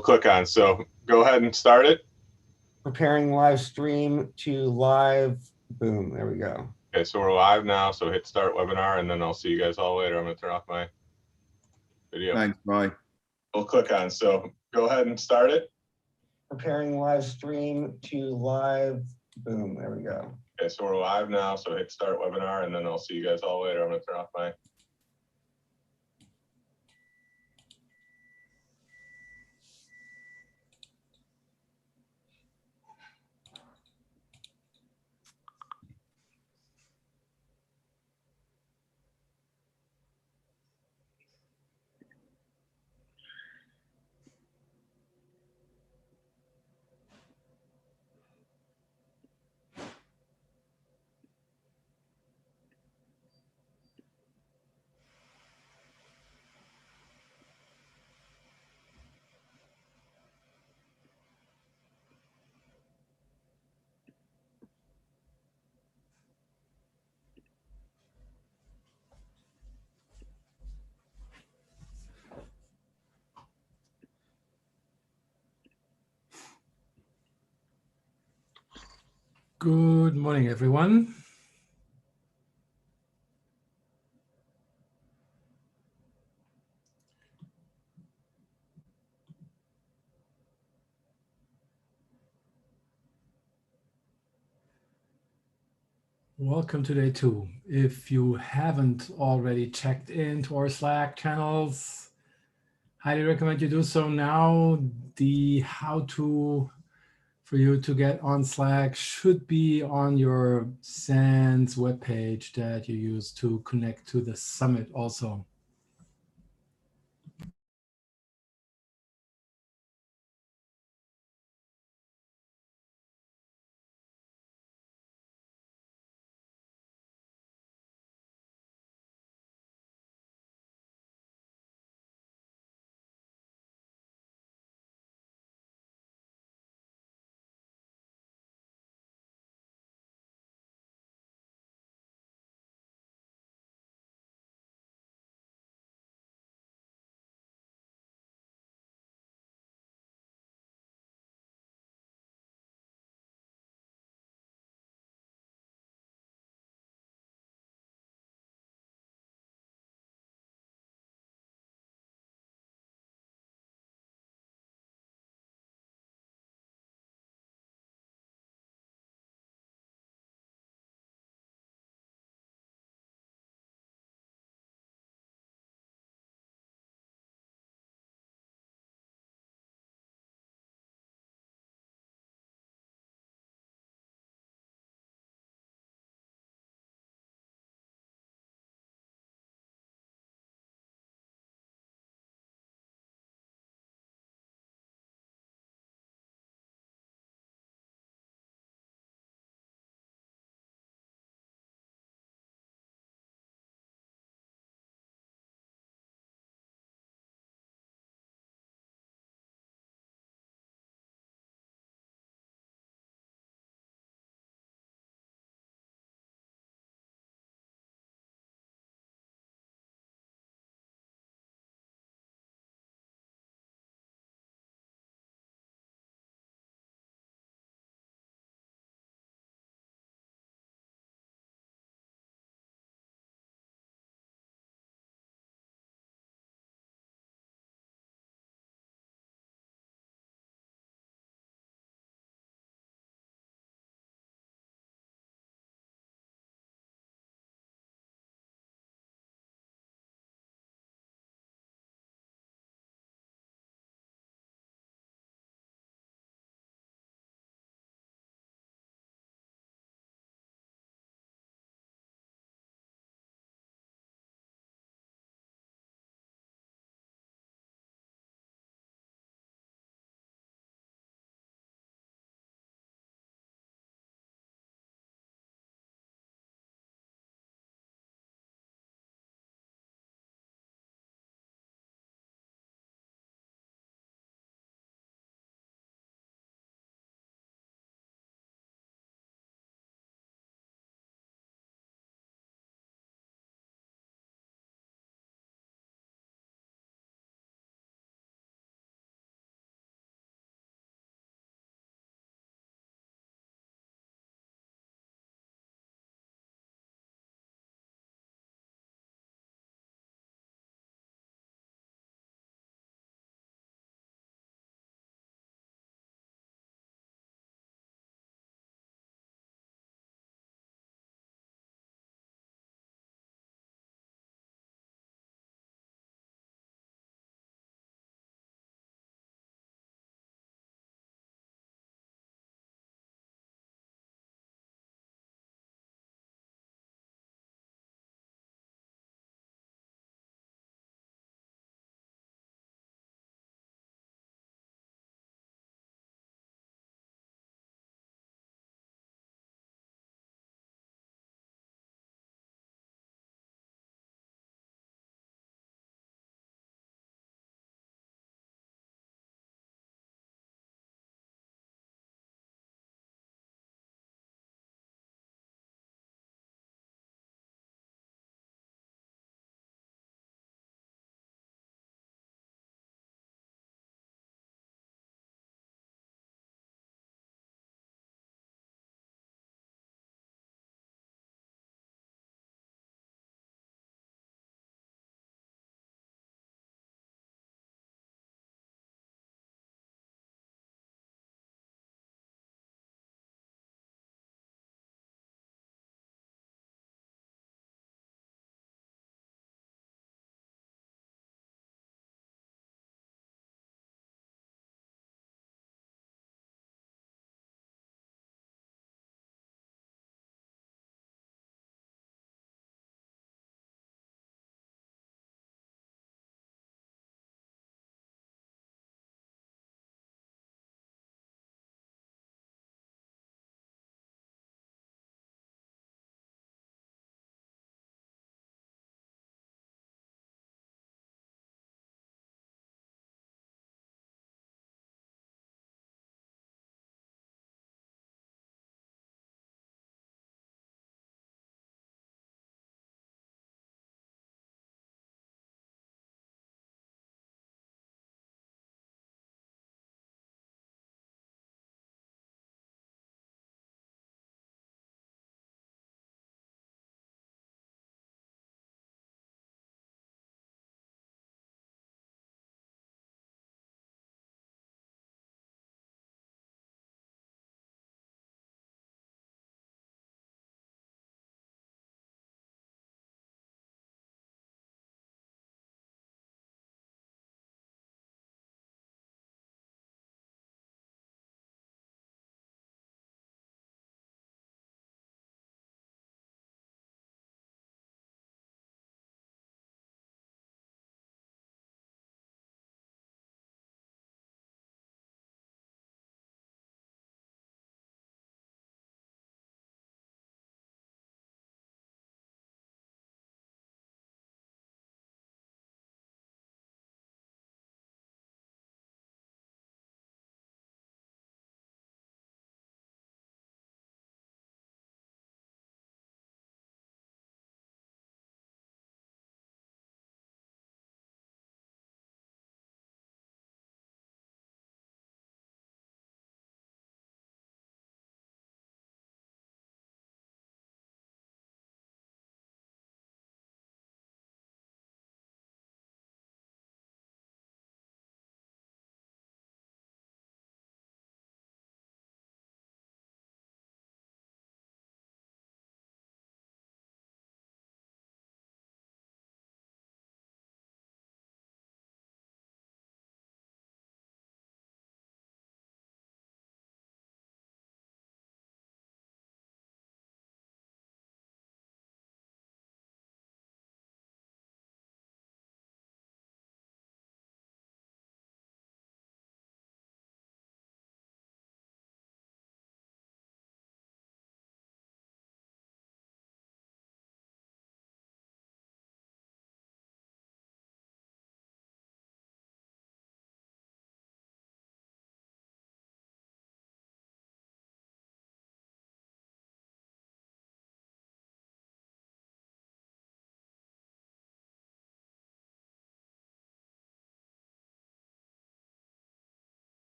click on. So go ahead and start it. Preparing live stream to live. Boom. There we go. Okay, so we're live now. So hit start webinar, and then I'll see you guys all later. I'm going to turn off my video. Thanks, bye. We'll click on. So go ahead and start it. Preparing live stream to live. Boom. There we go. Okay, so we're live now. So hit start webinar, and then I'll see you guys all later. I'm going to turn off my Good morning, everyone. Welcome to day 2. If you haven't already checked into our Slack channels, highly recommend you do so now. The how-to for you to get on Slack should be on your SANS webpage that you use to connect to the summit also.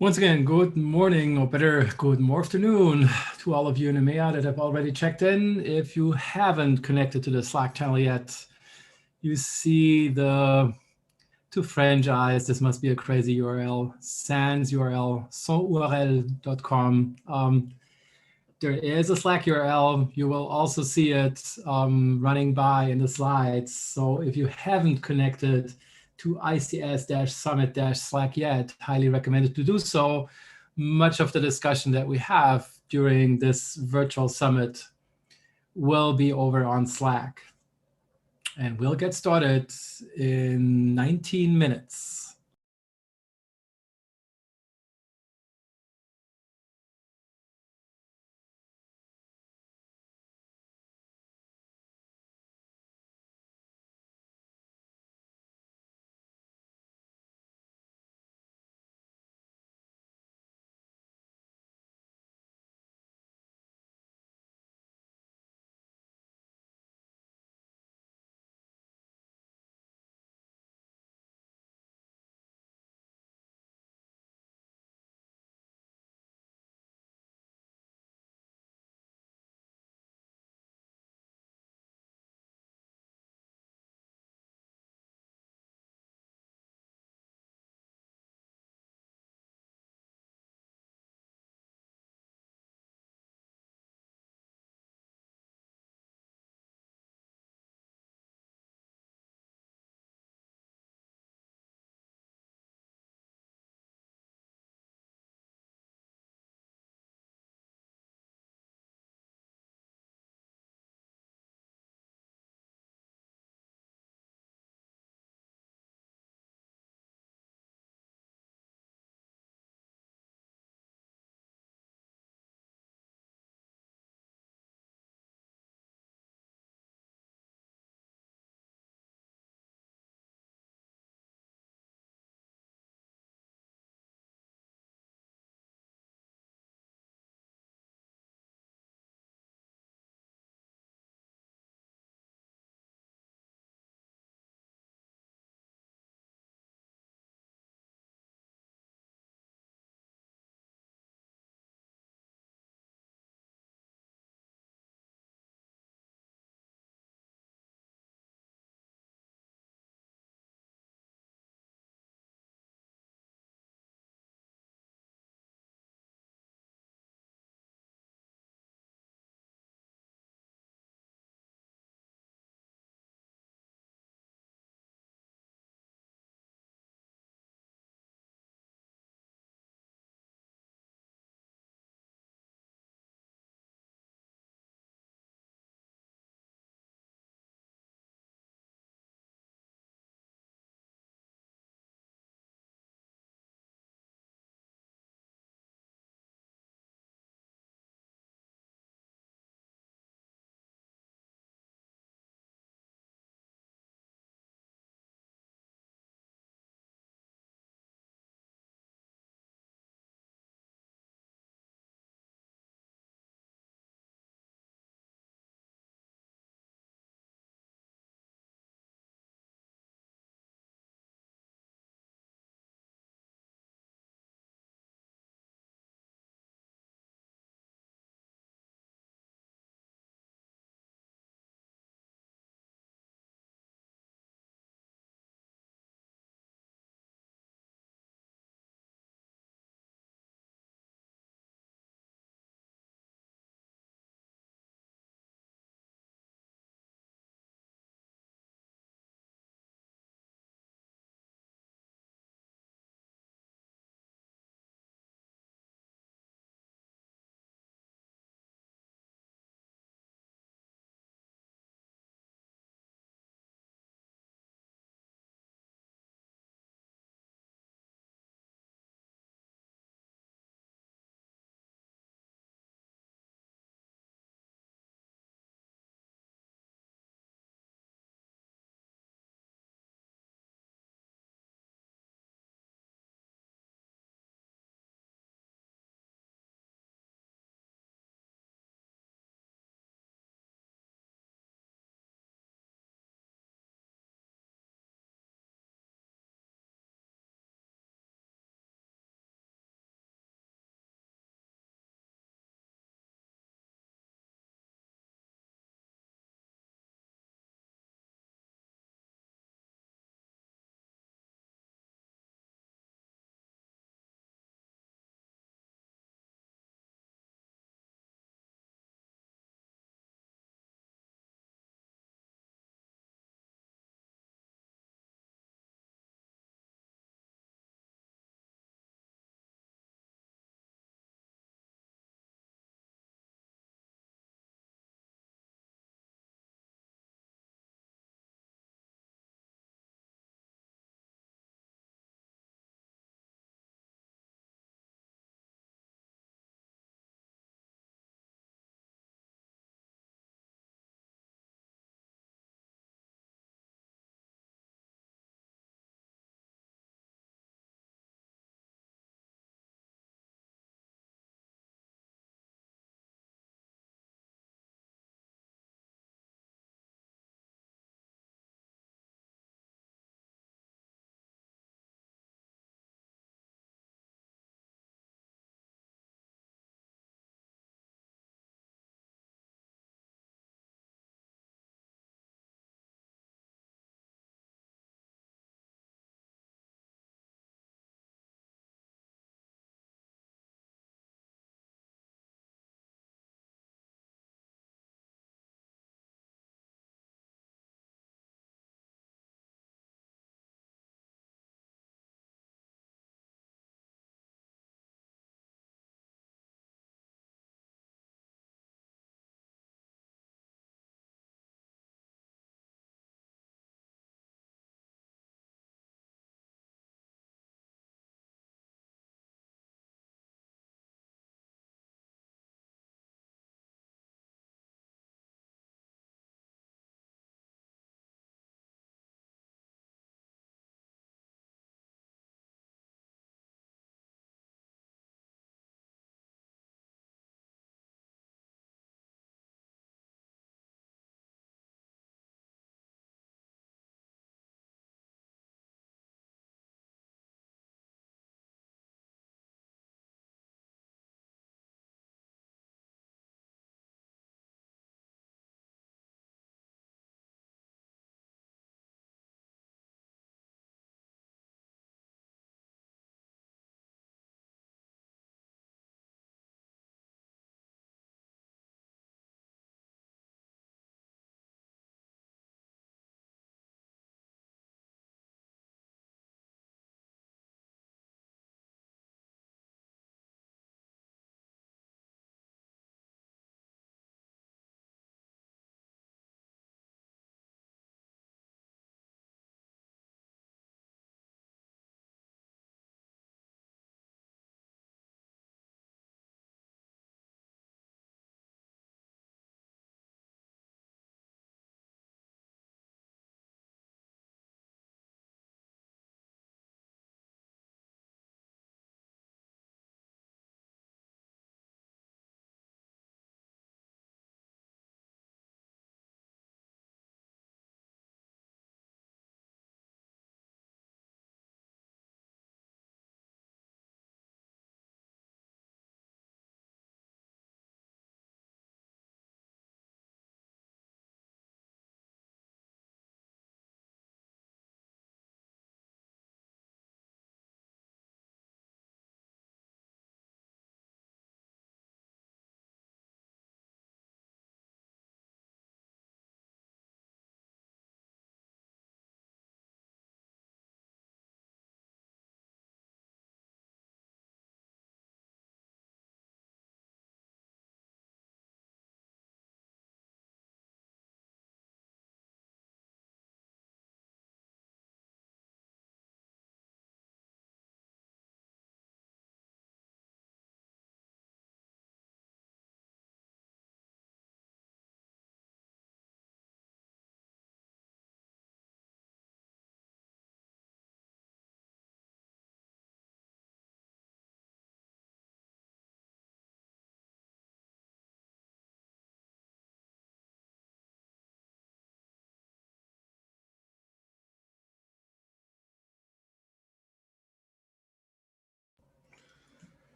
Once again, good morning, or better, good afternoon to all of you in EMEA that have already checked in. If you haven't connected to the Slack channel yet, you see the, to French eyes, this must be a crazy URL, sans URL, sansurl.com. There is a Slack URL. You will also see it running by in the slides. So if you haven't connected to ICS-Summit-Slack yet, highly recommended to do so. Much of the discussion that we have during this virtual summit will be over on Slack. And we'll get started in 19 minutes.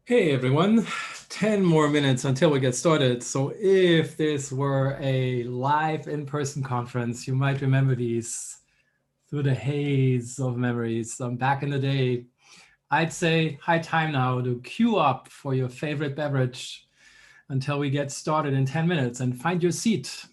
Hey everyone, 10 more minutes until we get started. So if this were a live in-person conference, you might remember these through the haze of memories. Back in the day, I'd say high time now to queue up for your favorite beverage until we get started in 10 minutes and find your seat.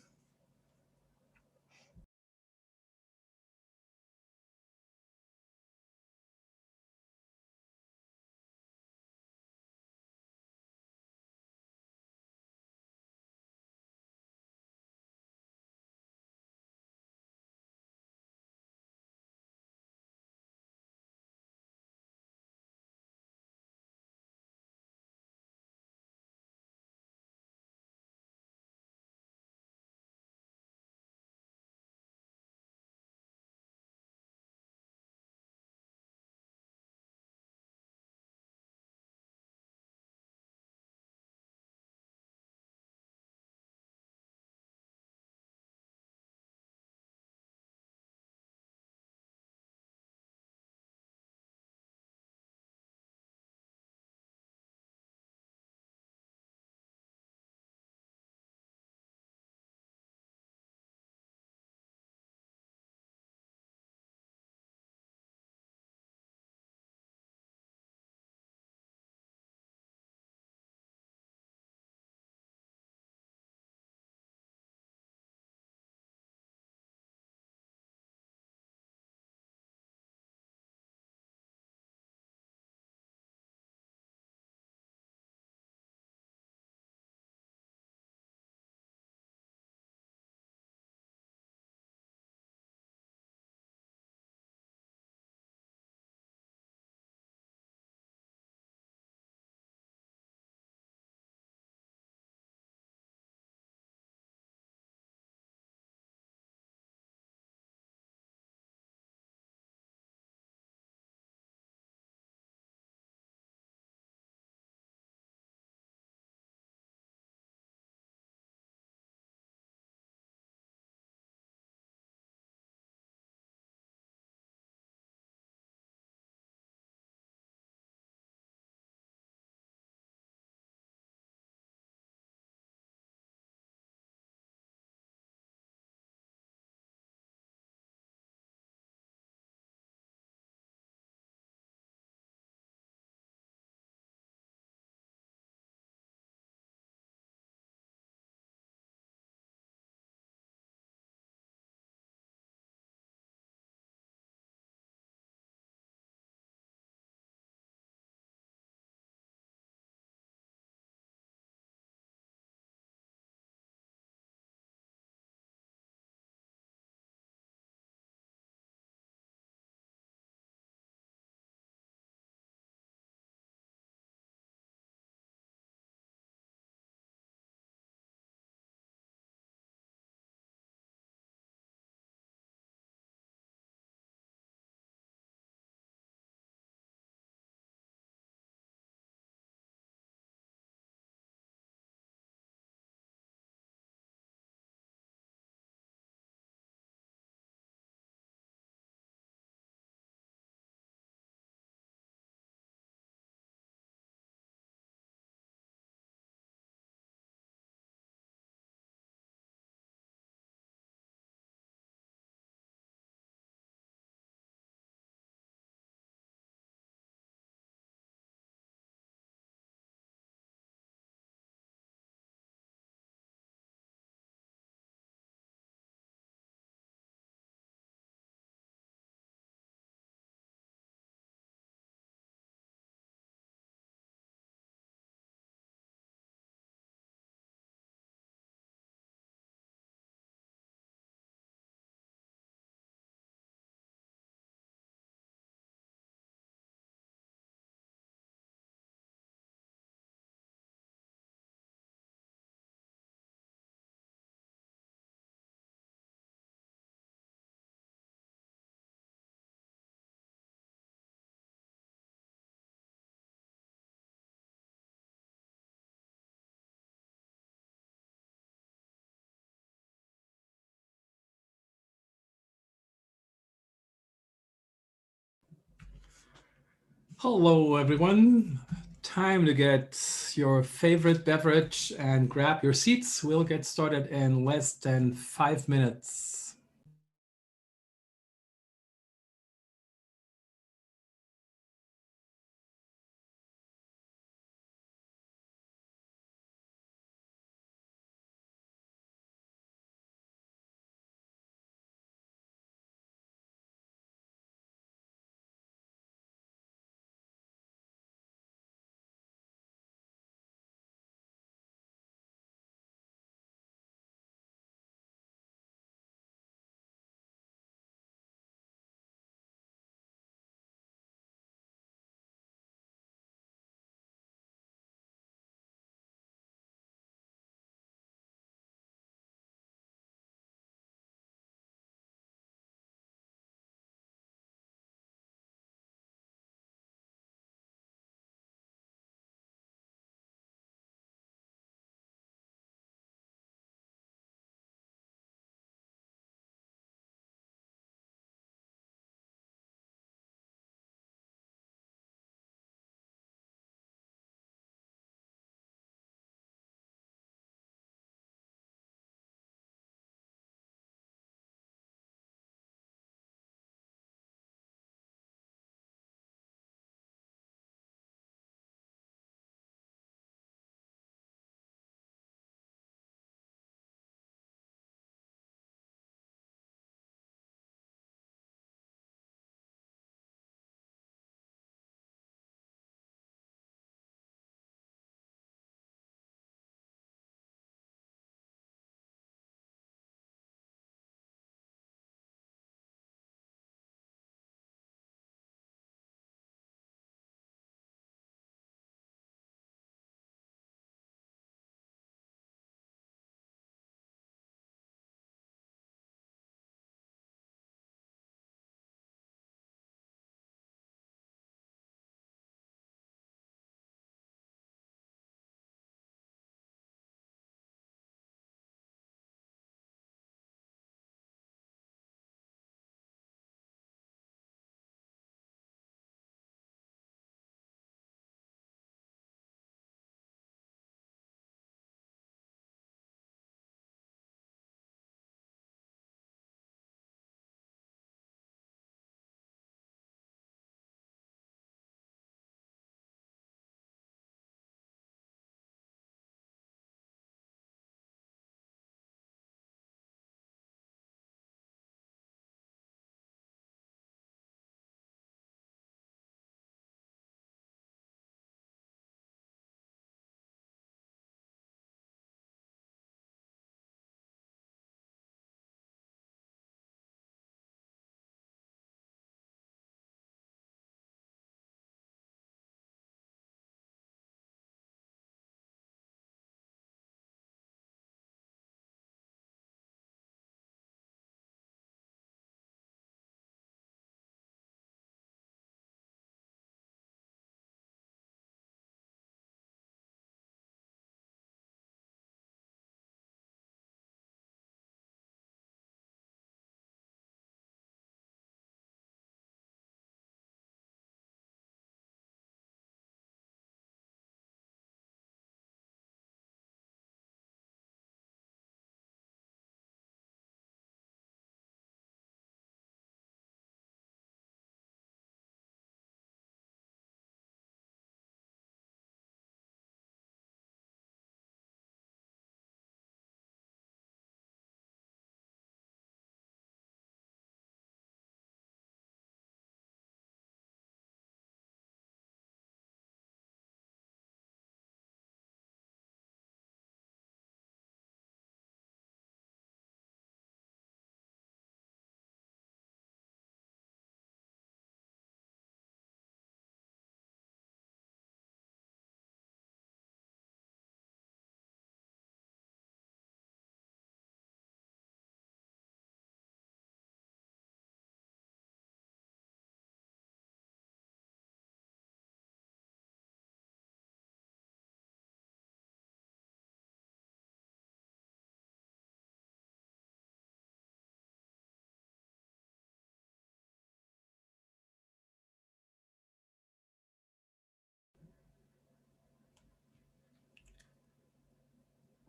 Hello, everyone. time to get your favorite beverage and grab your seats. We'll get started in less than 5 minutes.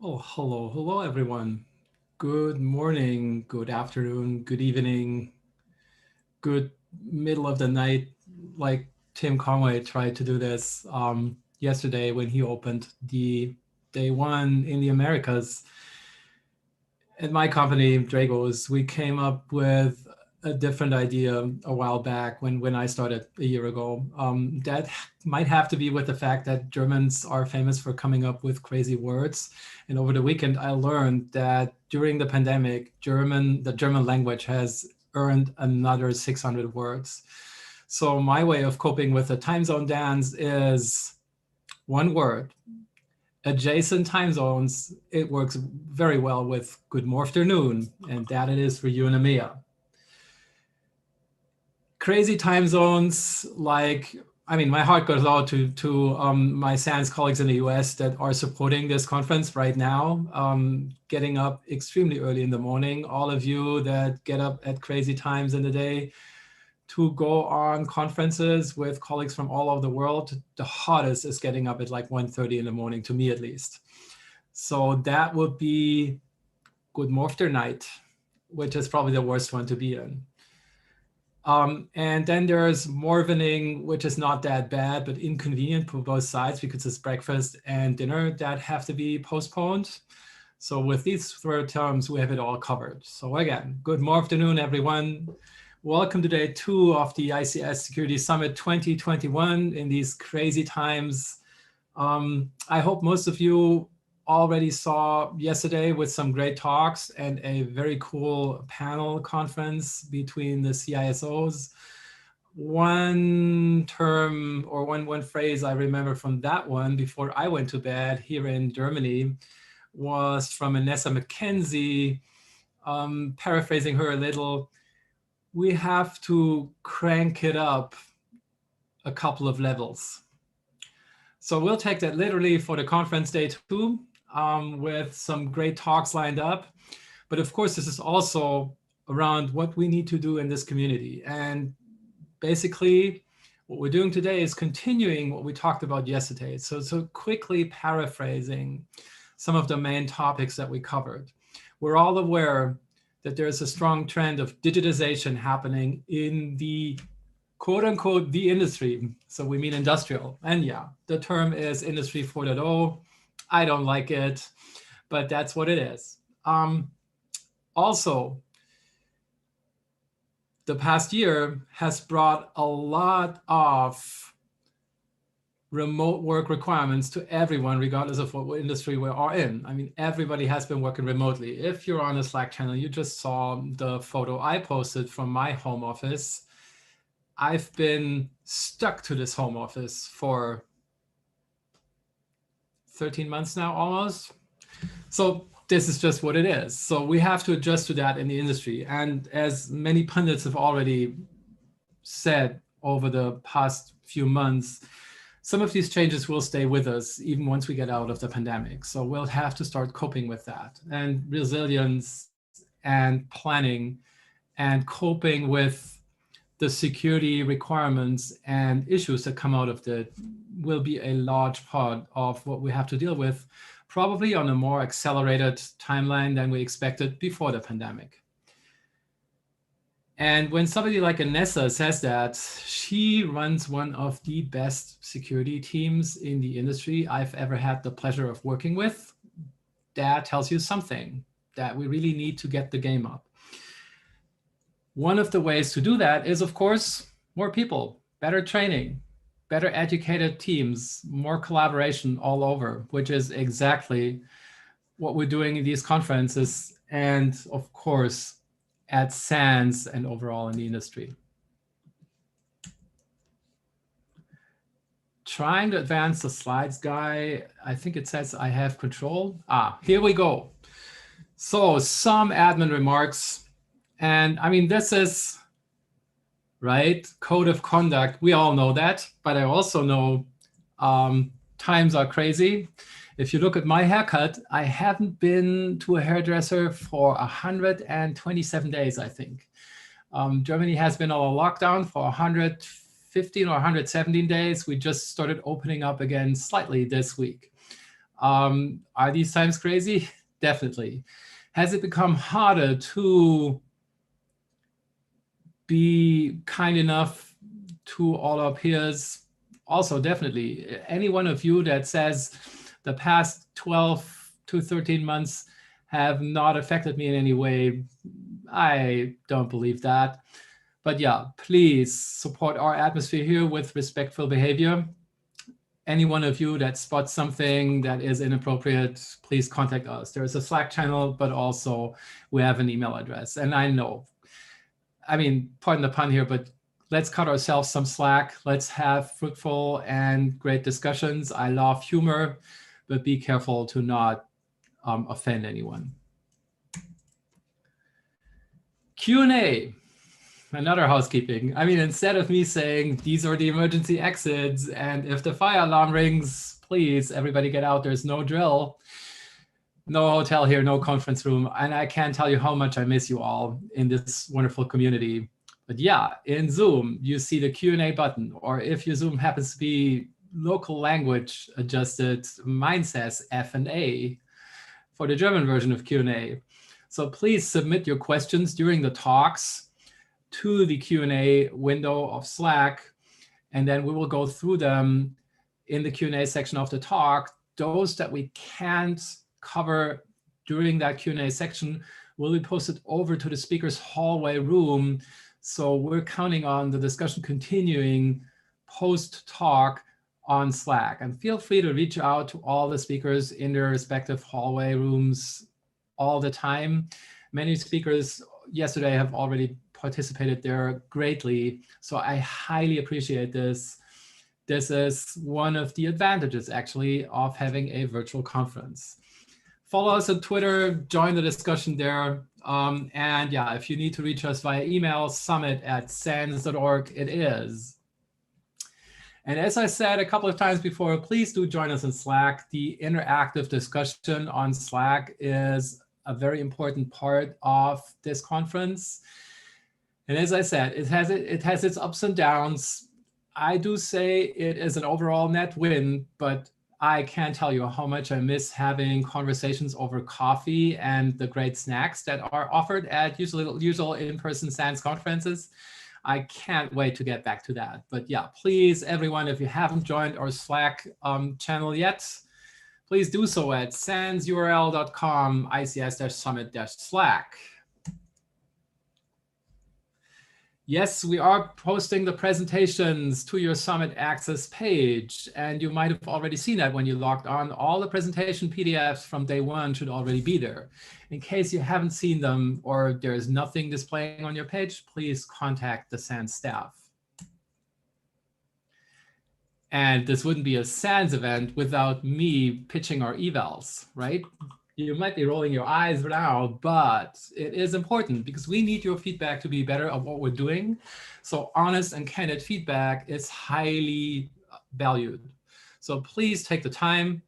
Oh, hello, everyone. Good morning, good afternoon, good evening, good middle of the night. Like Tim Conway tried to do this yesterday when he opened the day one in the Americas. At my company, Dragos, we came up with a different idea a while back when I started a year ago. That might have to be with the fact that Germans are famous for coming up with crazy words. And over the weekend, I learned that during the pandemic, the German language has earned another 600 words. So my way of coping with the time zone dance is one word. Adjacent time zones, it works very well with good morphternoon, and that it is for you and EMEA. Crazy time zones, like, I mean, my heart goes out to my SANS colleagues in the US that are supporting this conference right now, getting up extremely early in the morning. All of you that get up at crazy times in the day to go on conferences with colleagues from all over the world. The hottest is getting up at like 1:30 in the morning, to me at least. So that would be good morphter night, which is probably the worst one to be in. And then there's morvening, which is not that bad, but inconvenient for both sides because it's breakfast and dinner that have to be postponed. So with these three terms, we have it all covered. So again, good afternoon, everyone. Welcome to day 2 of the ICS Security Summit 2021 in these crazy times. I hope most of you already saw yesterday with some great talks and a very cool panel conference between the CISOs. One term or one phrase I remember from that one before I went to bed here in Germany was from Anessa McKenzie, paraphrasing her a little. We have to crank it up a couple of levels. So we'll take that literally for the conference day 2 with some great talks lined up. But of course, this is also around what we need to do in this community. And basically, what we're doing today is continuing what we talked about yesterday. So quickly paraphrasing some of the main topics that we covered. We're all aware that there's a strong trend of digitization happening in the quote unquote, the industry. So we mean industrial. And yeah, the term is Industry 4.0. I don't like it, but that's what it is. Also, the past year has brought a lot of remote work requirements to everyone, regardless of what industry we are in. I mean, everybody has been working remotely. If you're on a Slack channel, you just saw the photo I posted from my home office. I've been stuck to this home office for 13 months now, almost. So this is just what it is. So we have to adjust to that in the industry. And as many pundits have already said over the past few months, some of these changes will stay with us even once we get out of the pandemic. So we'll have to start coping with that. And resilience and planning and coping with the security requirements and issues that come out of that will be a large part of what we have to deal with, probably on a more accelerated timeline than we expected before the pandemic. And when somebody like Anessa says that, she runs one of the best security teams in the industry I've ever had the pleasure of working with. That tells you something, that we really need to get the game up. One of the ways to do that is, of course, more people, better training, better educated teams, more collaboration all over, which is exactly what we're doing in these conferences and, of course, at SANS and overall in the industry. Trying to advance the slides, Guy. I think it says I have control. Here we go. So some admin remarks. And I mean, this is, right, code of conduct. We all know that, but I also know times are crazy. If you look at my haircut, I haven't been to a hairdresser for 127 days, I think. Germany has been on a lockdown for 115 or 117 days. We just started opening up again slightly this week. Are these times crazy? Definitely. Has it become harder to be kind enough to all our peers? Also, definitely. Any one of you that says the past 12 to 13 months have not affected me in any way, I don't believe that. But yeah, please support our atmosphere here with respectful behavior. Any one of you that spots something that is inappropriate, please contact us. There is a Slack channel, but also we have an email address. And I know, I mean, pardon the pun here, but let's cut ourselves some slack. Let's have fruitful and great discussions. I love humor, but be careful to not offend anyone. Q&A. Another housekeeping. I mean, instead of me saying these are the emergency exits and if the fire alarm rings, please, everybody get out. There's no drill, no hotel here, no conference room. And I can't tell you how much I miss you all in this wonderful community. But yeah, in Zoom, you see the Q&A button, or if your Zoom happens to be local language adjusted, mine says F and A for the German version of Q&A. So please submit your questions during the talks to the Q&A window of Slack, and then we will go through them in the Q&A section of the talk. Those that we can't cover during that Q&A section will be posted over to the speaker's hallway room. So we're counting on the discussion continuing post-talk on Slack. And feel free to reach out to all the speakers in their respective hallway rooms all the time. Many speakers yesterday have already participated there greatly. So I highly appreciate this. This is one of the advantages, actually, of having a virtual conference. Follow us on Twitter, join the discussion there. And yeah, if you need to reach us via email, summit@sans.org, it is. And as I said a couple of times before, please do join us in Slack. The interactive discussion on Slack is a very important part of this conference. And as I said, it has its ups and downs. I do say it is an overall net win, but I can't tell you how much I miss having conversations over coffee and the great snacks that are offered at usual in-person SANS conferences. I can't wait to get back to that. But yeah, please, everyone, if you haven't joined our Slack channel yet, please do so at sansurl.com ICS-Summit-Slack. Yes, we are posting the presentations to your Summit Access page, and you might have already seen that when you logged on. All the presentation PDFs from day one should already be there. In case you haven't seen them or there's nothing displaying on your page, please contact the SANS staff. And this wouldn't be a SANS event without me pitching our evals, right? You might be rolling your eyes now, but it is important because we need your feedback to be better at what we're doing. So honest and candid feedback is highly valued. So please take the time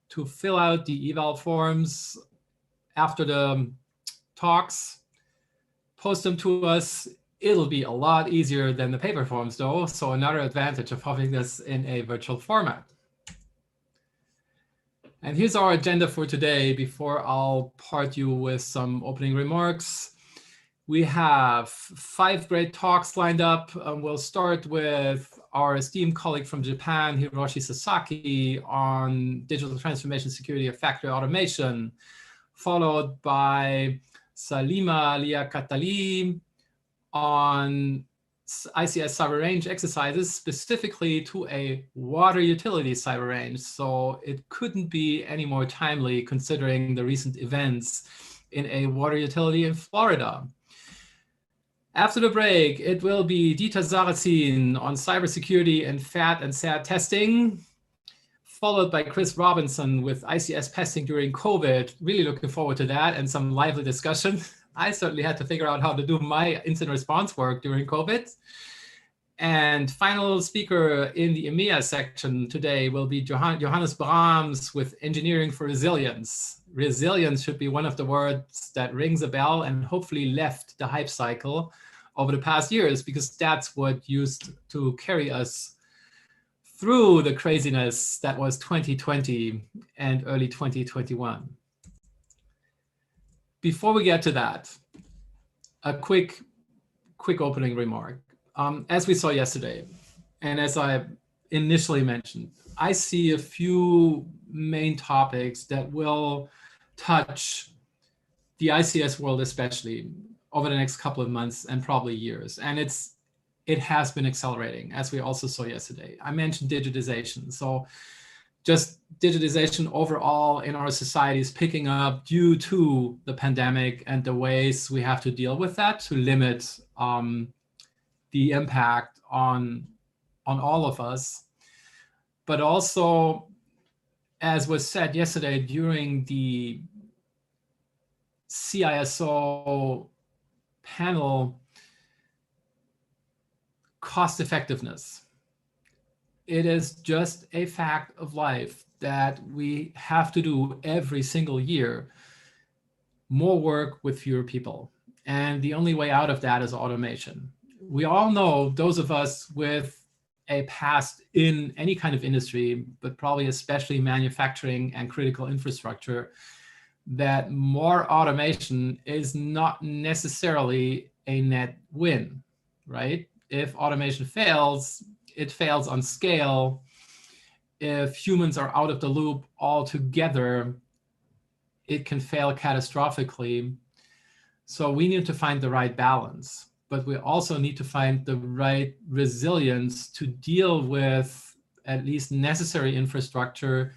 to fill out the eval forms after the talks, post them to us. It'll be a lot easier than the paper forms though. So another advantage of having this in a virtual format. And here's our agenda for today before I'll part you with some opening remarks. We have 5 great talks lined up. We'll start with our esteemed colleague from Japan, Hiroshi Sasaki, on digital transformation security of factory automation, followed by Salima Liakatali on ICS cyber range exercises, specifically to a water utility cyber range. So it couldn't be any more timely considering the recent events in a water utility in Florida. After the break, it will be Dieter Sarrazin on cybersecurity and FAT and SAT testing, followed by Chris Robinson with ICS testing during COVID. Really looking forward to that and some lively discussion. I certainly had to figure out how to do my incident response work during COVID. And final speaker in the EMEA section today will be Johannes Brahms with Engineering for Resilience. Resilience should be one of the words that rings a bell and hopefully left the hype cycle over the past years, because that's what used to carry us through the craziness that was 2020 and early 2021. Before we get to that, a quick opening remark. As we saw yesterday, and as I initially mentioned, I see a few main topics that will touch the ICS world, especially over the next couple of months and probably years. And it has been accelerating, as we also saw yesterday. I mentioned digitization. So just digitization overall in our society is picking up due to the pandemic and the ways we have to deal with that to limit the impact on all of us. But also, as was said yesterday during the CISO panel, cost effectiveness. It is just a fact of life that we have to do every single year more work with fewer people. And the only way out of that is automation. We all know, those of us with a past in any kind of industry, but probably especially manufacturing and critical infrastructure, that more automation is not necessarily a net win, right? If automation fails, it fails on scale. If humans are out of the loop altogether, it can fail catastrophically. So we need to find the right balance, but we also need to find the right resilience to deal with at least necessary infrastructure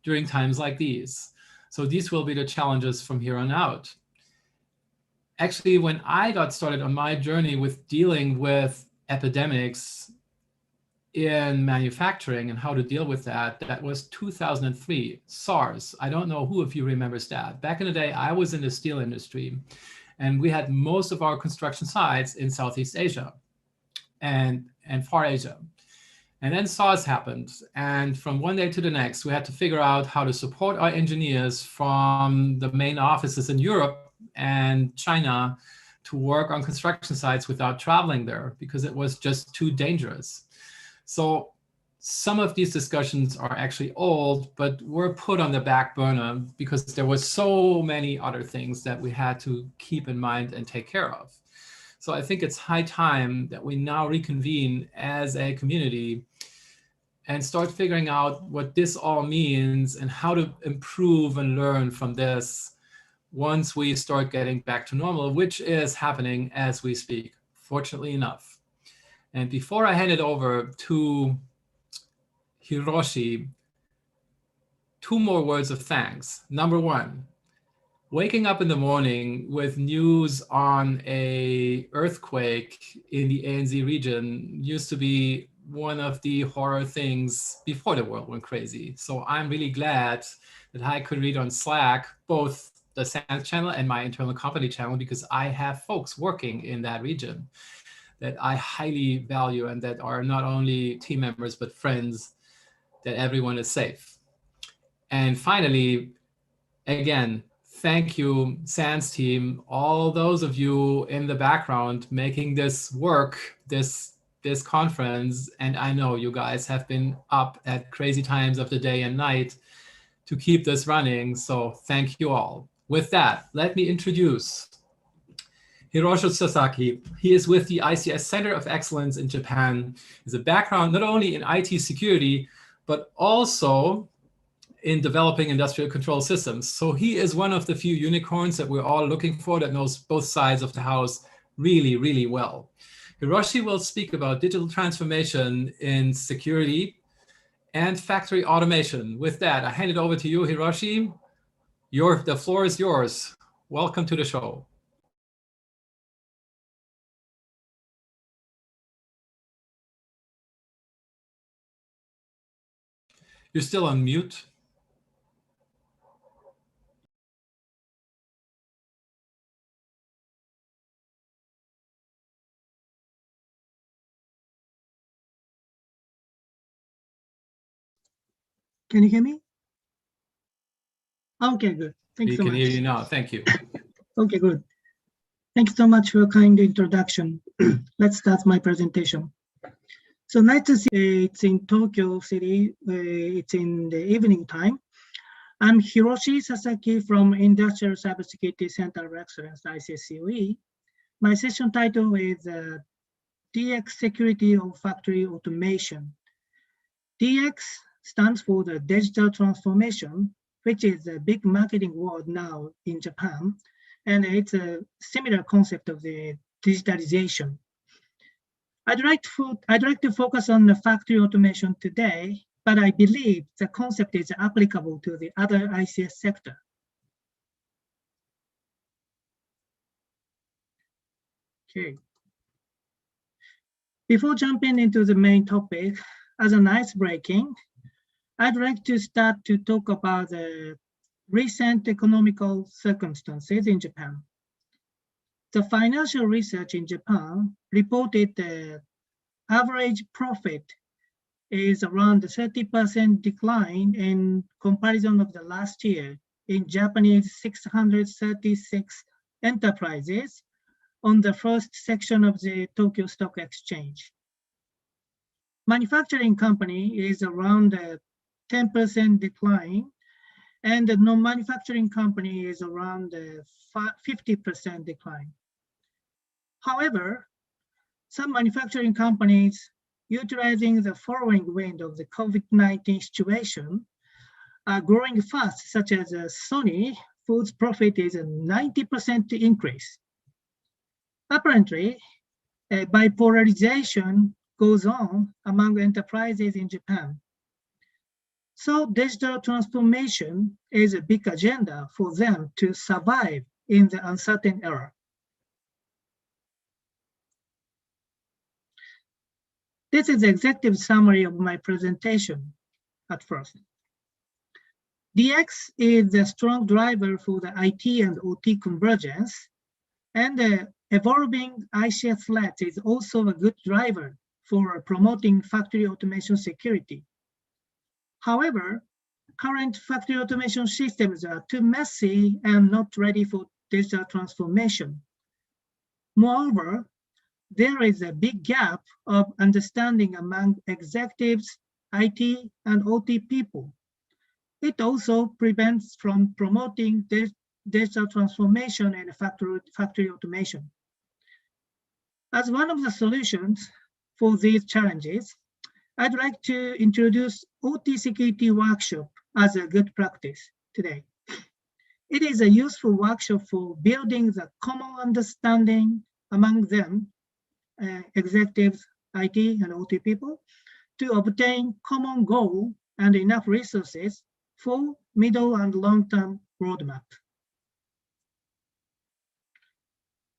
during times like these. So these will be the challenges from here on out. Actually, when I got started on my journey with dealing with epidemics in manufacturing and how to deal with that, that was 2003, SARS. I don't know who of you remembers that. Back in the day, I was in the steel industry, and we had most of our construction sites in Southeast Asia and Far Asia. And then SARS happened. And from one day to the next, we had to figure out how to support our engineers from the main offices in Europe and China to work on construction sites without traveling there, because it was just too dangerous. So some of these discussions are actually old, but were put on the back burner because there were so many other things that we had to keep in mind and take care of. So I think it's high time that we now reconvene as a community and start figuring out what this all means and how to improve and learn from this once we start getting back to normal, which is happening as we speak, fortunately enough. And before I hand it over to Hiroshi, two more words of thanks. Number one, waking up in the morning with news on an earthquake in the ANZ region used to be one of the horror things before the world went crazy. So I'm really glad that I could read on Slack, both the SANS channel and my internal company channel, because I have folks working in that region that I highly value and that are not only team members, but friends, that everyone is safe. And finally, again, thank you, SANS team, all those of you in the background making this work, this conference. And I know you guys have been up at crazy times of the day and night to keep this running. So thank you all. With that, let me introduce Hiroshi Sasaki. He is with the ICS Center of Excellence in Japan. He has a background not only in IT security, but also in developing industrial control systems. So he is one of the few unicorns that we're all looking for that knows both sides of the house really, really well. Hiroshi will speak about digital transformation in security and factory automation. With that, I hand it over to you, Hiroshi. The floor is yours. Welcome to the show. You're still on mute. Can you hear me? Okay, good. Thanks so much. We can hear you now. Thank you. Okay, good. Thanks so much for your kind introduction. Let's start my presentation. So nice to see it's in Tokyo City. It's in the evening time. I'm Hiroshi Sasaki from Industrial Cybersecurity Center of Excellence, ICS Summit. My session title is DX Security of Factory Automation. DX stands for the digital transformation, which is a big marketing word now in Japan, and it's a similar concept of the digitalization. I'd like to focus on the factory automation today, but I believe the concept is applicable to the other ICS sector. Okay. Before jumping into the main topic, as an icebreaking, I'd like to start to talk about the recent economical circumstances in Japan. The financial research in Japan reported the average profit is around 30% decline in comparison of the last year in Japanese 636 enterprises on the first section of the Tokyo Stock Exchange. Manufacturing company is around a 10% decline, and the non-manufacturing company is around a 50% decline. However, some manufacturing companies utilizing the following wind of the COVID-19 situation are growing fast, such as Sony, whose profit is a 90% increase. Apparently, bipolarization goes on among enterprises in Japan. So digital transformation is a big agenda for them to survive in the uncertain era. This is the executive summary of my presentation at first. DX is a strong driver for the IT and OT convergence, and the evolving ICS threat is also a good driver for promoting factory automation security. However, current factory automation systems are too messy and not ready for digital transformation. Moreover, there is a big gap of understanding among executives, IT, and OT people. It also prevents from promoting digital transformation and factory automation. As one of the solutions for these challenges, I'd like to introduce OT security workshop as a good practice today. It is a useful workshop for building the common understanding among them, executives, IT, and OT people, to obtain common goal and enough resources for middle and long-term roadmap.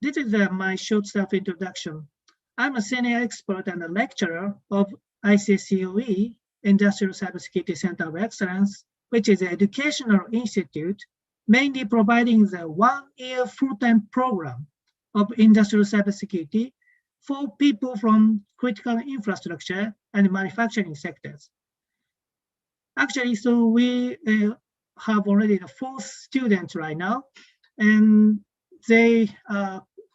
This is my short self-introduction. I'm a senior expert and a lecturer of ICS Summit, Industrial Cybersecurity Center of Excellence, which is an educational institute mainly providing the one-year full-time program of industrial cybersecurity for people from critical infrastructure and manufacturing sectors. Actually, so we have already the 4 students right now, and they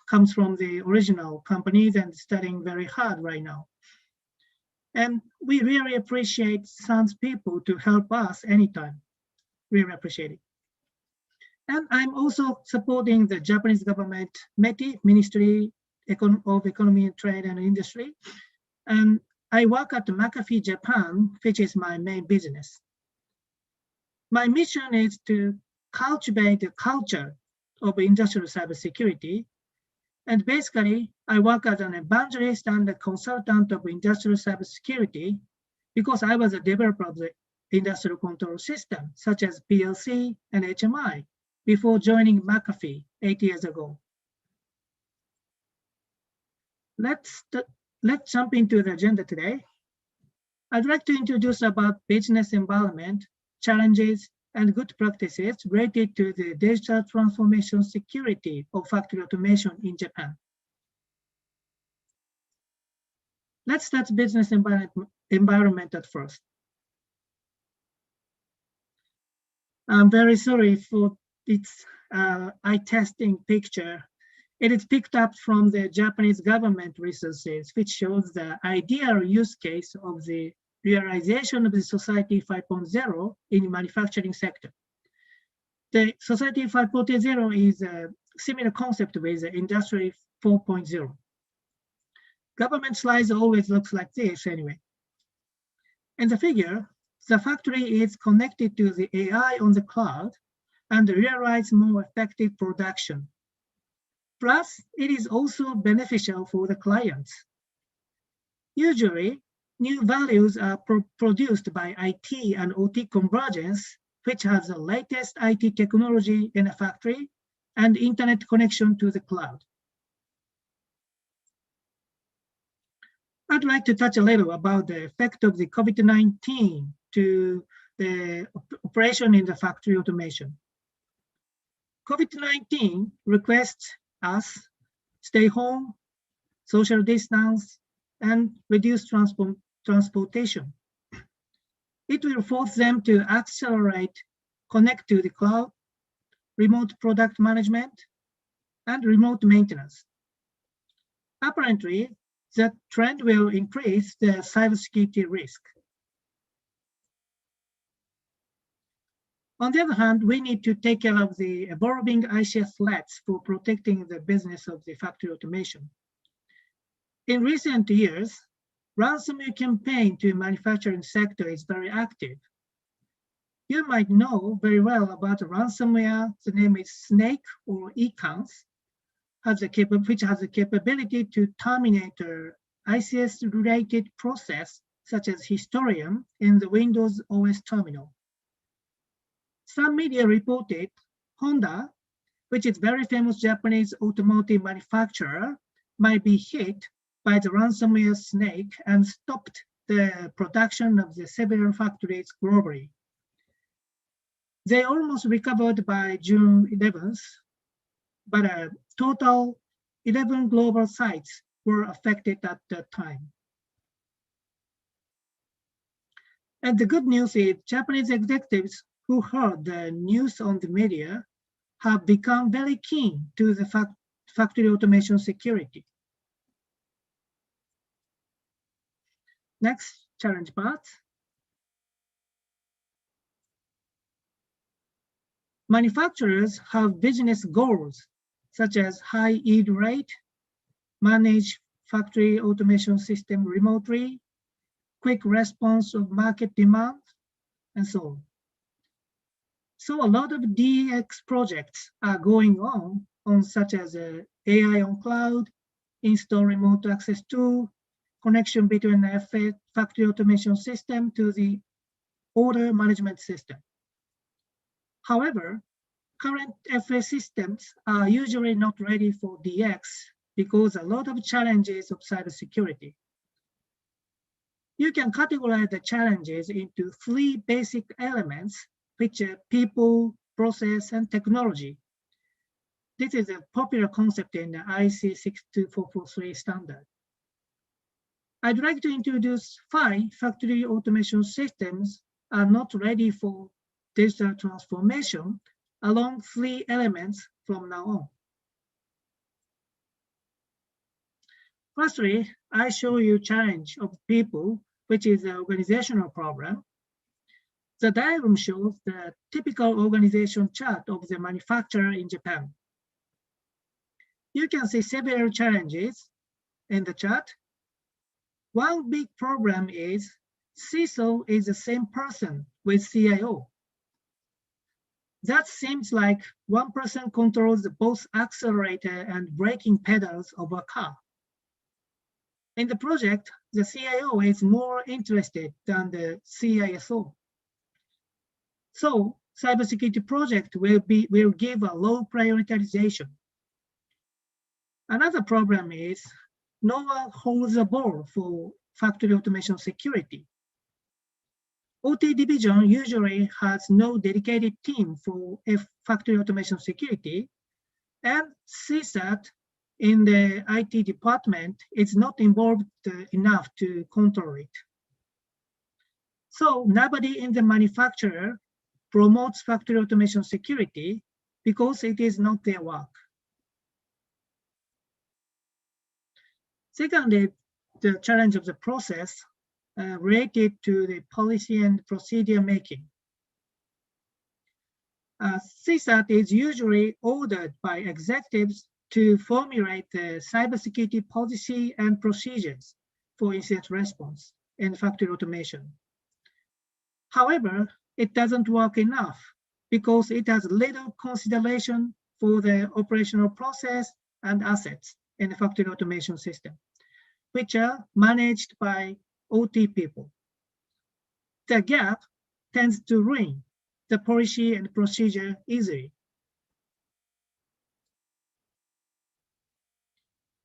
comes from the original companies and studying very hard right now. And we really appreciate SANS people to help us anytime. Really appreciate it. And I'm also supporting the Japanese government METI, Ministry of Economy, Trade and Industry. And I work at McAfee Japan, which is my main business. My mission is to cultivate the culture of industrial cybersecurity. And basically, I work as an evangelist and a consultant of industrial cybersecurity because I was a developer of the industrial control system, such as PLC and HMI, before joining McAfee 8 years ago. Let's jump into the agenda today. I'd like to introduce about business environment, challenges, and good practices related to the digital transformation security of factory automation in Japan. Let's start business environment at first. I'm very sorry for its eye testing picture. It is picked up from the Japanese government resources, which shows the ideal use case of the realization of the Society 5.0 in manufacturing sector. The Society 5.0 is a similar concept with the Industry 4.0. Government slides always looks like this anyway. In the figure, the factory is connected to the AI on the cloud and realize more effective production. Plus, it is also beneficial for the clients. Usually, new values are produced by IT and OT convergence, which has the latest IT technology in a factory and internet connection to the cloud. I'd like to touch a little about the effect of the COVID-19 to the operation in the factory automation. COVID-19 requests us stay home, social distance, and reduce transportation. It will force them to accelerate, connect to the cloud, remote product management, and remote maintenance. Apparently, that trend will increase the cybersecurity risk. On the other hand, we need to take care of the evolving ICS threats for protecting the business of the factory automation. In recent years, ransomware campaign to manufacturing sector is very active. You might know very well about ransomware. The name is Snake or ECANS, which has the capability to terminate an ICS-related process, such as Historian, in the Windows OS terminal. Some media reported Honda, which is a very famous Japanese automotive manufacturer, might be hit by the ransomware Snake and stopped the production of the several factories globally. They almost recovered by June 11th, but a total 11 global sites were affected at that time. And the good news is Japanese executives who heard the news on the media have become very keen to the factory automation security. Next challenge part. Manufacturers have business goals such as high yield rate, manage factory automation system remotely, quick response of market demand, and so on. So a lot of DX projects are going on such as AI on cloud, install remote access tool, connection between the factory automation system to the order management system. However, current FA systems are usually not ready for DX because a lot of challenges of cybersecurity. You can categorize the challenges into 3 basic elements, which are people, process, and technology. This is a popular concept in the IC 62443 standard. I'd like to introduce 5 factory automation systems are not ready for digital transformation along 3 elements from now on. Firstly, I show you challenge of people, which is an organizational problem. The diagram shows the typical organization chart of the manufacturer in Japan. You can see several challenges in the chart. One big problem is CISO is the same person with CIO. That seems like one person controls both accelerator and braking pedals of a car. In the project, the CIO is more interested than the CISO. So, cybersecurity project will give a low prioritization. Another problem is no one holds the ball for factory automation security. OT division usually has no dedicated team for factory automation security, and CSAT in the IT department is not involved enough to control it. So nobody in the manufacturer promotes factory automation security because it is not their work. Secondly, the challenge of the process related to the policy and procedure making. CSAT is usually ordered by executives to formulate the cybersecurity policy and procedures for incident response and factory automation. However, it doesn't work enough because it has little consideration for the operational process and assets in the factory automation system, which are managed by OT people. The gap tends to ruin the policy and procedure easily.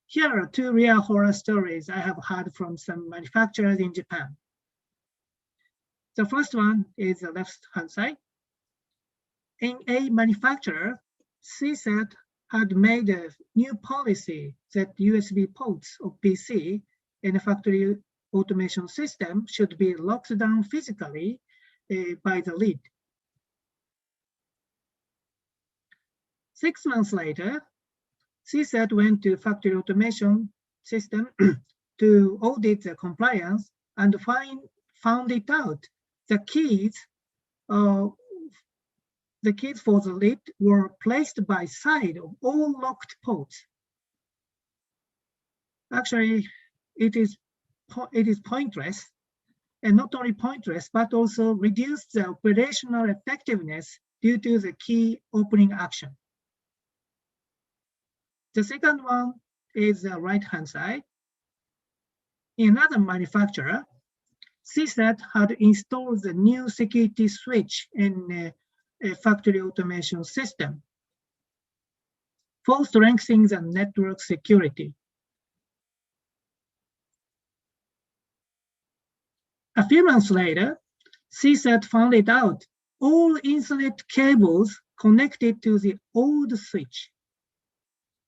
Here are two real horror stories I have heard from some manufacturers in Japan. The first one is the left-hand side. In a manufacturer, CSAT had made a new policy that USB ports of PC in a factory automation system should be locked down physically by the lead. 6 months later, CSAT went to factory automation system to audit the compliance and found it out. The keys for the lead were placed by side of all locked ports. Actually, it is pointless, and not only pointless, but also reduce the operational effectiveness due to the key opening action. The second one is the right-hand side. In another manufacturer, CSAT had installed the new security switch in a factory automation system for strengthening the network security. A few months later, CSAT found it out. All Ethernet cables connected to the old switch.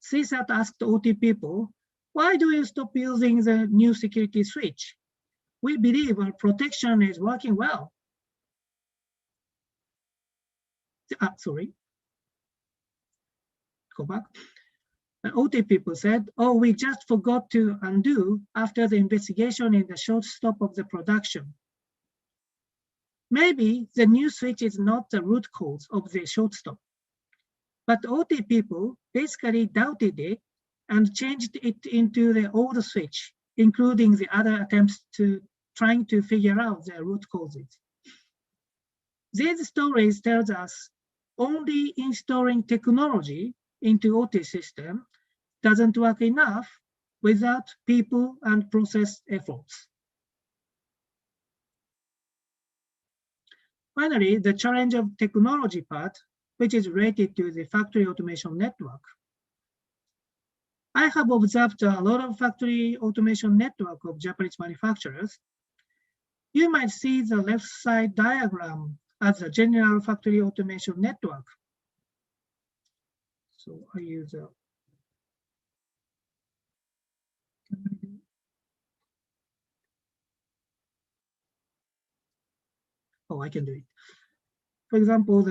CSAT asked OT people, why do you stop using the new security switch? We believe our protection is working well. Sorry. Go back. The OT people said, oh, we just forgot to undo after the investigation in the short stop of the production. Maybe the new switch is not the root cause of the short stop. But OT people basically doubted it and changed it into the old switch, including the other attempts to trying to figure out the root causes. These stories tell us only installing technology into OT system doesn't work enough without people and process efforts. Finally, the challenge of technology part, which is related to the factory automation network. I have observed a lot of factory automation network of Japanese manufacturers. You might see the left side diagram as a general factory automation network. So I use a I can do it. For example,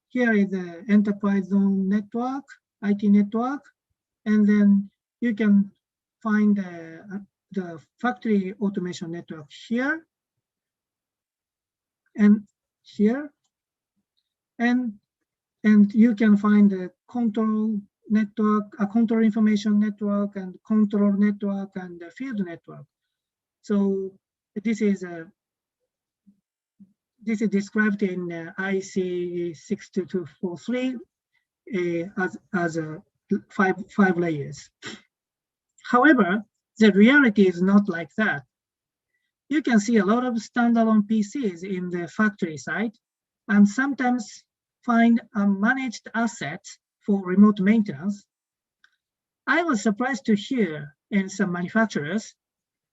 here is the enterprise zone network, IT network, and then you can find the factory automation network here and here, and you can find the control network, a control information network, and control network, and the field network. So this is described in ICS 62243 as five layers. However, the reality is not like that. You can see a lot of standalone PCs in the factory side, and sometimes find managed assets for remote maintenance. I was surprised to hear in some manufacturers,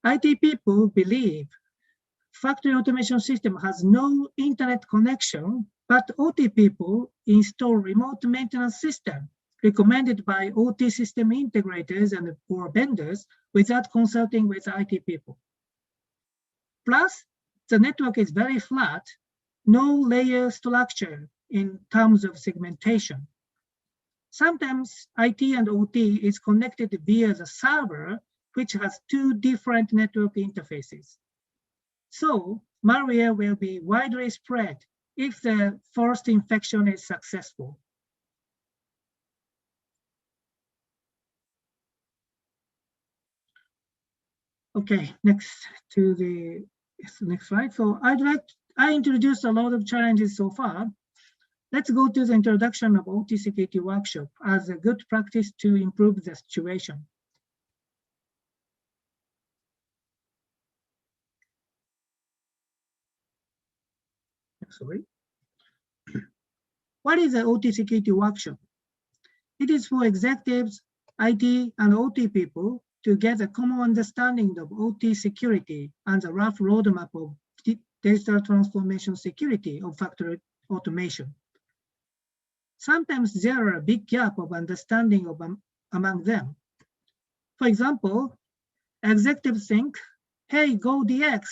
IT people believe factory automation system has no internet connection, but OT people install remote maintenance system recommended by OT system integrators and or vendors without consulting with IT people. Plus, the network is very flat, no layer structure in terms of segmentation. Sometimes IT and OT is connected via the server, which has two different network interfaces. So malware will be widely spread if the first infection is successful. Okay, next slide. So I introduced a lot of challenges so far. Let's go to the introduction of OT security workshop as a good practice to improve the situation. Sorry. What is the OT security workshop? It is for executives, IT, and OT people to get a common understanding of OT security and the rough roadmap of digital transformation security of factory automation. Sometimes there are a big gap of understanding among them. For example, executives think, hey, go DX.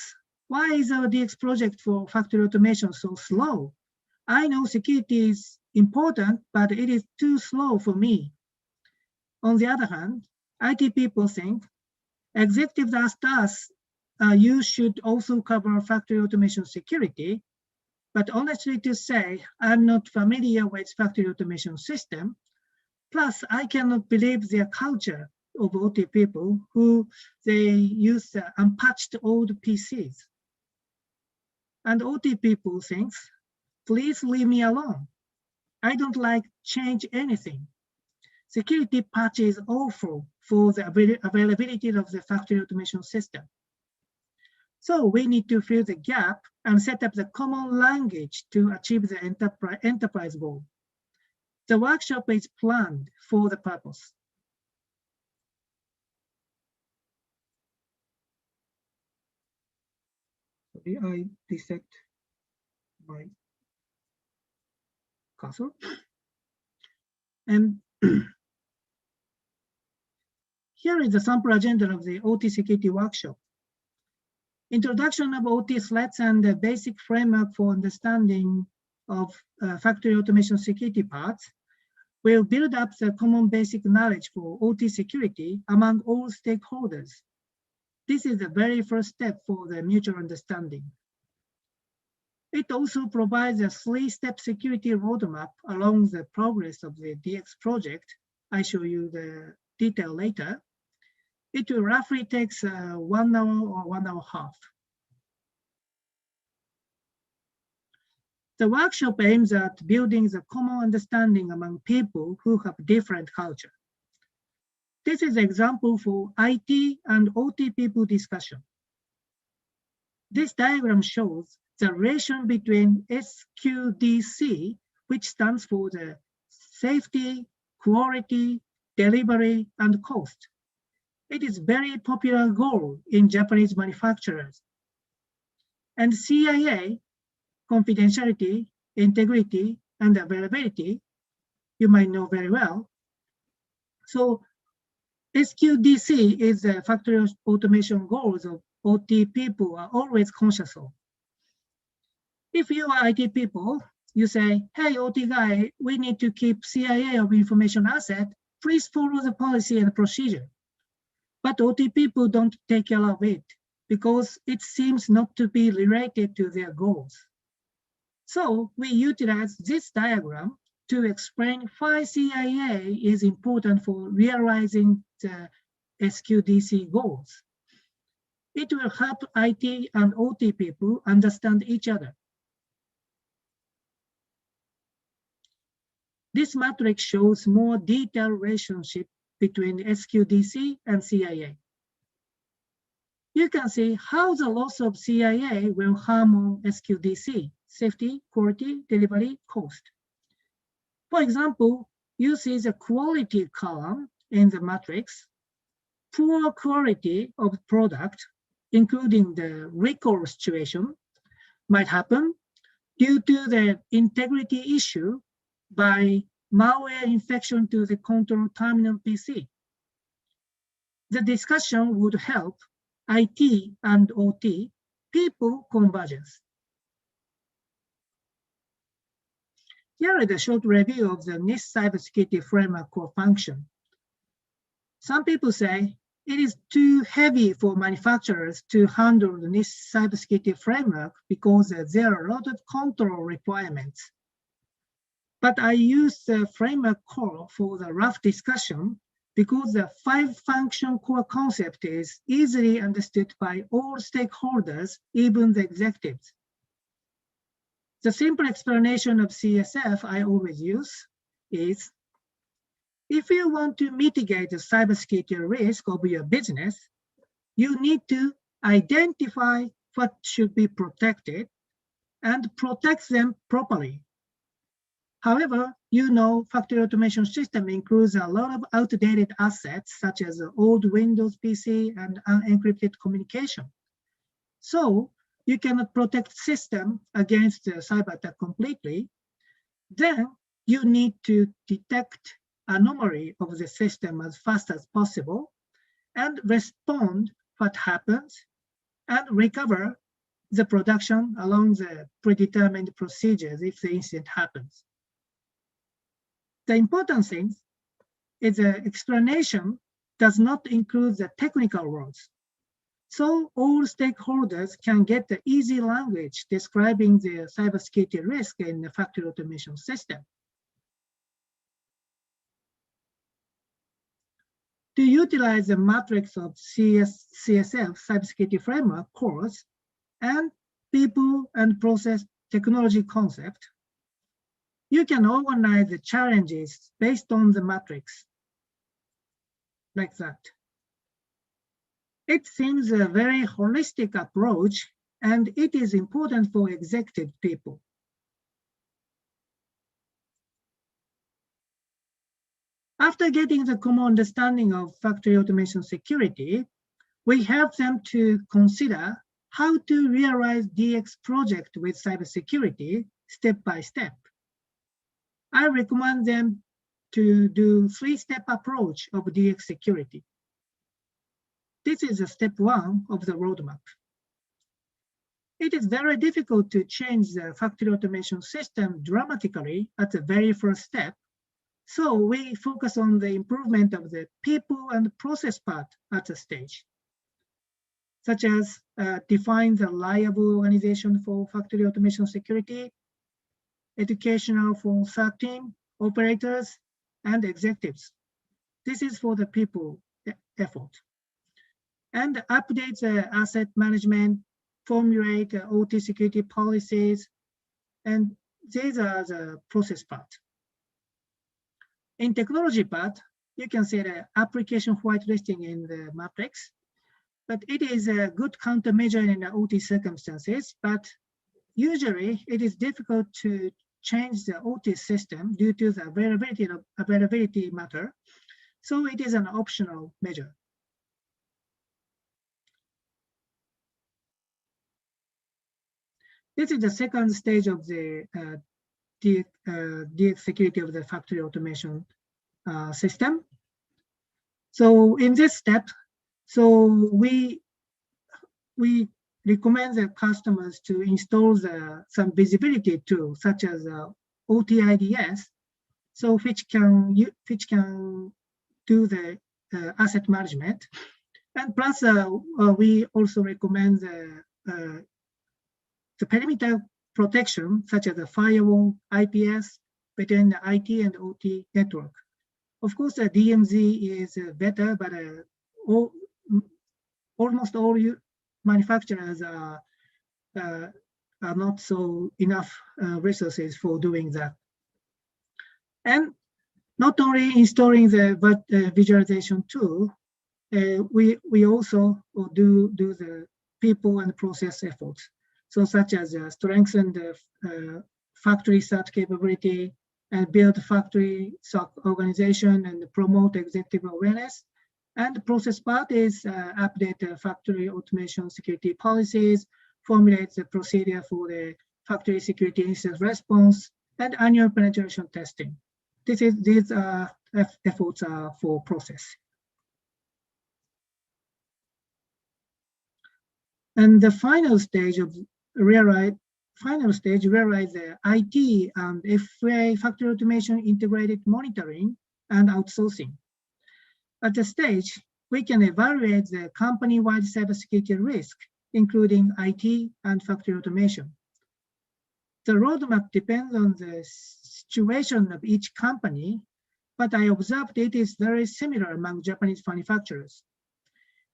Why is our DX project for factory automation so slow? I know security is important, but it is too slow for me. On the other hand, IT people think, executives asked us, you should also cover factory automation security. But honestly to say, I'm not familiar with factory automation system. Plus, I cannot believe their culture of OT people who they use unpatched old PCs. And OT people thinks, please leave me alone. I don't like change anything. Security patch is awful for the availability of the factory automation system. So we need to fill the gap and set up the common language to achieve the enterprise goal. The workshop is planned for the purpose. I reset my cursor. And here is the sample agenda of the OT security workshop. Introduction of OT threats and the basic framework for understanding of factory automation security parts will build up the common basic knowledge for OT security among all stakeholders. This is the very first step for the mutual understanding. It also provides a three-step security roadmap along the progress of the DX project. I show you the detail later. It will roughly takes 1 hour or 1 hour and a half. The workshop aims at building the common understanding among people who have different culture. This is an example for IT and OT people discussion. This diagram shows the relation between SQDC, which stands for the safety, quality, delivery, and cost. It is very popular goal in Japanese manufacturers. And CIA, confidentiality, integrity, and availability, you might know very well. So SQDC is the factory automation goals of OT people are always conscious of. If you are IT people, you say, hey, OT guy, we need to keep CIA of information asset. Please follow the policy and procedure. But OT people don't take care of it because it seems not to be related to their goals. So we utilize this diagram to explain why CIA is important for realizing the SQDC goals. It will help IT and OT people understand each other. This matrix shows more detailed relationship between SQDC and CIA. You can see how the loss of CIA will harm on SQDC, safety, quality, delivery, cost. For example, you see the quality column in the matrix. Poor quality of product, including the recall situation, might happen due to the integrity issue by malware infection to the control terminal PC. The discussion would help IT and OT people convergence. Here is a short review of the NIST cybersecurity framework core function. Some people say it is too heavy for manufacturers to handle the NIST cybersecurity framework because there are a lot of control requirements. But I use the framework core for the rough discussion because the 5-function core concept is easily understood by all stakeholders, even the executives. The simple explanation of CSF I always use is, if you want to mitigate the cybersecurity risk of your business, you need to identify what should be protected and protect them properly. However, you know, factory automation system includes a lot of outdated assets, such as old Windows PC and unencrypted communication. So you cannot protect system against the cyber attack completely. Then you need to detect anomaly of the system as fast as possible and respond what happens and recover the production along the predetermined procedures if the incident happens. The important thing is the explanation does not include the technical words. So all stakeholders can get the easy language describing the cybersecurity risk in the factory automation system. To utilize the matrix of CSF cybersecurity framework cores and people and process technology concept, you can organize the challenges based on the matrix, like that. It seems a very holistic approach, and it is important for executive people. After getting the common understanding of factory automation security, we help them to consider how to realize DX project with cybersecurity step by step. I recommend them to do 3-step approach of DX security. This is a step 1 of the roadmap. It is very difficult to change the factory automation system dramatically at the very first step. So we focus on the improvement of the people and process part at the stage, such as define the reliable organization for factory automation security, educational for third team, operators, and executives. This is for the people effort. And update the asset management, formulate OT security policies, and these are the process part. In technology part, you can see the application whitelisting in the matrix, but it is a good countermeasure in the OT circumstances, but usually it is difficult to change the OT system due to the availability matter. So it is an optional measure. This is the second stage of the DX security of the factory automation system. So in this step, so we recommend the customers to install some visibility tools such as OTIDS, so which can do the asset management, and plus we also recommend the perimeter protection such as the firewall, IPS between the IT and OT network. Of course, the DMZ is better, but almost all manufacturers are not so enough resources for doing that. And not only installing the visualization tool, we also do the people and process efforts. So such as strengthen the factory SAT capability and build factory SOC organization and promote executive awareness. And the process part is update the factory automation security policies, formulate the procedure for the factory security incident response, and annual penetration testing. These efforts are for process. And the final stage of realize final stage realize the IT and FA factory automation integrated monitoring and outsourcing. At the stage, we can evaluate the company-wide cybersecurity risk, including IT and factory automation. The roadmap depends on the situation of each company, but I observed it is very similar among Japanese manufacturers.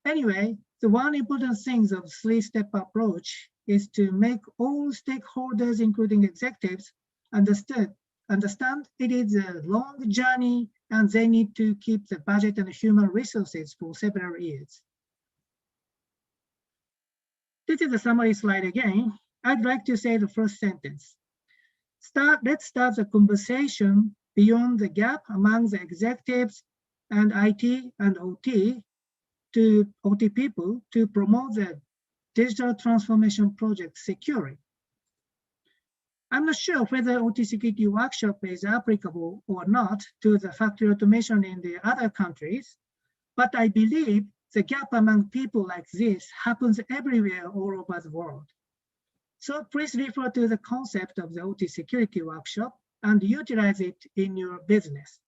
Anyway, the one important thing of three-step approach is to make all stakeholders, including executives, understand it is a long journey and they need to keep the budget and human resources for several years. This is a summary slide again. I'd like to say the first sentence. Let's start the conversation beyond the gap among the executives and IT and OT people to promote the digital transformation project securely. I'm not sure whether OT security workshop is applicable or not to the factory automation in the other countries, but I believe the gap among people like this happens everywhere all over the world. So please refer to the concept of the OT security workshop and utilize it in your business.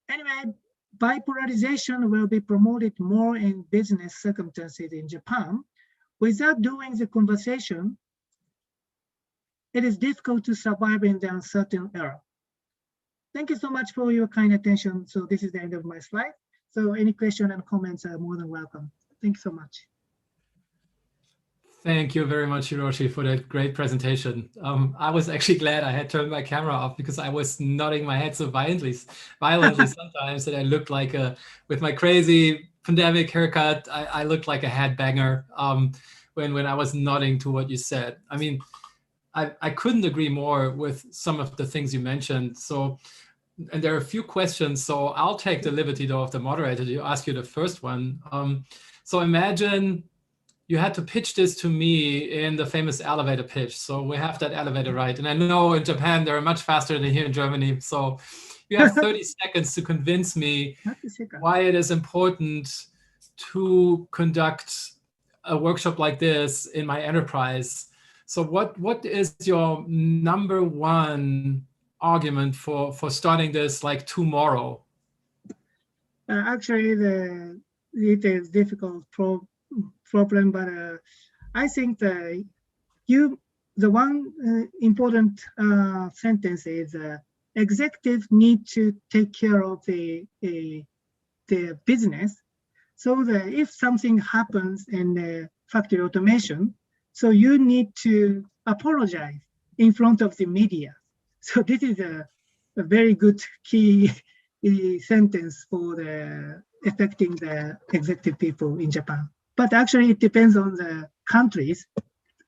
Anyway, bipolarization will be promoted more in business circumstances in Japan. Without doing the conversation, it is difficult to survive in the uncertain era. Thank you so much for your kind attention. So this is the end of my slide. So any questions and comments are more than welcome. Thank you so much. Thank you very much, Hiroshi, for that great presentation. I was actually glad I had turned my camera off because I was nodding my head so violently sometimes that I looked like with my crazy pandemic haircut, I looked like a headbanger when I was nodding to what you said. I mean, I couldn't agree more with some of the things you mentioned. So, and there are a few questions. So I'll take the liberty though of the moderator to ask you the first one. So imagine you had to pitch this to me in the famous elevator pitch. So we have that elevator right. And I know in Japan, they're much faster than here in Germany. So you have 30 seconds to convince me why it is important to conduct a workshop like this in my enterprise. So what is your number one argument for starting this like tomorrow? Actually, it is difficult problem, but I think the one important sentence is executives need to take care of the business. So that if something happens in the factory automation, so you need to apologize in front of the media. So this is a very good key sentence for affecting the executive people in Japan. But actually, it depends on the country's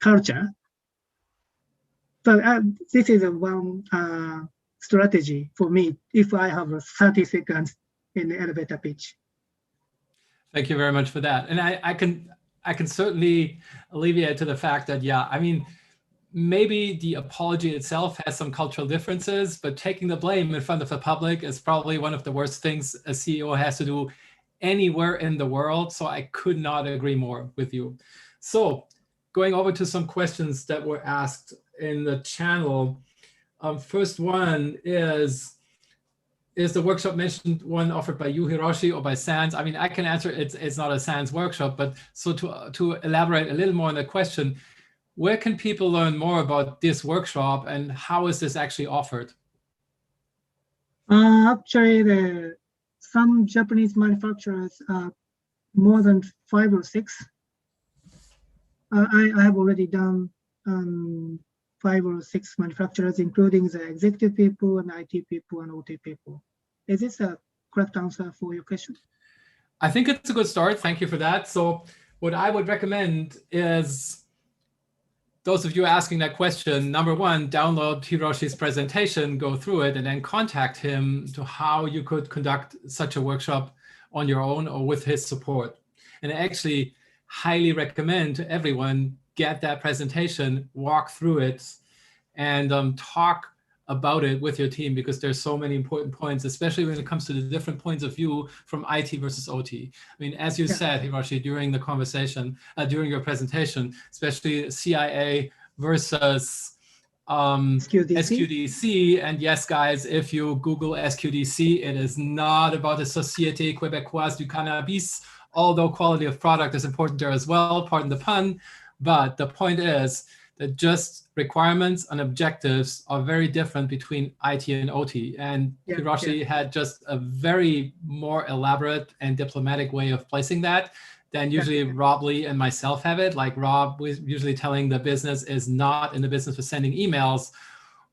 culture. But this is one strategy for me if I have 30 seconds in the elevator pitch. Thank you very much for that. And I can certainly alleviate to the fact that, yeah, I mean, maybe the apology itself has some cultural differences, but taking the blame in front of the public is probably one of the worst things a CEO has to do anywhere in the world. So I could not agree more with you. So going over to some questions that were asked in the channel. First one is the workshop mentioned one offered by you, Hiroshi, or by SANS? I mean, I can answer it's not a SANS workshop, but so to elaborate a little more on the question, where can people learn more about this workshop and how is this actually offered? Actually, some Japanese manufacturers, more than 5 or 6. I have already done 5 or 6 manufacturers, including the executive people and IT people and OT people. Is this a correct answer for your question? I think it's a good start. Thank you for that. So what I would recommend is those of you asking that question, number one, download Hiroshi's presentation, go through it, and then contact him to how you could conduct such a workshop on your own or with his support. And I actually highly recommend to everyone, get that presentation, walk through it, and talk about it with your team, because there's so many important points, especially when it comes to the different points of view from IT versus OT. I mean, as you said, Hiroshi, during the conversation, during your presentation, especially CIA versus SQDC. SQDC. And yes, guys, if you Google SQDC, it is not about the Société Québécoise du Cannabis, although quality of product is important there as well, pardon the pun. But the point is that just requirements and objectives are very different between IT and OT. And Hiroshi had just a very more elaborate and diplomatic way of placing that than usually Rob Lee and myself have it. Like Rob was usually telling the business is not in the business of sending emails,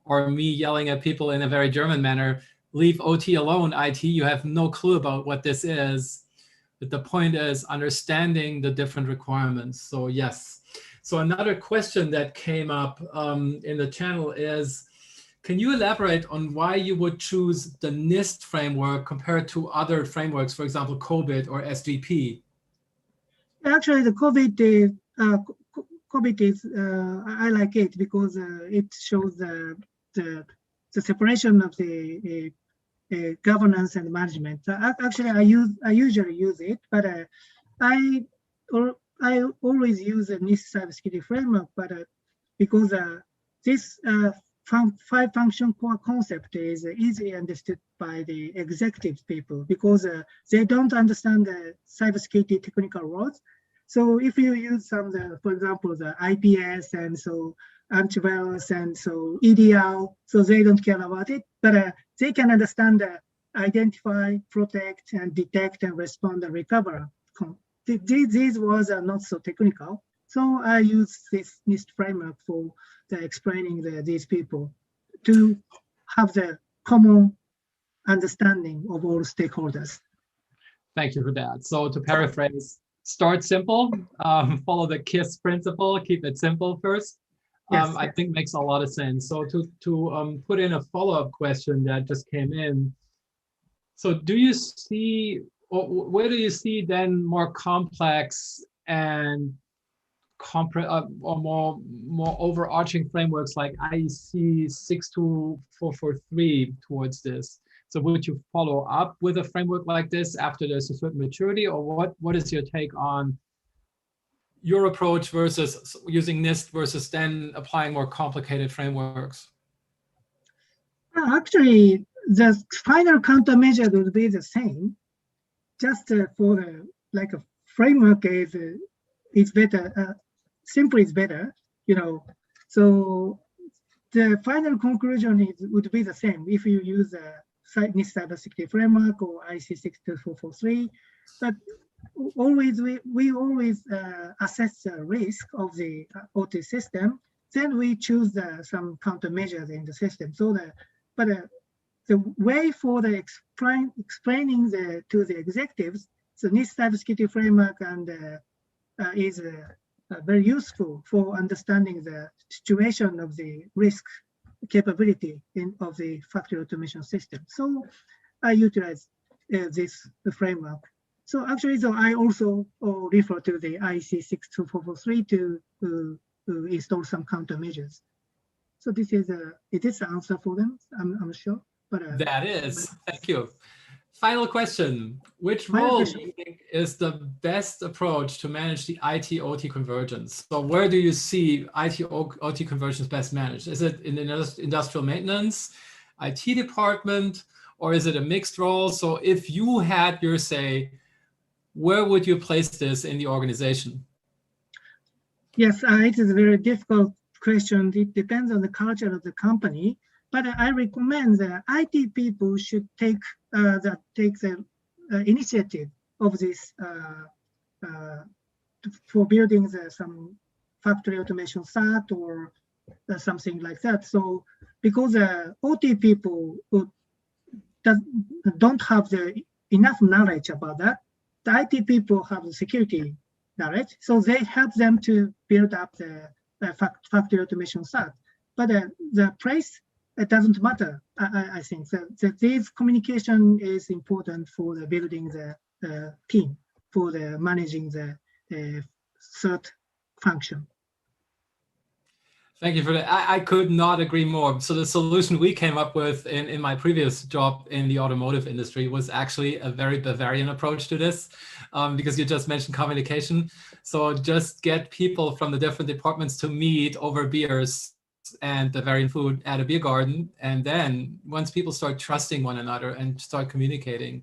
or me yelling at people in a very German manner, leave OT alone, IT, you have no clue about what this is. But the point is understanding the different requirements. So yes. So another question that came up in the channel is, can you elaborate on why you would choose the NIST framework compared to other frameworks, for example, COVID or SGP? Actually, the COVID is, I like it because it shows the separation of the governance and management. Actually, I usually use it, but I always use a NIST cybersecurity framework, but because this five function core concept is easily understood by the executive people because they don't understand the cybersecurity technical words. So if you use some, for example, the IPS and so antivirus and so EDR, so they don't care about it, but they can understand identify, protect, and detect and respond and recover. These words are not so technical. So I use this NIST framework for explaining these people to have the common understanding of all stakeholders. Thank you for that. So to paraphrase, start simple, follow the KISS principle, keep it simple first. I think makes a lot of sense. So to put in a follow-up question that just came in. So do you see, or where do you see then more complex and or more overarching frameworks like IEC 62443 towards this? So would you follow up with a framework like this after there's a certain maturity, or what is your take on your approach versus using NIST versus then applying more complicated frameworks? Actually, the final countermeasure would be the same. Just for like a framework is better. Simple is better, you know. So the final conclusion would be the same if you use a NIST cybersecurity framework or IC 62443. But always we always assess the risk of the OT system. Then we choose some countermeasures in the system. So the way for the explaining to the executives, the NIST cybersecurity framework and is very useful for understanding the situation of the risk capability of the factory automation system. So I utilize this framework. So actually, I also refer to the IC 62443 to install some countermeasures. So this is it is the answer for them. I'm sure. But that is. Thank you. Final question. Which role do you think is the best approach to manage the IT-OT convergence? So where do you see IT-OT convergence best managed? Is it in the industrial maintenance, IT department, or is it a mixed role? So if you had your say, where would you place this in the organization? Yes, it is a very difficult question. It depends on the culture of the company. But I recommend that IT people should take the initiative of this for building some factory automation SAT or something like that. So because OT people don't have enough knowledge about that, the IT people have the security knowledge, so they help them to build up the factory automation SAT. But the place, it doesn't matter. I think that this communication is important for the building the team, for the managing the CERT function. Thank you for that. I could not agree more. So the solution we came up with in my previous job in the automotive industry was actually a very Bavarian approach to this, because you just mentioned communication. So just get people from the different departments to meet over beers and Bavarian food at a beer garden. And then once people start trusting one another and start communicating,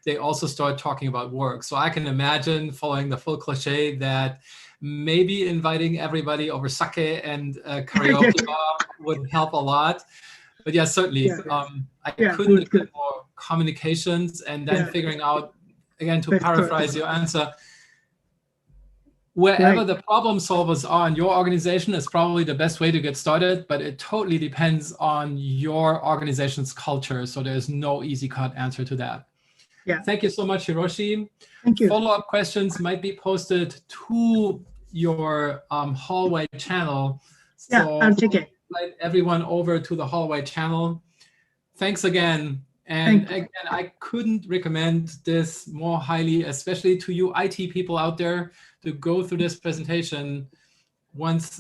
they also start talking about work. So I can imagine, following the full cliche, that maybe inviting everybody over sake and karaoke bar would help a lot. But yeah, certainly, I couldn't agree more. Communications, and then figuring out, again, to paraphrase your answer, wherever the problem solvers are in your organization is probably the best way to get started, but it totally depends on your organization's culture. So there's no easy cut answer to that. Yeah. Thank you so much, Hiroshi. Thank you. Follow-up questions might be posted to your hallway channel. So I'll check it. Invite everyone over to the hallway channel. Thanks again. And again, I couldn't recommend this more highly, especially to you IT people out there, to go through this presentation once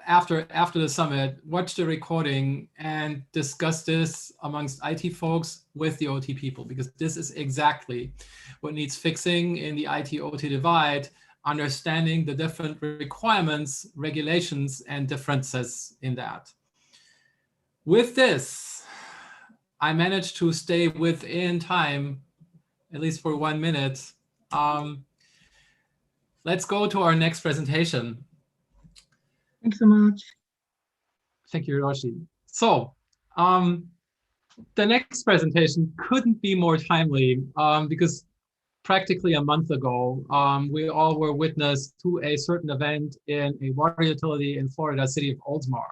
after the summit, watch the recording and discuss this amongst IT folks with the OT people, because this is exactly what needs fixing in the IT-OT divide, understanding the different requirements, regulations, and differences in that. With this, I managed to stay within time, at least for 1 minute. Let's go to our next presentation. Thanks so much. Thank you, Hiroshi. So the next presentation couldn't be more timely because practically a month ago, we all were witness to a certain event in a water utility in Florida, city of Oldsmar.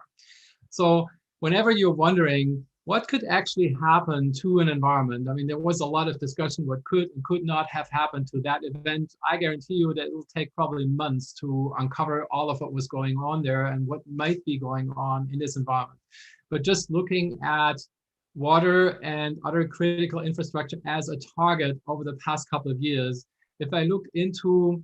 So whenever you're wondering what could actually happen to an environment, I mean, there was a lot of discussion what could and could not have happened to that event. I guarantee you that it will take probably months to uncover all of what was going on there and what might be going on in this environment. But just looking at water and other critical infrastructure as a target over the past couple of years, if I look into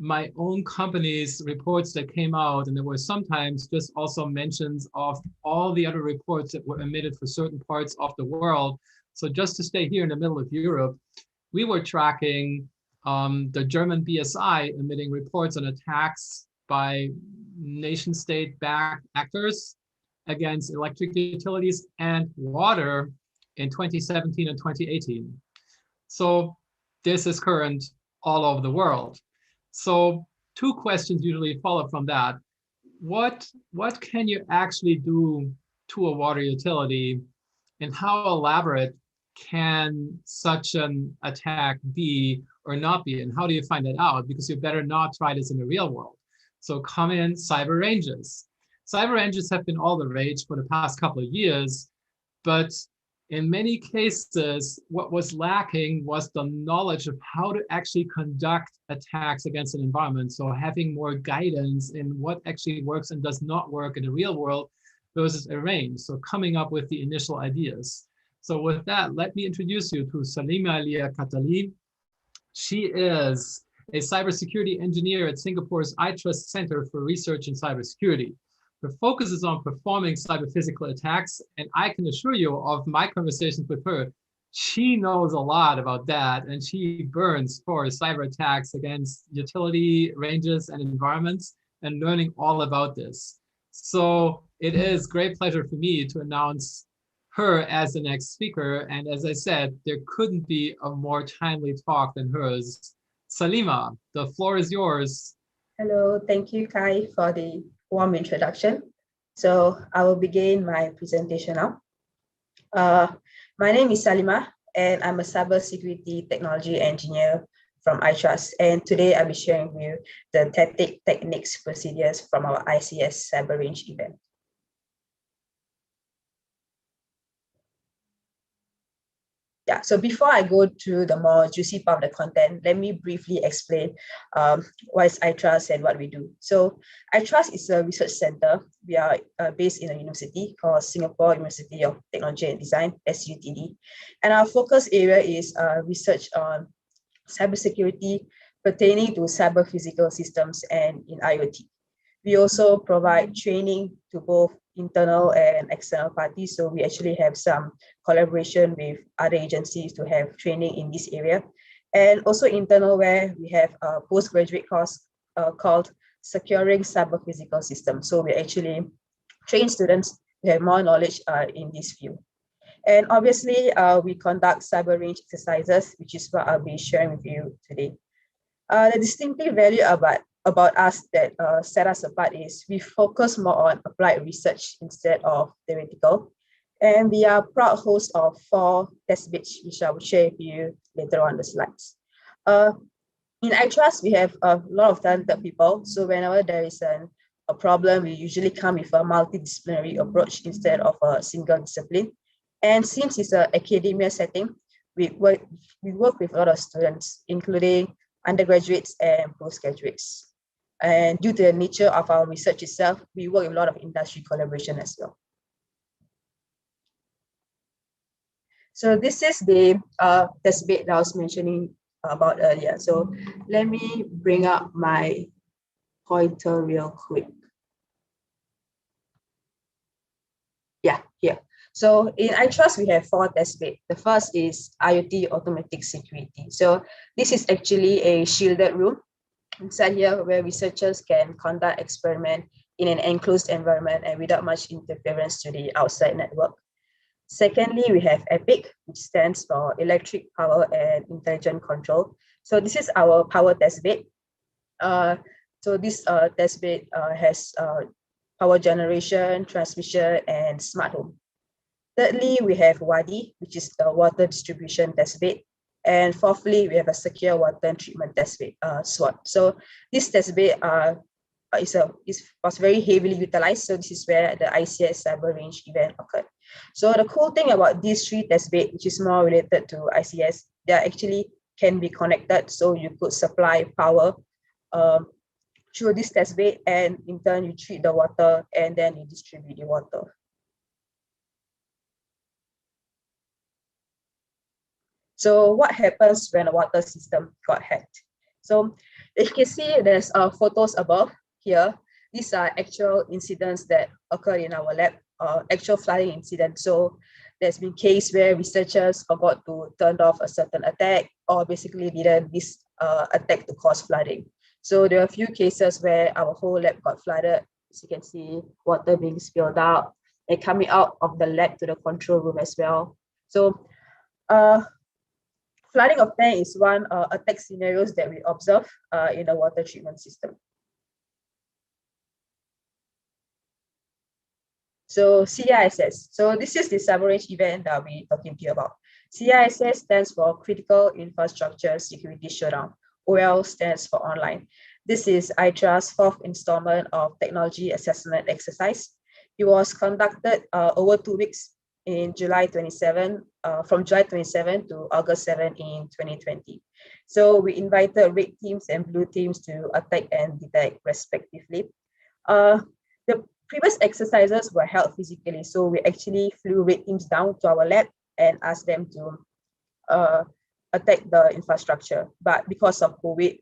my own company's reports that came out, and there were sometimes just also mentions of all the other reports that were emitted for certain parts of the world. So just to stay here in the middle of Europe, we were tracking the German BSI emitting reports on attacks by nation state-backed actors against electric utilities and water in 2017 and 2018. So this is current all over the world. So two questions usually follow from that. What can you actually do to a water utility, and how elaborate can such an attack be or not be, and how do you find that out? Because you better not try this in the real world. So come in cyber ranges. Cyber ranges have been all the rage for the past couple of years, but in many cases, what was lacking was the knowledge of how to actually conduct attacks against an environment. So having more guidance in what actually works and does not work in the real world versus a range. So coming up with the initial ideas. So with that, let me introduce you to Salima Liakatali. She is a cybersecurity engineer at Singapore's iTrust Center for Research in Cybersecurity. Her focus is on performing cyber physical attacks, and I can assure you of my conversations with her, she knows a lot about that, and she burns for cyber attacks against utility ranges and environments, and learning all about this. So it is great pleasure for me to announce her as the next speaker, and as I said, there couldn't be a more timely talk than hers. Salima, the floor is yours. Hello, thank you, Kai, for the warm introduction. So I will begin my presentation now. My name is Salima, and I'm a cybersecurity technology engineer from iTrust. And today I'll be sharing with you the tactic, techniques, procedures from our ICS Cyber Range event. Yeah, so before I go to the more juicy part of the content, let me briefly explain what is iTrust and what we do. So iTrust is a research center. We are based in a university called Singapore University of Technology and Design, SUTD. And our focus area is research on cybersecurity pertaining to cyber physical systems and in IoT. We also provide training to both internal and external parties. So we actually have some collaboration with other agencies to have training in this area. And also internal, where we have a postgraduate course called Securing Cyber Physical Systems. So we actually train students to have more knowledge in this field. And obviously, we conduct cyber range exercises, which is what I'll be sharing with you today. The distinctive value about us that set us apart is we focus more on applied research instead of theoretical. And we are proud hosts of 4 testbeds, which I will share with you later on the slides. In iTrust, we have a lot of talented people. So whenever there is a problem, we usually come with a multidisciplinary approach instead of a single discipline. And since it's an academia setting, we work with a lot of students, including undergraduates and postgraduates. And due to the nature of our research itself, we work with a lot of industry collaboration as well. So this is the testbed that I was mentioning about earlier. So let me bring up my pointer real quick. Yeah, here. So in iTrust, we have 4 testbeds. The first is IoT automatic security. So this is actually a shielded room inside here where researchers can conduct experiment in an enclosed environment and without much interference to the outside network. Secondly, we have EPIC, which stands for Electric Power and Intelligent Control. So this is our power testbed. So this testbed has power generation, transmission, and smart home. Thirdly, we have WADI, which is the water distribution testbed. And fourthly, we have a secure water treatment testbed, SWAT. So this testbed was very heavily utilized. So this is where the ICS Cyber Range event occurred. So the cool thing about these 3 testbeds, which is more related to ICS, they actually can be connected. So you could supply power through this testbed, and in turn you treat the water and then you distribute the water. So what happens when a water system got hacked? So you can see there's photos above here. These are actual incidents that occurred in our lab, actual flooding incidents. So there's been case where researchers forgot to turn off a certain attack or basically didn't this attack to cause flooding. So there are a few cases where our whole lab got flooded. As you can see, water being spilled out and coming out of the lab to the control room as well. So flooding of tank is one attack scenarios that we observe in the water treatment system. So CISS. So this is the cyber range event that we're talking to you about. CISS stands for Critical Infrastructure Security Showdown. OL stands for online. This is iTrust's 4th installment of technology assessment exercise. It was conducted over 2 weeks in July 27, from July 27 to August 7 in 2020. So we invited red teams and blue teams to attack and detect respectively. The previous exercises were held physically. So we actually flew red teams down to our lab and asked them to attack the infrastructure. But because of COVID,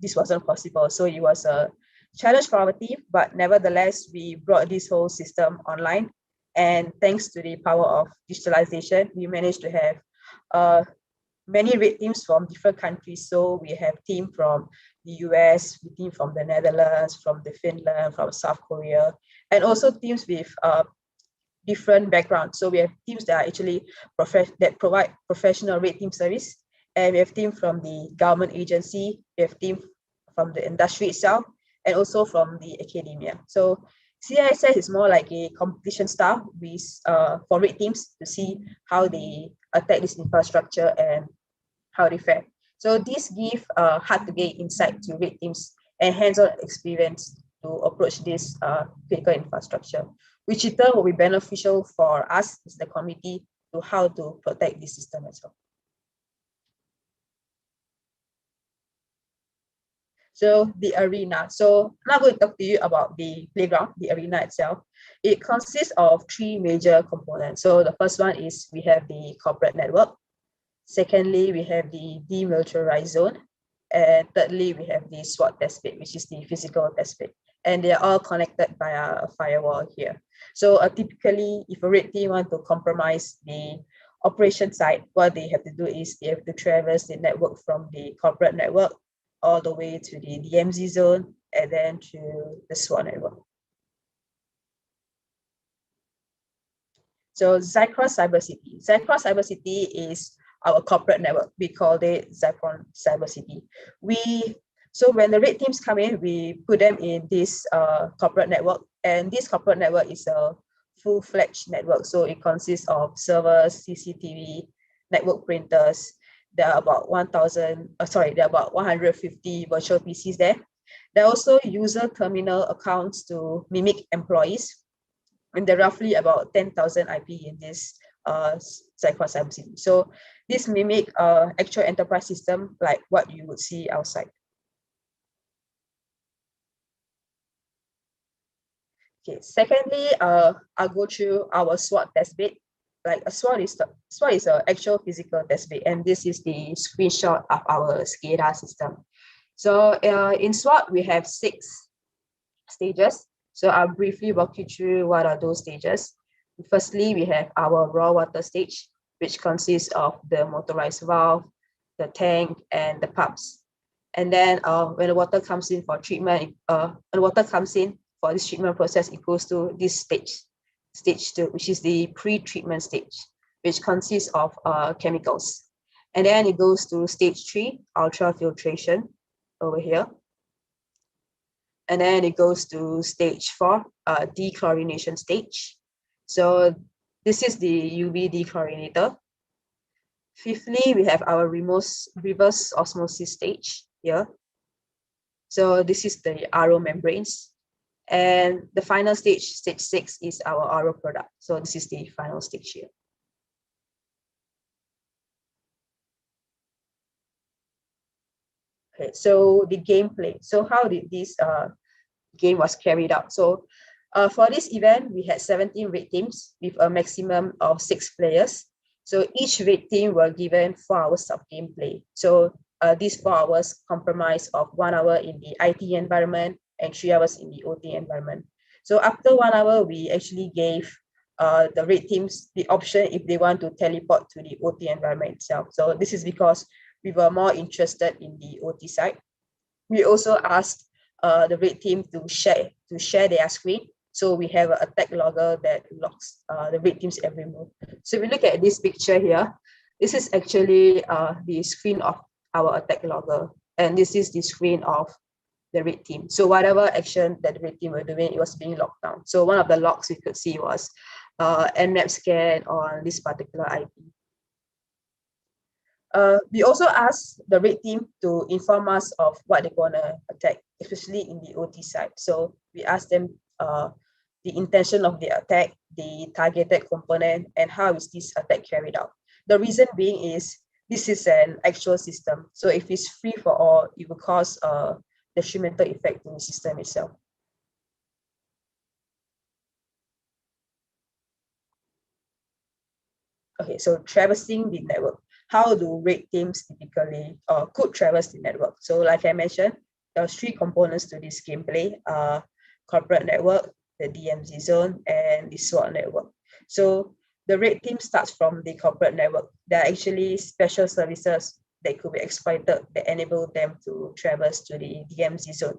this wasn't possible. So it was a challenge for our team, but nevertheless, we brought this whole system online. And thanks to the power of digitalization, we managed to have many red teams from different countries. So we have team from the US, we team from the Netherlands, from the Finland, from South Korea, and also teams with different backgrounds. So we have teams that are actually that provide professional red team service, and we have team from the government agency, we have team from the industry itself, and also from the academia. So CISS is more like a competition style with for red teams to see how they attack this infrastructure and how they fare. So this gives hard to get insight to red teams and hands-on experience to approach this critical infrastructure, which in turn will be beneficial for us as the committee to how to protect this system as well. So the arena. So I'm not going to talk to you about the playground, the arena itself. It consists of 3 major components. So the first one is we have the corporate network. Secondly, we have the demilitarized zone. And thirdly, we have the SWOT test bed, which is the physical test bed. And they are all connected by a firewall here. So typically, if a red team want to compromise the operation side, what they have to do is they have to traverse the network from the corporate network all the way to the DMZ zone and then to the SWOT network. So Zycross Cyber City. Zycross Cyber City is our corporate network. We call it Zycron Cyber City. So when the red teams come in, we put them in this corporate network, and this corporate network is a full-fledged network. So it consists of servers, CCTV, network printers. There are about 150 virtual PCs there. There are also user terminal accounts to mimic employees. And there are roughly about 10,000 IP in this Zycron Cyber City. So this mimic actual enterprise system like what you would see outside. Okay, secondly, I'll go through our SWOT test bed. Like a SWOT is an actual physical test bed, and this is the screenshot of our SCADA system. So in SWOT, we have 6 stages. So I'll briefly walk you through what are those stages. Firstly, we have our raw water stage, which consists of the motorized valve, the tank, and the pumps. And then when the water comes in for treatment, for this treatment process, it goes to this stage 2, which is the pre-treatment stage, which consists of chemicals. And then it goes to stage 3, ultrafiltration over here. And then it goes to stage 4, dechlorination stage. So this is the UV dechlorinator. Fifthly, we have our reverse osmosis stage here. So this is the RO membranes. And the final stage, stage 6, is our RO product. So this is the final stage here. Okay, so the gameplay. So how did this game was carried out? So for this event, we had 17 red teams with a maximum of 6 players. So each red team were given 4 hours of gameplay. So these 4 hours comprised of 1 hour in the IT environment and 3 hours in the OT environment. So after 1 hour, we actually gave the red teams the option if they want to teleport to the OT environment itself. So this is because we were more interested in the OT side. We also asked the red team to share their screen. So we have an attack logger that logs the red team's every move. So if we look at this picture here, this is actually the screen of our attack logger. And this is the screen of the red team. So whatever action that the red team were doing, it was being locked down. So one of the logs we could see was nmap scan on this particular IP. We also asked the red team to inform us of what they're gonna attack, especially in the OT side. So we asked them the intention of the attack, the targeted component, and how is this attack carried out. The reason being is this is an actual system. So if it's free for all, it will cause a detrimental effect in the system itself. Okay, so traversing the network. How do red teams typically could traverse the network? So like I mentioned, there's 3 components to this gameplay: corporate network, the DMZ zone, and the SWOT network. So the red team starts from the corporate network. There are actually special services that could be exploited that enable them to traverse to the DMZ zone.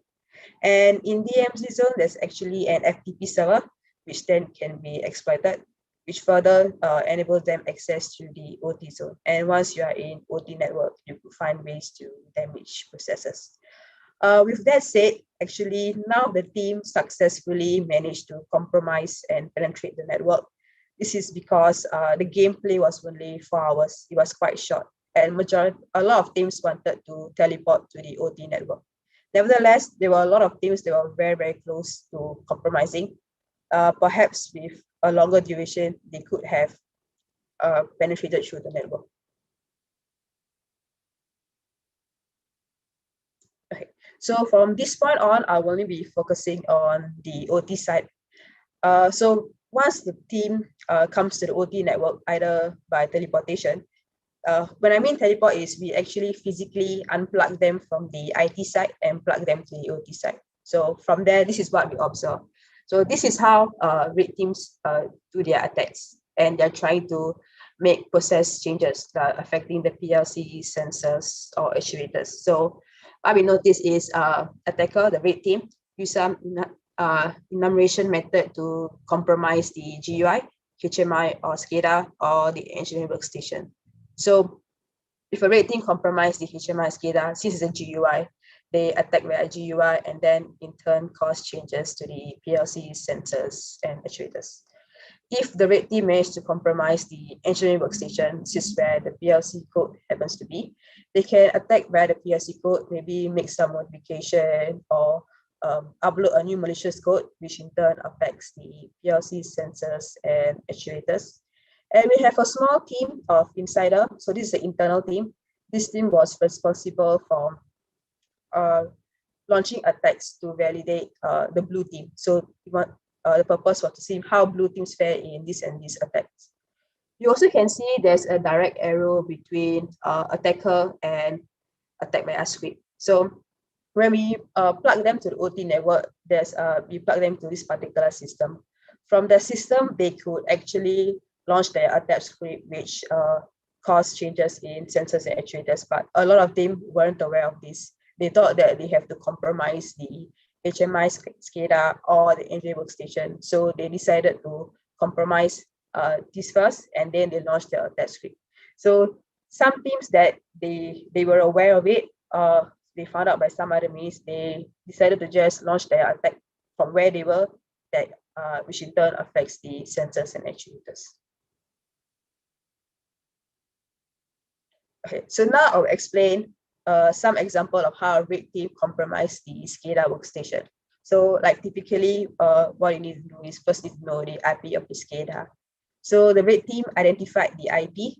And in DMZ zone, there's actually an FTP server, which then can be exploited, which further enables them access to the OT zone. And once you are in OT network, you could find ways to damage processes. With that said, actually now the team successfully managed to compromise and penetrate the network. This is because the gameplay was only 4 hours. It was quite short, and a lot of teams wanted to teleport to the OT network. Nevertheless, there were a lot of teams that were very, very close to compromising. Perhaps with a longer duration, they could have penetrated through the network. Okay, so from this point on, I will only be focusing on the OT side. So once the team comes to the OT network, either by teleportation, when I mean teleport is we actually physically unplug them from the IT side and plug them to the OT side. So from there, this is what we observe. So this is how red teams do their attacks, and they're trying to make process changes that are affecting the PLC, sensors, or actuators. So what we notice is attacker, the red team, use some enumeration method to compromise the GUI, HMI, or SCADA, or the engineering workstation. So if a red team compromise the HMI SCADA, since it's a GUI, they attack via GUI and then in turn cause changes to the PLC, sensors, and actuators. If the red team managed to compromise the engineering workstation, this is where the PLC code happens to be, they can attack via the PLC code, maybe make some modification or upload a new malicious code, which in turn affects the PLC, sensors, and actuators. And we have a small team of insider. So this is the internal team. This team was responsible for launching attacks to validate the blue team. So the purpose was to see how blue teams fare in this and these attacks. You also can see there's a direct arrow between attacker and attack by script. So when we plug them to the OT network, we plug them to this particular system. From the system, they could actually launch their attack script, which caused changes in sensors and actuators, but a lot of them weren't aware of this. They thought that they have to compromise the HMI SCADA or the engineering workstation. So they decided to compromise this first, and then they launched their attack script. So some teams that they were aware of it, they found out by some other means, they decided to just launch their attack from where they were, which in turn affects the sensors and actuators. Okay, so now I'll explain some example of how a red team compromised the SCADA workstation. So like typically, what you need to do is first need to know the IP of the SCADA. So the red team identified the IP.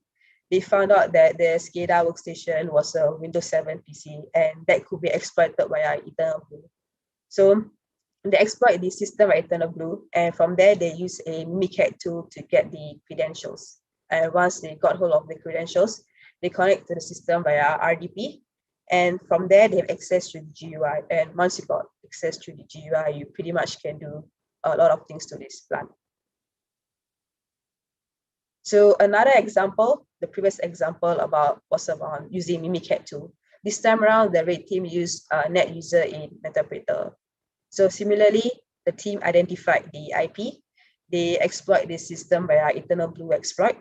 They found out that the SCADA workstation was a Windows 7 PC, and that could be exploited via Eternal Blue. So they exploit the system by Eternal Blue, and from there they use a Mimicat tool to get the credentials. And once they got hold of the credentials, they connect to the system via RDP, and from there they have access to the GUI. And once you got access to the GUI, you pretty much can do a lot of things to this plant. So another example, the previous example was about using Mimicat tool. This time around, the red team used net user in Metapreter. So similarly, the team identified the IP. They exploit the system via Eternal Blue exploit.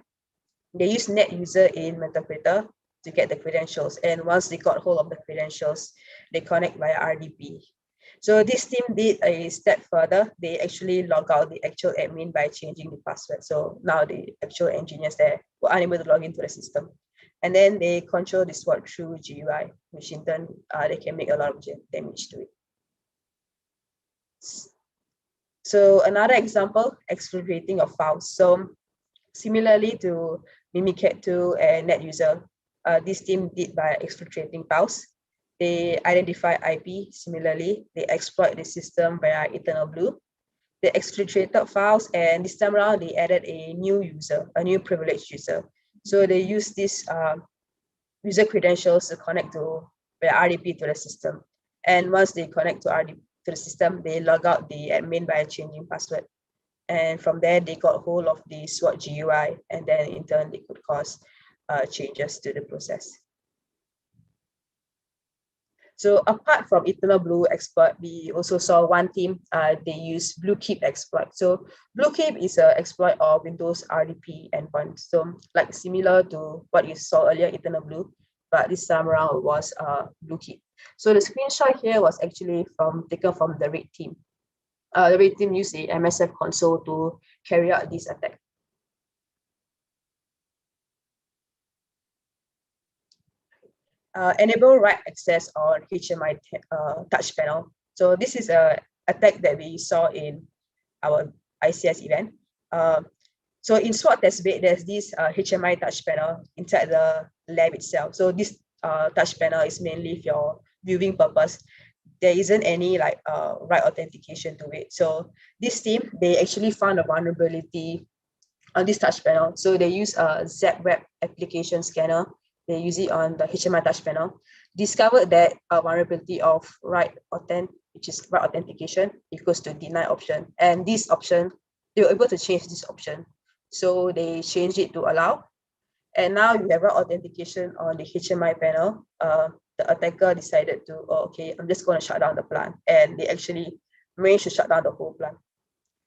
They use net user in Metapreter to get the credentials. And once they got hold of the credentials, they connect via RDP. So this team did a step further. They actually log out the actual admin by changing the password. So now the actual engineers there were unable to log into the system. And then they control this work through GUI, which in turn, they can make a lot of damage to it. So another example, exfiltrating of files. So similarly to Mimicat tool and NetUser, this team did by exfiltrating files. They identify IP. Similarly, they exploit the system via Eternal Blue. They exfiltrated files, and this time around, they added a new user, a new privileged user. So they use this user credentials to connect to via RDP to the system. And once they connect to RDP to the system, they log out the admin by changing password. And from there, they got hold of the SWOT GUI, and then in turn, they could cause changes to the process. So apart from Eternal Blue exploit, we also saw one team, they use BlueKeep exploit. So BlueKeep is an exploit of Windows RDP endpoint. So like similar to what you saw earlier, Eternal Blue, but this time around was BlueKeep. So the screenshot here was actually taken from the red team. The red team used the MSF console to carry out this attack. Enable write access on HMI touch panel. So this is an attack that we saw in our ICS event. So in SWOT test bed, there's this HMI touch panel inside the lab itself. So this touch panel is mainly for your viewing purpose. There isn't any like write authentication to it. So this team, they actually found a vulnerability on this touch panel. So they use a ZWeb application scanner. They use it on the HMI touch panel. Discovered that a vulnerability of write which is write authentication, equals to deny option. And this option, they were able to change this option. So they changed it to allow. And now you have write authentication on the HMI panel. The attacker decided to, oh, okay, I'm just going to shut down the plant. And they actually managed to shut down the whole plant.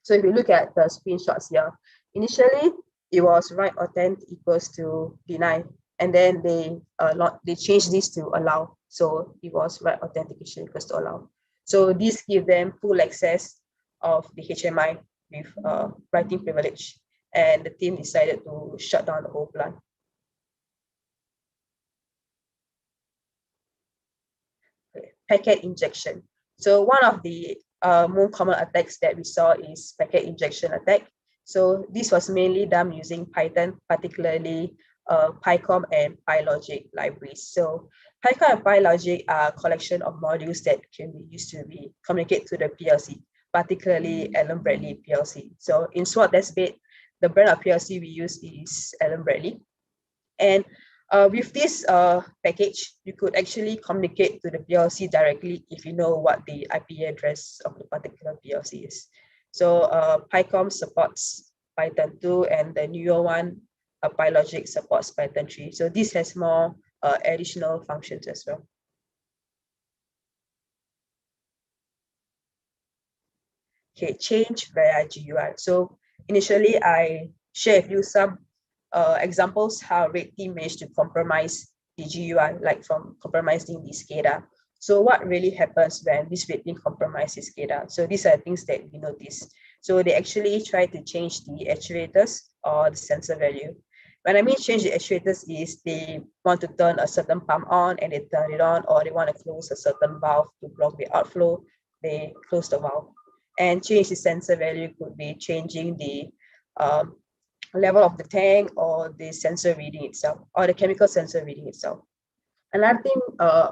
So if you look at the screenshots here, initially it was write authent equals to deny, and then they changed this to allow. So it was write authentication equals to allow. So this gives them full access of the HMI with writing privilege, and the team decided to shut down the whole plant. Okay. Packet injection. So one of the more common attacks that we saw is packet injection attack. So this was mainly done using Python, particularly PyCom and PyLogic libraries. So PyCom and PyLogic are a collection of modules that can be used to communicate to the PLC, particularly Allen Bradley PLC. So in SWOT testbed, the brand of PLC we use is Allen Bradley. And with this package, you could actually communicate to the PLC directly if you know what the IP address of the particular PLC is. So PyCom supports Python 2, and the newer one, PyLogic, supports Python 3. So this has more additional functions as well. Okay, change via GUI. So initially, I share with you some examples how red team managed to compromise the GUI, like from compromising the SCADA. So what really happens when this red team compromises SCADA? So these are things that we notice. So they actually try to change the actuators or the sensor value. When I mean change the actuators is they want to turn a certain pump on and they turn it on, or they want to close a certain valve to block the outflow, they close the valve. And change the sensor value could be changing the level of the tank or the sensor reading itself, or the chemical sensor reading itself. Another thing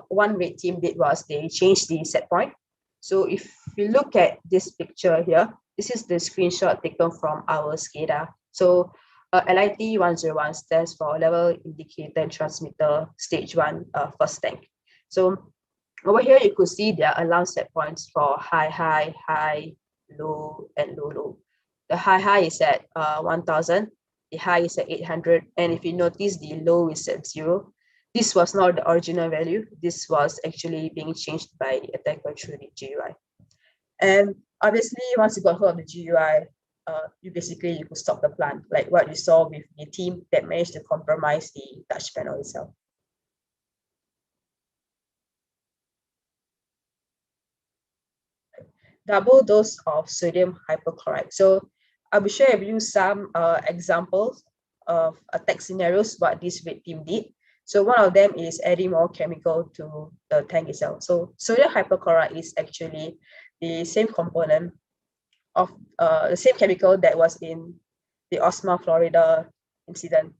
one red team did was they changed the set point. So if you look at this picture here, this is the screenshot taken from our SCADA. So LIT 101 stands for Level Indicator Transmitter Stage 1 First Tank. So over here, you could see there are alarm set points for high, high, high, low, and low, low. The high is at 1000, the high is at 800, and if you notice, the low is at 0. This was not the original value. This was actually being changed by the attacker through the GUI. And obviously, once you got hold of the GUI, you could stop the plant, like what you saw with the team that managed to compromise the touch panel itself. Double dose of sodium hypochlorite. So I will share with you some examples of attack scenarios what this red team did. So one of them is adding more chemical to the tank itself. So sodium hypochlorite is actually the same component of the same chemical that was in the Osma, Florida incident.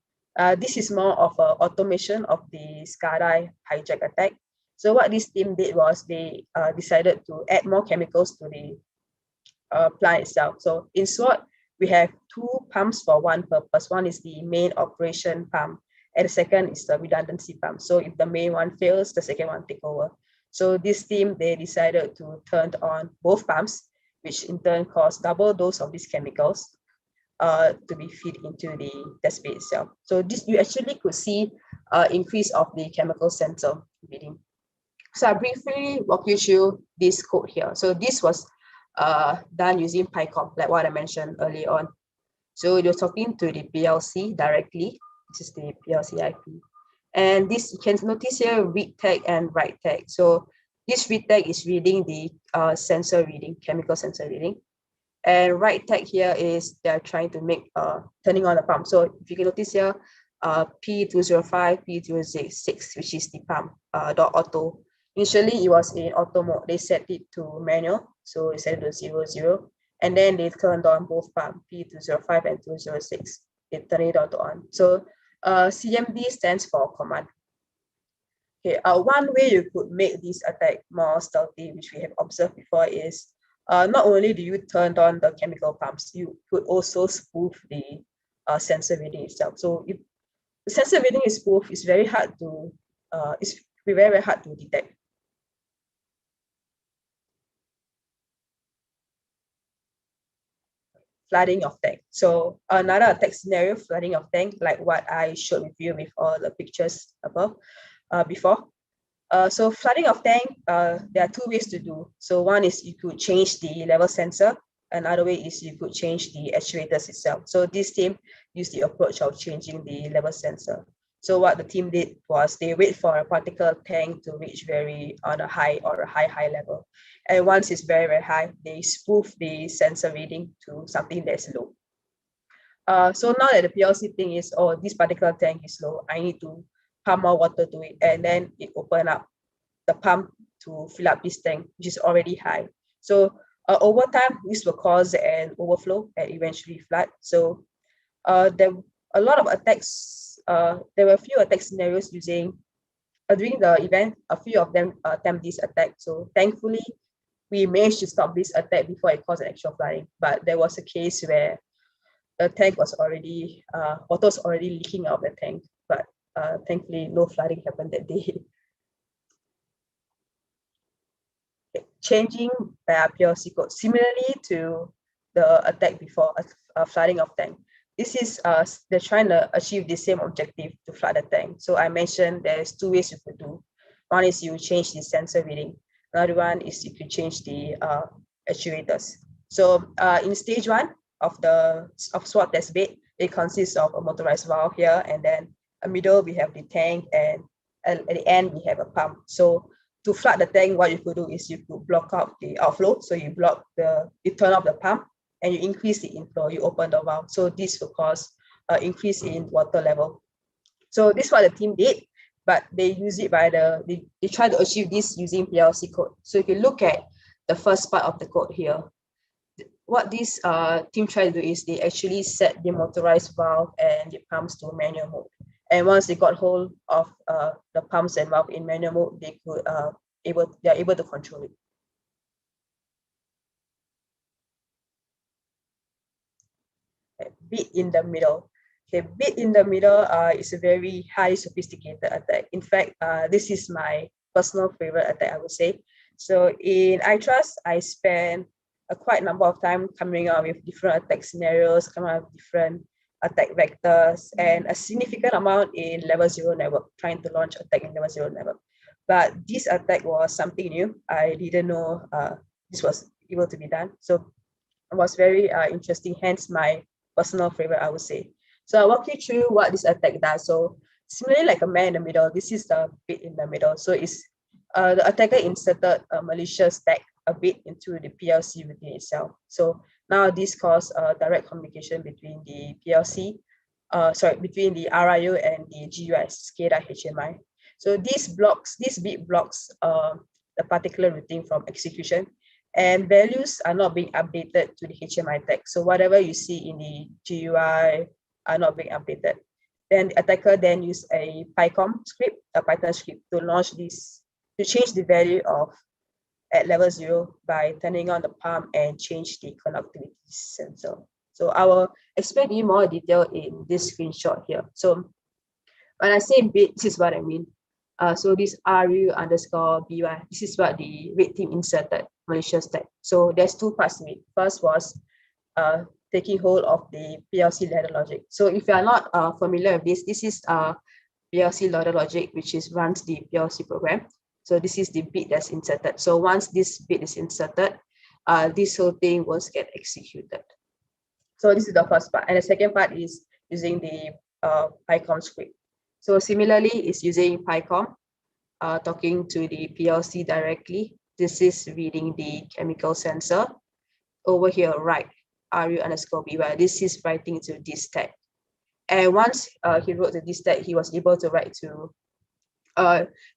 This is more of an automation of the SCADA hijack attack. So what this team did was they decided to add more chemicals to the plant itself. So in SWOT, we have two pumps for one purpose. One is the main operation pump, and the second is the redundancy pump. So if the main one fails, the second one take over. So this team, they decided to turn on both pumps, which in turn caused double dose of these chemicals to be fed into the test bed itself. So this, you actually could see increase of the chemical sensor reading. So I briefly walk you through this code here. So this was done using PyCom, like what I mentioned earlier on. So you're talking to the PLC directly. This is the PLC IP. And this, you can notice here, read tag and write tag. So this read tag is reading the sensor reading, chemical sensor reading. And write tag here is they're trying to make turning on the pump. So if you can notice here, P205, P206, which is the pump .auto. Initially, it was in auto mode. They set it to manual, so they set it to 00, and then they turned on both pump P205 and 206. They turned it on to on. So CMD stands for command. Okay, one way you could make this attack more stealthy, which we have observed before, is not only do you turn on the chemical pumps, you could also spoof the sensor reading itself. So if the sensor reading is spoofed, it's very hard to very hard to detect. Flooding of tank. So another attack scenario, flooding of tank, like what I showed with you with all the pictures above before. So flooding of tank, there are two ways to do. So one is you could change the level sensor. Another way is you could change the actuators itself. So this team used the approach of changing the level sensor. So what the team did was they wait for a particle tank to reach very on a high or a high level. And once it's very high, they spoof the sensor reading to something that's low. So now that the PLC thing is, oh, this particular tank is low, I need to pump more water to it, and then it open up the pump to fill up this tank, which is already high. So over time, this will cause an overflow and eventually flood. So there were a lot of attacks. There were a few attack scenarios using during the event. A few of them attempt this attack. So thankfully, we managed to stop this attack before it caused an actual flooding. But there was a case where the tank was already water was already leaking out of the tank. But thankfully, no flooding happened that day. Changing their PLC code similarly to the attack before, flooding of tank. This is they're trying to achieve the same objective to flood the tank. So I mentioned there's two ways you could do. One is you change the sensor reading. Another one is you could change the actuators. So in stage one of the SWOT test bed, it consists of a motorized valve here, and then a middle we have the tank, and at the end we have a pump. So to flood the tank, what you could do is you could block out the outflow. So you turn off the pump and you increase the inflow, you open the valve. So this will cause an increase in water level. So this is what the team did, but they use it they try to achieve this using PLC code. So if you look at the first part of the code here, what this team tried to do is they actually set the motorized valve and the pumps to manual mode. And once they got hold of the pumps and valve in manual mode, they are able to control it. Bit in the middle. Okay, bit in the middle is a very high sophisticated attack. In fact, this is my personal favorite attack, I would say. So in iTrust, I spent a quite number of time coming up with different attack scenarios, coming up with different attack vectors, and a significant amount in level 0 network, trying to launch attack in level 0 network. But this attack was something new. I didn't know this was able to be done. So it was very interesting, hence my personal favorite, I would say. So I'll walk you through what this attack does. So similarly, like a man in the middle, this is the bit in the middle. So it's the attacker inserted a malicious tag, a bit into the PLC within itself. So now this caused direct communication between the PLC, between the RIO and the GUI, SCADA HMI. So this bit blocks the particular routine from execution, and values are not being updated to the HMI tag. So whatever you see in the GUI are not being updated. Then the attacker then use a Python script to launch this, to change the value of at level 0 by turning on the pump and change the conductivity sensor. So I will explain in more detail in this screenshot here. So when I say bit, this is what I mean. So this RU_BY, this is what the red team inserted, malicious tag. So there's two parts to it. First was taking hold of the PLC ladder logic. So if you are not familiar with this, this is PLC ladder logic, which runs the PLC program. So this is the bit that's inserted. So once this bit is inserted, this whole thing will get executed. So this is the first part. And the second part is using the PyCom script. So similarly, it's using PyCom, talking to the PLC directly. This is reading the chemical sensor. Over here, right, RU_BY. This is writing to this tag. And once he wrote to this tag, he was able to write to,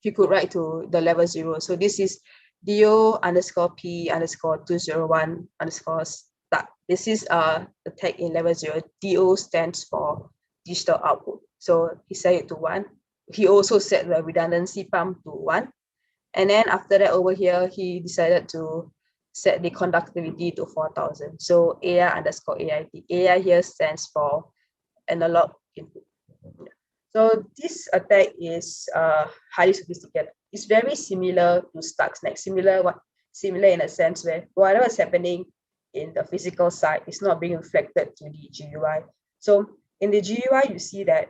he could write to the level 0. So this is DO_P_201_start. This is the tag in level 0. DO stands for digital output. So he set it to 1. He also set the redundancy pump to 1. And then after that, over here, he decided to set the conductivity to 4,000. So AI_AIT. AI here stands for analog input. So this attack is highly sophisticated. It's very similar to Stuxnet, similar in a sense where whatever is happening in the physical side is not being reflected to the GUI. So in the GUI, you see that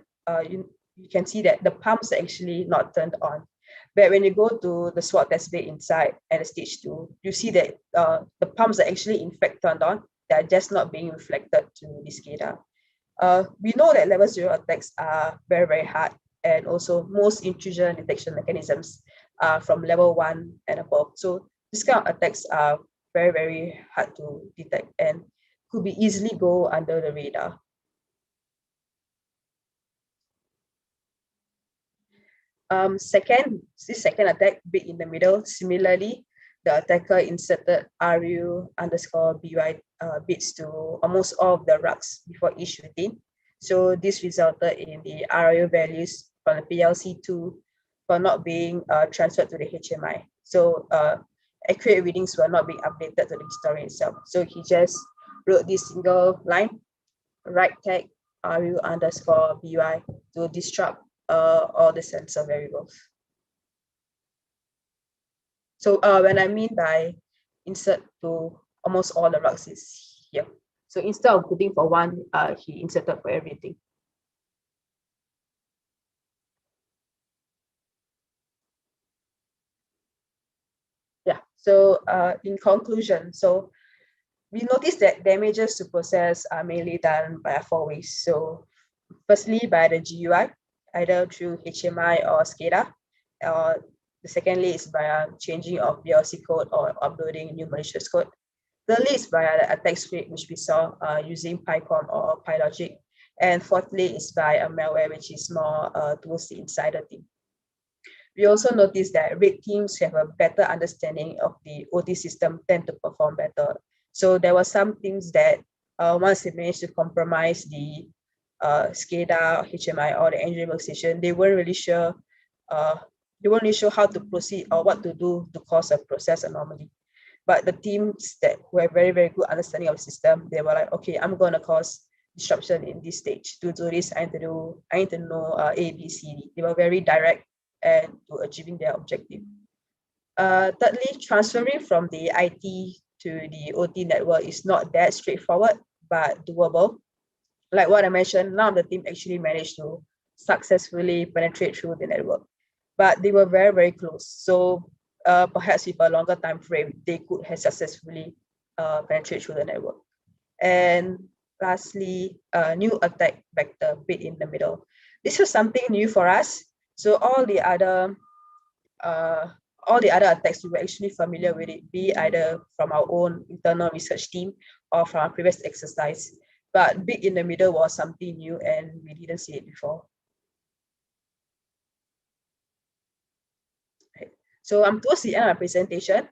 you can see that the pumps are actually not turned on. But when you go to the SWOT test bed inside and the stage 2, you see that the pumps are actually in fact turned on. They're just not being reflected to the SCADA. We know that level 0 attacks are very, very hard, and also most intrusion detection mechanisms are from level 1 and above. So this kind of attacks are very, very hard to detect and could be easily go under the radar. This second attack, bit in the middle, similarly, the attacker inserted RU_BY bits to almost all of the rugs before each routine. So this resulted in the RU values from the PLC2 for not being transferred to the HMI. So accurate readings were not being updated to the historian itself. So he just wrote this single line, right tag RU_BY to disrupt all the sensor variables. So when I mean by insert to almost all the rugs is here. So instead of putting for one, he inserted for everything. Yeah, so in conclusion, so we noticed that damages to process are mainly done by 4 ways. So firstly, by the GUI, either through HMI or SCADA, or the secondly is by changing of PLC code or uploading new malicious code. Thirdly is by the attack script, which we saw using PyCom or PyLogic. And fourthly is by a malware, which is more towards the insider team. We also noticed that red teams have a better understanding of the OT system, tend to perform better. So there were some things that once they managed to compromise the SCADA, HMI, or the engineering workstation, they weren't really sure how to proceed or what to do to cause a process anomaly. But the teams that were very, very good understanding of the system, they were like, okay, I'm going to cause disruption in this stage. To do this, I need to know A, B, C, D. They were very direct and to achieving their objective. Thirdly, transferring from the IT to the OT network is not that straightforward, but doable. Like what I mentioned, none of the team actually managed to successfully penetrate through the network, but they were very, very close. So perhaps with a longer time frame, they could have successfully penetrated through the network. And lastly, a new attack vector bit in the middle. This was something new for us. So all the other attacks we were actually familiar with it, be either from our own internal research team or from our previous exercise. But bit in the middle was something new and we didn't see it before. Okay. So towards the end of my presentation,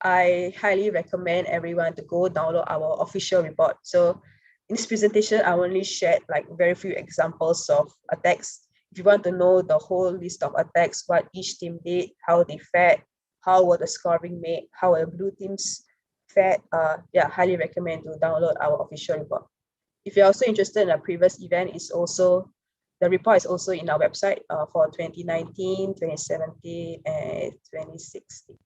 I highly recommend everyone to go download our official report. So in this presentation, I only shared like very few examples of attacks. If you want to know the whole list of attacks, what each team did, how they fared, how were the scoring made, how were the blue teams fared, highly recommend to download our official report. If you're also interested in a previous event, the report is also in our website for 2019, 2017, and 2016.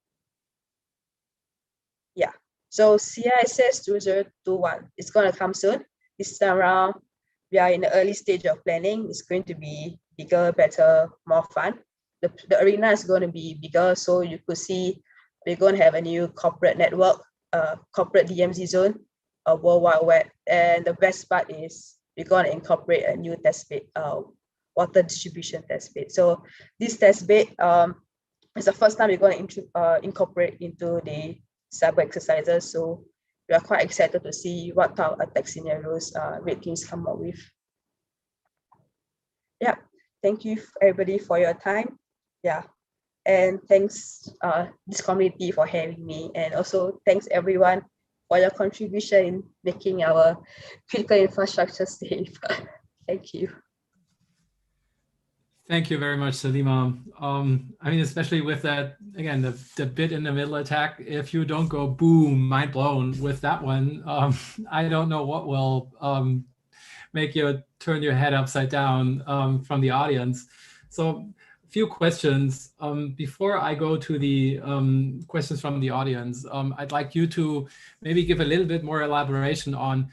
Yeah, so CISS 2021 is going to come soon. This time around, we are in the early stage of planning. It's going to be bigger, better, more fun. The arena is going to be bigger, so you could see we're going to have a new corporate network, corporate DMZ zone, a World Wide Web, and the best part is we're going to incorporate a new test bed, water distribution test bed. So this test bed is the first time we're going to incorporate into the cyber exercises. So we are quite excited to see what type of attack scenarios red teams come up with. Yeah, thank you everybody for your time. Yeah, and thanks this community for having me, and also thanks everyone for your contribution in making our critical infrastructure safe. Thank you. Thank you very much, Salima. I mean, especially with that, again, the bit in the middle attack, if you don't go boom, mind blown with that one, I don't know what will. make you turn your head upside down from the audience. So a few questions. Before I go to the questions from the audience, I'd like you to maybe give a little bit more elaboration on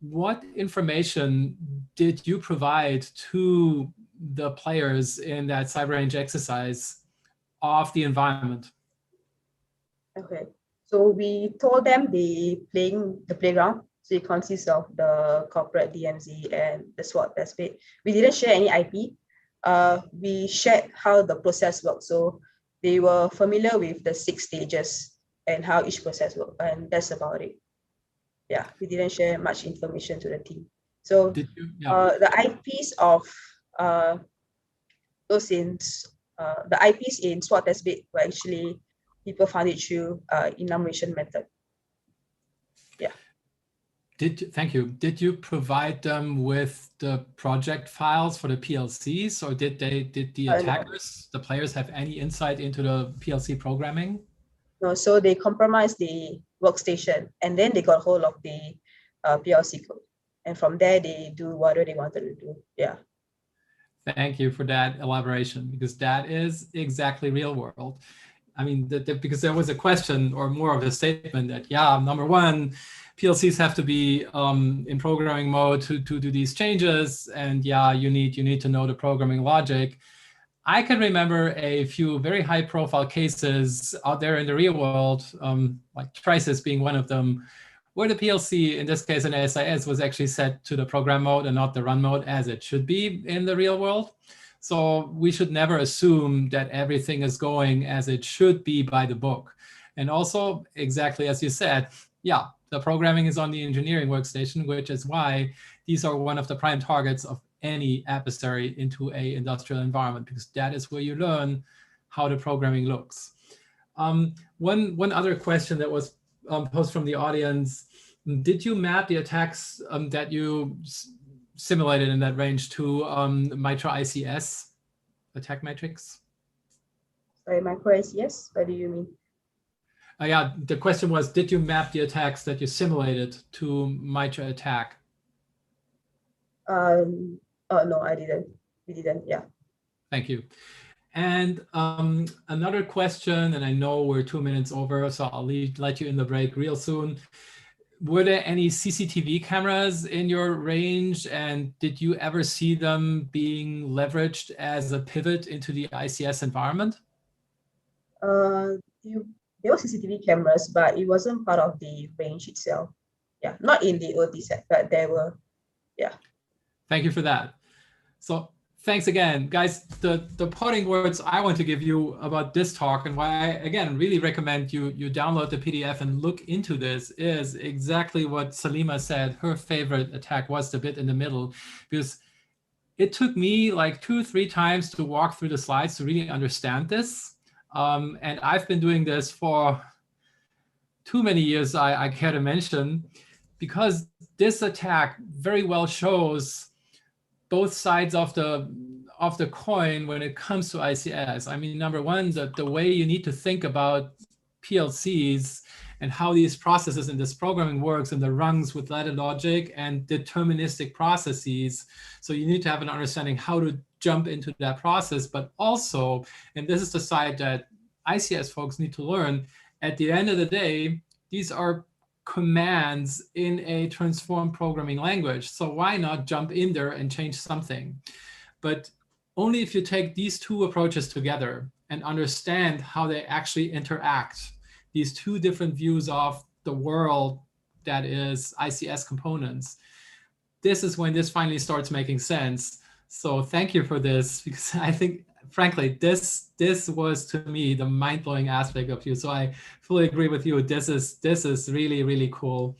what information did you provide to the players in that cyber range exercise of the environment? Okay, so we told them the playground. So it consists of the corporate DMZ and the SWOT test bed. We didn't share any IP. We shared how the process works. So they were familiar with the 6 stages and how each process works, and that's about it. Yeah, we didn't share much information to the team. So Did you? Yeah. the IPs of those in the IPs in SWOT test bed were actually people found it through enumeration method. Yeah. Thank you. Did you provide them with the project files for the PLCs, or did the attackers, the players, have any insight into the PLC programming? No, so they compromised the workstation, and then they got hold of the PLC code, and from there they do whatever they wanted to do. Yeah. Thank you for that elaboration, because that is exactly real world. I mean, because there was a question, or more of a statement, that, yeah, number one, PLCs have to be in programming mode to do these changes, and yeah, you need to know the programming logic. I can remember a few very high-profile cases out there in the real world, like Trisis being one of them, where the PLC, in this case an SIS, was actually set to the program mode and not the run mode, as it should be in the real world. So we should never assume that everything is going as it should be by the book. And also, exactly as you said, yeah, the programming is on the engineering workstation, which is why these are one of the prime targets of any adversary into a industrial environment, because that is where you learn how the programming looks. One other question that was posed from the audience: did you map the attacks that you simulated in that range to MITRE ICS attack matrix? Sorry, MITRE ICS? What do you mean? Yeah, the question was, did you map the attacks that you simulated to MITRE attack? Oh, no, I didn't. We didn't, yeah. Thank you. And another question, and I know we're 2 minutes over, so I'll let you in the break real soon. Were there any CCTV cameras in your range, and did you ever see them being leveraged as a pivot into the ICS environment? There were CCTV cameras, but it wasn't part of the range itself. Yeah, not in the OT set, but there were, yeah. Thank you for that. So thanks again, guys. The parting words I want to give you about this talk, and why I, again, really recommend you download the PDF and look into this, is exactly what Salima said. Her favorite attack was the bit in the middle, because it took me like 2 or 3 times to walk through the slides to really understand this. And I've been doing this for too many years, I care to mention, because this attack very well shows both sides of the coin when it comes to ICS. I mean, number one, the way you need to think about PLCs and how these processes in this programming works, and the rungs with ladder logic and deterministic processes. So you need to have an understanding how to jump into that process, but also, and this is the side that ICS folks need to learn, at the end of the day, these are commands in a transformed programming language. So why not jump in there and change something? But only if you take these 2 approaches together and understand how they actually interact, these 2 different views of the world that is ICS components, this is when this finally starts making sense. So thank you for this, because I think, frankly, this was, to me, the mind-blowing aspect of you. So I fully agree with you. This is really, really cool.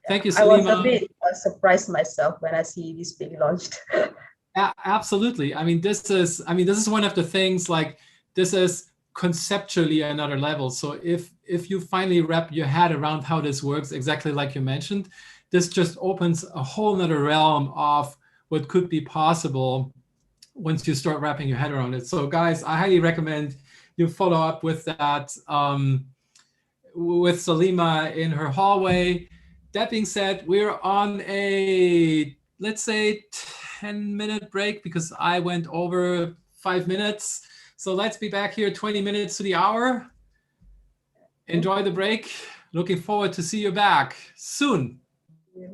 Thank you, Salima. I was a bit surprised myself when I see this being launched. Absolutely. I mean, this is one of the things, like, this is conceptually another level. So if you finally wrap your head around how this works, exactly like you mentioned, this just opens a whole nother realm of what could be possible once you start wrapping your head around it. So guys, I highly recommend you follow up with that with Salima in her hallway. That being said, we're on a let's say 10-minute break because I went over 5 minutes. So let's be back here 20 minutes to the hour. Enjoy the break. Looking forward to see you back soon. Yeah.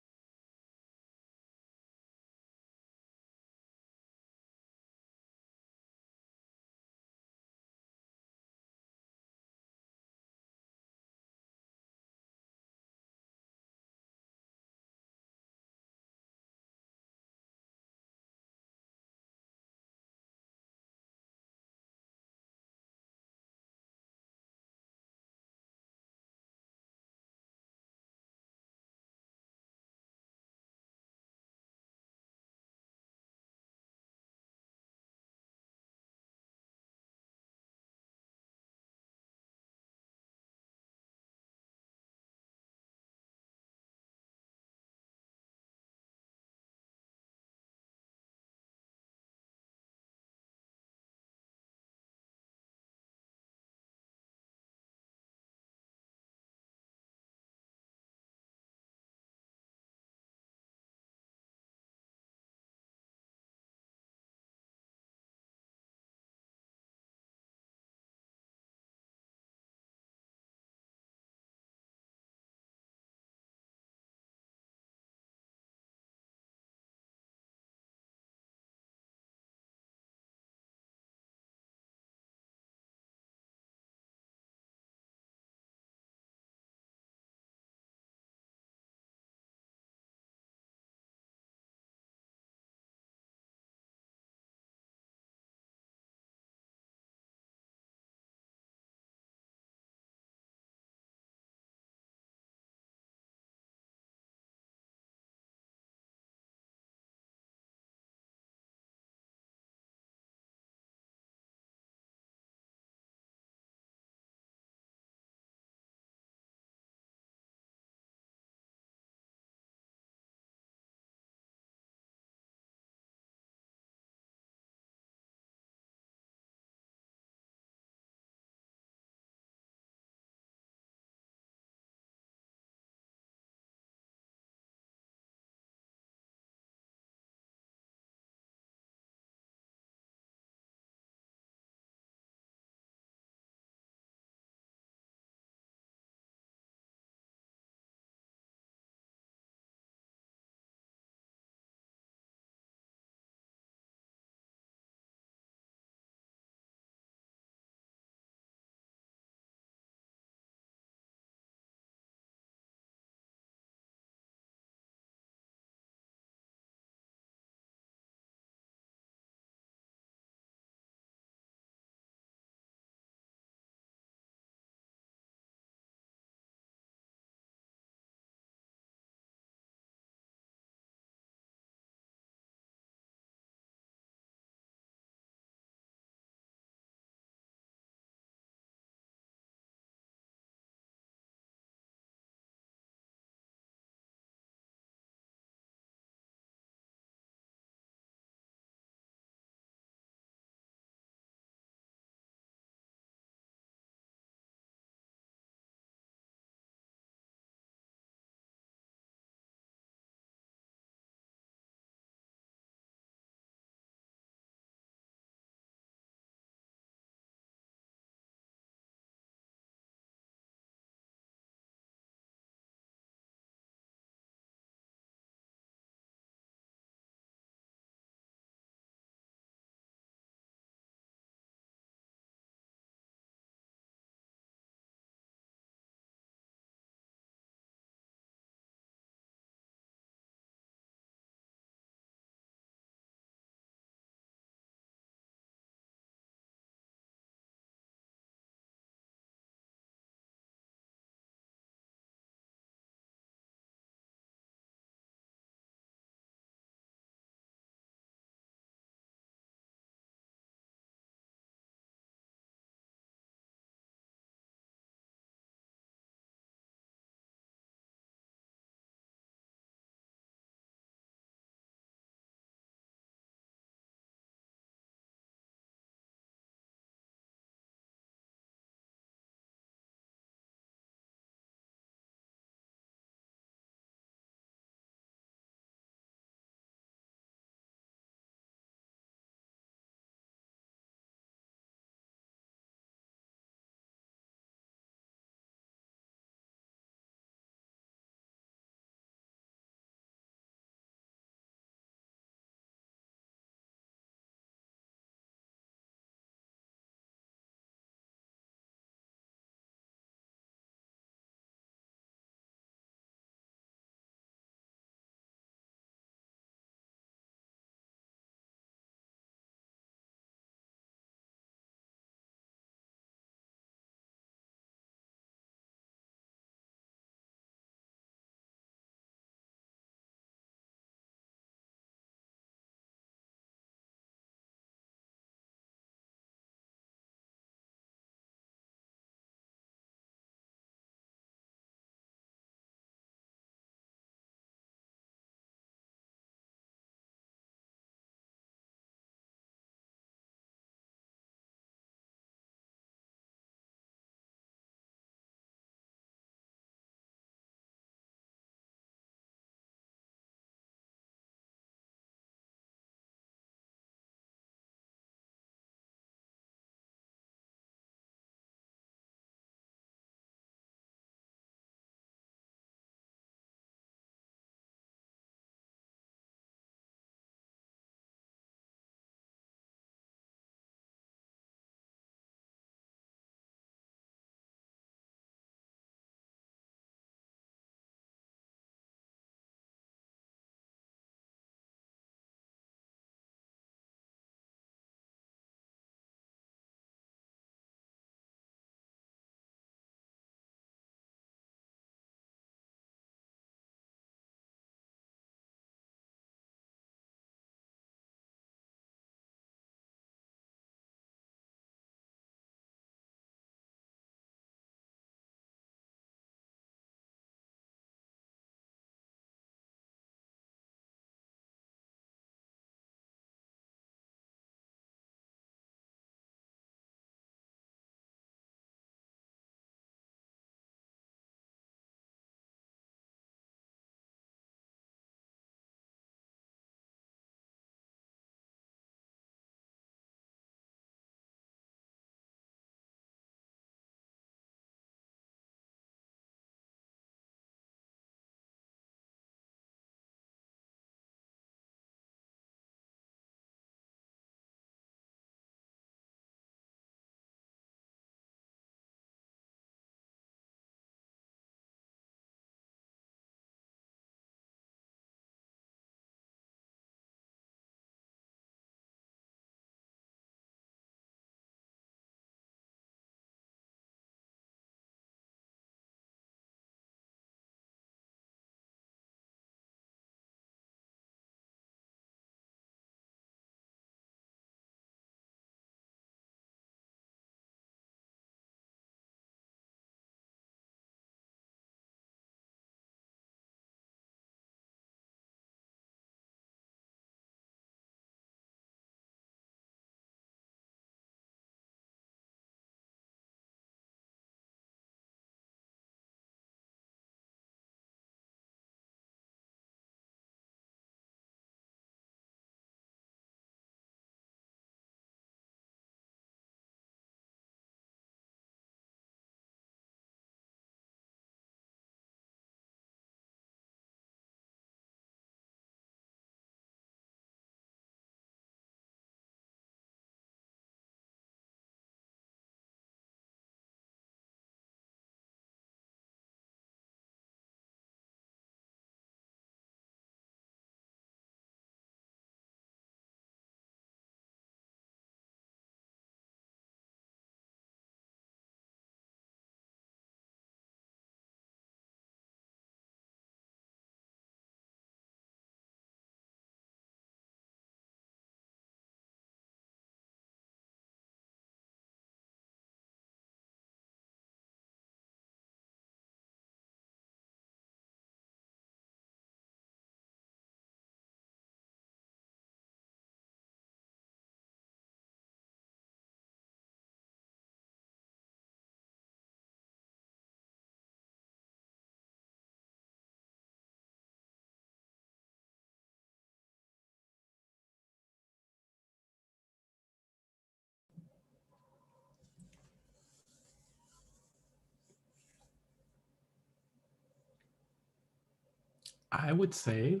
I would say,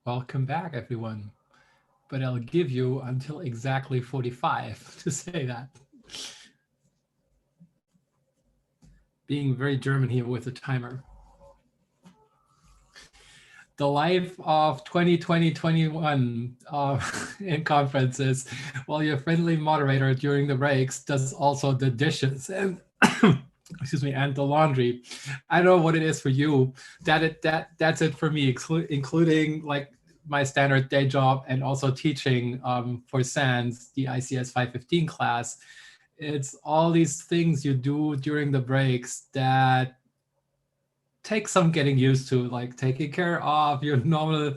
welcome back, everyone. But I'll give you until exactly 45 to say that. Being very German here with the timer. The life of 2020-21 in conferences, while your friendly moderator during the breaks does also the dishes and excuse me, and the laundry. I don't know what it is for you. That's it for me, including like my standard day job and also teaching for SANS, the ICS 515 class. It's all these things you do during the breaks that take some getting used to, like taking care of your normal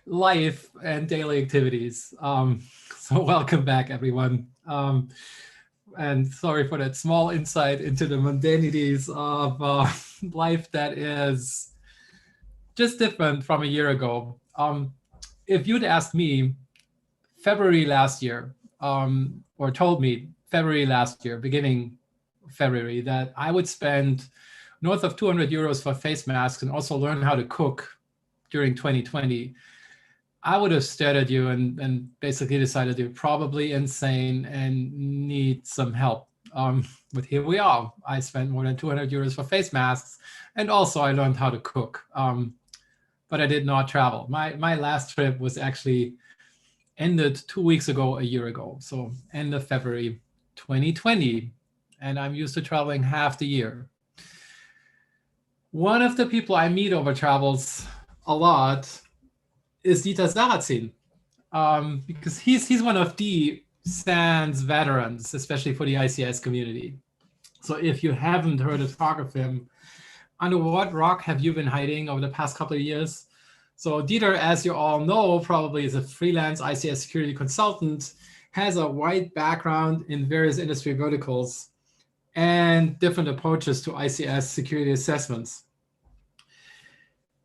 life and daily activities. So welcome back, everyone. And sorry for that small insight into the mundanities of life that is just different from a year ago. If you'd asked me February last year, or told me February last year, beginning February, that I would spend north of 200 euros for face masks and also learn how to cook during 2020, I would have stared at you and basically decided you're probably insane and need some help. But here we are. I spent more than 200 euros for face masks, and also I learned how to cook. But I did not travel. My last trip was actually ended 2 weeks ago, a year ago. So end of February 2020. And I'm used to traveling half the year. One of the people I meet over travels a lot is Dieter Sarrazin, because he's one of the SANS veterans, especially for the ICS community. So if you haven't heard a talk of him, under what rock have you been hiding over the past couple of years? So Dieter, as you all know, probably is a freelance ICS security consultant, has a wide background in various industry verticals and different approaches to ICS security assessments.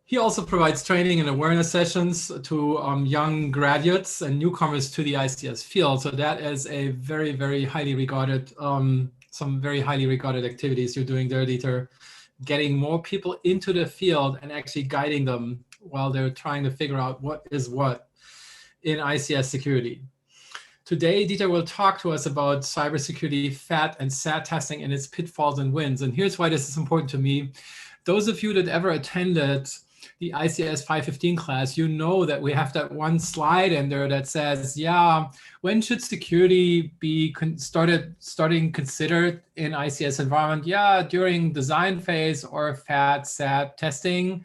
He also provides training and awareness sessions to young graduates and newcomers to the ICS field. So that is a very, very highly regarded, some very highly regarded activities you're doing there, Dieter, getting more people into the field and actually guiding them while they're trying to figure out what is what in ICS security. Today, Dieter will talk to us about cybersecurity, FAT and SAT testing and its pitfalls and wins. And here's why this is important to me. Those of you that ever attended the ICS 515 class, you know that we have that one slide in there that says, yeah, when should security be starting considered in ICS environment? Yeah, during design phase or FAT, SAT testing.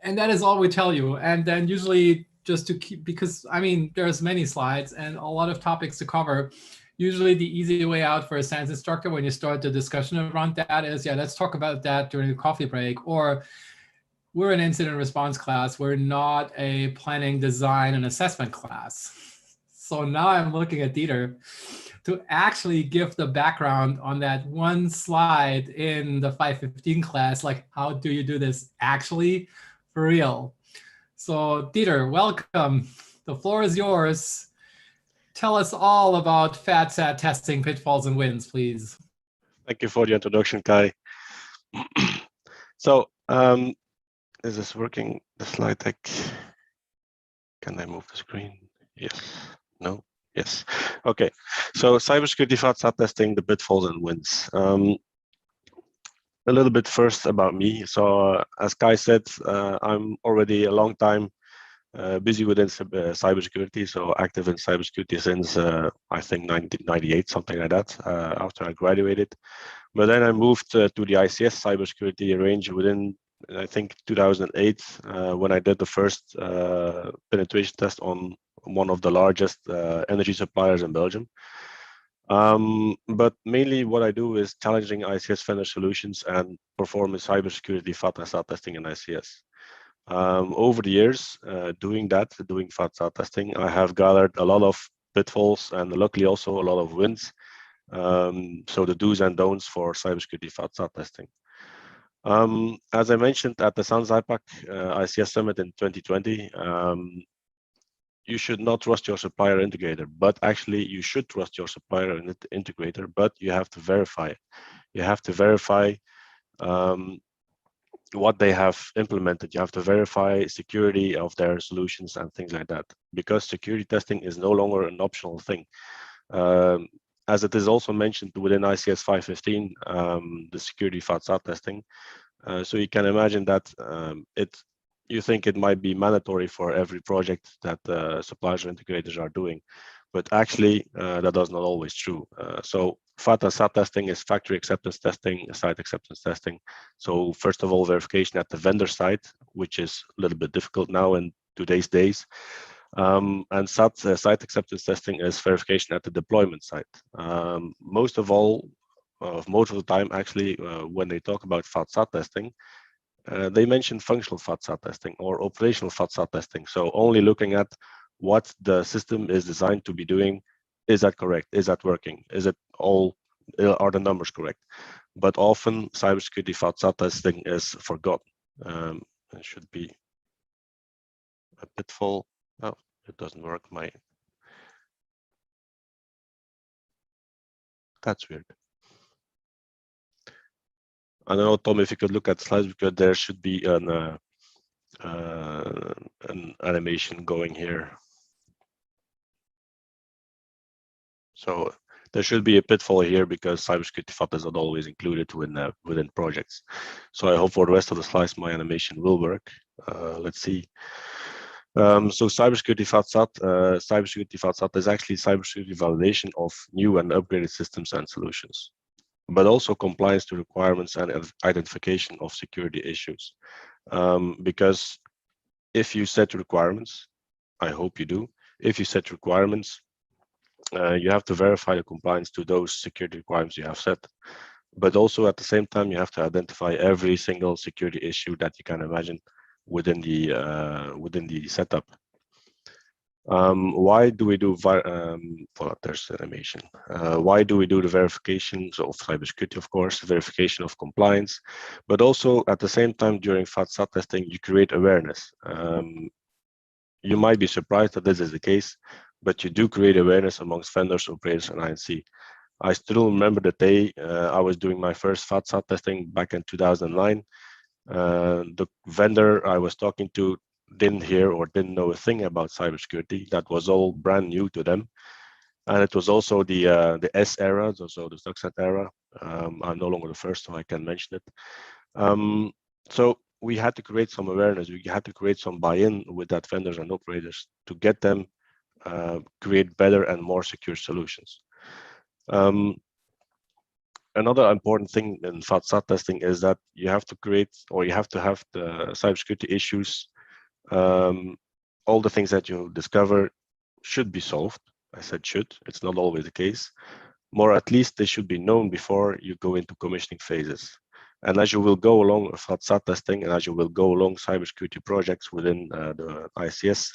And that is all we tell you. And then usually just to keep, because I mean, there's many slides and a lot of topics to cover. Usually the easy way out for a SANS instructor when you start the discussion around that is, yeah, let's talk about that during the coffee break, or we're an incident response class. We're not a planning, design, and assessment class. So now I'm looking at Dieter to actually give the background on that one slide in the 515 class, like how do you do this actually for real? So Dieter, welcome. The floor is yours. Tell us all about FAT-SAT testing pitfalls and wins, please. Thank you for the introduction, Kai. So, is this working, the slide deck? Can I move the screen? Yes, no, yes. Okay, so cybersecurity FAT-SAT testing, the pitfalls and wins. A little bit first about me. So as Kai said, I'm already a long time busy within cybersecurity, so active in cybersecurity since I think 1998, something like that, after I graduated. But then I moved to the ICS cybersecurity range within, I think, 2008, when I did the first penetration test on one of the largest energy suppliers in Belgium. But mainly what I do is challenging ICS vendor solutions and performing cybersecurity FAT and SAT testing in ICS. Over the years, doing FAT-SAT testing, I have gathered a lot of pitfalls and luckily also a lot of wins. So the do's and don'ts for cybersecurity FAT-SAT testing. As I mentioned at the SANS IPAC ICS Summit in 2020, you should not trust your supplier integrator, but actually you should trust your supplier integrator, but you have to verify it. You have to verify what they have implemented. You have to verify security of their solutions and things like that, because security testing is no longer an optional thing. As it is also mentioned within ICS 515, the security FATSA testing. So you can imagine that you think it might be mandatory for every project that suppliers or integrators are doing, but actually that is not always true. So FAT and SAT testing is factory acceptance testing, site acceptance testing. So first of all, verification at the vendor site, which is a little bit difficult now in today's days. And SAT, site acceptance testing, is verification at the deployment site. Most of the time, actually, when they talk about FAT-SAT testing, they mention functional FAT-SAT testing or operational FAT-SAT testing. So only looking at what the system is designed to be doing. Is that correct? Is that working? Is it all? Are the numbers correct? But often cybersecurity FAT-SAT testing is forgotten. It should be a pitfall. Oh, it doesn't work. That's weird. I don't know, Tom, if you could look at slides, because there should be an animation going here. So there should be a pitfall here because cybersecurity FAT is not always included within projects. So I hope for the rest of the slides my animation will work. Let's see. So cybersecurity FAT-SAT is actually cybersecurity validation of new and upgraded systems and solutions, but also compliance to requirements and identification of security issues. Because if you set requirements, I hope you do, if you set requirements, you have to verify the compliance to those security requirements you have set. But also at the same time, you have to identify every single security issue that you can imagine within the setup. Why do we do there's animation. Why do we do the verifications of cybersecurity? Of course, verification of compliance, but also at the same time during FAT-SAT testing, you create awareness. You might be surprised that this is the case, but you do create awareness amongst vendors, operators, and INC. I still remember the day I was doing my first FAT-SAT testing back in 2009. The vendor I was talking to didn't hear or didn't know a thing about cybersecurity. That was all brand new to them. And it was also the S era, so the Stuxnet era. I'm no longer the first, so I can mention it. So we had to create some awareness. We had to create some buy-in with that vendors and operators to get them create better and more secure solutions. Another important thing in FAT-SAT testing is that you have to create, or you have to have the cybersecurity issues. All the things that you discover should be solved. I said should, it's not always the case. More, at least they should be known before you go into commissioning phases. And as you will go along FAT-SAT testing, and as you will go along cybersecurity projects within the ICS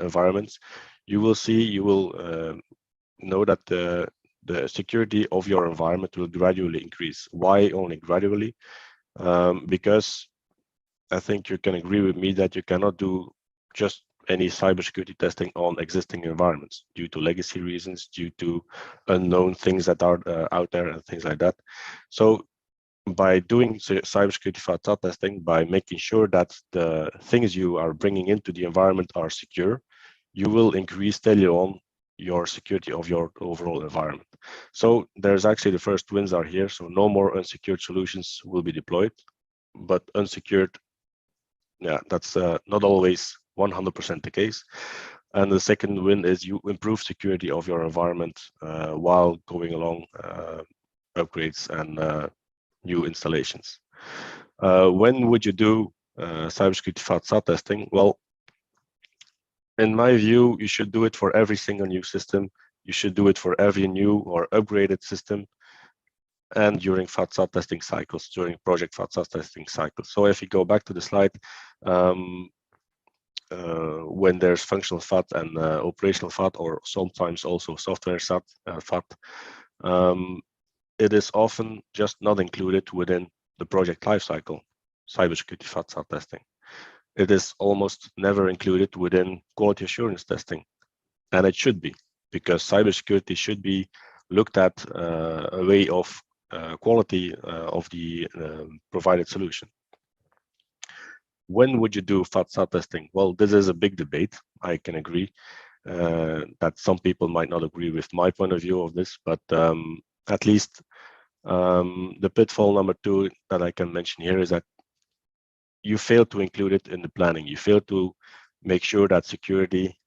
environments, you will know that the security of your environment will gradually increase. Why only gradually? Because I think you can agree with me that you cannot do just any cybersecurity testing on existing environments due to legacy reasons, due to unknown things that are out there and things like that. So by doing cybersecurity FAT-SAT testing, by making sure that the things you are bringing into the environment are secure, you will increase steadily on your security of your overall environment. So there's actually the first wins are here. So no more unsecured solutions will be deployed, but unsecured, yeah, that's not always 100% the case. And the second win is you improve security of your environment while going along upgrades and new installations. When would you do cybersecurity FAT-SAT testing? Well, in my view, you should do it for every single new system. You should do it for every new or upgraded system, and during FAT-SAT testing cycles, during project FAT-SAT testing cycles. So if you go back to the slide, when there's functional FAT and operational FAT, or sometimes also software FAT, it is often just not included within the project lifecycle, cybersecurity FAT-SAT testing. It is almost never included within quality assurance testing, and it should be, because cybersecurity should be looked at a way of quality of the provided solution. When would you do FAT-SAT testing? Well, this is a big debate. I can agree that some people might not agree with my point of view of this, but at least the pitfall number 2 that I can mention here is that you fail to include it in the planning. You fail to make sure that security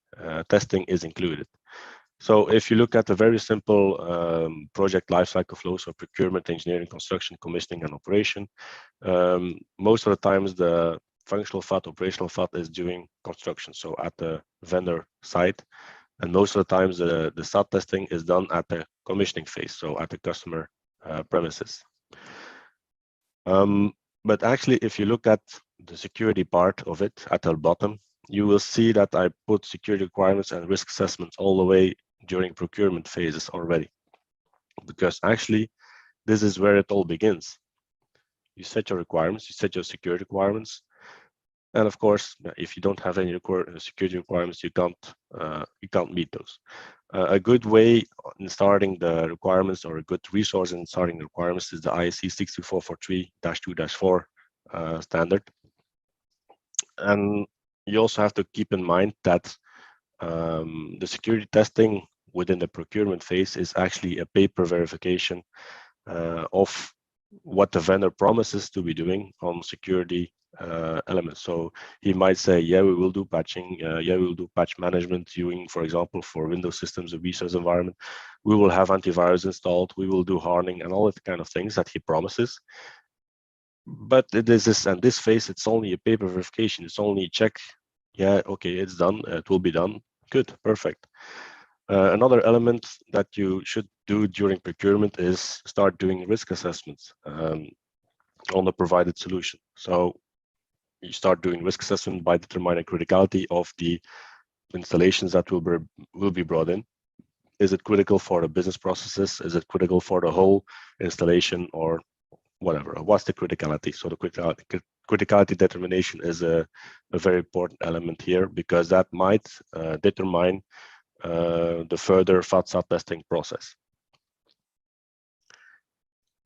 testing is included. So if you look at the very simple project lifecycle flow, so procurement, engineering, construction, commissioning, and operation, most of the times the functional FAT, operational FAT is doing construction, so at the vendor site. And most of the times the SAT testing is done at the commissioning phase, so at the customer premises. But actually, if you look at the security part of it at the bottom, you will see that I put security requirements and risk assessments all the way during procurement phases already. Because actually, this is where it all begins. You set your requirements, you set your security requirements. And of course, if you don't have any security requirements, you can't meet those. A good way in starting the requirements, or a good resource in starting the requirements, is the ICS 62443-2-4 standard. And you also have to keep in mind that the security testing within the procurement phase is actually a paper verification of what the vendor promises to be doing on security elements. So he might say, yeah, we will do patching, yeah, we will do patch management doing, for example, for Windows systems, a resource environment. We will have antivirus installed, we will do hardening and all that kind of things that he promises. But this phase, it's only a paper verification. It's only check, yeah, okay, it's done, it will be done. Good, perfect. Another element that you should do during procurement is start doing risk assessments on the provided solution. So you start doing risk assessment by determining criticality of the installations that will be brought in. Is it critical for the business processes? Is it critical for the whole installation, or whatever? What's the criticality? So the criticality determination is a very important element here, because that might determine the further FAT-SAT testing process.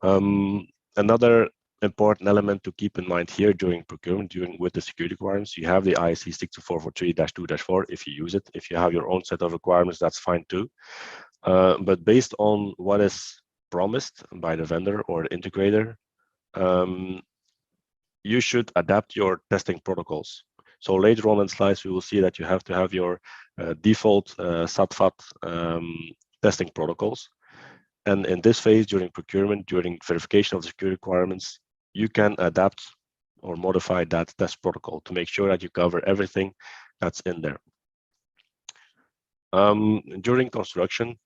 Another important element to keep in mind here during procurement, with the security requirements, you have the ICS 62443-2-4 if you use it. If you have your own set of requirements, that's fine too. But based on what is promised by the vendor or the integrator, you should adapt your testing protocols. So later on in slides, we will see that you have to have your default SAT-FAT testing protocols. And in this phase, during procurement, during verification of the security requirements, you can adapt or modify that test protocol to make sure that you cover everything that's in there. During construction,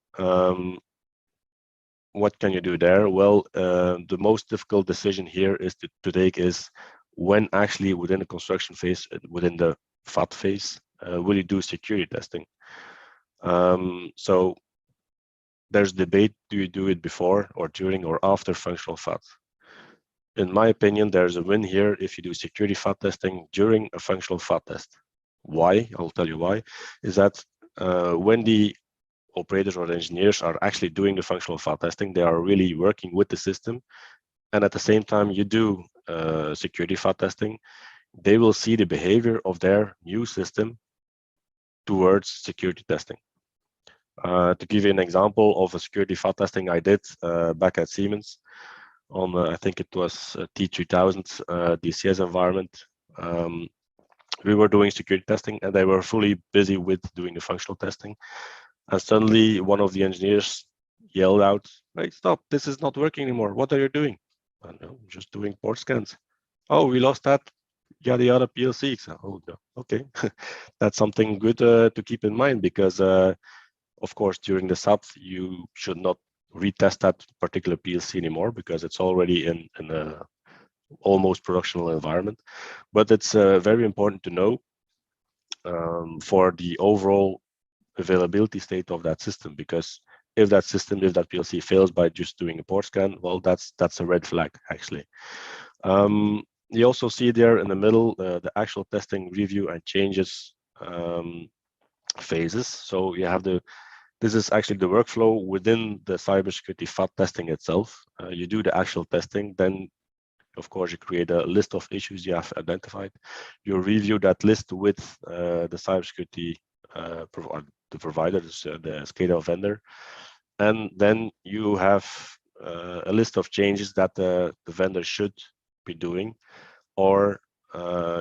what can you do there? Well, the most difficult decision here is to take is when actually within the construction phase, within the FAT phase, will you do security testing? So there's debate, do you do it before or during or after functional FAT? In my opinion, there's a win here if you do security FAT testing during a functional FAT test. Why? I'll tell you why. Is that when the operators or the engineers are actually doing the functional FAT testing, they are really working with the system. And at the same time you do security FAT testing, they will see the behavior of their new system towards security testing. To give you an example of a security FAT testing I did back at Siemens on, I think it was T3000 DCS environment. We were doing security testing and they were fully busy with doing the functional testing. And suddenly one of the engineers yelled out, "Hey, stop, this is not working anymore. What are you doing?" I know, I'm just doing port scans. Oh, we lost that yada yada PLC. So, oh, okay. That's something good to keep in mind, because of course, during the SAT, you should not retest that particular PLC anymore because it's already in a almost productional environment. But it's very important to know for the overall availability state of that system, because if that PLC fails by just doing a port scan, well, that's a red flag actually. You also see there in the middle the actual testing, review, and changes phases. So you have this is actually the workflow within the cybersecurity FAT testing itself. You do the actual testing, then of course, you create a list of issues you have identified. You review that list with the cybersecurity the provider, the SCADA vendor, and then you have a list of changes that the vendor should be doing or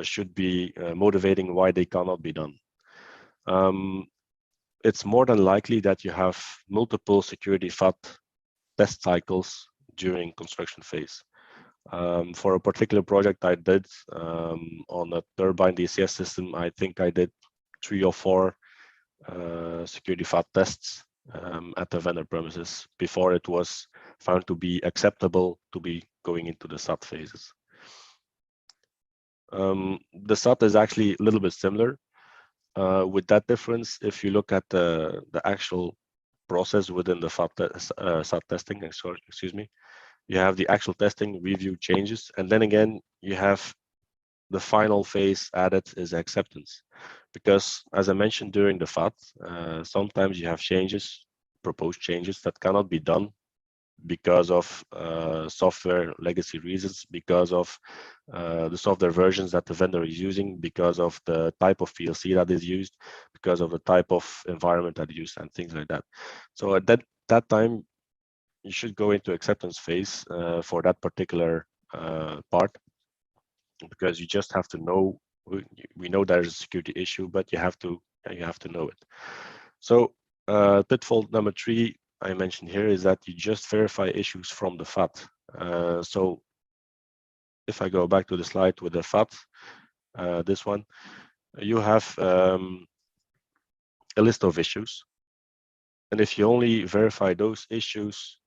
should be motivating why they cannot be done. It's more than likely that you have multiple security FAT test cycles during construction phase. For a particular project I did on a turbine DCS system, I think I did 3 or 4 security FAT tests at the vendor premises before it was found to be acceptable to be going into the SAT phases. The SAT is actually a little bit similar. With that difference, if you look at the actual process within the SAT testing, excuse me, you have the actual testing, review, changes, and then again, you have the final phase added is acceptance. Because as I mentioned during the FAT, sometimes you have changes, proposed changes that cannot be done because of software legacy reasons, because of the software versions that the vendor is using, because of the type of PLC that is used, because of the type of environment that is used, and things like that. So at that time, you should go into acceptance phase for that particular part, because you just have to know. We know there's a security issue, but you have to know it. So pitfall number 3 I mentioned here is that you just verify issues from the FAT. So if I go back to the slide with the FAT, this one, you have a list of issues. And if you only verify those issues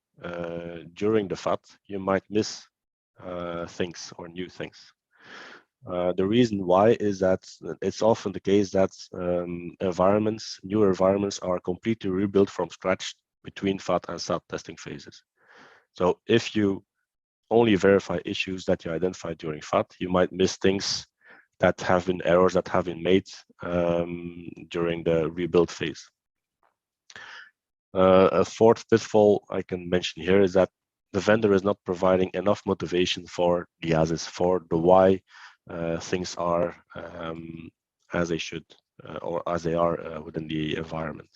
during the FAT, you might miss things or new things. The reason why is that it's often the case that newer environments are completely rebuilt from scratch between FAT and SAT testing phases. So if you only verify issues that you identified during FAT, you might miss things that have been errors that have been made during the rebuild phase. A fourth pitfall I can mention here is that the vendor is not providing enough motivation for the as-is, for the why things are as they should or as they are within the environment.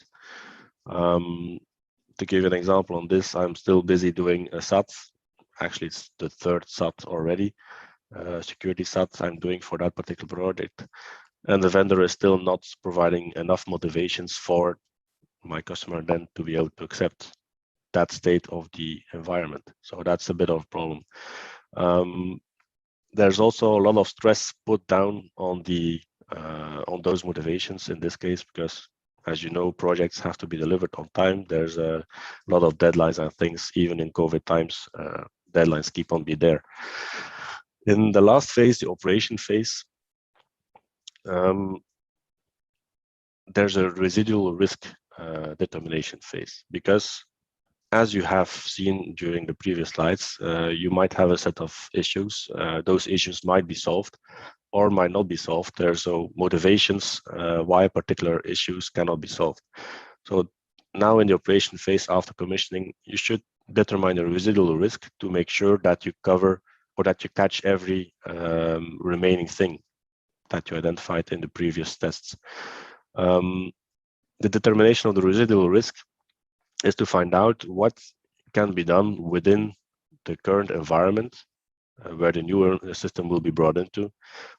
To give you an example on this, I'm still busy doing a SAT. Actually, it's the 3rd SAT already, security SAT I'm doing for that particular project. And the vendor is still not providing enough motivations for my customer then to be able to accept that state of the environment. So that's a bit of a problem. There's also a lot of stress put down on those motivations in this case, because as you know, projects have to be delivered on time. There's a lot of deadlines and things, even in COVID times, deadlines keep on being there. In the last phase, the operation phase, there's a residual risk determination phase, because as you have seen during the previous slides, you might have a set of issues. Those issues might be solved or might not be solved. There's motivations why particular issues cannot be solved. So now in the operation phase after commissioning, you should determine the residual risk to make sure that you cover or that you catch every remaining thing that you identified in the previous tests. The determination of the residual risk is to find out what can be done within the current environment where the newer system will be brought into,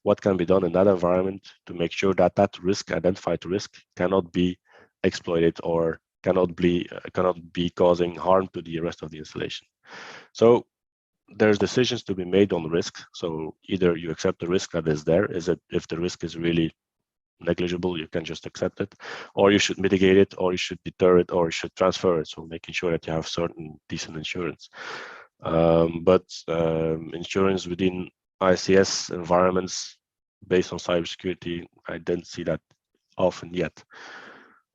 what can be done in that environment to make sure that that risk, identified risk, cannot be exploited or cannot be causing harm to the rest of the installation. So there's decisions to be made on risk. So either you accept the risk that is there, if the risk is really negligible, you can just accept it, or you should mitigate it, or you should deter it, or you should transfer it. So making sure that you have certain decent insurance. But insurance within ICS environments based on cybersecurity, I didn't see that often yet.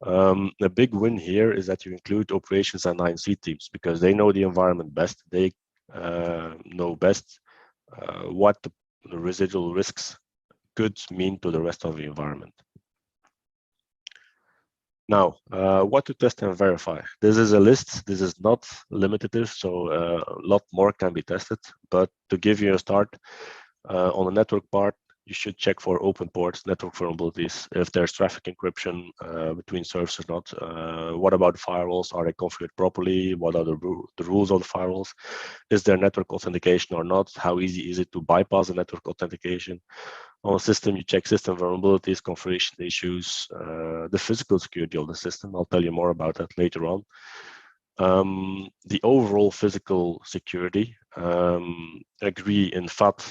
A big win here is that you include operations and INC teams, because they know the environment best. They know best what the residual risks could mean to the rest of the environment. Now, what to test and verify. This is a list. This is not limitative, so a lot more can be tested. But to give you a start, on the network part, you should check for open ports, network vulnerabilities, if there's traffic encryption between services or not. What about firewalls? Are they configured properly? What are the rules of the firewalls? Is there network authentication or not? How easy is it to bypass the network authentication? On a system, you check system vulnerabilities, configuration issues, the physical security of the system. I'll tell you more about that later on. The overall physical security, agree in FAT,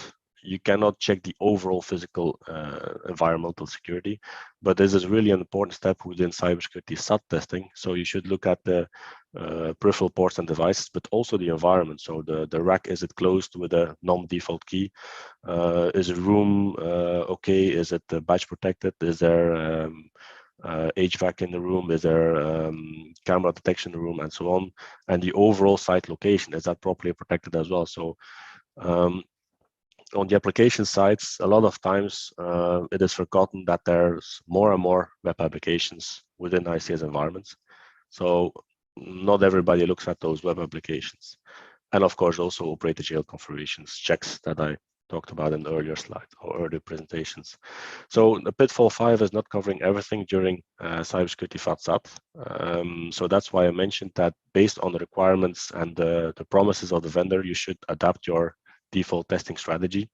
you cannot check the overall physical environmental security, but this is really an important step within cybersecurity SAT testing. So you should look at the peripheral ports and devices, but also the environment. So the rack, is it closed with a non-default key? Is a room okay? Is it batch protected? Is there HVAC in the room? Is there camera detection in the room, and so on? And the overall site location, is that properly protected as well? So on the application sites, a lot of times it is forgotten that there's more and more web applications within ICS environments. So not everybody looks at those web applications. And of course, also operator jail configurations checks that I talked about in the earlier slide or earlier presentations. So the pitfall 5 is not covering everything during cybersecurity FATSAT. So that's why I mentioned that based on the requirements and the promises of the vendor, you should adapt your default testing strategy.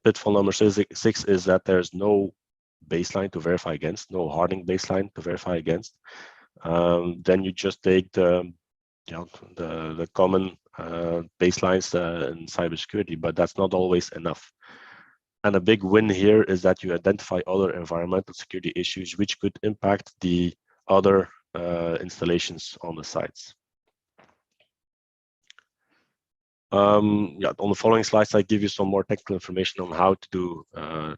Pitfall number 6 is that there's no baseline to verify against, no hardening baseline to verify against. Then you just take the common baselines in cybersecurity, but that's not always enough. And a big win here is that you identify other environmental security issues which could impact the other installations on the sites. On the following slides, I give you some more technical information on how to do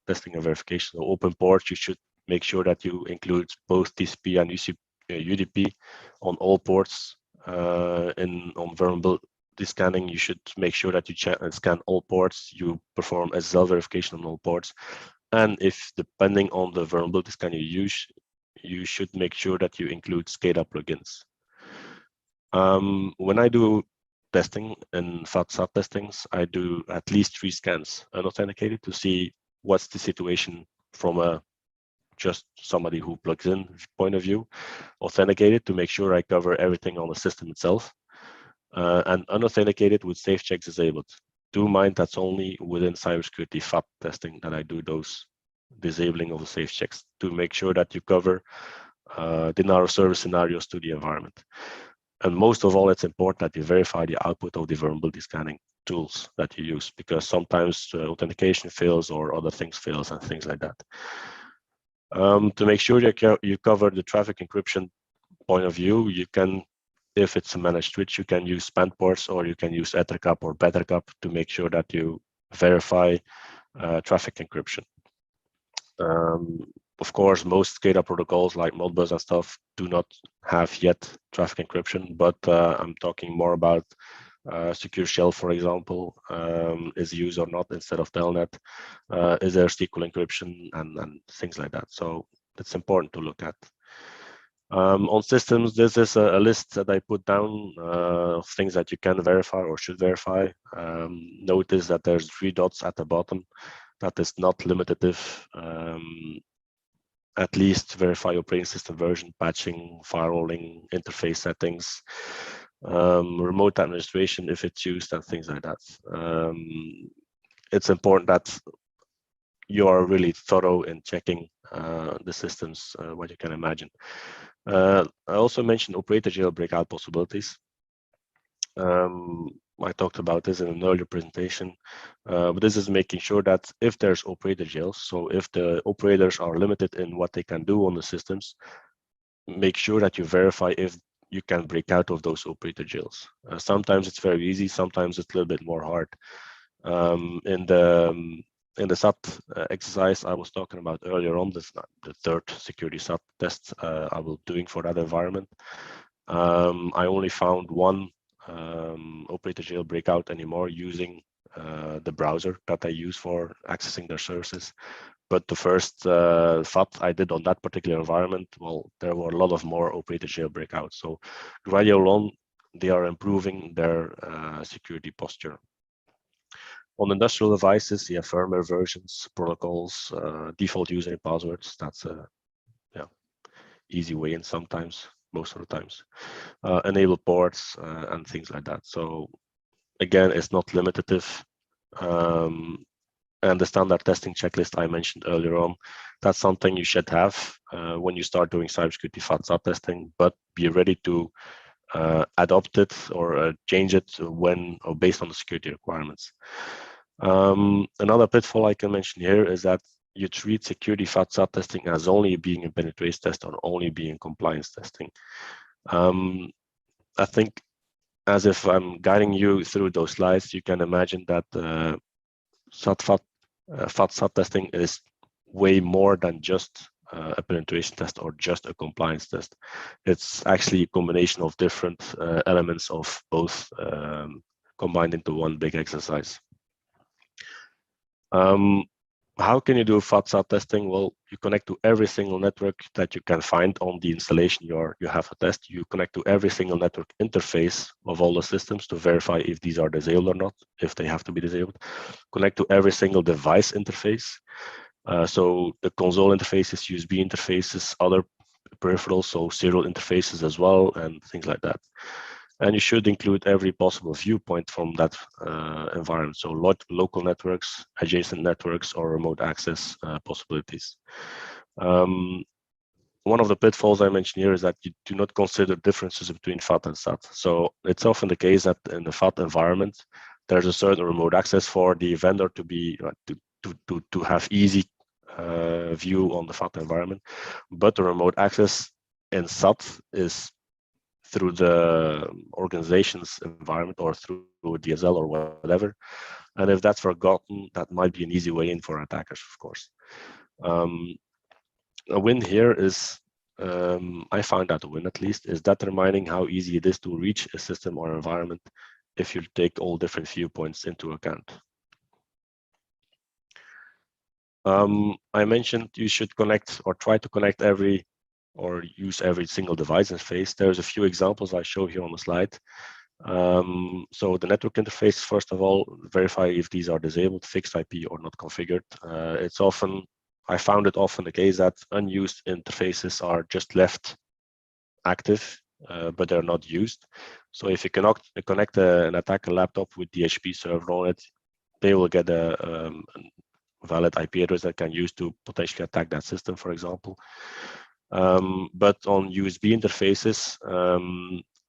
testing and verification. So open ports, you should make sure that you include both TCP and UDP on all ports. On vulnerability scanning, you should make sure that you scan all ports, you perform SSL verification on all ports. And if depending on the vulnerability scan you use, you should make sure that you include SCADA plugins. When I do testing in FATSAT testings, I do at least 3 scans unauthenticated to see what's the situation from a just somebody who plugs in point of view, authenticated to make sure I cover everything on the system itself, and unauthenticated with safe checks disabled. Do mind that's only within cybersecurity FAT testing that I do those disabling of the safe checks to make sure that you cover denial of service scenarios to the environment. And most of all, it's important that you verify the output of the vulnerability scanning tools that you use, because sometimes authentication fails or other things fails and things like that. To make sure you cover the traffic encryption point of view, you can, if it's a managed switch, you can use span ports or you can use EtherCAP or BetterCAP to make sure that you verify traffic encryption. Of course, most SCADA protocols like Modbus and stuff do not have yet traffic encryption, but I'm talking more about secure shell, for example, is used or not instead of telnet. Is there SQL encryption and things like that? So it's important to look at. On systems, this is a list that I put down of things that you can verify or should verify. Notice that there's 3 dots at the bottom. That is not limitative. At least verify operating system version, patching, firewalling, interface settings, remote administration if it's used, and things like that. It's important that you are really thorough in checking the systems, what you can imagine. I also mentioned operator jail breakout possibilities. I talked about this in an earlier presentation, but this is making sure that if there's operator jails, so if the operators are limited in what they can do on the systems, make sure that you verify if you can break out of those operator jails. Sometimes it's very easy, sometimes it's a little bit more hard. In the SAT exercise I was talking about earlier on, this the 3rd security SAT test I was doing for that environment. I only found 1 operator jail breakout anymore using the browser that I use for accessing their services. but the first FAT I did on that particular environment, well, there were a lot of more operator jailbreak outs. So gradually on, they are improving their security posture. On industrial devices, you have firmware versions, protocols, default username passwords. That's a easy way in sometimes, most of the times. Enable ports and things like that. So again, it's not limitative. And the standard testing checklist I mentioned earlier on, that's something you should have when you start doing cybersecurity FATSAT testing, but be ready to adopt it or change it when or based on the security requirements. Another pitfall I can mention here is that you treat security FATSAT testing as only being a penetration test or only being compliance testing. I think as if I'm guiding you through those slides, you can imagine that FATSAT testing is way more than just a penetration test or just a compliance test. It's actually a combination of different elements of both combined into one big exercise. How can you do FATSAT testing? Well, you connect to every single network that you can find on the installation you have a test. You connect to every single network interface of all the systems to verify if these are disabled or not, if they have to be disabled. Connect to every single device interface. So the console interfaces, USB interfaces, other peripherals, so serial interfaces as well, and things like that. And you should include every possible viewpoint from that environment. So local networks, adjacent networks, or remote access possibilities. One of the pitfalls I mentioned here is that you do not consider differences between FAT and SAT. So it's often the case that in the FAT environment, there's a certain remote access for the vendor to be to have easy view on the FAT environment, but the remote access in SAT is through the organization's environment or through DSL or whatever. And if that's forgotten, that might be an easy way in for attackers, of course. A win here is, I found that a win at least, is determining how easy it is to reach a system or environment if you take all different viewpoints into account. I mentioned you should connect or try to connect every or use every single device interface. There's a few examples I show here on the slide. So the network interface, first of all, verify if these are disabled, fixed IP, or not configured. It's often, I found it often the case that unused interfaces are just left active, but they're not used. So if you cannot connect an attacker laptop with DHCP server on it, they will get a valid IP address that can use to potentially attack that system, for example. But on USB interfaces,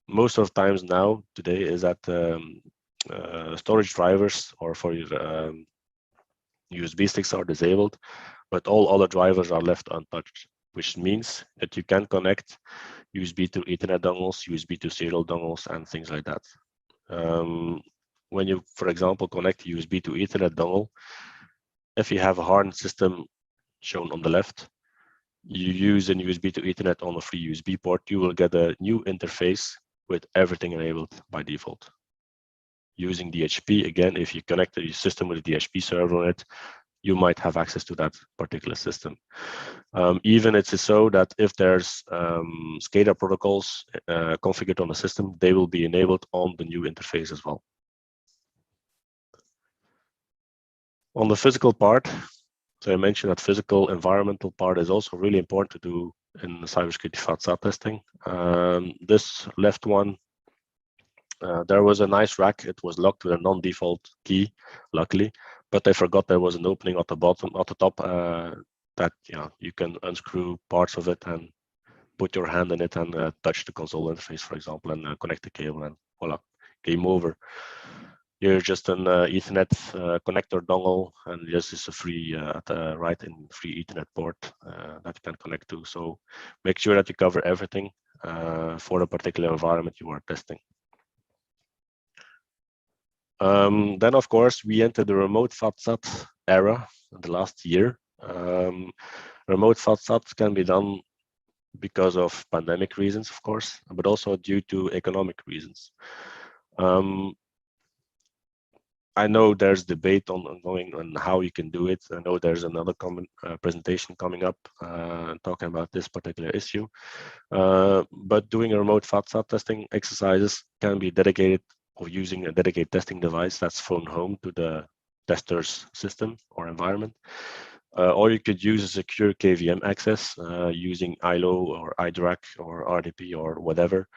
most of the times now today is that storage drivers or for your USB sticks are disabled, but all other drivers are left untouched, which means that you can connect USB to Ethernet dongles, USB to serial dongles, and things like that. When you, for example, connect USB to Ethernet dongle, if you have a hardened system shown on the left, you use an USB to Ethernet on a free USB port, you will get a new interface with everything enabled by default. Using DHCP, again, if you connect your system with a DHCP server on it, you might have access to that particular system. Even it's so that if there's SCADA protocols configured on the system, they will be enabled on the new interface as well. On the physical part, so I mentioned that physical environmental part is also really important to do in the cybersecurity FATSAT testing. This left one, there was a nice rack. It was locked with a non-default key, luckily, but I forgot there was an opening at the bottom, at the top, that you can unscrew parts of it and put your hand in it and touch the console interface, for example, and connect the cable, and voila, game over. You're just an Ethernet connector dongle, and this is a free right in free Ethernet port that you can connect to. So make sure that you cover everything for the particular environment you are testing. Then, of course, we entered the remote FATSAT era in the last year. Remote FATSAT can be done because of pandemic reasons, of course, but also due to economic reasons. I know there's debate ongoing on how you can do it. I know there's another presentation coming up talking about this particular issue. But doing a remote FATSAT testing exercises can be dedicated or using a dedicated testing device that's phoned home to the tester's system or environment. Or you could use a secure KVM access using ILO or iDRAC or RDP or whatever.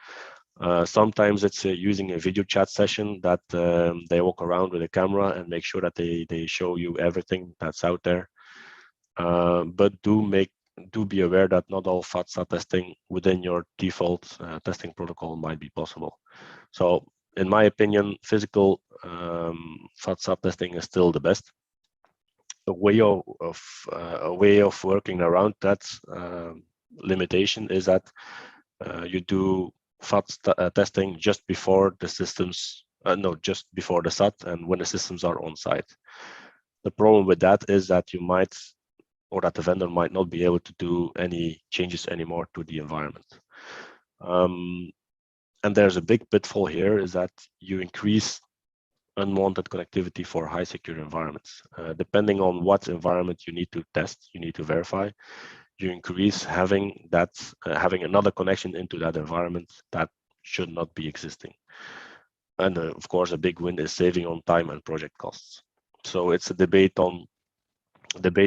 Sometimes it's using a video chat session that they walk around with a camera and make sure that they show you everything that's out there. But do be aware that not all FATSA testing within your default testing protocol might be possible. So in my opinion, physical FATSA testing is still the best. A way of working around that limitation is that you do FAT testing just before the systems, just before the SAT and when the systems are on site. The problem with that is that you might, or that the vendor might not be able to do any changes anymore to the environment. And there's a big pitfall here is that you increase unwanted connectivity for high secure environments. Depending on what environment you need to test, you need to verify, you increase having another connection into that environment that should not be existing. And of course, a big win is saving on time and project costs. So it's a debate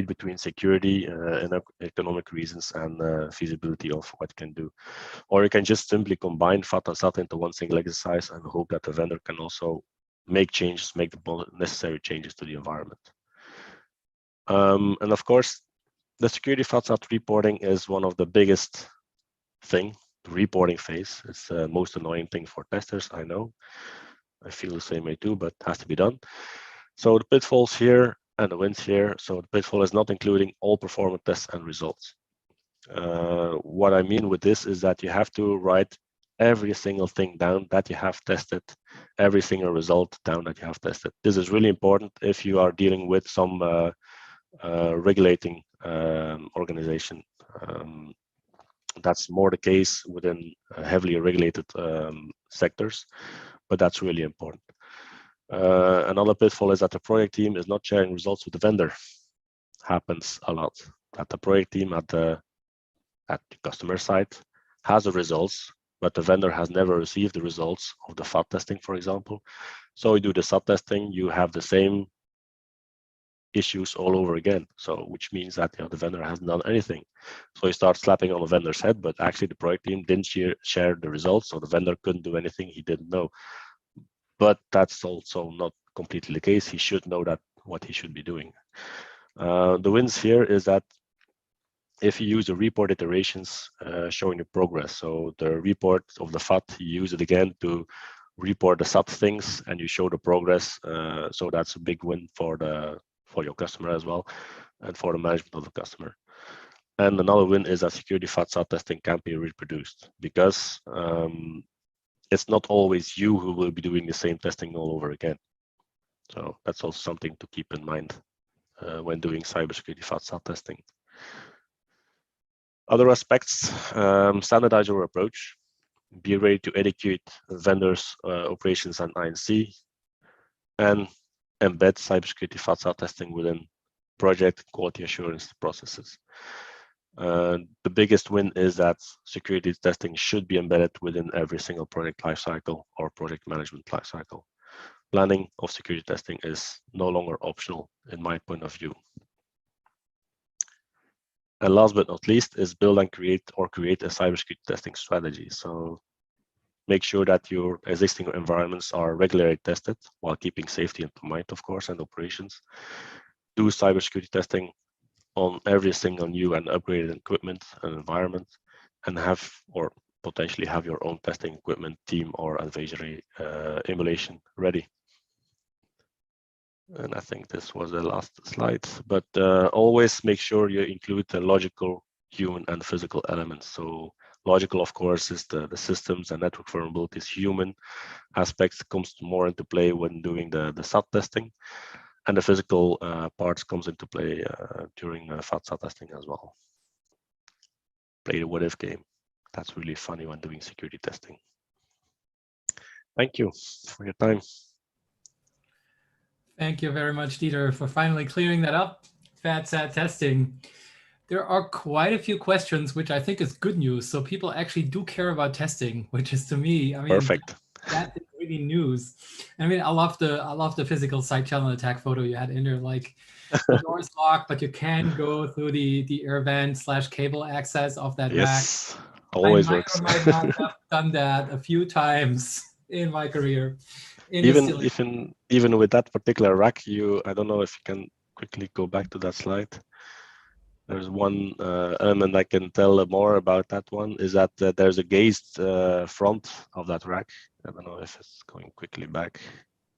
between security and economic reasons and feasibility of what you can do. Or you can just simply combine FAT and SAT into one single exercise and hope that the vendor can also make the necessary changes to the environment. And of course, the security FAT/SAT reporting is one of the biggest thing. The reporting phase is the most annoying thing for testers, I know. I feel the same way too, but it has to be done. So the pitfalls here and the wins here. So the pitfall is not including all performance tests and results. What I mean with this is that you have to write every single thing down that you have tested, every single result down that you have tested. This is really important if you are dealing with some regulating organization. That's more the case within heavily regulated sectors, but that's really important. Another pitfall is that the project team is not sharing results with the vendor. Happens a lot. That the project team at the customer side has the results, but the vendor has never received the results of the FAT testing, for example. So you do the SAT testing, you have the same issues all over again. So which means that the vendor hasn't done anything. So you start slapping on the vendor's head, but actually the project team didn't share the results, so the vendor couldn't do anything he didn't know. But that's also not completely the case. He should know that what he should be doing. The wins here is that if you use the report iterations showing the progress, so the report of the FAT, you use it again to report the SAT things and you show the progress. So that's a big win for your customer as well, and for the management of the customer. And another win is that security FAT/SAT testing can be reproduced, because it's not always you who will be doing the same testing all over again. So that's also something to keep in mind when doing cybersecurity FAT/SAT testing. Other aspects, standardize your approach. Be ready to educate vendors, operations, and INC, and embed cybersecurity FAT/SAT testing within project quality assurance processes. The biggest win is that security testing should be embedded within every single project lifecycle or project management lifecycle. Planning of security testing is no longer optional in my point of view. And last but not least is build and create a cybersecurity testing strategy. So make sure that your existing environments are regularly tested while keeping safety in mind, of course, and operations. Do cybersecurity testing on every single new and upgraded equipment and environment, and have or potentially have your own testing equipment team or advisory emulation ready. And I think this was the last slide, but always make sure you include the logical, human, and physical elements. So logical, of course, is the systems and network vulnerabilities. Human aspects comes more into play when doing the SAT testing, and the physical parts comes into play during FAT/SAT testing as well. Play the what if game. That's really funny when doing security testing. Thank you for your time. Thank you very much, Dieter, for finally clearing that up. FAT-SAT testing. There are quite a few questions, which I think is good news. So people actually do care about testing, which is to me, I mean, Perfect. that is really news. I mean, I love the physical side channel attack photo you had in there. Like the door is locked, but you can go through the air vent / cable access of that rack. Yes, always I might works. or might not have done that a few times in my career. Even with that particular rack, I don't know if you can quickly go back to that slide. There's one element I can tell more about that one is that there's a gaze front of that rack. I don't know if it's going quickly back.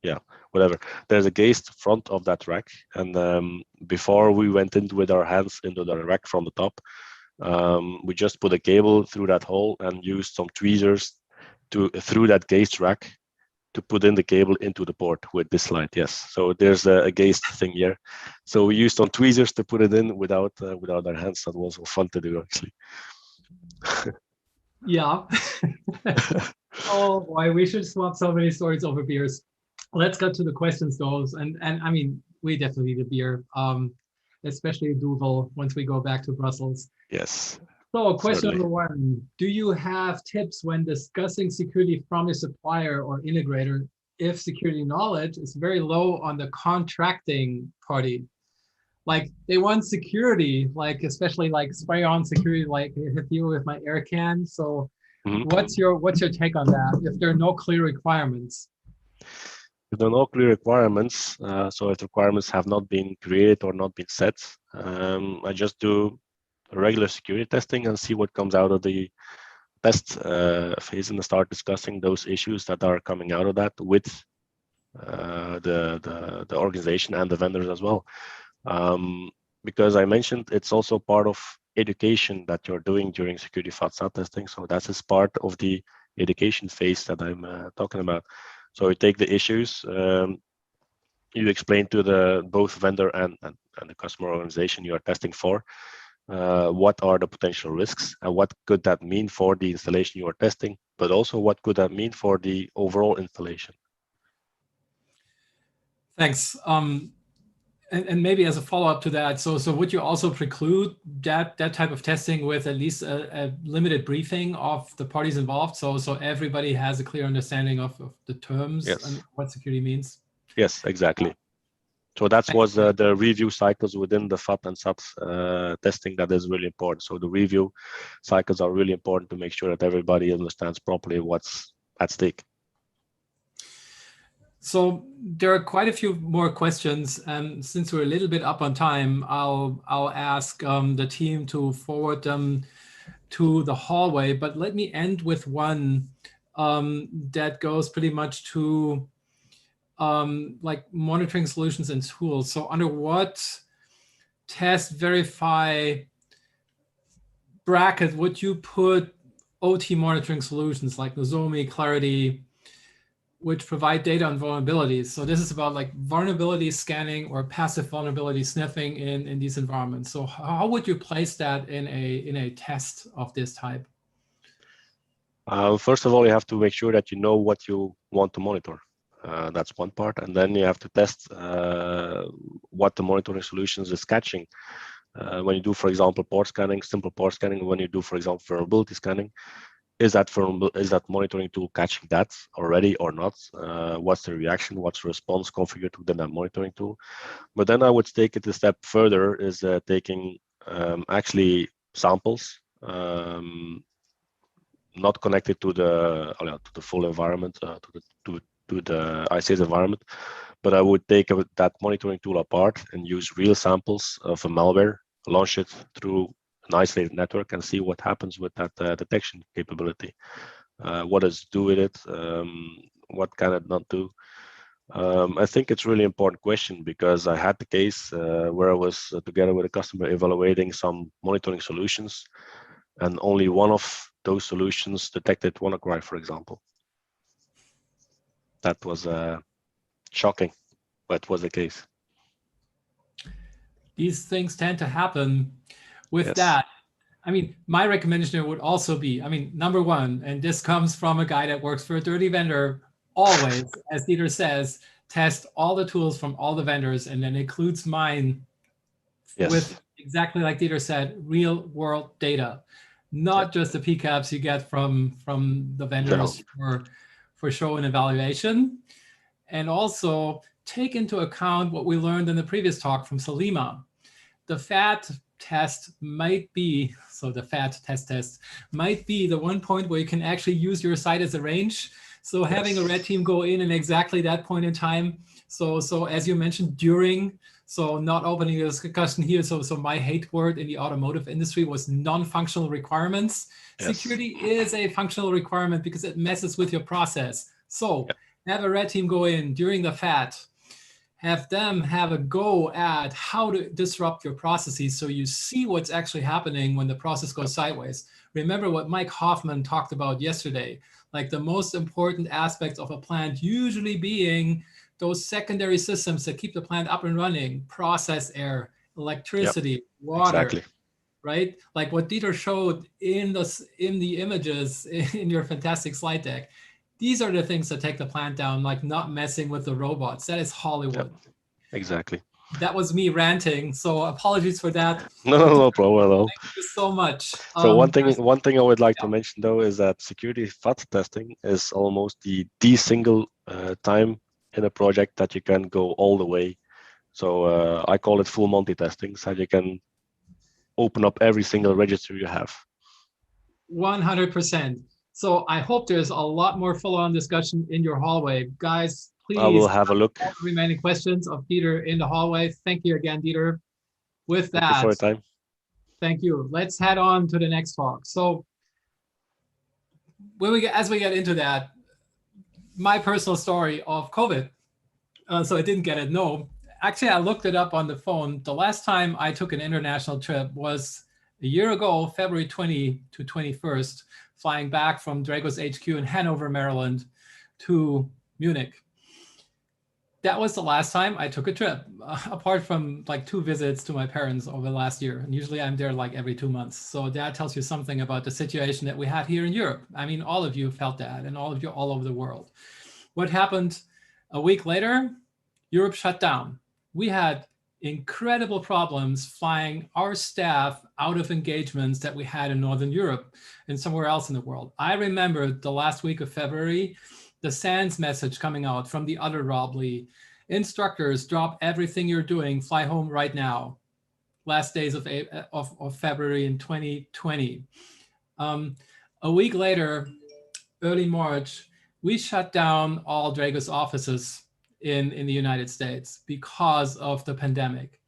Yeah, whatever. There's a gaze front of that rack, and before we went in with our hands into the rack from the top, we just put a cable through that hole and used some tweezers through that gaze rack to put in the cable into the port with this slide. Yes, so there's a gaze thing here. So we used some tweezers to put it in without our hands. That was fun to do, actually. Yeah. Oh boy, we should swap so many stories over beers. Let's get to the questions, though. And I mean, we definitely need a beer, especially Duvel once we go back to Brussels. Yes. So question Certainly. number one, do you have tips when discussing security from a supplier or integrator if security knowledge is very low on the contracting party? Like they want security, like especially like spray on security, like if you with my air can. So what's your take on that if there are no clear requirements? If there are no clear requirements, so if requirements have not been created or not been set, I just do regular security testing and see what comes out of the test phase and start discussing those issues that are coming out of that with the organization and the vendors as well. Because I mentioned it's also part of education that you're doing during security FAT-SAT testing. So that is part of the education phase that I'm talking about. So you take the issues, you explain to the both vendor and the customer organization you are testing for, what are the potential risks and what could that mean for the installation you are testing, but also what could that mean for the overall installation. Thanks. And maybe as a follow-up to that, so would you also preclude that type of testing with at least a limited briefing of the parties involved, so everybody has a clear understanding of the terms and what security means? Yes, exactly. So that was the review cycles within the FAT and SAT testing that is really important. So the review cycles are really important to make sure that everybody understands properly what's at stake. So there are quite a few more questions, and since we're a little bit up on time, I'll ask the team to forward them to the hallway. But let me end with one that goes pretty much to like monitoring solutions and tools. So under what test verify bracket would you put OT monitoring solutions like Nozomi, Clarity, which provide data on vulnerabilities? So this is about like vulnerability scanning or passive vulnerability sniffing in these environments. So how would you place that in a test of this type? First of all, you have to make sure that you know what you want to monitor. That's one part. And then you have to test what the monitoring solutions is catching. When you do, for example, port scanning, simple port scanning, when you do, for example, vulnerability scanning, is that monitoring tool catching that already or not? What's the reaction? What's the response configured within that monitoring tool? But then I would take it a step further, is taking actually samples, not connected to the full environment, to the ICS environment, but I would take that monitoring tool apart and use real samples of a malware, launch it through an isolated network and see what happens with that detection capability. What does it do with it? What can it not do? I think it's a really important question because I had the case where I was together with a customer evaluating some monitoring solutions, and only one of those solutions detected WannaCry, for example. That was shocking, but was the case. These things tend to happen. With that, I mean, my recommendation would also be, I mean, number one, and this comes from a guy that works for a dirty vendor, always, as Dieter says, test all the tools from all the vendors, and then includes mine Yes. with, exactly like Dieter said, real world data, not just the PCAPs you get from the vendors for show and evaluation. And also take into account what we learned in the previous talk from Salima. The FAT test might be, so the FAT test might be the one point where you can actually use your site as a range. So having a red team go in exactly that point in time. So as you mentioned, during, so not opening the discussion here. So my hate word in the automotive industry was non-functional requirements. Yes. Security is a functional requirement because it messes with your process. So have a red team go in during the FAT, have them have a go at how to disrupt your processes so you see what's actually happening when the process goes sideways. Remember what Mike Hoffman talked about yesterday, like the most important aspects of a plant usually being those secondary systems that keep the plant up and running: process air, electricity, water. Exactly. Right? Like what Dieter showed in the images in your fantastic slide deck. These are the things that take the plant down, like not messing with the robots. That is Hollywood. Yep. Exactly. That was me ranting, so apologies for that. No problem at all. Thank you so much. So one thing I would like to mention though is that security FAT testing is almost the single time in a project that you can go all the way. So I call it full Monty testing, so you can open up every single register you have. 100%. So I hope there's a lot more follow-on discussion in your hallway. Guys, please. I will have a look. All the remaining questions of Dieter in the hallway. Thank you again, Dieter. With that, Thank you for your time. Thank you. Let's head on to the next talk. So as we get into that, my personal story of COVID. So I didn't get it. No, actually, I looked it up on the phone. The last time I took an international trip was a year ago, February 20 to 21st, flying back from Drago's HQ in Hanover, Maryland to Munich. That was the last time I took a trip, apart from like 2 visits to my parents over the last year. And usually I'm there like every 2 months. So that tells you something about the situation that we had here in Europe. I mean, all of you felt that, and all of you all over the world. What happened a week later? Europe shut down. We had incredible problems flying our staff out of engagements that we had in Northern Europe and somewhere else in the world. I remember the last week of February, the SANS message coming out from the other Rob Lee. Instructors, drop everything you're doing, fly home right now. Last days of February in 2020. A week later, early March, we shut down all Drago's offices in the United States because of the pandemic.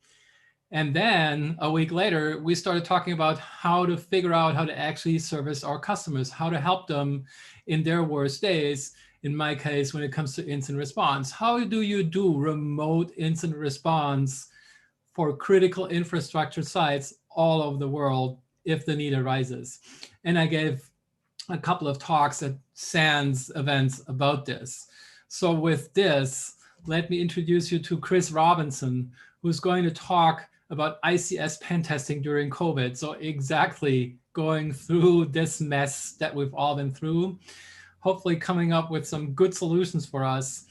And then a week later, we started talking about how to figure out how to actually service our customers, how to help them in their worst days. In my case, when it comes to incident response, how do you do remote incident response for critical infrastructure sites all over the world if the need arises? And I gave a couple of talks at SANS events about this. So with this, let me introduce you to Chris Robinson, who's going to talk about ICS pen testing during COVID. So exactly going through this mess that we've all been through, hopefully coming up with some good solutions for us.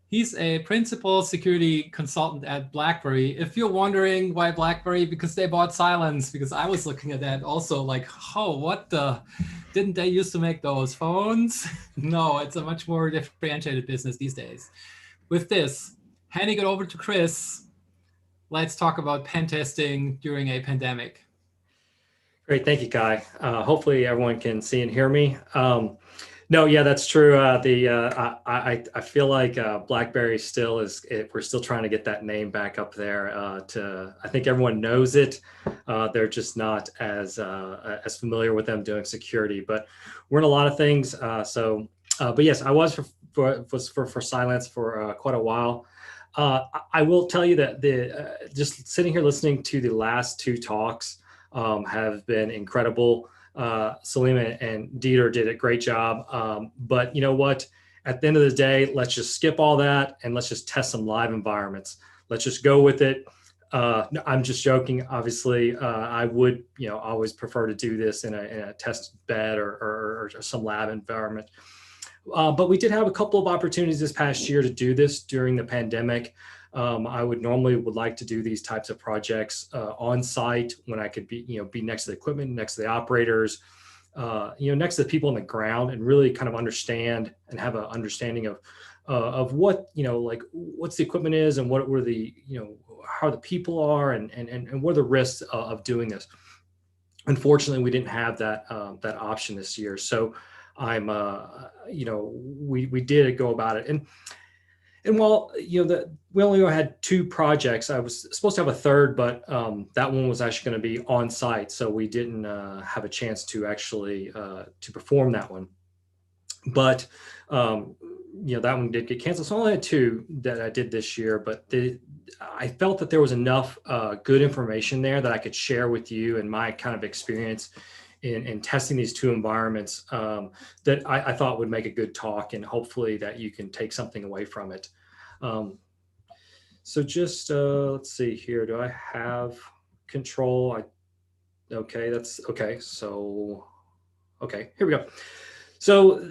He's a principal security consultant at BlackBerry. If you're wondering why BlackBerry, because they bought Silence, because I was looking at that also like, oh, what the, didn't they used to make those phones? No, it's a much more differentiated business these days. With this, handing it over to Chris, let's talk about pen testing during a pandemic. Great, thank you, Kai. Hopefully everyone can see and hear me. No, yeah, that's true. I feel like BlackBerry still is. We're still trying to get that name back up there. I think everyone knows it. They're just not as familiar with them doing security. But we're in a lot of things. But yes, I was for Silence for quite a while. I will tell you that just sitting here listening to the last 2 talks have been incredible. Salima and Dieter did a great job. But you know what? At the end of the day, let's just skip all that and let's just test some live environments. Let's just go with it. I'm just joking. Obviously, I would, always prefer to do this in a test bed or some lab environment. But we did have a couple of opportunities this past year to do this during the pandemic. I would like to do these types of projects on site when I could be next to the equipment, next to the operators, next to the people on the ground, and really kind of understand and have an understanding of what, like what's the equipment is and what were the, how the people are and what are the risks of doing this. Unfortunately, we didn't have that option this year. So I'm, we did go about it. And while, we only had 2 projects, I was supposed to have a third, but that one was actually going to be on site. So we didn't have a chance to actually to perform that one. But, that one did get canceled. So I only had 2 that I did this year, but I felt that there was enough good information there that I could share with you and my kind of experience in testing these 2 environments that I thought would make a good talk, and hopefully that you can take something away from it. So just let's see here. Do I have control? Okay, that's okay. So, okay, here we go. So,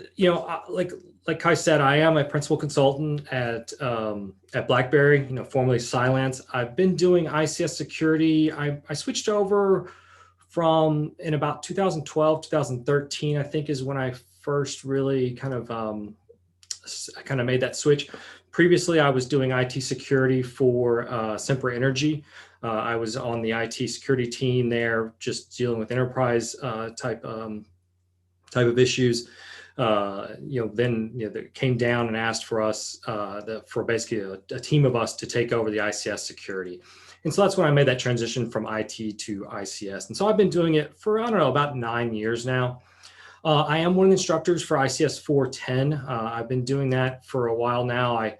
like Kai said, I am a principal consultant at BlackBerry, formerly Cylance. I've been doing ICS security. I switched over from in about 2012, 2013, I think is when I first really kind of made that switch. Previously, I was doing IT security for Sempra Energy. I was on the IT security team there, just dealing with enterprise type of issues. Then they came down and asked for us, for basically a team of us to take over the ICS security. And so that's when I made that transition from IT to ICS. And so I've been doing it for, I don't know, about 9 years now. I am one of the instructors for ICS 410. I've been doing that for a while now. I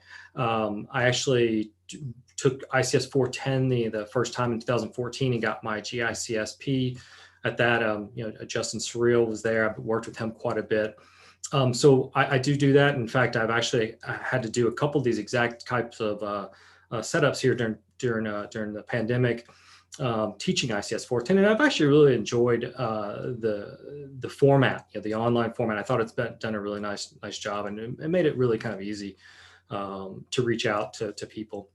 actually took ICS 410 the first time in 2014 and got my GICSP at that. Justin Surreal was there. I've worked with him quite a bit. So I do that. In fact, I had to do a couple of these exact types of setups here during the pandemic, teaching ICS 410, and I've actually really enjoyed the format, the online format. I thought it's done a really nice job, and it made it really kind of easy to reach out to people.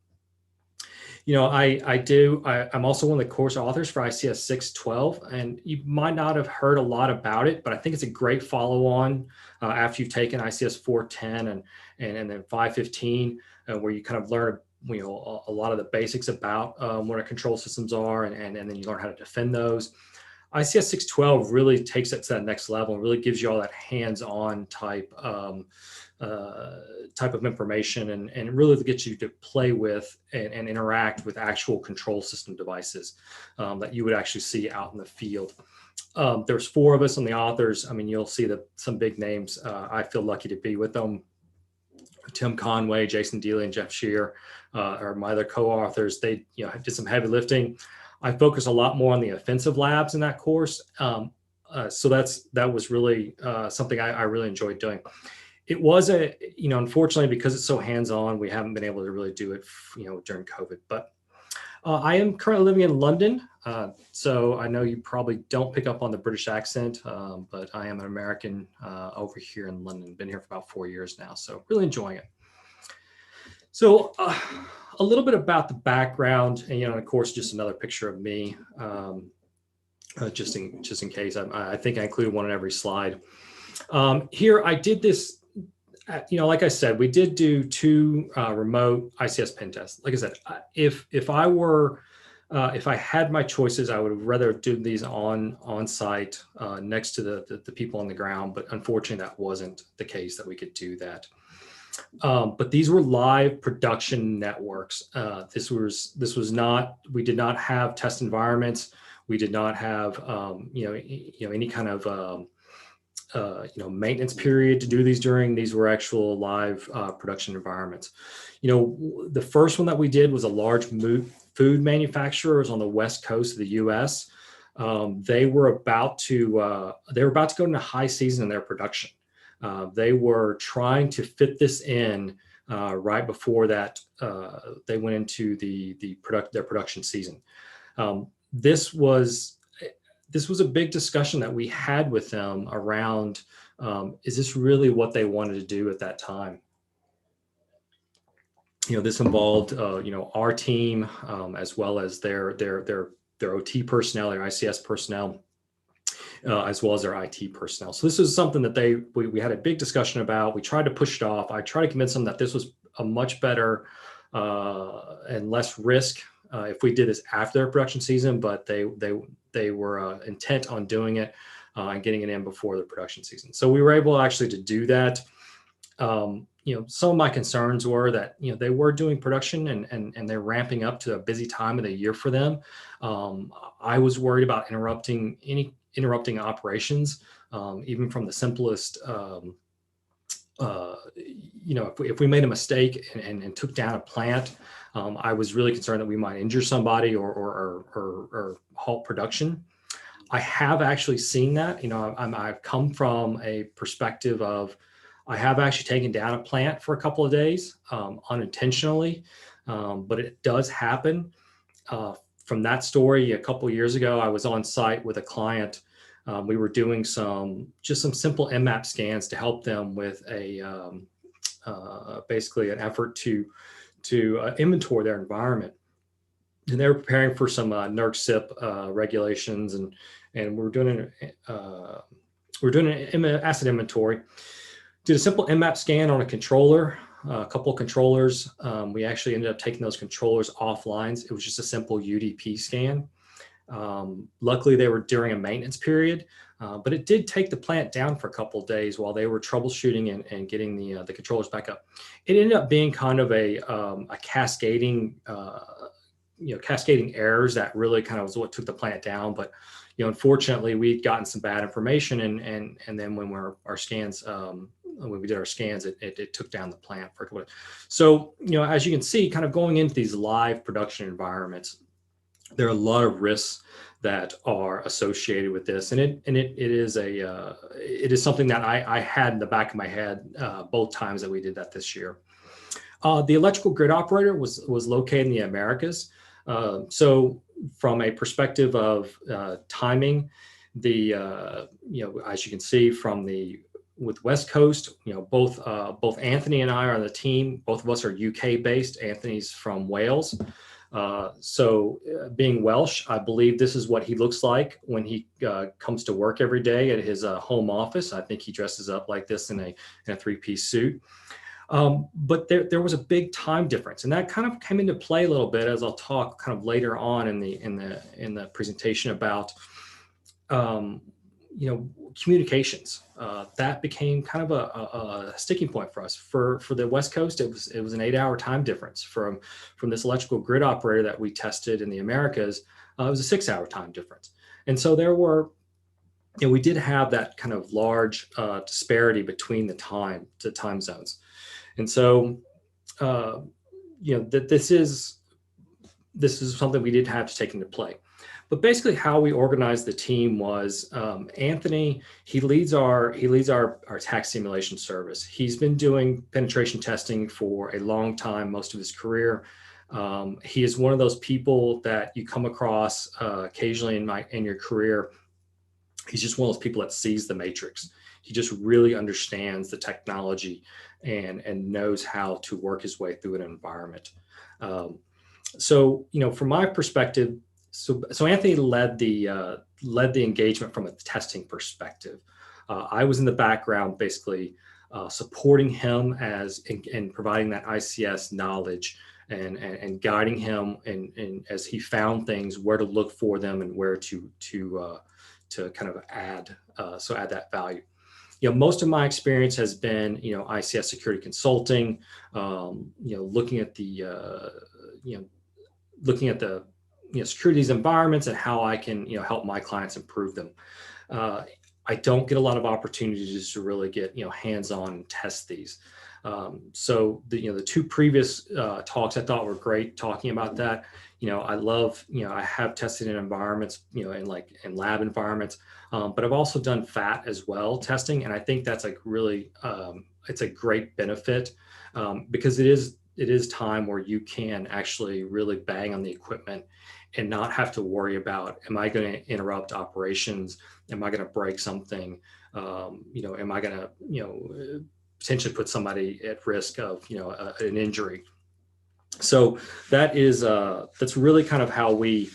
I'm also one of the course authors for ICS 612, and you might not have heard a lot about it, but I think it's a great follow-on after you've taken ICS 410 and then 515, where you kind of learn a lot of the basics about what our control systems are, and then you learn how to defend those. ICS 612 really takes it to that next level and really gives you all that hands-on type of information, and really gets you to play with and interact with actual control system devices that you would actually see out in the field. There's 4 of us on the authors. I mean, you'll see some big names. I feel lucky to be with them. Tim Conway, Jason Dealey, and Jeff Shear are my other co-authors. They did some heavy lifting. I focus a lot more on the offensive labs in that course. So that was really something I really enjoyed doing. It was unfortunately, because it's so hands-on, we haven't been able to really do it, during COVID. But I am currently living in London. So I know you probably don't pick up on the British accent, but I am an American over here in London. Been here for about 4 years now, so really enjoying it. So a little bit about the background, and of course, just another picture of me, just in case. I think I included one on every slide. Here I did this. Like I said, we did do 2 remote ICS pen tests. Like I said, if I had my choices, I would rather do these on site next to the people on the ground. But unfortunately, that wasn't the case that we could do that. But these were live production networks. This was not. We did not have test environments. We did not have any kind of maintenance period to do these during. These were actual live production environments. The first one that we did was a large food manufacturer. It was on the West Coast of the U.S. They were about to go into high season in their production. They were trying to fit this in right before that they went into their production season. This was a big discussion that we had with them around is this really what they wanted to do at that time? This involved, our team, as well as their OT personnel, their ICS personnel, as well as their IT personnel. So this is something that we had a big discussion about. We tried to push it off. I tried to convince them that this was a much better and less risk if we did this after their production season, but they were intent on doing it and getting it in before the production season. So we were able actually to do that. Some of my concerns were that, they were doing production and they're ramping up to a busy time of the year for them. I was worried about interrupting operations, even from the simplest, if we made a mistake and took down a plant, I was really concerned that we might injure somebody or halt production. I have actually seen that. I've come from a perspective of, I have actually taken down a plant for a couple of days unintentionally, but it does happen. From that story, a couple of years ago, I was on site with a client. We were doing some simple Nmap scans to help them with basically an effort to inventory their environment. And they were preparing for some NERC SIP regulations, and we're doing an asset inventory. Did a simple Nmap scan on a controller, a couple of controllers. We actually ended up taking those controllers offline. It was just a simple UDP scan. Luckily, they were during a maintenance period, but it did take the plant down for a couple of days while they were troubleshooting and getting the controllers back up. It ended up being kind of a cascading, cascading errors that really kind of was what took the plant down. But unfortunately, we'd gotten some bad information, and then when we did our scans, it took down the plant for a couple of days. So as you can see, kind of going into these live production environments, there are a lot of risks that are associated with this, and it is something that I had in the back of my head both times that we did that this year. The electrical grid operator was located in the Americas. So from a perspective of timing, as you can see with West Coast, both Anthony and I are on the team. Both of us are UK based. Anthony's from Wales. So being Welsh, I believe this is what he looks like when he comes to work every day at his home office. I think he dresses up like this in a three-piece suit. But there was a big time difference, and that kind of came into play a little bit, as I'll talk kind of later on in the presentation about communications. That became kind of a sticking point for us. For the West Coast, it was an 8-hour time difference. From this electrical grid operator that we tested in the Americas, it was a 6-hour time difference. And so there were, we did have that kind of large disparity between the time zones. And so, that this is something we did have to take into play. But basically, how we organized the team was Anthony. He leads our tax simulation service. He's been doing penetration testing for a long time, most of his career. He is one of those people that you come across occasionally in your career. He's just one of those people that sees the matrix. He just really understands the technology and knows how to work his way through an environment. So, from my perspective, so Anthony led the engagement from a testing perspective. I was in the background, basically supporting him in providing that ICS knowledge and guiding him and as he found things, where to look for them and where to kind of add that value. Most of my experience has been, ICS security consulting, looking at the security these environments and how I can, help my clients improve them. I don't get a lot of opportunities to really get, hands-on and test these. So the two previous talks I thought were great talking about that. I love, I have tested in environments, in lab environments, but I've also done FAT as well testing. And I think that's really, it's a great benefit because it is time where you can actually really bang on the equipment and not have to worry about, am I going to interrupt operations? Am I going to break something? Am I going to, potentially put somebody at risk of, an injury? So that is, that's really kind of how we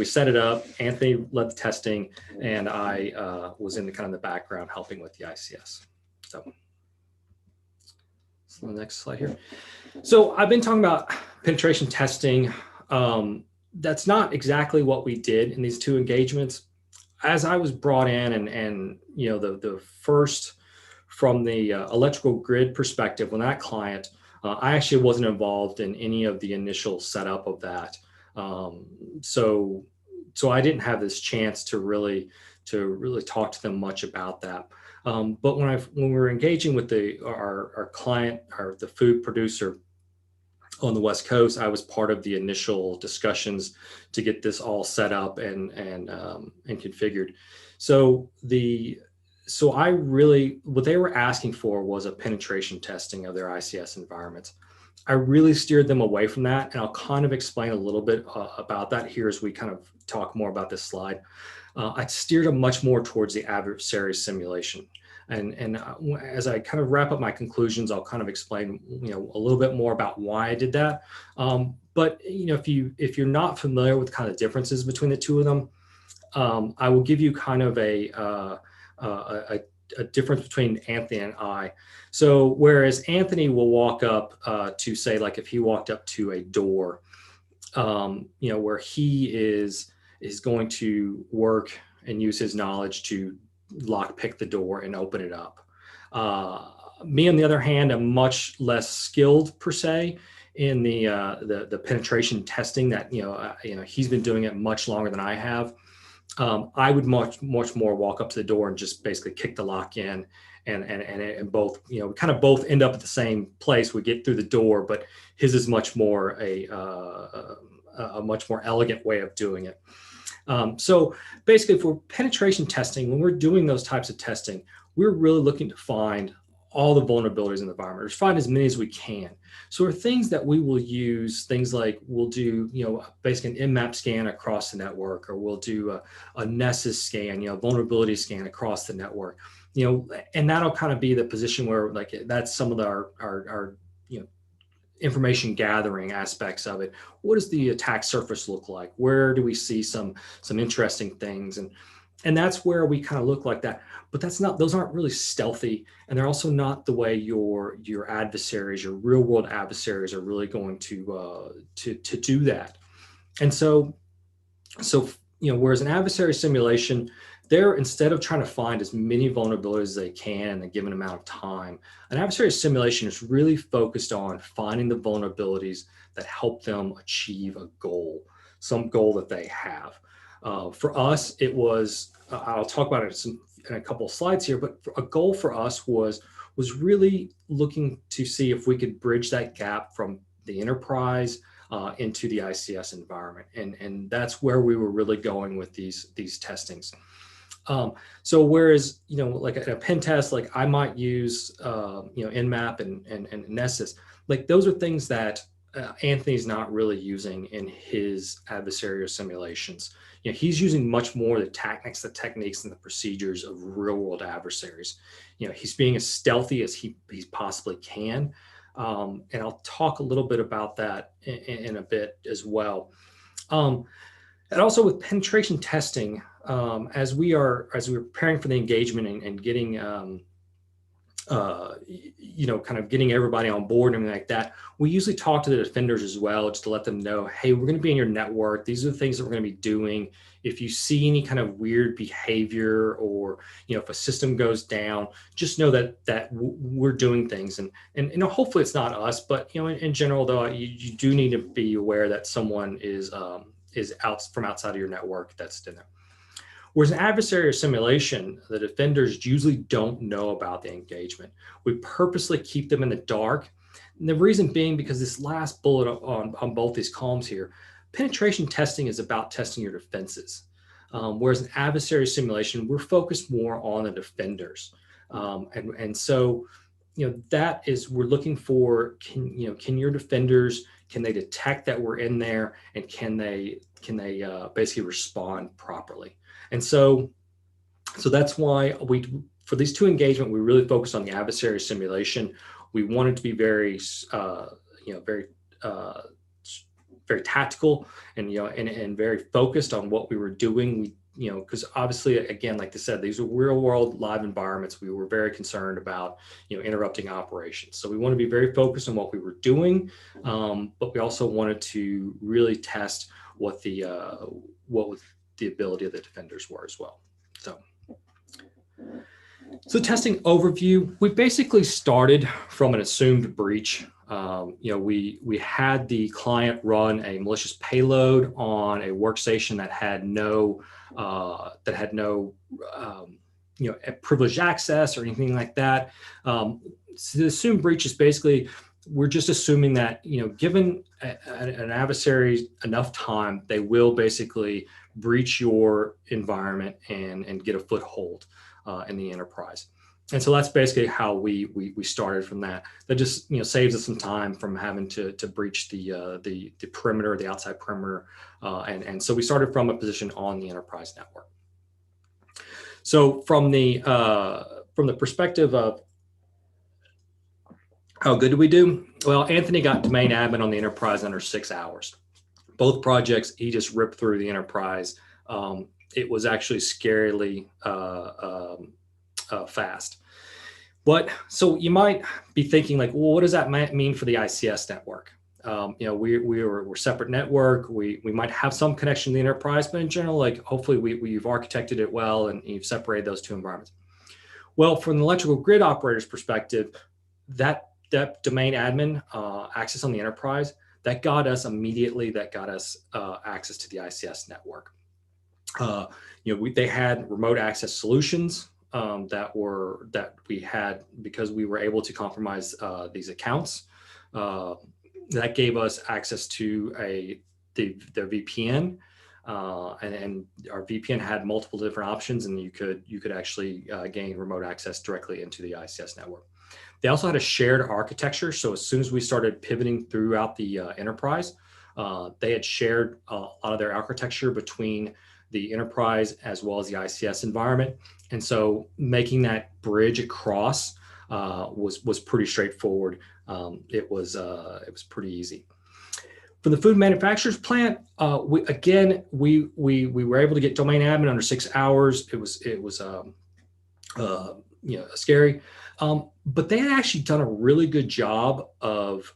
set it up. Anthony led the testing, and I was in the kind of the background helping with the ICS. So the next slide here. So I've been talking about penetration testing. That's not exactly what we did in these two engagements. As I was brought in, and the first from the electrical grid perspective, when that client, I actually wasn't involved in any of the initial setup of that. So I didn't have this chance to really talk to them much about that. But when we were engaging with our client, or the food producer on the West Coast, I was part of the initial discussions to get this all set up and configured. So what they were asking for was a penetration testing of their ICS environments. I really steered them away from that, and I'll kind of explain a little bit about that here as we kind of talk more about this slide. I steered them much more towards the adversary simulation. And as I kind of wrap up my conclusions, I'll kind of explain, a little bit more about why I did that. But if you're not familiar with kind of differences between the two of them, I will give you kind of a difference between Anthony and I. So whereas Anthony will walk up to, say, like if he walked up to a door, where he is going to work and use his knowledge to lock pick the door and open it up. Me, on the other hand, I'm much less skilled per se in the penetration testing that he's been doing it much longer than I have. I would much more walk up to the door and just basically kick the lock in, and both kind of both end up at the same place. We get through the door, but his is much more a much more elegant way of doing it. So basically, for penetration testing, when we're doing those types of testing, we're really looking to find all the vulnerabilities in the environment, or find as many as we can. So there are things that we will use, things like we'll do, basically an InMap scan across the network, or we'll do a Nessus scan, vulnerability scan across the network, and that'll kind of be the position where, like, that's some of our information gathering aspects of it. What does the attack surface look like? Where do we see some interesting things? And that's where we kind of look like that. But those aren't really stealthy, and they're also not the way your adversaries, your real world adversaries, are really going to do that. And so whereas an adversary simulation, they're, instead of trying to find as many vulnerabilities as they can in a given amount of time, an adversary simulation is really focused on finding the vulnerabilities that help them achieve a goal, some goal that they have. For us, it was, I'll talk about it in a couple of slides here, but a goal for us was really looking to see if we could bridge that gap from the enterprise into the ICS environment. And that's where we were really going with these testings. So whereas, like a pen test, like I might use, InMap and Nessus, like those are things that Anthony's not really using in his adversarial simulations. He's using much more the tactics, the techniques, and the procedures of real world adversaries. He's being as stealthy as he possibly can. And I'll talk a little bit about that in a bit as well. And also with penetration testing, as we're preparing for the engagement and getting, kind of getting everybody on board and everything like that, we usually talk to the defenders as well, just to let them know, hey, we're going to be in your network. These are the things that we're going to be doing. If you see any kind of weird behavior, or if a system goes down, just know that we're doing things. And hopefully it's not us, but in general though, you do need to be aware that someone is out from outside of your network that's in there. Whereas an adversarial simulation, the defenders usually don't know about the engagement. We purposely keep them in the dark. And the reason being because this last bullet on both these columns here, penetration testing is about testing your defenses. Whereas an adversarial simulation, we're focused more on the defenders. And so, that is, we're looking for, can your defenders Can they detect that we're in there, and can they basically respond properly? And so that's why for these two engagements, we really focused on the adversary simulation. We wanted to be very, very tactical and, and very focused on what we were doing. Because obviously, again, like I said, these are real world live environments. We were very concerned about, interrupting operations. So we want to be very focused on what we were doing, but we also wanted to really test what the ability of the defenders were as well. So testing overview, we basically started from an assumed breach. We had the client run a malicious payload on a workstation that had no privileged access or anything like that. So the assumed breach is basically, we're just assuming that, given an adversary enough time, they will basically breach your environment and get a foothold in the enterprise. And so that's basically how we started from that. That just saves us some time from having to breach the perimeter, the outside perimeter, and so we started from a position on the enterprise network. So from the perspective of how good did we do? Well, Anthony got domain admin on the enterprise under 6 hours. Both projects, he just ripped through the enterprise. It was actually scarily fast. But so you might be thinking like, well, what does that mean for the ICS network? We're separate network. We might have some connection to the enterprise, but in general, like hopefully we've architected it well and you've separated those two environments. Well, from the electrical grid operator's perspective, that domain admin access on the enterprise, that got us access to the ICS network. They had remote access solutions that we had because we were able to compromise these accounts. That gave us access to their VPN, and our VPN had multiple different options, and you could actually gain remote access directly into the ICS network. They also had a shared architecture, so as soon as we started pivoting throughout the enterprise, they had shared a lot of their architecture between the enterprise as well as the ICS environment. And so making that bridge across was pretty straightforward. It was pretty easy. For the food manufacturers plant, we were able to get domain admin under 6 hours. It was scary, but they had actually done a really good job of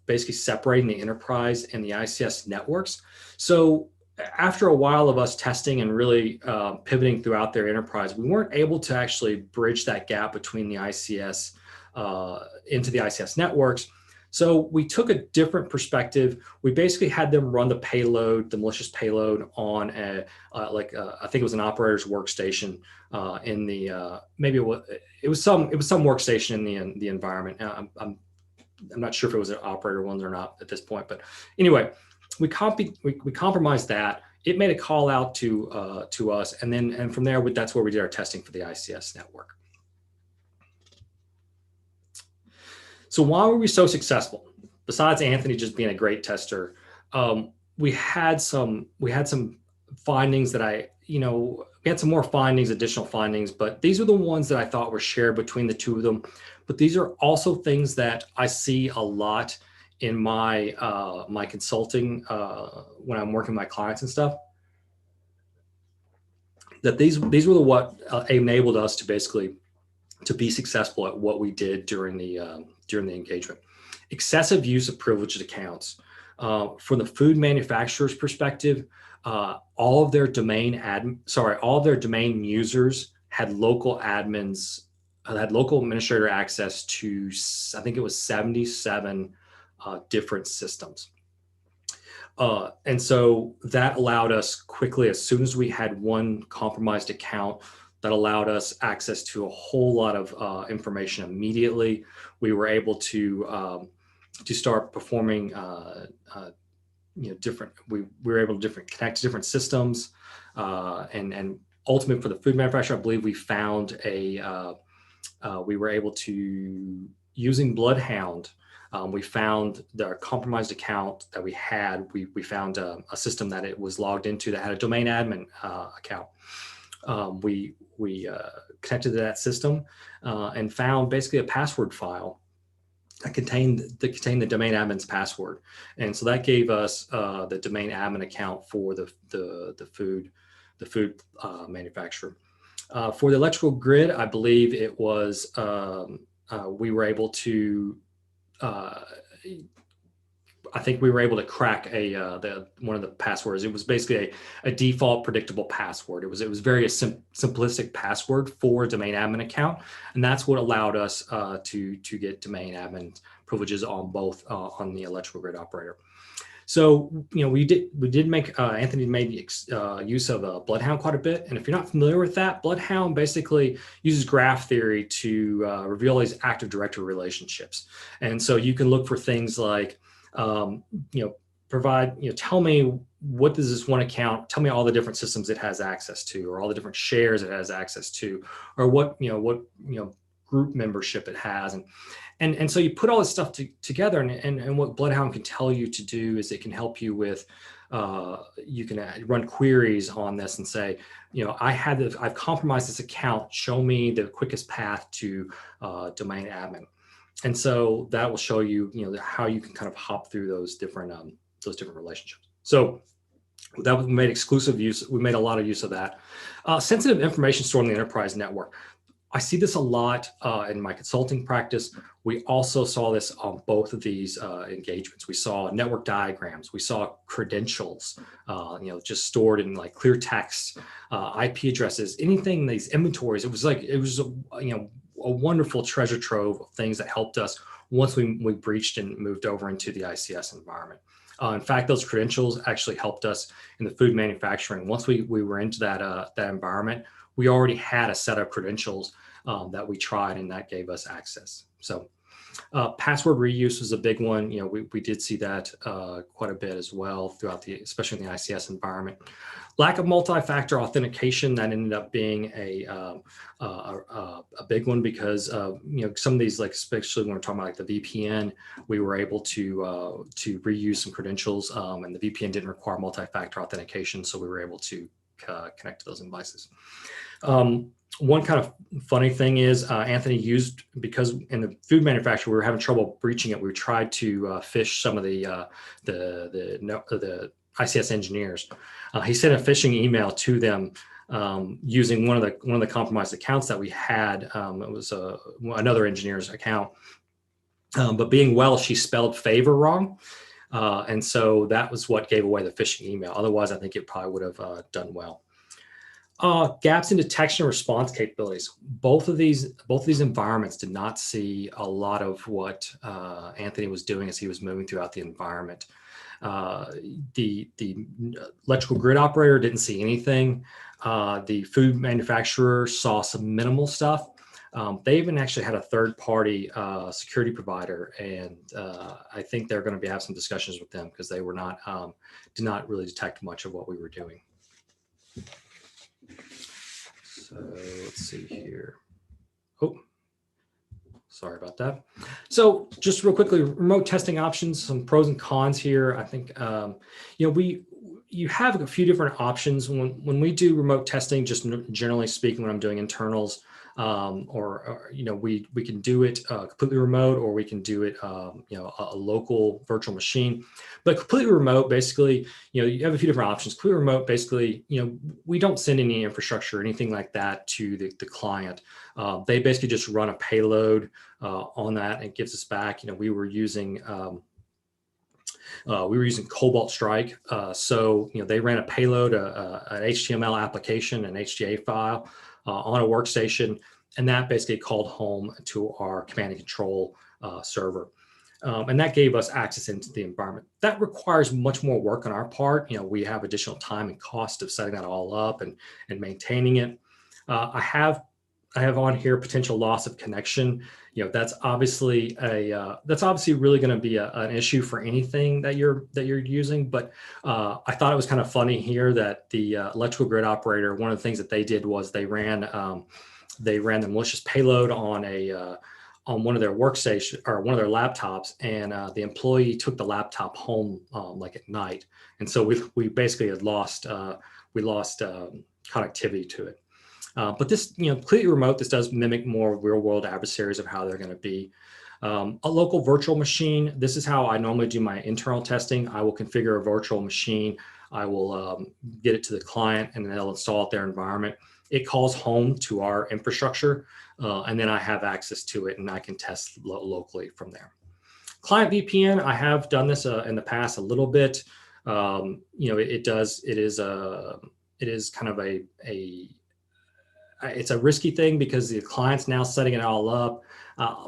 basically separating the enterprise and the ICS networks. So after a while of us testing and really pivoting throughout their enterprise, we weren't able to actually bridge that gap between the ICS into the ICS networks. So we took a different perspective. We basically had them run the payload, the malicious payload, on I think it was an operator's workstation in the it was some workstation in the environment. I'm not sure if it was an operator one or not at this point, but anyway. We compromised that. It made a call out to us, and from there, that's where we did our testing for the ICS network. So why were we so successful? Besides Anthony just being a great tester, we had some findings that we had some more findings, additional findings, but these are the ones that I thought were shared between the two of them. But these are also things that I see a lot in my my consulting when I'm working with my clients and stuff, that these were what enabled us to basically to be successful at what we did during the engagement. Excessive use of privileged accounts. From the food manufacturer's perspective, all of their domain users had local admins, had local administrator access to, I think it was 77 different systems. And so that allowed us quickly, as soon as we had one compromised account, that allowed us access to a whole lot of information immediately. We were able to start performing different. We were able to connect to different systems, and ultimately for the food manufacturer, I believe we found we were able to, using Bloodhound, We found the compromised account that we had. We found a system that it was logged into that had a domain admin account. We connected to that system and found basically a password file that contained the domain admin's password, and so that gave us the domain admin account for the food manufacturer. For the electrical grid, I believe it was we were able to. I think we were able to crack one of the passwords. It was basically a default predictable password. It was very simplistic password for a domain admin account, and that's what allowed us to get domain admin privileges on both on the electrical grid operator. So we did make Anthony made use of Bloodhound quite a bit, and if you're not familiar with that, Bloodhound basically uses graph theory to reveal these Active Directory relationships, and so you can look for things like tell me what does this one account, tell me all the different systems it has access to, or all the different shares it has access to, or what group membership it has. And so you put all this stuff together, and what Bloodhound can tell you to do is it can help you with, you can run queries on this and say, I've compromised this account, show me the quickest path to domain admin. And so that will show you, how you can kind of hop through those different relationships. So that we made exclusive use. We made a lot of use of that. Sensitive information stored in the enterprise network. I see this a lot in my consulting practice. We also saw this on both of these engagements. We saw network diagrams. We saw credentials, just stored in like clear text, IP addresses, anything, these inventories. It was a wonderful treasure trove of things that helped us once we breached and moved over into the ICS environment. In fact, those credentials actually helped us in the food manufacturing. Once we were into that environment, we already had a set of credentials that we tried, and that gave us access. So password reuse was a big one. We did see that quite a bit as well throughout especially in the ICS environment. Lack of multi-factor authentication, that ended up being a big one because some of these, like especially when we're talking about like the VPN, we were able to reuse some credentials, and the VPN didn't require multi-factor authentication, so we were able to connect to those devices. One kind of funny thing is Anthony used, because in the food manufacturer we were having trouble breaching it, we tried to phish some of the ICS engineers. He sent a phishing email to them using one of the compromised accounts that we had. It was another engineer's account, but being Welsh, she spelled favor wrong. And so that was what gave away the phishing email. Otherwise, I think it probably would have done well. Gaps in detection and response capabilities. Both of these environments did not see a lot of what Anthony was doing as he was moving throughout the environment. The electrical grid operator didn't see anything. The food manufacturer saw some minimal stuff. They even actually had a third-party security provider, and I think they're going to have some discussions with them because they were did not really detect much of what we were doing. So let's see here. Oh, sorry about that. So just real quickly, remote testing options, some pros and cons here. I think, you have a few different options when we do remote testing, just generally speaking, when I'm doing internals, we can do it completely remote, or we can do it, a local virtual machine. But completely remote, basically, you have a few different options. Completely remote, basically, we don't send any infrastructure or anything like that to the client. They basically just run a payload on that and it gives us back. We were using Cobalt Strike. So they ran a payload, an HTML application, an HTA file on a workstation, and that basically called home to our command and control server. And that gave us access into the environment. That requires much more work on our part. We have additional time and cost of setting that all up and maintaining it. I have on here potential loss of connection. That's obviously really going to be an issue for anything that you're using. But I thought it was kind of funny here that the electrical grid operator, one of the things that they did was they ran the malicious payload on on one of their workstation or one of their laptops, and the employee took the laptop home like at night, and so we basically had lost connectivity to it. But this, completely remote, this does mimic more real world adversaries of how they're going to be. A local virtual machine. This is how I normally do my internal testing. I will configure a virtual machine. I will get it to the client, and then they'll install it their environment. It calls home to our infrastructure, and then I have access to it, and I can test locally from there. Client VPN, I have done this in the past a little bit. It is kind of it's a risky thing because the client's now setting it all up.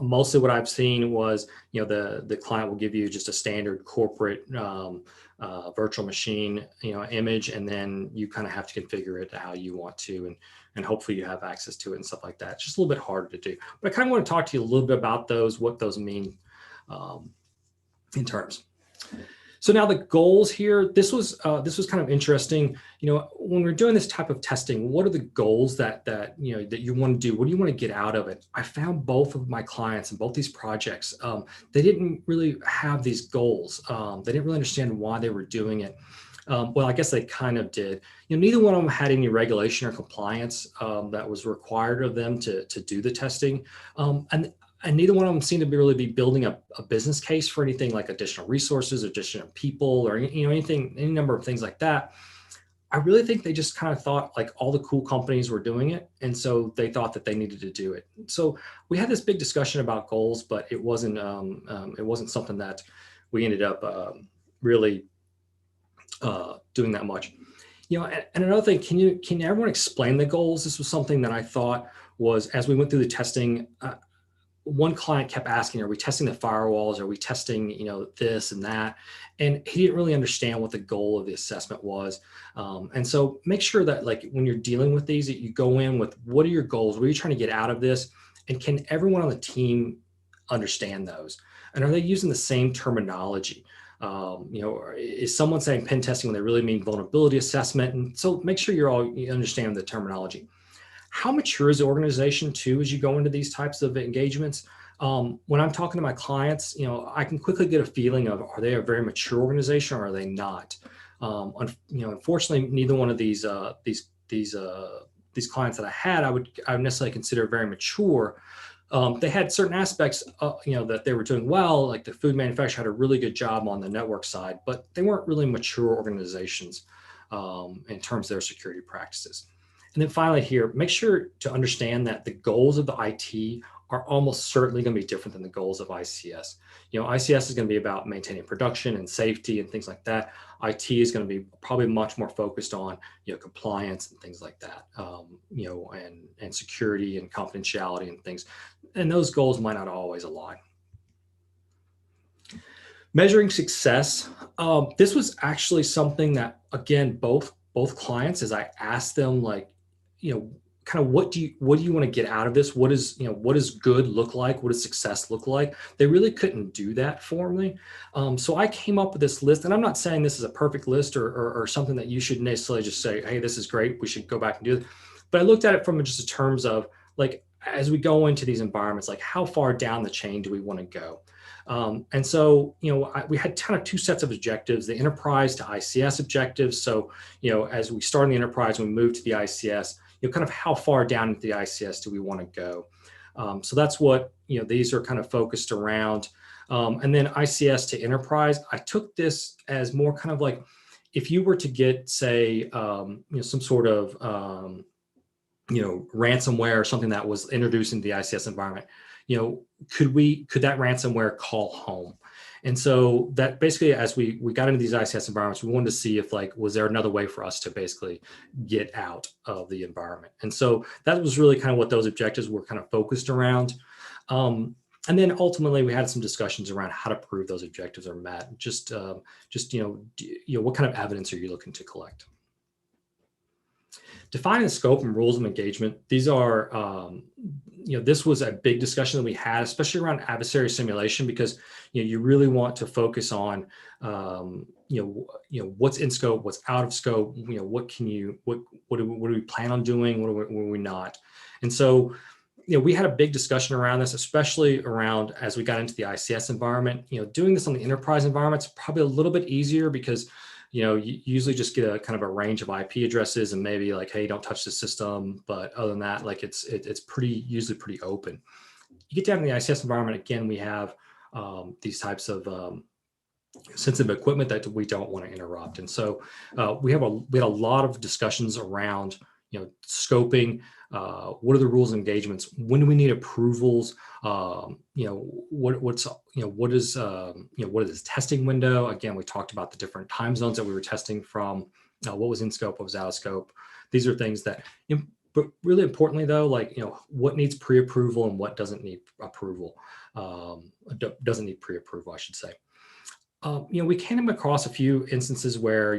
Mostly what I've seen was, the client will give you just a standard corporate virtual machine, image, and then you kind of have to configure it how you want to, and hopefully you have access to it and stuff like that. It's just a little bit harder to do. But I kind of want to talk to you a little bit about what those mean in terms. So now the goals here, this was kind of interesting. When we're doing this type of testing, what are the goals that you want to do? What do you want to get out of it? I found both of my clients and both these projects, they didn't really have these goals. They didn't really understand why they were doing it. Well, I guess they kind of did. Neither one of them had any regulation or compliance that was required of them to do the testing. And neither one of them seemed to really be building a business case for anything like additional resources, additional people, or any number of things like that. I really think they just kind of thought like all the cool companies were doing it, and so they thought that they needed to do it. So we had this big discussion about goals, but it wasn't something that we ended up really doing that much. And another thing, can everyone explain the goals? This was something that I thought was, as we went through the testing. One client kept asking, are we testing the firewalls? Are we testing, this and that? And he didn't really understand what the goal of the assessment was. And so make sure that when you're dealing with these, that you go in with, what are your goals? What are you trying to get out of this? And can everyone on the team understand those? And are they using the same terminology? Is someone saying pen testing when they really mean vulnerability assessment? And so make sure you understand the terminology. How mature is the organization too, as you go into these types of engagements? When I'm talking to my clients, I can quickly get a feeling of, are they a very mature organization or are they not? Unfortunately, neither one of these clients that I had, I would necessarily consider very mature. They had certain aspects, that they were doing well, like the food manufacturer had a really good job on the network side, but they weren't really mature organizations in terms of their security practices. And then finally here, make sure to understand that the goals of the IT are almost certainly going to be different than the goals of ICS. ICS is going to be about maintaining production and safety and things like that. IT is going to be probably much more focused on, compliance and things like that, and security and confidentiality and things. And those goals might not always align. Measuring success. This was actually something that, again, both clients, as I asked them, kind of what do you want to get out of this? What does good look like? What does success look like? They really couldn't do that for me. So I came up with this list, and I'm not saying this is a perfect list or something that you should necessarily just say, hey, this is great, we should go back and do it. But I looked at it from just in terms of as we go into these environments, how far down the chain do we want to go? And so, we had kind of two sets of objectives, the enterprise to ICS objectives. So, as we start in the enterprise, we move to the ICS, kind of how far down into the ICS do we want to go? So that's what, these are kind of focused around. And then ICS to enterprise, I took this as more kind of if you were to get, say, some sort of, ransomware or something that was introduced into the ICS environment, could that ransomware call home? And so that basically, as we got into these ICS environments, we wanted to see if was there another way for us to basically get out of the environment. And so that was really kind of what those objectives were kind of focused around. And then ultimately we had some discussions around how to prove those objectives are met. Just what kind of evidence are you looking to collect? Defining the scope and rules of engagement. These are, this was a big discussion that we had, especially around adversary simulation, because you really want to focus on, what's in scope, what's out of scope, what do we plan on doing, what are we not, and so we had a big discussion around this, especially around as we got into the ICS environment. Doing this on the enterprise environment is probably a little bit easier because you usually just get a kind of a range of IP addresses and maybe like, hey, don't touch the system. But other than that, like it's usually pretty open. You get down in the ICS environment, again, we have these types of sensitive equipment that we don't want to interrupt. And so we had a lot of discussions around scoping, what are the rules of engagements, when do we need approvals, what is this testing window. Again, we talked about the different time zones that we were testing from, what was in scope, what was out of scope. These are things that, but really importantly though, like, what needs pre-approval and what doesn't need approval, doesn't need pre-approval, I should say. We came across a few instances where,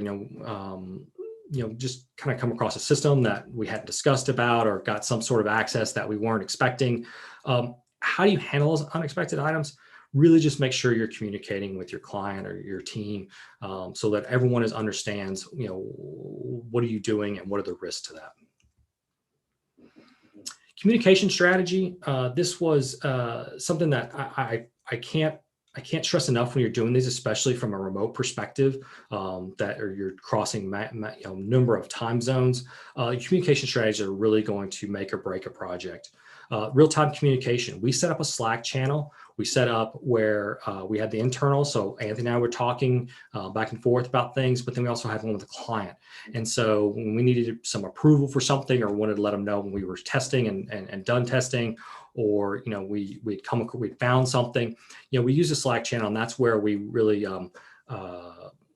just kind of come across a system that we hadn't discussed about or got some sort of access that we weren't expecting. How do you handle those unexpected items? Really just make sure you're communicating with your client or your team so that everyone understands, what are you doing and what are the risks to that. Communication strategy. This was something that I can't stress enough when you're doing these, especially from a remote perspective, that you're crossing number of time zones. Communication strategies are really going to make or break a project. Real-time communication. We set up a Slack channel. We set up where we had the internal. So Anthony and I were talking back and forth about things, but then we also had one with the client. And so when we needed some approval for something or wanted to let them know when we were testing and done testing, or we'd found something, we used a Slack channel, and that's where we really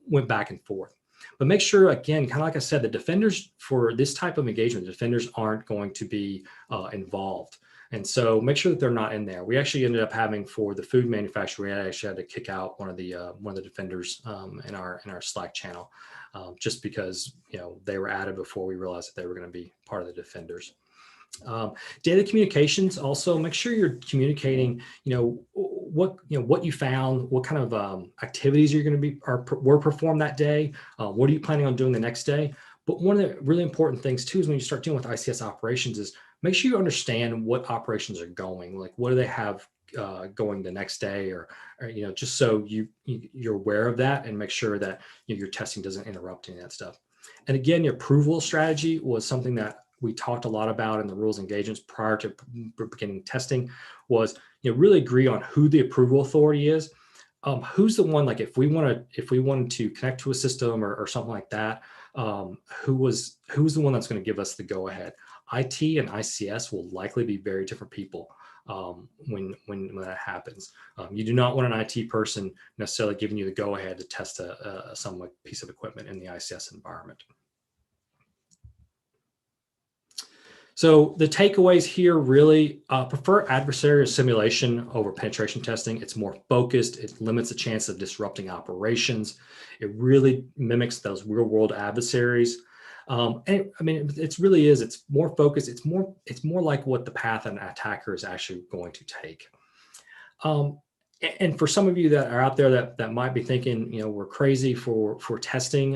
went back and forth. But make sure, again, kind of like I said, the defenders for this type of engagement, defenders aren't going to be involved. And so make sure that they're not in there. We actually ended up having, for the food manufacturer, we actually had to kick out one of the defenders in our Slack channel, just because they were added before we realized that they were going to be part of the defenders. Data communications, also make sure you're communicating, what you found, what kind of activities you're going to were performed that day, what are you planning on doing the next day. But one of the really important things too is when you start dealing with ICS operations is make sure you understand what operations are going, like what do they have going the next day, or just so you're aware of that and make sure that your testing doesn't interrupt any of that stuff. And again, your approval strategy was something that we talked a lot about in the rules engagements prior to beginning testing, was really agree on who the approval authority is. Who's the one, like if we wanted to connect to a system or something like that, who's the one that's going to give us the go ahead? IT and ICS will likely be very different people when that happens. You do not want an IT person necessarily giving you the go ahead to test some piece of equipment in the ICS environment. So the takeaways here really prefer adversarial simulation over penetration testing. It's more focused. It limits the chance of disrupting operations. It really mimics those real world adversaries. And I mean, it really is. It's more focused. It's more like what the path an attacker is actually going to take. And for some of you that are out there that might be thinking, we're crazy for testing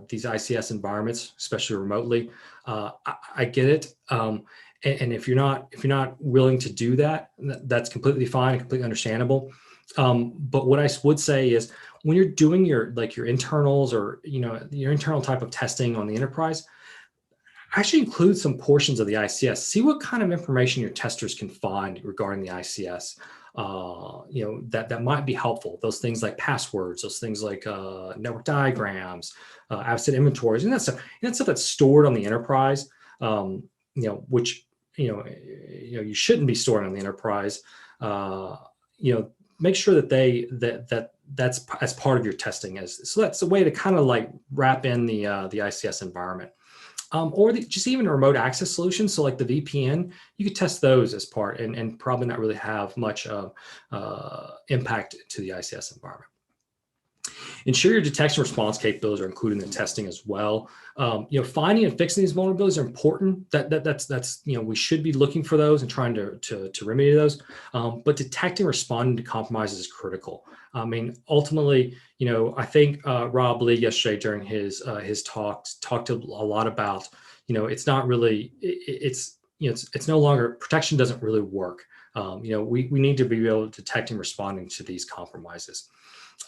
these ICS environments, especially remotely. I get it. And if you're not willing to do that, that's completely fine, completely understandable. But what I would say is when you're doing your internals or your internal type of testing on the enterprise, actually include some portions of the ICS. See what kind of information your testers can find regarding the ICS. That might be helpful. Those things like passwords, those things like network diagrams, asset inventories, and that stuff that's stored on the enterprise. Which you shouldn't be storing on the enterprise. Make sure that that's as part of your testing. So that's a way to kind of like wrap in the ICS environment. Or just even a remote access solution. So like the VPN, you could test those as part and probably not really have much impact to the ICS environment. Ensure your detection response capabilities are included in the testing as well. Finding and fixing these vulnerabilities are important. That's we should be looking for those and trying to remedy those. But detecting and responding to compromises is critical. I mean, ultimately, I think Rob Lee yesterday during his talks talked a lot about, it's not really, it's it's no longer, protection doesn't really work. We need to be able to detect and responding to these compromises.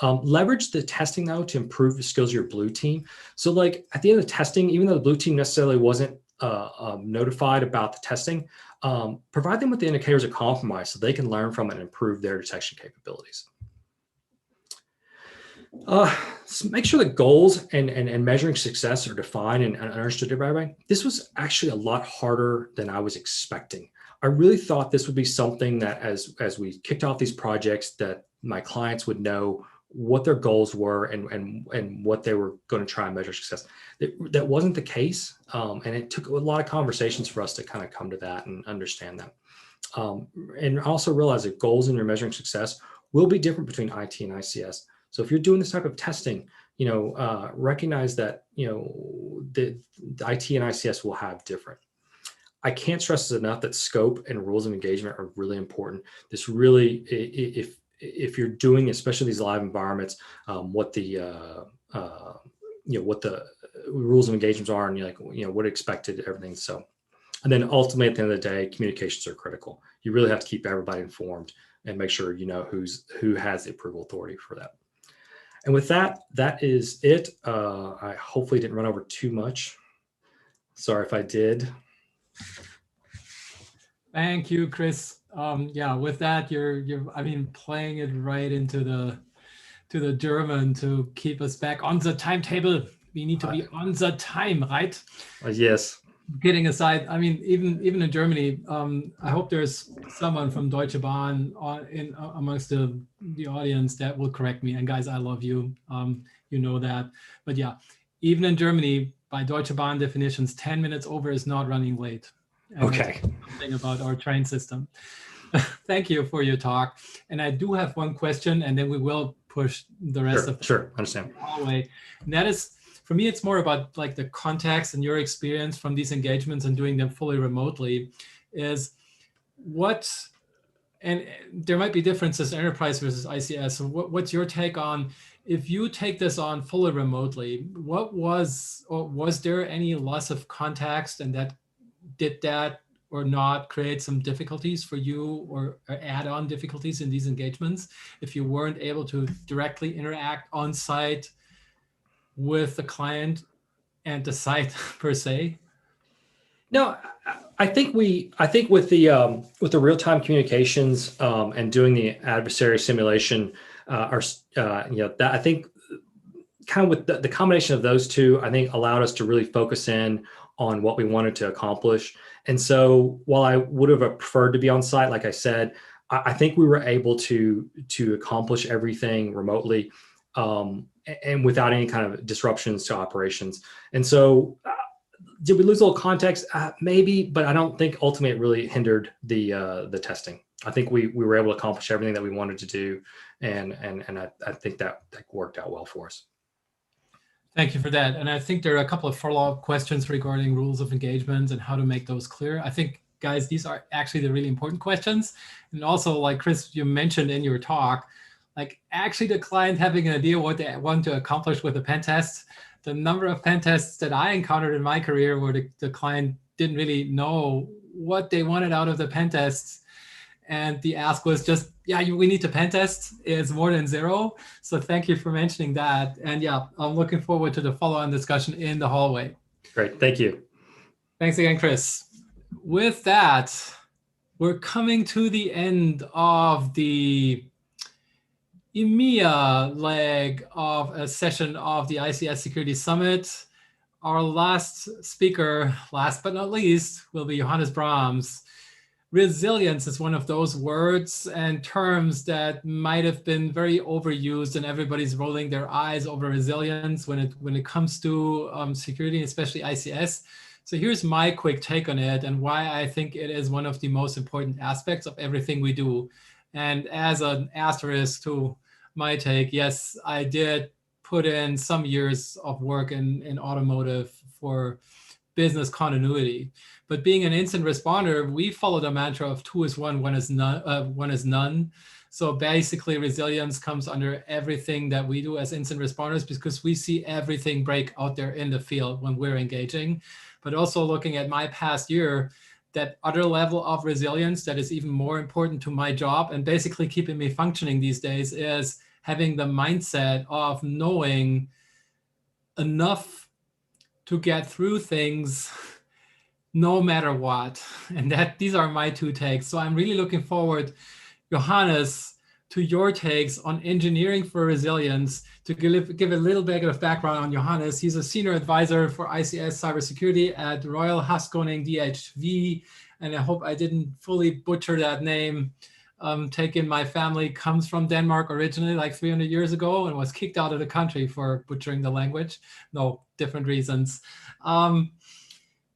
Leverage the testing though to improve the skills of your blue team. So like at the end of the testing, even though the blue team necessarily wasn't notified about the testing, provide them with the indicators of compromise so they can learn from it and improve their detection capabilities. So make sure that goals and measuring success are defined and understood by everybody. This was actually a lot harder than I was expecting. I really thought this would be something that as we kicked off these projects, that my clients would know what their goals were and what they were going to try and measure success. That wasn't the case. And it took a lot of conversations for us to kind of come to that and understand that. And also realize that goals in your measuring success will be different between IT and ICS. So if you're doing this type of testing, recognize that, the IT and ICS will have different. I can't stress this enough that scope and rules of engagement are really important. This really, if you're doing, especially these live environments, what the rules of engagements are, and what expected, everything. So, and then ultimately at the end of the day, communications are critical. You really have to keep everybody informed and make sure you know who has the approval authority for that. And with that, that is it. I hopefully didn't run over too much. Sorry if I did. Thank you, Chris. Yeah, with that, you're playing it right into the German to keep us back on the timetable. We need to be on the time, right? Yes. Kidding aside, even in Germany, I hope there's someone from Deutsche Bahn amongst the audience that will correct me. And guys, I love you. You know that. But yeah, even in Germany, by Deutsche Bahn definitions, 10 minutes over is not running late. And okay. Something about our train system. Thank you for your talk. And I do have one question, and then we will push the rest of the understand. Hallway. And that is, for me, it's more about like the context and your experience from these engagements and doing them fully remotely is what, and there might be differences in enterprise versus ICS. So what's your take on, if you take this on fully remotely, was there any loss of context, and did that or not create some difficulties for you or add-on difficulties in these engagements if you weren't able to directly interact on site with the client and the site per se? No, I think with the real-time communications and doing the adversary simulation, that I think kind of with the combination of those two, I think allowed us to really focus in on what we wanted to accomplish. And so while I would have preferred to be on site, like I said, I think we were able to accomplish everything remotely and without any kind of disruptions to operations. And so did we lose a little context? Maybe, but I don't think ultimately it really hindered the testing. I think we were able to accomplish everything that we wanted to do. And I think that worked out well for us. Thank you for that. And I think there are a couple of follow-up questions regarding rules of engagement and how to make those clear. I think, guys, these are actually the really important questions. And also, like Chris, you mentioned in your talk, like actually the client having an idea what they want to accomplish with a pen test. The number of pen tests that I encountered in my career where the client didn't really know what they wanted out of the pen tests. And the ask was just, yeah, we need to pen test, is more than zero. So thank you for mentioning that. And yeah, I'm looking forward to the follow-on discussion in the hallway. Great, thank you. Thanks again, Chris. With that, we're coming to the end of the EMEA leg of a session of the ICS Security Summit. Our last speaker, last but not least, will be Johannes Brahms. Resilience is one of those words and terms that might have been very overused, and everybody's rolling their eyes over resilience when it comes to security, especially ICS. So here's my quick take on it and why I think it is one of the most important aspects of everything we do. And as an asterisk to my take, yes, I did put in some years of work in automotive for business continuity. But being an incident responder, we follow the mantra of 2 is 1, 1 is none. So basically resilience comes under everything that we do as incident responders, because we see everything break out there in the field when we're engaging. But also looking at my past year, that other level of resilience that is even more important to my job and basically keeping me functioning these days is having the mindset of knowing enough to get through things no matter what. And that these are my two takes. So I'm really looking forward, Johannes, to your takes on engineering for resilience. To give a little bit of background on Johannes, he's a senior advisor for ICS cybersecurity at Royal Haskoning DHV. And I hope I didn't fully butcher that name. Taken my family comes from Denmark originally, like 300 years ago, and was kicked out of the country for butchering the language. No, different reasons.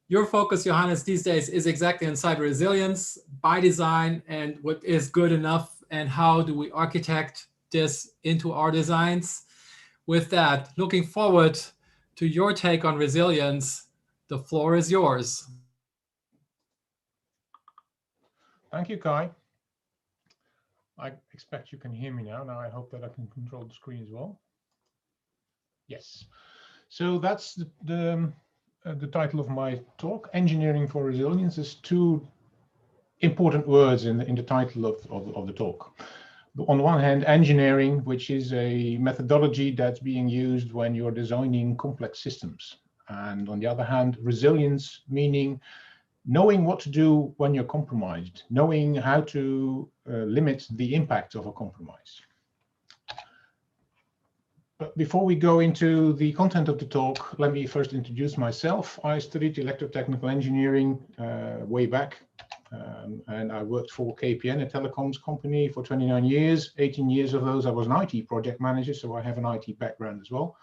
Your focus, Johannes, these days is exactly on cyber resilience by design and what is good enough and how do we architect this into our designs. With that, looking forward to your take on resilience. The floor is yours. Thank you, Kai. I expect you can hear me now. Now I hope that I can control the screen as well. Yes. So that's the title of my talk. Engineering for resilience is two important words in the title of the talk. On one hand, engineering, which is a methodology that's being used when you're designing complex systems. And on the other hand, resilience, meaning knowing what to do when you're compromised, knowing how to limit the impact of a compromise. But before we go into the content of the talk, let me first introduce myself. I studied electrotechnical engineering way back, and I worked for KPN, a telecoms company, for 29 years. 18 years of those I was an IT project manager, so I have an IT background as well.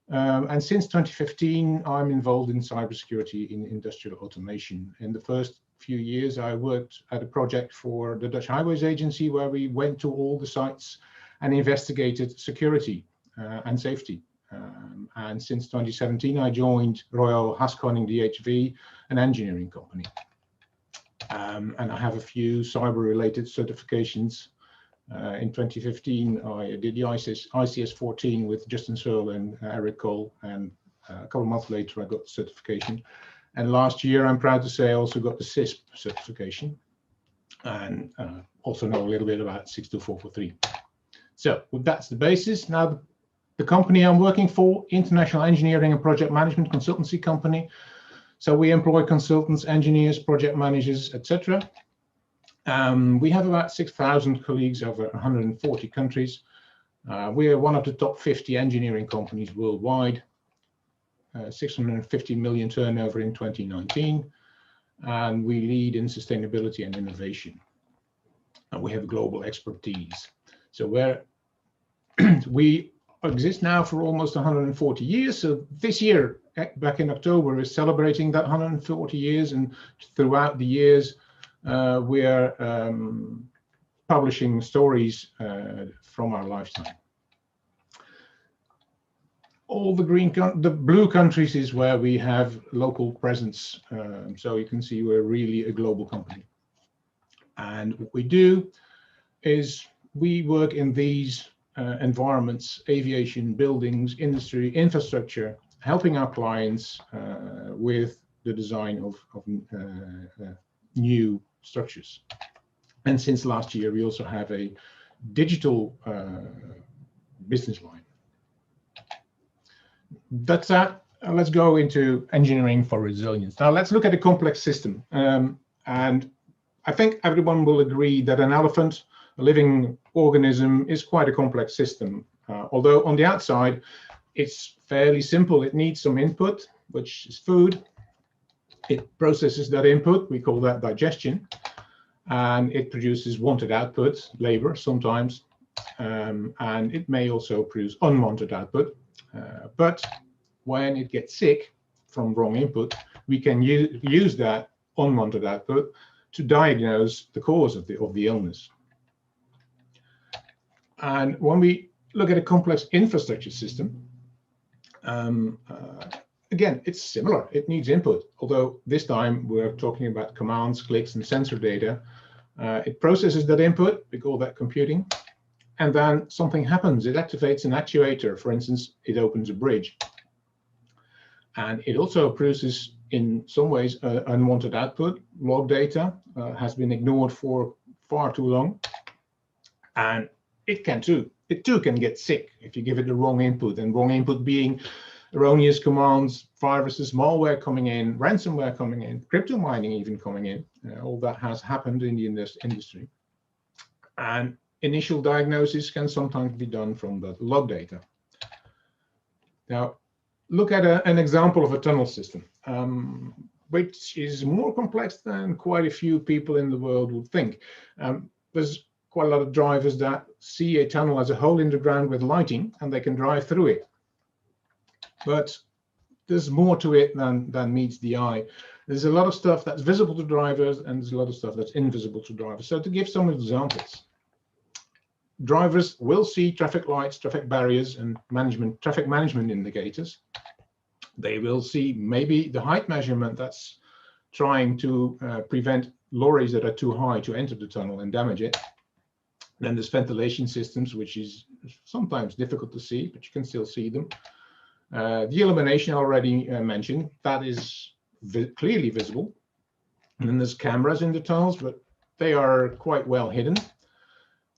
And since 2015, I'm involved in cybersecurity in industrial automation. In the first few years, I worked at a project for the Dutch Highways Agency, where we went to all the sites and investigated security and safety. And since 2017, I joined Royal Haskoning DHV, an engineering company. And I have a few cyber-related certifications. In 2015, I did the ICS 14 with Justin Searle and Eric Cole, and a couple of months later, I got the certification. And last year, I'm proud to say I also got the CISP certification, and also know a little bit about 62443. So that's the basis. Now, the company I'm working for, International Engineering and Project Management Consultancy Company. So we employ consultants, engineers, project managers, etc. We have about 6,000 colleagues over 140 countries. We are one of the top 50 engineering companies worldwide, 650 million turnover in 2019, and we lead in sustainability and innovation. And we have global expertise. So we exist now for almost 140 years. So this year, back in October, is celebrating that 140 years, and throughout the years, we are publishing stories from our lifetime. All the blue countries is where we have local presence. So you can see we're really a global company. And what we do is we work in these environments: aviation, buildings, industry, infrastructure, helping our clients with the design of new structures. And since last year, we also have a digital business line. That's that. Let's go into engineering for resilience. Now let's look at a complex system. And I think everyone will agree that an elephant, a living organism, is quite a complex system. Although on the outside, it's fairly simple. It needs some input, which is food. It processes that input, we call that digestion, and it produces wanted output, labor sometimes, and it may also produce unwanted output. But when it gets sick from wrong input, we can use that unwanted output to diagnose the cause of the illness. And when we look at a complex infrastructure system, again, it's similar. It needs input, although this time we're talking about commands, clicks, and sensor data. It processes that input, we call that computing, and then something happens. It activates an actuator. For instance, it opens a bridge. And it also produces in some ways unwanted output. Log data has been ignored for far too long, and it too can get sick if you give it the wrong input, and wrong input being erroneous commands, viruses, malware coming in, ransomware coming in, crypto mining even coming in. All that has happened in the industry. And initial diagnosis can sometimes be done from the log data. Now, look at an example of a tunnel system, which is more complex than quite a few people in the world would think. There's quite a lot of drivers that see a tunnel as a hole in the ground with lighting, and they can drive through it. But there's more to it than meets the eye. There's a lot of stuff that's visible to drivers, and there's a lot of stuff that's invisible to drivers. So to give some examples, drivers will see traffic lights, traffic barriers, and traffic management indicators. They will see maybe the height measurement that's trying to prevent lorries that are too high to enter the tunnel and damage it. Then there's ventilation systems, which is sometimes difficult to see, but you can still see them. The illumination already mentioned, that is clearly visible. And then there's cameras in the tunnels, but they are quite well hidden.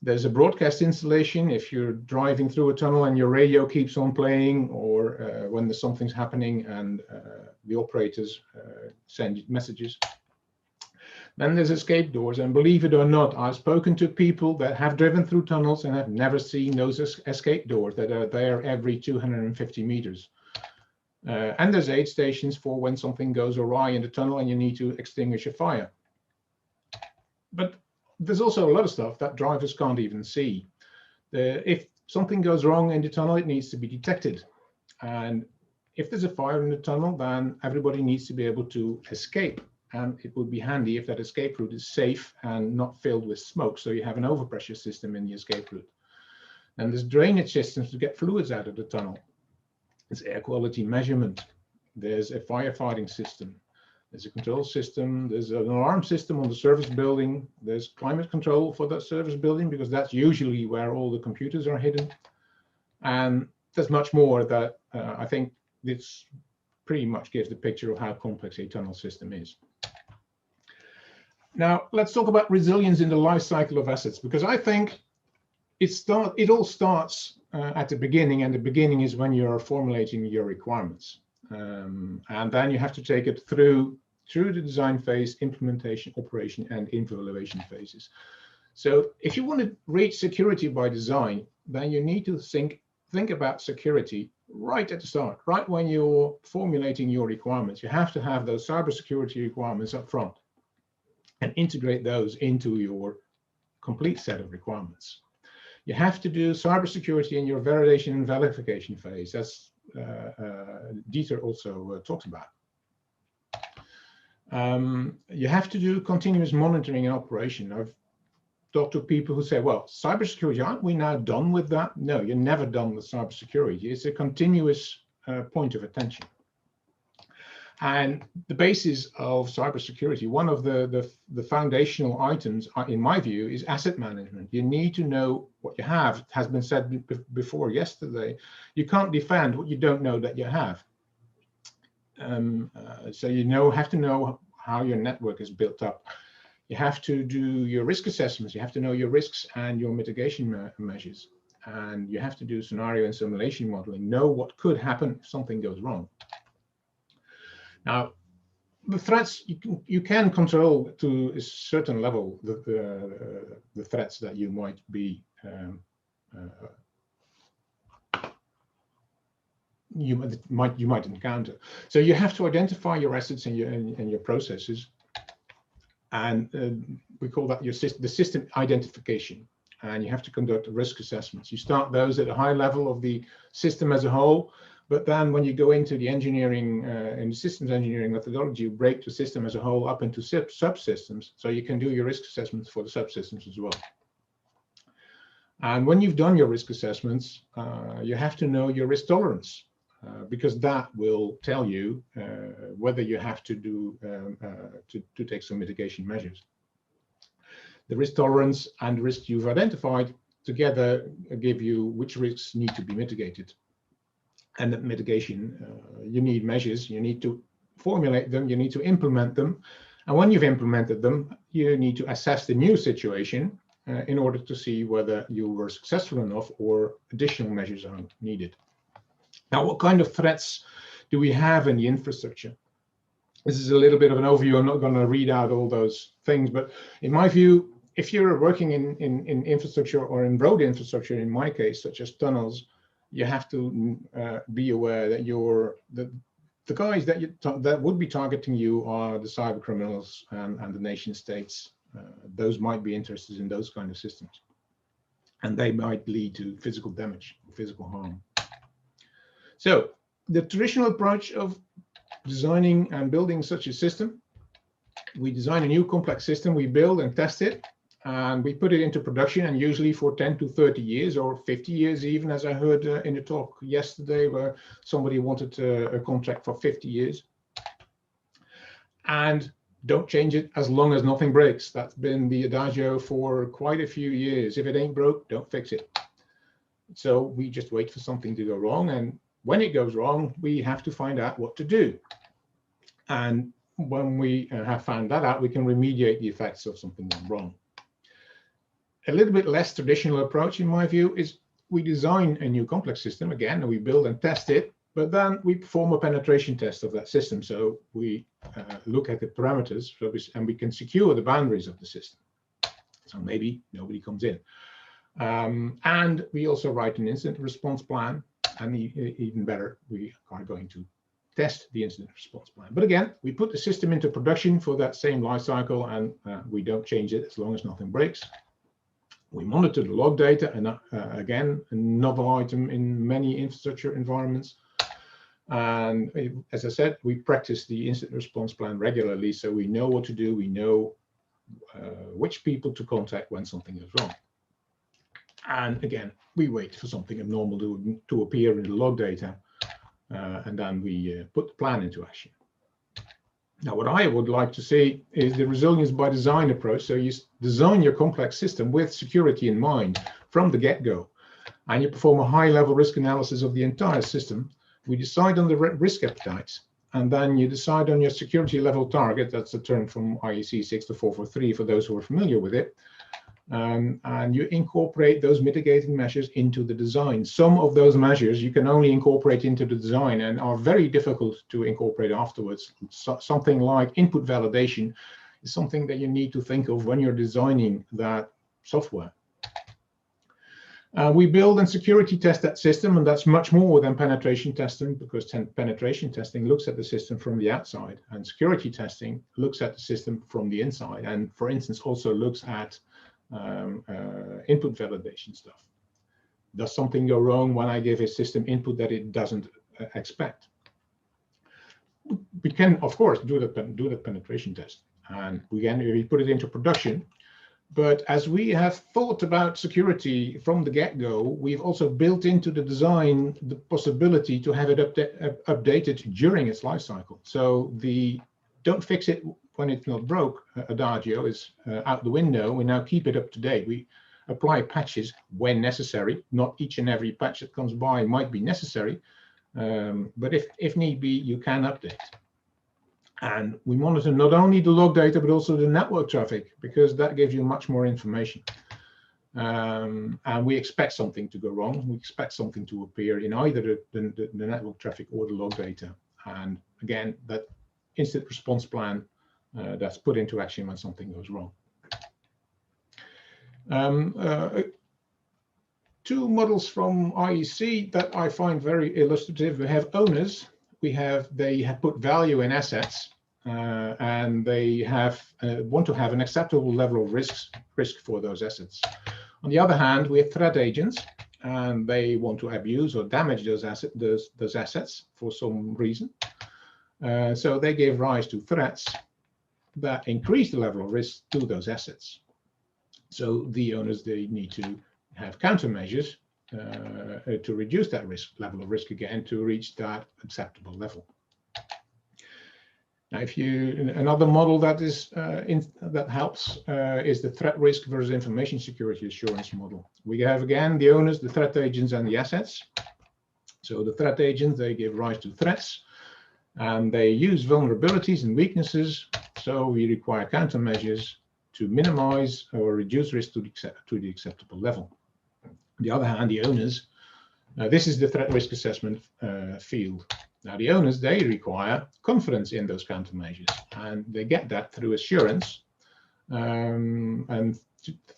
There's a broadcast installation if you're driving through a tunnel and your radio keeps on playing, or when there's something's happening and the operators send messages. Then there's escape doors, and believe it or not, I've spoken to people that have driven through tunnels and have never seen those escape doors that are there every 250 meters. And there's aid stations for when something goes awry in the tunnel and you need to extinguish a fire. But there's also a lot of stuff that drivers can't even see. If something goes wrong in the tunnel, it needs to be detected. And if there's a fire in the tunnel, then everybody needs to be able to escape. And it would be handy if that escape route is safe and not filled with smoke, so you have an overpressure system in the escape route. And there's drainage systems to get fluids out of the tunnel. There's air quality measurement. There's a firefighting system. There's a control system. There's an alarm system on the service building. There's climate control for that service building, because that's usually where all the computers are hidden. And there's much more that I think this pretty much gives the picture of how complex a tunnel system is. Now, let's talk about resilience in the life cycle of assets, because I think it all starts at the beginning, and the beginning is when you're formulating your requirements. And then you have to take it through the design phase, implementation, operation, and evaluation phases. So if you want to reach security by design, then you need to think about security right at the start, right when you're formulating your requirements. You have to have those cybersecurity requirements up front and integrate those into your complete set of requirements. You have to do cybersecurity in your validation and verification phase. That's Dieter also talked about. You have to do continuous monitoring and operation. I've talked to people who say, well, cybersecurity, aren't we now done with that? No, you're never done with cybersecurity. It's a continuous point of attention. And the basis of cybersecurity, one of the foundational items, in my view, is asset management. You need to know what you have. It has been said before yesterday. You can't defend what you don't know that you have. So you have to know how your network is built up. You have to do your risk assessments. You have to know your risks and your mitigation measures. And you have to do scenario and simulation modeling, know what could happen if something goes wrong. Now, the threats, you can control to a certain level the threats that you might be you might encounter. So you have to identify your assets and your processes, and we call that the system identification. And you have to conduct risk assessments. You start those at a high level of the system as a whole. But then when you go into the engineering and systems engineering methodology, you break the system as a whole up into subsystems. So you can do your risk assessments for the subsystems as well. And when you've done your risk assessments, you have to know your risk tolerance, because that will tell you whether you have to do to take some mitigation measures. The risk tolerance and the risks you've identified together give you which risks need to be mitigated. And that mitigation, you need measures. You need to formulate them, you need to implement them. And when you've implemented them, you need to assess the new situation in order to see whether you were successful enough or additional measures are needed. Now, what kind of threats do we have in the infrastructure? This is a little bit of an overview. I'm not going to read out all those things, but in my view, if you're working in infrastructure or in road infrastructure, in my case, such as tunnels, you have to be aware that the guys that would be targeting you are the cyber criminals and the nation states. Those might be interested in those kind of systems, and they might lead to physical damage, physical harm. So the traditional approach of designing and building such a system, we design a new complex system, we build and test it, and we put it into production, and usually for 10 to 30 years or 50 years even, as I heard in the talk yesterday where somebody wanted a contract for 50 years. And don't change it as long as nothing breaks. That's been the adagio for quite a few years. If it ain't broke, don't fix it. So we just wait for something to go wrong, and when it goes wrong, we have to find out what to do. And when we have found that out, we can remediate the effects of something gone wrong. A little bit less traditional approach, in my view, is we design a new complex system again, and we build and test it, but then we perform a penetration test of that system. So we look at the parameters, and we can secure the boundaries of the system. So maybe nobody comes in. And we also write an incident response plan, and even better, we are going to test the incident response plan. But again, we put the system into production for that same life cycle, and we don't change it as long as nothing breaks. We monitor the log data, and again, another item in many infrastructure environments. And as I said, we practice the incident response plan regularly, so we know what to do. We know which people to contact when something goes wrong. And again, we wait for something abnormal to appear in the log data, and then we put the plan into action. Now, what I would like to see is the resilience by design approach. So you design your complex system with security in mind from the get-go, and you perform a high-level risk analysis of the entire system. We decide on the risk appetites, and then you decide on your security level target. That's a term from IEC 62443 for those who are familiar with it. And you incorporate those mitigating measures into the design. Some of those measures you can only incorporate into the design and are very difficult to incorporate afterwards. So, something like input validation is something that you need to think of when you're designing that software. We build and security test that system, and that's much more than penetration testing, because penetration testing looks at the system from the outside, and security testing looks at the system from the inside, and for instance also looks at input validation stuff. Does something go wrong when I give a system input that it doesn't expect? We can, of course, do the penetration test, and we put it into production. But as we have thought about security from the get-go, we've also built into the design the possibility to have it updated during its life cycle. So the don't fix it when it's not broke adagio is out the window. We now keep it up to date. We apply patches when necessary. Not each and every patch that comes by might be necessary, but if need be, you can update. And we monitor not only the log data, but also the network traffic, because that gives you much more information. And we expect something to go wrong. We expect something to appear in either the network traffic or the log data. And again, that incident response plan that's put into action when something goes wrong. Two models from IEC that I find very illustrative. We have owners. They have put value in assets, and they want to have an acceptable level of risk for those assets. On the other hand, we have threat agents, and they want to abuse or damage those assets for some reason. So they give rise to threats that increase the level of risk to those assets. So the owners, they need to have countermeasures to reduce that level of risk again to reach that acceptable level. Now, another model that is that helps is the threat risk versus information security assurance model. We have again the owners, the threat agents, and the assets. So the threat agents, they give rise to threats. And they use vulnerabilities and weaknesses, so we require countermeasures to minimize or reduce risk to the acceptable level. On the other hand, the owners, this is the threat risk assessment field. Now, the owners, they require confidence in those countermeasures, and they get that through assurance. And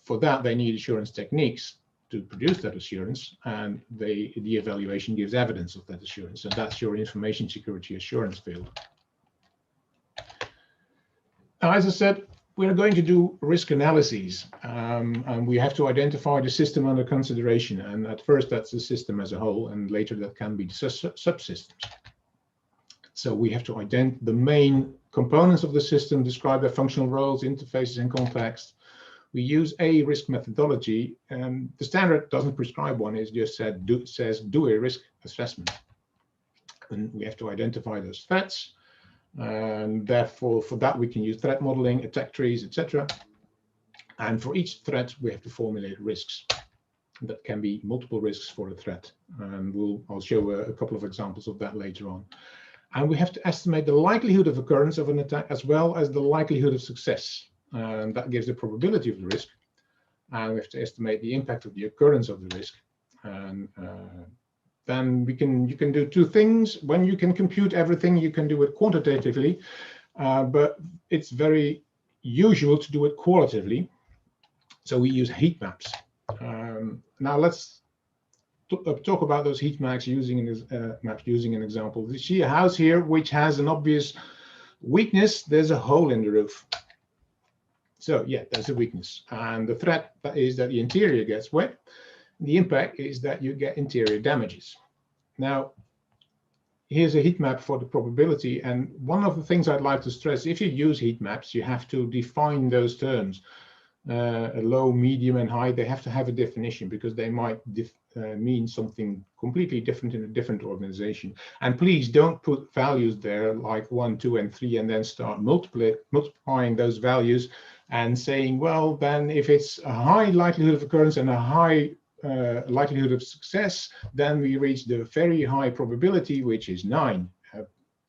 for that, they need assurance techniques to produce that assurance, and the evaluation gives evidence of that assurance, and that's your information security assurance field. Now, as I said, we're going to do risk analyses, and we have to identify the system under consideration, and at first that's the system as a whole, and later that can be subsystems. So we have to identify the main components of the system, describe their functional roles, interfaces, and contexts. We use a risk methodology, and the standard doesn't prescribe one. It just says do a risk assessment. And we have to identify those threats. And therefore, for that, we can use threat modeling, attack trees, etc. And for each threat, we have to formulate risks. That can be multiple risks for a threat. And I'll show a couple of examples of that later on. And we have to estimate the likelihood of occurrence of an attack as well as the likelihood of success. And that gives the probability of the risk. And we have to estimate the impact of the occurrence of the risk. And then you can do two things. When you can compute everything, you can do it quantitatively, but it's very usual to do it qualitatively. So we use heat maps. Now let's talk about those heat maps using an example. You see a house here which has an obvious weakness. There's a hole in the roof. So yeah, that's a weakness. And the threat is that the interior gets wet. The impact is that you get interior damages. Now, here's a heat map for the probability. And one of the things I'd like to stress, if you use heat maps, you have to define those terms. Low, medium, and high, they have to have a definition because they might mean something completely different in a different organization. And please don't put values there like 1, 2, and 3, and then start multiplying those values and saying, well, then if it's a high likelihood of occurrence and a high likelihood of success, then we reach the very high probability, which is 9.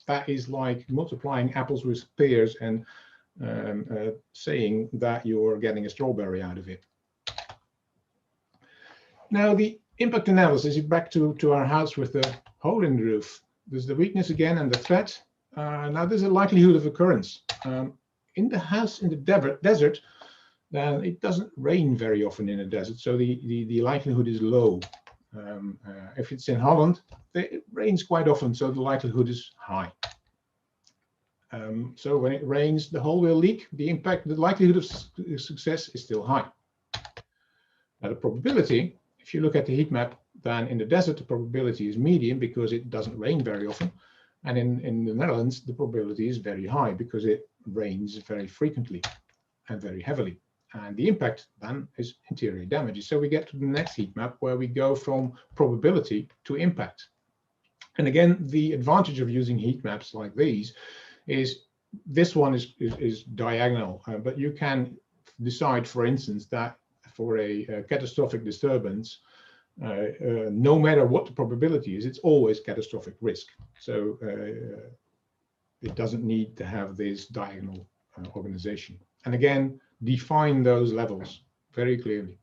That is like multiplying apples with pears and saying that you're getting a strawberry out of it. Now, the impact analysis is back to our house with the hole in the roof. There's the weakness again and the threat. Now, there's a likelihood of occurrence. In the house in the desert, then it doesn't rain very often in a desert, so the likelihood is low. If it's in Holland, it rains quite often, so the likelihood is high. So when it rains, the hole will leak. The likelihood of success is still high. Now the probability, if you look at the heat map, then in the desert the probability is medium because it doesn't rain very often. And in the Netherlands, the probability is very high because it rains very frequently and very heavily. And the impact then is interior damages. So we get to the next heat map where we go from probability to impact. And again, the advantage of using heat maps like these is this one is diagonal, but you can decide, for instance, that for a catastrophic disturbance, no matter what the probability is, it's always catastrophic risk. So it doesn't need to have this diagonal organization. And again, define those levels very clearly.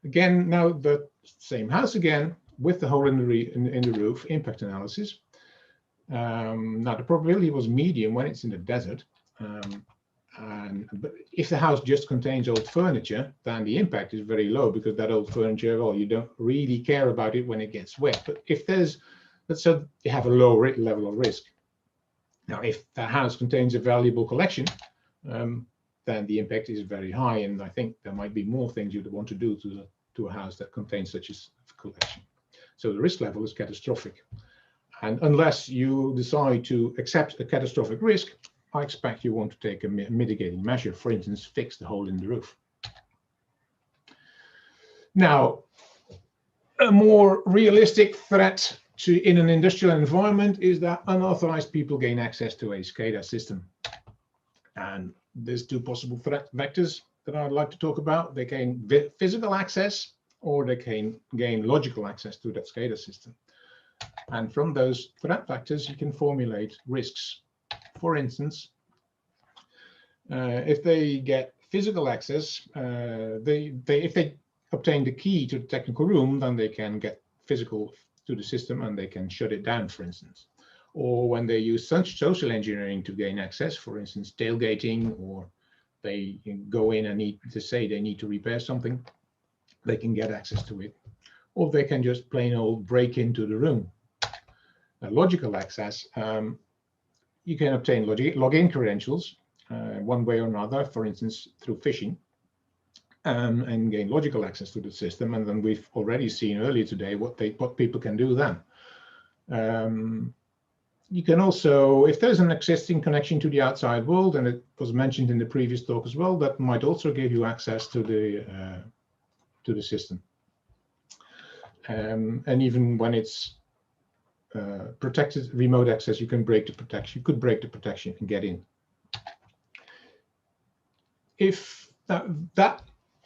Again, now the same house again with the hole in the roof, impact analysis. Now the probability was medium when it's in the desert. But if the house just contains old furniture, then the impact is very low because that old furniture, well, you don't really care about it when it gets wet. But if let's say you have a low level of risk. Now, if the house contains a valuable collection, then the impact is very high. And I think there might be more things you'd want to do to a house that contains such a collection. So the risk level is catastrophic. And unless you decide to accept a catastrophic risk, I expect you want to take a mitigating measure, for instance, fix the hole in the roof. Now, a more realistic threat in an industrial environment is that unauthorized people gain access to a SCADA system. And there's two possible threat vectors that I'd like to talk about. They gain physical access or they can gain logical access to that SCADA system. And from those threat factors, you can formulate risks. For instance, if they get physical access, if they obtain the key to the technical room, then they can get physical to the system and they can shut it down, for instance. Or when they use such social engineering to gain access, for instance, tailgating, or they go in and need to say they need to repair something, they can get access to it. Or they can just plain old break into the room. Logical access, you can obtain login credentials one way or another, for instance, through phishing, and gain logical access to the system. And then we've already seen earlier today what people can do then. You can also, if there's an existing connection to the outside world, and it was mentioned in the previous talk as well, that might also give you access to the system. And even when it's protected remote access, you can break the protection. You could break the protection and get in. If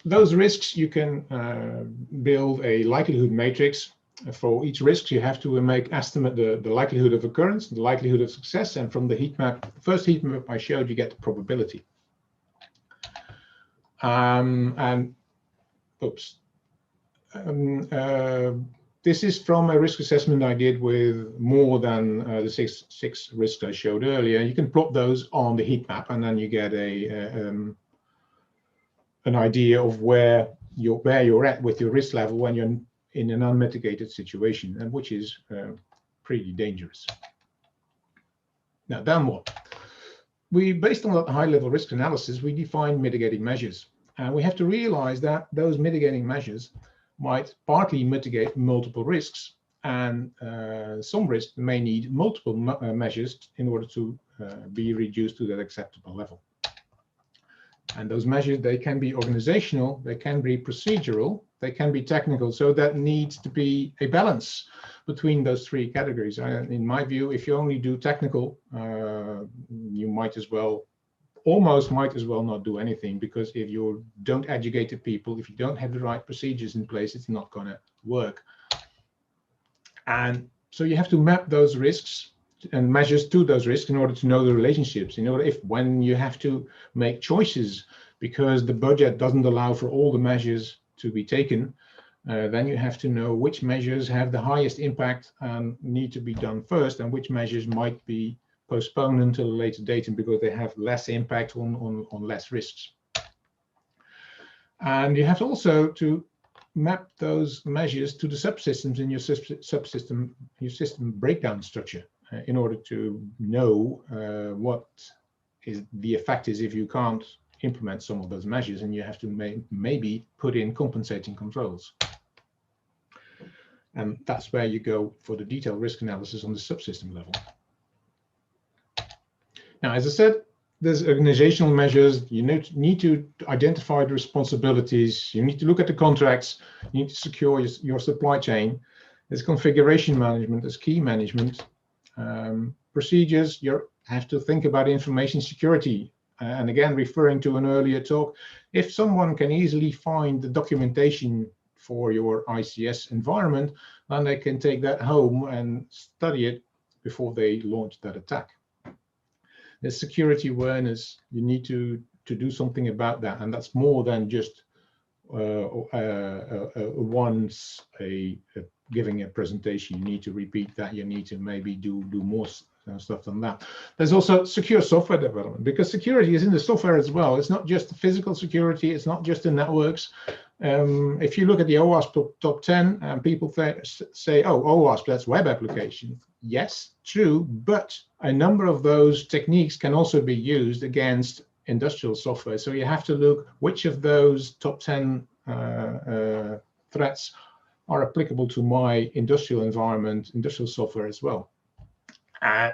those risks, you can build a likelihood matrix. For each risk, you have to estimate the likelihood of occurrence, the likelihood of success, and from the heat map, the first heat map I showed, you get the probability. This is from a risk assessment I did with more than the six risks I showed earlier. You can plot those on the heat map, and then you get an idea of where you're at with your risk level when you're in an unmitigated situation, and which is pretty dangerous. Now, then what? Based on that high-level risk analysis, we define mitigating measures, and we have to realize that those mitigating measures might partly mitigate multiple risks, and some risks may need multiple measures in order to be reduced to that acceptable level. And those measures, they can be organizational, they can be procedural, they can be technical. So that needs to be a balance between those three categories. In my view, if you only do technical, you almost might as well not do anything, because if you don't educate the people, if you don't have the right procedures in place, it's not going to work. And so you have to map those risks and measures to those risks in order to know the relationships. When you have to make choices because the budget doesn't allow for all the measures to be taken, then you have to know which measures have the highest impact and need to be done first, and which measures might be postponed until a later date because they have less impact on less risks. And you have also to map those measures to the subsystems in your system breakdown structure in order to know what the effect is if you can't implement some of those measures, and you have to maybe put in compensating controls. And that's where you go for the detailed risk analysis on the subsystem level. Now, as I said, there's organizational measures. You need to identify the responsibilities. You need to look at the contracts. You need to secure your supply chain. There's configuration management, there's key management. Procedures, you have to think about information security. And again, referring to an earlier talk, if someone can easily find the documentation for your ICS environment, then they can take that home and study it before they launch that attack. There's security awareness. You need to do something about that, and that's more than just giving a presentation. You need to repeat that. You need to maybe do more stuff than that. There's also secure software development, because security is in the software as well. It's not just the physical security. It's not just the networks. If you look at the OWASP top 10, and people say, oh, OWASP, that's web application. Yes, true, but a number of those techniques can also be used against industrial software. So you have to look which of those top 10 threats are applicable to my industrial environment, industrial software as well.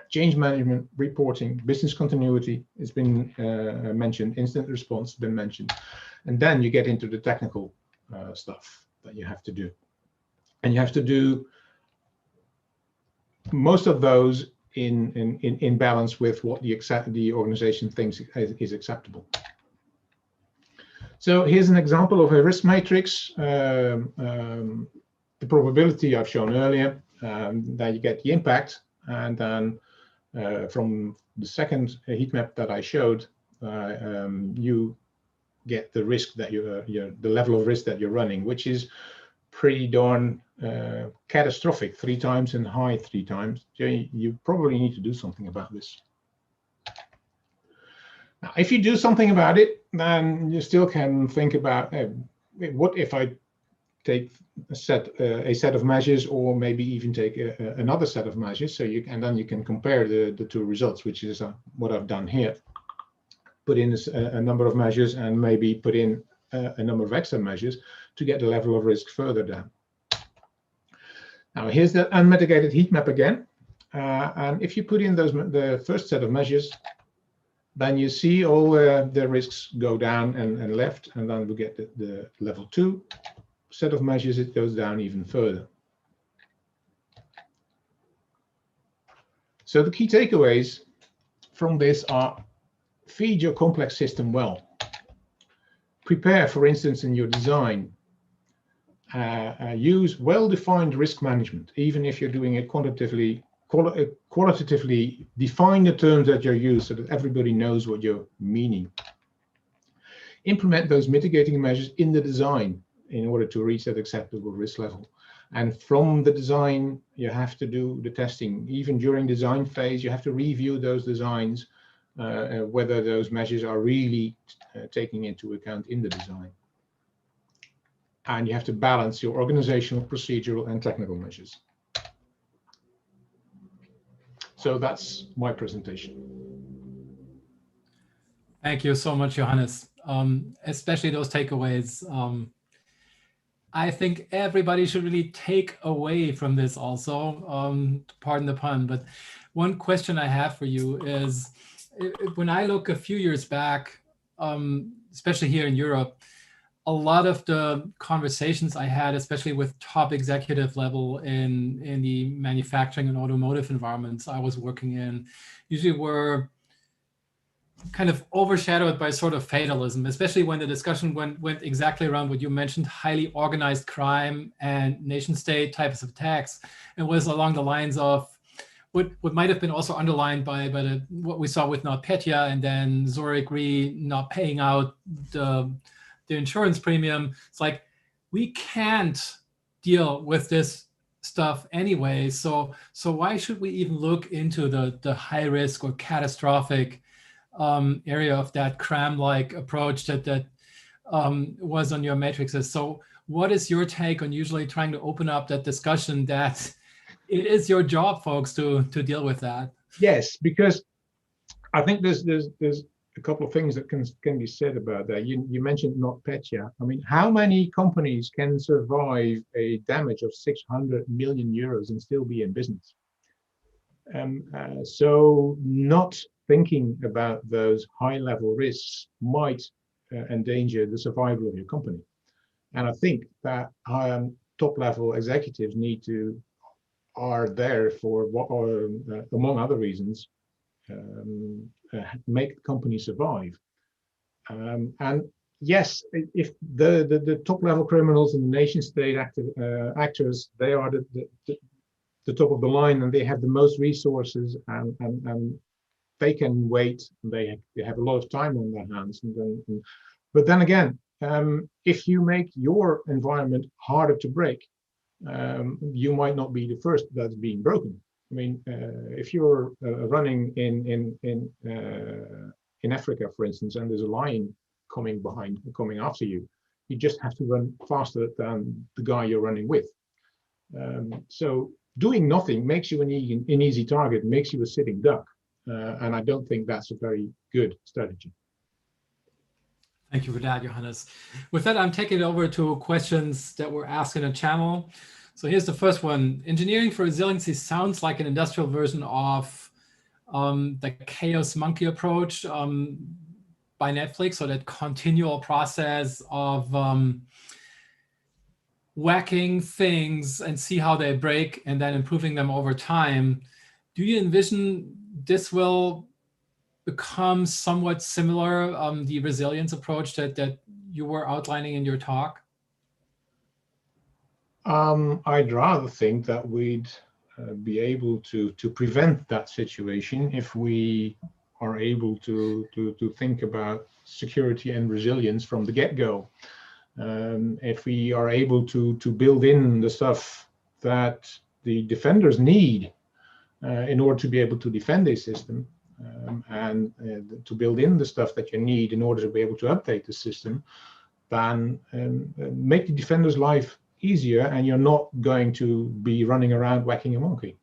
Change management, reporting, business continuity has been mentioned, incident response has been mentioned. And then you get into the technical stuff that you have to do. And you have to do most of those in balance with what the organization thinks is acceptable. So here's an example of a risk matrix. The probability I've shown earlier. then you get the impact, and then from the second heat map that I showed, you get the risk that the level of risk that you're running, which is pretty darn catastrophic, 3 times and high 3 times. You probably need to do something about this. Now, if you do something about it, then you still can think about what if I take a set of measures, or maybe even take another set of measures. So and then you can compare the 2 results, which is what I've done here. Put in a number of measures and maybe put in a number of extra measures to get the level of risk further down. Now here's the unmitigated heat map again. And if you put in the first set of measures, then you see all the risks go down and left, and then we get the level 2 set of measures, it goes down even further. So the key takeaways from this are: feed your complex system well. Prepare, for instance, in your design. Use well-defined risk management, even if you're doing it quantitatively. Qualitatively define the terms that you use so that everybody knows what you're meaning. Implement those mitigating measures in the design in order to reach that acceptable risk level. And from the design, you have to do the testing. Even during design phase, you have to review those designs, whether those measures are really taking into account in the design. And you have to balance your organizational, procedural, and technical measures. So that's my presentation. Thank you so much, Johannes. Especially those takeaways. I think everybody should really take away from this also, pardon the pun, but one question I have for you is, when I look a few years back, especially here in Europe, a lot of the conversations I had, especially with top executive level in the manufacturing and automotive environments I was working in, usually were kind of overshadowed by sort of fatalism, especially when the discussion went exactly around what you mentioned, highly organized crime and nation state types of attacks. It was along the lines of what might have been also underlined by what we saw with NotPetya, and then Zurich Re not paying out the insurance premium. It's like, we can't deal with this stuff anyway. So why should we even look into the high risk or catastrophic area of that CRAM-like approach that was on your matrices? So what is your take on usually trying to open up that discussion that it is your job, folks, to deal with that? Yes, because I think there's a couple of things that can be said about that. You mentioned NotPetya. I mean, how many companies can survive a damage of 600 million euros and still be in business? So not thinking about those high-level risks might endanger the survival of your company. And I think that top-level executives are there for what are, among other reasons, make the company survive. And yes, if the top-level criminals and the nation-state actors, they are the top of the line, and they have the most resources, and they can wait. They have a lot of time on their hands. But then again, if you make your environment harder to break, you might not be the first that's being broken. I mean, if you're running in Africa, for instance, and there's a lion coming after you, you just have to run faster than the guy you're running with. So doing nothing makes you an easy target, makes you a sitting duck. And I don't think that's a very good strategy. Thank you for that, Johannes. With that, I'm taking it over to questions that were asked in the channel. So here's the first one. Engineering for resiliency sounds like an industrial version of the chaos monkey approach by Netflix, so that continual process of whacking things and see how they break and then improving them over time. Do you envision this will become somewhat similar, the resilience approach that you were outlining in your talk? I'd rather think that we'd be able to prevent that situation if we are able to think about security and resilience from the get-go. If we are able to build in the stuff that the defenders need in order to be able to defend a system, and to build in the stuff that you need in order to be able to update the system, then make the defender's life easier, and you're not going to be running around whacking a monkey.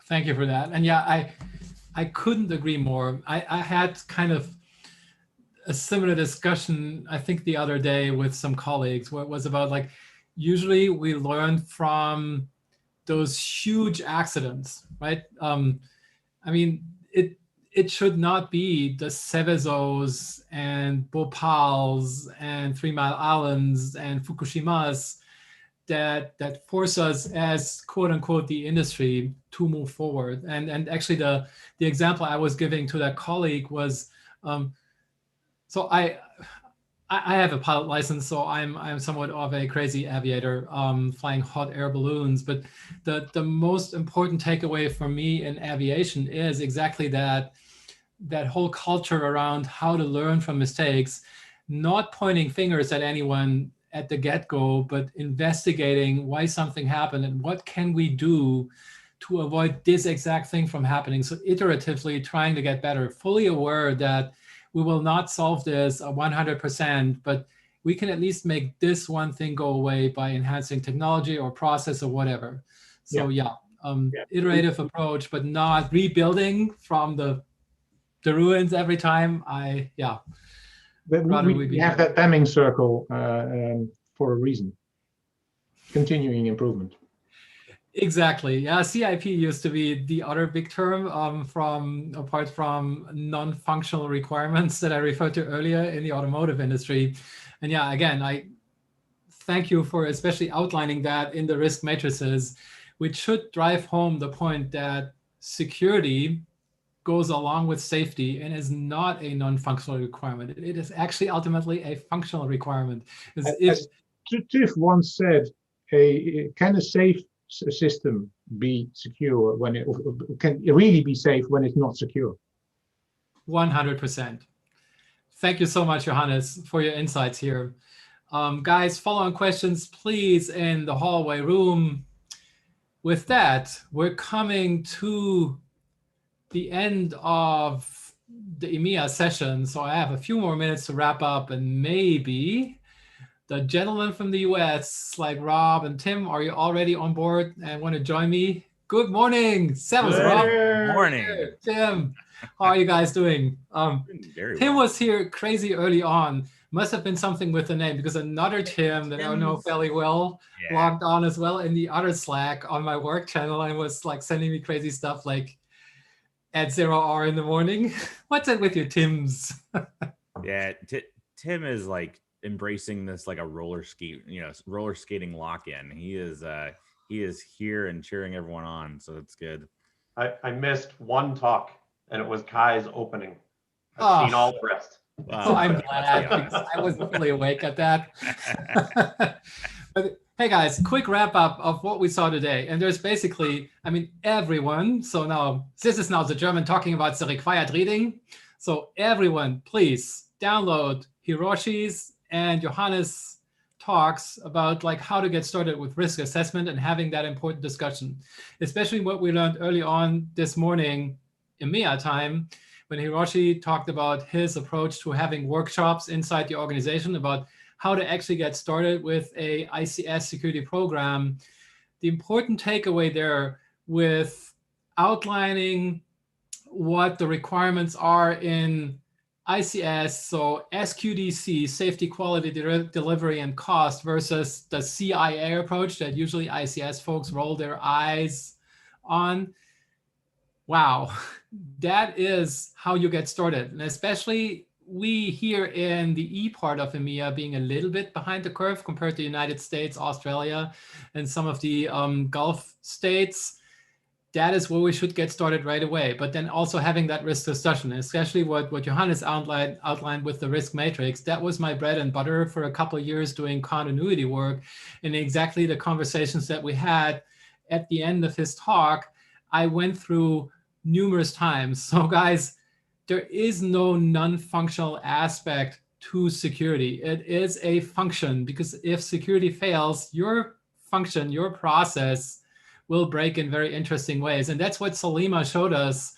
Thank you for that. And yeah, I couldn't agree more. I had kind of a similar discussion, I think the other day with some colleagues, where it was about like, usually we learn from those huge accidents, right? I mean, it should not be the Sevezos and Bhopals and 3 Mile Islands and Fukushimas that force us as quote unquote the industry to move forward. And actually the example I was giving to that colleague was, so I have a pilot license, so I'm somewhat of a crazy aviator, flying hot air balloons. But the most important takeaway for me in aviation is exactly that whole culture around how to learn from mistakes, not pointing fingers at anyone at the get-go, but investigating why something happened and what can we do to avoid this exact thing from happening. So iteratively trying to get better, fully aware that we will not solve this 100%, but we can at least make this one thing go away by enhancing technology or process or whatever. So iterative approach, but not rebuilding from the ruins every time. We have that Deming circle for a reason. Continuing improvement. Exactly. Yeah, CIP used to be the other big term apart from non-functional requirements that I referred to earlier in the automotive industry. And yeah, again, I thank you for especially outlining that in the risk matrices, which should drive home the point that security goes along with safety and is not a non-functional requirement. It is actually ultimately a functional requirement. As Tiff once said, can a safe system be secure when it can really be safe when it's not secure? 100%. Thank you so much, Johannes, for your insights here. Guys, follow-on questions, please, in the hallway room. With that, we're coming to the end of the EMEA session. So I have a few more minutes to wrap up, and maybe the gentlemen from the US, like Rob and Tim, are you already on board and want to join me? Good morning. Servus, Rob. Good morning. Hey, Tim, how are you guys doing? Tim was here crazy early on. Must have been something with the name, because another Tim that I know fairly well logged on as well in the other Slack on my work channel and was like sending me crazy stuff like at 0 hour in the morning. What's it with your Tims? Yeah, Tim is like embracing this like a roller skating lock-in. He is here and cheering everyone on, so it's good. I missed one talk, and it was Kai's opening. I've seen all the rest. Wow. So I'm glad, because I wasn't really awake at that. But hey guys, quick wrap up of what we saw today. And there's basically, I mean, everyone. So now this is now the German talking about the required reading. So everyone, please download Hiroshi's and Johannes talks about like how to get started with risk assessment and having that important discussion, especially what we learned early on this morning in EMEA time, when Hiroshi talked about his approach to having workshops inside the organization about how to actually get started with a ICS security program. The important takeaway there with outlining what the requirements are in ICS, so SQDC, safety, quality, delivery, and cost, versus the CIA approach that usually ICS folks roll their eyes on. Wow, that is how you get started. And especially we here in the E part of EMEA being a little bit behind the curve compared to the United States, Australia, and some of the Gulf states. That is where we should get started right away. But then also having that risk discussion, especially what Johannes outlined with the risk matrix. That was my bread and butter for a couple of years doing continuity work, and exactly the conversations that we had at the end of his talk, I went through numerous times. So guys, there is no non-functional aspect to security. It is a function, because if security fails, your function, your process will break in very interesting ways. And that's what Salima showed us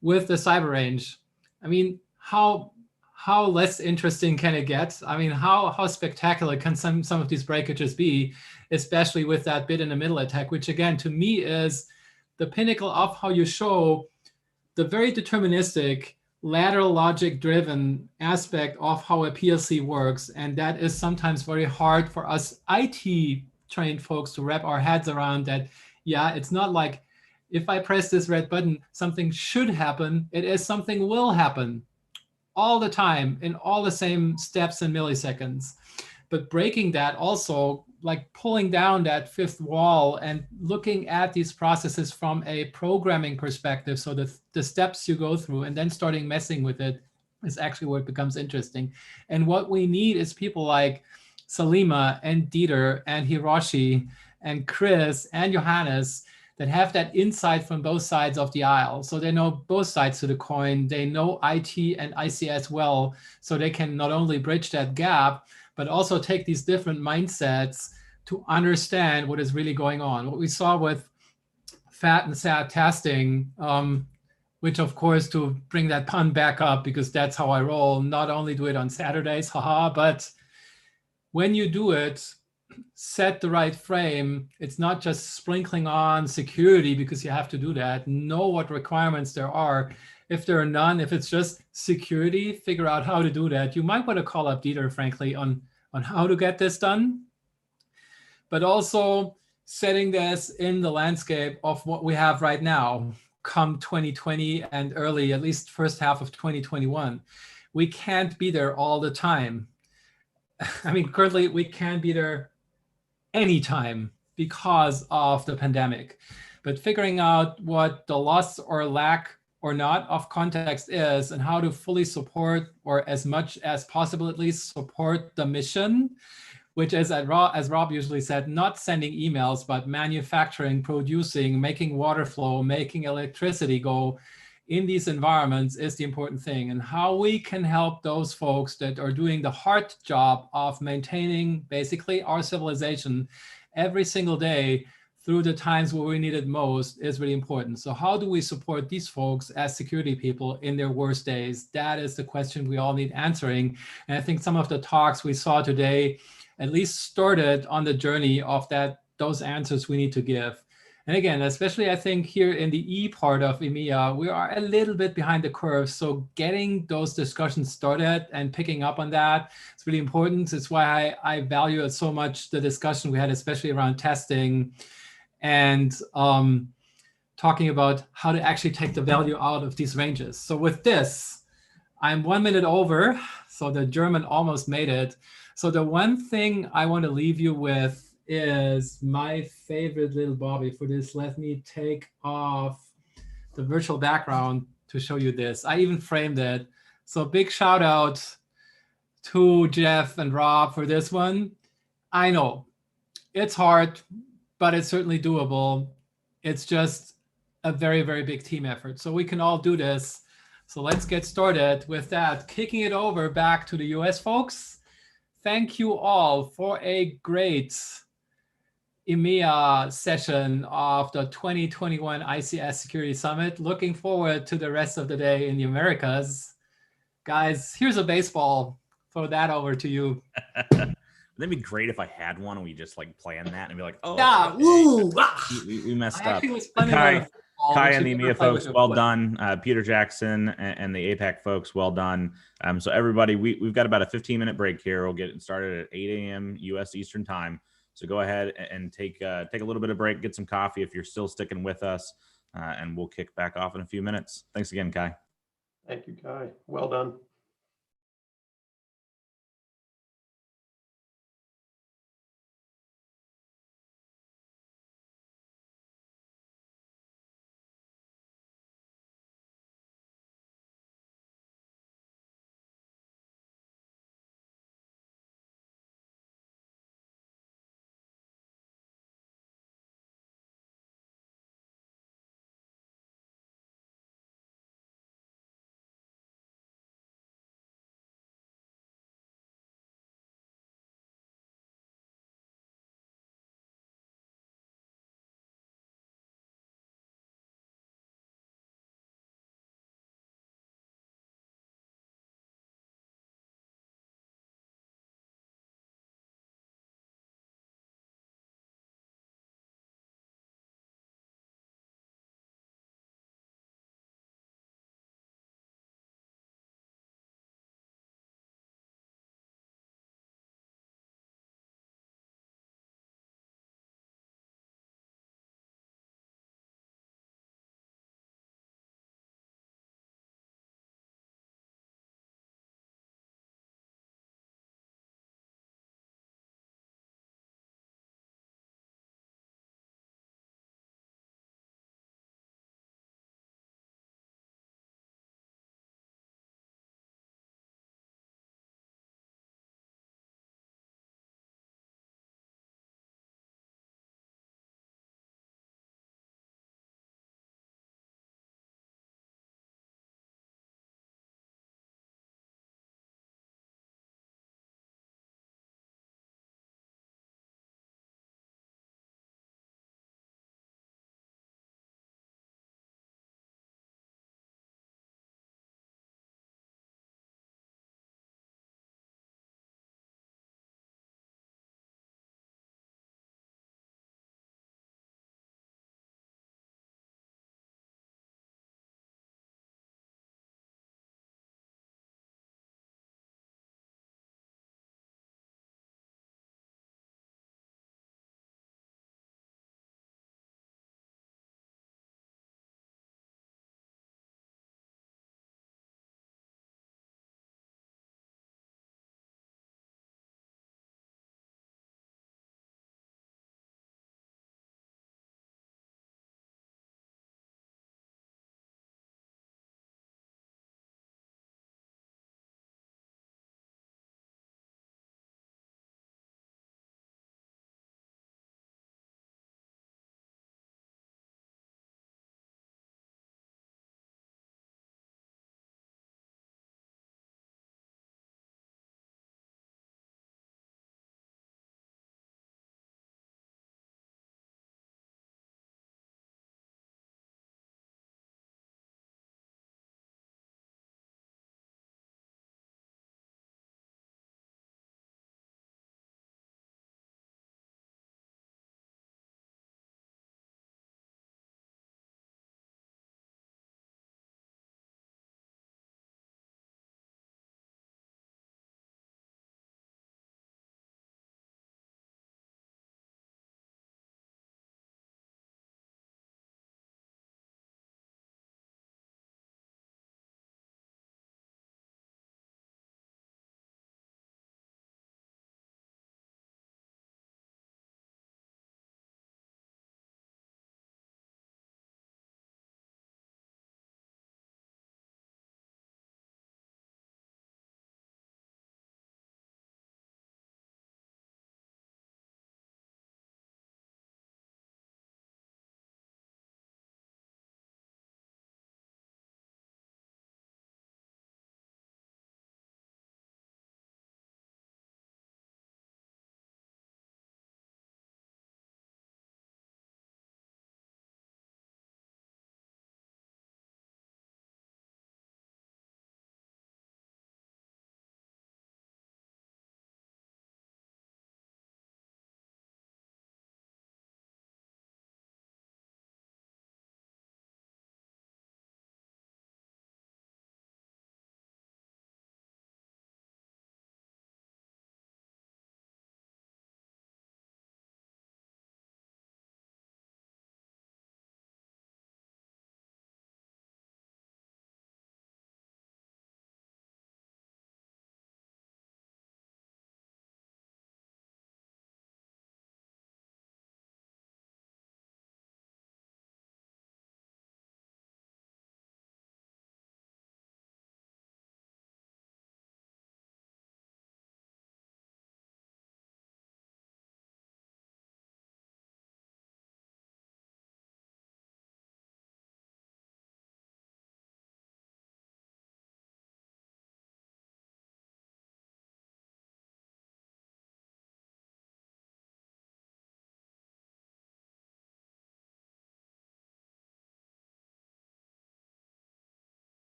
with the cyber range. I mean, how less interesting can it get? I mean, how spectacular can some of these breakages be, especially with that bit in the middle attack, which again, to me is the pinnacle of how you show the very deterministic, lateral logic driven aspect of how a PLC works. And that is sometimes very hard for us IT trained folks to wrap our heads around, that, yeah, it's not like if I press this red button, something should happen. It is something will happen all the time in all the same steps and milliseconds. But breaking that also, like pulling down that fifth wall and looking at these processes from a programming perspective, so the steps you go through and then starting messing with it is actually where it becomes interesting. And what we need is people like Salima and Dieter and Hiroshi and Chris and Johannes that have that insight from both sides of the aisle. So they know both sides of the coin. They know IT and ICS well, so they can not only bridge that gap, but also take these different mindsets to understand what is really going on. What we saw with FAT and SAT testing, which of course, to bring that pun back up, because that's how I roll, not only do it on Saturdays, haha, but when you do it, set the right frame. It's not just sprinkling on security because you have to do that. Know what requirements there are. If there are none, if it's just security, figure out how to do that. You might want to call up Dieter, frankly, on how to get this done, but also setting this in the landscape of what we have right now, come 2020 and early, at least first half of 2021. We can't be there all the time. I mean, currently we can't be there anytime because of the pandemic. But figuring out what the loss or lack or not of context is, and how to fully support, or as much as possible at least, support the mission, which is, as Rob usually said, not sending emails, but manufacturing, producing, making water flow, making electricity go in these environments is the important thing. And how we can help those folks that are doing the hard job of maintaining basically our civilization every single day through the times where we need it most is really important. So how do we support these folks as security people in their worst days? That is the question we all need answering. And I think some of the talks we saw today at least started on the journey of those answers we need to give. And again, especially I think here in the E part of EMEA, we are a little bit behind the curve. So getting those discussions started and picking up on that is really important. It's why I value it so much, the discussion we had, especially around testing and talking about how to actually take the value out of these ranges. So with this, I'm 1 minute over. So the German almost made it. So the one thing I want to leave you with is my favorite little Bobby. For this, let me take off the virtual background to show you this. I even framed it. So big shout out to Jeff and Rob for this one. I know it's hard, but it's certainly doable. It's just a very, very big team effort. So we can all do this. So let's get started with that. Kicking it over back to the US folks. Thank you all for a great EMEA session of the 2021 ICS Security Summit. Looking forward to the rest of the day in the Americas. Guys, here's a baseball. Throw that over to you. That'd be great if I had one and we just like plan that and be like, oh, yeah, okay. ooh, we messed up. Kai and the EMEA folks, well done. Peter Jackson and the APAC folks, well done. So everybody, we've got about a 15-minute break here. We'll get started at 8 a.m. U.S. Eastern time. So go ahead and take a little bit of break, get some coffee if you're still sticking with us, and we'll kick back off in a few minutes. Thanks again, Kai. Thank you, Kai. Well done.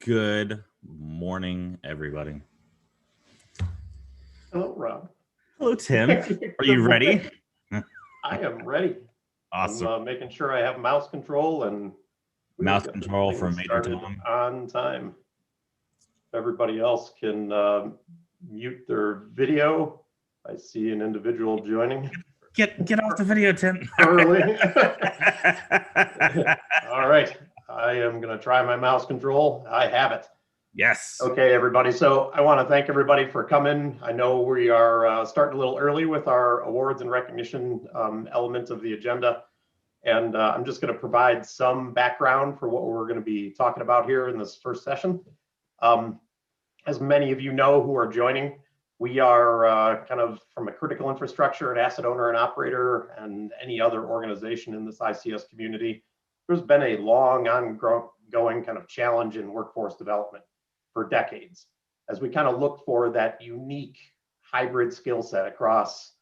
Good morning, everybody. Hello, Rob. Hello, Tim. Are you ready? I am ready. Awesome. I'm making sure I have mouse control and we will Mouse get this control thing from Major started Tom. on time. Everybody else can mute their video. I see an individual joining Get off the video, Tim. early. All right, I am going to try my mouse control. I have it. Yes. Okay, everybody. So I want to thank everybody for coming. I know we are starting a little early with our awards and recognition elements of the agenda. And I'm just going to provide some background for what we're going to be talking about here in this first session. As many of you know who are joining, we are kind of from a critical infrastructure and asset owner and operator and any other organization in this ICS community. There's been a long ongoing kind of challenge in workforce development for decades, as we kind of look for that unique hybrid skill set across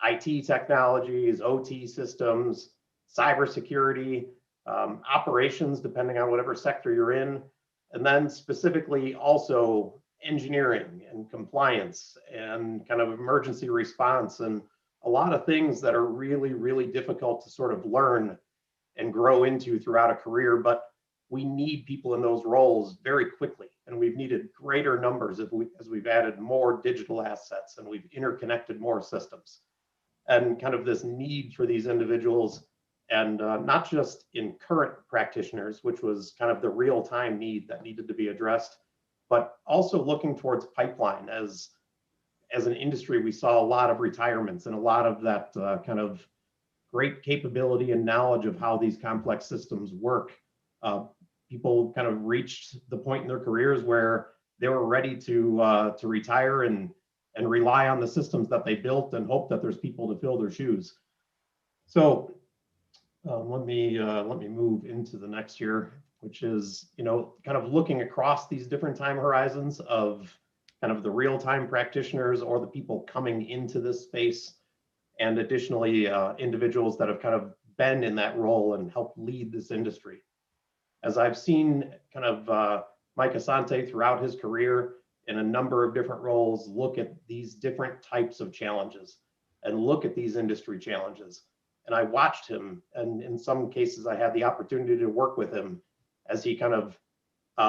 IT technologies, OT systems, cybersecurity, operations, depending on whatever sector you're in, and then specifically also engineering and compliance and kind of emergency response and a lot of things that are really, really difficult to sort of learn and grow into throughout a career, but we need people in those roles very quickly. And we've needed greater numbers as we've added more digital assets and we've interconnected more systems. And kind of this need for these individuals, and not just in current practitioners, which was kind of the real-time need that needed to be addressed, but also looking towards pipeline. As an industry, we saw a lot of retirements and a lot of that kind of great capability and knowledge of how these complex systems work. People kind of reached the point in their careers where they were ready to retire and rely on the systems that they built and hope that there's people to fill their shoes. So let me move into the next year, which is, kind of looking across these different time horizons of kind of the real-time practitioners or the people coming into this space, and additionally individuals that have kind of been in that role and helped lead this industry. As I've seen kind of Mike Asante throughout his career in a number of different roles, look at these different types of challenges and look at these industry challenges. And I watched him, and in some cases I had the opportunity to work with him as he kind of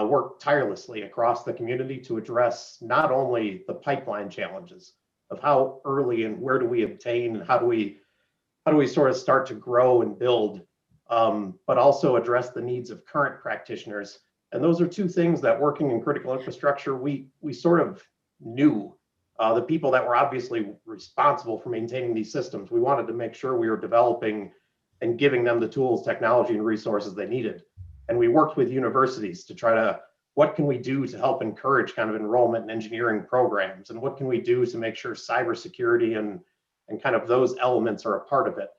worked tirelessly across the community to address not only the pipeline challenges of how early and where do we obtain, and how do we sort of start to grow and build, but also address the needs of current practitioners. And those are two things that, working in critical infrastructure, we sort of knew. The people that were obviously responsible for maintaining these systems, we wanted to make sure we were developing and giving them the tools, technology, and resources they needed. And we worked with universities to try to, what can we do to help encourage kind of enrollment in engineering programs? And what can we do to make sure cybersecurity and kind of those elements are a part of it?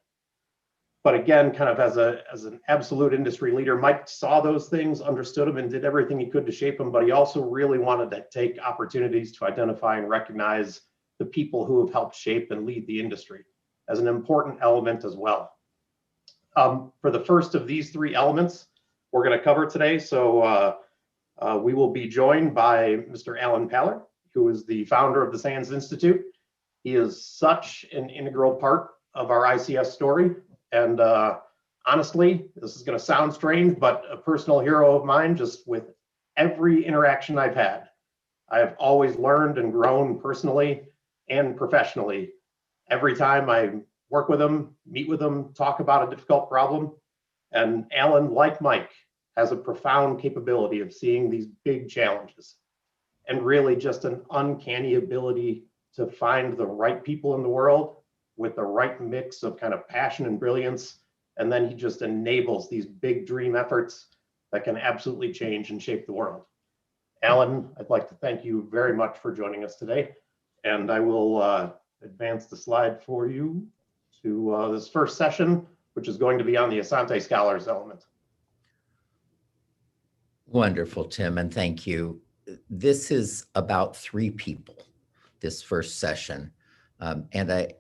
But again, kind of as an absolute industry leader, Mike saw those things, understood them, and did everything he could to shape them. But he also really wanted to take opportunities to identify and recognize the people who have helped shape and lead the industry as an important element as well. For the first of these three elements we're going to cover today, so we will be joined by Mr. Alan Paller, who is the founder of the SANS Institute. He is such an integral part of our ICS story. And honestly, this is going to sound strange, but a personal hero of mine. Just with every interaction I've had, I have always learned and grown personally and professionally. Every time I work with him, meet with him, talk about a difficult problem. And Alan, like Mike, has a profound capability of seeing these big challenges and really just an uncanny ability to find the right people in the world with the right mix of kind of passion and brilliance. And then he just enables these big dream efforts that can absolutely change and shape the world. Alan, I'd like to thank you very much for joining us today. And I will advance the slide for you to this first session, which is going to be on the Asante Scholars element. Wonderful, Tim, and thank you. This is about three people, this first session. And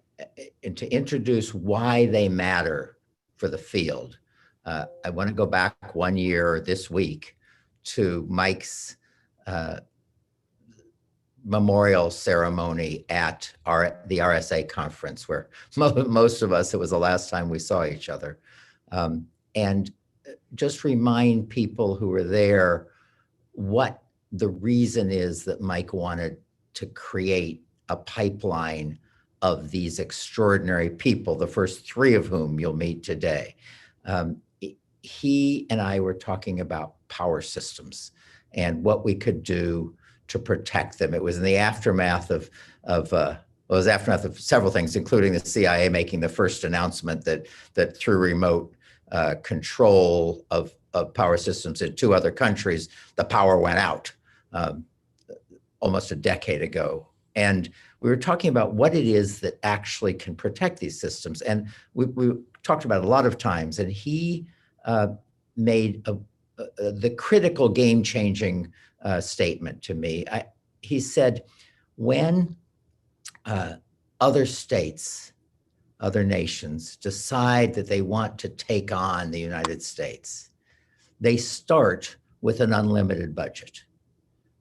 to introduce why they matter for the field, I want to go back 1 year this week to Mike's memorial ceremony at the RSA conference, where most of us, it was the last time we saw each other. And just remind people who were there what the reason is that Mike wanted to create a pipeline of these extraordinary people, the first three of whom you'll meet today. He and I were talking about power systems and what we could do to protect them. It was in the aftermath of several things, including the CIA making the first announcement that through remote control of power systems in 2 other countries, the power went out almost a decade ago. And we were talking about what it is that actually can protect these systems. And we talked about it a lot of times, and he made the critical game-changing statement to me. He said, when other states, other nations decide that they want to take on the United States, they start with an unlimited budget,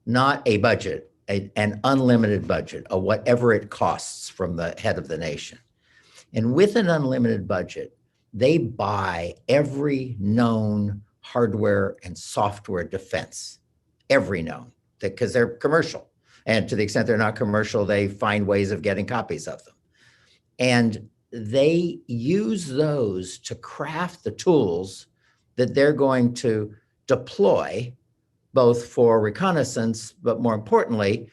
not a budget, an unlimited budget of whatever it costs from the head of the nation. And with an unlimited budget, they buy every known hardware and software defense, every known, because they're commercial. And to the extent they're not commercial, they find ways of getting copies of them. And they use those to craft the tools that they're going to deploy, both for reconnaissance, but more importantly,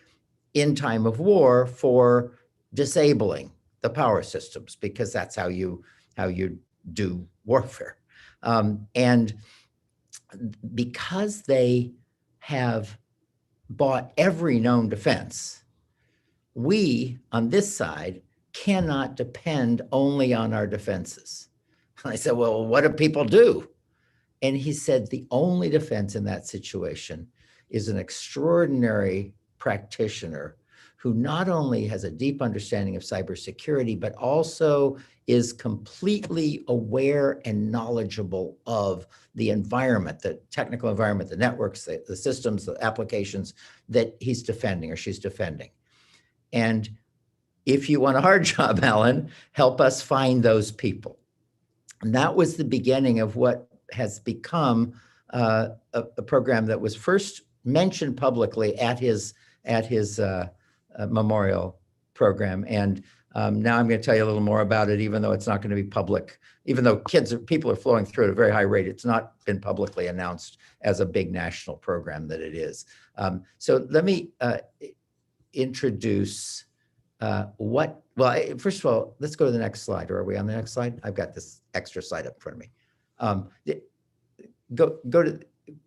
in time of war, for disabling the power systems, because that's how you do warfare. And because they have bought every known defense, we on this side cannot depend only on our defenses. And I said, well, what do people do? And he said, the only defense in that situation is an extraordinary practitioner who not only has a deep understanding of cybersecurity, but also is completely aware and knowledgeable of the environment, the technical environment, the networks, the systems, the applications that he's defending or she's defending. And if you want a hard job, Alan, help us find those people. And that was the beginning of what has become a program that was first mentioned publicly at his memorial program. And now I'm going to tell you a little more about it, even though it's not going to be public, even though people are flowing through at a very high rate. It's not been publicly announced as a big national program that it is. So let me introduce first of all, let's go to the next slide. Or are we on the next slide? I've got this extra slide up in front of me.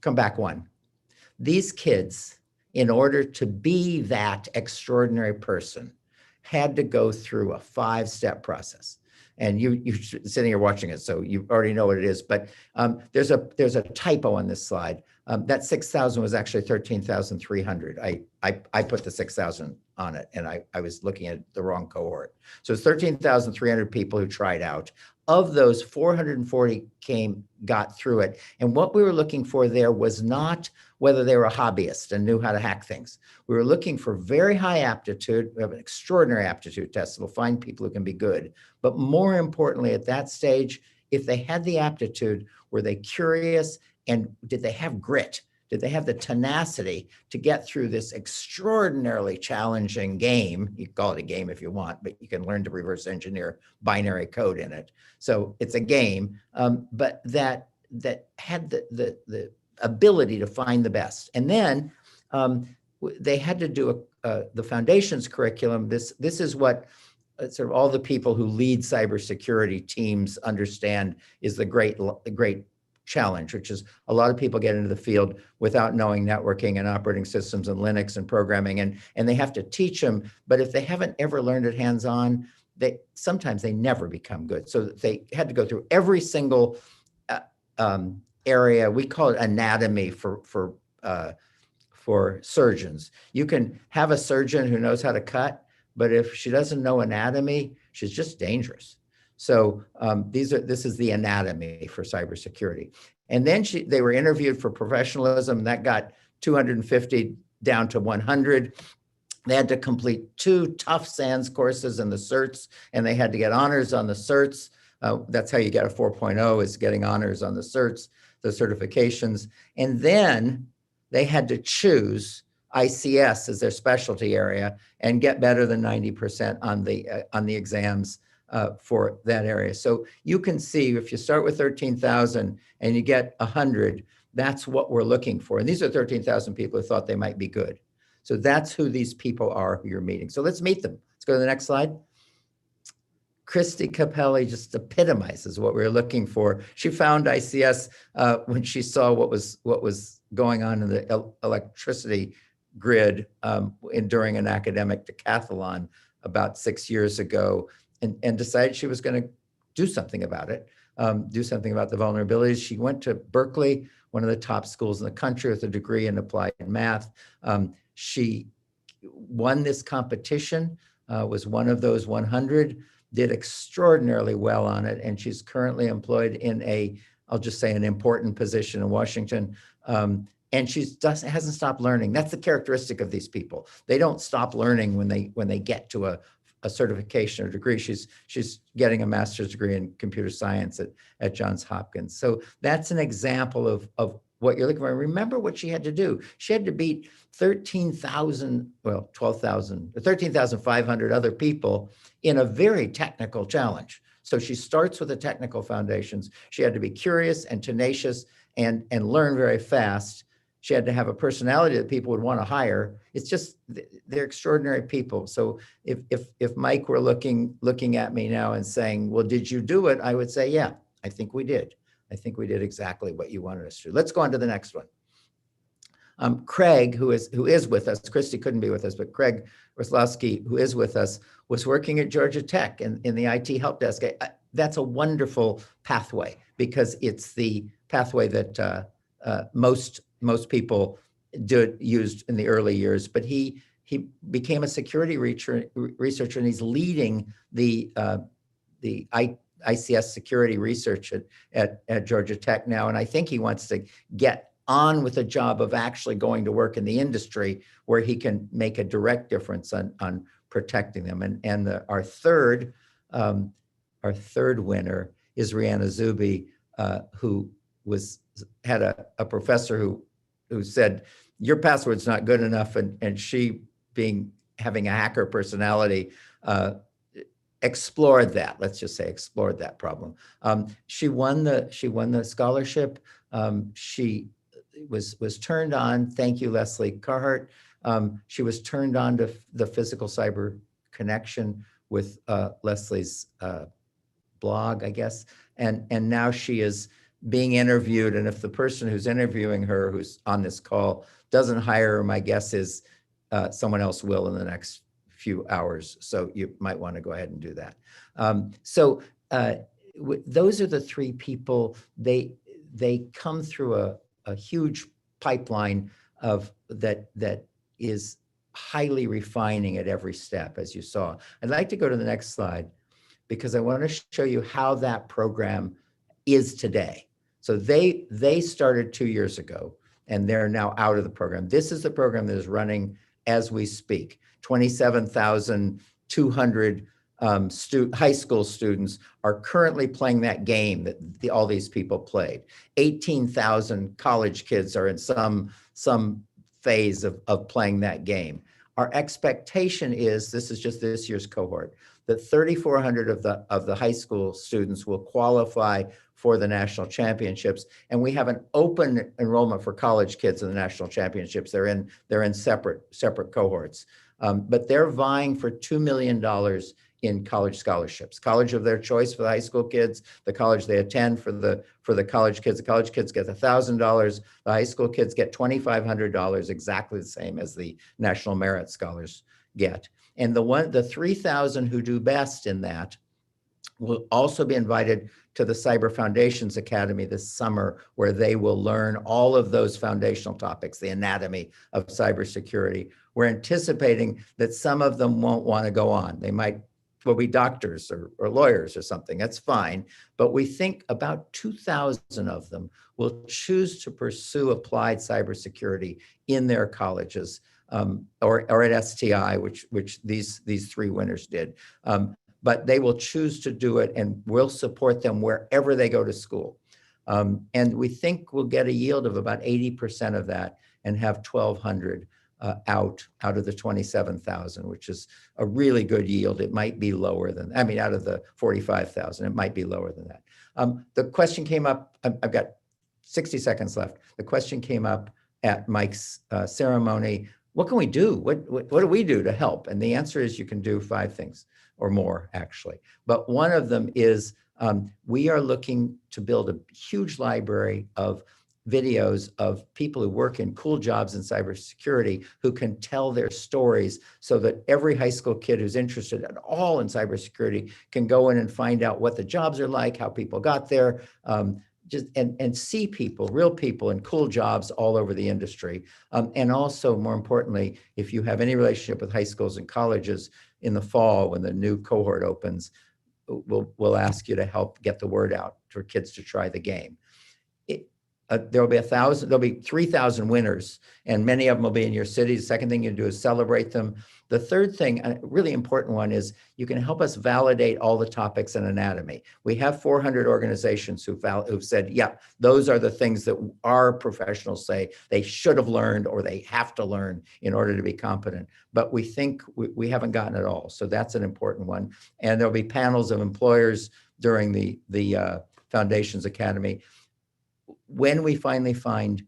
Come back one. These kids, in order to be that extraordinary person, had to go through a 5-step process. And you're sitting here watching it, so you already know what it is. But there's a typo on this slide. That 6,000 was actually 13,300. I put the 6,000 on it, and I was looking at the wrong cohort. So it's 13,300 people who tried out. Of those, 440 got through it. And what we were looking for there was not whether they were a hobbyist and knew how to hack things. We were looking for very high aptitude. We have an extraordinary aptitude test that'll find people who can be good. But more importantly, at that stage, if they had the aptitude, were they curious, and did they have grit? Did they have the tenacity to get through this extraordinarily challenging game? You can call it a game if you want, but you can learn to reverse engineer binary code in it. So it's a game, but that had the ability to find the best. And then they had to do the foundations curriculum. This is what sort of all the people who lead cybersecurity teams understand is the great challenge, which is a lot of people get into the field without knowing networking and operating systems and Linux and programming, and they have to teach them. But if they haven't ever learned it hands-on, sometimes they never become good. So they had to go through every single area. We call it anatomy for surgeons. You can have a surgeon who knows how to cut, but if she doesn't know anatomy, she's just dangerous. So this is the anatomy for cybersecurity. And then they were interviewed for professionalism, and that got 250 down to 100. They had to complete 2 tough SANS courses in the certs, and they had to get honors on the certs. That's how you get a 4.0, is getting honors on the certs, the certifications. And then they had to choose ICS as their specialty area and get better than 90% on the exams for that area. So you can see if you start with 13,000 and you get 100, that's what we're looking for. And these are 13,000 people who thought they might be good. So that's who these people are who you're meeting. So let's meet them. Let's go to the next slide. Christy Capelli just epitomizes what we were looking for. She found ICS when she saw what was going on in the electricity grid during an academic decathlon about 6 years ago, and decided she was going to do something about it, do something about the vulnerabilities. She went to Berkeley, one of the top schools in the country, with a degree in applied math. She won this competition, was one of those 100, did extraordinarily well on it, and she's currently employed in I'll just say an important position in Washington. And she hasn't stopped learning. That's the characteristic of these people. They don't stop learning when they get to a certification or degree. She's getting a master's degree in computer science at Johns Hopkins. So that's an example of what you're looking for. Remember what she had to do. She had to beat 13,500 other people in a very technical challenge. So she starts with the technical foundations. She had to be curious and tenacious and learn very fast. She had to have a personality that people would want to hire. It's just, they're extraordinary people. So if Mike were looking at me now and saying, well, did you do it? I would say, yeah, I think we did. I think we did exactly what you wanted us to do. Let's go on to the next one. Craig, who is with us, Christy couldn't be with us, but Craig Orslowski, who is with us, was working at Georgia Tech in the IT help desk. That's a wonderful pathway, because it's the pathway that most people used in the early years. But he became a security researcher, and he's leading the ICS security research at Georgia Tech now. And I think he wants to get on with a job of actually going to work in the industry where he can make a direct difference on protecting them. And our third winner is Rihanna Zuby, who had a professor who said, your password's not good enough, and she, having a hacker personality, explored that. Let's just say explored that problem. She won the scholarship. She was turned on. Thank you, Leslie Carhart. She was turned on to the physical cyber connection with Leslie's blog, I guess. And now she is being interviewed. And if the person who's interviewing her, who's on this call, doesn't hire her, my guess is someone else will in the next few hours. So you might want to go ahead and do that. Those are the 3 people. They come through a huge pipeline that is highly refining at every step, as you saw. I'd like to go to the next slide, because I want to show you how that program is today. So they started 2 years ago, and they're now out of the program. This is the program that is running as we speak. 27,200 high school students are currently playing that game that all these people played. 18,000 college kids are in some phase of playing that game. Our expectation is, this is just this year's cohort, that 3,400 of the high school students will qualify for the national championships, and we have an open enrollment for college kids in the national championships. They're in separate cohorts, but they're vying for $2 million in college scholarships. College of their choice for the high school kids, the college they attend for the college kids. The college kids get $1,000. The high school kids get $2,500, exactly the same as the National Merit Scholars get. And the 3,000 who do best in that will also be invited to the Cyber Foundations Academy this summer, where they will learn all of those foundational topics, the anatomy of cybersecurity. We're anticipating that some of them won't want to go on. They will be doctors or lawyers or something. That's fine. But we think about 2,000 of them will choose to pursue applied cybersecurity in their colleges. or at STI, which these three winners did. But they will choose to do it, and we'll support them wherever they go to school. And we think we'll get a yield of about 80% of that and have 1,200 out of the 27,000, which is a really good yield. It might be lower than, I mean, out of the 45,000, it might be lower than that. The question came up, I've got 60 seconds left. The question came up at Mike's ceremony. What can we do? What do we do to help? And the answer is you can do 5 things or more, actually. But one of them is we are looking to build a huge library of videos of people who work in cool jobs in cybersecurity who can tell their stories so that every high school kid who's interested at all in cybersecurity can go in and find out what the jobs are like, how people got there, and see people, real people in cool jobs all over the industry. And also, more importantly, if you have any relationship with high schools and colleges in the fall when the new cohort opens, we'll ask you to help get the word out for kids to try the game. There'll be 3,000 winners, and many of them will be in your city. The second thing you do is celebrate them. The third thing, a really important one, is you can help us validate all the topics in anatomy. We have 400 organizations who've said, yeah, those are the things that our professionals say they should have learned or they have to learn in order to be competent. But we think we haven't gotten it all. So that's an important one. And there'll be panels of employers during the Foundations Academy. When we finally find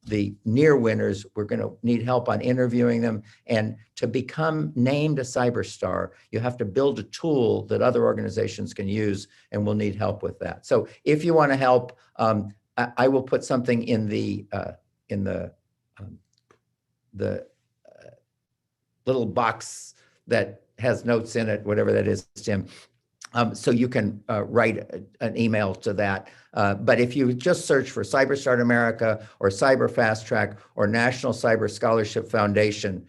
the near winners, we're going to need help on interviewing them. And to become named a cyberstar, you have to build a tool that other organizations can use, and we'll need help with that. So if you want to help, I will put something in the little box that has notes in it, whatever that is, Tim. So you can write an email to that. But if you just search for CyberStart America or Cyber Fast Track or National Cyber Scholarship Foundation,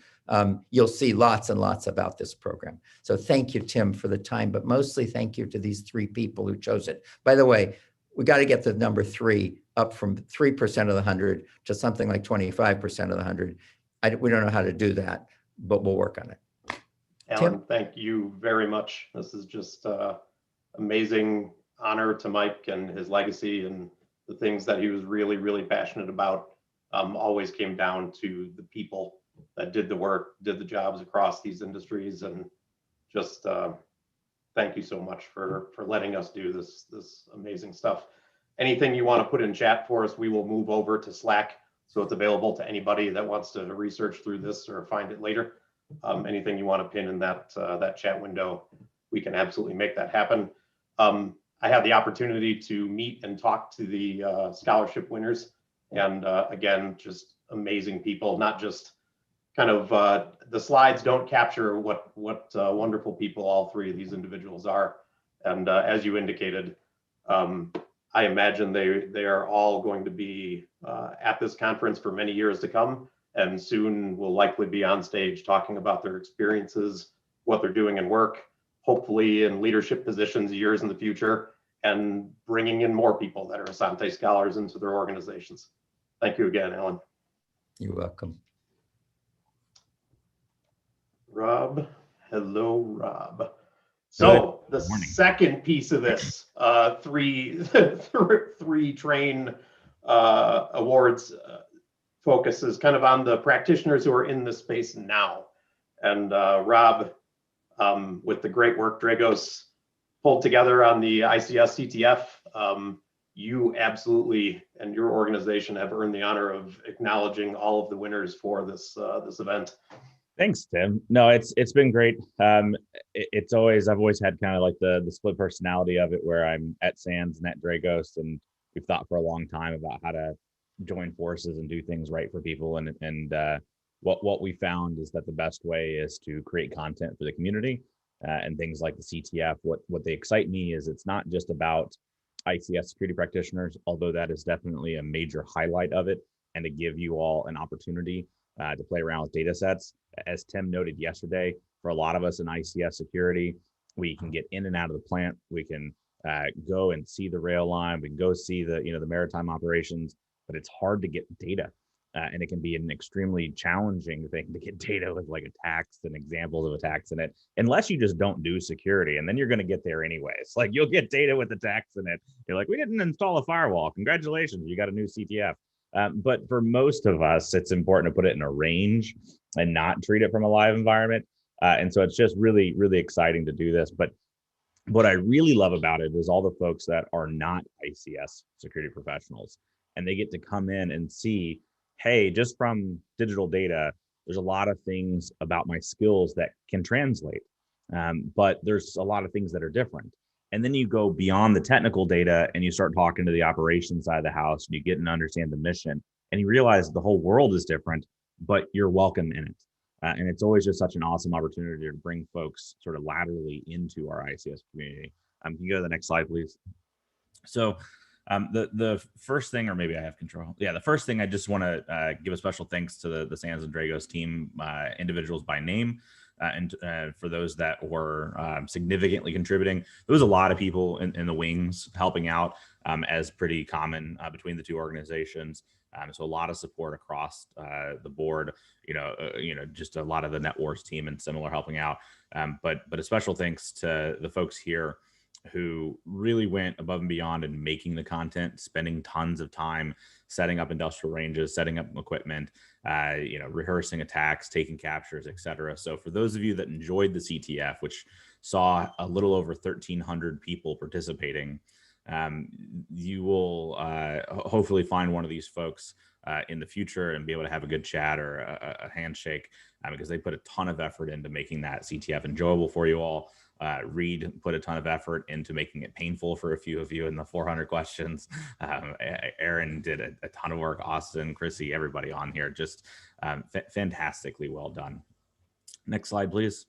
you'll see lots and lots about this program. So thank you, Tim, for the time, but mostly thank you to these 3 people who chose it. By the way, we got to get the number 3 up from 3% of the 100 to something like 25% of the 100. We don't know how to do that, but we'll work on it. Alan, Tim? thank you very much. This is just amazing honor to Mike and his legacy, and the things that he was really, really passionate about always came down to the people that did the work, did the jobs across these industries. And just thank you so much for letting us do this amazing stuff. Anything you want to put in chat for us, we will move over to Slack, so it's available to anybody that wants to research through this or find it later. Anything you want to pin in that chat window, we can absolutely make that happen. I had the opportunity to meet and talk to the scholarship winners, and again, just amazing people. Not just kind of the slides don't capture what wonderful people all 3 of these individuals are. And as you indicated, I imagine they are all going to be at this conference for many years to come, and soon will likely be on stage talking about their experiences, what they're doing in work, hopefully in leadership positions years in the future, and bringing in more people that are Asante scholars into their organizations. Thank you again, Alan. You're welcome. Rob, hello, Rob. So the second piece of this, 3 train awards focuses kind of on the practitioners who are in this space now. And Rob, with the great work Dragos pulled together on the ICS CTF, you absolutely and your organization have earned the honor of acknowledging all of the winners for this event. Thanks, Tim. No, it's been great. I've always had kind of like the split personality of it, where I'm at SANS and at Dragos, and we've thought for a long time about how to join forces and do things right for people. And what we found is that the best way is to create content for the community, and things like the CTF. What they excite me is it's not just about ICS security practitioners, although that is definitely a major highlight of it, and to give you all an opportunity to play around with data sets. As Tim noted yesterday, for a lot of us in ICS security, we can get in and out of the plant. We can go and see the rail line. We can go see the maritime operations, but it's hard to get data. and it can be an extremely challenging thing to get data with like attacks and examples of attacks in it, unless you just don't do security, and then you're going to get there anyways. Like you'll get data with attacks in it. You're like, we didn't install a firewall. Congratulations, you got a new CTF. But for most of us, it's important to put it in a range and not treat it from a live environment. And so it's just really, really exciting to do this. But what I really love about it is all the folks that are not ICS security professionals, and they get to come in and see, hey, just from digital data, there's a lot of things about my skills that can translate, but there's a lot of things that are different. And then you go beyond the technical data and you start talking to the operations side of the house, and you get and understand the mission, and you realize the whole world is different, but you're welcome in it. And it's always just such an awesome opportunity to bring folks sort of laterally into our ICS community. Can you go to the next slide, please? So the first thing, or maybe I have control. Yeah, the first thing I just want to give a special thanks to the Sands and Dragos team, individuals by name, and for those that were significantly contributing. There was a lot of people in the wings helping out, as pretty common between the two organizations. So a lot of support across the board, just a lot of the NetWars team and similar helping out. But a special thanks to the folks here who really went above and beyond in making the content, spending tons of time setting up industrial ranges, setting up equipment, rehearsing attacks, taking captures, etc. So for those of you that enjoyed the CTF, which saw a little over 1,300 people participating, you will hopefully find one of these folks in the future and be able to have a good chat or a handshake, because they put a ton of effort into making that CTF enjoyable for you all. Reed put a ton of effort into making it painful for a few of you in the 400 questions. Aaron did a ton of work. Austin, Chrissy, everybody on here, just fantastically well done. Next slide, please.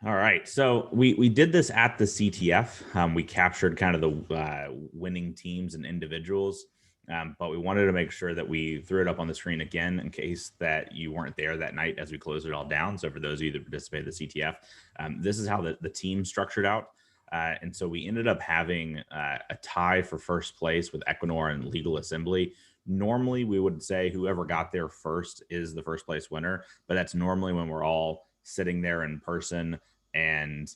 All right, so we did this at the CTF. We captured kind of the winning teams and individuals, but we wanted to make sure that we threw it up on the screen again in case that you weren't there that night as we closed it all down. So for those of you that participated in the CTF, this is how the team structured out. And so we ended up having a tie for first place with Equinor and Legal Assembly. Normally, we would say whoever got there first is the first place winner, but that's normally when we're all sitting there in person and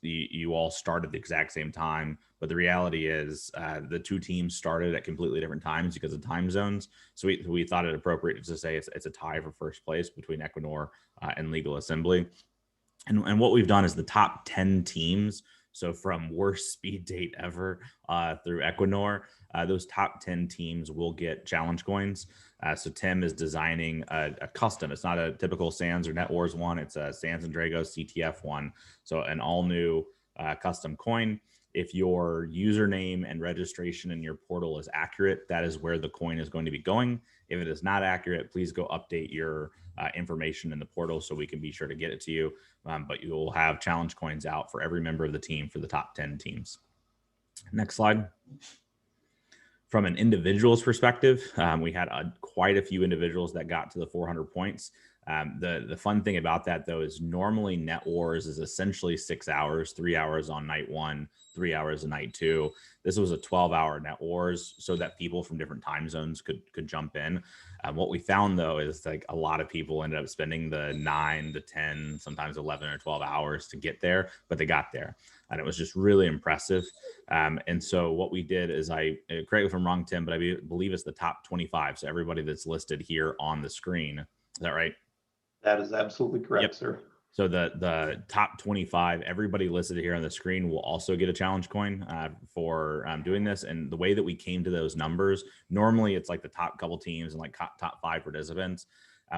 you all start at the exact same time. But the reality is the two teams started at completely different times because of time zones. So we thought it appropriate to say it's a tie for first place between Equinor and Legal Assembly. And what we've done is the top 10 teams, so from worst speed date ever through Equinor, those top 10 teams will get challenge coins. So Tim is designing a custom. It's not a typical Sands or NetWars one. It's a Sands and Dragos CTF one. So an all new custom coin. If your username and registration in your portal is accurate, that is where the coin is going to be going. If it is not accurate, please go update your information in the portal so we can be sure to get it to you. But you will have challenge coins out for every member of the team for the top 10 teams. Next slide. From an individual's perspective, we had quite a few individuals that got to the 400 points. The fun thing about that, though, is normally NetWars is essentially 6 hours, 3 hours on night one, 3 hours on night two. This was a 12-hour NetWars so that people from different time zones could jump in. What we found, though, is like a lot of people ended up spending the 9 to 10, sometimes 11 or 12 hours to get there, but they got there. And it was just really impressive. And so what we did is correct me if I'm wrong, Tim, but I believe it's the top 25. So everybody that's listed here on the screen. Is that right? That is absolutely correct, Yep. sir. So the top 25, everybody listed here on the screen will also get a challenge coin for doing this. And the way that we came to those numbers, normally it's like the top couple teams and like top 5 participants,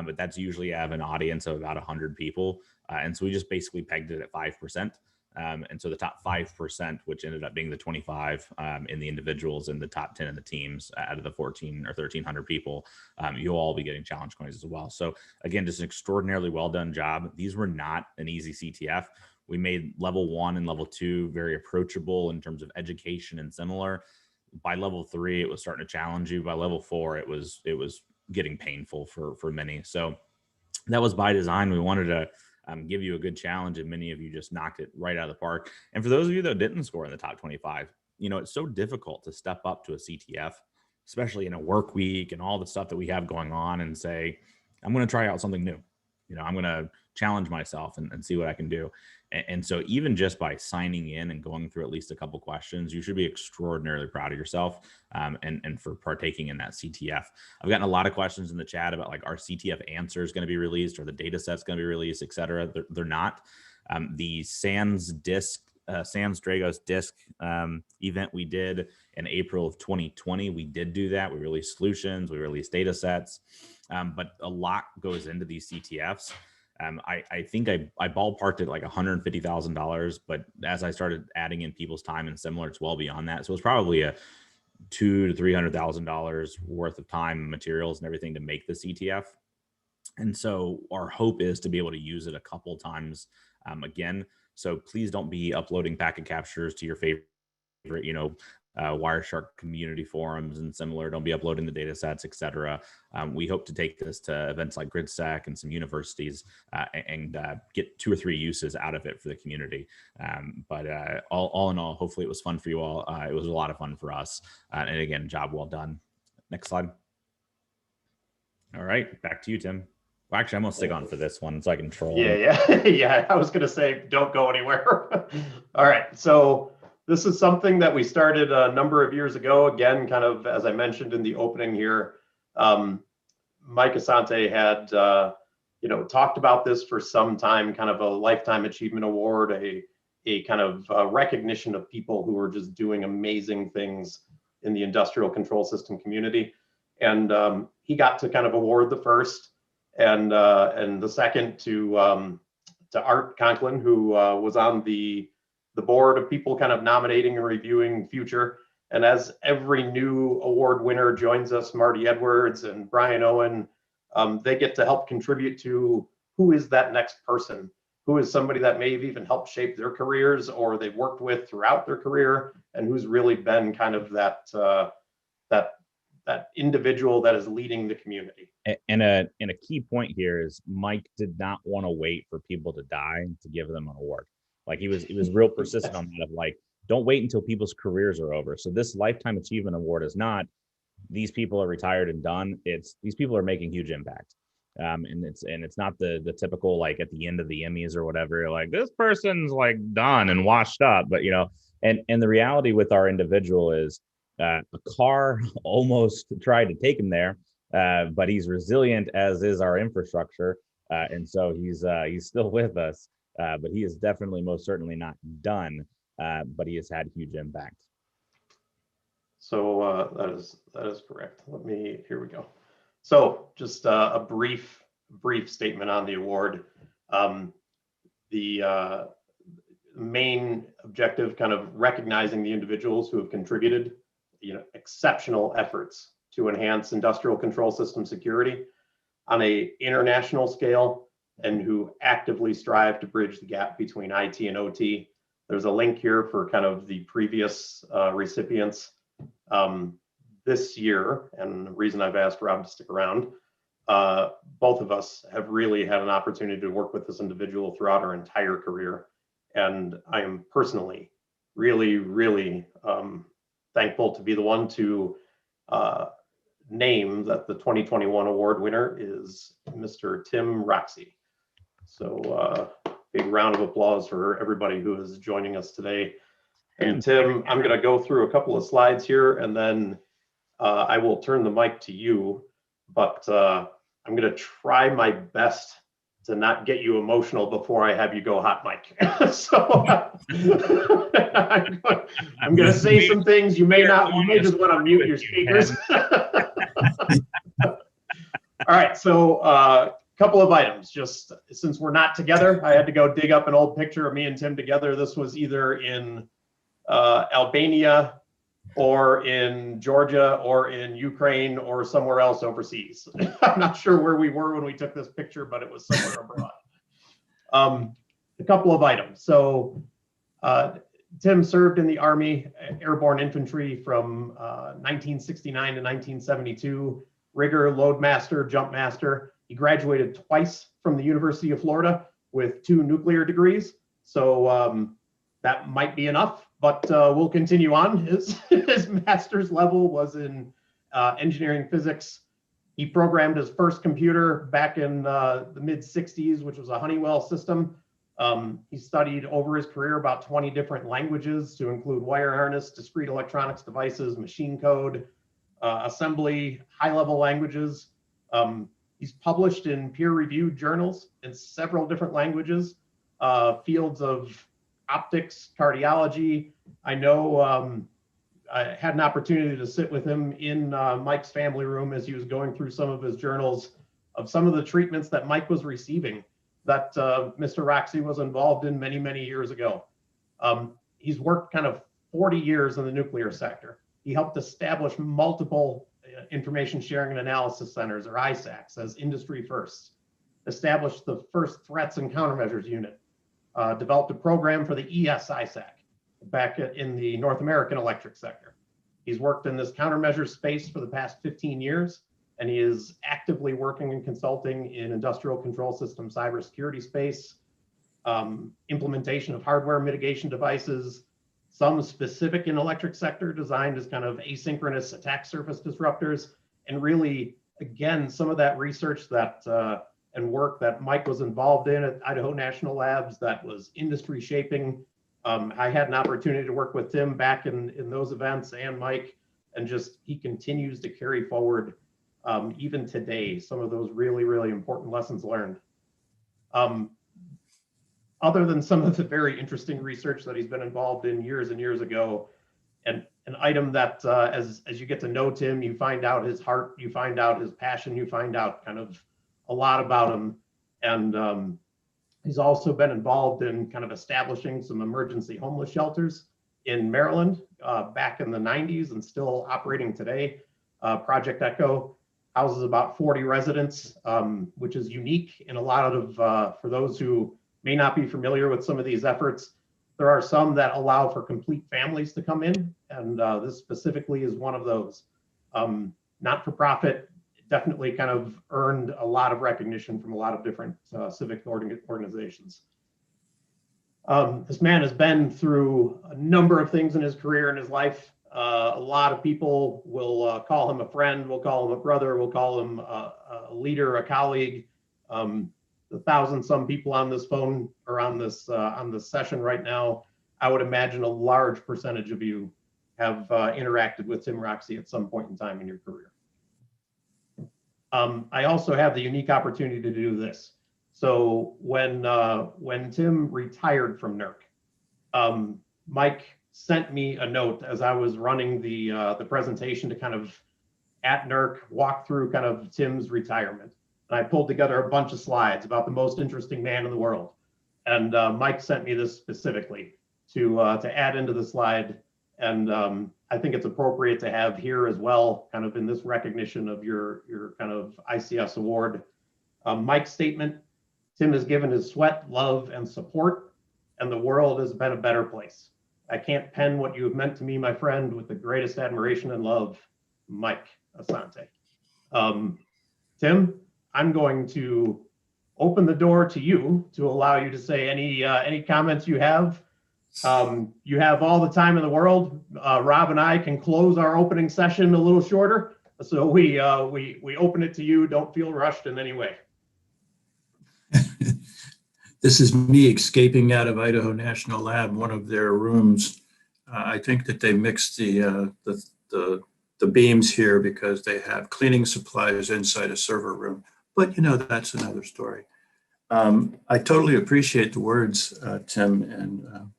but that's usually have an audience of about 100 people. And so we just basically pegged it at 5%. And so the top 5%, which ended up being the 25 in the individuals and the top 10 in the teams out of the 14 or 1,300 people, you'll all be getting challenge coins as well. So again, just an extraordinarily well done job. These were not an easy CTF. We made level 1 and level 2 very approachable in terms of education and similar. By level 3, it was starting to challenge you. By level 4, it was getting painful for many. So that was by design. We wanted to give you a good challenge, and many of you just knocked it right out of the park. And for those of you that didn't score in the top 25, it's so difficult to step up to a CTF, especially in a work week and all the stuff that we have going on, and say, I'm going to try out something new. You know, I'm going to challenge myself and see what I can do. And so even just by signing in and going through at least a couple questions, you should be extraordinarily proud of yourself, and for partaking in that CTF. I've gotten a lot of questions in the chat about like, are CTF answers going to be released, or the data sets going to be released, et cetera. They're not. The Sans Dragos disc event we did in April of 2020, we did do that. We released solutions, we released data sets, but a lot goes into these CTFs. I think I ballparked it like $150,000, but as I started adding in people's time and similar, it's well beyond that. So it's probably a $200,000 to $300,000 worth of time and materials and everything to make the CTF. And so our hope is to be able to use it a couple times again. So please don't be uploading packet captures to your favorite, Wireshark community forums and similar. Don't be uploading the data sets, et cetera. We hope to take this to events like GridSec and some universities and get 2 or 3 uses out of it for the community. But all in all, hopefully it was fun for you all. It was a lot of fun for us. And again, job well done. Next slide. All right, back to you, Tim. Well, actually, I'm gonna stick on for this one so I can troll. Yeah. I was gonna say, don't go anywhere. All right, so this is something that we started a number of years ago. Again, kind of as I mentioned in the opening here, Mike Asante had talked about this for some time, kind of a lifetime achievement award, a kind of recognition of people who are just doing amazing things in the industrial control system community. And he got to kind of award the first, and the second to Art Conklin, who was on the board of people kind of nominating and reviewing future. And as every new award winner joins us, Marty Edwards and Brian Owen, they get to help contribute to who is that next person, who is somebody that may have even helped shape their careers or they've worked with throughout their career, and who's really been kind of that individual that is leading the community. And a key point here is Mike did not want to wait for people to die to give them an award. Like he was real persistent on that, of like, don't wait until people's careers are over. So this Lifetime Achievement Award is not, these people are retired and done. It's these people are making huge impact. And it's not the typical, like at the end of the Emmys or whatever, like this person's like done and washed up. But and the reality with our individual is a car almost tried to take him there, but he's resilient, as is our infrastructure, and so he's still with us. But he is definitely, most certainly not done. But he has had huge impact. So that is correct. Here we go. So just a brief statement on the award. The main objective, kind of recognizing the individuals who have contributed, exceptional efforts to enhance industrial control system security on an international scale, and who actively strive to bridge the gap between IT and OT. There's a link here for kind of the previous recipients this year, and the reason I've asked Rob to stick around, both of us have really had an opportunity to work with this individual throughout our entire career. And I am personally really, really thankful to be the one to name that the 2021 award winner is Mr. Tim Roxy. So big round of applause for everybody who is joining us today. And Tim, I'm going to go through a couple of slides here, and then I will turn the mic to you. But I'm going to try my best to not get you emotional before I have you go hot mic. So I'm going to say some things you may just want to mute your speakers. All right, so couple of items. Just since we're not together, I had to go dig up an old picture of me and Tim together. This was either in Albania or in Georgia or in Ukraine or somewhere else overseas. I'm not sure where we were when we took this picture, but it was somewhere abroad. A couple of items. So Tim served in the Army Airborne Infantry from 1969 to 1972, rigger, loadmaster, jump master. He graduated twice from the University of Florida with 2 nuclear degrees. So that might be enough, but we'll continue on. His master's level was in engineering physics. He programmed his first computer back in the mid 60s, which was a Honeywell system. He studied over his career about 20 different languages to include wire harness, discrete electronics devices, machine code, assembly, high-level languages. He's published in peer-reviewed journals in several different languages, fields of optics, cardiology. I know I had an opportunity to sit with him in Mike's family room as he was going through some of his journals of some of the treatments that Mike was receiving that Mr. Roxy was involved in many, many years ago. He's worked kind of 40 years in the nuclear sector. He helped establish multiple information sharing and analysis centers, or ISACs, as industry firsts, established the first threats and countermeasures unit, developed a program for the ES ISAC back in the North American electric sector. He's worked in this countermeasures space for the past 15 years, and he is actively working and consulting in industrial control system cybersecurity space, implementation of hardware mitigation devices, some specific in electric sector designed as kind of asynchronous attack surface disruptors, and really, again, some of that research that and work that Mike was involved in at Idaho National Labs that was industry shaping. I had an opportunity to work with Tim back in those events, and Mike, and just he continues to carry forward even today some of those really, really important lessons learned. Other than some of the very interesting research that he's been involved in years and years ago, and an item that as you get to know Tim, you find out his heart, you find out his passion, you find out kind of a lot about him. And he's also been involved in kind of establishing some emergency homeless shelters in Maryland back in the 90s and still operating today. Project Echo houses about 40 residents, which is unique in a lot of, for those who may not be familiar with some of these efforts, there are some that allow for complete families to come in, and this specifically is one of those. Not for profit, definitely kind of earned a lot of recognition from a lot of different civic organizations. This man has been through a number of things in his career and his life. A lot of people will call him a friend, will call him a brother, will call him a leader, a colleague. The 1,000-some people on this phone or on this session right now, I would imagine a large percentage of you have interacted with Tim Roxy at some point in time in your career. I also have the unique opportunity to do this. So when Tim retired from NERC, Mike sent me a note as I was running the presentation to kind of at NERC walk through kind of Tim's retirement. And I pulled together a bunch of slides about the most interesting man in the world. And Mike sent me this specifically to add into the slide. And I think it's appropriate to have here as well, kind of in this recognition of your kind of ICS award. Mike's statement: Tim has given his sweat, love, and support, and the world has been a better place. I can't pen what you have meant to me, my friend, with the greatest admiration and love, Mike Asante. Tim, I'm going to open the door to you to allow you to say any comments you have. You have all the time in the world. Rob and I can close our opening session a little shorter, so we open it to you. Don't feel rushed in any way. This is me escaping out of Idaho National Lab, one of their rooms. I think that they mixed the beams here because they have cleaning supplies inside a server room. But you know, that's another story. I totally appreciate the words, Tim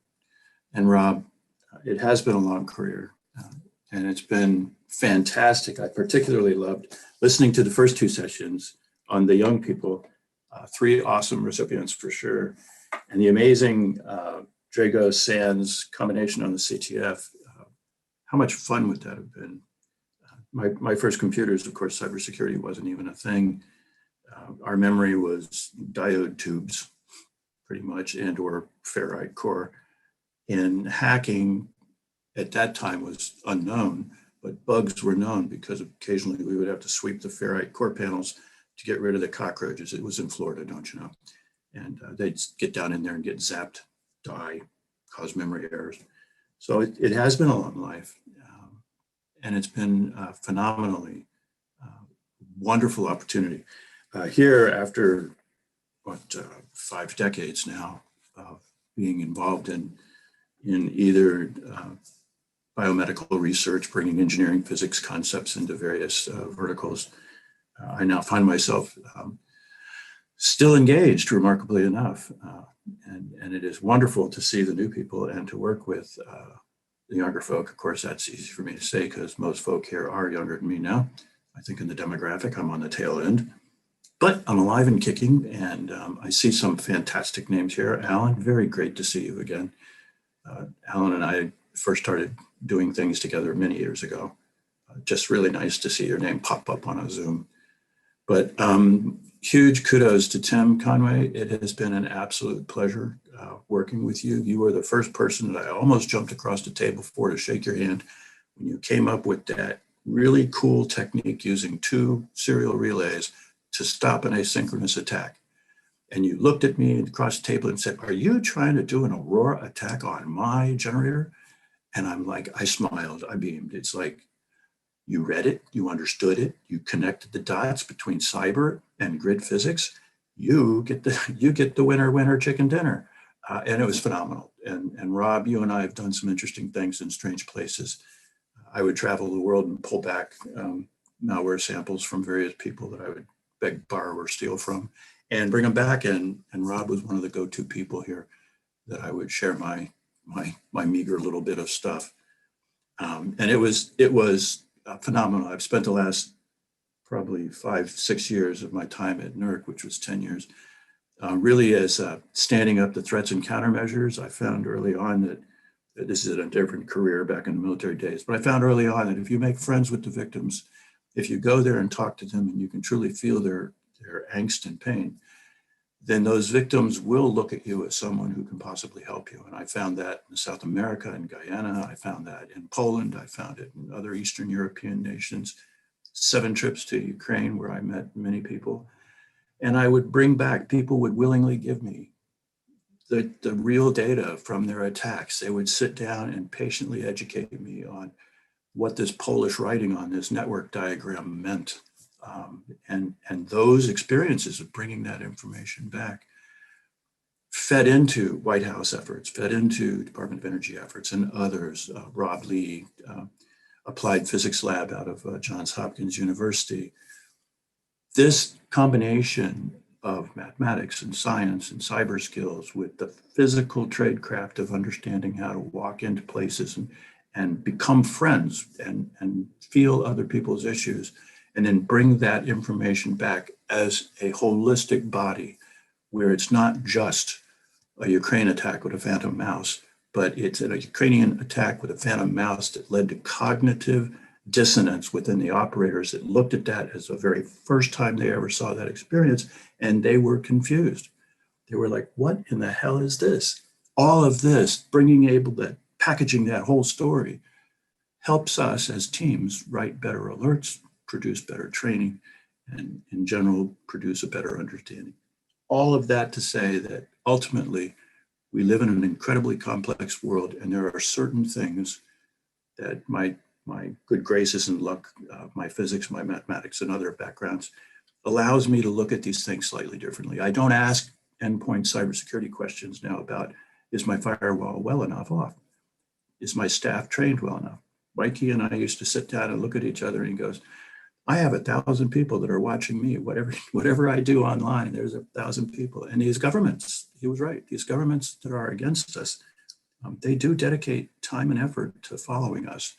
and Rob. It has been a long career, and it's been fantastic. I particularly loved listening to the first two sessions on the young people. 3 awesome recipients for sure, and the amazing Drago Sands combination on the CTF. How much fun would that have been? My first computers, of course, cybersecurity wasn't even a thing. Our memory was diode tubes, pretty much, and or ferrite core. And hacking at that time was unknown, but bugs were known because occasionally we would have to sweep the ferrite core panels to get rid of the cockroaches. It was in Florida, don't you know? And they'd get down in there and get zapped, die, cause memory errors. So it has been a long life. and it's been phenomenally wonderful opportunity. Here, after what 5 decades now of being involved in either biomedical research, bringing engineering physics concepts into various verticals, I now find myself still engaged, remarkably enough. And it is wonderful to see the new people and to work with the younger folk. Of course, that's easy for me to say because most folk here are younger than me now. I think in the demographic, I'm on the tail end. But I'm alive and kicking, and I see some fantastic names here. Alan, very great to see you again. Alan and I first started doing things together many years ago. Just really nice to see your name pop up on a Zoom. But huge kudos to Tim Conway. It has been an absolute pleasure working with you. You were the first person that I almost jumped across the table for to shake your hand when you came up with that really cool technique using 2 serial relays to stop an asynchronous attack. And you looked at me across the table and said, "Are you trying to do an Aurora attack on my generator?" And I'm like, I smiled, I beamed. It's like, you read it, you understood it, you connected the dots between cyber and grid physics. You get the winner chicken dinner. And it was phenomenal. And Rob, you and I have done some interesting things in strange places. I would travel the world and pull back malware samples from various people that I would beg, borrow, or steal from, and bring them back in. And Rob was one of the go-to people here that I would share my meager little bit of stuff. And it was phenomenal. I've spent the last probably 5-6 years of my time at NERC, which was 10 years, really as standing up the threats and countermeasures. I found early on that this is a different career back in the military days, but I found early on that if you make friends with the victims, if you go there and talk to them and you can truly feel their angst and pain, then those victims will look at you as someone who can possibly help you. And I found that in South America and Guyana. I found that in Poland. I found it in other Eastern European nations. 7 trips to Ukraine where I met many people. And I would bring back, people would willingly give me the real data from their attacks. They would sit down and patiently educate me on what this Polish writing on this network diagram meant. And those experiences of bringing that information back fed into White House efforts, fed into Department of Energy efforts and others. Rob Lee, Applied Physics Lab out of Johns Hopkins University. This combination of mathematics and science and cyber skills with the physical tradecraft of understanding how to walk into places and become friends and feel other people's issues, and then bring that information back as a holistic body where it's not just a Ukraine attack with a phantom mouse, but it's a Ukrainian attack with a phantom mouse that led to cognitive dissonance within the operators that looked at that as the very first time they ever saw that experience, and they were confused. They were like, what in the hell is this? All of this, packaging that whole story helps us as teams write better alerts, produce better training, and in general, produce a better understanding. All of that to say that ultimately, we live in an incredibly complex world, and there are certain things that my good graces and luck, my physics, my mathematics, and other backgrounds allows me to look at these things slightly differently. I don't ask endpoint cybersecurity questions now about, is my firewall well enough off? Is my staff trained well enough? Mikey and I used to sit down and look at each other, and he goes, I have 1,000 people that are watching me. Whatever I do online, there's 1,000 people. And these governments, he was right, these governments that are against us, they do dedicate time and effort to following us.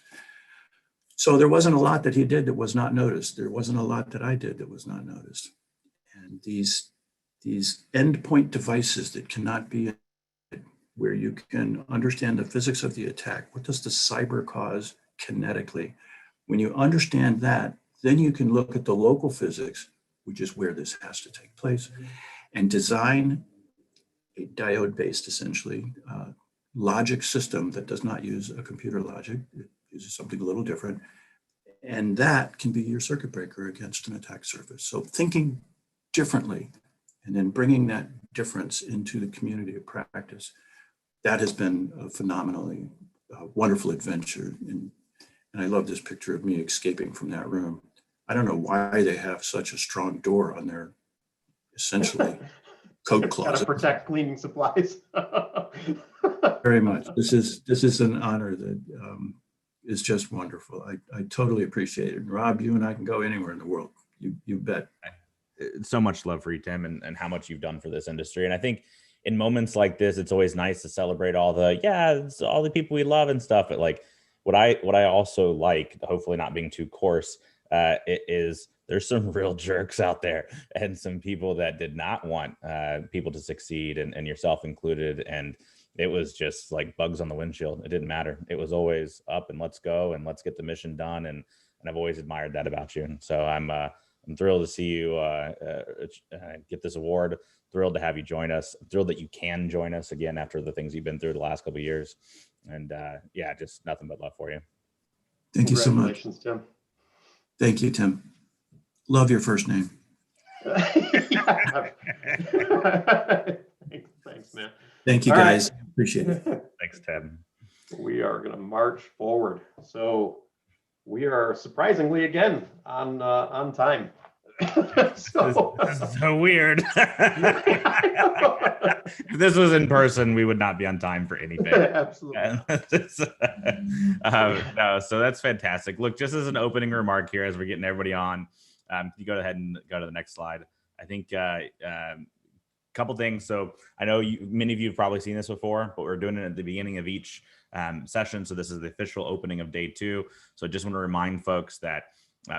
So there wasn't a lot that he did that was not noticed. There wasn't a lot that I did that was not noticed. And these endpoint devices that cannot be, where you can understand the physics of the attack, what does the cyber cause kinetically? When you understand that, then you can look at the local physics, which is where this has to take place, and design a diode-based, essentially, logic system that does not use a computer logic. It uses something a little different. And that can be your circuit breaker against an attack surface. So thinking differently and then bringing that difference into the community of practice, that has been a phenomenally wonderful adventure. And I love this picture of me escaping from that room. I don't know why they have such a strong door on their essentially coat Got to closet. protect cleaning supplies. Very much. This is an honor that is just wonderful. I totally appreciate it. And Rob, you and I can go anywhere in the world. You bet. So much love for you, Tim, and how much you've done for this industry. And I think in moments like this, it's always nice to celebrate all the people we love and stuff. But like what I also like, hopefully not being too coarse, is there's some real jerks out there and some people that did not want people to succeed, and yourself included. And it was just like bugs on the windshield. It didn't matter. It was always up and let's go and let's get the mission done. And I've always admired that about you. And so I'm thrilled to see you get this award. Thrilled to have you join us. Thrilled that you can join us again after the things you've been through the last couple of years. And yeah, just nothing but love for you. Thank you so much. Congratulations, Tim. Thank you, Tim. Love your first name. Thanks, man. Thank you, All guys. right. Appreciate it. Thanks, Tim. We are going to march forward. So we are surprisingly again on time. So, this is so weird. If this was in person, we would not be on time for anything. Absolutely. No, so that's fantastic. Look, just as an opening remark here, as we're getting everybody on, you go ahead and go to the next slide. I think couple things. So I know many of you have probably seen this before, but we're doing it at the beginning of each session. So this is the official opening of day 2. So I just want to remind folks that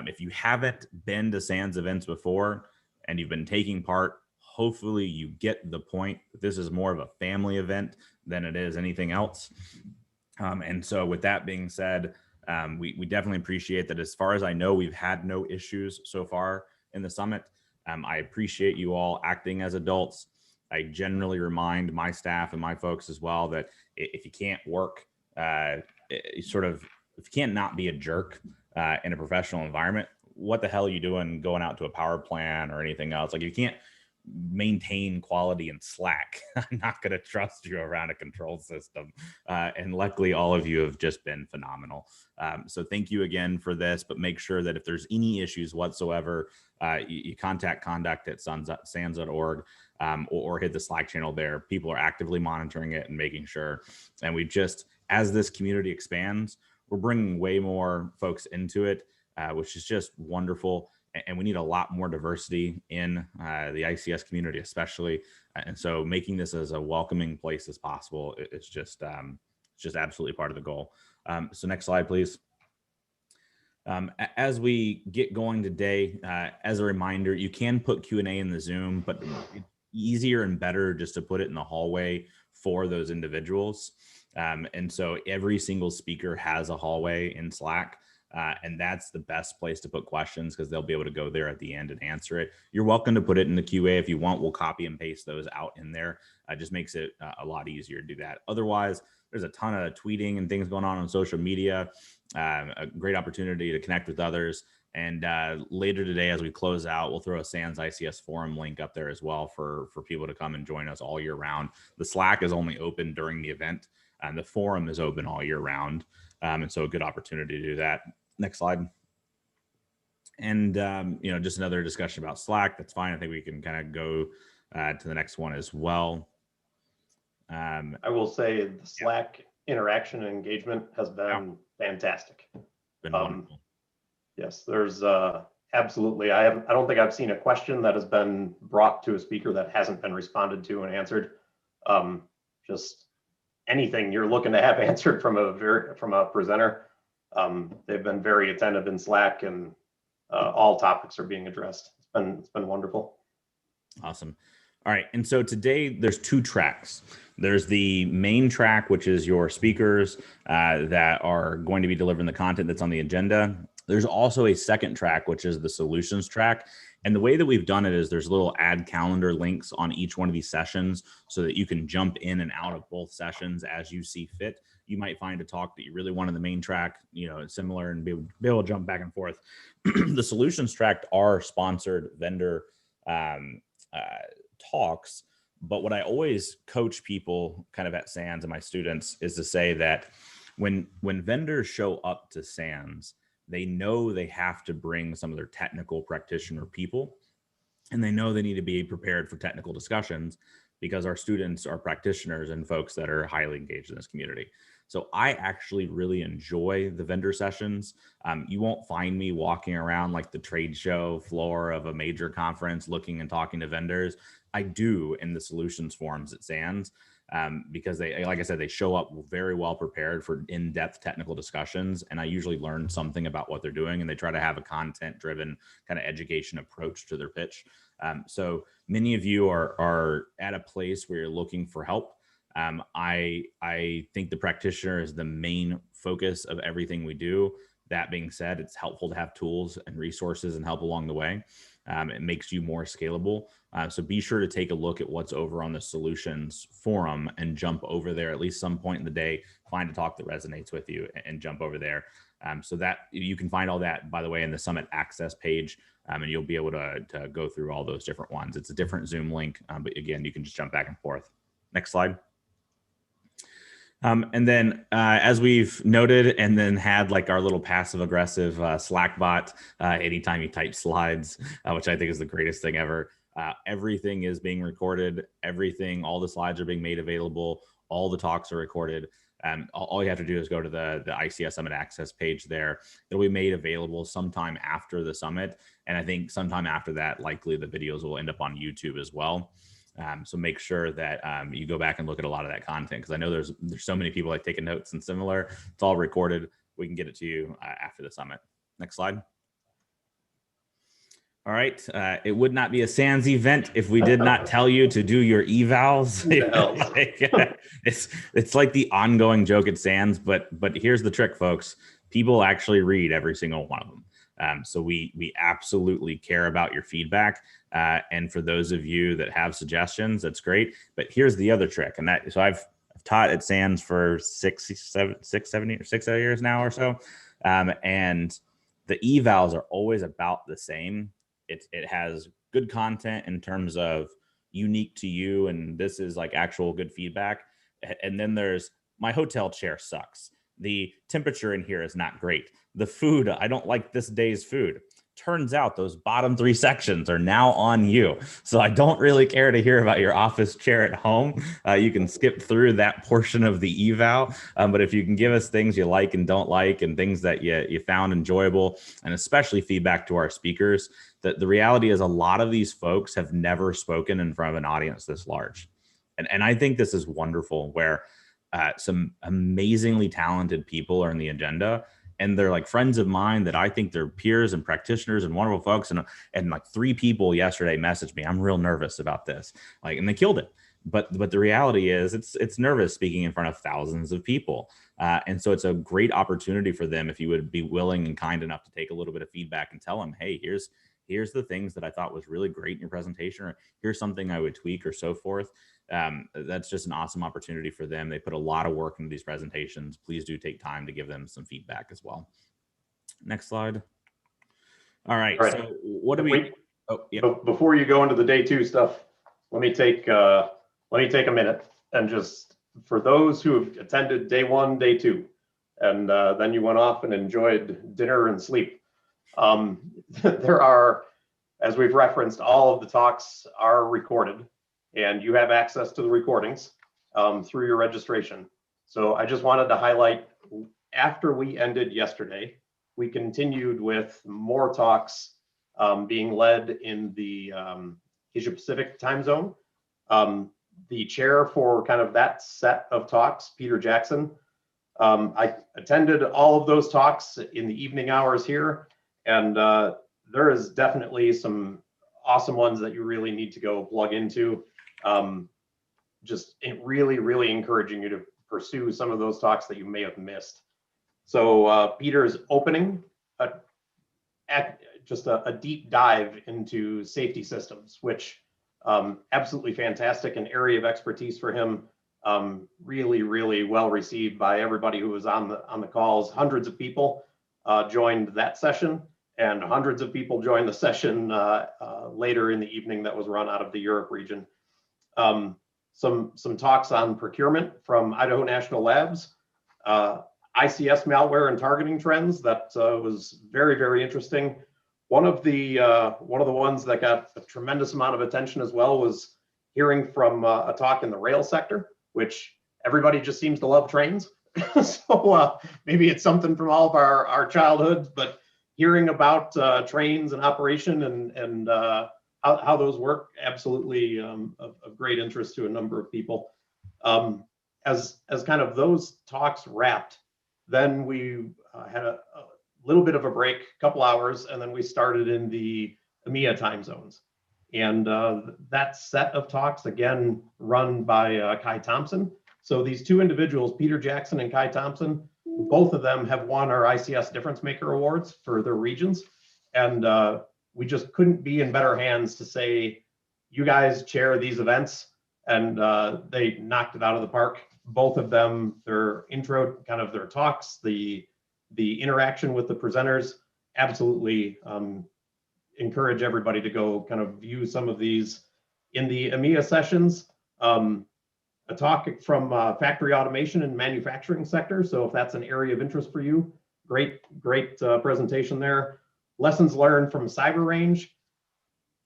if you haven't been to SANS events before and you've been taking part, hopefully you get the point. This is more of a family event than it is anything else. And so with that being said, we definitely appreciate that. As far as I know, we've had no issues so far in the summit. I appreciate you all acting as adults. I generally remind my staff and my folks as well that if you can't work, if you can't not be a jerk in a professional environment, what the hell are you doing going out to a power plant or anything else? Like, if you can't maintain quality in Slack, I'm not going to trust you around a control system. And luckily, all of you have just been phenomenal. So thank you again for this, but make sure that if there's any issues whatsoever, you contact conduct@sans.org or hit the Slack channel there. People are actively monitoring it and making sure. And we just, as this community expands, we're bringing way more folks into it, which is just wonderful. And we need a lot more diversity in the ICS community, especially. And so making this as a welcoming place as possible, it's just absolutely part of the goal. So next slide, please. As we get going today, as a reminder, you can put Q&A in the Zoom, but it's easier and better just to put it in the hallway for those individuals. And so every single speaker has a hallway in Slack. And that's the best place to put questions because they'll be able to go there at the end and answer it. You're welcome to put it in the QA if you want. We'll copy and paste those out in there. It just makes it a lot easier to do that. Otherwise, there's a ton of tweeting and things going on social media. A great opportunity to connect with others. And later today, as we close out, we'll throw a SANS ICS forum link up there as well for people to come and join us all year round. The Slack is only open during the event, and the forum is open all year round. And so a good opportunity to do that. Next slide. And, just another discussion about Slack. That's fine. I think we can kind of go to the next one as well. I will say the Slack interaction and engagement has been fantastic. Been wonderful. Yes, there's absolutely. I don't think I've seen a question that has been brought to a speaker that hasn't been responded to and answered. Just anything you're looking to have answered from a presenter. They've been very attentive in Slack, and all topics are being addressed. It's been wonderful. Awesome. All right. And so today there's 2 tracks. There's the main track, which is your speakers that are going to be delivering the content that's on the agenda. There's also a second track, which is the solutions track. And the way that we've done it is there's little add calendar links on each one of these sessions so that you can jump in and out of both sessions as you see fit. You might find a talk that you really want in the main track, similar, and be able to jump back and forth. The solutions track are sponsored vendor talks. But what I always coach people kind of at SANS and my students is to say that when vendors show up to SANS, they know they have to bring some of their technical practitioner people, and they know they need to be prepared for technical discussions because our students are practitioners and folks that are highly engaged in this community. So I actually really enjoy the vendor sessions. You won't find me walking around like the trade show floor of a major conference looking and talking to vendors. I do in the solutions forums at SANS because they, like I said, they show up very well prepared for in-depth technical discussions. And I usually learn something about what they're doing, and they try to have a content-driven kind of education approach to their pitch. So many of you are at a place where you're looking for help. I think the practitioner is the main focus of everything we do. That being said, it's helpful to have tools and resources and help along the way. It makes you more scalable. So be sure to take a look at what's over on the solutions forum and jump over there at least some point in the day, find a talk that resonates with you and jump over there. So that you can find all that, by the way, in the Summit Access page, and you'll be able to go through all those different ones. It's a different Zoom link, but again, you can just jump back and forth. Next slide. And then as we've noted and then had like our little passive aggressive Slack bot anytime you type slides, which I think is the greatest thing ever. Everything is being recorded. All the slides are being made available. All the talks are recorded. All you have to do is go to the ICS Summit Access page there. It'll be made available sometime after the summit. And I think sometime after that, likely the videos will end up on YouTube as well. So make sure that you go back and look at a lot of that content, because I know there's so many people like taking notes and similar. It's all recorded. We can get it to you after the summit. Next slide. All right. It would not be a SANS event if we did not tell you to do your evals. It's like the ongoing joke at SANS, but here's the trick, folks. People actually read every single one of them. So we absolutely care about your feedback. And for those of you that have suggestions, that's great. But here's the other trick. And so I've taught at SANS for 6 years now or so. And the evals are always about the same. It has good content in terms of unique to you. And this is like actual good feedback. And then there's my hotel chair sucks. The temperature in here is not great. The food, I don't like this day's food. Turns out those bottom 3 sections are now on you. So I don't really care to hear about your office chair at home. You can skip through that portion of the eval. But if you can give us things you like and don't like and things that you found enjoyable, and especially feedback to our speakers, the reality is a lot of these folks have never spoken in front of an audience this large. And I think this is wonderful, where some amazingly talented people are in the agenda, and they're like friends of mine that I think they're peers and practitioners and wonderful folks. And like 3 people yesterday messaged me, I'm real nervous about this, and they killed it. But the reality is it's nervous speaking in front of thousands of people. And so it's a great opportunity for them if you would be willing and kind enough to take a little bit of feedback and tell them, hey, here's the things that I thought was really great in your presentation, or here's something I would tweak, or so forth. That's just an awesome opportunity for them. They put a lot of work into these presentations. Please do take time to give them some feedback as well. Next slide. All right. So what do we? Oh, yeah. Before you go into the day 2 stuff, let me take a minute and just, for those who have attended day 1, day 2, and then you went off and enjoyed dinner and sleep. There are, as we've referenced, all of the talks are recorded, and you have access to the recordings through your registration. So I just wanted to highlight, after we ended yesterday, we continued with more talks being led in the Asia Pacific time zone. The chair for kind of that set of talks, Peter Jackson, I attended all of those talks in the evening hours here, and there is definitely some awesome ones that you really need to go plug into. Just really encouraging you to pursue some of those talks that you may have missed. So Peter's opening just a deep dive into safety systems, which absolutely fantastic, an area of expertise for him. Really well received by everybody who was on the calls. Hundreds of people joined that session, and hundreds of people joined the session later in the evening that was run out of the Europe region. Some talks on procurement from Idaho National Labs. ICS malware and targeting trends. That was very, very interesting. One of the ones that got a tremendous amount of attention as well was hearing from a talk in the rail sector, which everybody just seems to love trains. So maybe it's something from all of our childhoods, but hearing about trains and operation and how those work, absolutely of great interest to a number of people. As kind of those talks wrapped, then we had a little bit of a break, a couple hours, and then we started in the EMEA time zones. And that set of talks, again, run by Kai Thompson. So these two individuals, Peter Jackson and Kai Thompson, both of them have won our ICS Difference Maker Awards for their regions. And we just couldn't be in better hands to say, you guys chair these events, and they knocked it out of the park. Both of them, their intro, kind of their talks, the interaction with the presenters, absolutely encourage everybody to go kind of view some of these in the EMEA sessions. A talk from factory automation and manufacturing sector. So if that's an area of interest for you, great presentation there. Lessons learned from cyber range.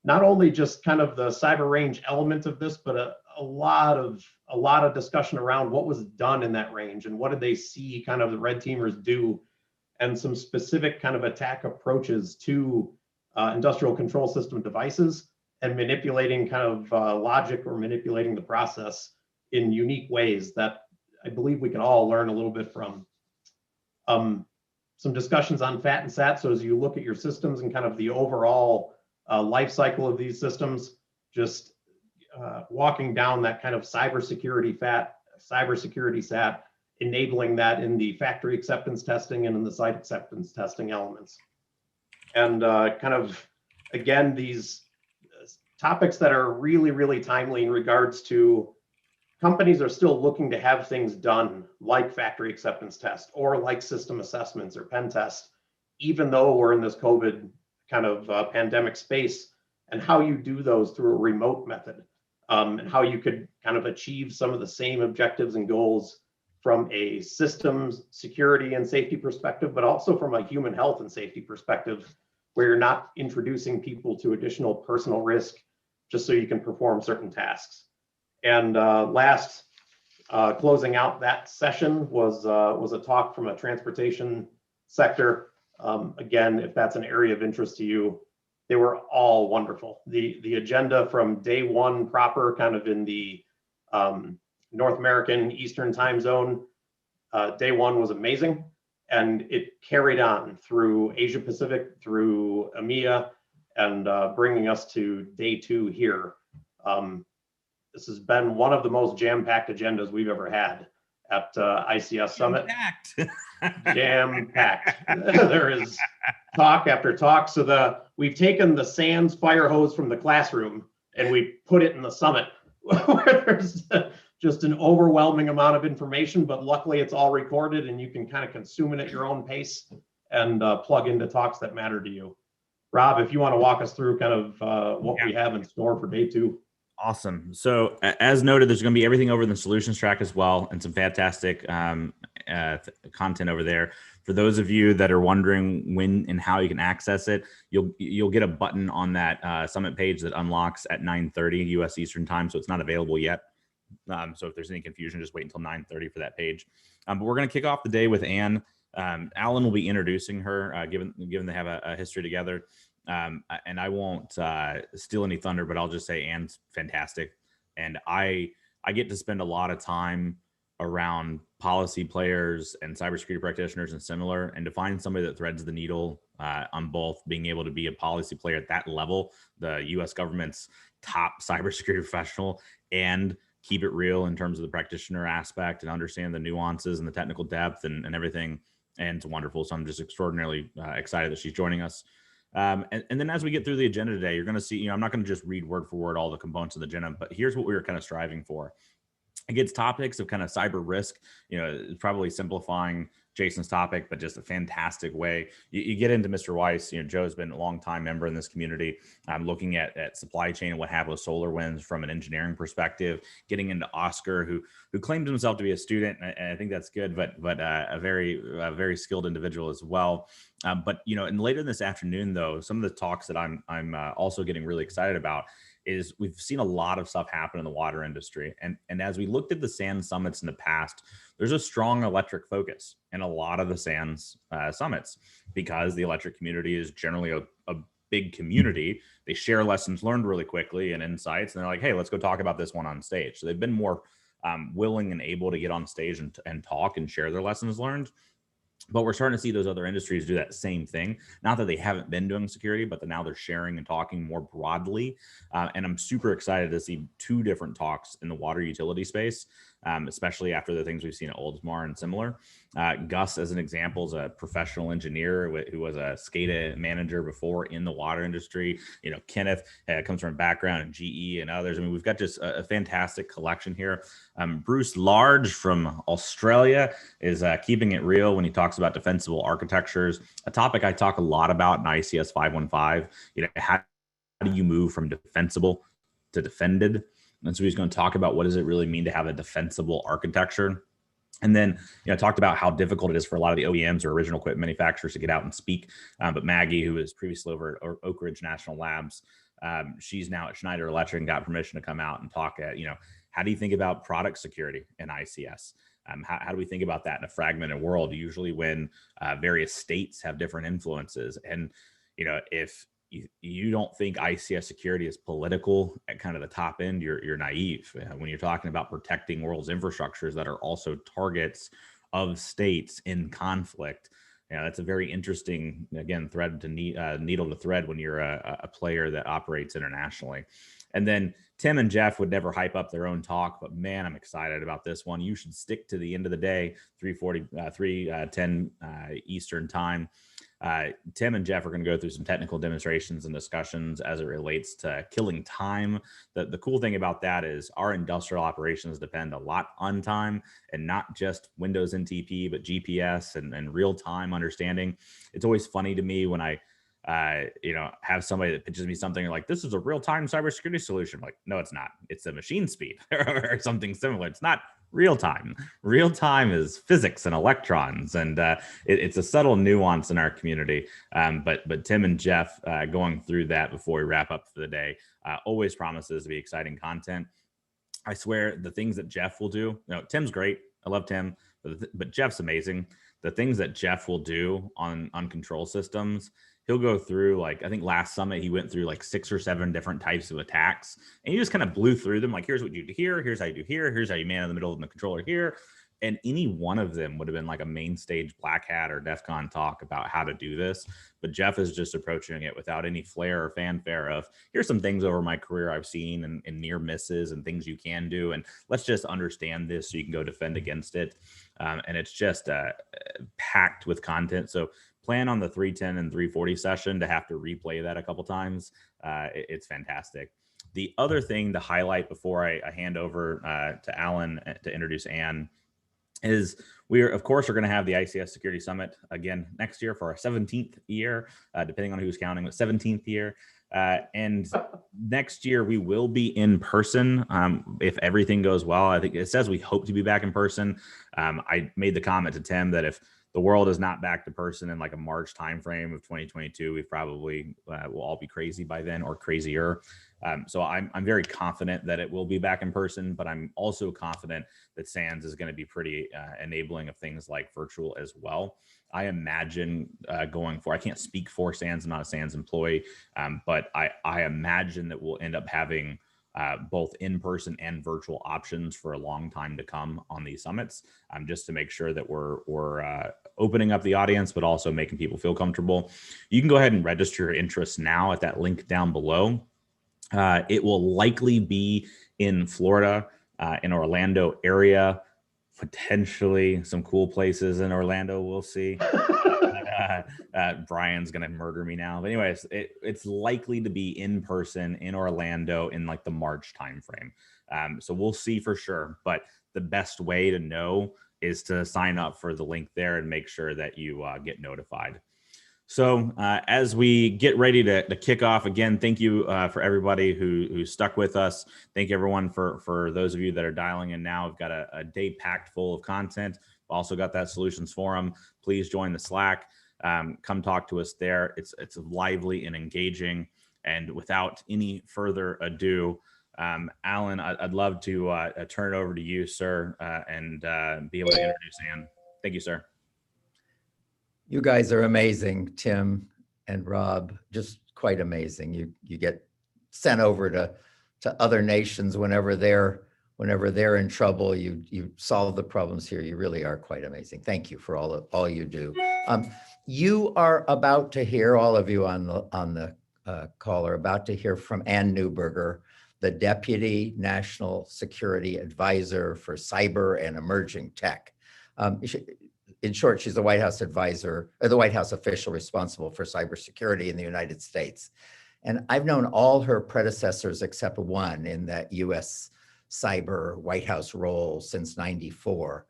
Not only just kind of the cyber range element of this, but a lot of discussion around what was done in that range and what did they see kind of the red teamers do, and some specific kind of attack approaches to industrial control system devices and manipulating kind of logic or manipulating the process in unique ways that I believe we can all learn a little bit from. Some discussions on FAT and SAT. So as you look at your systems and kind of the overall life cycle of these systems, just walking down that kind of cybersecurity FAT, cybersecurity SAT, enabling that in the factory acceptance testing and in the site acceptance testing elements. And kind of, again, these topics that are really, really timely in regards to companies are still looking to have things done like factory acceptance test or like system assessments or pen test, even though we're in this COVID kind of pandemic space, and how you do those through a remote method, and how you could kind of achieve some of the same objectives and goals from a systems security and safety perspective, but also from a human health and safety perspective, where you're not introducing people to additional personal risk just so you can perform certain tasks. And last, closing out that session was a talk from a transportation sector. Again, if that's an area of interest to you, they were all wonderful. The agenda from day one proper, kind of in the North American Eastern time zone, day one was amazing. And it carried on through Asia Pacific, through EMEA, and bringing us to day two here. This has been one of the most jam-packed agendas we've ever had at ICS Summit. Jam-packed. There is talk after talk. So we've taken the SANS fire hose from the classroom and we put it in the summit, where there's just an overwhelming amount of information, but luckily it's all recorded and you can kind of consume it at your own pace and plug into talks that matter to you. Rob, if you want to walk us through kind of what we have in store for day two. Awesome. So as noted, there's going to be everything over in the solutions track as well, and some fantastic content over there. For those of you that are wondering when and how you can access it, you'll get a button on that Summit page that unlocks at 9:30 U.S. Eastern time. So it's not available yet. So if there's any confusion, just wait until 9:30 for that page. But we're going to kick off the day with Anne. Alan will be introducing her, given they have a history together. And I won't steal any thunder, but I'll just say Anne's fantastic. And I get to spend a lot of time around policy players and cybersecurity practitioners and similar, and to find somebody that threads the needle on both being able to be a policy player at that level, the U.S. government's top cybersecurity professional, and keep it real in terms of the practitioner aspect and understand the nuances and the technical depth and everything. And it's wonderful. So I'm just extraordinarily excited that she's joining us. And then as we get through the agenda today, you're going to see, I'm not going to just read word for word all the components of the agenda, but here's what we were kind of striving for. It gets topics of kind of cyber risk, probably simplifying Jason's topic, but just a fantastic way. You get into Mr. Weiss, Joe's been a long time member in this community. I'm looking at supply chain and what happened with SolarWinds from an engineering perspective, getting into Oscar, who claimed himself to be a student. And I think that's good, but a very skilled individual as well. And later this afternoon, though, some of the talks that I'm also getting really excited about is we've seen a lot of stuff happen in the water industry. And as we looked at the SANS summits in the past, there's a strong electric focus in a lot of the SANS summits because the electric community is generally a big community. They share lessons learned really quickly and insights, and they're like, hey, let's go talk about this one on stage. So they've been more willing and able to get on stage and talk and share their lessons learned. But we're starting to see those other industries do that same thing. Not that they haven't been doing security, but now they're sharing and talking more broadly. And I'm super excited to see 2 different talks in the water utility space, especially after the things we've seen at Oldsmar and similar. Gus, as an example, is a professional engineer who was a SCADA manager before in the water industry. Kenneth comes from a background in GE and others. I mean, we've got just a fantastic collection here. Bruce Large from Australia is keeping it real when he talks about defensible architectures, a topic I talk a lot about in ICS 515. How do you move from defensible to defended? And so he's going to talk about what does it really mean to have a defensible architecture. And then, talked about how difficult it is for a lot of the OEMs or original equipment manufacturers to get out and speak. But Maggie, who was previously over at Oak Ridge National Labs, she's now at Schneider Electric and got permission to come out and talk at, how do you think about product security in ICS? How do we think about that in a fragmented world? Usually when various states have different influences. And, if you don't think ICS security is political at kind of the top end, you're naive. When you're talking about protecting world's infrastructures that are also targets of states in conflict, that's a very interesting, again, thread to needle to thread when you're a player that operates internationally. And then Tim and Jeff would never hype up their own talk, but man, I'm excited about this one. You should stick to the end of the day, 3:10 Eastern time. Tim and Jeff are going to go through some technical demonstrations and discussions as it relates to killing time. The cool thing about that is our industrial operations depend a lot on time, and not just Windows NTP, but GPS and real-time understanding. It's always funny to me when I have somebody that pitches me something like, this is a real-time cybersecurity solution. I'm like, no, it's not. It's a machine speed or something similar. It's not real time. Real time is physics and electrons, and it's a subtle nuance in our community. But Tim and Jeff going through that before we wrap up for the day always promises to be exciting content. I swear the things that Jeff will do, Tim's great. I love Tim, but Jeff's amazing. The things that Jeff will do on control systems, he'll go through, like, I think last summit, he went through like 6 or 7 different types of attacks, and he just kind of blew through them. Like, here's what you do here. Here's how you do here. Here's how you man in the middle of the controller here. And any one of them would have been like a main stage Black Hat or DEF CON talk about how to do this. But Jeff is just approaching it without any flair or fanfare of, here's some things over my career I've seen and near misses and things you can do. And let's just understand this so you can go defend against it. And it's just packed with content. So plan on the 310 and 340 session to have to replay that a couple times. It's fantastic. The other thing to highlight before I hand over to Alan to introduce Anne is we are, of course, we're going to have the ICS Security Summit again next year for our 17th year, depending on who's counting, but 17th year. And next year we will be in person if everything goes well. I think it says we hope to be back in person. I made the comment to Tim that if the world is not back to person in like a March timeframe of 2022, we probably will all be crazy by then, or crazier. So I'm very confident that it will be back in person, but I'm also confident that SANS is going to be pretty enabling of things like virtual as well. I imagine going for, I can't speak for SANS, I'm not a SANS employee, but I imagine that we'll end up having both in-person and virtual options for a long time to come on these summits, just to make sure that we're opening up the audience, but also making people feel comfortable. You can go ahead and register your interest now at that link down below. It will likely be in Florida, in Orlando area, potentially some cool places in Orlando. We'll see. Brian's gonna murder me now. But anyways, it's likely to be in person in Orlando in like the March timeframe. So we'll see for sure. But the best way to know is to sign up for the link there and make sure that you get notified. So as we get ready to kick off, again, thank you for everybody who stuck with us. Thank you everyone for those of you that are dialing in now. We've got a day packed full of content. We've also got that solutions forum. Please join the Slack. Come talk to us there. It's lively and engaging. And without any further ado, Alan, I'd love to turn it over to you, sir, and be able to introduce Anne. Thank you, sir. You guys are amazing, Tim and Rob, just quite amazing. You get sent over to other nations whenever they're in trouble. You solve the problems here. You really are quite amazing. Thank you for all you do. You are about to hear, all of you on the call are about to hear from Anne Neuberger, the Deputy National Security Advisor for Cyber and Emerging Tech. In short, she's the White House advisor, or the White House official responsible for cybersecurity in the United States. And I've known all her predecessors except one in that US cyber White House role since '94.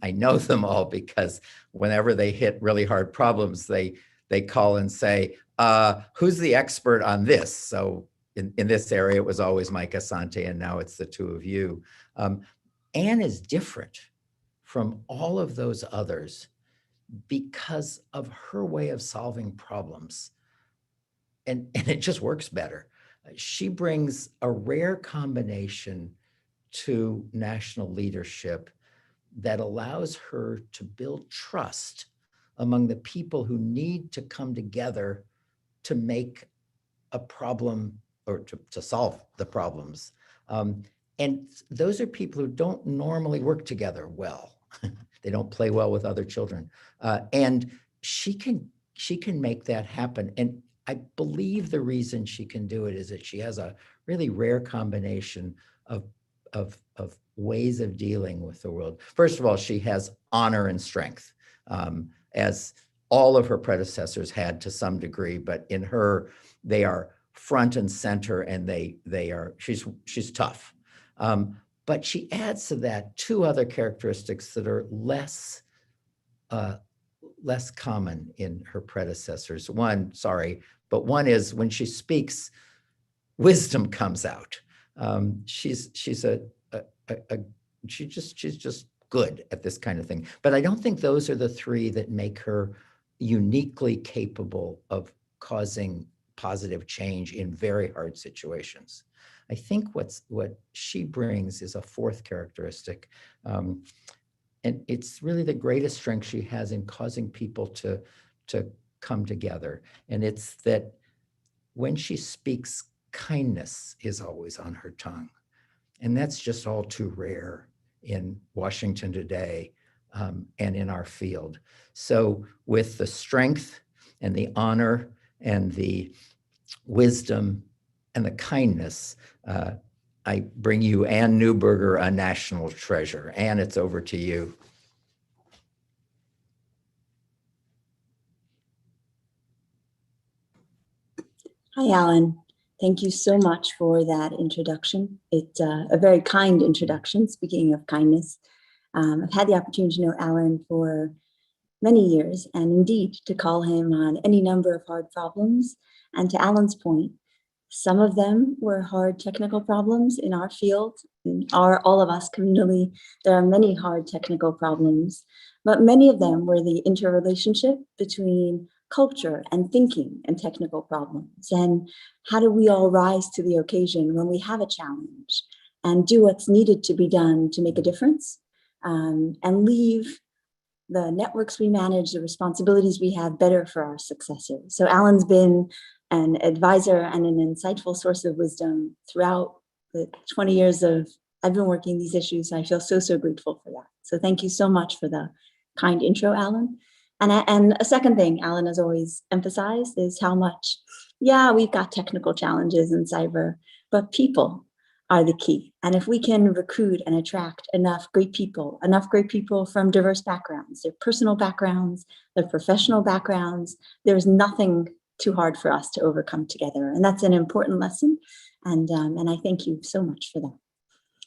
I know them all because whenever they hit really hard problems, they call and say, who's the expert on this? So in this area, it was always Mike Asante, and now it's the two of you. Anne is different from all of those others because of her way of solving problems. And it just works better. She brings a rare combination to national leadership that allows her to build trust among the people who need to come together to make a problem or to solve the problems. And those are people who don't normally work together well. They don't play well with other children. And she can make that happen. And I believe the reason she can do it is that she has a really rare combination of ways of dealing with the world. First of all, she has honor and strength, as all of her predecessors had to some degree, but in her, they are front and center, and she's tough. But she adds to that two other characteristics that are less common in her predecessors. One is when she speaks, wisdom comes out. She's just good at this kind of thing. But I don't think those are the three that make her uniquely capable of causing positive change in very hard situations. I think what she brings is a fourth characteristic. And it's really the greatest strength she has in causing people to come together. And it's that when she speaks, kindness is always on her tongue. And that's just all too rare in Washington today and in our field. So with the strength and the honor and the wisdom and the kindness, I bring you Anne Neuberger, a national treasure. Anne, it's over to you. Hi, Alan. Thank you so much for that introduction. It's a very kind introduction, speaking of kindness. I've had the opportunity to know Alan for many years, and indeed to call him on any number of hard problems. And to Alan's point, some of them were hard technical problems in our field, in all of us communally. There are many hard technical problems, but many of them were the interrelationship between culture and thinking and technical problems. And how do we all rise to the occasion when we have a challenge and do what's needed to be done to make a difference, and leave the networks we manage, the responsibilities we have better for our successors. So Alan's been an advisor and an insightful source of wisdom throughout the 20 years I've been working these issues. I feel so grateful for that. So thank you so much for the kind intro, Alan. And a second thing Alan has always emphasized is how much, yeah, we've got technical challenges in cyber, but people are the key. And if we can recruit and attract enough great people from diverse backgrounds, their personal backgrounds, their professional backgrounds, there's nothing too hard for us to overcome together. And that's an important lesson. And I thank you so much for that.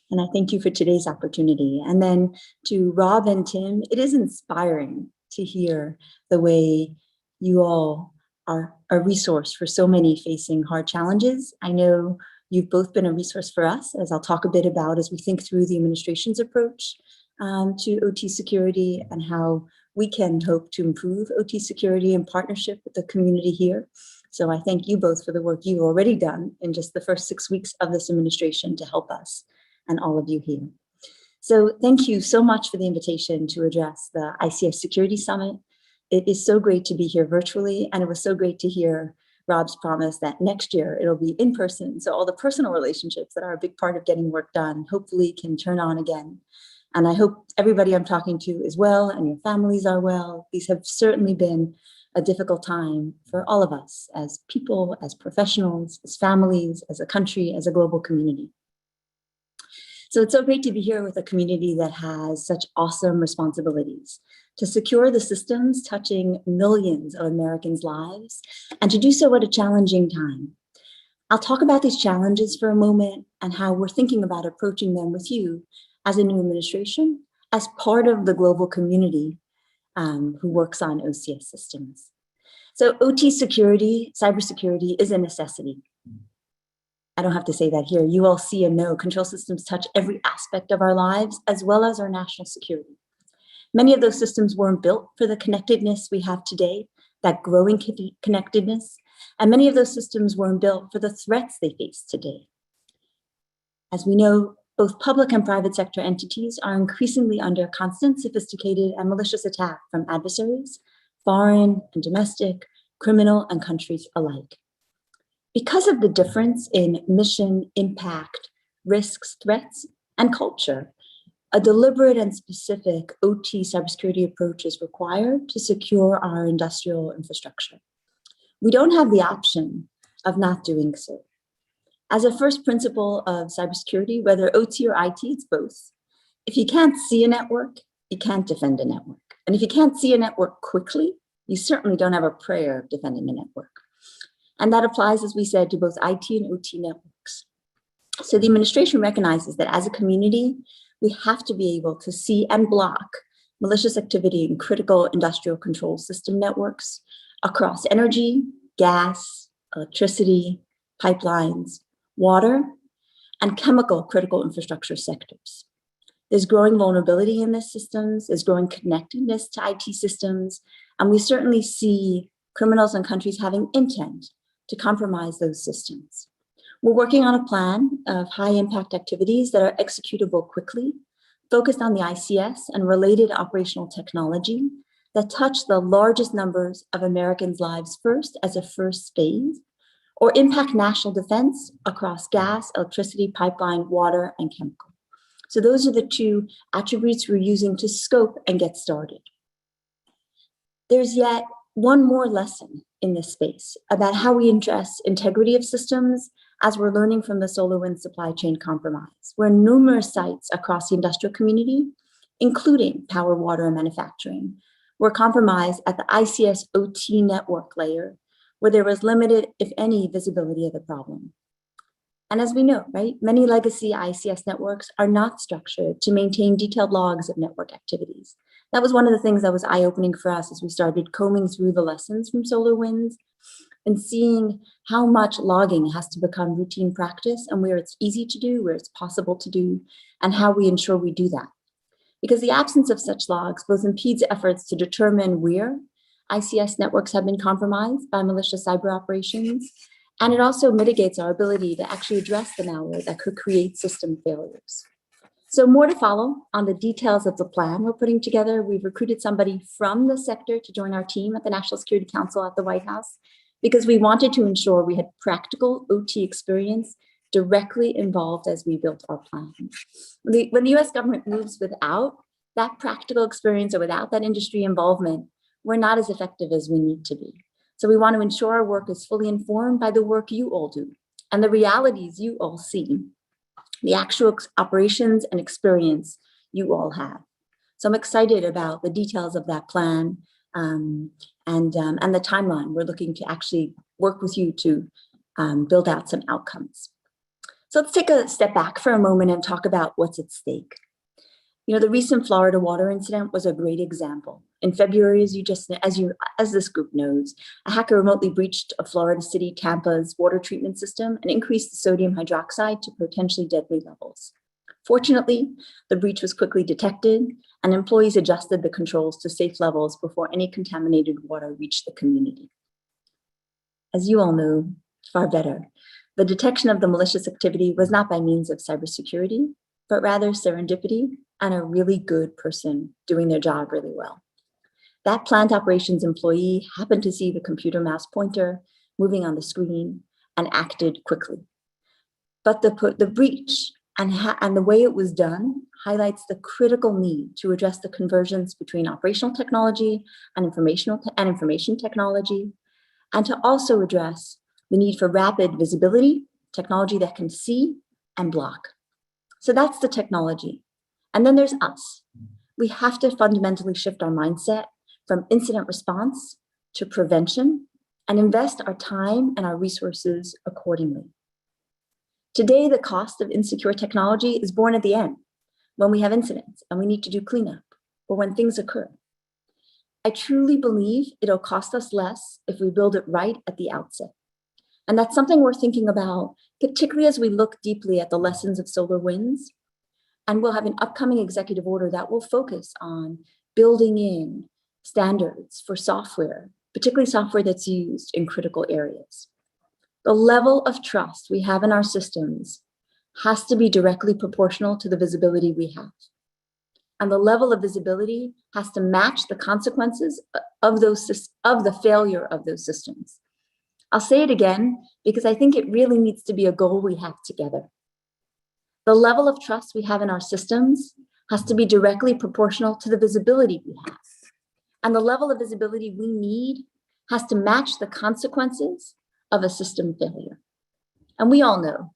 And I thank you for today's opportunity. And then to Rob and Tim, it is inspiring to hear the way you all are a resource for so many facing hard challenges. I know you've both been a resource for us, as I'll talk a bit about as we think through the administration's approach to OT security and how we can hope to improve OT security in partnership with the community here. So I thank you both for the work you've already done in just the first 6 weeks of this administration to help us and all of you here. So thank you so much for the invitation to address the ICS Security Summit. It is so great to be here virtually, and it was so great to hear Rob's promise that next year it'll be in person. So all the personal relationships that are a big part of getting work done hopefully can turn on again. And I hope everybody I'm talking to is well and your families are well. These have certainly been a difficult time for all of us as people, as professionals, as families, as a country, as a global community. So it's so great to be here with a community that has such awesome responsibilities to secure the systems touching millions of Americans' lives, and to do so at a challenging time. I'll talk about these challenges for a moment and how we're thinking about approaching them with you as a new administration, as part of the global community who works on OCS systems. So OT security, cybersecurity is a necessity. I don't have to say that here. You all see and know control systems touch every aspect of our lives, as well as our national security. Many of those systems weren't built for the connectedness we have today, that growing connectedness, and many of those systems weren't built for the threats they face today. As we know, both public and private sector entities are increasingly under constant, sophisticated, and malicious attack from adversaries, foreign and domestic, criminal and countries alike. Because of the difference in mission, impact, risks, threats, and culture, a deliberate and specific OT cybersecurity approach is required to secure our industrial infrastructure. We don't have the option of not doing so. As a first principle of cybersecurity, whether OT or IT, it's both. If you can't see a network, you can't defend a network. And if you can't see a network quickly, you certainly don't have a prayer of defending a network. And that applies, as we said, to both IT and OT networks. So the administration recognizes that as a community, we have to be able to see and block malicious activity in critical industrial control system networks across energy, gas, electricity, pipelines, water, and chemical critical infrastructure sectors. There's growing vulnerability in these systems, there's growing connectedness to IT systems, and we certainly see criminals and countries having intent to compromise those systems. We're working on a plan of high impact activities that are executable quickly, focused on the ICS and related operational technology that touch the largest numbers of Americans' lives first as a first phase, or impact national defense across gas, electricity, pipeline, water, and chemical. So those are the two attributes we're using to scope and get started. There's yet one more lesson in this space about how we address integrity of systems as we're learning from the SolarWinds supply chain compromise, where numerous sites across the industrial community, including power, water, and manufacturing, were compromised at the ICS OT network layer, where there was limited, if any, visibility of the problem. And as we know, right, many legacy ICS networks are not structured to maintain detailed logs of network activities. That was one of the things that was eye-opening for us as we started combing through the lessons from SolarWinds and seeing how much logging has to become routine practice and where it's easy to do, where it's possible to do, and how we ensure we do that. Because the absence of such logs both impedes efforts to determine where ICS networks have been compromised by malicious cyber operations, and it also mitigates our ability to actually address the malware that could create system failures. So more to follow on the details of the plan we're putting together. We've recruited somebody from the sector to join our team at the National Security Council at the White House because we wanted to ensure we had practical OT experience directly involved as we built our plan. When the US government moves without that practical experience or without that industry involvement, we're not as effective as we need to be. So we want to ensure our work is fully informed by the work you all do and the realities you all see the actual operations and experience you all have. So I'm excited about the details of that plan and the timeline. We're looking to actually work with you to build out some outcomes. So let's take a step back for a moment and talk about what's at stake. You know, the recent Florida water incident was a great example. In February, as this group knows, a hacker remotely breached a Florida city, Tampa's water treatment system and increased the sodium hydroxide to potentially deadly levels. Fortunately, the breach was quickly detected and employees adjusted the controls to safe levels before any contaminated water reached the community. As you all know far better, the detection of the malicious activity was not by means of cybersecurity, but rather serendipity and a really good person doing their job really well. That plant operations employee happened to see the computer mouse pointer moving on the screen and acted quickly. But the breach and the way it was done highlights the critical need to address the convergence between operational technology and information technology, and to also address the need for rapid visibility, technology that can see and block. So that's the technology. And then there's us. We have to fundamentally shift our mindset from incident response to prevention and invest our time and our resources accordingly. Today, the cost of insecure technology is born at the end, when we have incidents and we need to do cleanup, or when things occur. I truly believe it'll cost us less if we build it right at the outset. And that's something we're thinking about, particularly as we look deeply at the lessons of SolarWinds. And we'll have an upcoming executive order that will focus on building in standards for software, particularly software that's used in critical areas. The level of trust we have in our systems has to be directly proportional to the visibility we have. And the level of visibility has to match the consequences of the failure of those systems. I'll say it again, because I think it really needs to be a goal we have together. The level of trust we have in our systems has to be directly proportional to the visibility we have. And the level of visibility we need has to match the consequences of a system failure. And we all know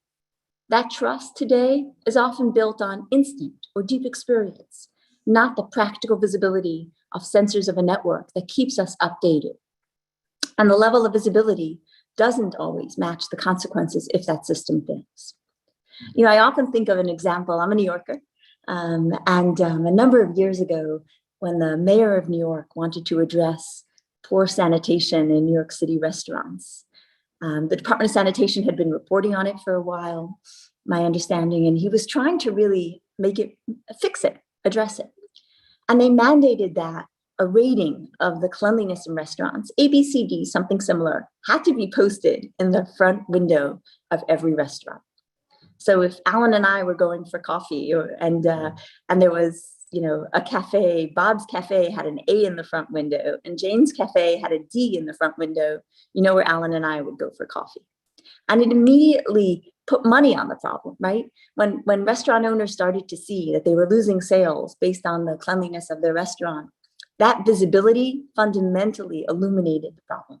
that trust today is often built on instant or deep experience, not the practical visibility of sensors of a network that keeps us updated. And the level of visibility doesn't always match the consequences if that system fails. You know, I often think of an example. I'm a New Yorker, and a number of years ago, when the mayor of New York wanted to address poor sanitation in New York City restaurants, the Department of Sanitation had been reporting on it for a while, my understanding, and he was trying to really fix it, address it. And they mandated that a rating of the cleanliness in restaurants, ABCD, something similar, had to be posted in the front window of every restaurant. So if Alan and I were going for coffee, and there was, a cafe, Bob's Cafe had an A in the front window, and Jane's Cafe had a D in the front window, where Alan and I would go for coffee. And it immediately put money on the problem, right? When restaurant owners started to see that they were losing sales based on the cleanliness of their restaurant, that visibility fundamentally illuminated the problem.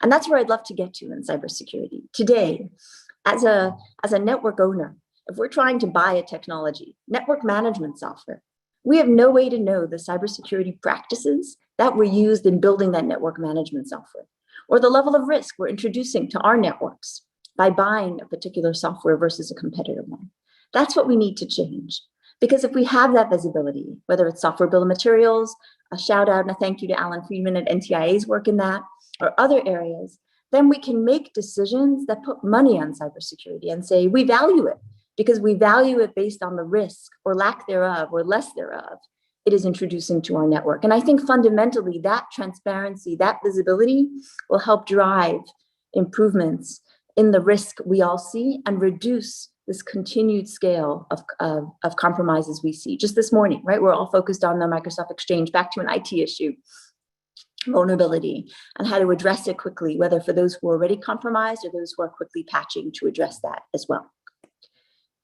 And that's where I'd love to get to in cybersecurity. Today, as a network owner, if we're trying to buy a technology, network management software, we have no way to know the cybersecurity practices that were used in building that network management software, or the level of risk we're introducing to our networks by buying a particular software versus a competitor one. That's what we need to change. Because if we have that visibility, whether it's software bill of materials, a shout out and a thank you to Alan Friedman at NTIA's work in that, or other areas, then we can make decisions that put money on cybersecurity and say, we value it because we value it based on the risk or lack thereof or less thereof it is introducing to our network. And I think fundamentally that transparency, that visibility will help drive improvements in the risk we all see and reduce this continued scale of compromises we see. Just this morning, right? We're all focused on the Microsoft Exchange, back to an IT issue, vulnerability, and how to address it quickly, whether for those who are already compromised or those who are quickly patching to address that as well.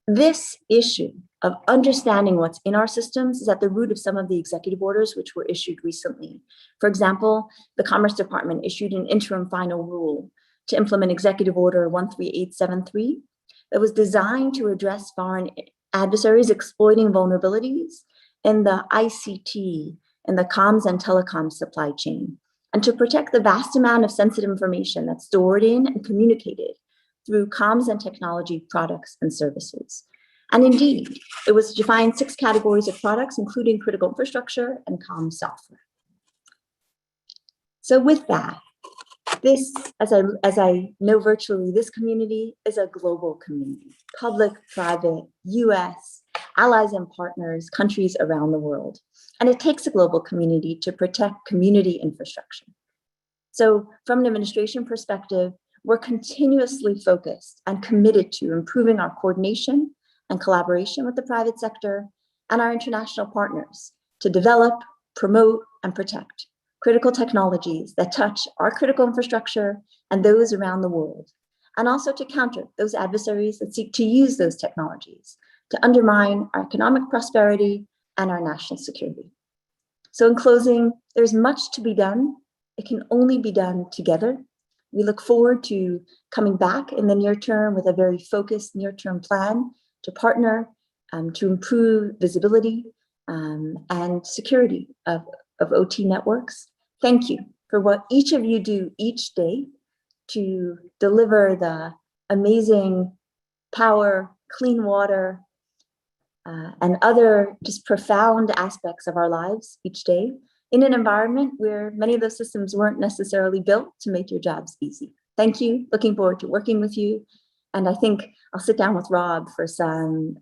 This issue of understanding what's in our systems is at the root of some of the executive orders which were issued recently. For example, the Commerce Department issued an interim final rule to implement Executive Order 13873 that was designed to address foreign adversaries exploiting vulnerabilities in the ICT and the comms and telecom supply chain, and to protect the vast amount of sensitive information that's stored in and communicated through comms and technology products and services. And indeed, it was to define 6 categories of products, including critical infrastructure and comms software. So with that, this, as I know virtually, this community is a global community, public, private, US, allies and partners, countries around the world. And it takes a global community to protect community infrastructure. So from an administration perspective, we're continuously focused and committed to improving our coordination and collaboration with the private sector and our international partners to develop, promote, and protect critical technologies that touch our critical infrastructure and those around the world, and also to counter those adversaries that seek to use those technologies to undermine our economic prosperity and our national security. So in closing, there's much to be done. It can only be done together. We look forward to coming back in the near term with a very focused near-term plan to partner to improve visibility and security of OT networks. Thank you for what each of you do each day to deliver the amazing power, clean water, and other just profound aspects of our lives each day in an environment where many of those systems weren't necessarily built to make your jobs easy. Thank you. Looking forward to working with you. And I think I'll sit down with Rob for some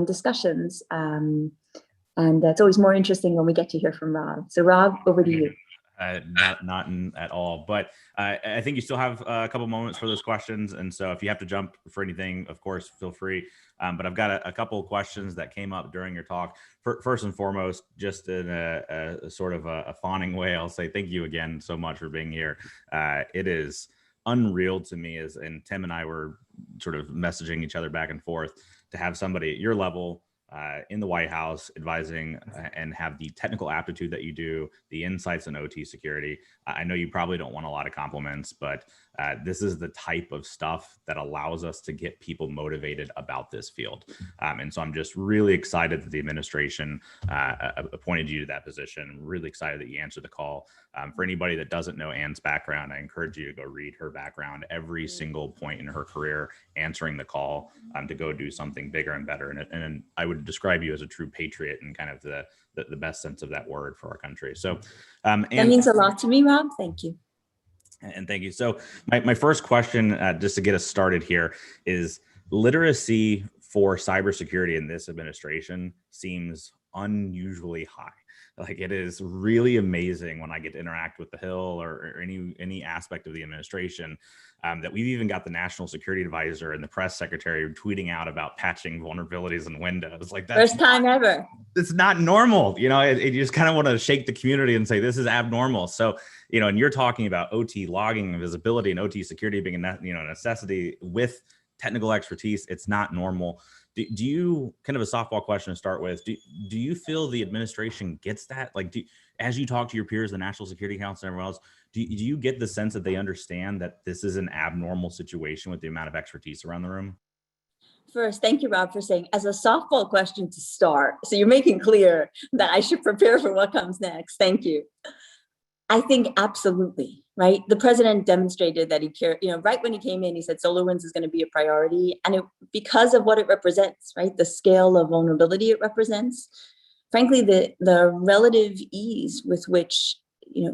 discussions. And it's always more interesting when we get to hear from Rob. So Rob, over to you. Not at all, but I think you still have a couple moments for those questions. And so if you have to jump for anything, of course, feel free. But I've got a couple of questions that came up during your talk. First and foremost, just in a sort of a fawning way, I'll say thank you again so much for being here. It is unreal to me, and Tim and I were sort of messaging each other back and forth, to have somebody at your level in the White House advising and have the technical aptitude that you do, the insights in OT security. I know you probably don't want a lot of compliments, but this is the type of stuff that allows us to get people motivated about this field. And so I'm just really excited that the administration appointed you to that position. I'm really excited that you answered the call. For anybody that doesn't know Anne's background, I encourage you to go read her background, every single point in her career, answering the call to go do something bigger and better. And I would describe you as a true patriot in kind of the best sense of that word for our country. So that means a lot to me, Rob. Thank you. And thank you. So my first question, just to get us started here, is literacy for cybersecurity in this administration seems unusually high. Like, it is really amazing when I get to interact with the Hill or any aspect of the administration, that we've even got the National Security Advisor and the press secretary tweeting out about patching vulnerabilities in Windows. Like, that's first time ever. It's not normal. You know, you just kind of want to shake the community and say, this is abnormal. So, you know, and you're talking about OT logging and visibility and OT security being a necessity with technical expertise. It's not normal. Do you, kind of a softball question to start with, do you feel the administration gets that? Like, as you talk to your peers, the National Security Council and everyone else, do you get the sense that they understand that this is an abnormal situation with the amount of expertise around the room? First, thank you, Rob, for saying as a softball question to start. So you're making clear that I should prepare for what comes next. Thank you. I think absolutely, right? The president demonstrated that he cared, right when he came in, he said SolarWinds is going to be a priority. And because of what it represents, right? The scale of vulnerability it represents, frankly, the relative ease with which,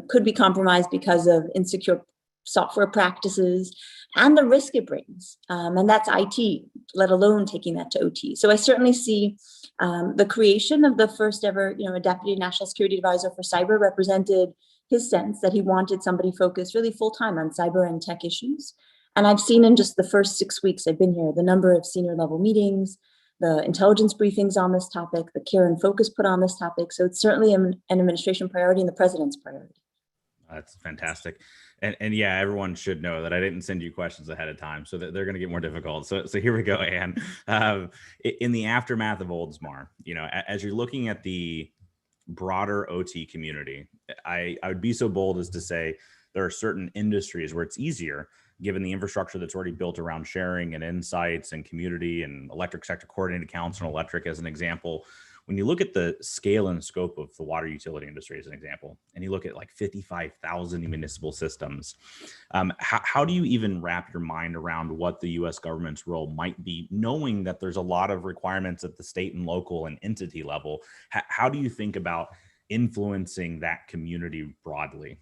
could be compromised because of insecure software practices and the risk it brings. And that's IT, let alone taking that to OT. So I certainly see the creation of the first ever, a deputy national security advisor for cyber represented his sense that he wanted somebody focused really full-time on cyber and tech issues. And I've seen in just the first 6 weeks I've been here, the number of senior level meetings, the intelligence briefings on this topic, the care and focus put on this topic. So it's certainly an administration priority and the president's priority. That's fantastic. And yeah, everyone should know that I didn't send you questions ahead of time, so that they're going to get more difficult. So here we go, Anne. In the aftermath of Oldsmar, as you're looking at the broader OT community, I would be so bold as to say there are certain industries where it's easier given the infrastructure that's already built around sharing and insights and community and electric sector coordinated accounts and electric as an example. When you look at the scale and scope of the water utility industry as an example, and you look at like 55,000 municipal systems, how do you even wrap your mind around what the US government's role might be, knowing that there's a lot of requirements at the state and local and entity level? How do you think about influencing that community broadly?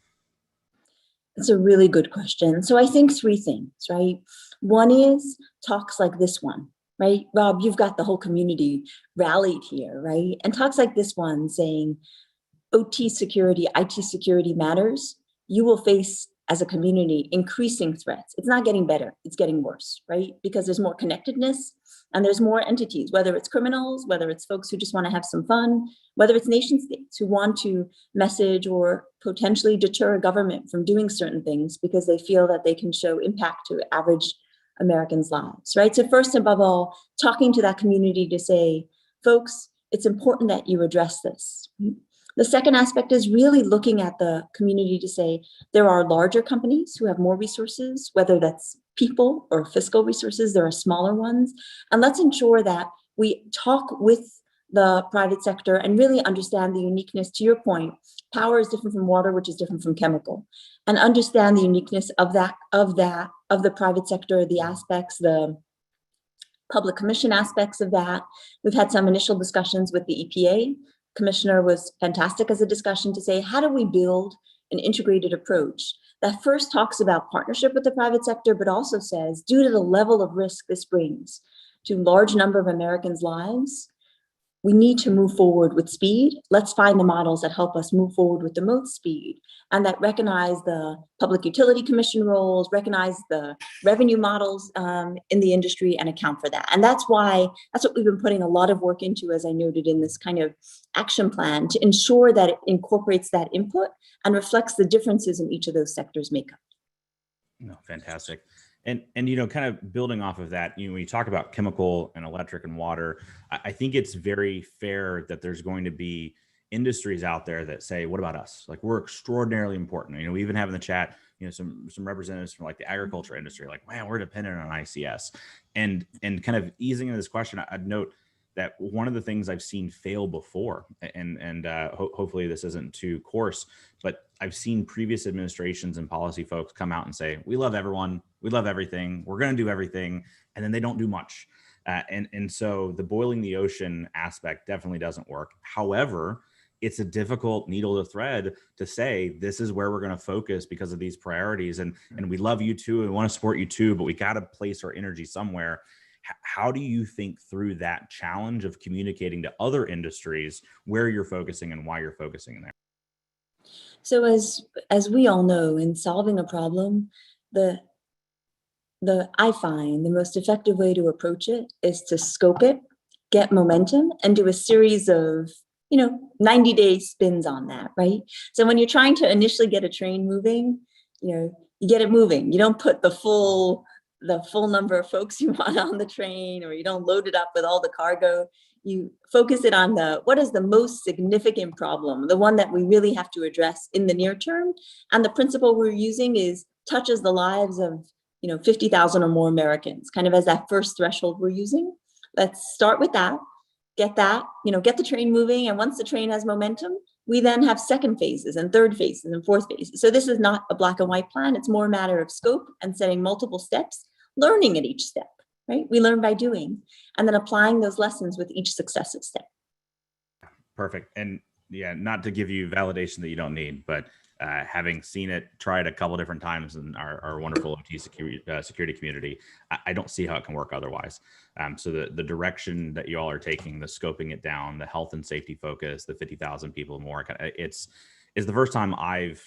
It's a really good question. So I think three things, right? One is talks like this one, right? Rob, you've got the whole community rallied here, right? And talks like this one saying OT security, IT security matters. You will face as a community increasing threats. It's not getting better, it's getting worse, right? Because there's more connectedness and there's more entities, whether it's criminals, whether it's folks who just want to have some fun, whether it's nation states who want to message or potentially deter a government from doing certain things because they feel that they can show impact to average Americans' lives, right? So first, above all, talking to that community to say, folks, it's important that you address this. The second aspect is really looking at the community to say, there are larger companies who have more resources, whether that's people or fiscal resources, there are smaller ones. And let's ensure that we talk with the private sector and really understand the uniqueness. To your point, power is different from water, which is different from chemical, and understand the uniqueness of the private sector, the aspects, the public commission aspects of that. We've had some initial discussions with the EPA. Commissioner was fantastic as a discussion to say, how do we build an integrated approach that first talks about partnership with the private sector, but also says, due to the level of risk this brings to a large number of Americans' lives, we need to move forward with speed. Let's find the models that help us move forward with the most speed and that recognize the Public Utility Commission roles, recognize the revenue models in the industry and account for that. And that's what we've been putting a lot of work into, as I noted in this kind of action plan, to ensure that it incorporates that input and reflects the differences in each of those sectors' makeup. No, fantastic. And kind of building off of that, when you talk about chemical and electric and water, I think it's very fair that there's going to be industries out there that say, what about us? Like, we're extraordinarily important. We even have in the chat, some representatives from like the agriculture industry, like, man, we're dependent on ICS. And kind of easing into this question, I'd note that one of the things I've seen fail before, and hopefully this isn't too coarse, but I've seen previous administrations and policy folks come out and say, we love everyone, we love everything, we're going to do everything, and then they don't do much. And so the boiling the ocean aspect definitely doesn't work. However, it's a difficult needle to thread to say, this is where we're going to focus because of these priorities. And we love you too, and we want to support you too, but we got to place our energy somewhere. How do you think through that challenge of communicating to other industries where you're focusing and why you're focusing there? So as we all know, in solving a problem, I find the most effective way to approach it is to scope it, get momentum, and do a series of 90-day spins on that, right? So when you're trying to initially get a train moving, you get it moving. You don't put the full number of folks you want on the train, or you don't load it up with all the cargo. You focus it on what is the most significant problem, the one that we really have to address in the near term. And the principle we're using touches the lives of 50,000 or more Americans, kind of as that first threshold we're using. Let's start with that, get the train moving. And once the train has momentum, we then have second phases and third phases and fourth phases. So this is not a black and white plan. It's more a matter of scope and setting multiple steps, learning at each step, right? We learn by doing, and then applying those lessons with each successive step. Perfect. And yeah, not to give you validation that you don't need, but having seen it tried a couple different times in our wonderful OT security community, I don't see how it can work otherwise. So the direction that you all are taking, the scoping it down, the health and safety focus, the 50,000 people more, it's the first time I've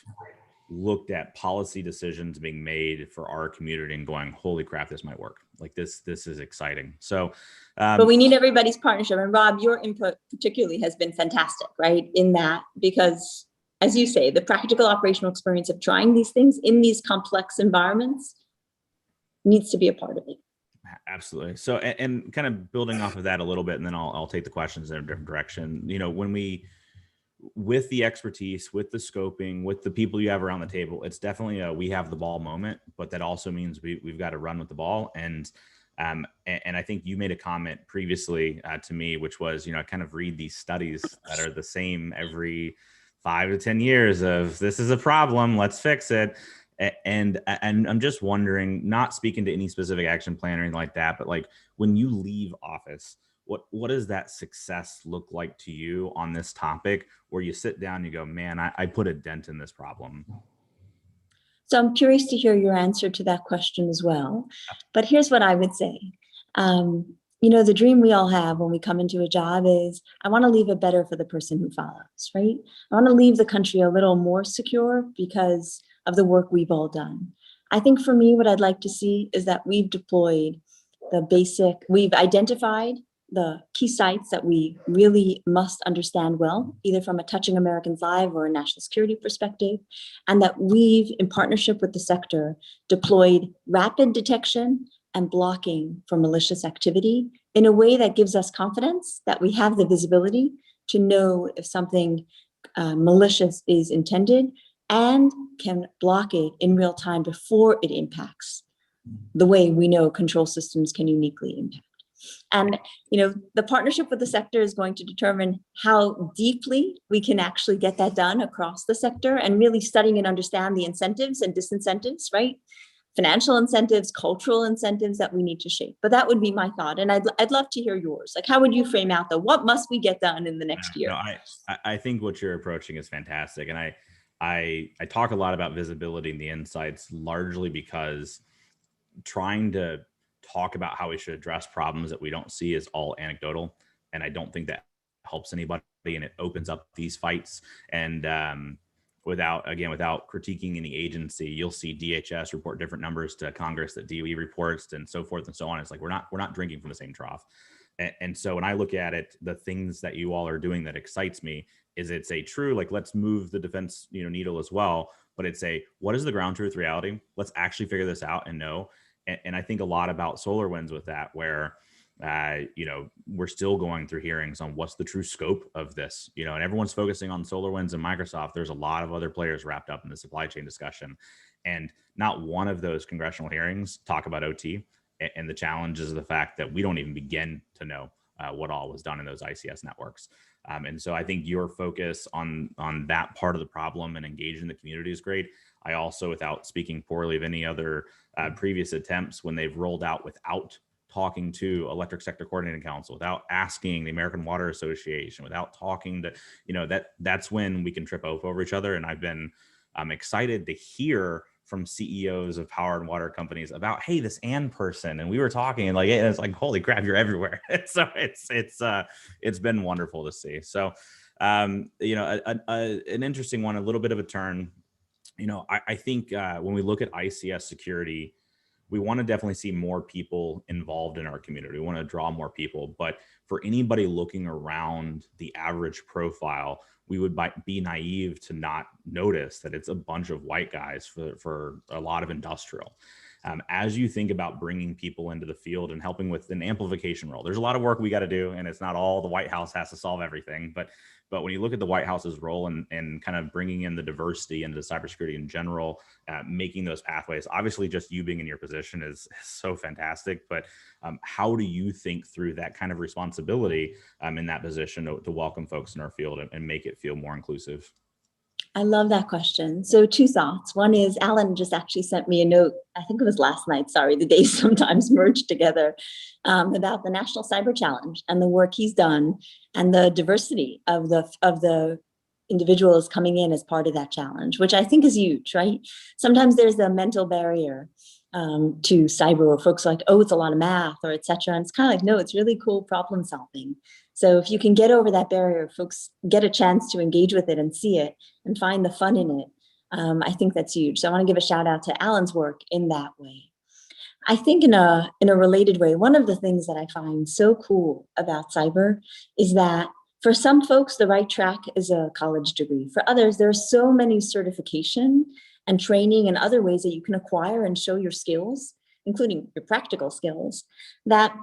looked at policy decisions being made for our community and going, holy crap, this might work. Like this is exciting. So, but we need everybody's partnership. And Rob, your input particularly has been fantastic, right? In that, because as you say, the practical operational experience of trying these things in these complex environments needs to be a part of it. Absolutely. So, and kind of building off of that a little bit, and then I'll take the questions in a different direction. When we with the expertise, with the scoping, with the people you have around the table, it's definitely a we have the ball moment, but that also means we've got to run with the ball. And I think you made a comment previously to me, which was, I kind of read these studies that are the same every 5 to 10 years of this is a problem, let's fix it. And I'm just wondering, not speaking to any specific action plan or anything like that, but like when you leave office, what does that success look like to you on this topic, where you sit down and you go, man, I put a dent in this problem? So I'm curious to hear your answer to that question as well. But here's what I would say. The dream we all have when we come into a job is, I want to leave it better for the person who follows, right? I want to leave the country a little more secure because of the work we've all done. I think for me, what I'd like to see is that we've identified the key sites that we really must understand well, either from a Touching Americans Live or a national security perspective, and that we've, in partnership with the sector, deployed rapid detection and blocking for malicious activity in a way that gives us confidence that we have the visibility to know if something malicious is intended and can block it in real time before it impacts the way we know control systems can uniquely impact. And, the partnership with the sector is going to determine how deeply we can actually get that done across the sector, and really studying and understand the incentives and disincentives, right? Financial incentives, cultural incentives that we need to shape. But that would be my thought. And I'd love to hear yours. Like, how would you frame out what must we get done in the next year? No, I think what you're approaching is fantastic. And I talk a lot about visibility and the insights, largely because trying to talk about how we should address problems that we don't see is all anecdotal. And I don't think that helps anybody, and it opens up these fights. And without critiquing any agency, you'll see DHS report different numbers to Congress that DOE reports, and so forth and so on. It's like we're not drinking from the same trough. And so when I look at it, the things that you all are doing that excites me is it's a true, like, let's move the defense needle as well, but it's a, what is the ground truth reality? Let's actually figure this out and know. And I think a lot about SolarWinds with that, where we're still going through hearings on what's the true scope of this, and everyone's focusing on SolarWinds and Microsoft. There's a lot of other players wrapped up in the supply chain discussion, and not one of those congressional hearings talk about OT and the challenges of the fact that we don't even begin to know what all was done in those ICS networks. And so I think your focus on that part of the problem and engaging the community is great. I also, without speaking poorly of any other previous attempts, when they've rolled out without talking to Electric Sector Coordinating Council, without asking the American Water Association, without talking to, that's when we can trip over each other. And I've been excited to hear from CEOs of power and water companies about, hey, this and person, and we were talking, and it's like, holy crap, you're everywhere. So it's been wonderful to see. So an interesting one, a little bit of a turn. I think when we look at ICS security, we want to definitely see more people involved in our community. We want to draw more people, but for anybody looking around the average profile, we would be naive to not notice that it's a bunch of white guys for a lot of industrial. As you think about bringing people into the field and helping with an amplification role, there's a lot of work we got to do, and it's not all the White House has to solve everything. But when you look at the White House's role and kind of bringing in the diversity into cybersecurity in general, making those pathways, obviously just you being in your position is so fantastic. But how do you think through that kind of responsibility in that position to welcome folks in our field and make it feel more inclusive? I love that question. So 2 thoughts. One is Alan just actually sent me a note, I think it was last night, sorry, the days sometimes merge together, about the National Cyber Challenge and the work he's done and the diversity of the individuals coming in as part of that challenge, which I think is huge, right? Sometimes there's a mental barrier to cyber, where folks are like, oh, it's a lot of math or et cetera. And it's kind of like, no, it's really cool problem solving. So if you can get over that barrier, folks get a chance to engage with it and see it and find the fun in it. I think that's huge. So I want to give a shout out to Alan's work in that way. I think in a related way, one of the things that I find so cool about cyber is that for some folks, the right track is a college degree. For others, there are so many certification and training and other ways that you can acquire and show your skills, including your practical skills, that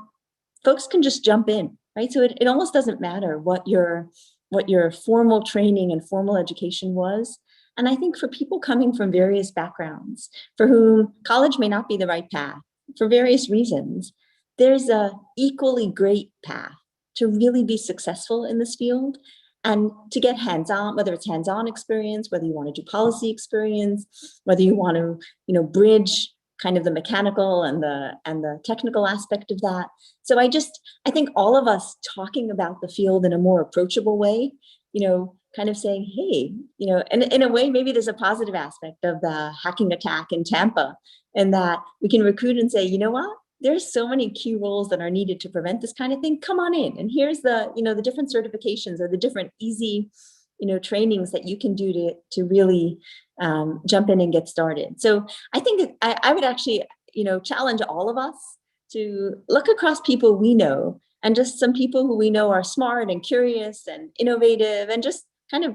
folks can just jump in, right? So it almost doesn't matter what your what your formal training and formal education was. And I think for people coming from various backgrounds, for whom college may not be the right path for various reasons, there's a equally great path to really be successful in this field and to get hands-on, whether it's hands-on experience, whether you want to do policy experience, whether you want to, bridge kind of the mechanical and the technical aspect of that. So I think all of us talking about the field in a more approachable way, kind of saying, hey, and in a way, maybe there's a positive aspect of the hacking attack in Tampa, in that we can recruit and say, you know what, there's so many key roles that are needed to prevent this kind of thing. Come on in. And here's the, the different certifications or the different easy, trainings that you can do to really jump in and get started. So I think I would actually, challenge all of us to look across people we know, and just some people who we know are smart and curious and innovative, and just kind of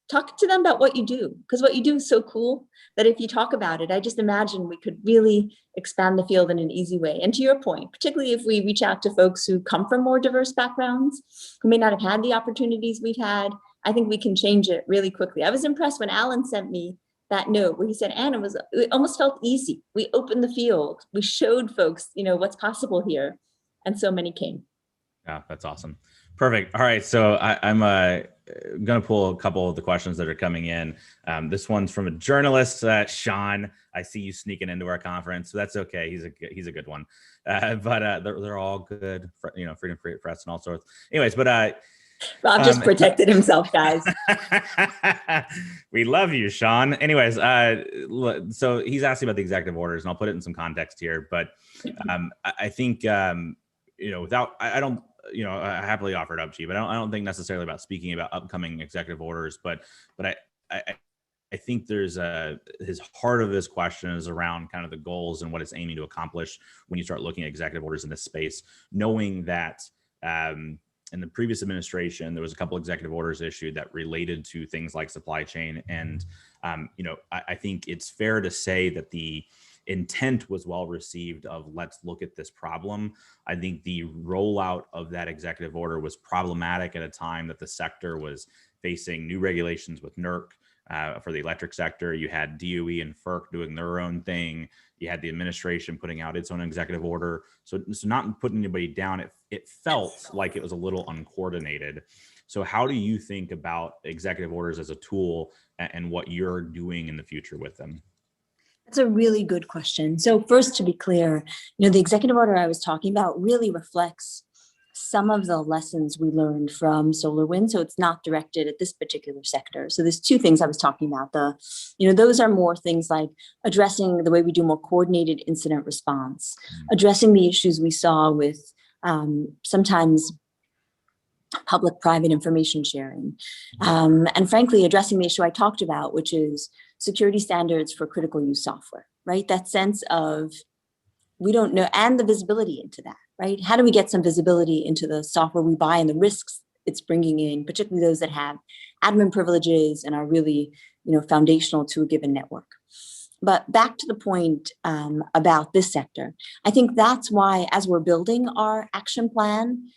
talk to them about what you do, because what you do is so cool that if you talk about it, I just imagine we could really expand the field in an easy way. And to your point, particularly if we reach out to folks who come from more diverse backgrounds, who may not have had the opportunities we've had, I think we can change it really quickly. I was impressed when Alan sent me that note where he said, Anna, it almost felt easy. We opened the field. We showed folks, what's possible here. And so many came. Yeah, that's awesome. Perfect. All right. So I'm going to pull a couple of the questions that are coming in. This one's from a journalist, Sean. I see you sneaking into our conference. So that's okay. He's a good one. But they're all good, freedom, free press and all sorts. Anyways, but Rob just protected himself, guys. We love you, Sean. Anyways, so he's asking about the executive orders, and I'll put it in some context here. But I think, I happily offer it up to you, but I don't think necessarily about speaking about upcoming executive orders. But I think there's his heart of his question is around kind of the goals and what it's aiming to accomplish when you start looking at executive orders in this space, knowing that in the previous administration, there was a couple executive orders issued that related to things like supply chain. And, I think it's fair to say that the intent was well received of let's look at this problem. I think the rollout of that executive order was problematic at a time that the sector was facing new regulations with NERC. For the electric sector, you had DOE and FERC doing their own thing. You had the administration putting out its own executive order. So not putting anybody down, it felt like it was a little uncoordinated. So how do you think about executive orders as a tool and what you're doing in the future with them? That's a really good question. So first, to be clear, the executive order I was talking about really reflects some of the lessons we learned from SolarWinds. So it's not directed at this particular sector. So there's two things I was talking about. Those are more things like addressing the way we do more coordinated incident response, addressing the issues we saw with sometimes public-private information sharing, and frankly, addressing the issue I talked about, which is security standards for critical use software, right? That sense of we don't know, and the visibility into that, right? How do we get some visibility into the software we buy and the risks it's bringing in, particularly those that have admin privileges and are really, foundational to a given network. But back to the point about this sector, I think that's why, as we're building our action plan,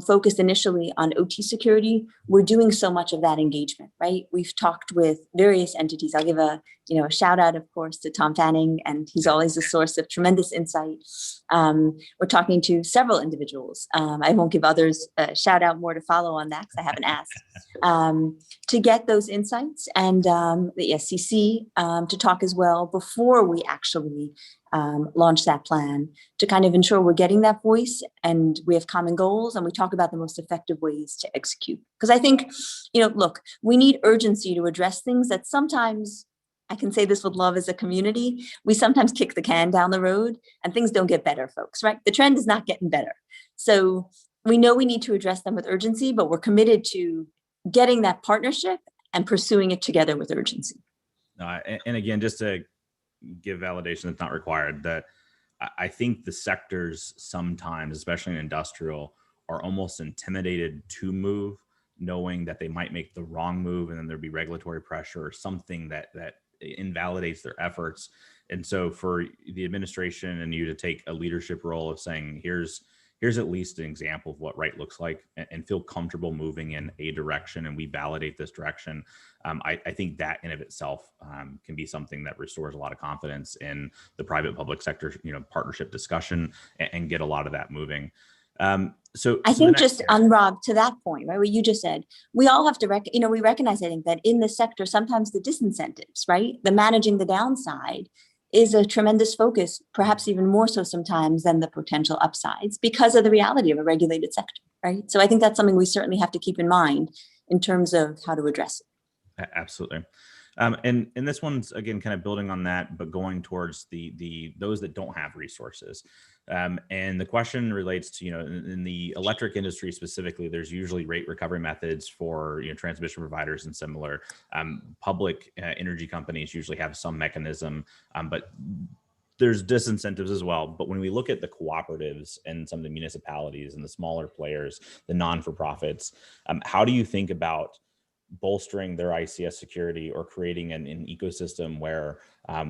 focused initially on OT security, we're doing so much of that engagement, right? We've talked with various entities. I'll give a shout out, of course, to Tom Fanning, and he's always a source of tremendous insight. We're talking to several individuals. I won't give others a shout out, more to follow on that because I haven't asked, to get those insights, and the SCC to talk as well before we actually launch that plan, to kind of ensure we're getting that voice and we have common goals and we talk about the most effective ways to execute. Because I think, look, we need urgency to address things that sometimes, I can say this with love as a community, we sometimes kick the can down the road and things don't get better, folks, right? The trend is not getting better. So we know we need to address them with urgency, but we're committed to getting that partnership and pursuing it together with urgency. And again, just to give validation that's not required, that I think the sectors sometimes, especially in industrial, are almost intimidated to move, knowing that they might make the wrong move and then there'd be regulatory pressure or something that invalidates their efforts. And so for the administration and you to take a leadership role of saying, here's here's at least an example of what right looks like, and feel comfortable moving in a direction, and we validate this direction. I think that in of itself can be something that restores a lot of confidence in the private public sector, partnership discussion, and get a lot of that moving. So I think just on Rob, to that point, right, what you just said, we all have to we recognize, I think, that in the sector, sometimes the disincentives, right, the managing the downside is a tremendous focus, perhaps even more so sometimes than the potential upsides, because of the reality of a regulated sector, right? So I think that's something we certainly have to keep in mind in terms of how to address it. Absolutely. And this one's, again, kind of building on that, but going towards those that don't have resources. And the question relates to, in the electric industry specifically, there's usually rate recovery methods for, transmission providers and similar. Public energy companies usually have some mechanism, but there's disincentives as well. But when we look at the cooperatives and some of the municipalities and the smaller players, the non-for-profits, how do you think about bolstering their ICS security or creating an ecosystem where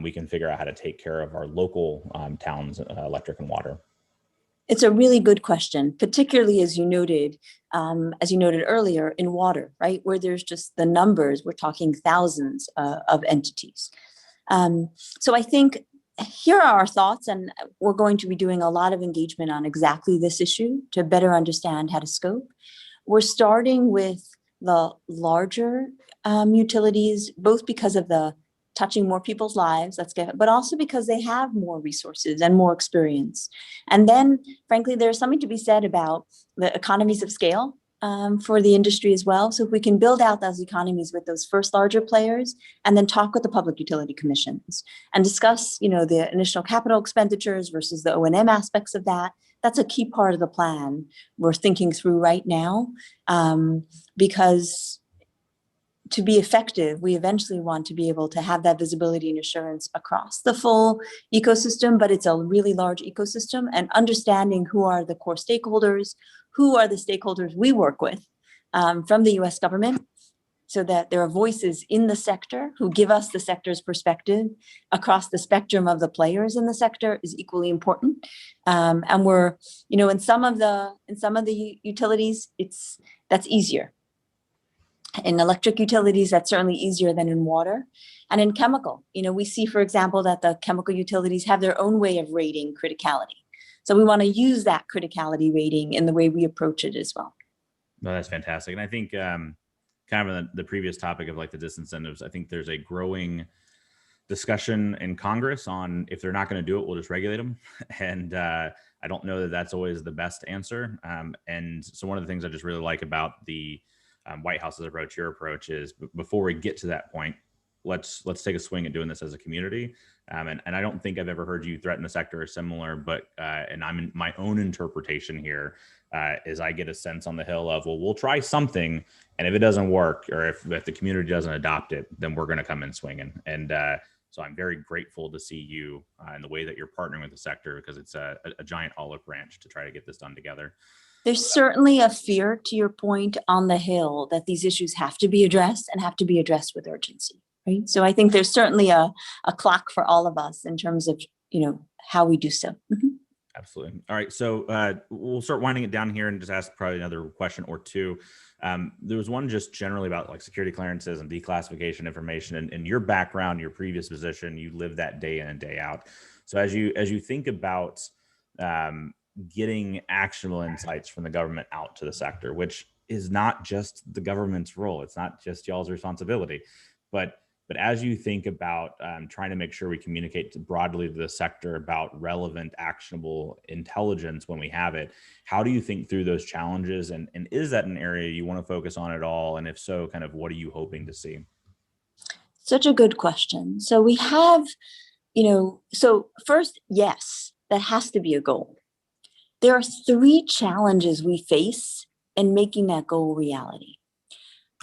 we can figure out how to take care of our local towns' electric and water? It's a really good question, particularly as you noted earlier in water, right? Where there's just the numbers, we're talking thousands of entities. So I think here are our thoughts, and we're going to be doing a lot of engagement on exactly this issue to better understand how to scope. We're starting with the larger utilities, both because of the touching more people's lives, but also because they have more resources and more experience. And then, frankly, there's something to be said about the economies of scale for the industry as well. So if we can build out those economies with those first larger players, and then talk with the public utility commissions and discuss, the initial capital expenditures versus the O&M aspects of that. That's a key part of the plan we're thinking through right now, because to be effective, we eventually want to be able to have that visibility and assurance across the full ecosystem, but it's a really large ecosystem, and understanding who are the core stakeholders, who are the stakeholders we work with from the US government, so that there are voices in the sector who give us the sector's perspective across the spectrum of the players in the sector is equally important. And we're, in some of the utilities, that's easier. In electric utilities, that's certainly easier than in water. And in chemical, we see, for example, that the chemical utilities have their own way of rating criticality. So we want to use that criticality rating in the way we approach it as well. No, that's fantastic. And I think kind of the previous topic of like the disincentives, I think there's a growing discussion in Congress on if they're not going to do it, we'll just regulate them. And I don't know that that's always the best answer. And so one of the things I just really like about the White House's approach, your approach, is before we get to that point, let's take a swing at doing this as a community. And I don't think I've ever heard you threaten the sector or similar, but and I'm in my own interpretation here is I get a sense on the Hill of, well, we'll try something, and if it doesn't work, or if the community doesn't adopt it, then we're going to come in swinging. And so I'm very grateful to see you in the way that you're partnering with the sector, because it's a giant olive branch to try to get this done together. There's certainly a fear, to your point, on the Hill that these issues have to be addressed and have to be addressed with urgency, right? So I think there's certainly a clock for all of us in terms of, how we do so. Mm-hmm. Absolutely. All right. So we'll start winding it down here and just ask probably another question or two. There was one just generally about like security clearances and declassification information, and your background, your previous position, you live that day in and day out. So as you think about getting actionable insights from the government out to the sector, which is not just the government's role, it's not just y'all's responsibility, but as you think about trying to make sure we communicate broadly to the sector about relevant, actionable intelligence when we have it, how do you think through those challenges? And is that an area you want to focus on at all? And if so, kind of what are you hoping to see? Such a good question. So we have, so first, yes, that has to be a goal. There are 3 challenges we face in making that goal reality.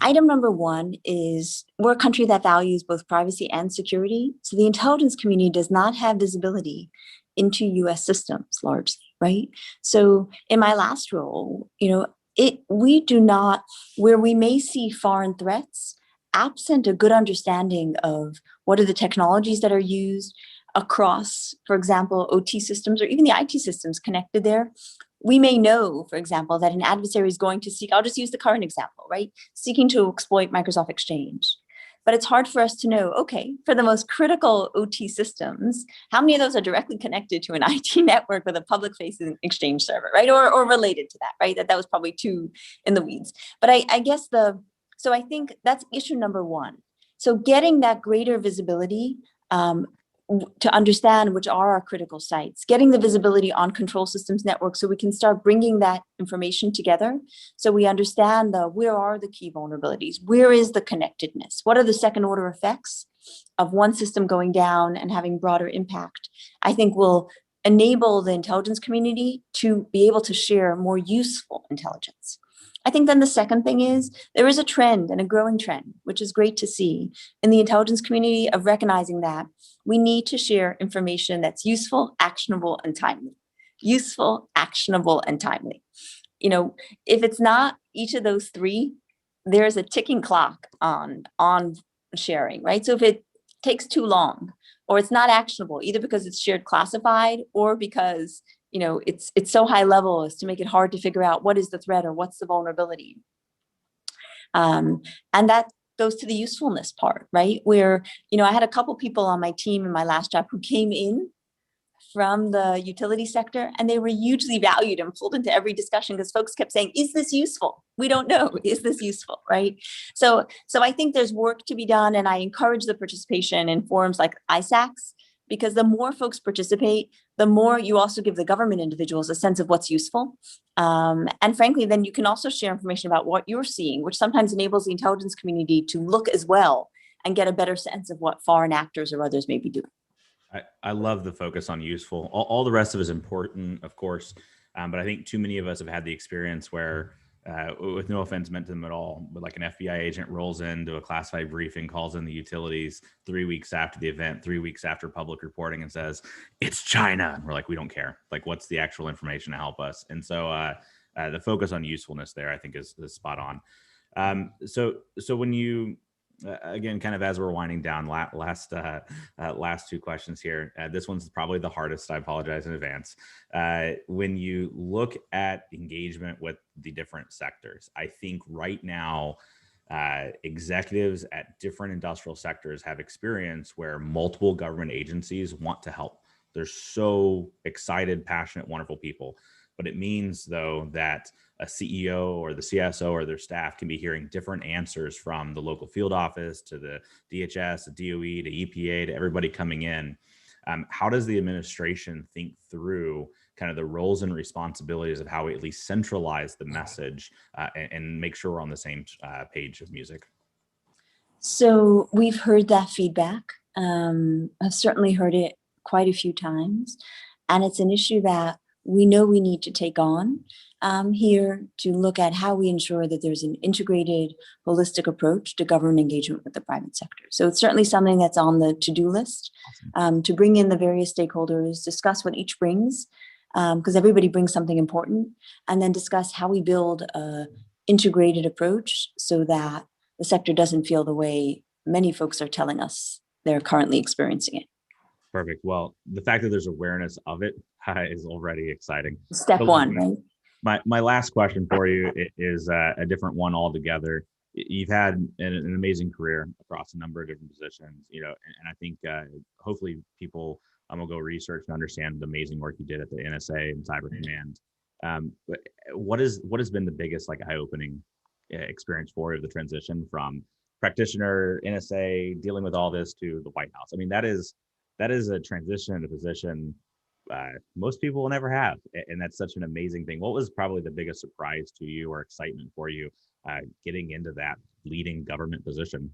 Item number 1 is we're a country that values both privacy and security. So the intelligence community does not have visibility into US systems largely, right? So in my last role, we do not, where we may see foreign threats, absent a good understanding of what are the technologies that are used across, for example, OT systems or even the IT systems connected there, we may know, for example, that an adversary is going to seek, I'll just use the current example, right? Seeking to exploit Microsoft Exchange. But it's hard for us to know, okay, for the most critical OT systems, how many of those are directly connected to an IT network with a public facing Exchange server, right? Or related to that, right? That was probably too in the weeds. But I guess so I think that's issue number one. So getting that greater visibility to understand which are our critical sites, getting the visibility on control systems network so we can start bringing that information together. So we understand where are the key vulnerabilities? Where is the connectedness? What are the second order effects of one system going down and having broader impact? I think will enable the intelligence community to be able to share more useful intelligence. I think then the second thing is there is a trend and a growing trend, which is great to see in the intelligence community of recognizing that we need to share information that's useful, actionable, and timely. Useful, actionable, and timely. You know, if it's not each of those three, there's a ticking clock on sharing, right? So if it takes too long or it's not actionable, either because it's shared classified or because it's so high level as to make it hard to figure out what is the threat or what's the vulnerability. And that goes to the usefulness part, right? Where, I had a couple people on my team in my last job who came in from the utility sector and they were hugely valued and pulled into every discussion because folks kept saying, is this useful? We don't know. Is this useful, right? So I think there's work to be done, and I encourage the participation in forums like ISACs, because the more folks participate, the more you also give the government individuals a sense of what's useful. And frankly, then you can also share information about what you're seeing, which sometimes enables the intelligence community to look as well and get a better sense of what foreign actors or others may be doing. I love the focus on useful. All the rest of it is important, of course, but I think too many of us have had the experience where, with no offense meant to them at all, but like an FBI agent rolls into a classified briefing, calls in the utilities 3 weeks after the event, 3 weeks after public reporting, and says, it's China. And we're like, we don't care. Like, what's the actual information to help us? And so the focus on usefulness there, I think, is spot on. So when you... again, kind of as we're winding down, last two questions here. This one's probably the hardest. I apologize in advance. When you look at engagement with the different sectors, I think right now, executives at different industrial sectors have experience where multiple government agencies want to help. They're so excited, passionate, wonderful people. But it means, though, that a CEO or the CSO or their staff can be hearing different answers from the local field office to the DHS, the DOE, to EPA, to everybody coming in. How does the administration think through kind of the roles and responsibilities of how we at least centralize the message and make sure we're on the same page of music? So we've heard that feedback. I've certainly heard it quite a few times. And it's an issue that we know we need to take on here to look at how we ensure that there's an integrated, holistic approach to government engagement with the private sector. So it's certainly something that's on the to-do list, to bring in the various stakeholders, discuss what each brings, because everybody brings something important, and then discuss how we build an integrated approach so that the sector doesn't feel the way many folks are telling us they're currently experiencing it. Perfect. Well, the fact that there's awareness of it is already exciting. Step one, right? My last question for you is a different one altogether. You've had an amazing career across a number of different positions, and I think hopefully people will go research and understand the amazing work you did at the NSA and Cyber Command. But what has been the biggest eye-opening experience for you, the transition from practitioner, NSA, dealing with all this to the White House? I mean, that is a transition in a position most people will never have. And that's such an amazing thing. What was probably the biggest surprise to you or excitement for you getting into that leading government position?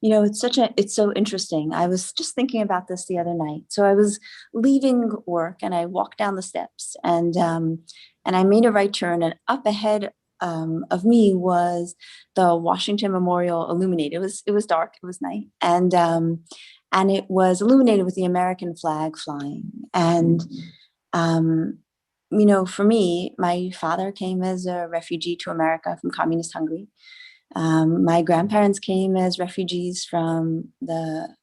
It's so interesting. I was just thinking about this the other night. So I was leaving work and I walked down the steps and I made a right turn, and up ahead of me was the Washington Memorial illuminated. It was dark, it was night. And it was illuminated with the American flag flying. And, for me, my father came as a refugee to America from communist Hungary. My grandparents came as refugees from the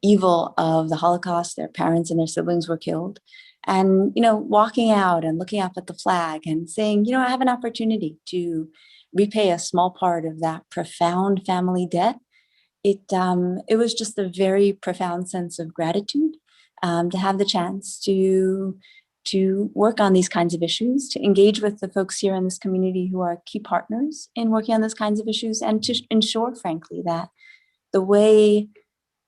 evil of the Holocaust. Their parents and their siblings were killed. And, walking out and looking up at the flag and saying, I have an opportunity to repay a small part of that profound family debt. It was just a very profound sense of gratitude to have the chance to work on these kinds of issues, to engage with the folks here in this community who are key partners in working on those kinds of issues, and to ensure, frankly, that the way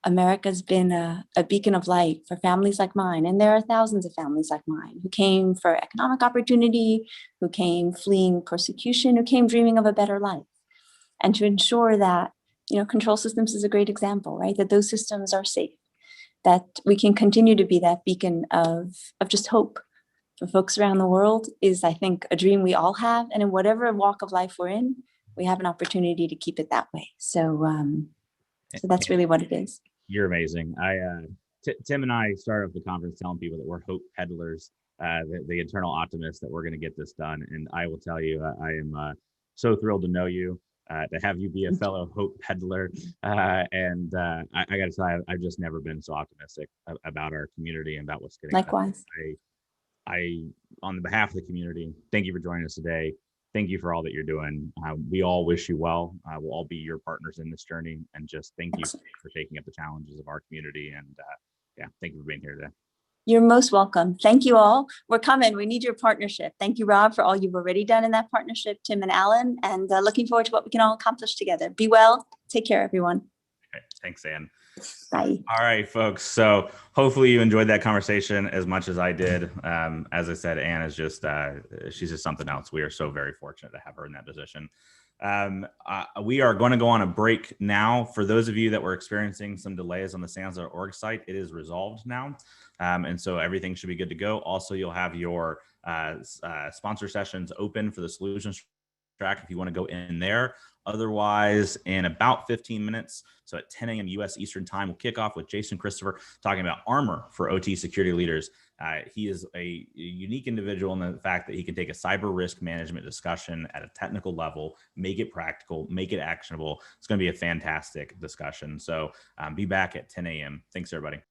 America's been a beacon of light for families like mine, and there are thousands of families like mine who came for economic opportunity, who came fleeing persecution, who came dreaming of a better life. And to ensure that, control systems is a great example, right? That those systems are safe, that we can continue to be that beacon of just hope for folks around the world is, I think, a dream we all have. And in whatever walk of life we're in, we have an opportunity to keep it that way. So that's really what it is. You're amazing. Tim and I started off the conference telling people that we're hope peddlers, the eternal optimists, that we're going to get this done. And I will tell you, I am so thrilled to know you, to have you be a fellow hope peddler. I got to tell you, I've just never been so optimistic about our community and about what's getting done. Likewise. I, on the behalf of the community, thank you for joining us today. Thank you for all that you're doing. We all wish you well. We'll all be your partners in this journey, and just thank you for taking up the challenges of our community. And thank you for being here today. You're most welcome. Thank you all. We're coming. We need your partnership. Thank you, Rob, for all you've already done in that partnership, Tim and Alan, and looking forward to what we can all accomplish together. Be well. Take care, everyone. Okay. Thanks, Ann. Bye. All right, folks. So hopefully you enjoyed that conversation as much as I did. As I said, Ann is just, she's just something else. We are so very fortunate to have her in that position. We are going to go on a break now. For those of you that were experiencing some delays on the SANS.org site, it is resolved now. And so everything should be good to go. Also, you'll have your sponsor sessions open for the solutions track if you want to go in there. Otherwise, in about 15 minutes, so at 10 a.m. U.S. Eastern Time, we'll kick off with Jason Christopher talking about Armor for OT security leaders. He is a unique individual in the fact that he can take a cyber risk management discussion at a technical level, make it practical, make it actionable. It's going to be a fantastic discussion. So be back at 10 a.m. Thanks, everybody.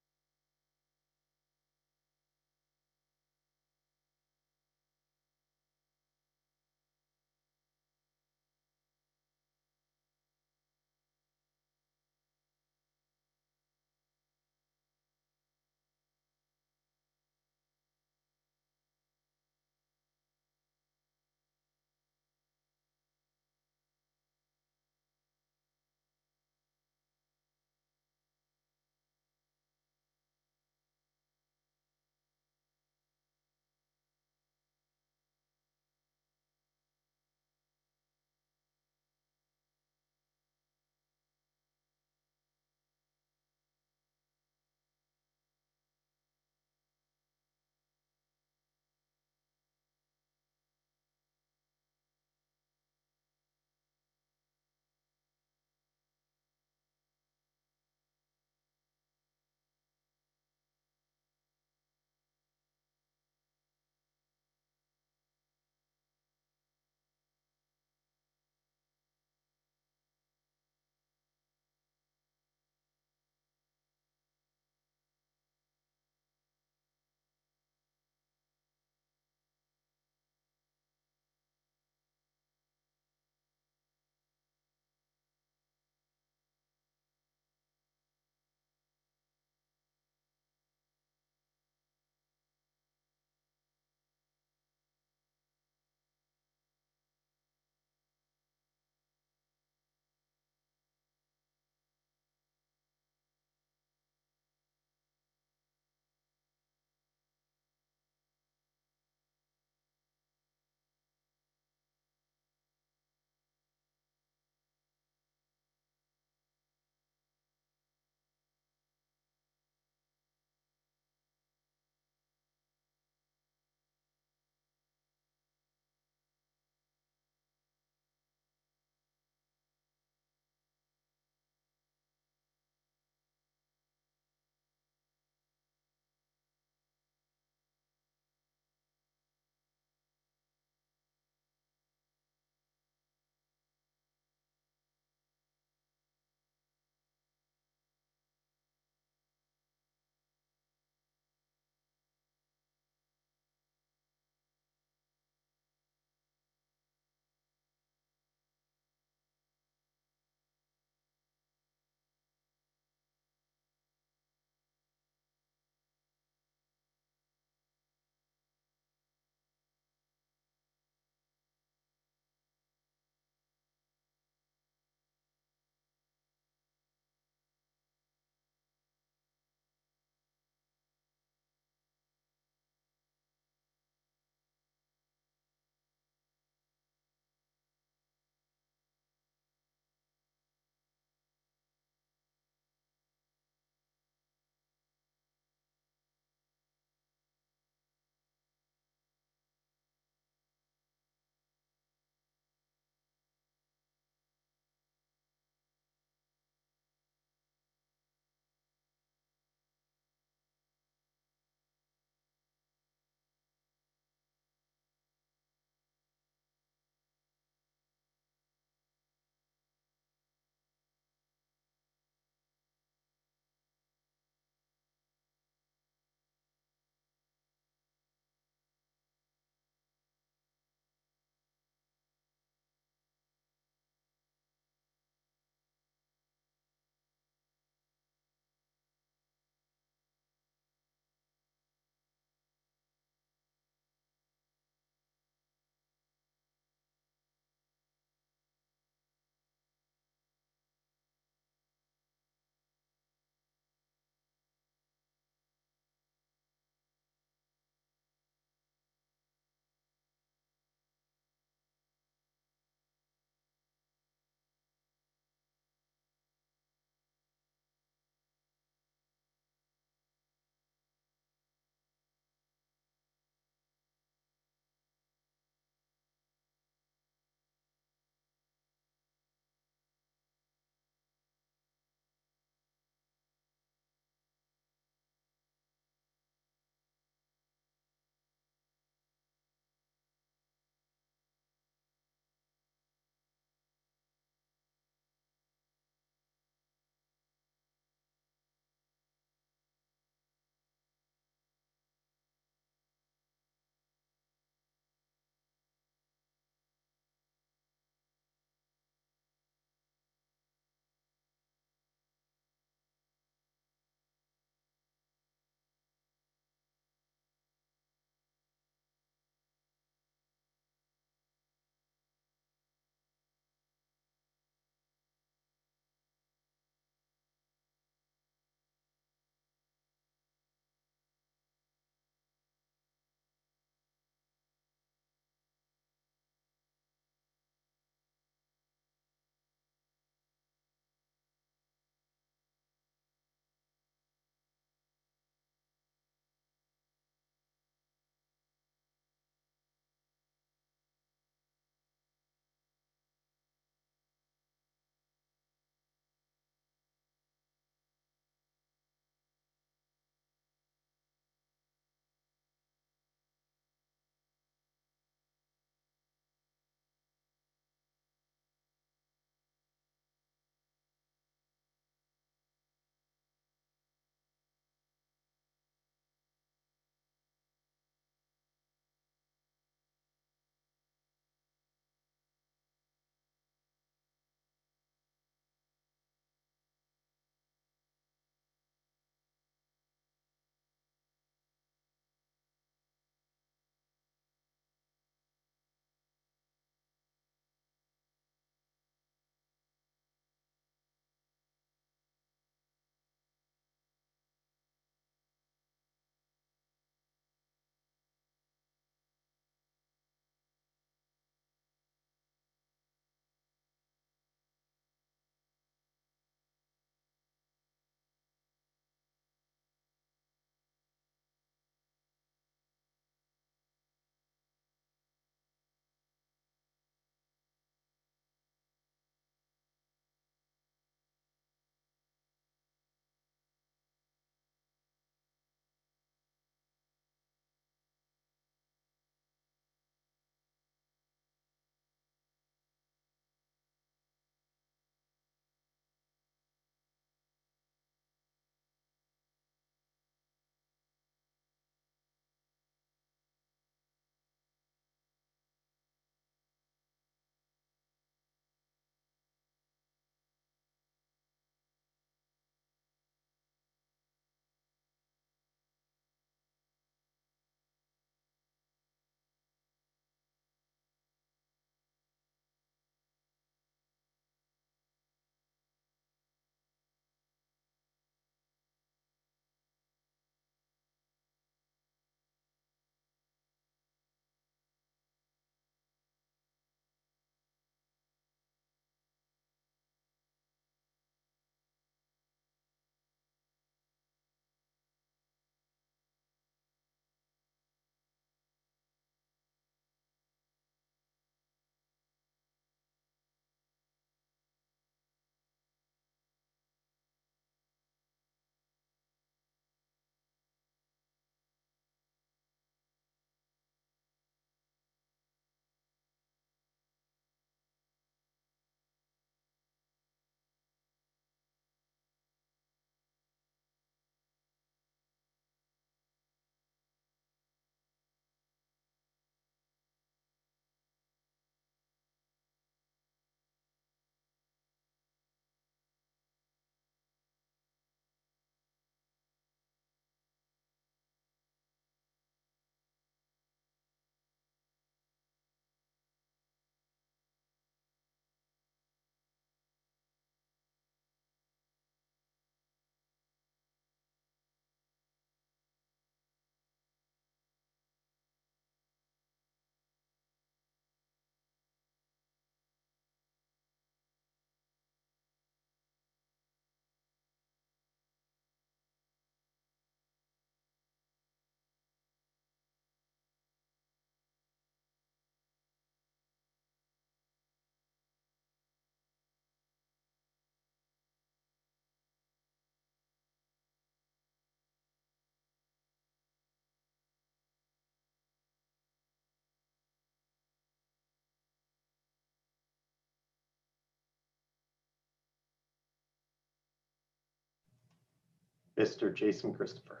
Mr. Jason Christopher.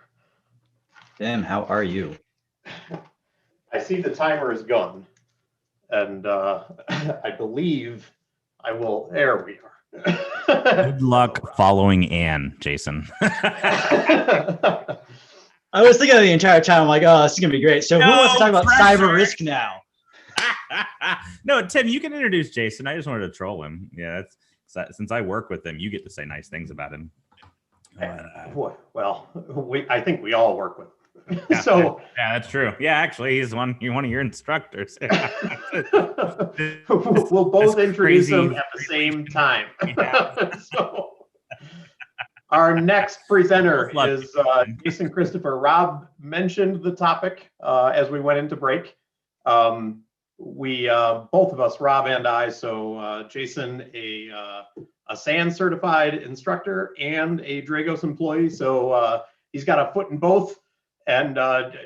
Tim, how are you? I see the timer is gone, and I believe I will. There we are. Good luck following Ann, Jason. I was thinking of the entire time. I'm like, oh, this is gonna be great. So who wants to talk about cyber risk now? No, Tim, you can introduce Jason. I just wanted to troll him. Yeah, that's since I work with him, you get to say nice things about him. Well, I think we all work with him. Yeah, So yeah, that's true. Yeah, actually, he's one of your instructors. We'll both introduce him at the same time. So our next presenter is Jason Christopher. Rob mentioned the topic as we went into break. We both of us, Rob and I, so Jason, a SAN certified instructor and a Dragos employee. So he's got a foot in both. And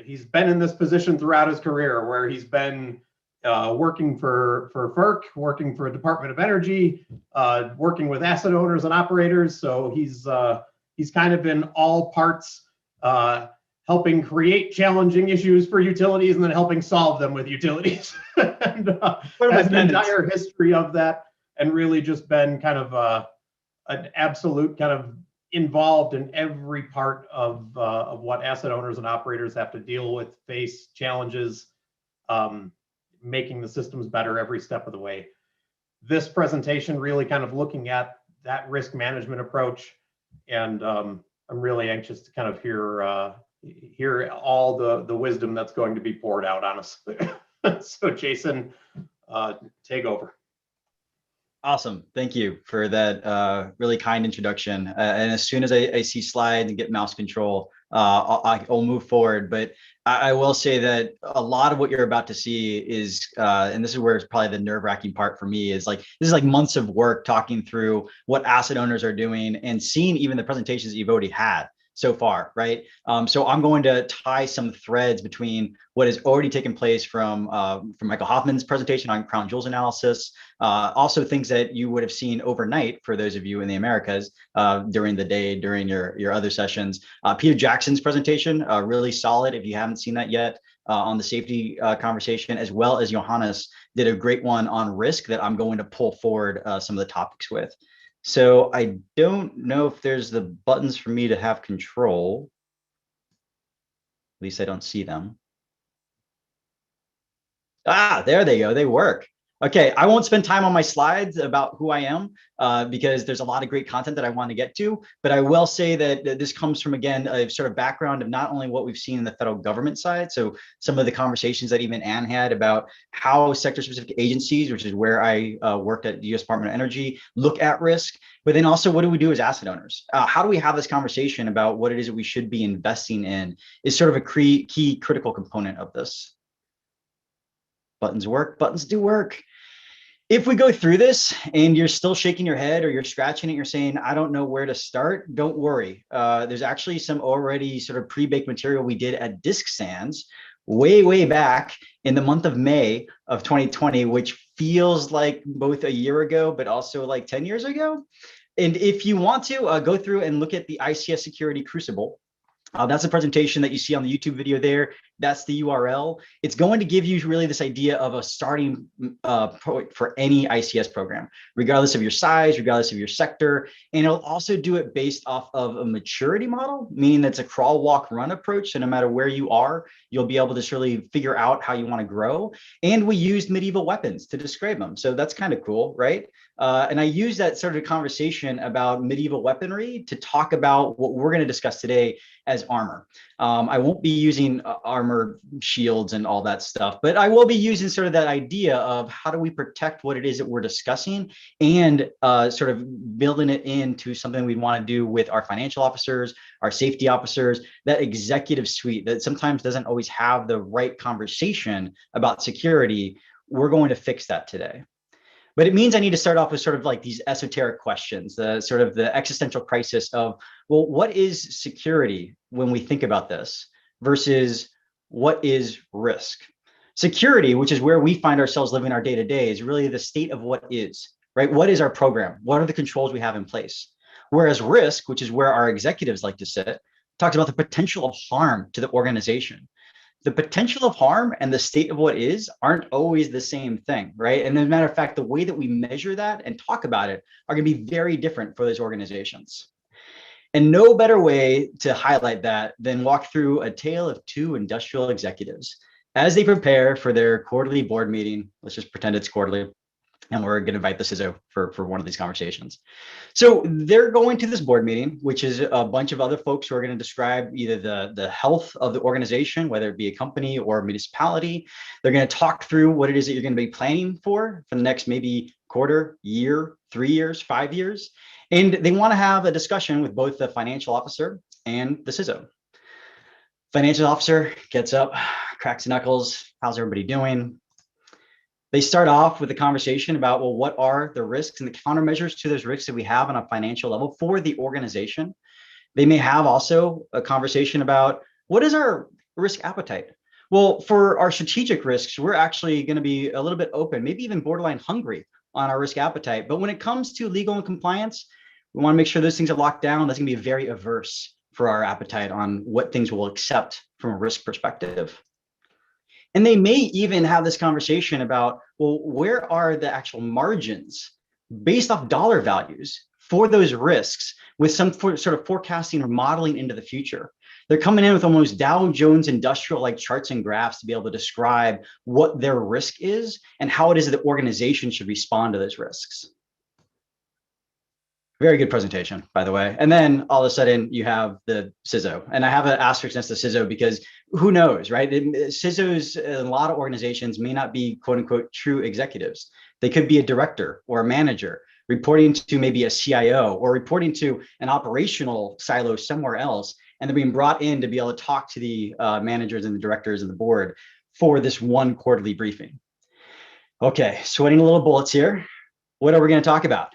he's been in this position throughout his career, where he's been working for FERC, working for a Department of Energy, working with asset owners and operators. So he's kind of in all parts, helping create challenging issues for utilities and then helping solve them with utilities. And has an entire history of that, and really just been kind of an absolute kind of involved in every part of what asset owners and operators have to deal with, face challenges, making the systems better every step of the way. This presentation really kind of looking at that risk management approach, and I'm really anxious to kind of hear all the wisdom that's going to be poured out on us. So Jason, take over. Awesome. Thank you for that really kind introduction. And as soon as I see slides and get mouse control, I'll move forward. But I will say that a lot of what you're about to see is, and this is where it's probably the nerve-wracking part for me, is like, this is like months of work talking through what asset owners are doing and seeing even the presentations that you've already had so far, right? So I'm going to tie some threads between what has already taken place from Michael Hoffman's presentation on crown jewels analysis, also things that you would have seen overnight for those of you in the Americas during the day, during your other sessions. Peter Jackson's presentation, really solid if you haven't seen that yet, on the safety conversation, as well as Johannes did a great one on risk that I'm going to pull forward some of the topics with. So I don't know if there's the buttons for me to have control. At least I don't see them. Ah, there they go. They work. Okay, I won't spend time on my slides about who I am because there's a lot of great content that I want to get to, but I will say that this comes from, again, a sort of background of not only what we've seen in the federal government side, so some of the conversations that even Ann had about how sector-specific agencies, which is where I worked at the U.S. Department of Energy, look at risk, but then also what do we do as asset owners? How do we have this conversation about what it is that we should be investing in is sort of a key critical component of this. Buttons work, buttons do work. If we go through this and you're still shaking your head or you're scratching it, you're saying, I don't know where to start, don't worry. There's actually some already sort of pre-baked material we did at Disc Sands way back in the month of May of 2020, which feels like both a year ago, but also like 10 years ago. And if you want to go through and look at the ICS Security Crucible, that's a presentation that you see on the YouTube video there. That's the URL. It's going to give you really this idea of a starting point for any ICS program, regardless of your size, regardless of your sector. And it'll also do it based off of a maturity model, meaning that's a crawl, walk, run approach. So no matter where you are, you'll be able to really figure out how you want to grow. And we used medieval weapons to describe them. So that's kind of cool, right? And I use that sort of conversation about medieval weaponry to talk about what we're going to discuss today as armor. I won't be using armor shields and all that stuff, but I will be using sort of that idea of how do we protect what it is that we're discussing and sort of building it into something we want to do with our financial officers, our safety officers, that executive suite that sometimes doesn't always have the right conversation about security. We're going to fix that today. But it means I need to start off with sort of like these esoteric questions, the sort of the existential crisis of, well, what is security when we think about this versus what is risk? Security, which is where we find ourselves living our day-to-day, is really the state of what is, right? What is our program? What are the controls we have in place? Whereas risk, which is where our executives like to sit, talks about the potential of harm to the organization. The potential of harm and the state of what is aren't always the same thing, right? And as a matter of fact, the way that we measure that and talk about it are going to be very different for those organizations. And no better way to highlight that than walk through a tale of two industrial executives as they prepare for their quarterly board meeting. Let's just pretend it's quarterly. And we're going to invite the CISO for one of these conversations. So they're going to this board meeting, which is a bunch of other folks who are going to describe either the health of the organization, whether it be a company or a municipality. They're going to talk through what it is that you're going to be planning for the next maybe quarter, year, 3 years, 5 years. And they want to have a discussion with both the financial officer and the CISO. Financial officer gets up, cracks knuckles. How's everybody doing? They start off with a conversation about, well, what are the risks and the countermeasures to those risks that we have on a financial level for the organization? They may have also a conversation about what is our risk appetite? Well, for our strategic risks, we're actually going to be a little bit open, maybe even borderline hungry on our risk appetite. But when it comes to legal and compliance, we want to make sure those things are locked down. That's going to be very averse for our appetite on what things we'll accept from a risk perspective. And they may even have this conversation about, well, where are the actual margins based off dollar values for those risks with some sort of forecasting or modeling into the future. They're coming in with almost Dow Jones industrial like charts and graphs to be able to describe what their risk is and how it is that the organization should respond to those risks. Very good presentation, by the way. And then all of a sudden you have the CISO. And I have an asterisk next to CISO because who knows, right? CISOs in a lot of organizations may not be quote unquote true executives. They could be a director or a manager reporting to maybe a CIO or reporting to an operational silo somewhere else. And they're being brought in to be able to talk to the managers and the directors and the board for this one quarterly briefing. Okay, sweating a little bullets here. What are we going to talk about?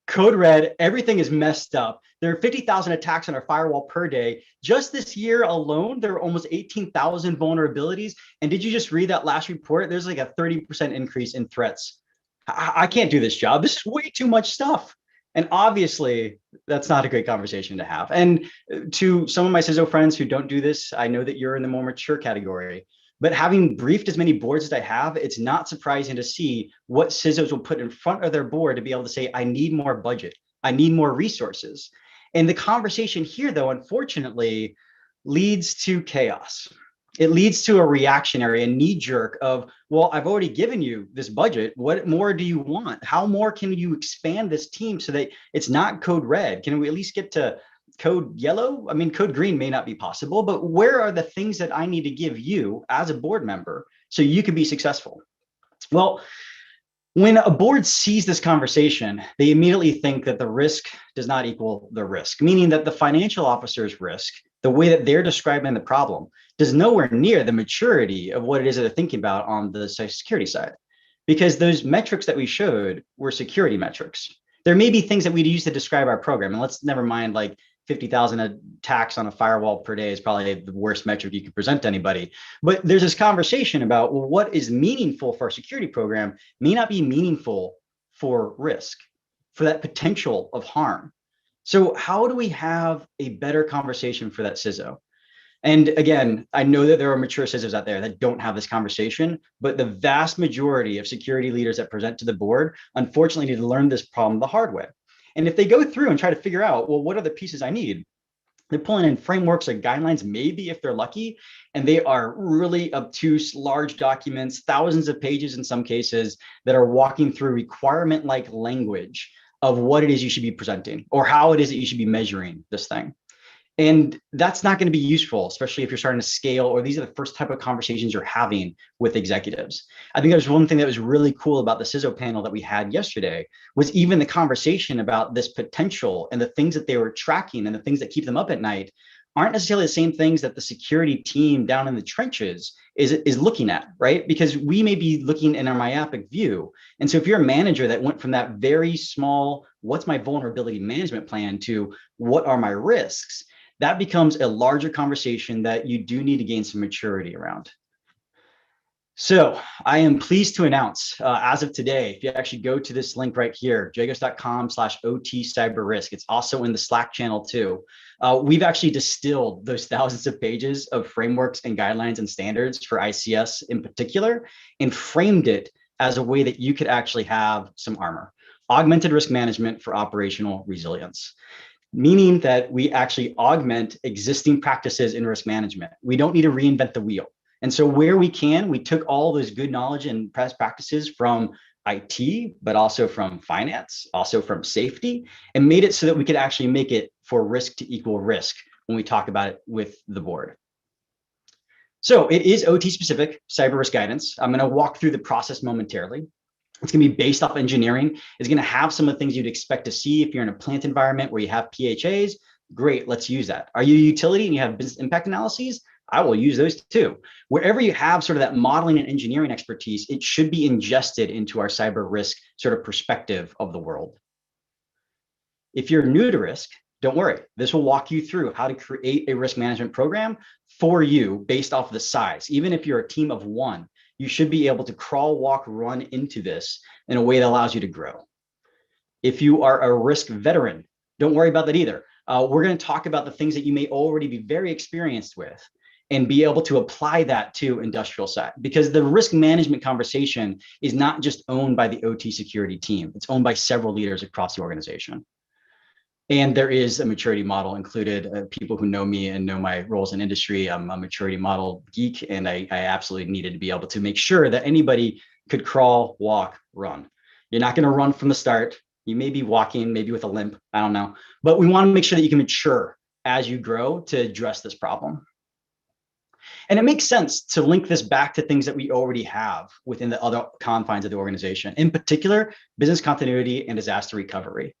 Code red, everything is messed up. There are 50,000 attacks on our firewall per day. Just this year alone, there are almost 18,000 vulnerabilities. And did you just read that last report? There's like a 30% increase in threats. I can't do this job. This is way too much stuff. And obviously, that's not a great conversation to have. And to some of my CISO friends who don't do this, I know that you're in the more mature category. But having briefed as many boards as I have, it's not surprising to see what CISOs will put in front of their board to be able to say, I need more budget. I need more resources. And the conversation here, though, unfortunately, leads to chaos. It leads to a reactionary, a knee jerk of, well, I've already given you this budget. What more do you want? How more can you expand this team so that it's not code red? Can we at least get to code yellow? I mean, code green may not be possible, but where are the things that I need to give you as a board member so you can be successful? Well, when a board sees this conversation, they immediately think that the risk does not equal the risk, meaning that the financial officer's risk, the way that they're describing the problem, does nowhere near the maturity of what it is that they're thinking about on the security side. Because those metrics that we showed were security metrics. There may be things that we'd use to describe our program, and let's never mind like 50,000 attacks on a firewall per day is probably the worst metric you could present to anybody. But there's this conversation about, well, what is meaningful for our security program may not be meaningful for risk, for that potential of harm. So how do we have a better conversation for that CISO? And again, I know that there are mature CISOs out there that don't have this conversation, but the vast majority of security leaders that present to the board, unfortunately, need to learn this problem the hard way. And if they go through and try to figure out, well, what are the pieces I need? They're pulling in frameworks or guidelines, maybe if they're lucky, and they are really obtuse, large documents, thousands of pages in some cases that are walking through requirement-like language of what it is you should be presenting or how it is that you should be measuring this thing. And that's not going to be useful, especially if you're starting to scale or these are the first type of conversations you're having with executives. I think there's one thing that was really cool about the CISO panel that we had yesterday was even the conversation about this potential and the things that they were tracking and the things that keep them up at night aren't necessarily the same things that the security team down in the trenches is looking at, right? Because we may be looking in our myopic view. And so if you're a manager that went from that very small, what's my vulnerability management plan to what are my risks, that becomes a larger conversation that you do need to gain some maturity around. So I am pleased to announce, as of today, if you actually go to this link right here, dragos.com/OT cyber risk, it's also in the Slack channel too. We've actually distilled those thousands of pages of frameworks and guidelines and standards for ICS in particular, and framed it as a way that you could actually have some armor. Augmented risk management for operational resilience, meaning that we actually augment existing practices in risk management. We don't need to reinvent the wheel. And so where we can, we took all those good knowledge and best practices from IT, but also from finance, also from safety, and made it so that we could actually make it for risk to equal risk when we talk about it with the board. So it is OT specific cyber risk guidance. I'm going to walk through the process momentarily. It's going to be based off engineering. It's going to have some of the things you'd expect to see if you're in a plant environment where you have PHAs. Great, let's use that. Are you a utility and you have business impact analyses? I will use those too. Wherever you have sort of that modeling and engineering expertise, it should be ingested into our cyber risk sort of perspective of the world. If you're new to risk, don't worry. This will walk you through how to create a risk management program for you based off the size. Even if you're a team of one, you should be able to crawl, walk, run into this in a way that allows you to grow. If you are a risk veteran, don't worry about that either. We're going to talk about the things that you may already be very experienced with and be able to apply that to industrial side, because the risk management conversation is not just owned by the OT security team. It's owned by several leaders across the organization. And there is a maturity model included. People who know me and know my roles in industry, I'm a maturity model geek, and I absolutely needed to be able to make sure that anybody could crawl, walk, run. You're not going to run from the start. You may be walking, maybe with a limp, I don't know. But we want to make sure that you can mature as you grow to address this problem. And it makes sense to link this back to things that we already have within the other confines of the organization, in particular, business continuity and disaster recovery.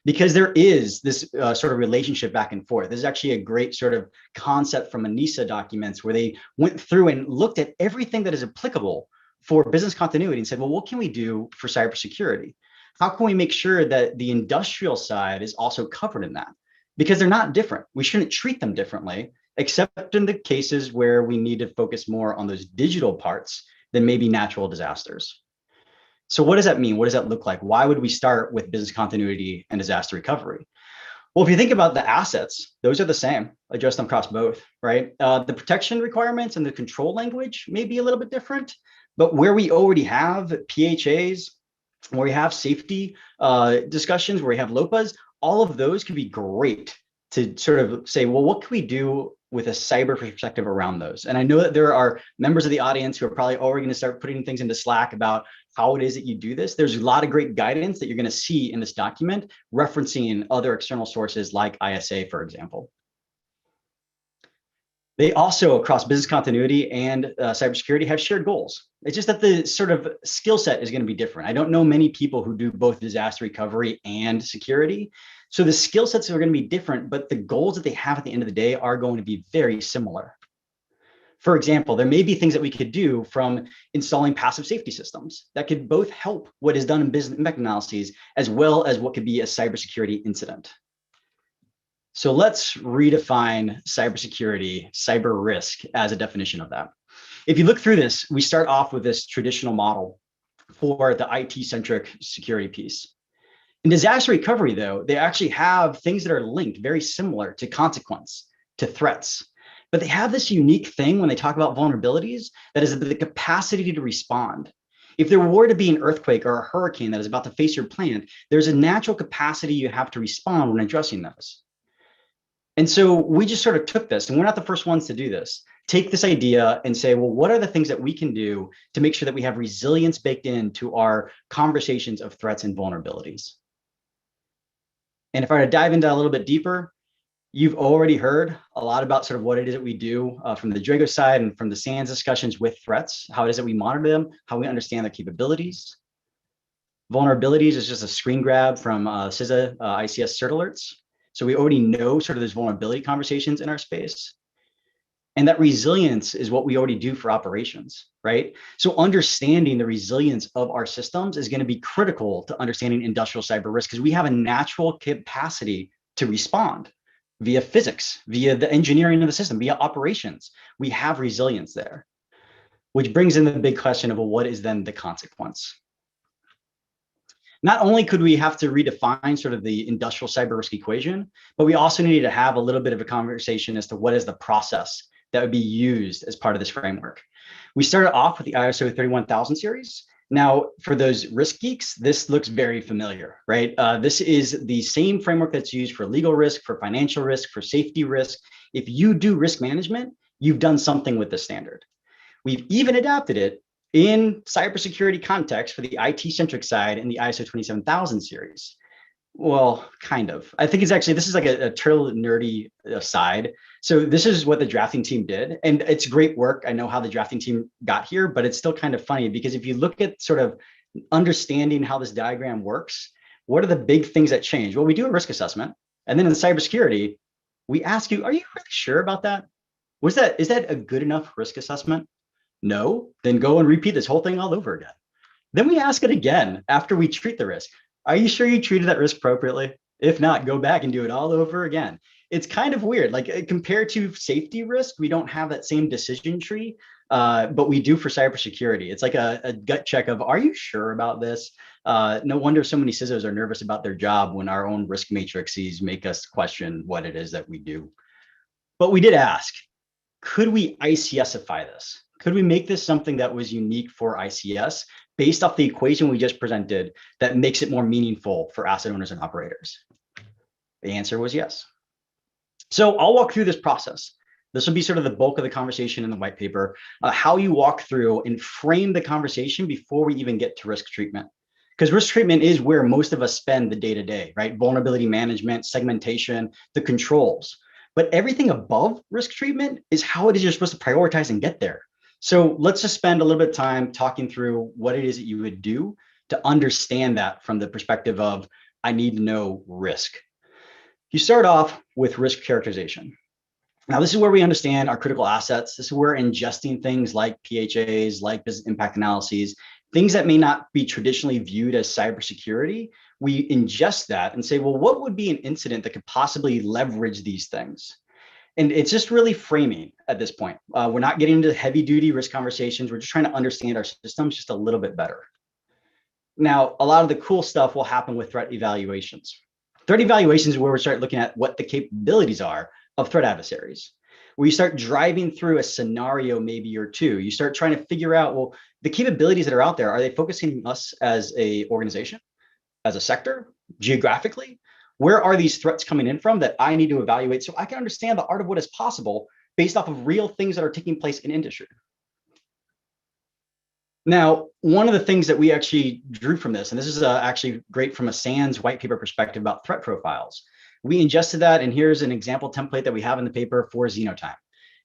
Because there is this sort of relationship back and forth. This is actually a great sort of concept from NISA documents where they went through and looked at everything that is applicable for business continuity and said, well, what can we do for cybersecurity? How can we make sure that the industrial side is also covered in that? Because they're not different. We shouldn't treat them differently, except in the cases where we need to focus more on those digital parts than maybe natural disasters. So what does that mean? What does that look like? Why would we start with business continuity and disaster recovery? Well, if you think about the assets, those are the same, addressed across both, right? The protection requirements and the control language may be a little bit different, but where we already have PHAs, where we have safety discussions, where we have LOPAs, all of those could be great to sort of say, well, what can we do with a cyber perspective around those? And I know that there are members of the audience who are probably already going to start putting things into Slack about how it is that you do this. There's a lot of great guidance that you're going to see in this document, referencing other external sources like ISA, for example. They also, across business continuity and cybersecurity, have shared goals. It's just that the sort of skill set is going to be different. I don't know many people who do both disaster recovery and security. So the skill sets are going to be different, but the goals that they have at the end of the day are going to be very similar. For example, there may be things that we could do from installing passive safety systems that could both help what is done in business impact analyses, as well as what could be a cybersecurity incident. So let's redefine cybersecurity, cyber risk as a definition of that. If you look through this, we start off with this traditional model for the IT-centric security piece. In disaster recovery, though, they actually have things that are linked very similar to consequence, to threats. But they have this unique thing when they talk about vulnerabilities, that is the capacity to respond. If there were to be an earthquake or a hurricane that is about to face your plant, there's a natural capacity you have to respond when addressing those. And so we just sort of took this, and we're not the first ones to do this, take this idea and say, well, what are the things that we can do to make sure that we have resilience baked into our conversations of threats and vulnerabilities? And if I were to dive into that a little bit deeper, you've already heard a lot about sort of what it is that we do from the Drago side and from the SANS discussions with threats, how it is that we monitor them, how we understand their capabilities. Vulnerabilities is just a screen grab from CISA ICS Cert Alerts. So we already know sort of those vulnerability conversations in our space. And that resilience is what we already do for operations, right? So understanding the resilience of our systems is going to be critical to understanding industrial cyber risk, because we have a natural capacity to respond via physics, via the engineering of the system, via operations. We have resilience there. which brings in the big question of, well, what is then the consequence? Not only could we have to redefine sort of the industrial cyber risk equation, but we also needed to have a little bit of a conversation as to what is the process that would be used as part of this framework. We started off with the ISO 31000 series. Now, for those risk geeks, this looks very familiar, right? This is the same framework that's used for legal risk, for financial risk, for safety risk. If you do risk management, you've done something with the standard. We've even adapted it in cybersecurity context for the IT-centric side in the ISO 27000 series. Well, kind of. I think it's actually, this is like a turtle nerdy aside. So this is what the drafting team did. And it's great work. I know how the drafting team got here, but it's still kind of funny because if you look at sort of understanding how this diagram works, what are the big things that change? Well, we do a risk assessment. And then in cybersecurity, we ask you, are you really sure about that? Is that a good enough risk assessment? No, then go and repeat this whole thing all over again. Then we ask it again after we treat the risk. Are you sure you treated that risk appropriately? If not, go back and do it all over again. It's kind of weird. Like compared to safety risk, we don't have that same decision tree, but we do for cybersecurity. It's like a gut check of, are you sure about this? No wonder so many CISOs are nervous about their job when our own risk matrices make us question what it is that we do. But we did ask, could we ICSify this? Could we make this something that was unique for ICS based off the equation we just presented that makes it more meaningful for asset owners and operators? The answer was yes. So I'll walk through this process. This will be sort of the bulk of the conversation in the white paper, how you walk through and frame the conversation before we even get to risk treatment. Because risk treatment is where most of us spend the day-to-day, right? Vulnerability management, segmentation, the controls. But everything above risk treatment is how it is you're supposed to prioritize and get there. So let's just spend a little bit of time talking through what it is that you would do to understand that from the perspective of, I need to know risk. You start off with risk characterization. Now, this is where we understand our critical assets. This is where ingesting things like PHAs, like business impact analyses, things that may not be traditionally viewed as cybersecurity. We ingest that and say, well, what would be an incident that could possibly leverage these things? And it's just really framing at this point. We're not getting into heavy duty risk conversations. We're just trying to understand our systems just a little bit better. Now, a lot of the cool stuff will happen with threat evaluations. Threat evaluations is where we start looking at what the capabilities are of threat adversaries. Where you start driving through a scenario maybe or two. You start trying to figure out, well, the capabilities that are out there, are they focusing on us as an organization, as a sector, geographically? Where are these threats coming in from that I need to evaluate so I can understand the art of what is possible based off of real things that are taking place in industry? Now, one of the things that we actually drew from this, and this is actually great from a SANS white paper perspective about threat profiles, we ingested that, and here's an example template that we have in the paper for Xenotime.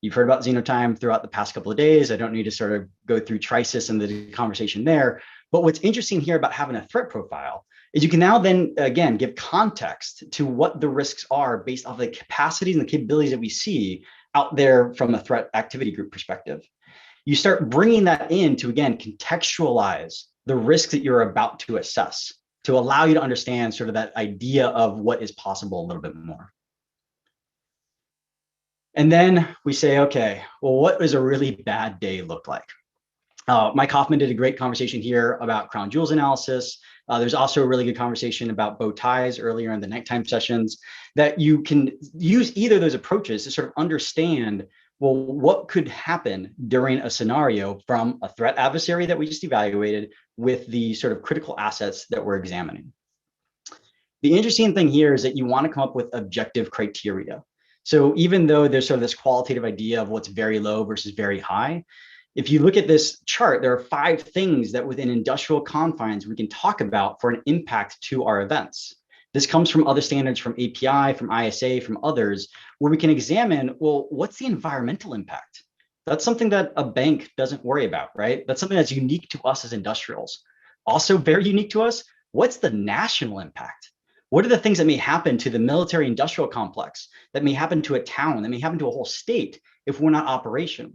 You've heard about Xenotime throughout the past couple of days. I don't need to sort of go through Trisis and the conversation there, but what's interesting here about having a threat profile is you can now then, again, give context to what the risks are based off the capacities and the capabilities that we see out there from a threat activity group perspective. You start bringing that in to, again, contextualize the risk that you're about to assess to allow you to understand sort of that idea of what is possible a little bit more. And then we say, okay, well, what does a really bad day look like? Mike Hoffman did a great conversation here about crown jewels analysis. There's also a really good conversation about bow ties earlier in the nighttime sessions that you can use either of those approaches to sort of understand, well, what could happen during a scenario from a threat adversary that we just evaluated with the sort of critical assets that we're examining. The interesting thing here is that you want to come up with objective criteria. So even though there's sort of this qualitative idea of what's very low versus very high, if you look at this chart, there are 5 things that within industrial confines we can talk about for an impact to our events. This comes from other standards, from API, from ISA, from others, where we can examine, well, what's the environmental impact? That's something that a bank doesn't worry about, right? That's something that's unique to us as industrials. Also very unique to us, what's the national impact? What are the things that may happen to the military industrial complex, that may happen to a town, that may happen to a whole state if we're not operational?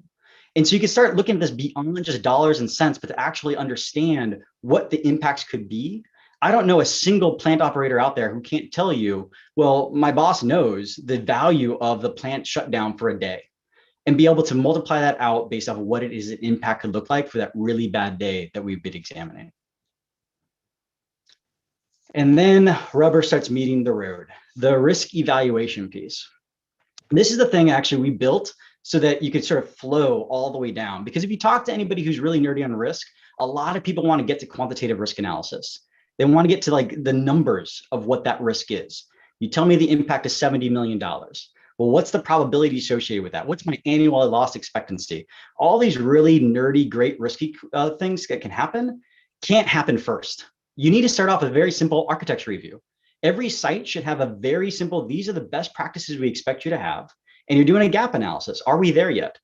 And so you can start looking at this beyond just dollars and cents, but to actually understand what the impacts could be. I don't know a single plant operator out there who can't tell you, well, my boss knows the value of the plant shutdown for a day. and be able to multiply that out based off of what it is an impact could look like for that really bad day that we've been examining. And then rubber starts meeting the road, the risk evaluation piece. This is the thing actually we built so that you could sort of flow all the way down. Because if you talk to anybody who's really nerdy on risk, a lot of people want to get to quantitative risk analysis. They want to get to like the numbers of what that risk is. You tell me the impact is $70 million. Well, what's the probability associated with that? What's my annual loss expectancy? All these really nerdy, great risky things that can happen can't happen first. You need to start off with a very simple architecture review. Every site should have a very simple, these are the best practices we expect you to have. And you're doing a gap analysis. Are we there yet?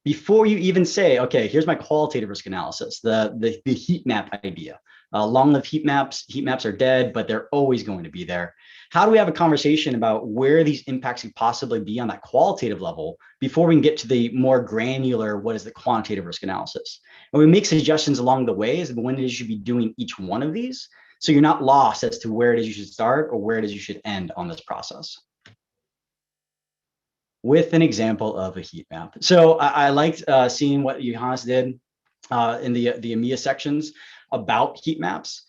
Before you even say, okay, here's my qualitative risk analysis, the heat map idea. Long-lived heat maps are dead, but they're always going to be there. How do we have a conversation about where these impacts could possibly be on that qualitative level before we can get to the more granular, what is the quantitative risk analysis? And we make suggestions along the way as to when it is you should be doing each one of these, so you're not lost as to where it is you should start or where it is you should end on this process. With an example of a heat map. So I liked seeing what Johannes did in the EMEA sections about heat maps.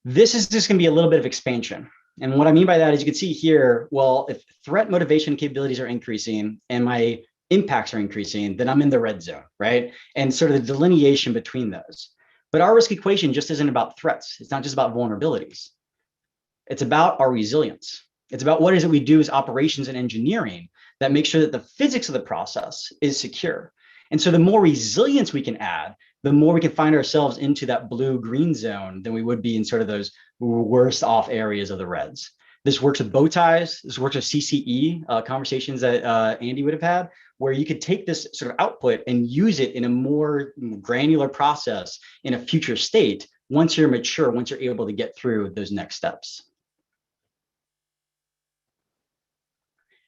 This is just going to be a little bit of expansion. And what I mean by that is you can see here, well, if threat motivation capabilities are increasing and my impacts are increasing, then I'm in the red zone, right? And sort of the delineation between those. But our risk equation just isn't about threats. It's not just about vulnerabilities. It's about our resilience. It's about what is it we do as operations and engineering that makes sure that the physics of the process is secure. And so the more resilience we can add, the more we can find ourselves into that blue-green zone than we would be in sort of those worst off areas of the reds. This works with bow ties. This works with CCE conversations that Andy would have had, where you could take this sort of output and use it in a more granular process in a future state once you're mature, once you're able to get through those next steps.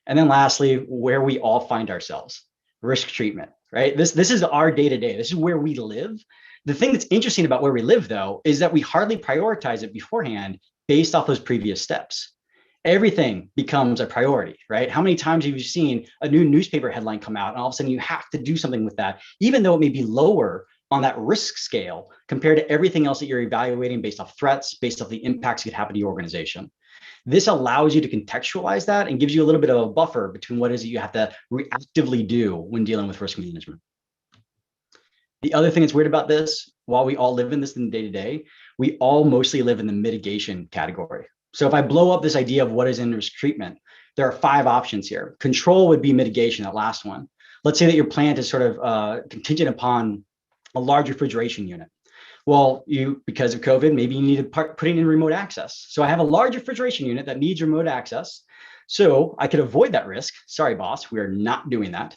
And then lastly, where we all find ourselves, risk treatment, right? This is our day-to-day. This is where we live. The thing that's interesting about where we live, though, is that we hardly prioritize it beforehand based off those previous steps. Everything becomes a priority, right? How many times have you seen a new newspaper headline come out and all of a sudden you have to do something with that, even though it may be lower on that risk scale compared to everything else that you're evaluating based off threats, based off the impacts that could happen to your organization. This allows you to contextualize that and gives you a little bit of a buffer between what is it you have to reactively do when dealing with risk management. The other thing that's weird about this, while we all live in this in the day-to-day, we all mostly live in the mitigation category. So if I blow up this idea of what is in risk treatment, there are 5 options here. Control would be mitigation, that last one. Let's say that your plant is sort of contingent upon a large refrigeration unit. Well, because of COVID, maybe you need to put in remote access. So I have a large refrigeration unit that needs remote access. So I could avoid that risk. Sorry, boss, we are not doing that.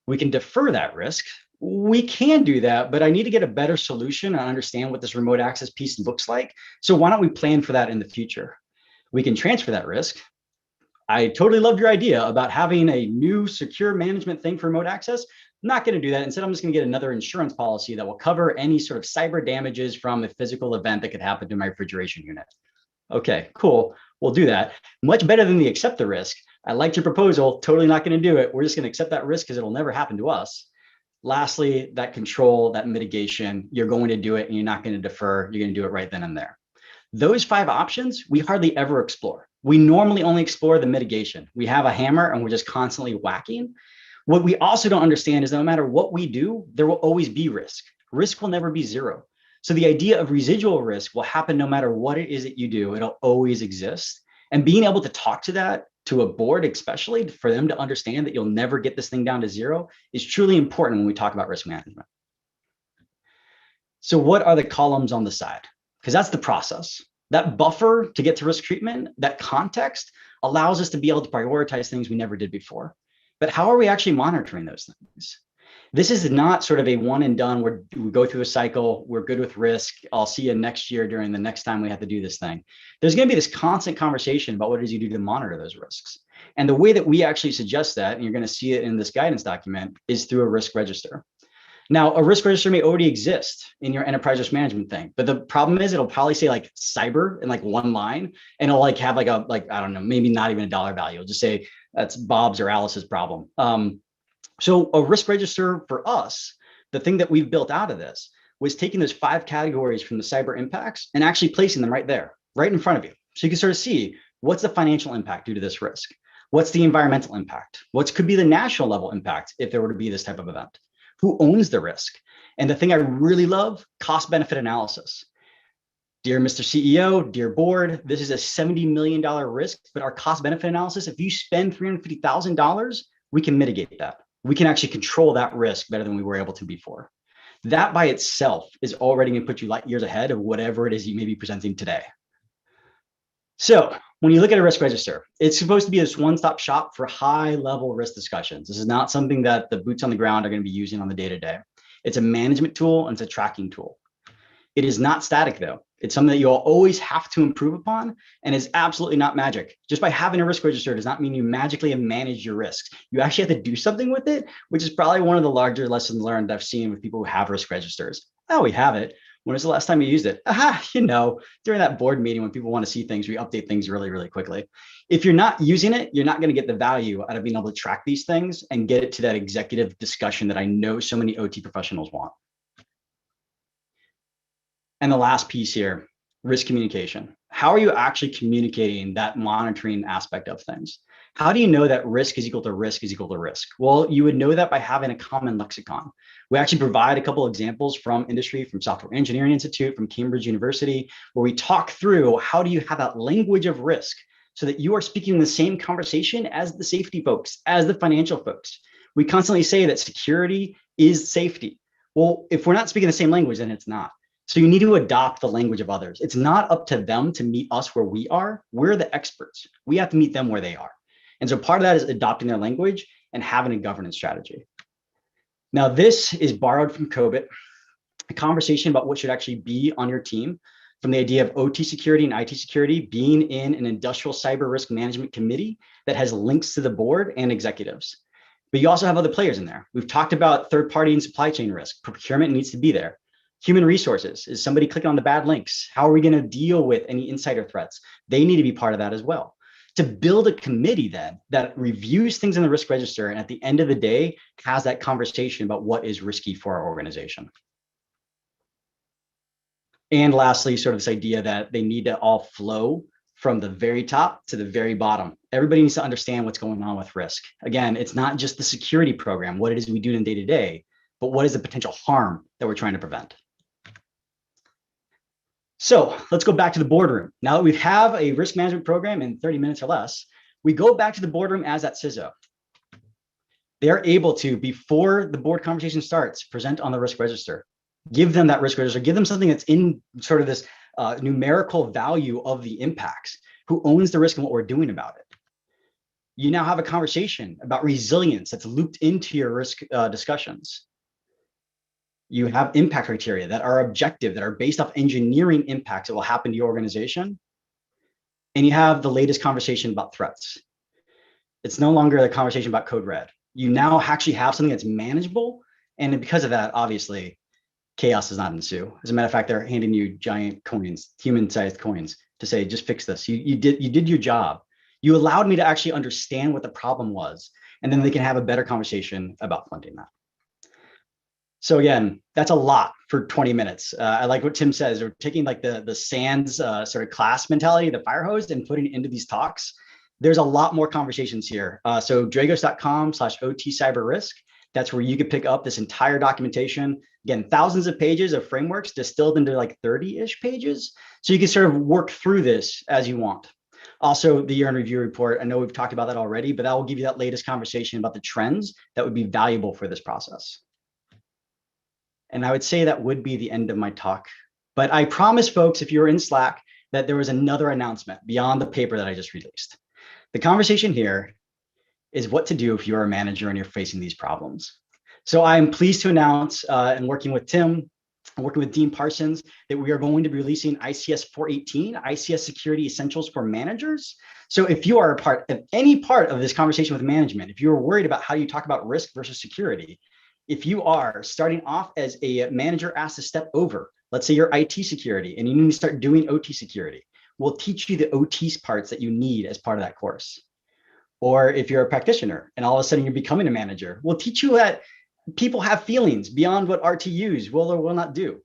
We can defer that risk. We can do that, but I need to get a better solution and understand what this remote access piece looks like. So why don't we plan for that in the future? We can transfer that risk. I totally loved your idea about having a new secure management thing for remote access. I'm not going to do that. Instead, I'm just going to get another insurance policy that will cover any sort of cyber damages from a physical event that could happen to my refrigeration unit. Okay, cool. We'll do that. Much better than the accept the risk. I liked your proposal. Totally not going to do it. We're just going to accept that risk because it'll never happen to us. Lastly, that control, that mitigation, you're going to do it and you're not going to defer. You're going to do it right then and there. Those 5 options, we hardly ever explore. We normally only explore the mitigation. We have a hammer and we're just constantly whacking. What we also don't understand is that no matter what we do, there will always be risk. Risk will never be 0. So the idea of residual risk will happen no matter what it is that you do. It'll always exist. And being able to talk to that, to a board especially, for them to understand that you'll never get this thing down to 0 is truly important when we talk about risk management. So what are the columns on the side? Because that's the process. That buffer to get to risk treatment, that context allows us to be able to prioritize things we never did before. But how are we actually monitoring those things? This is not sort of a one and done where we go through a cycle, we're good with risk, I'll see you next year during the next time we have to do this thing. There's going to be this constant conversation about what it is you do to monitor those risks. And the way that we actually suggest that, and you're going to see it in this guidance document, is through a risk register. Now, a risk register may already exist in your enterprise risk management thing, but the problem is it'll probably say like cyber in like one line, and it'll like have like I don't know, maybe not even a dollar value. It'll just say that's Bob's or Alice's problem. So a risk register for us, the thing that we've built out of this was taking those 5 categories from the cyber impacts and actually placing them right there, right in front of you. So you can sort of see what's the financial impact due to this risk? What's the environmental impact? What could be the national level impact if there were to be this type of event? Who owns the risk? And the thing I really love, cost benefit analysis. Dear Mr. CEO, dear board, this is a $70 million risk, but our cost benefit analysis, if you spend $350,000, we can mitigate that. We can actually control that risk better than we were able to before. That by itself is already going to put you light years ahead of whatever it is you may be presenting today. So when you look at a risk register, it's supposed to be this one-stop shop for high-level risk discussions. This is not something that the boots on the ground are going to be using on the day-to-day. It's a management tool and it's a tracking tool. It is not static though. It's something that you'll always have to improve upon and is absolutely not magic. Just by having a risk register does not mean you magically have managed your risks. You actually have to do something with it, which is probably one of the larger lessons learned I've seen with people who have risk registers. Oh, we have it. When was the last time you used it? Aha, during that board meeting when people want to see things, we update things really, really quickly. If you're not using it, you're not going to get the value out of being able to track these things and get it to that executive discussion that I know so many OT professionals want. And the last piece here, risk communication. How are you actually communicating that monitoring aspect of things? How do you know that risk is equal to risk is equal to risk? Well, you would know that by having a common lexicon. We actually provide a couple of examples from industry, from Software Engineering Institute, from Cambridge University, where we talk through how do you have that language of risk so that you are speaking the same conversation as the safety folks, as the financial folks. We constantly say that security is safety. Well, if we're not speaking the same language, then it's not. So you need to adopt the language of others. It's not up to them to meet us where we are. We're the experts. We have to meet them where they are. And so part of that is adopting their language and having a governance strategy. Now, this is borrowed from COVID, a conversation about what should actually be on your team, from the idea of OT security and IT security being in an industrial cyber risk management committee that has links to the board and executives. But you also have other players in there. We've talked about third-party and supply chain risk. Procurement needs to be there. Human resources, is somebody clicking on the bad links? How are we going to deal with any insider threats? They need to be part of that as well. To build a committee then that reviews things in the risk register and at the end of the day has that conversation about what is risky for our organization. And lastly, sort of this idea that they need to all flow from the very top to the very bottom. Everybody needs to understand what's going on with risk. Again, it's not just the security program, what it is we do in day-to-day, but what is the potential harm that we're trying to prevent. So let's go back to the boardroom. Now that we have a risk management program in 30 minutes or less, we go back to the boardroom as that CISO. They're able to, before the board conversation starts, present on the risk register, give them that risk register, give them something that's in sort of this numerical value of the impacts, who owns the risk and what we're doing about it. You now have a conversation about resilience that's looped into your risk discussions. You have impact criteria that are objective, that are based off engineering impacts that will happen to your organization. And you have the latest conversation about threats. It's no longer a conversation about code red. You now actually have something that's manageable. And because of that, obviously, chaos does not ensue. As a matter of fact, they're handing you giant coins, human-sized coins, to say, just fix this. You did your job. You allowed me to actually understand what the problem was. And then they can have a better conversation about funding that. So again, that's a lot for 20 minutes. I like what Tim says. We're taking like the SANS sort of class mentality, the fire hose, and putting it into these talks. There's a lot more conversations here. So dragos.com/OT cyber risk. That's where you could pick up this entire documentation. Again, thousands of pages of frameworks distilled into like 30-ish pages. So you can sort of work through this as you want. Also, the year in review report. I know we've talked about that already, but that will give you that latest conversation about the trends that would be valuable for this process. And I would say that would be the end of my talk. But I promise folks, if you're in Slack, that there was another announcement beyond the paper that I just released. The conversation here is what to do if you're a manager and you're facing these problems. So I'm pleased to announce, and working with Tim, and working with Dean Parsons, that we are going to be releasing ICS 418, ICS Security Essentials for Managers. So if you are a part of any part of this conversation with management, if you're worried about how you talk about risk versus security, if you are starting off as a manager asked to step over, let's say you're IT security and you need to start doing OT security, we'll teach you the OT parts that you need as part of that course. Or if you're a practitioner and all of a sudden you're becoming a manager, we'll teach you that people have feelings beyond what RTUs will or will not do.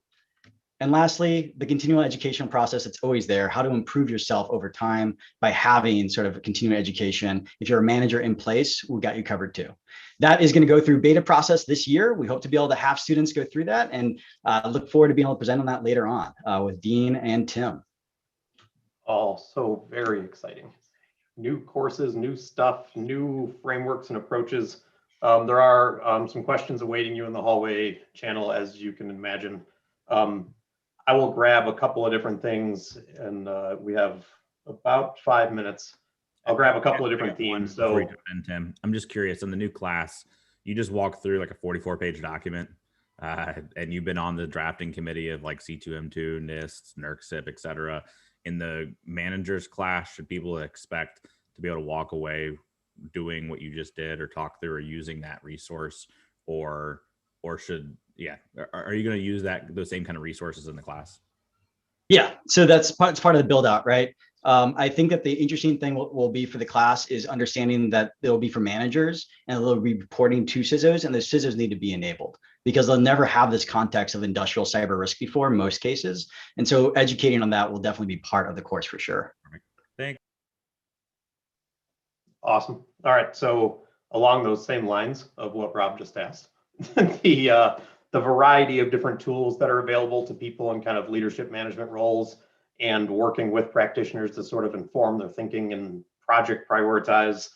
And lastly, the continual educational process that's always there, how to improve yourself over time by having sort of a continuing education. If you're a manager in place, we got you covered too. That is going to go through beta process this year. We hope to be able to have students go through that, and look forward to being able to present on that later on with Dean and Tim. Also very exciting. New courses, new stuff, new frameworks and approaches. There are some questions awaiting you in the hallway channel, as you can imagine. I will grab a couple of different things, and we have about 5 minutes. I'll grab a couple of different themes. Before you jump in, Tim, I'm just curious, in the new class, you just walked through like a 44-page document, and you've been on the drafting committee of like C2M2, NIST, NERC, et cetera. In the manager's class, should people expect to be able to walk away doing what you just did, or talk through, or using that resource, or should, are you going to use those same kind of resources in the class? Yeah, so it's part of the build out, right? I think that the interesting thing will be for the class is understanding that they'll be for managers and they'll be reporting to CISOs, and the CISOs need to be enabled because they'll never have this context of industrial cyber risk before in most cases. And so educating on that will definitely be part of the course for sure. Thanks. Awesome. All right, so along those same lines of what Rob just asked, the variety of different tools that are available to people in kind of leadership management roles and working with practitioners to sort of inform their thinking and project prioritize,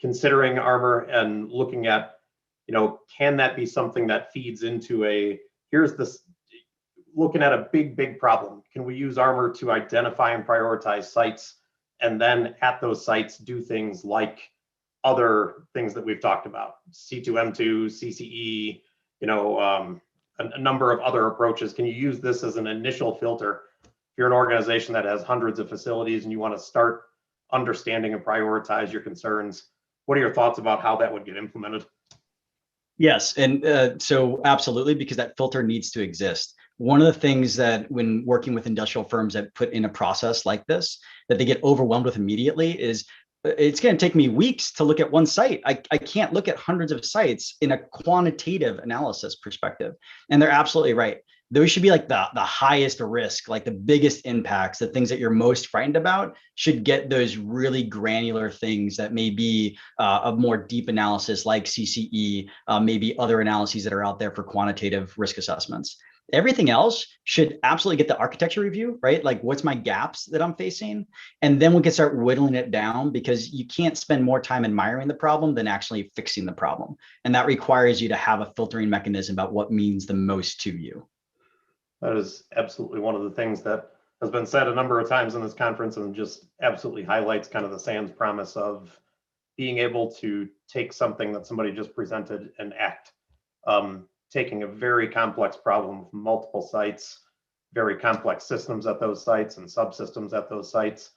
considering Armor and looking at, can that be something that feeds into here's this, looking at a big problem. Can we use Armor to identify and prioritize sites, and then at those sites do things like other things that we've talked about, C2M2, CCE, a number of other approaches. Can you use this as an initial filter? If you're an organization that has hundreds of facilities and you want to start understanding and prioritize your concerns, what are your thoughts about how that would get implemented? Yes, and so absolutely, because that filter needs to exist. One of the things that when working with industrial firms that put in a process like this, that they get overwhelmed with immediately is, it's going to take me weeks to look at one site. I can't look at hundreds of sites in a quantitative analysis perspective. And they're absolutely right. Those should be like the highest risk, like the biggest impacts, the things that you're most frightened about should get those really granular things that may be a more deep analysis like CCE, maybe other analyses that are out there for quantitative risk assessments. Everything else should absolutely get the architecture review, right? Like, what's my gaps that I'm facing? And then we can start whittling it down, because you can't spend more time admiring the problem than actually fixing the problem. And that requires you to have a filtering mechanism about what means the most to you. That is absolutely one of the things that has been said a number of times in this conference, and just absolutely highlights kind of the SANS promise of being able to take something that somebody just presented and act. Taking a very complex problem with multiple sites, very complex systems at those sites and subsystems at those sites,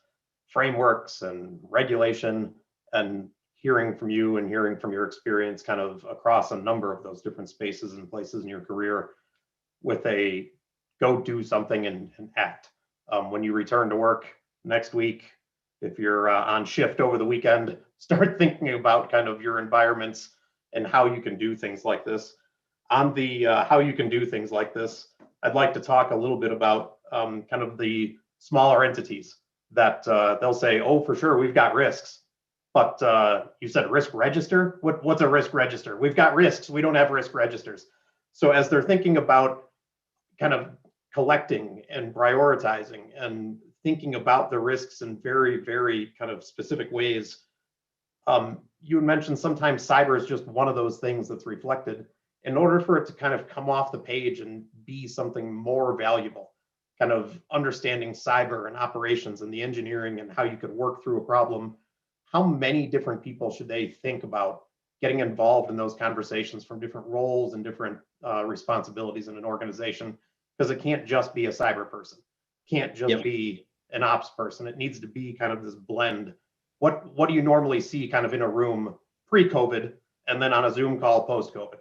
frameworks and regulation, and hearing from you and hearing from your experience kind of across a number of those different spaces and places in your career with a go do something and act. When you return to work next week, if you're on shift over the weekend, start thinking about kind of your environments and how you can do things like this. On the how you can do things like this, I'd like to talk a little bit about kind of the smaller entities that they'll say, oh, for sure, we've got risks. But you said risk register? What's a risk register? We've got risks, we don't have risk registers. So as they're thinking about kind of collecting and prioritizing and thinking about the risks in very, very kind of specific ways, you mentioned sometimes cyber is just one of those things that's reflected. In order for it to kind of come off the page and be something more valuable, kind of understanding cyber and operations and the engineering and how you could work through a problem, how many different people should they think about getting involved in those conversations from different roles and different responsibilities in an organization? Because it can't just be a cyber person, can't just be an ops person. It needs to be kind of this blend. What do you normally see kind of in a room pre-COVID and then on a Zoom call post-COVID?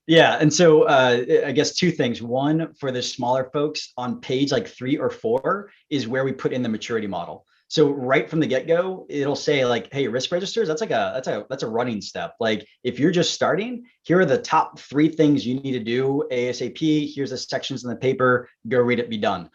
Yeah, and so I guess two things. One, for the smaller folks, on page like 3 or 4 is where we put in the maturity model. So right from the get-go, it'll say like, hey, risk registers, that's a running step. Like if you're just starting, here are the top 3 things you need to do ASAP. Here's the sections in the paper, go read it, be done.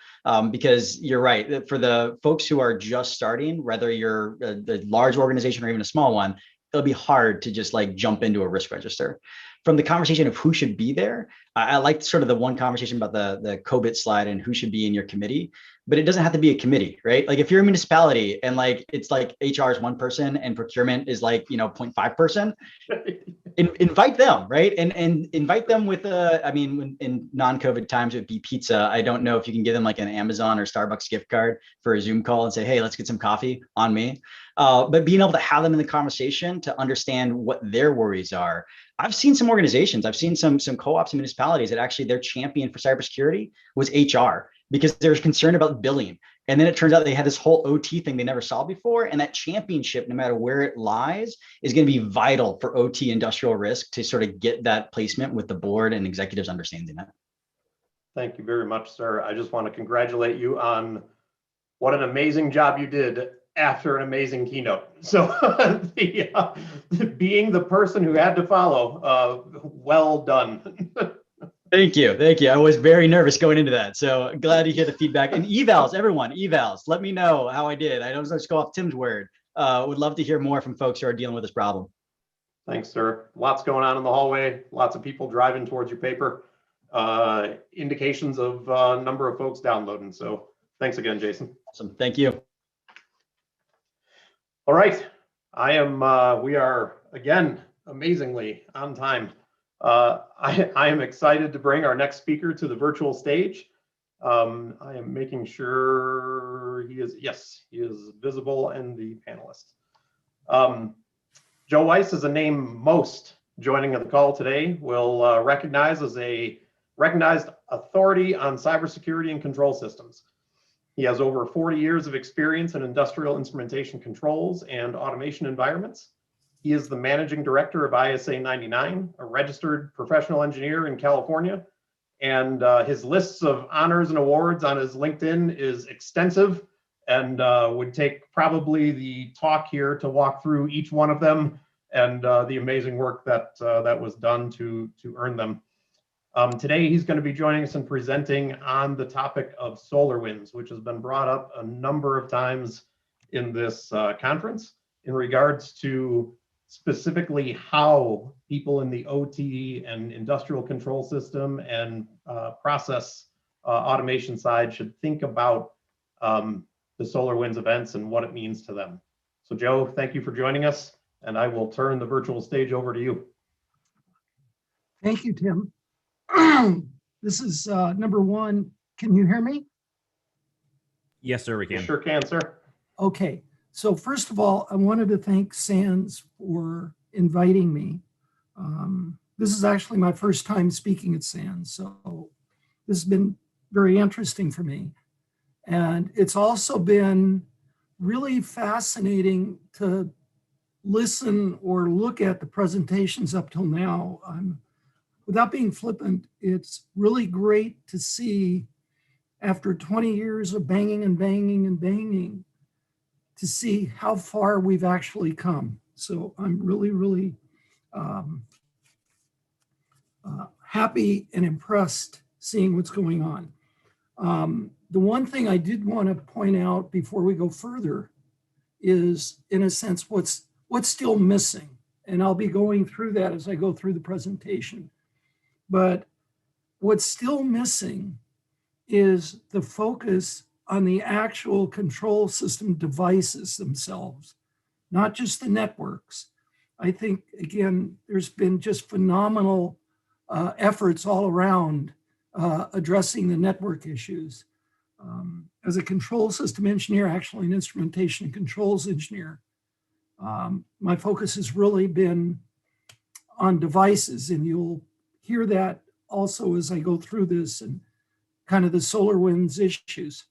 Because you're right, for the folks who are just starting, whether you're a large organization or even a small one, it'll be hard to just like jump into a risk register. From the conversation of who should be there, I liked sort of the one conversation about the COBIT slide and who should be in your committee, but it doesn't have to be a committee, right? Like if you're a municipality and like it's like HR is 1 person and procurement is like 0.5 person, invite them, right? And invite them with I mean, in non-COVID times it would be pizza. I don't know if you can give them like an Amazon or Starbucks gift card for a Zoom call and say, hey, let's get some coffee on me. But being able to have them in the conversation to understand what their worries are. I've seen some organizations, I've seen some co-ops and municipalities that actually their champion for cybersecurity was HR because they're concerned about billing. And then it turns out they had this whole OT thing they never saw before. And that championship, no matter where it lies, is going to be vital for OT industrial risk to sort of get that placement with the board and executives understanding that. Thank you very much, sir. I just want to congratulate you on what an amazing job you did after an amazing keynote. So being the person who had to follow, well done. Thank you. Thank you. I was very nervous going into that. So glad to hear the feedback. And evals, everyone, evals, let me know how I did. I don't just go off Tim's word. Would love to hear more from folks who are dealing with this problem. Thanks, sir. Lots going on in the hallway. Lots of people driving towards your paper. Indications of number of folks downloading. So thanks again, Jason. Awesome. Thank you. All right. We are again, amazingly on time. I am excited to bring our next speaker to the virtual stage. I am making sure he is visible and the panelist. Joe Weiss is a name most joining the call today will recognize as a recognized authority on cybersecurity and control systems. He has over 40 years of experience in industrial instrumentation controls and automation environments. He is the managing director of ISA 99, a registered professional engineer in California. And his lists of honors and awards on his LinkedIn is extensive and would take probably the talk here to walk through each one of them and the amazing work that was done to earn them. Today, he's going to be joining us and presenting on the topic of SolarWinds, which has been brought up a number of times in this conference in regards to specifically how people in the OT and industrial control system and process automation side should think about the SolarWinds events and what it means to them. So Joe, thank you for joining us, and I will turn the virtual stage over to you. Thank you, Tim. This is number one. Can you hear me? Yes, sir, we can. You sure can, sir. Okay. So first of all, I wanted to thank SANS for inviting me. This is actually my first time speaking at SANS, so this has been very interesting for me. And it's also been really fascinating to listen or look at the presentations up till now. Without being flippant, it's really great to see, after 20 years of banging and banging and banging, to see how far we've actually come. So I'm really, really happy and impressed seeing what's going on. The one thing I did want to point out before we go further is, in a sense, what's still missing. And I'll be going through that as I go through the presentation. But what's still missing is the focus on the actual control system devices themselves, not just the networks. I think, again, there's been just phenomenal efforts all around addressing the network issues. As a control system engineer, actually an instrumentation and controls engineer, my focus has really been on devices, and you'll hear that also as I go through this and kind of the SolarWinds issues.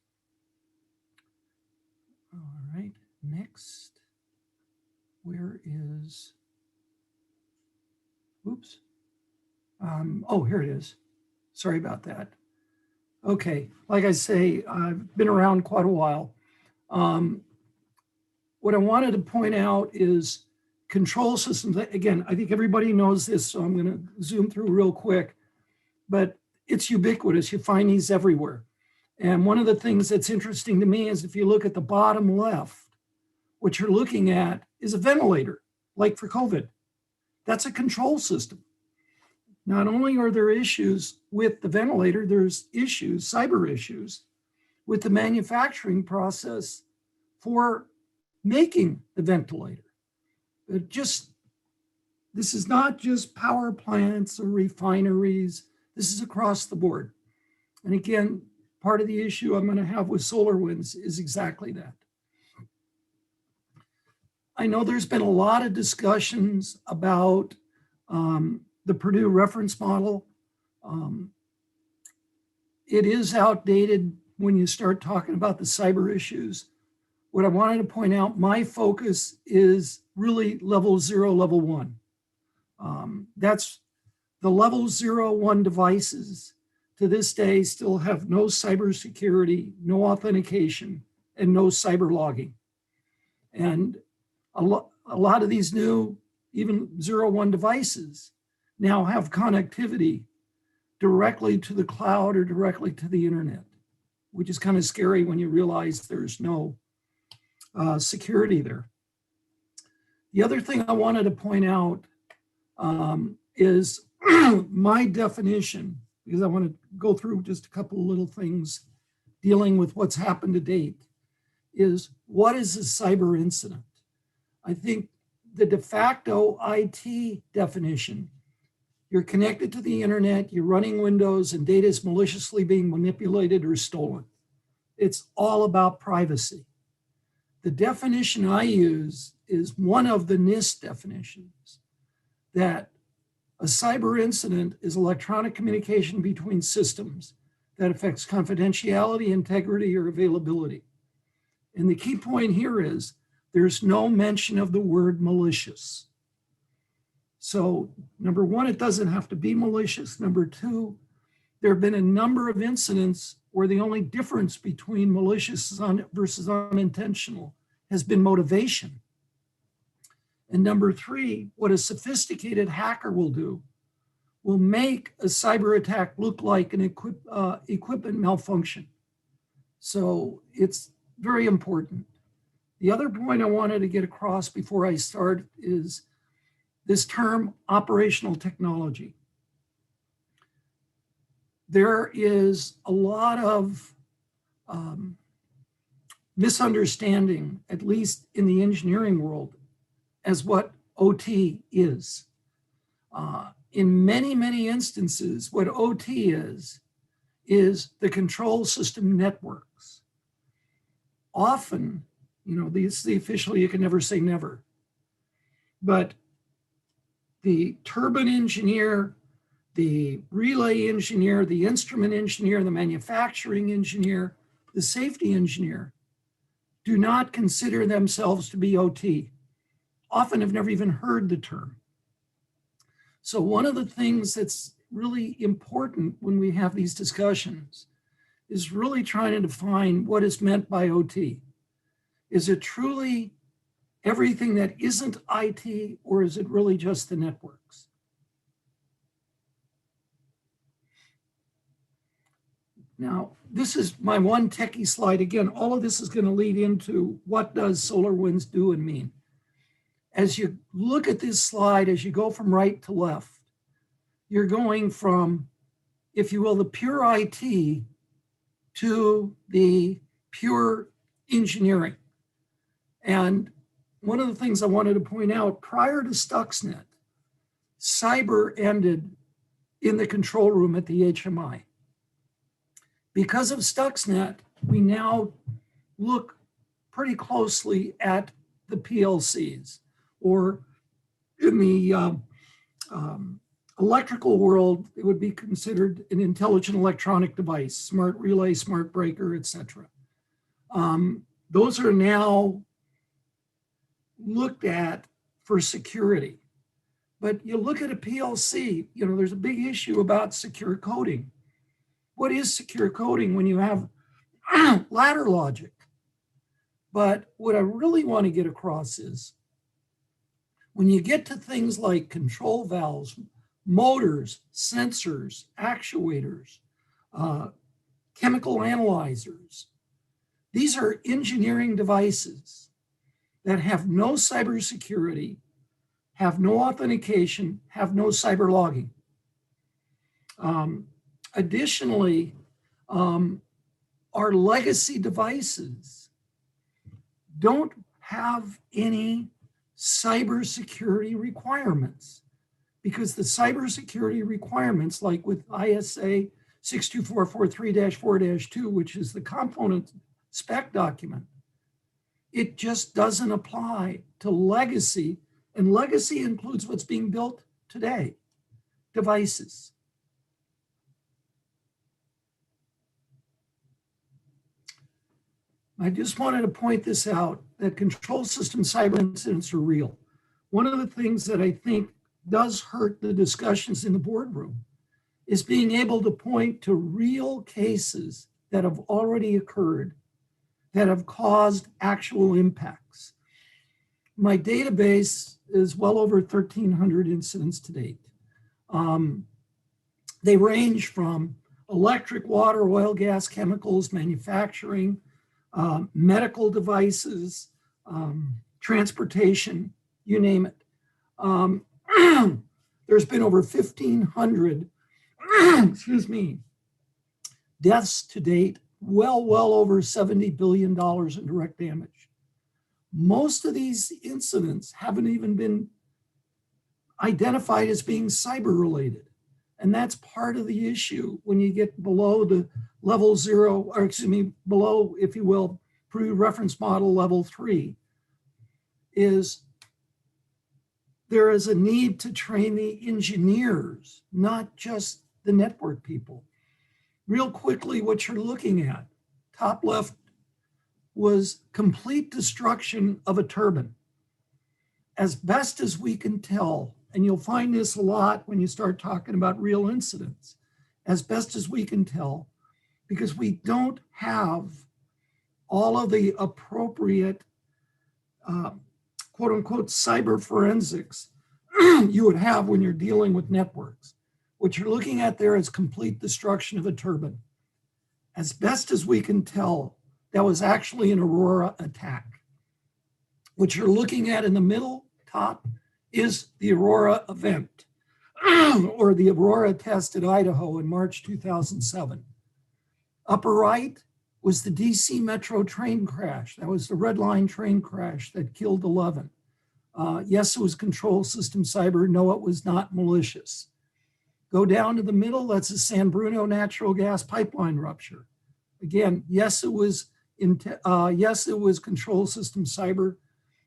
All right, next. Where is, oops. Oh, here it is. Sorry about that. Okay, like I say, I've been around quite a while. what I wanted to point out is control systems. Again, I think everybody knows this, so I'm going to zoom through real quick, but it's ubiquitous. You find these everywhere. And one of the things that's interesting to me is if you look at the bottom left, what you're looking at is a ventilator, like for COVID. That's a control system. Not only are there issues with the ventilator, there's issues, cyber issues, with the manufacturing process for making the ventilator. This is not just power plants or refineries. This is across the board. And again, part of the issue I'm going to have with SolarWinds is exactly that. I know there's been a lot of discussions about the Purdue reference model. It is outdated when you start talking about the cyber issues. What I wanted to point out, my focus is really level 0, level 1. That's the level 0, 1 devices to this day still have no cybersecurity, no authentication, and no cyber logging. And a lot of these new, even 0, 1 devices now have connectivity directly to the cloud or directly to the internet, which is kind of scary when you realize there's no security there. The other thing I wanted to point out is my definition, because I want to go through just a couple of little things dealing with what's happened to date, is what is a cyber incident? I think the de facto IT definition, you're connected to the internet, you're running Windows, and data is maliciously being manipulated or stolen. It's all about privacy. The definition I use is one of the NIST definitions, that a cyber incident is electronic communication between systems that affects confidentiality, integrity, or availability. And the key point here is there's no mention of the word malicious. So number one, it doesn't have to be malicious. Number two, there have been a number of incidents where the only difference between malicious versus unintentional has been motivation. And number three, what a sophisticated hacker will do will make a cyber attack look like an equipment malfunction. So it's very important. The other point I wanted to get across before I start is this term operational technology. There is a lot of misunderstanding, at least in the engineering world, as what OT is. In many, many instances, what OT is the control system networks. Often, this is the official, you can never say never, but the turbine engineer, the relay engineer, the instrument engineer, the manufacturing engineer, the safety engineer do not consider themselves to be OT. Often have never even heard the term. So one of the things that's really important when we have these discussions is really trying to define what is meant by OT. Is it truly everything that isn't IT, or is it really just the networks? Now, this is my one techie slide. Again, all of this is going to lead into what does SolarWinds do and mean. As you look at this slide, as you go from right to left, you're going from, if you will, the pure IT to the pure engineering. And one of the things I wanted to point out, prior to Stuxnet, cyber ended in the control room at the HMI. Because of Stuxnet, we now look pretty closely at the PLCs, or in the electrical world, it would be considered an intelligent electronic device, smart relay, smart breaker, etc. Those are now looked at for security. But you look at a PLC, there's a big issue about secure coding. What is secure coding when you have ladder logic? But what I really want to get across is when you get to things like control valves, motors, sensors, actuators, chemical analyzers, these are engineering devices that have no cybersecurity, have no authentication, have no cyber logging. Additionally, our legacy devices don't have any cybersecurity requirements, because the cybersecurity requirements, like with ISA 62443-4-2, which is the component spec document, it just doesn't apply to legacy, and legacy includes what's being built today, devices. I just wanted to point this out, that control system cyber incidents are real. One of the things that I think does hurt the discussions in the boardroom is being able to point to real cases that have already occurred that have caused actual impacts. My database is well over 1,300 incidents to date. They range from electric, water, oil, gas, chemicals, manufacturing, medical devices, transportation, you name it. There's been over 1,500, excuse me, deaths to date, well over $70 billion in direct damage. Most of these incidents haven't even been identified as being cyber related. And that's part of the issue when you get below the level 0, or excuse me, below, if you will, pre-reference model level 3, is there is a need to train the engineers, not just the network people. Real quickly, what you're looking at, top left, was complete destruction of a turbine. As best as we can tell, and you'll find this a lot when you start talking about real incidents, as best as we can tell, because we don't have all of the appropriate quote unquote cyber forensics you would have when you're dealing with networks. What you're looking at there is complete destruction of a turbine. As best as we can tell, that was actually an Aurora attack. What you're looking at in the middle top is the Aurora event, or the Aurora test at Idaho in March 2007. Upper right was the DC Metro train crash. That was the Red Line train crash that killed 11. Yes, it was control system cyber. No, it was not malicious. Go down to the middle, that's a San Bruno natural gas pipeline rupture. Again, yes, it was control system cyber.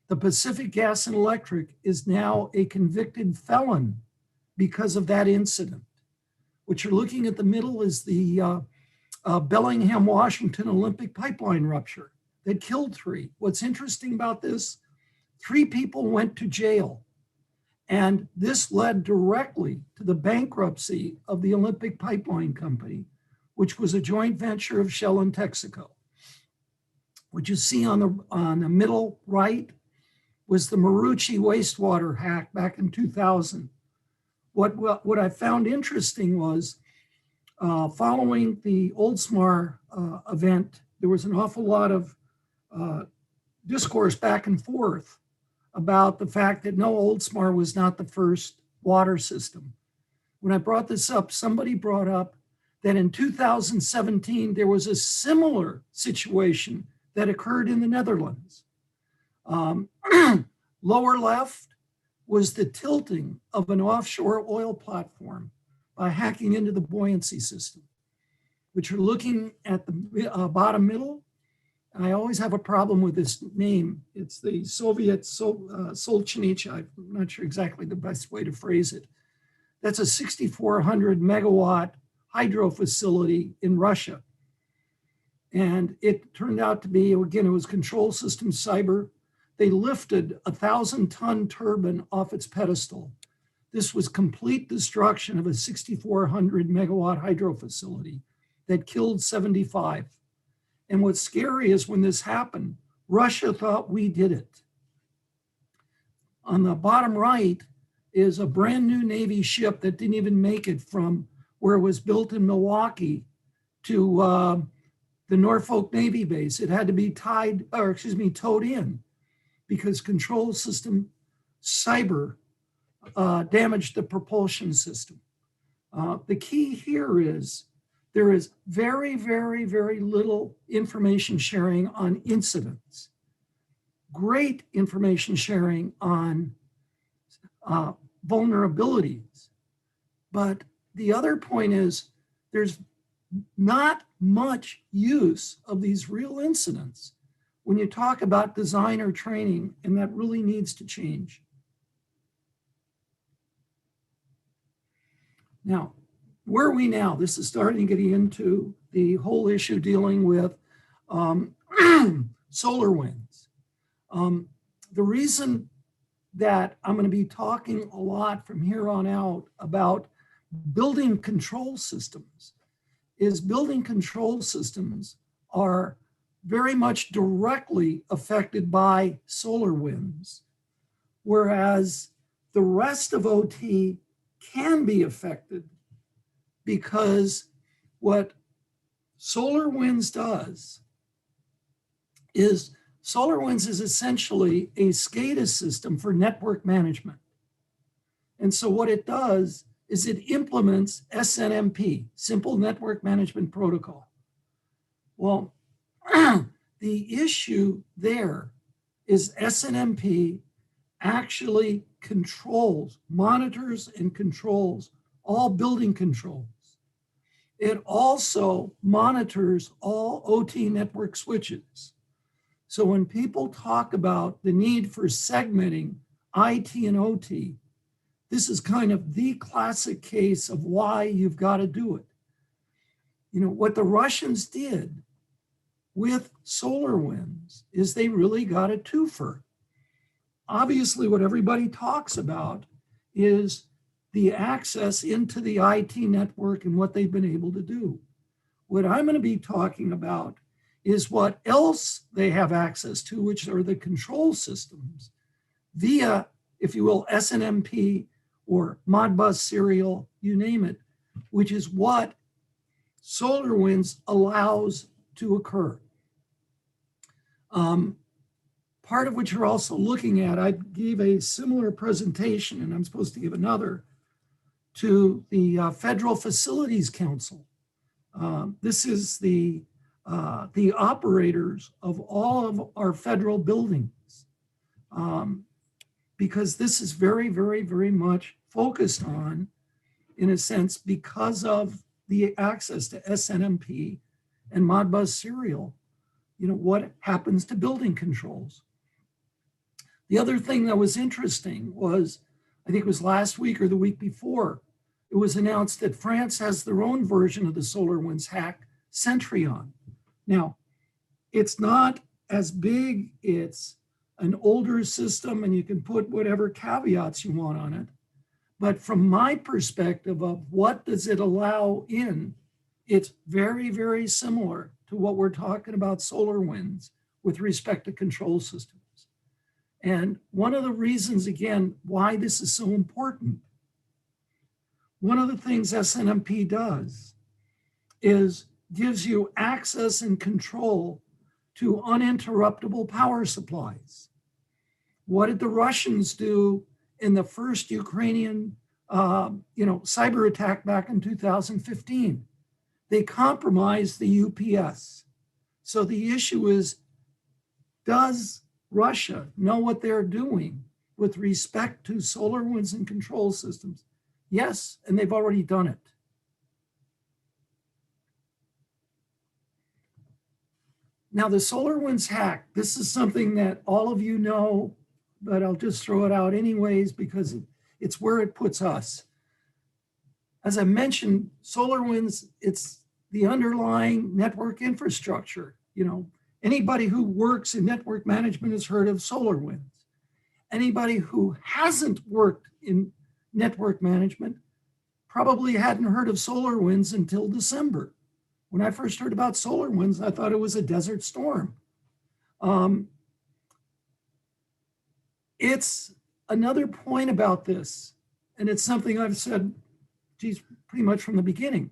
The Pacific Gas and Electric is now a convicted felon because of that incident. What you're looking at the middle is the Bellingham, Washington Olympic pipeline rupture that killed 3. What's interesting about this, 3 people went to jail. And this led directly to the bankruptcy of the Olympic Pipeline Company, which was a joint venture of Shell and Texaco. What you see on the middle right was the Marucci wastewater hack back in 2000. What I found interesting was following the Oldsmar event, there was an awful lot of discourse back and forth about the fact that no, Oldsmar was not the first water system. When I brought this up, somebody brought up that in 2017, there was a similar situation that occurred in the Netherlands. Lower left was the tilting of an offshore oil platform by hacking into the buoyancy system, which you're looking at the bottom middle. I always have a problem with this name. It's the Soviet Solzhenitsyn. I'm not sure exactly the best way to phrase it. That's a 6,400 megawatt hydro facility in Russia. And it turned out to be, again, it was control system cyber. They lifted a 1,000-ton turbine off its pedestal. This was complete destruction of a 6,400 megawatt hydro facility that killed 75. And what's scary is when this happened, Russia thought we did it. On the bottom right is a brand new Navy ship that didn't even make it from where it was built in Milwaukee to the Norfolk Navy base. It had to be towed in because control system cyber damaged the propulsion system. The key here is there is very, very, very little information sharing on incidents. Great information sharing on vulnerabilities. But the other point is there's not much use of these real incidents when you talk about design or training, and that really needs to change. Now, where are we now? This is starting to get into the whole issue dealing with solar winds. The reason that I'm going to be talking a lot from here on out about building control systems is building control systems are very much directly affected by solar winds, whereas the rest of OT can be affected because what solar winds does is solar winds is essentially a SCADA system for network management. And so what it does is it implements SNMP, Simple Network Management Protocol. Well, the issue there is SNMP actually controls, monitors and controls all building controls. It also monitors all OT network switches. So when people talk about the need for segmenting IT and OT, this is kind of the classic case of why you've got to do it. You know, what the Russians did with solar winds is they really got a twofer. Obviously, what everybody talks about is the access into the IT network and what they've been able to do. What I'm going to be talking about is what else they have access to, which are the control systems via, if you will, SNMP or Modbus serial, you name it, which is what SolarWinds allows to occur. Part of what you're also looking at, I gave a similar presentation, and I'm supposed to give another, to the Federal Facilities Council. This is the operators of all of our federal buildings, because this is very, very, very much focused on, in a sense, because of the access to SNMP and Modbus serial, you know, what happens to building controls. The other thing that was interesting was, I think it was last week or the week before, it was announced that France has their own version of the SolarWinds hack, Centrion. Now, it's not as big, it's an older system, and you can put whatever caveats you want on it. But from my perspective of what does it allow in, it's very, very similar to what we're talking about SolarWinds with respect to control systems. And one of the reasons, again, why this is so important, one of the things SNMP does is gives you access and control to uninterruptible power supplies. What did the Russians do in the first Ukrainian cyber attack back in 2015? They compromised the UPS. So the issue is, does Russia know what they're doing with respect to SolarWinds and control systems? Yes, and they've already done it. Now, the SolarWinds hack, this is something that all of you know, but I'll just throw it out anyways because it's where it puts us. As I mentioned, SolarWinds, it's the underlying network infrastructure. You know, anybody who works in network management has heard of SolarWinds. Anybody who hasn't worked in network management probably hadn't heard of SolarWinds until December. When I first heard about SolarWinds, I thought it was a desert storm. it's another point about this, and it's something I've said, geez, pretty much from the beginning.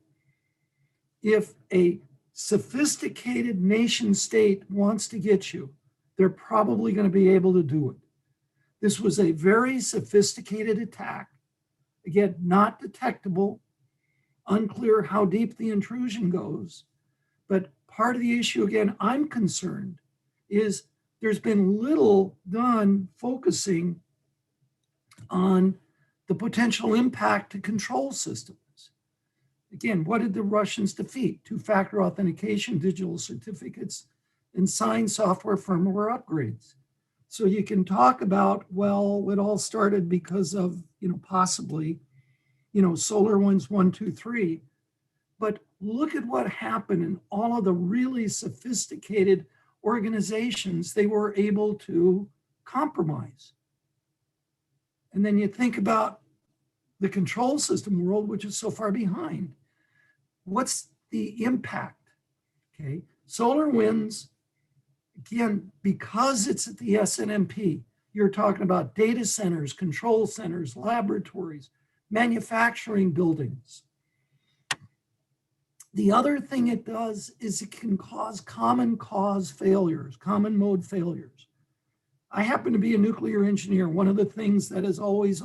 If a sophisticated nation state wants to get you, they're probably going to be able to do it. This was a very sophisticated attack. Again, not detectable, unclear how deep the intrusion goes. But part of the issue, again, I'm concerned, is there's been little done focusing on the potential impact to control systems. Again, what did the Russians defeat? Two-factor authentication, digital certificates, and signed software firmware upgrades. So you can talk about, well, it all started because of, possibly, SolarWinds 1, 2, 3. But look at what happened in all of the really sophisticated organizations they were able to compromise. And then you think about the control system world, which is so far behind. What's the impact? Okay, SolarWinds, again, because it's at the SNMP, you're talking about data centers, control centers, laboratories, manufacturing buildings. The other thing it does is it can cause common cause failures, common mode failures. I happen to be a nuclear engineer. One of the things that has always,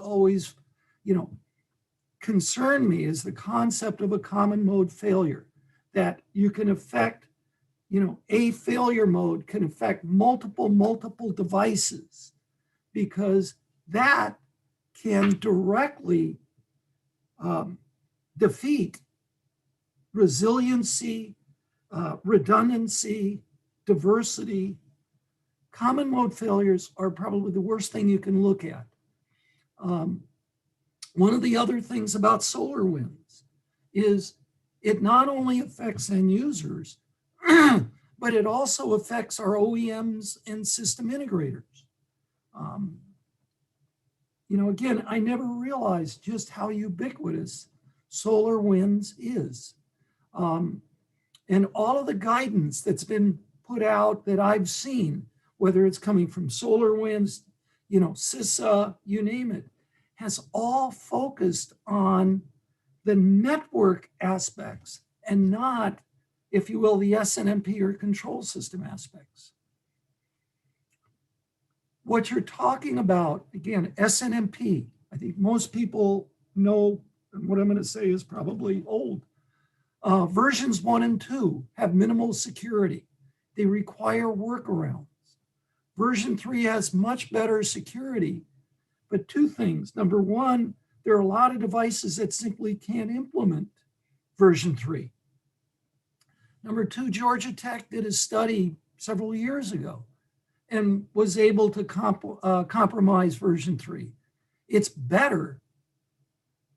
concerned me is the concept of a common mode failure, that you can affect, a failure mode can affect multiple devices, because that can directly defeat resiliency, redundancy, diversity. Common mode failures are probably the worst thing you can look at. One of the other things about SolarWinds is it not only affects end users, but it also affects our OEMs and system integrators. Again, I never realized just how ubiquitous SolarWinds is. And all of the guidance that's been put out that I've seen, whether it's coming from SolarWinds, CISA, you name it, has all focused on the network aspects and not, if you will, the SNMP or control system aspects. What you're talking about, again, SNMP, I think most people know, and what I'm going to say is probably old. Versions 1 and 2 have minimal security. They require workarounds. Version 3 has much better security, but two things. Number one, there are a lot of devices that simply can't implement version 3. Number two, Georgia Tech did a study several years ago and was able to compromise version 3. It's better,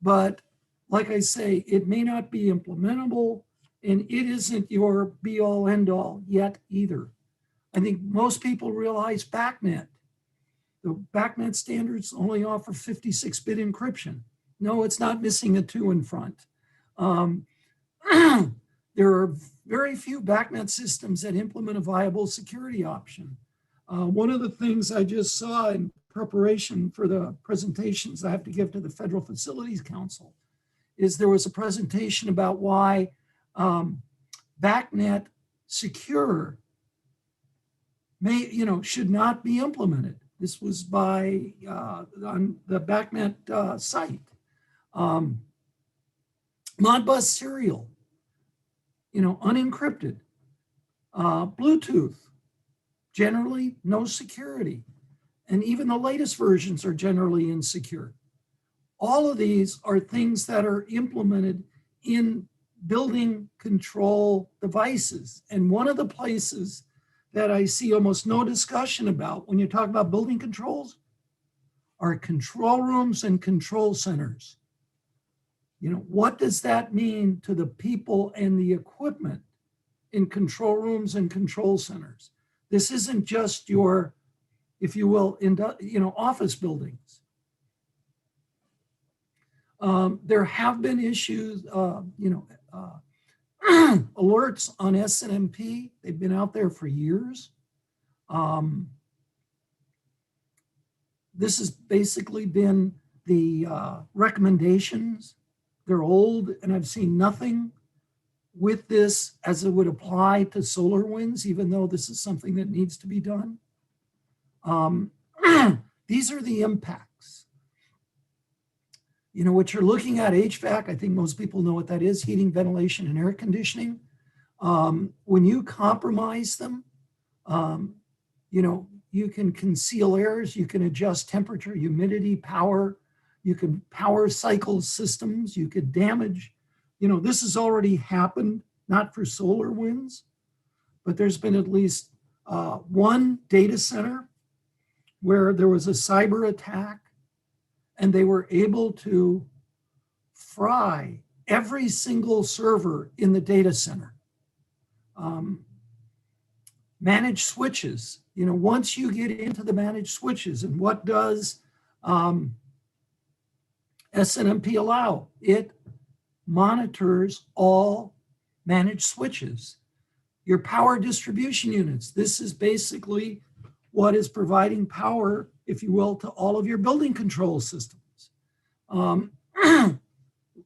but like I say, it may not be implementable, and it isn't your be-all, end-all yet either. I think most people realize BACnet. The BACnet standards only offer 56-bit encryption. No, it's not missing a 2 in front. There are very few BACnet systems that implement a viable security option. One of the things I just saw in preparation for the presentations I have to give to the Federal Facilities Council is there was a presentation about why BACnet secure should not be implemented. This was by on the BACnet site. Modbus serial, unencrypted. Bluetooth, generally no security. And even the latest versions are generally insecure. All of these are things that are implemented in building control devices. And one of the places that I see almost no discussion about when you talk about building controls are control rooms and control centers. What does that mean to the people and the equipment in control rooms and control centers? This isn't just your, if you will, office buildings. There have been issues, alerts on SNMP. They've been out there for years. This has basically been the recommendations. They're old, and I've seen nothing with this as it would apply to solar winds, even though this is something that needs to be done. These are the impacts. You know, what you're looking at, HVAC, I think most people know what that is, heating, ventilation, and air conditioning. When you compromise them, you know, you can conceal errors, you can adjust temperature, humidity, power, you can power cycle systems, you could damage. You know, this has already happened, not for solar winds, but there's been at least one data center where there was a cyber attack and they were able to fry every single server in the data center. Managed switches, you know, once you get into the managed switches, and what does SNMP allow? It monitors all managed switches. Your power distribution units, this is basically what is providing power, if you will, to all of your building control systems.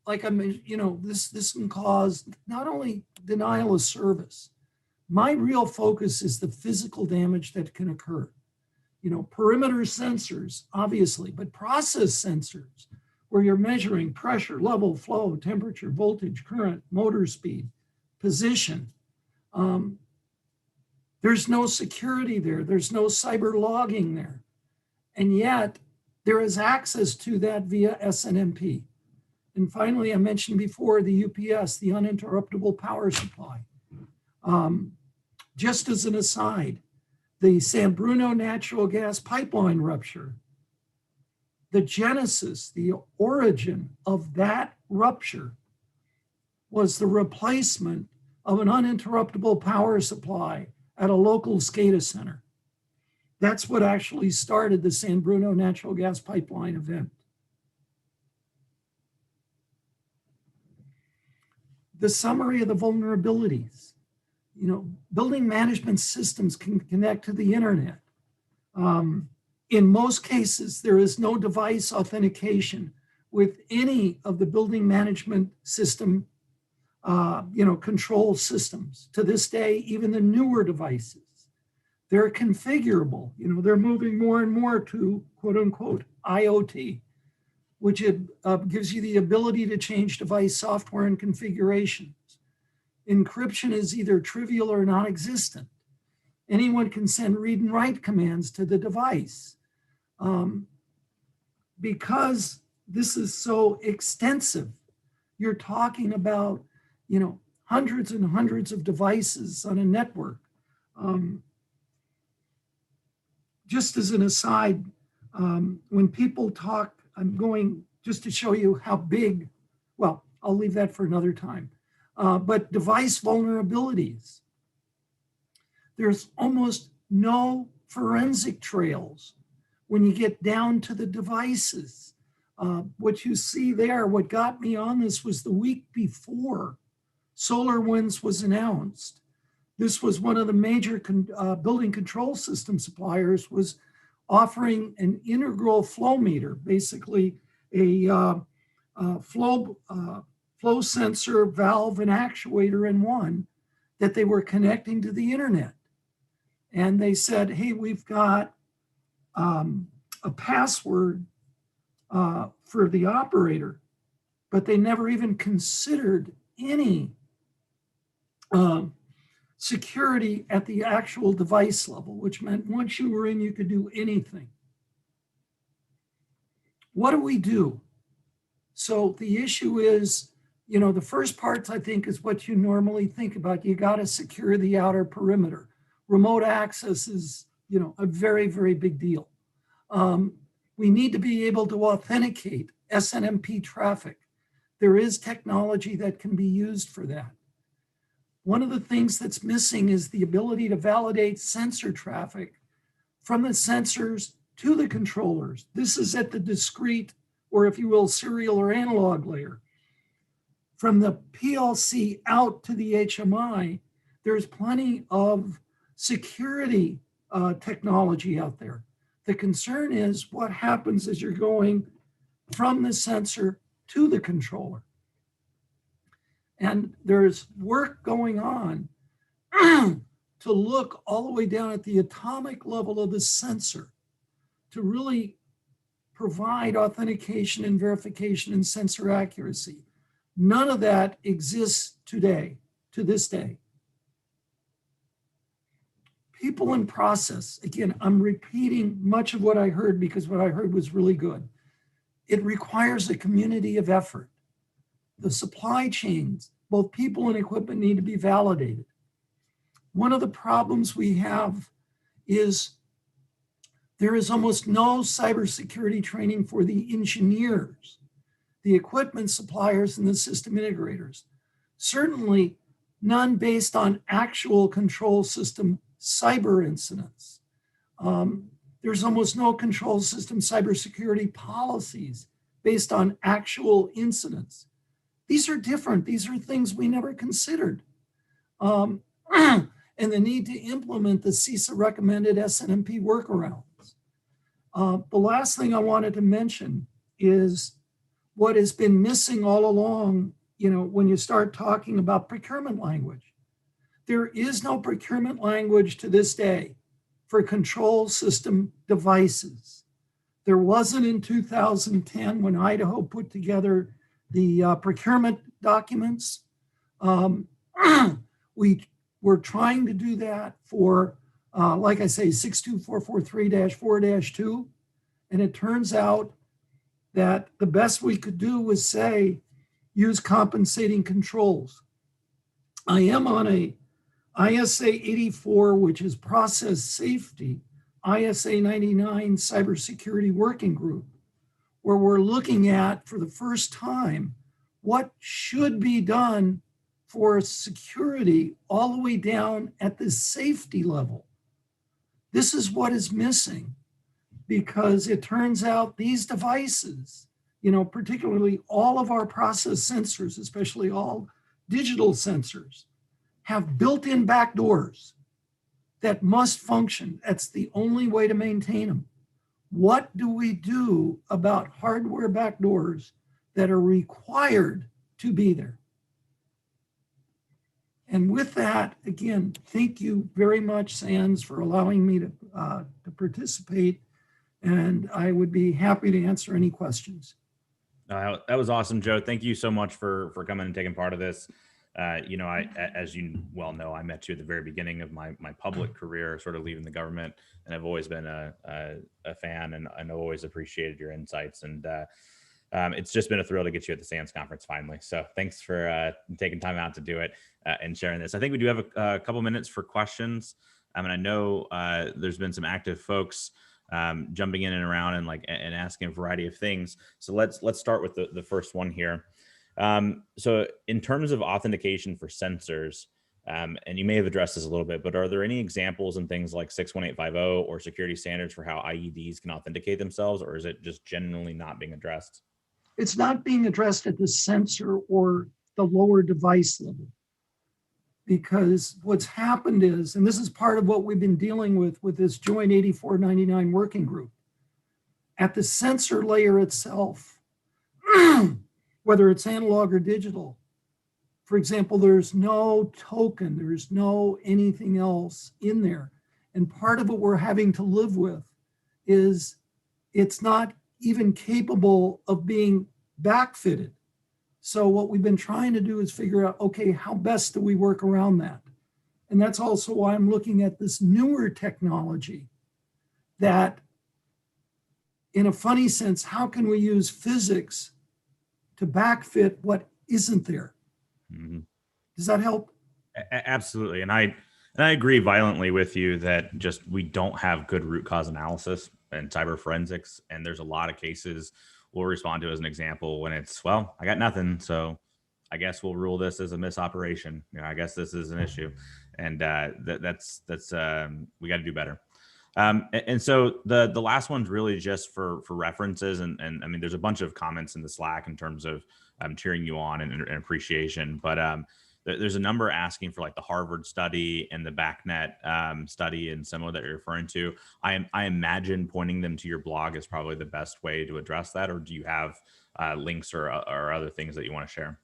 Like I mentioned, you know, this can cause not only denial of service. My real focus is the physical damage that can occur. You know, perimeter sensors, obviously, but process sensors, where you're measuring pressure, level, flow, temperature, voltage, current, motor speed, position. There's no security there. There's no cyber logging there. And yet there is access to that via SNMP. And finally, I mentioned before the UPS, the uninterruptible power supply. Just as an aside, the San Bruno natural gas pipeline rupture, the genesis, the origin of that rupture was the replacement of an uninterruptible power supply at a local SCADA center. That's what actually started the San Bruno natural gas pipeline event. The summary of the vulnerabilities. You know, building management systems can connect to the internet. In most cases, there is no device authentication with any of the building management system, you know, control systems. To this day, even the newer devices, they're configurable. You know, they're moving more and more to quote unquote IoT, which gives you the ability to change device software and configurations. Encryption is either trivial or non-existent. Anyone can send read and write commands to the device. Because this is so extensive, you're talking about, you know, hundreds and hundreds of devices on a network. Just as an aside, when people talk, I'm going just to show you how big, well, I'll leave that for another time. But device vulnerabilities, there's almost no forensic trails when you get down to the devices. What you see there, what got me on this was the week before SolarWinds was announced. This was one of the major building control system suppliers was offering an integral flow meter, basically a flow sensor, valve, and actuator in one that they were connecting to the internet. And they said, hey, we've got a password for the operator, but they never even considered any security at the actual device level, which meant once you were in, you could do anything. What do we do? So the issue is, you know, the first parts, I think, is what you normally think about. You got to secure the outer perimeter. Remote access is, you know, a very, very big deal. We need to be able to authenticate SNMP traffic. There is technology that can be used for that. One of the things that's missing is the ability to validate sensor traffic from the sensors to the controllers. This is at the discrete, or if you will, serial or analog layer. From the PLC out to the HMI, there's plenty of security technology out there. The concern is what happens as you're going from the sensor to the controller. And there's work going on to look all the way down at the atomic level of the sensor to really provide authentication and verification and sensor accuracy. None of that exists today, to this day. People and process, again, I'm repeating much of what I heard because what I heard was really good. It requires a community of effort. The supply chains, both people and equipment, need to be validated. One of the problems we have is there is almost no cybersecurity training for the engineers, the equipment suppliers, and the system integrators. Certainly none based on actual control system cyber incidents. There's almost no control system cybersecurity policies based on actual incidents. These are different. These are things we never considered. And the need to implement the CISA recommended SNMP workarounds. The last thing I wanted to mention is what has been missing all along, when you start talking about procurement language. There is no procurement language to this day for control system devices. There wasn't in 2010 when Idaho put together the procurement documents. We were trying to do that for, like I say, 62443-4-2. And it turns out that the best we could do was say, use compensating controls. I am on a ISA 84, which is process safety, ISA 99 cybersecurity working group, where we're looking at, for the first time, what should be done for security all the way down at the safety level. This is what is missing, because it turns out these devices, particularly all of our process sensors, especially all digital sensors, have built-in backdoors that must function. That's the only way to maintain them. What do we do about hardware backdoors that are required to be there? And with that, again, thank you very much, Sands, for allowing me to participate. And I would be happy to answer any questions. That was awesome, Joe. Thank you so much for coming and taking part of this. As you well know, I met you at the very beginning of my public career, sort of leaving the government, and I've always been a fan and always appreciated your insights. And it's just been a thrill to get you at the SANS conference finally. So thanks for taking time out to do it and sharing this. I think we do have a couple minutes for questions. And I know there's been some active folks jumping in and around and asking a variety of things. So let's start with the first one here. So in terms of authentication for sensors, and you may have addressed this a little bit, but are there any examples in things like 61850 or security standards for how IEDs can authenticate themselves, or is it just generally not being addressed? It's not being addressed at the sensor or the lower device level, because what's happened is, and this is part of what we've been dealing with this joint 8499 working group, at the sensor layer itself, whether it's analog or digital. For example, there's no token, there's no anything else in there. And part of what we're having to live with is it's not even capable of being backfitted. So what we've been trying to do is figure out, okay, how best do we work around that? And that's also why I'm looking at this newer technology that, in a funny sense, how can we use physics to backfit what isn't there? Mm-hmm. Does that help? Absolutely. And I agree violently with you that just we don't have good root cause analysis and cyber forensics. And there's a lot of cases we'll respond to as an example when it's, well, I got nothing, so I guess we'll rule this as a misoperation. I guess this is an issue, and that's we got to do better. And so the last one's really just for references, and I mean, there's a bunch of comments in the Slack in terms of cheering you on and appreciation, but there's a number asking for like the Harvard study and the BACnet study and similar that you're referring to. I imagine pointing them to your blog is probably the best way to address that. Or do you have links or other things that you want to share?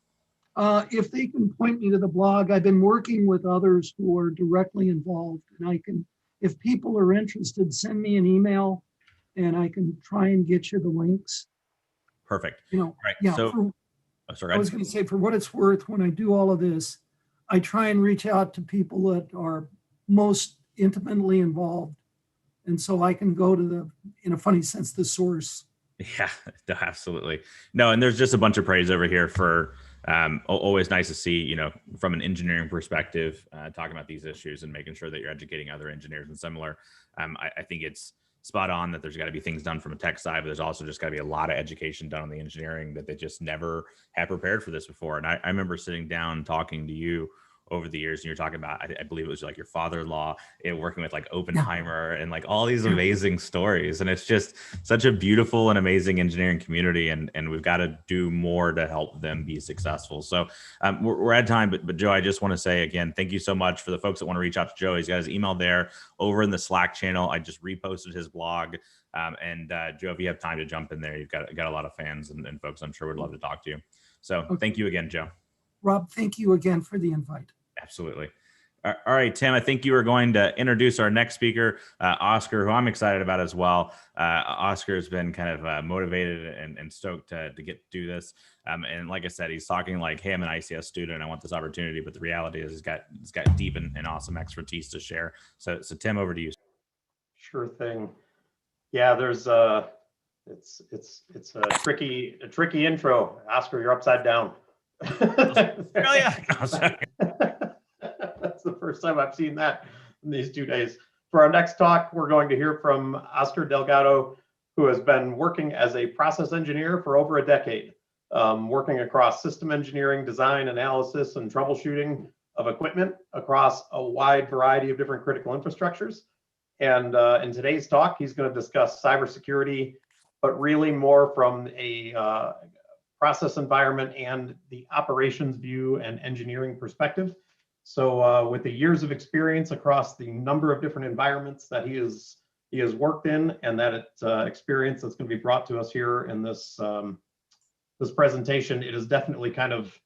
If they can point me to the blog, I've been working with others who are directly involved, and I can, if people are interested, send me an email and I can try and get you the links. Perfect. You know, right. yeah, So, sorry, I was going to say, for what it's worth, when I do all of this, I try and reach out to people that are most intimately involved. And so I can go to the, in a funny sense, the source. Yeah, absolutely. No, and there's just a bunch of praise over here for always nice to see, you know, from an engineering perspective, talking about these issues and making sure that you're educating other engineers and similar. I think it's spot on that there's got to be things done from a tech side, but there's also just got to be a lot of education done on the engineering that they just never have prepared for this before. And I remember sitting down talking to you over the years, and you're talking about, I believe it was like your father-in-law working with like Oppenheimer and like all these amazing stories. And it's just such a beautiful and amazing engineering community. And we've got to do more to help them be successful. So we're at time, but Joe, I just want to say again, thank you so much. For the folks that want to reach out to Joe, he's got his email there over in the Slack channel. I just reposted his blog. And Joe, if you have time to jump in there, you've got a lot of fans and folks I'm sure would love to talk to you. So Thank you again, Joe. Rob, thank you again for the invite. Absolutely. All right, Tim, I think you were going to introduce our next speaker, Oscar, who I'm excited about as well. Oscar has been kind of motivated and stoked to do this. And like I said, he's talking like, hey, I'm an ICS student and I want this opportunity. But the reality is he's got deep and awesome expertise to share. So Tim, over to you. Sure thing. Yeah, there's it's a tricky intro. Oscar, you're upside down. Oh yeah. That's the first time I've seen that in these 2 days. For our next talk, we're going to hear from Oscar Delgado, who has been working as a process engineer for over a decade, working across system engineering, design, analysis, and troubleshooting of equipment across a wide variety of different critical infrastructures. And in today's talk, he's going to discuss cybersecurity, but really more from a process environment and the operations view and engineering perspective. So with the years of experience across the number of different environments that he has worked in, and that experience that's going to be brought to us here in this this presentation, it is definitely kind of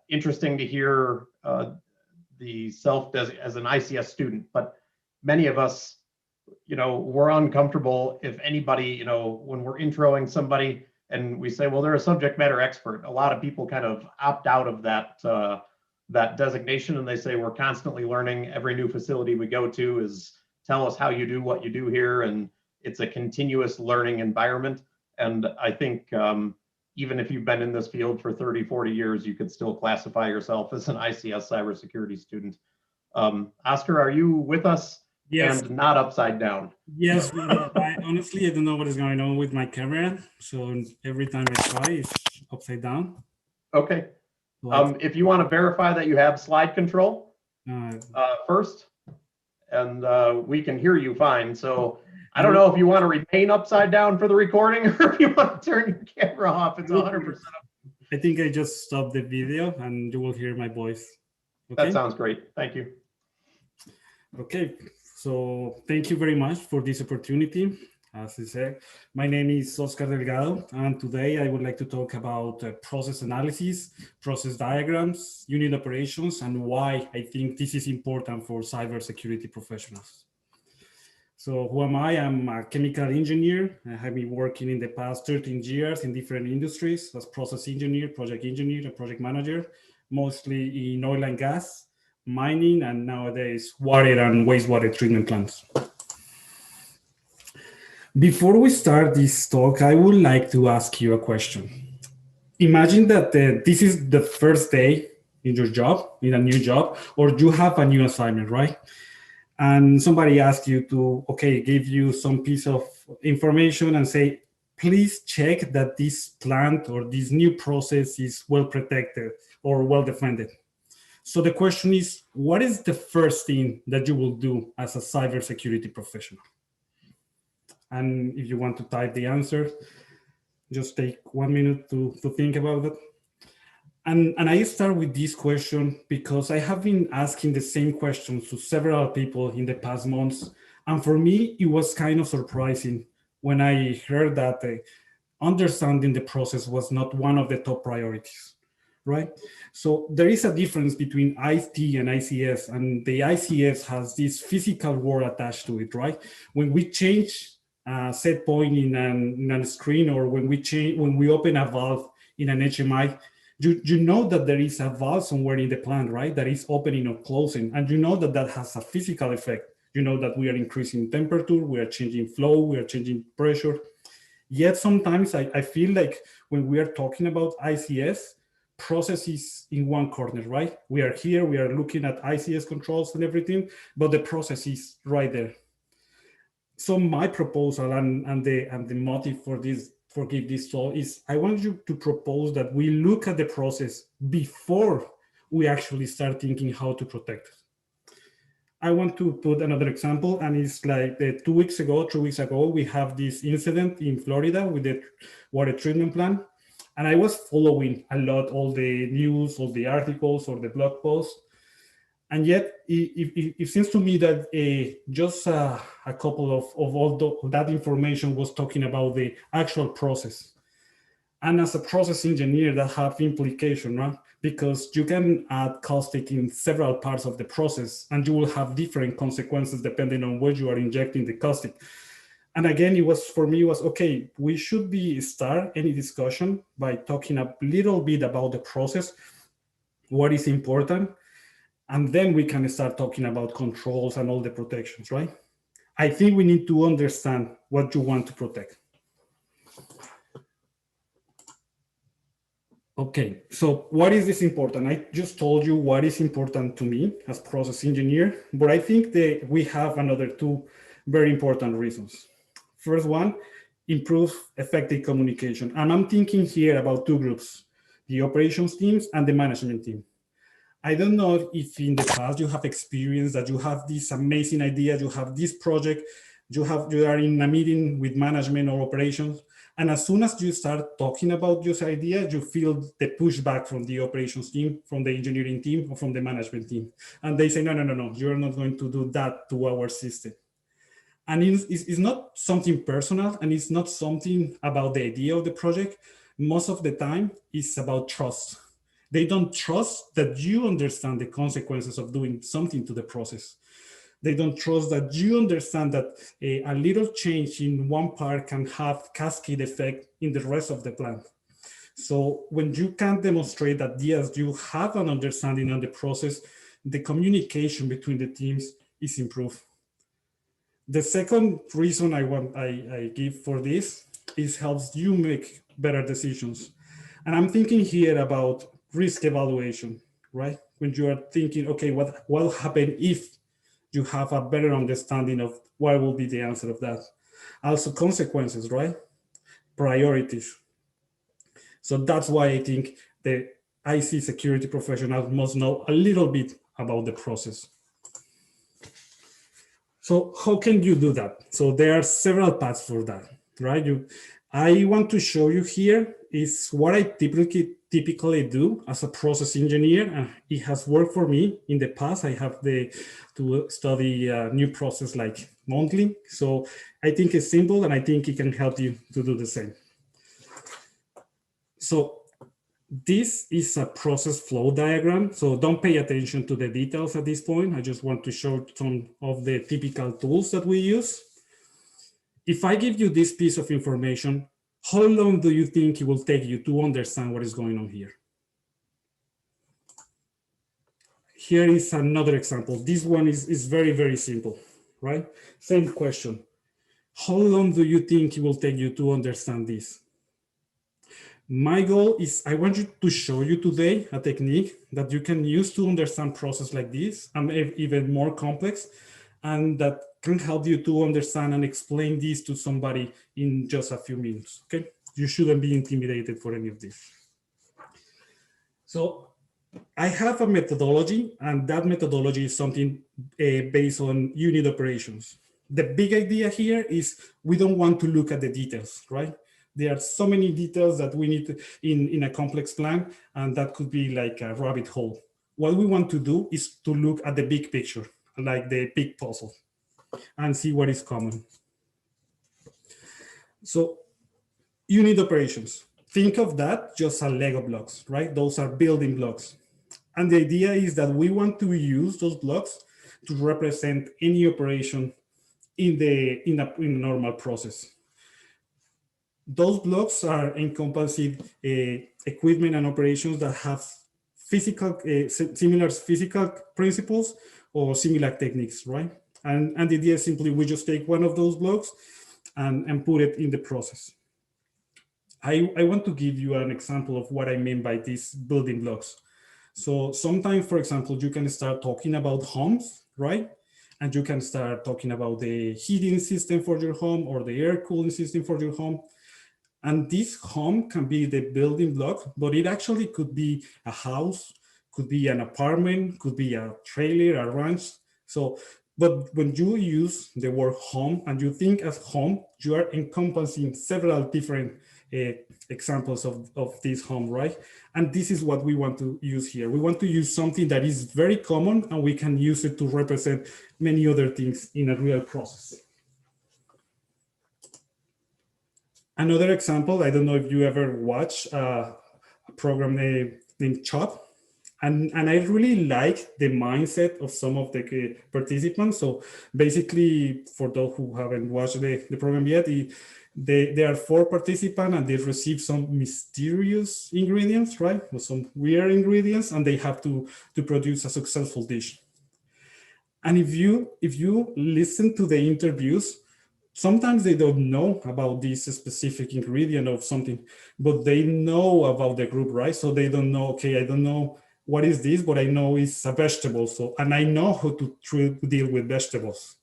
interesting to hear the self as an ICS student. But many of us, you know, we're uncomfortable if anybody, you know, when we're introing somebody and we say, well, they're a subject matter expert. A lot of people kind of opt out of that that designation, and they say we're constantly learning. Every new facility we go to is tell us how you do what you do here, and it's a continuous learning environment. And I think even if you've been in this field for 30, 40 years, you could still classify yourself as an ICS cybersecurity student. Oscar, are you with us? Yes. And not upside down? Yes, but I honestly don't know what is going on with my camera. So every time I try, it's upside down. Okay. If you want to verify that you have slide control first, and we can hear you fine. So I don't know if you want to remain upside down for the recording or if you want to turn your camera off. It's 100%. I think I just stopped the video and you will hear my voice. Okay? That sounds great. Thank you. Okay. So thank you very much for this opportunity. As I said, my name is Oscar Delgado, and today I would like to talk about process analysis, process diagrams, unit operations, and why I think this is important for cybersecurity professionals. So who am I? I'm a chemical engineer. I have been working in the past 13 years in different industries as process engineer, and project manager, mostly in oil and gas, mining, and nowadays water and wastewater treatment plants. Before we start this talk, I would like to ask you a question. Imagine that this is the first day in your job, in a new job, or you have a new assignment, right? And somebody asks you to, okay, give you some piece of information and say, please check that this plant or this new process is well protected or well defended. So the question is, what is the first thing that you will do as a cybersecurity professional? And if you want to type the answer, just take 1 minute to think about it. And I start with this question because I have been asking the same questions to several people in the past months. And for me, it was kind of surprising when I heard that understanding the process was not one of the top priorities, right? So there is a difference between IT and ICS, and the ICS has this physical world attached to it, right? When we change a set point in a screen, or when we open a valve in an HMI, you know that there is a valve somewhere in the plant, right? That is opening or closing. And you know that that has a physical effect. You know that we are increasing temperature, we are changing flow, we are changing pressure. Yet sometimes I feel like when we are talking about ICS, process is in one corner, right? We are here, we are looking at ICS controls and everything, but the process is right there. So my proposal and the motive for give this talk is I want you to propose that we look at the process before we actually start thinking how to protect it. I want to put another example, and it's like 3 weeks ago, we have this incident in Florida with the water treatment plant. And I was following a lot, all the news, all the articles, or the blog posts. And yet it seems to me that just a couple of all that information was talking about the actual process. And as a process engineer, that have implication, right? Because you can add caustic in several parts of the process, and you will have different consequences depending on where you are injecting the caustic. And again, for me, okay, we should start any discussion by talking a little bit about the process, what is important, and then we can start talking about controls and all the protections, right? I think we need to understand what you want to protect. Okay, so what is this important? I just told you what is important to me as process engineer, but I think that we have another two very important reasons. First one, improve effective communication. And I'm thinking here about two groups, the operations teams and the management team. I don't know if in the past you have experienced that you have this amazing idea, you have this project, you are in a meeting with management or operations, and as soon as you start talking about this idea, you feel the pushback from the operations team, from the engineering team, or from the management team. And they say, no, you're not going to do that to our system. And it's not something personal, and it's not something about the idea of the project. Most of the time, it's about trust. They don't trust that you understand the consequences of doing something to the process. They don't trust that you understand that a little change in one part can have cascade effect in the rest of the plant. So when you can demonstrate that, yes, you have an understanding of the process, the communication between the teams is improved. The second reason I give for this is helps you make better decisions. And I'm thinking here about risk evaluation, right? When you are thinking, okay, what will happen if you have a better understanding of what will be the answer of that? Also consequences, right? Priorities. So that's why I think the IC security professionals must know a little bit about the process. So how can you do that? So there are several paths for that, right? I want to show you here is what I typically do as a process engineer. It has worked for me in the past. I have to study a new process like monthly. So I think it's simple, and I think it can help you to do the same. So this is a process flow diagram. So don't pay attention to the details at this point. I just want to show some of the typical tools that we use. If I give you this piece of information, how long do you think it will take you to understand what is going on here? Here is another example. This one is very, very simple, right? Same question. How long do you think it will take you to understand this? My goal is I want you to show you today a technique that you can use to understand process like this and even more complex, and that can help you to understand and explain this to somebody in just a few minutes, okay? You shouldn't be intimidated for any of this. So I have a methodology, and that methodology is something based on unit operations. The big idea here is we don't want to look at the details, right? There are so many details that we need in a complex plan, and that could be like a rabbit hole. What we want to do is to look at the big picture, like the big puzzle, and see what is common. So unit operations. Think of that just as Lego blocks, right? Those are building blocks. And the idea is that we want to use those blocks to represent any operation in a normal process. Those blocks are encompassing equipment and operations that have physical, similar physical principles or similar techniques, right? And the idea is simply we just take one of those blocks and put it in the process. I want to give you an example of what I mean by these building blocks. So sometimes, for example, you can start talking about homes, right? And you can start talking about the heating system for your home or the air cooling system for your home. And this home can be the building block, but it actually could be a house, could be an apartment, could be a trailer, a ranch. So, but when you use the word home and you think as home, you are encompassing several different examples of this home, right? And this is what we want to use here. We want to use something that is very common and we can use it to represent many other things in a real process. Another example, I don't know if you ever watch a program named CHOP, and I really like the mindset of some of the participants. So basically, for those who haven't watched the program yet, there are 4 participants and they receive some mysterious ingredients, right? Or some weird ingredients, and they have to produce a successful dish. And if you listen to the interviews, sometimes they don't know about this specific ingredient of something, but they know about the group, right? So they don't know, okay, I don't know what is this, but I know it's a vegetable. So, and I know how to deal with vegetables.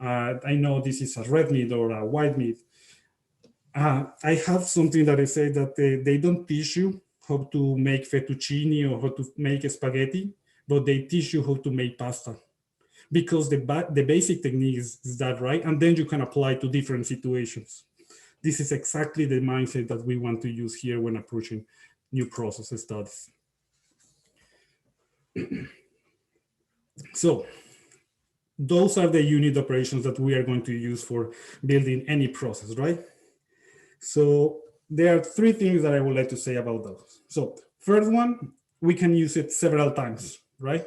I know this is a red meat or a white meat. I have something that I say that they don't teach you how to make fettuccine or how to make spaghetti, but they teach you how to make pasta. Because the basic technique is that, right? And then you can apply to different situations. This is exactly the mindset that we want to use here when approaching new process studies. So those are the unit operations that we are going to use for building any process, right? So there are 3 things that I would like to say about those. So first one, we can use it several times, right?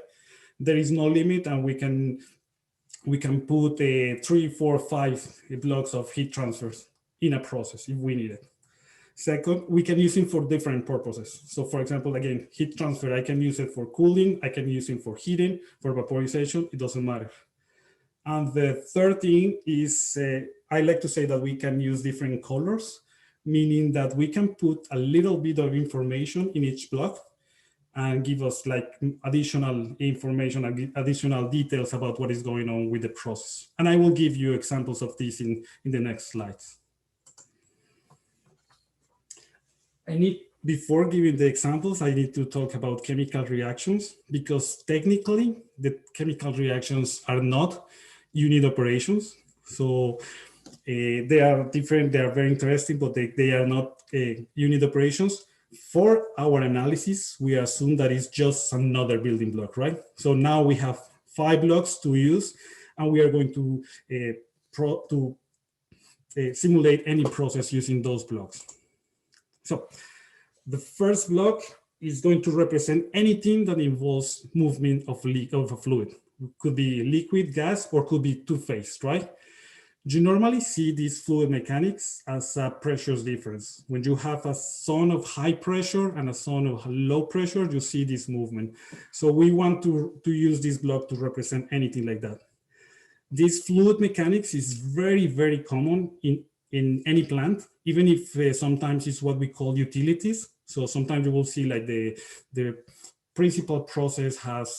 There is no limit, and we can put 3, 4, 5 blocks of heat transfers in a process if we need it. Second, we can use it for different purposes. So for example, again, heat transfer, I can use it for cooling, I can use it for heating, for vaporization, it doesn't matter. And the third thing is, I like to say that we can use different colors, meaning that we can put a little bit of information in each block and give us like additional information and additional details about what is going on with the process. And I will give you examples of this in the next slides. Before giving the examples, I need to talk about chemical reactions, because technically the chemical reactions are not unit operations. So they are different, they are very interesting, but they are not unit operations. For our analysis, we assume that it's just another building block, right? So now we have 5 blocks to use, and we are going to simulate any process using those blocks. So the first block is going to represent anything that involves movement of a fluid. It could be liquid, gas, or could be two-phase, right? You normally see these fluid mechanics as a pressure difference. When you have a zone of high pressure and a zone of low pressure, you see this movement. So we want to use this block to represent anything like that. This fluid mechanics is very, very common in any plant, even if sometimes it's what we call utilities. So sometimes you will see like the principal process has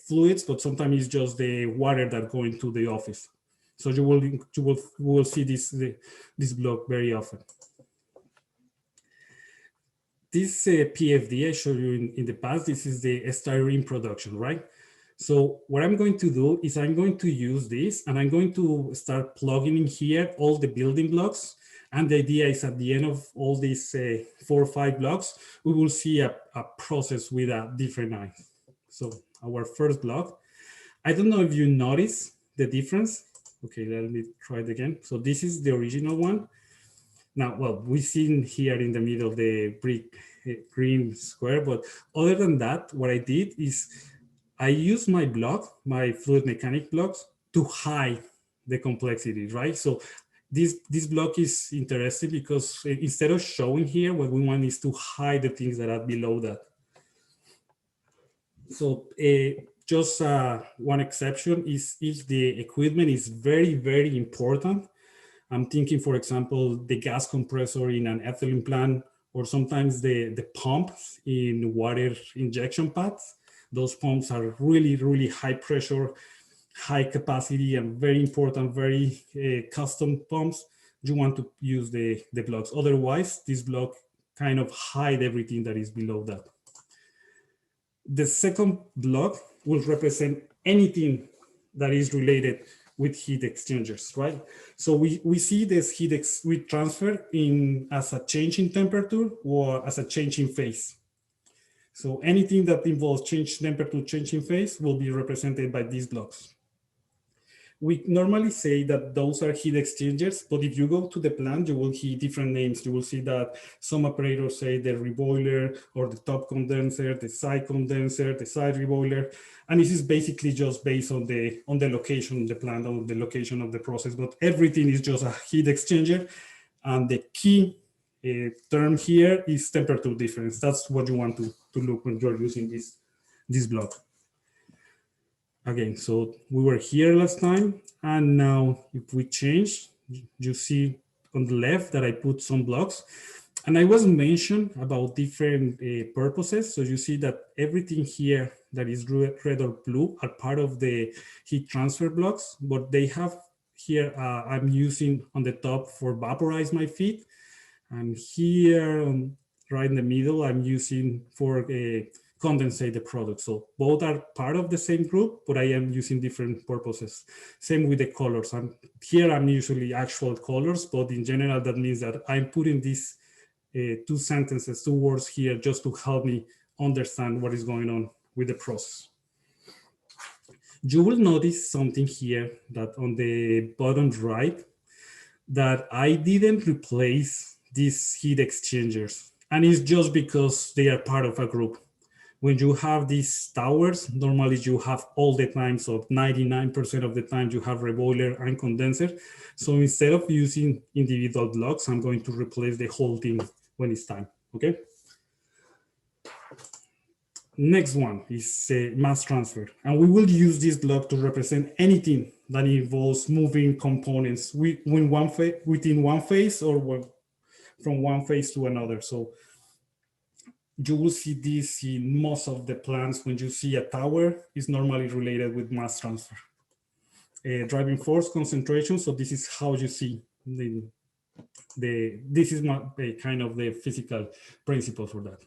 fluids, but sometimes it's just the water that go into the office. So you will see this block very often. This PFD I showed you in the past, this is the styrene production, right? So what I'm going to do is I'm going to use this, and I'm going to start plugging in here all the building blocks, And the idea is at the end of all these 4 or 5 blocks, we will see a process with a different eye. So our first block, I don't know if you notice the difference. Okay, let me try it again. So this is the original one. Now, well, we see here in the middle the brick green square, but other than that, what I did is I used my block, my fluid mechanic blocks, to hide the complexity, right? So this block is interesting because instead of showing here, what we want is to hide the things that are below that. So just one exception is if the equipment is very, very important. I'm thinking, for example, the gas compressor in an ethylene plant, or sometimes the pumps in water injection pads. Those pumps are really, really high pressure, high capacity, and very important, very custom pumps. You want to use the blocks. Otherwise, this block kind of hide everything that is below that. The second block will represent anything that is related with heat exchangers, right? So we see this heat transfer as a change in temperature or as a change in phase. So anything that involves change temperature, change in phase will be represented by these blocks. We normally say that those are heat exchangers, but if you go to the plant, you will hear different names. You will see that some operators say the reboiler or the top condenser, the side condenser, the side reboiler. And this is basically just based on the location of the plant, on the location of the process, but everything is just a heat exchanger. And the key term here is temperature difference. That's what you want to look when you're using this block. Again, so we were here last time, and now if we change, you see on the left that I put some blocks, and I was mentioned about different purposes. So you see that everything here that is red or blue are part of the heat transfer blocks, but they have here, I'm using on the top for vaporize my feed, and here right in the middle, I'm using for condensate the product. So both are part of the same group, but I am using different purposes. Same with the colors. Here I'm usually actual colors, but in general, that means that I'm putting these 2 sentences, 2 words here just to help me understand what is going on with the process. You will notice something here that on the bottom right, that I didn't replace these heat exchangers. And it's just because they are part of a group. When you have these towers, normally you have all the time, so 99% of the time you have reboiler and condenser. So instead of using individual blocks, I'm going to replace the whole thing when it's time, okay? Next one is mass transfer. And we will use this block to represent anything that involves moving components within one phase or from one phase to another. So you will see this in most of the plants. When you see a tower, is normally related with mass transfer. Driving force concentration. So this is how you see this is kind of the physical principle for that.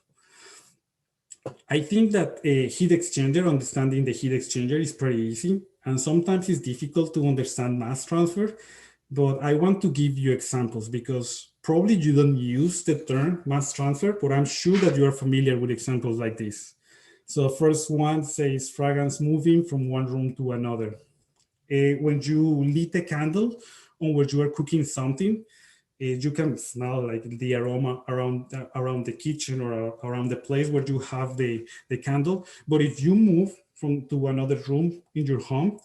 I think that a heat exchanger, understanding the heat exchanger is pretty easy. And sometimes it's difficult to understand mass transfer, but I want to give you examples because probably you don't use the term mass transfer, but I'm sure that you are familiar with examples like this. So first one says fragrance moving from one room to another. When you lit a candle or when you are cooking something, you can smell like the aroma around the kitchen or around the place where you have the candle. But if you move to another room in your home,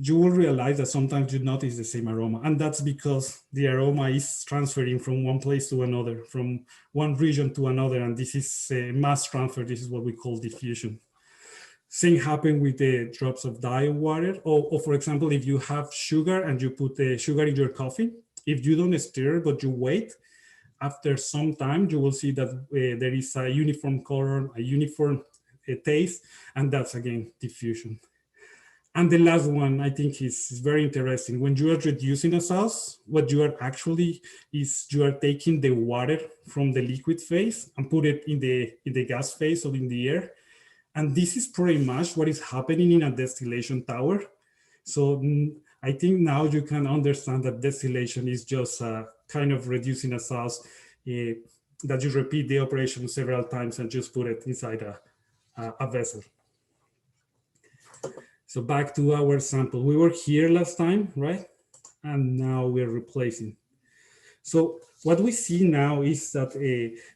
you will realize that sometimes you notice the same aroma. And that's because the aroma is transferring from one place to another, from one region to another. And this is mass transfer. This is what we call diffusion. Same happen with the drops of dye of water. Or for example, if you have sugar and you put the sugar in your coffee, if you don't stir, but you wait, after some time, you will see that there is a uniform color, a uniform taste, and that's again diffusion. And the last one, I think is very interesting. When you are reducing a sauce, what you are actually is you are taking the water from the liquid phase and put it in the gas phase or in the air. And this is pretty much what is happening in a distillation tower. So I think now you can understand that distillation is just kind of reducing a sauce that you repeat the operation several times and just put it inside a vessel. So back to our sample. We were here last time, right? And now we're replacing. So what we see now is that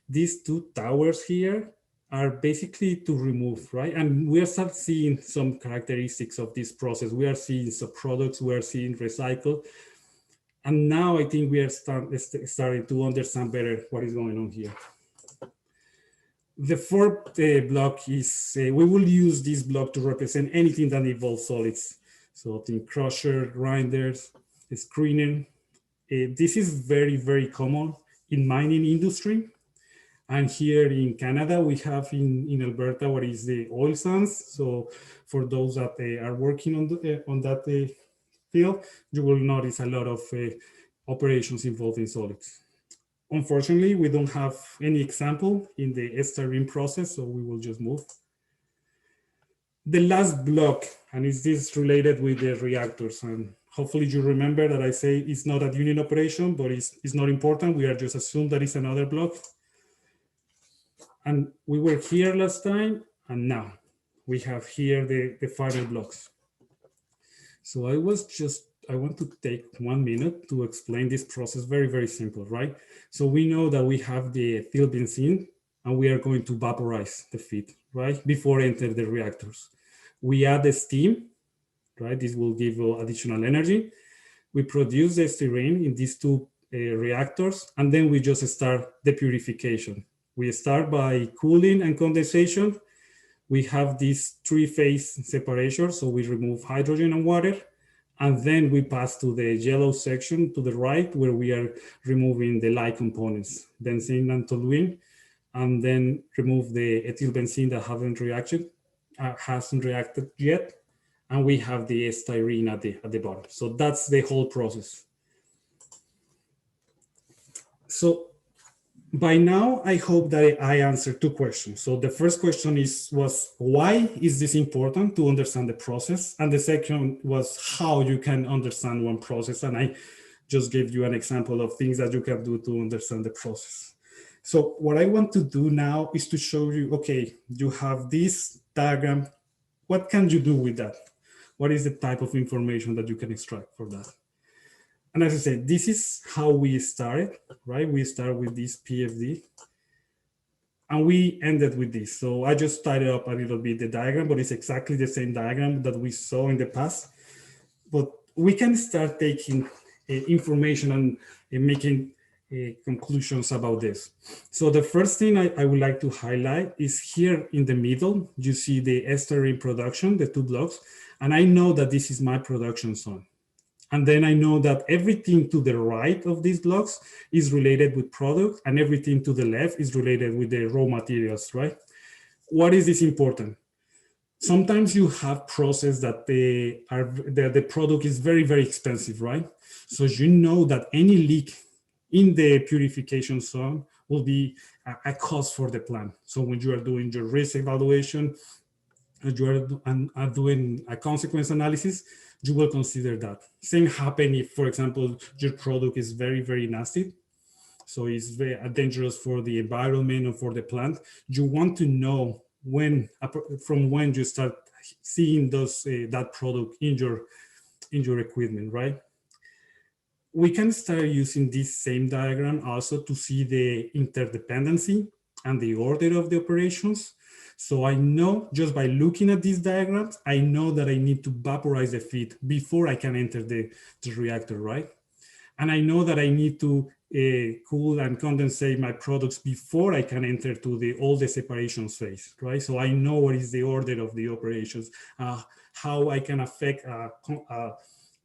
these two towers here are basically to remove, right? And we are start seeing some characteristics of this process. We are seeing subproducts, we are seeing recycle. And now I think we are starting to understand better what is going on here. The fourth block is, we will use this block to represent anything that involves solids. So think crusher, grinders, screening. This is very, very common in mining industry. And here in Canada, we have in Alberta, what is the oil sands. So for those that are working on that field, you will notice a lot of operations involving solids. Unfortunately, we don't have any example in the styrene process, so we will just move. The last block, and is this related with the reactors? And hopefully you remember that I say it's not a union operation, but it's not important. We are just assume that it's another block. And we were here last time, and now we have here the final blocks. So I want to take 1 minute to explain this process. Very, very simple, right? So we know that we have the ethyl benzene, and we are going to vaporize the feed, right? Before enter the reactors. We add the steam, right? This will give additional energy. We produce the styrene in these two reactors, and then we just start the purification. We start by cooling and condensation. We have this three-phase separation, so we remove hydrogen and water, and then we pass to the yellow section to the right, where we are removing the light components, benzene and toluene, and then remove the ethyl benzene that hasn't reacted yet, and we have the styrene at the bottom. So that's the whole process. So by now, I hope that I answered two questions. So the first question was why is this important to understand the process? And the second was how you can understand one process. And I just gave you an example of things that you can do to understand the process. So what I want to do now is to show you, okay, you have this diagram. What can you do with that? What is the type of information that you can extract from that? And as I said, this is how we started, right? We start with this PFD, and we ended with this. So I just tidied up a little bit the diagram, but it's exactly the same diagram that we saw in the past. But we can start taking information and making conclusions about this. So the first thing I would like to highlight is here in the middle, you see the styrene production, the two blocks, and I know that this is my production zone. And then I know that everything to the right of these blocks is related with product, and everything to the left is related with the raw materials, right? What is this important? Sometimes you have process that the product is very, very expensive, right? So you know that any leak in the purification zone will be a cost for the plant. So when you are doing your risk evaluation, you are doing a consequence analysis, you will consider that. Same happen if, for example, your product is very, very nasty. So it's very dangerous for the environment or for the plant. You want to know from when you start seeing that product in your equipment, right? We can start using this same diagram also to see the interdependency and the order of the operations. So I know just by looking at these diagrams, I know that I need to vaporize the feed before I can enter the reactor, right? And I know that I need to cool and condensate my products before I can enter to all the separation phase, right? So I know what is the order of the operations, how I can affect a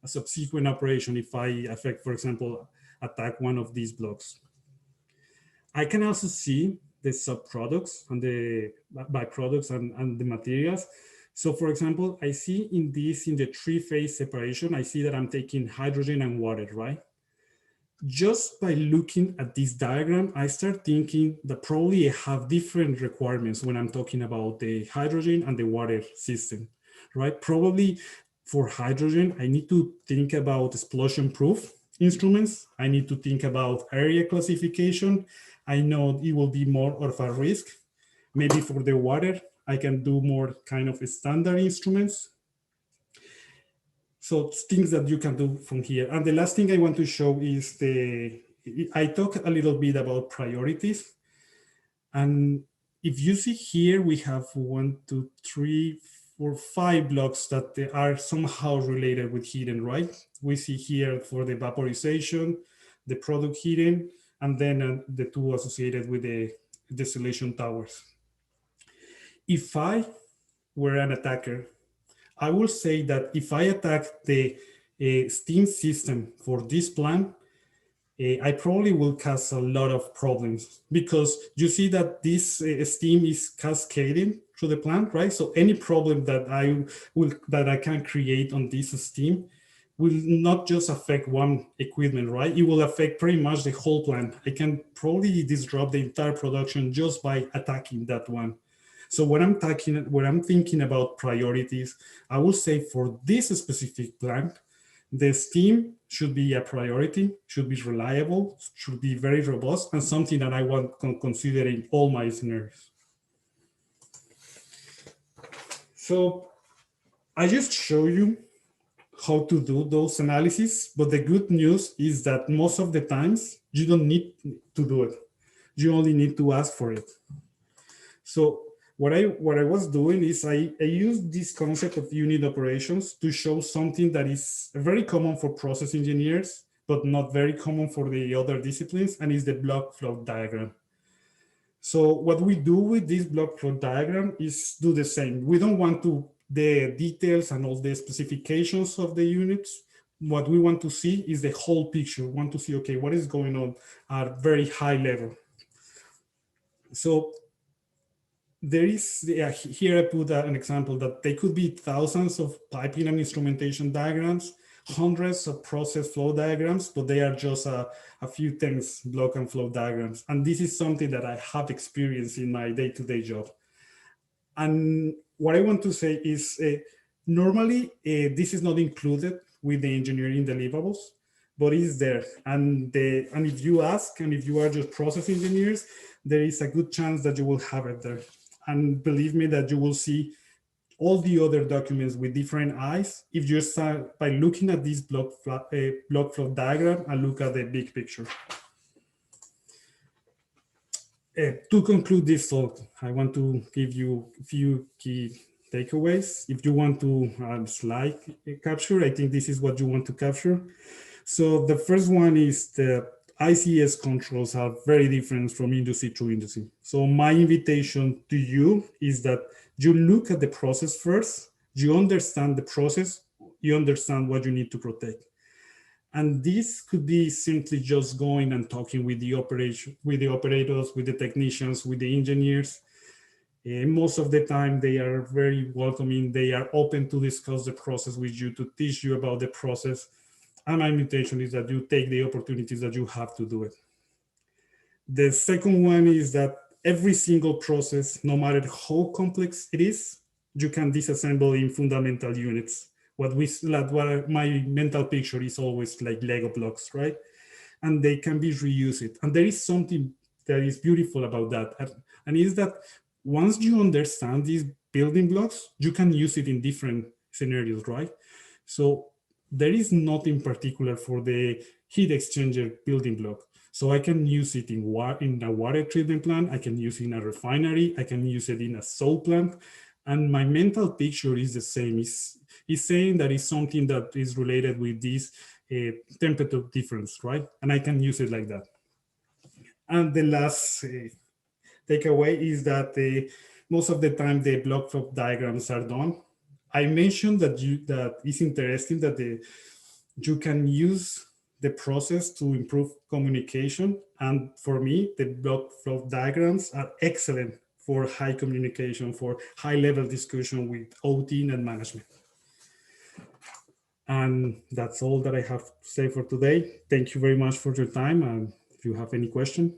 subsequent operation if I affect, for example, attack one of these blocks. I can also see the subproducts and the byproducts and the materials. So for example, I see in the three-phase separation, I see that I'm taking hydrogen and water, right? Just by looking at this diagram, I start thinking that probably I have different requirements when I'm talking about the hydrogen and the water system, right? Probably for hydrogen, I need to think about explosion-proof instruments. I need to think about area classification. I know it will be more of a risk. Maybe for the water, I can do more kind of standard instruments. So things that you can do from here. And the last thing I want to show is I talk a little bit about priorities. And if you see here, we have 1, 2, 3, 4, 5 blocks that they are somehow related with heating, right? We see here for the vaporization, the product heating, and then the two associated with the distillation towers. If I were an attacker, I will say that if I attack the steam system for this plant, I probably will cause a lot of problems, because you see that this steam is cascading through the plant, right? So any problem that I can create on this steam will not just affect one equipment, right? It will affect pretty much the whole plant. I can probably disrupt the entire production just by attacking that one. So when I'm thinking about priorities, I will say for this specific plant, the steam should be a priority, should be reliable, should be very robust, and something that I want to consider in all my scenarios. So I just show you how to do those analyses, but the good news is that most of the times you don't need to do it. You only need to ask for it. So what I was doing is I used this concept of unit operations to show something that is very common for process engineers, but not very common for the other disciplines, and is the block flow diagram. So what we do with this block flow diagram is do the same. We don't want the details and all the specifications of the units. What we want to see is the whole picture. We want to see, okay, what is going on at very high level. So there is, here I put an example that there could be thousands of piping and instrumentation diagrams, hundreds of process flow diagrams, but they are just a few things, block and flow diagrams. And this is something that I have experienced in my day-to-day job. And what I want to say is normally this is not included with the engineering deliverables, but it's there. And if you ask, and if you are just process engineers, there is a good chance that you will have it there. And believe me that you will see all the other documents with different eyes if you start by looking at this block flow diagram and look at the big picture. To conclude this talk, I want to give you a few key takeaways. If you want to slide capture, I think this is what you want to capture. So the first one is the ICS controls are very different from industry to industry. So my invitation to you is that you look at the process first, you understand the process, you understand what you need to protect. And this could be simply just going and talking with the operators, with the technicians, with the engineers. Most of the time they are very welcoming. They are open to discuss the process with you, to teach you about the process. And my invitation is that you take the opportunities that you have to do it. The second one is that every single process, no matter how complex it is, you can disassemble in fundamental units. What my mental picture is always like Lego blocks, right? And they can be reused. And there is something that is beautiful about that. And is that once you understand these building blocks, you can use it in different scenarios, right? So there is nothing particular for the heat exchanger building block. So I can use it in a water treatment plant. I can use it in a refinery. I can use it in a salt plant. And my mental picture is the same. It's saying that it's something that is related with this temperature difference, right? And I can use it like that. And the last takeaway is that most of the time the block flow diagrams are done. I mentioned that it's interesting that you can use the process to improve communication. And for me, the block flow diagrams are excellent for high communication, for high level discussion with OT and management. And that's all that I have to say for today. Thank you very much for your time. And if you have any question.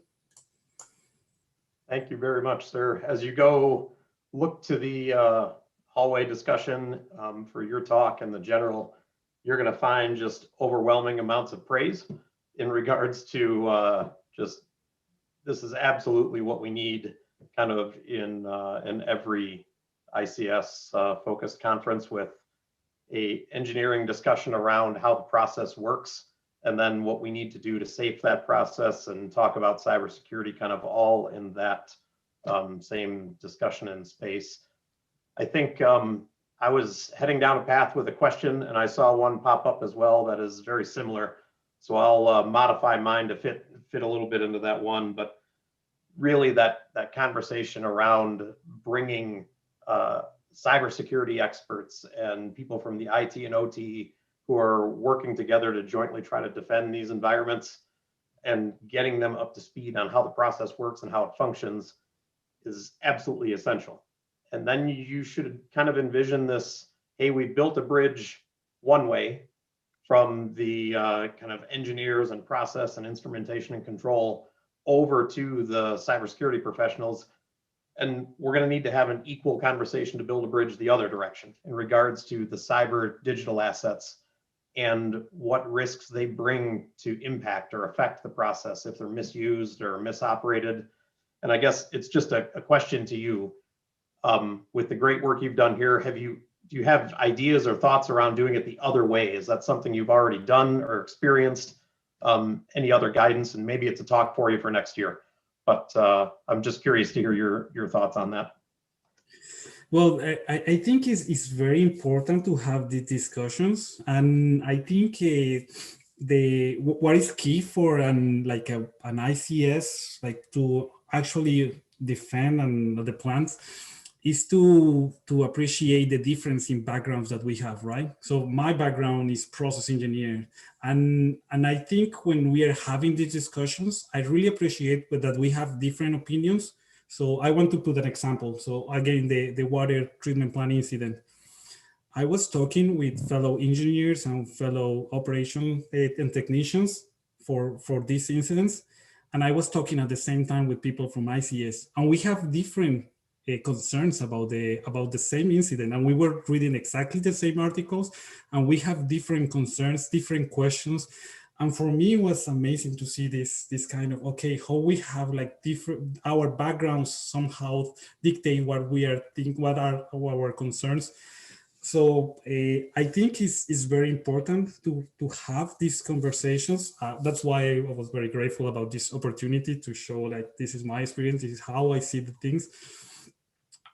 Thank you very much, sir. As you go look to the hallway discussion for your talk and the general, you're going to find just overwhelming amounts of praise in regards to just this is absolutely what we need kind of in every ICS focused conference, with a engineering discussion around how the process works, and then what we need to do to safe that process, and talk about cybersecurity kind of all in that same discussion and space. I think I was heading down a path with a question and I saw one pop up as well that is very similar. So I'll modify mine to fit a little bit into that one, but really that conversation around bringing cybersecurity experts and people from the IT and OT who are working together to jointly try to defend these environments and getting them up to speed on how the process works and how it functions is absolutely essential. And then you should kind of envision this, hey, we built a bridge one way from the kind of engineers and process and instrumentation and control over to the cybersecurity professionals. And we're going to need to have an equal conversation to build a bridge the other direction in regards to the cyber digital assets and what risks they bring to impact or affect the process if they're misused or misoperated. And I guess it's just a question to you. With the great work you've done here, do you have ideas or thoughts around doing it the other way? Is that something you've already done or experienced? Any other guidance? And maybe it's a talk for you for next year. But I'm just curious to hear your thoughts on that. Well, I think it's very important to have these discussions, and I think what is key for an ICS to actually defend the plans is to appreciate the difference in backgrounds that we have, right? So my background is process engineer, and I think when we are having these discussions, I really appreciate that we have different opinions. So I want to put an example. So again, the water treatment plant incident. I was talking with fellow engineers and fellow operation and technicians for these incidents. And I was talking at the same time with people from ICS, and we have different concerns about the same incident. And we were reading exactly the same articles, and we have different concerns, different questions. And for me, it was amazing to see this kind of, okay, how we have different, our backgrounds somehow dictate what we are thinking, what are our concerns. So I think it's very important to have these conversations. That's why I was very grateful about this opportunity to show this is my experience, this is how I see the things.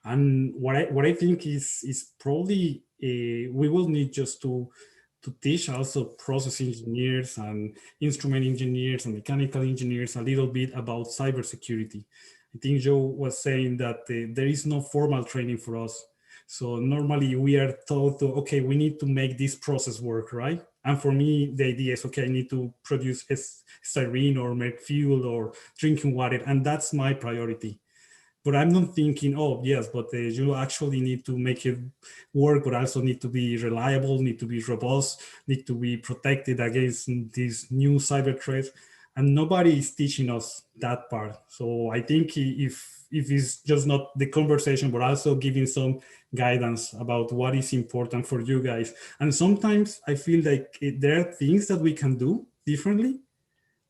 And what I think is probably we will need just to teach also process engineers and instrument engineers and mechanical engineers a little bit about cybersecurity. I think Joe was saying that there is no formal training for us. So normally we are told to, okay, we need to make this process work, right? And for me, the idea is, okay, I need to produce styrene or make fuel or drinking water, and that's my priority. But I'm not thinking, oh, yes, but you actually need to make it work, but also need to be reliable, need to be robust, need to be protected against these new cyber threats. And nobody is teaching us that part. So I think if it's just not the conversation, but also giving some guidance about what is important for you guys. And sometimes I feel like there are things that we can do differently,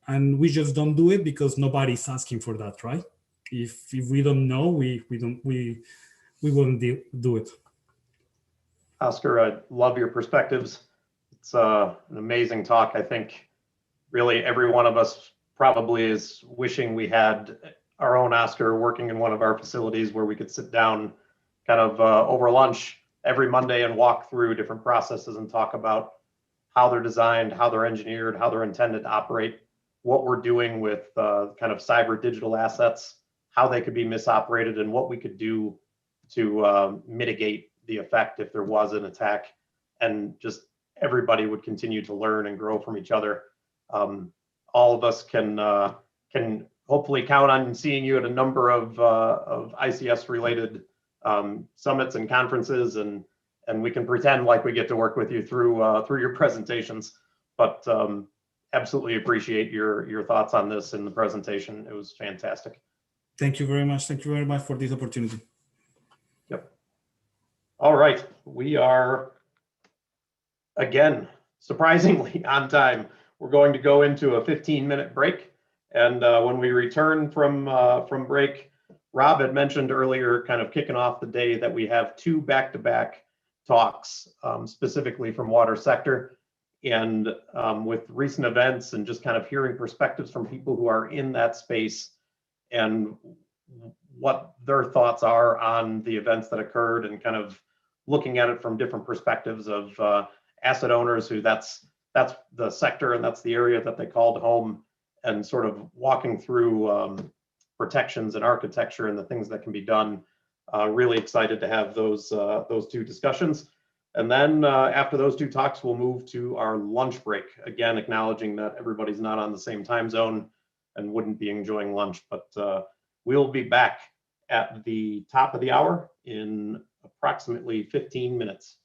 and we just don't do it because nobody's asking for that, right? If we don't know, we won't do it. Oscar, I love your perspectives. It's an amazing talk. I think really every one of us probably is wishing we had our own Oscar working in one of our facilities where we could sit down kind of over lunch every Monday and walk through different processes and talk about how they're designed, how they're engineered, how they're intended to operate, what we're doing with kind of cyber digital assets, how they could be misoperated, and what we could do to mitigate the effect if there was an attack. And just everybody would continue to learn and grow from each other. All of us can hopefully count on seeing you at a number of ICS related summits and conferences, and we can pretend like we get to work with you through your presentations. But absolutely appreciate your thoughts on this in the presentation. It was fantastic. Thank you very much. Thank you very much for this opportunity. Yep. All right, we are, again, surprisingly on time. We're going to go into a 15-minute break. And when we return from break, Rob had mentioned earlier, kind of kicking off the day, that we have 2 back-to-back talks, specifically from water sector. And with recent events and just kind of hearing perspectives from people who are in that space and what their thoughts are on the events that occurred, and kind of looking at it from different perspectives of asset owners who that's the sector and that's the area that they called home, and sort of walking through protections and architecture and the things that can be done. Really excited to have those 2 discussions. And then after those 2 talks, we'll move to our lunch break. Again, acknowledging that everybody's not on the same time zone and wouldn't be enjoying lunch, but we'll be back at the top of the hour in approximately 15 minutes.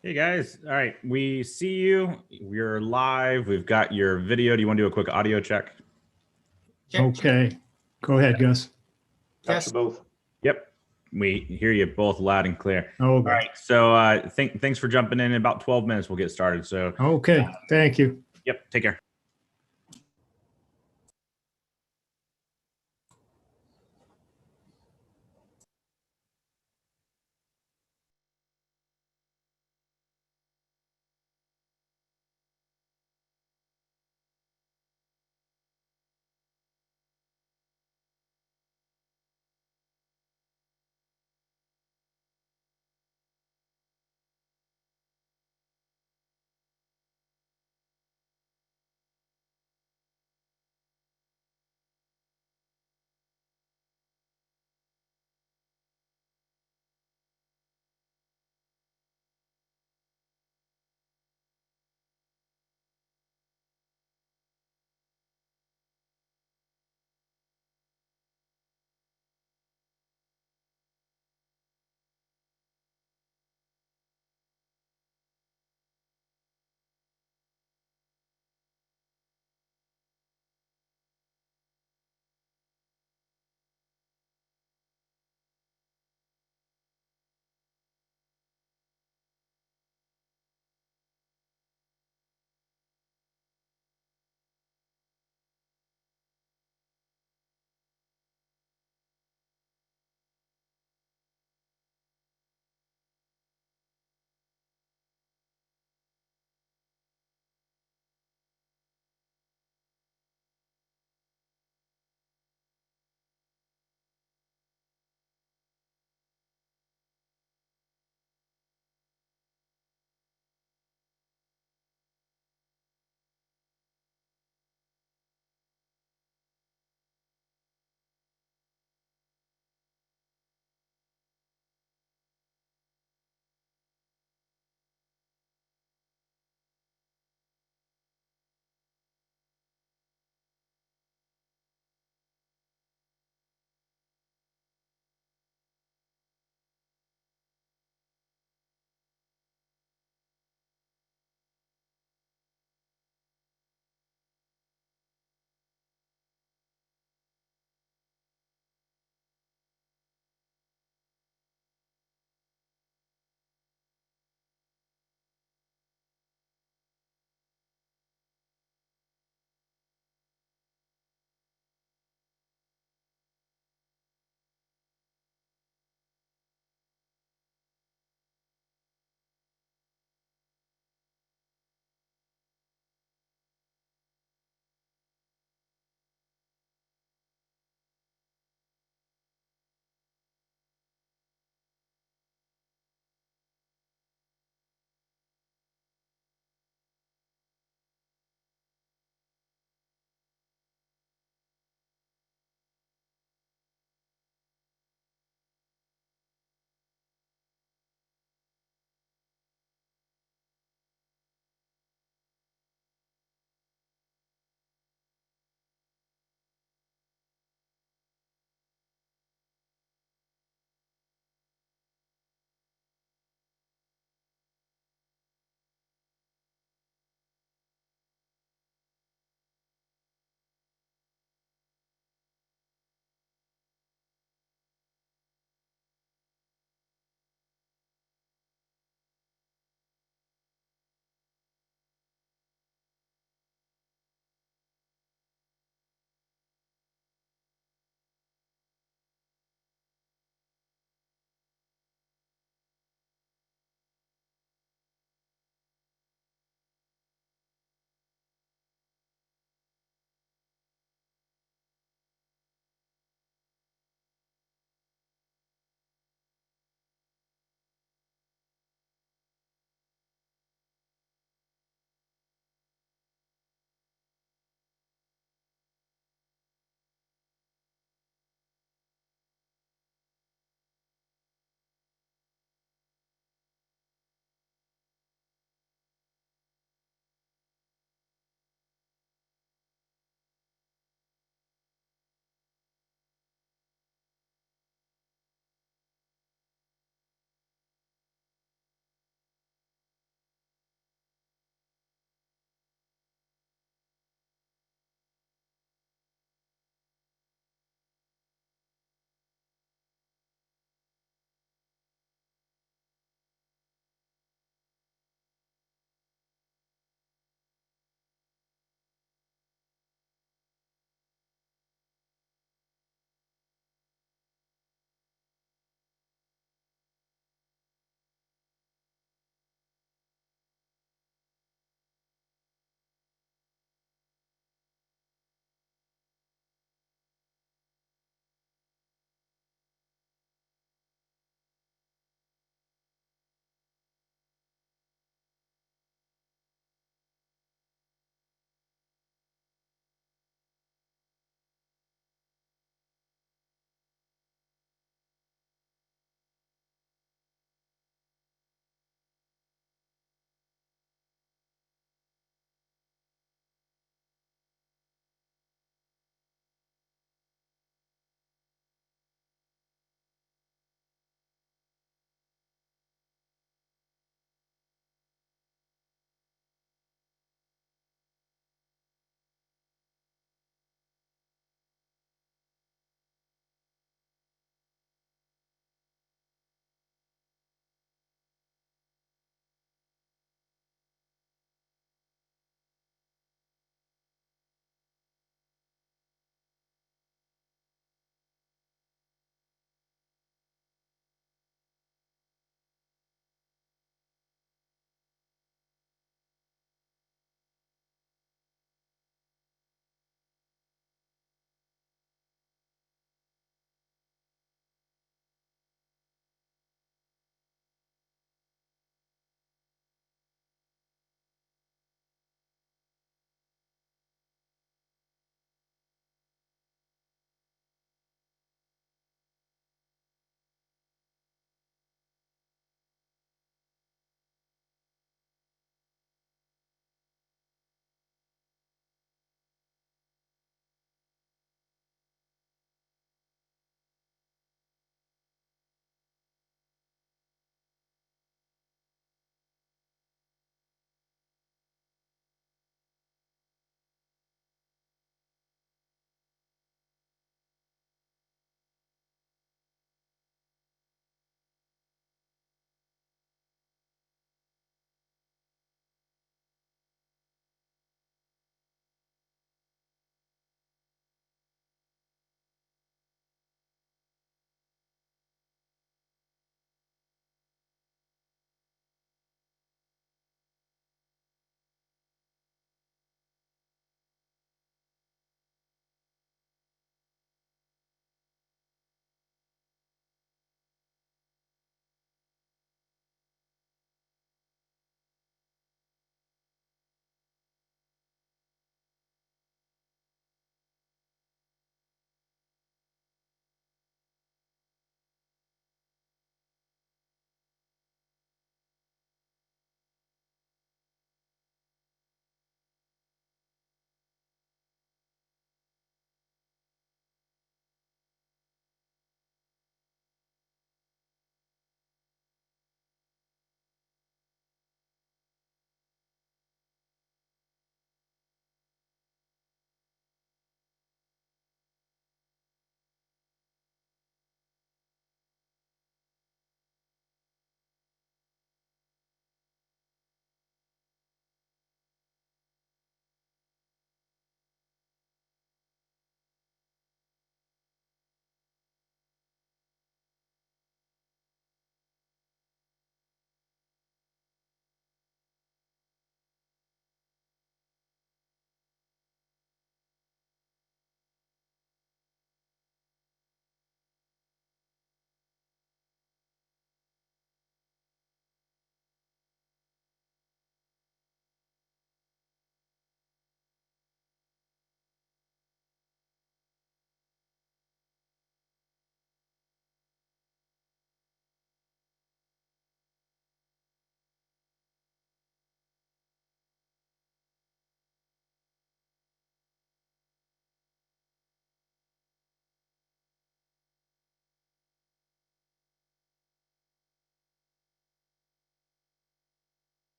Hey guys, all right, we see you. We're live. We've got your video. Do you want to do a quick audio check? Okay, go ahead, Gus. Yes. Both. Yep, we hear you both loud and clear. Okay. All right, so thanks for jumping in. About 12 minutes, we'll get started. So Okay, thank you. Yep, take care.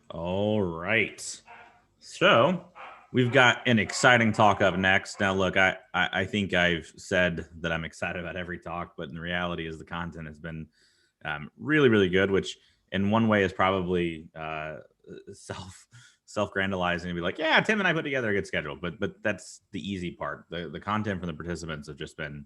All right. So we've got an exciting talk up next. Now, look, I think I've said that I'm excited about every talk, but in reality is the content has been really, really good, which in one way is probably self-grandalizing to be like, yeah, Tim and I put together a good schedule, but that's the easy part. The content from the participants have just been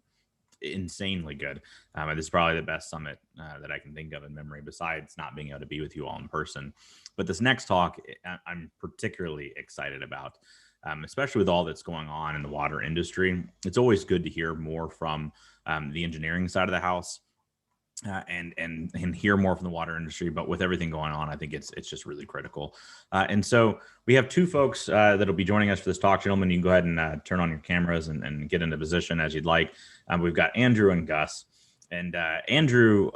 insanely good. And this is probably the best summit that I can think of in memory, besides not being able to be with you all in person. But this next talk, I'm particularly excited about, especially with all that's going on in the water industry. It's always good to hear more from the engineering side of the house. And hear more from the water industry, but with everything going on, I think it's just really critical. And so we have two folks that'll be joining us for this talk. Gentlemen, you can go ahead and turn on your cameras and get into position as you'd like. We've got Andrew and Gus. And Andrew,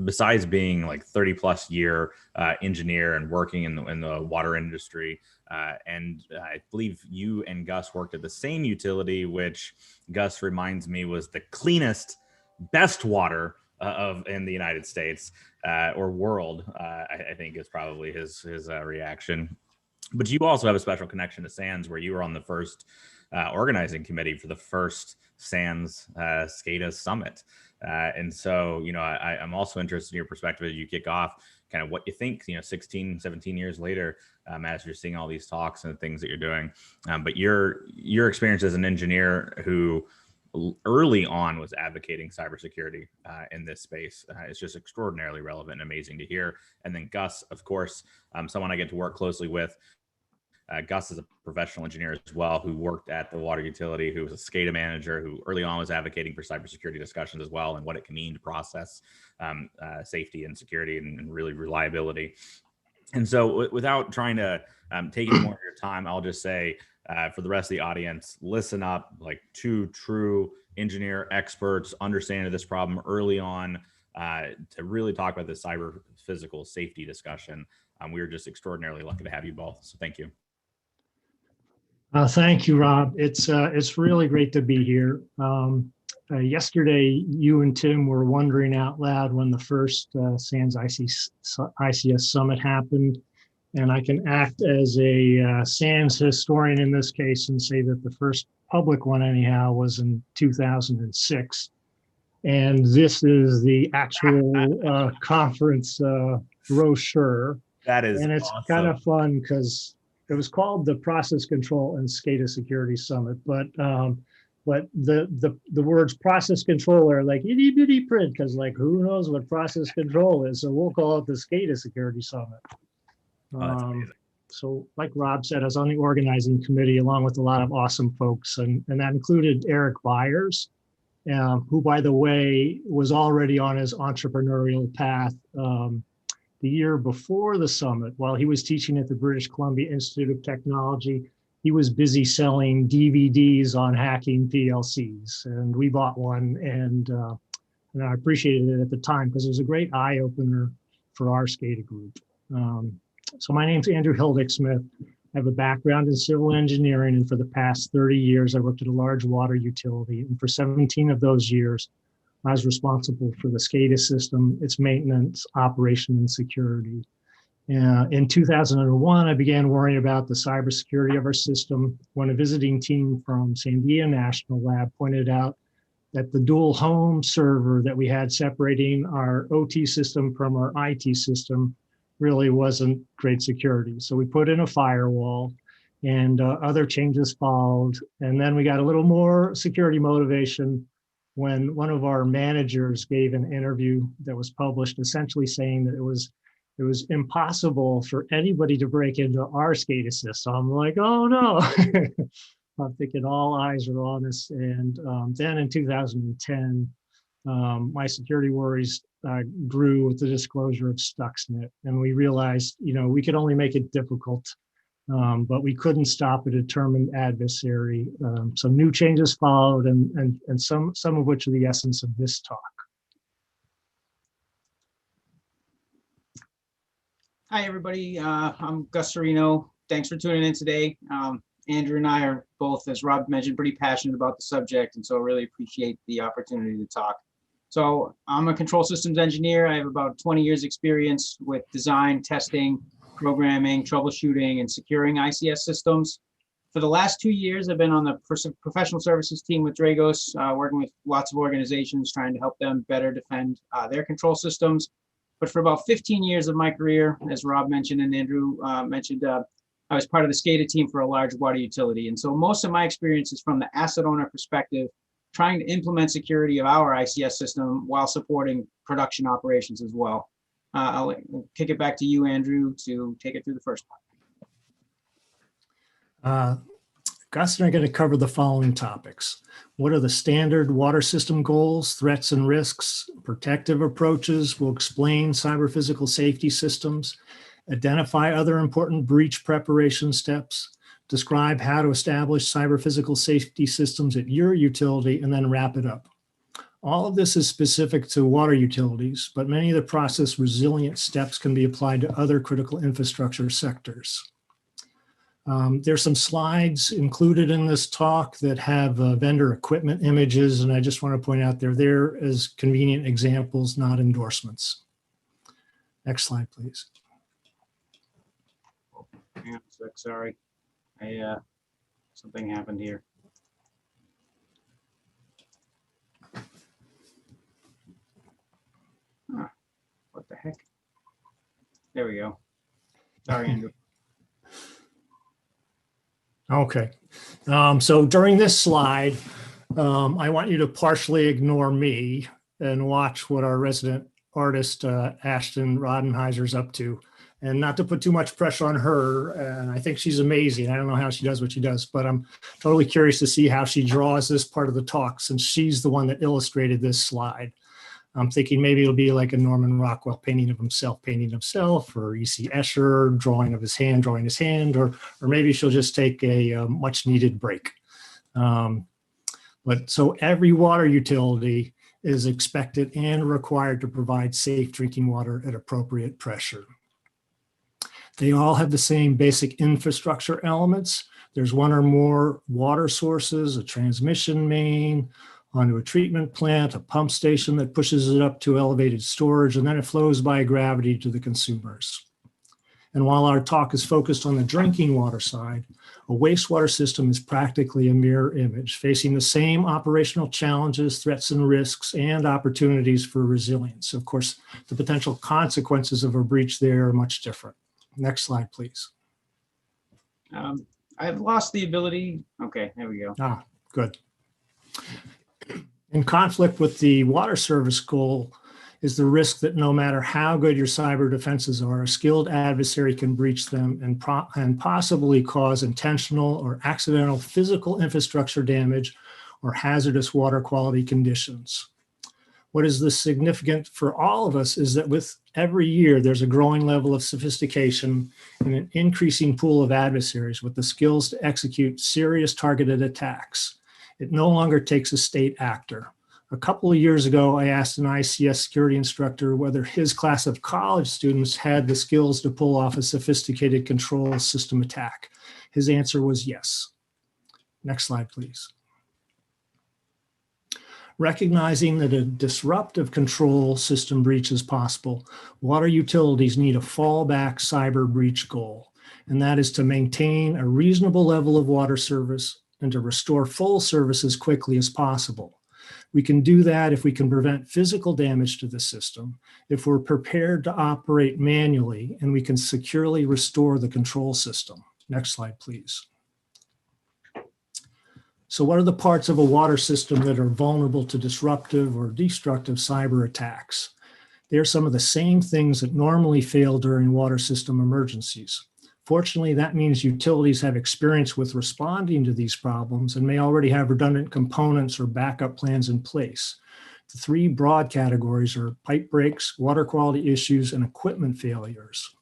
besides being like 30+ year engineer and working in the water industry, and I believe you and Gus worked at the same utility, which Gus reminds me was the cleanest, best water in the United States or world, I think is probably his reaction. But you also have a special connection to SANS, where you were on the first organizing committee for the first SANS SCADA Summit. And so, you know, I'm also interested in your perspective as you kick off, kind of what you think, you know, 16, 17 years later, as you're seeing all these talks and the things that you're doing. But your experience as an engineer who early on was advocating cybersecurity in this space. It's just extraordinarily relevant and amazing to hear. And then Gus, of course, someone I get to work closely with. Gus is a professional engineer as well, who worked at the water utility, who was a SCADA manager, who early on was advocating for cybersecurity discussions as well, and what it can mean to process safety and security and really reliability. And so without trying to take any more of your time, I'll just say, for the rest of the audience, listen up, like two true engineer experts understanding this problem early on to really talk about the cyber physical safety discussion. We are just extraordinarily lucky to have you both. So thank you. Thank you, Rob. It's really great to be here. Yesterday, you and Tim were wondering out loud when the first SANS ICS Summit happened. And I can act as a SANS historian in this case and say that the first public one anyhow was in 2006. And this is the actual conference brochure. That is And it's awesome. kind of fun because it was called the Process Control and SCADA Security Summit, but the words process control are like itty bitty print because like who knows what process control is, so we'll call it the SCADA Security Summit. So like Rob said, I was on the organizing committee along with a lot of awesome folks, and that included Eric Byers, who, by the way, was already on his entrepreneurial path the year before the summit. While he was teaching at the British Columbia Institute of Technology, he was busy selling DVDs on hacking PLCs, and we bought one, and I appreciated it at the time because it was a great eye-opener for our SCADA group. So my name's Andrew Hildick-Smith. I have a background in civil engineering, and for the past 30 years, I worked at a large water utility. And for 17 of those years, I was responsible for the SCADA system, its maintenance, operation, and security. In 2001, I began worrying about the cybersecurity of our system when a visiting team from Sandia National Lab pointed out that the dual home server that we had separating our OT system from our IT system really wasn't great security. So we put in a firewall, and other changes followed. And then we got a little more security motivation when one of our managers gave an interview that was published, essentially saying that it was impossible for anybody to break into our SCADA system. I'm like, oh no. I'm thinking all eyes are on us. And then in 2010, my security worries grew with the disclosure of Stuxnet, and we realized, we could only make it difficult, but we couldn't stop a determined adversary. Some new changes followed, and some of which are the essence of this talk. Hi, everybody. I'm Gus Serino. Thanks for tuning in today. Andrew and I are both, as Rob mentioned, pretty passionate about the subject, and so I really appreciate the opportunity to talk. So I'm a control systems engineer. I have about 20 years experience with design, testing, programming, troubleshooting, and securing ICS systems. For the last 2 years, I've been on the professional services team with Dragos, working with lots of organizations, trying to help them better defend their control systems. But for about 15 years of my career, as Rob mentioned and Andrew mentioned, I was part of the SCADA team for a large water utility. And so most of my experience is from the asset owner perspective, trying to implement security of our ICS system while supporting production operations as well. I'll kick it back to you, Andrew, to take it through the first part. Gus and I are going to cover the following topics. What are the standard water system goals, threats and risks, protective approaches? We'll explain cyber physical safety systems, identify other important breach preparation steps, describe how to establish cyber physical safety systems at your utility, and then wrap it up. All of this is specific to water utilities, but many of the process resilient steps can be applied to other critical infrastructure sectors. There's some slides included in this talk that have vendor equipment images, and I just want to point out they're there as convenient examples, not endorsements. Next slide, please. Yeah, sorry, something happened here. What the heck? There we go. Sorry, Andrew. Okay. So during this slide, I want you to partially ignore me and watch what our resident artist, Ashton Rodenheiser's up to. And not to put too much pressure on her, and I think she's amazing. I don't know how she does what she does, but I'm totally curious to see how she draws this part of the talk, since she's the one that illustrated this slide. I'm thinking maybe it'll be like a Norman Rockwell painting of himself, or E.C. Escher drawing his hand, or maybe she'll just take a much needed break. But so every water utility is expected and required to provide safe drinking water at appropriate pressure. They all have the same basic infrastructure elements. There's one or more water sources, a transmission main, onto a treatment plant, a pump station that pushes it up to elevated storage, and then it flows by gravity to the consumers. And while our talk is focused on the drinking water side, a wastewater system is practically a mirror image, facing the same operational challenges, threats and risks, and opportunities for resilience. Of course, the potential consequences of a breach there are much different. Next slide, please. I've lost the ability. Okay, there we go. Ah, good. In conflict with the water service goal is the risk that no matter how good your cyber defenses are, a skilled adversary can breach them and possibly cause intentional or accidental physical infrastructure damage or hazardous water quality conditions. What is significant for all of us is that with every year, there's a growing level of sophistication and an increasing pool of adversaries with the skills to execute serious targeted attacks. It no longer takes a state actor. A couple of years ago, I asked an ICS security instructor whether his class of college students had the skills to pull off a sophisticated control system attack. His answer was yes. Next slide, please. Recognizing that a disruptive control system breach is possible, water utilities need a fallback cyber breach goal, and that is to maintain a reasonable level of water service and to restore full service as quickly as possible. We can do that if we can prevent physical damage to the system, if we're prepared to operate manually, and we can securely restore the control system. Next slide, please. So what are the parts of a water system that are vulnerable to disruptive or destructive cyber attacks? They're some of the same things that normally fail during water system emergencies. Fortunately, that means utilities have experience with responding to these problems and may already have redundant components or backup plans in place. The three broad categories are pipe breaks, water quality issues, and equipment failures.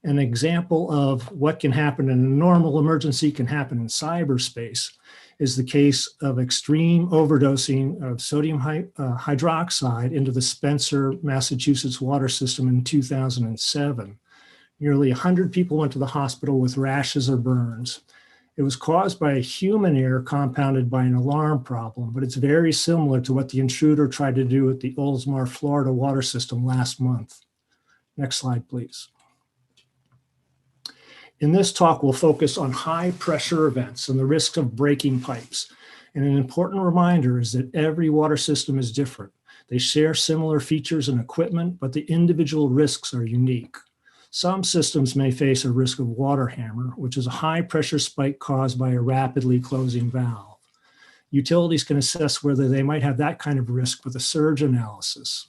An example of what can happen in a normal emergency can happen in cyberspace is the case of extreme overdosing of sodium hydroxide into the Spencer, Massachusetts water system in 2007. Nearly 100 people went to the hospital with rashes or burns. It was caused by a human error compounded by an alarm problem, but it's very similar to what the intruder tried to do at the Oldsmar, Florida water system last month. Next slide, please. In this talk, we'll focus on high pressure events and the risk of breaking pipes. And an important reminder is that every water system is different. They share similar features and equipment, but the individual risks are unique. Some systems may face a risk of water hammer, which is a high pressure spike caused by a rapidly closing valve. Utilities can assess whether they might have that kind of risk with a surge analysis.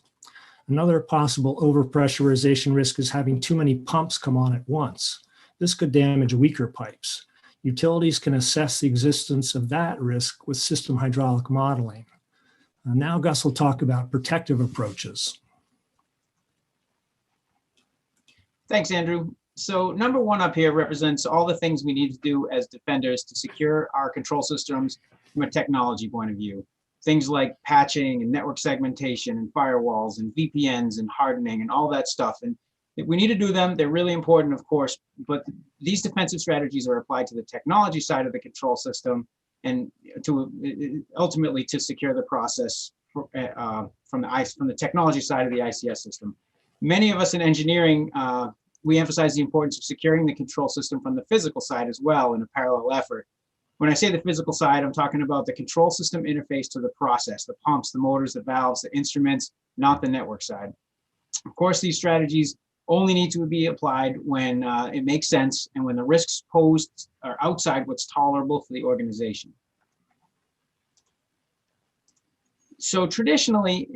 Another possible overpressurization risk is having too many pumps come on at once. This could damage weaker pipes. Utilities can assess the existence of that risk with system hydraulic modeling. Now Gus will talk about protective approaches. Thanks, Andrew. So number one up here represents all the things we need to do as defenders to secure our control systems from a technology point of view. Things like patching and network segmentation and firewalls and VPNs and hardening and all that stuff. And if we need to do them, they're really important, of course, but these defensive strategies are applied to the technology side of the control system and to ultimately to secure the process from the technology side of the ICS system. Many of us in engineering, we emphasize the importance of securing the control system from the physical side as well in a parallel effort. When I say the physical side, I'm talking about the control system interface to the process, the pumps, the motors, the valves, the instruments, not the network side. Of course, these strategies only need to be applied when it makes sense and when the risks posed are outside what's tolerable for the organization. So traditionally,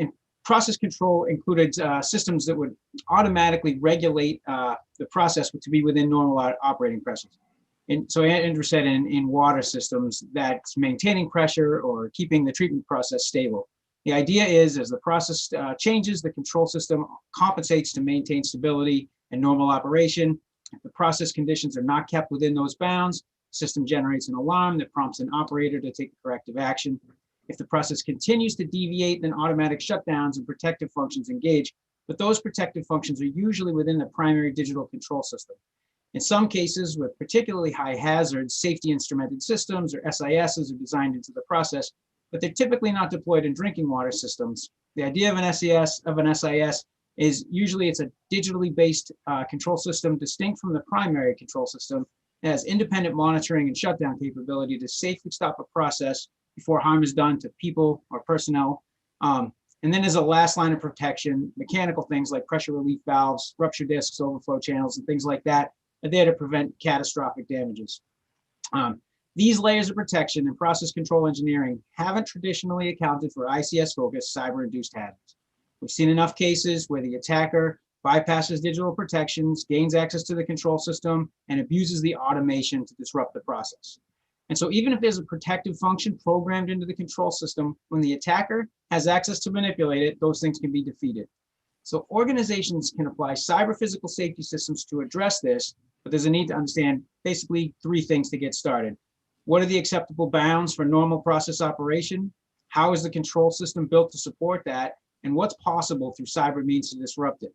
process control included systems that would automatically regulate the process to be within normal operating pressures. And so Andrew said in water systems, that's maintaining pressure or keeping the treatment process stable. The idea is as the process changes, the control system compensates to maintain stability and normal operation. If the process conditions are not kept within those bounds, the system generates an alarm that prompts an operator to take corrective action. If the process continues to deviate, then automatic shutdowns and protective functions engage, but those protective functions are usually within the primary digital control system. In some cases, with particularly high hazards, safety instrumented systems or SISs are designed into the process, but they're typically not deployed in drinking water systems. The idea of an SIS is usually it's a digitally based control system distinct from the primary control system. It has independent monitoring and shutdown capability to safely stop a process before harm is done to people or personnel. And then as a last line of protection, mechanical things like pressure relief valves, rupture discs, overflow channels, and things like that are there to prevent catastrophic damages. These layers of protection and process control engineering haven't traditionally accounted for ICS-focused cyber-induced hazards. We've seen enough cases where the attacker bypasses digital protections, gains access to the control system, and abuses the automation to disrupt the process. And so even if there's a protective function programmed into the control system, when the attacker has access to manipulate it, those things can be defeated. So organizations can apply cyber physical safety systems to address this, but there's a need to understand basically three things to get started. What are the acceptable bounds for normal process operation? How is the control system built to support that? And what's possible through cyber means to disrupt it?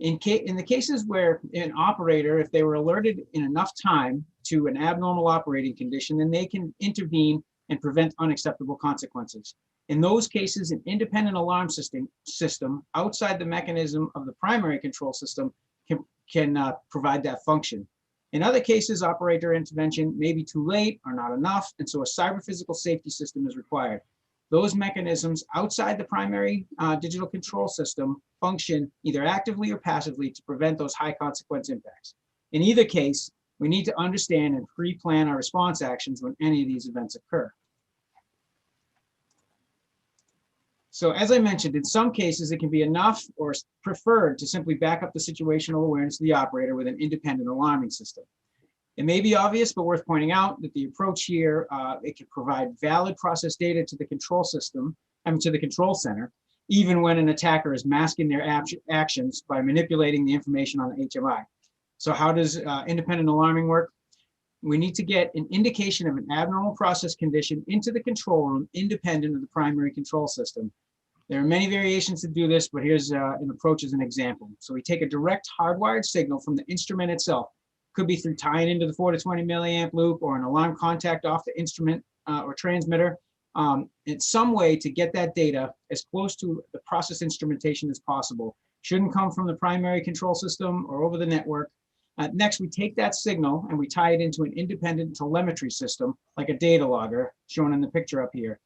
In the cases where an operator, if they were alerted in enough time to an abnormal operating condition, then they can intervene and prevent unacceptable consequences. In those cases, an independent alarm system outside the mechanism of the primary control system can provide that function. In other cases, operator intervention may be too late or not enough, and so a cyber physical safety system is required. Those mechanisms outside the primary digital control system function either actively or passively to prevent those high consequence impacts. In either case, we need to understand and pre-plan our response actions when any of these events occur. So as I mentioned, in some cases, it can be enough or preferred to simply back up the situational awareness of the operator with an independent alarming system. It may be obvious, but worth pointing out that the approach here, it can provide valid process data to the control system, to the control center, even when an attacker is masking their actions by manipulating the information on the HMI. So how does independent alarming work? We need to get an indication of an abnormal process condition into the control room independent of the primary control system. There are many variations to do this, but here's an approach as an example. So we take a direct hardwired signal from the instrument itself. Could be through tying into the 4 to 20 milliamp loop or an alarm contact off the instrument or transmitter. In some way to get that data as close to the process instrumentation as possible. Shouldn't come from the primary control system or over the network. Next, we take that signal and we tie it into an independent telemetry system, like a data logger, shown in the picture up here.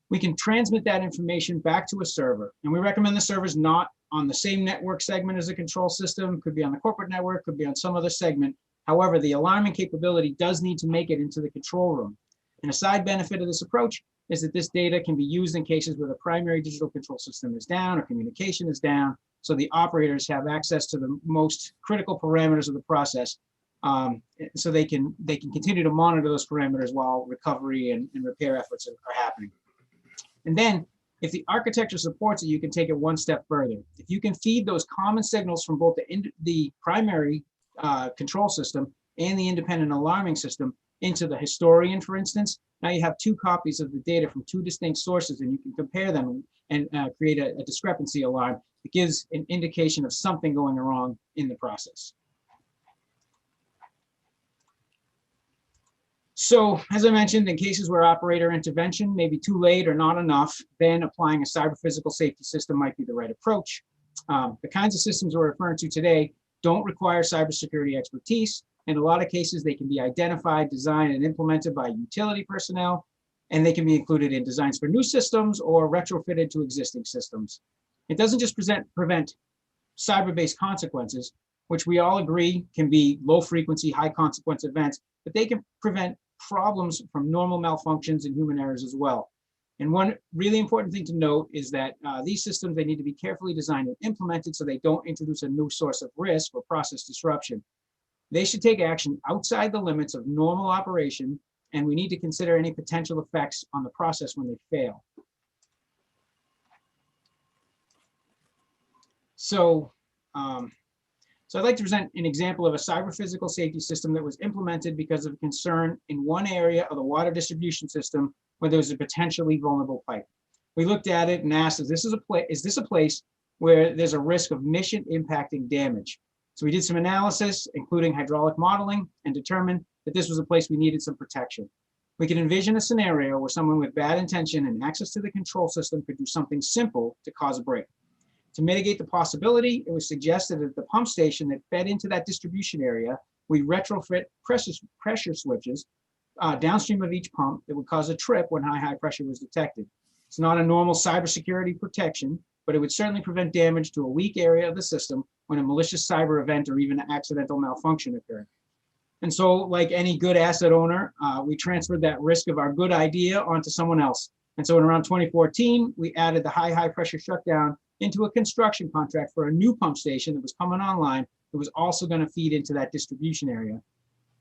We can transmit that information back to a server, and we recommend the server's not on the same network segment as the control system, could be on the corporate network, could be on some other segment. However, the alarming capability does need to make it into the control room. And a side benefit of this approach is that this data can be used in cases where the primary digital control system is down or communication is down, so the operators have access to the most critical parameters of the process, so they can continue to monitor those parameters while recovery and repair efforts are happening. And then, if the architecture supports it, you can take it one step further. If you can feed those common signals from both the primary control system and the independent alarming system into the historian, for instance, now you have 2 copies of the data from 2 distinct sources, and you can compare them and create a discrepancy alarm that gives an indication of something going wrong in the process. So, as I mentioned, in cases where operator intervention may be too late or not enough, then applying a cyber physical safety system might be the right approach. The kinds of systems we're referring to today don't require cybersecurity expertise. In a lot of cases, they can be identified, designed, and implemented by utility personnel, and they can be included in designs for new systems or retrofitted to existing systems. It doesn't just prevent cyber-based consequences, which we all agree can be low frequency, high consequence events, but they can prevent problems from normal malfunctions and human errors as well. And one really important thing to note is that these systems, they need to be carefully designed and implemented so they don't introduce a new source of risk or process disruption. They should take action outside the limits of normal operation, and we need to consider any potential effects on the process when they fail. So I'd like to present an example of a cyber physical safety system that was implemented because of concern in one area of the water distribution system where there was a potentially vulnerable pipe. We looked at it and asked, is this a place where there's a risk of mission impacting damage? So we did some analysis, including hydraulic modeling, and determined that this was a place we needed some protection. We could envision a scenario where someone with bad intention and access to the control system could do something simple to cause a break. To mitigate the possibility, it was suggested that the pump station that fed into that distribution area, we retrofit pressure switches downstream of each pump that would cause a trip when high pressure was detected. It's not a normal cybersecurity protection, but it would certainly prevent damage to a weak area of the system when a malicious cyber event or even an accidental malfunction occurred. And so, like any good asset owner, we transferred that risk of our good idea onto someone else. And so in around 2014, we added the high pressure shutdown into a construction contract for a new pump station that was coming online that was also going to feed into that distribution area.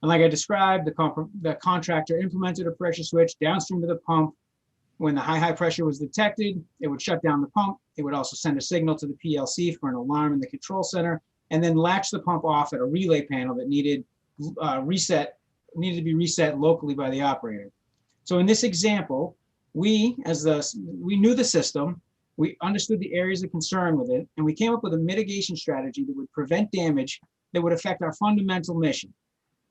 And like I described, the contractor implemented a pressure switch downstream of the pump. When the high pressure was detected, it would shut down the pump. It would also send a signal to the PLC for an alarm in the control center, and then latch the pump off at a relay panel that needed to be reset locally by the operator. So in this example, we knew the system, we understood the areas of concern with it, and we came up with a mitigation strategy that would prevent damage that would affect our fundamental mission.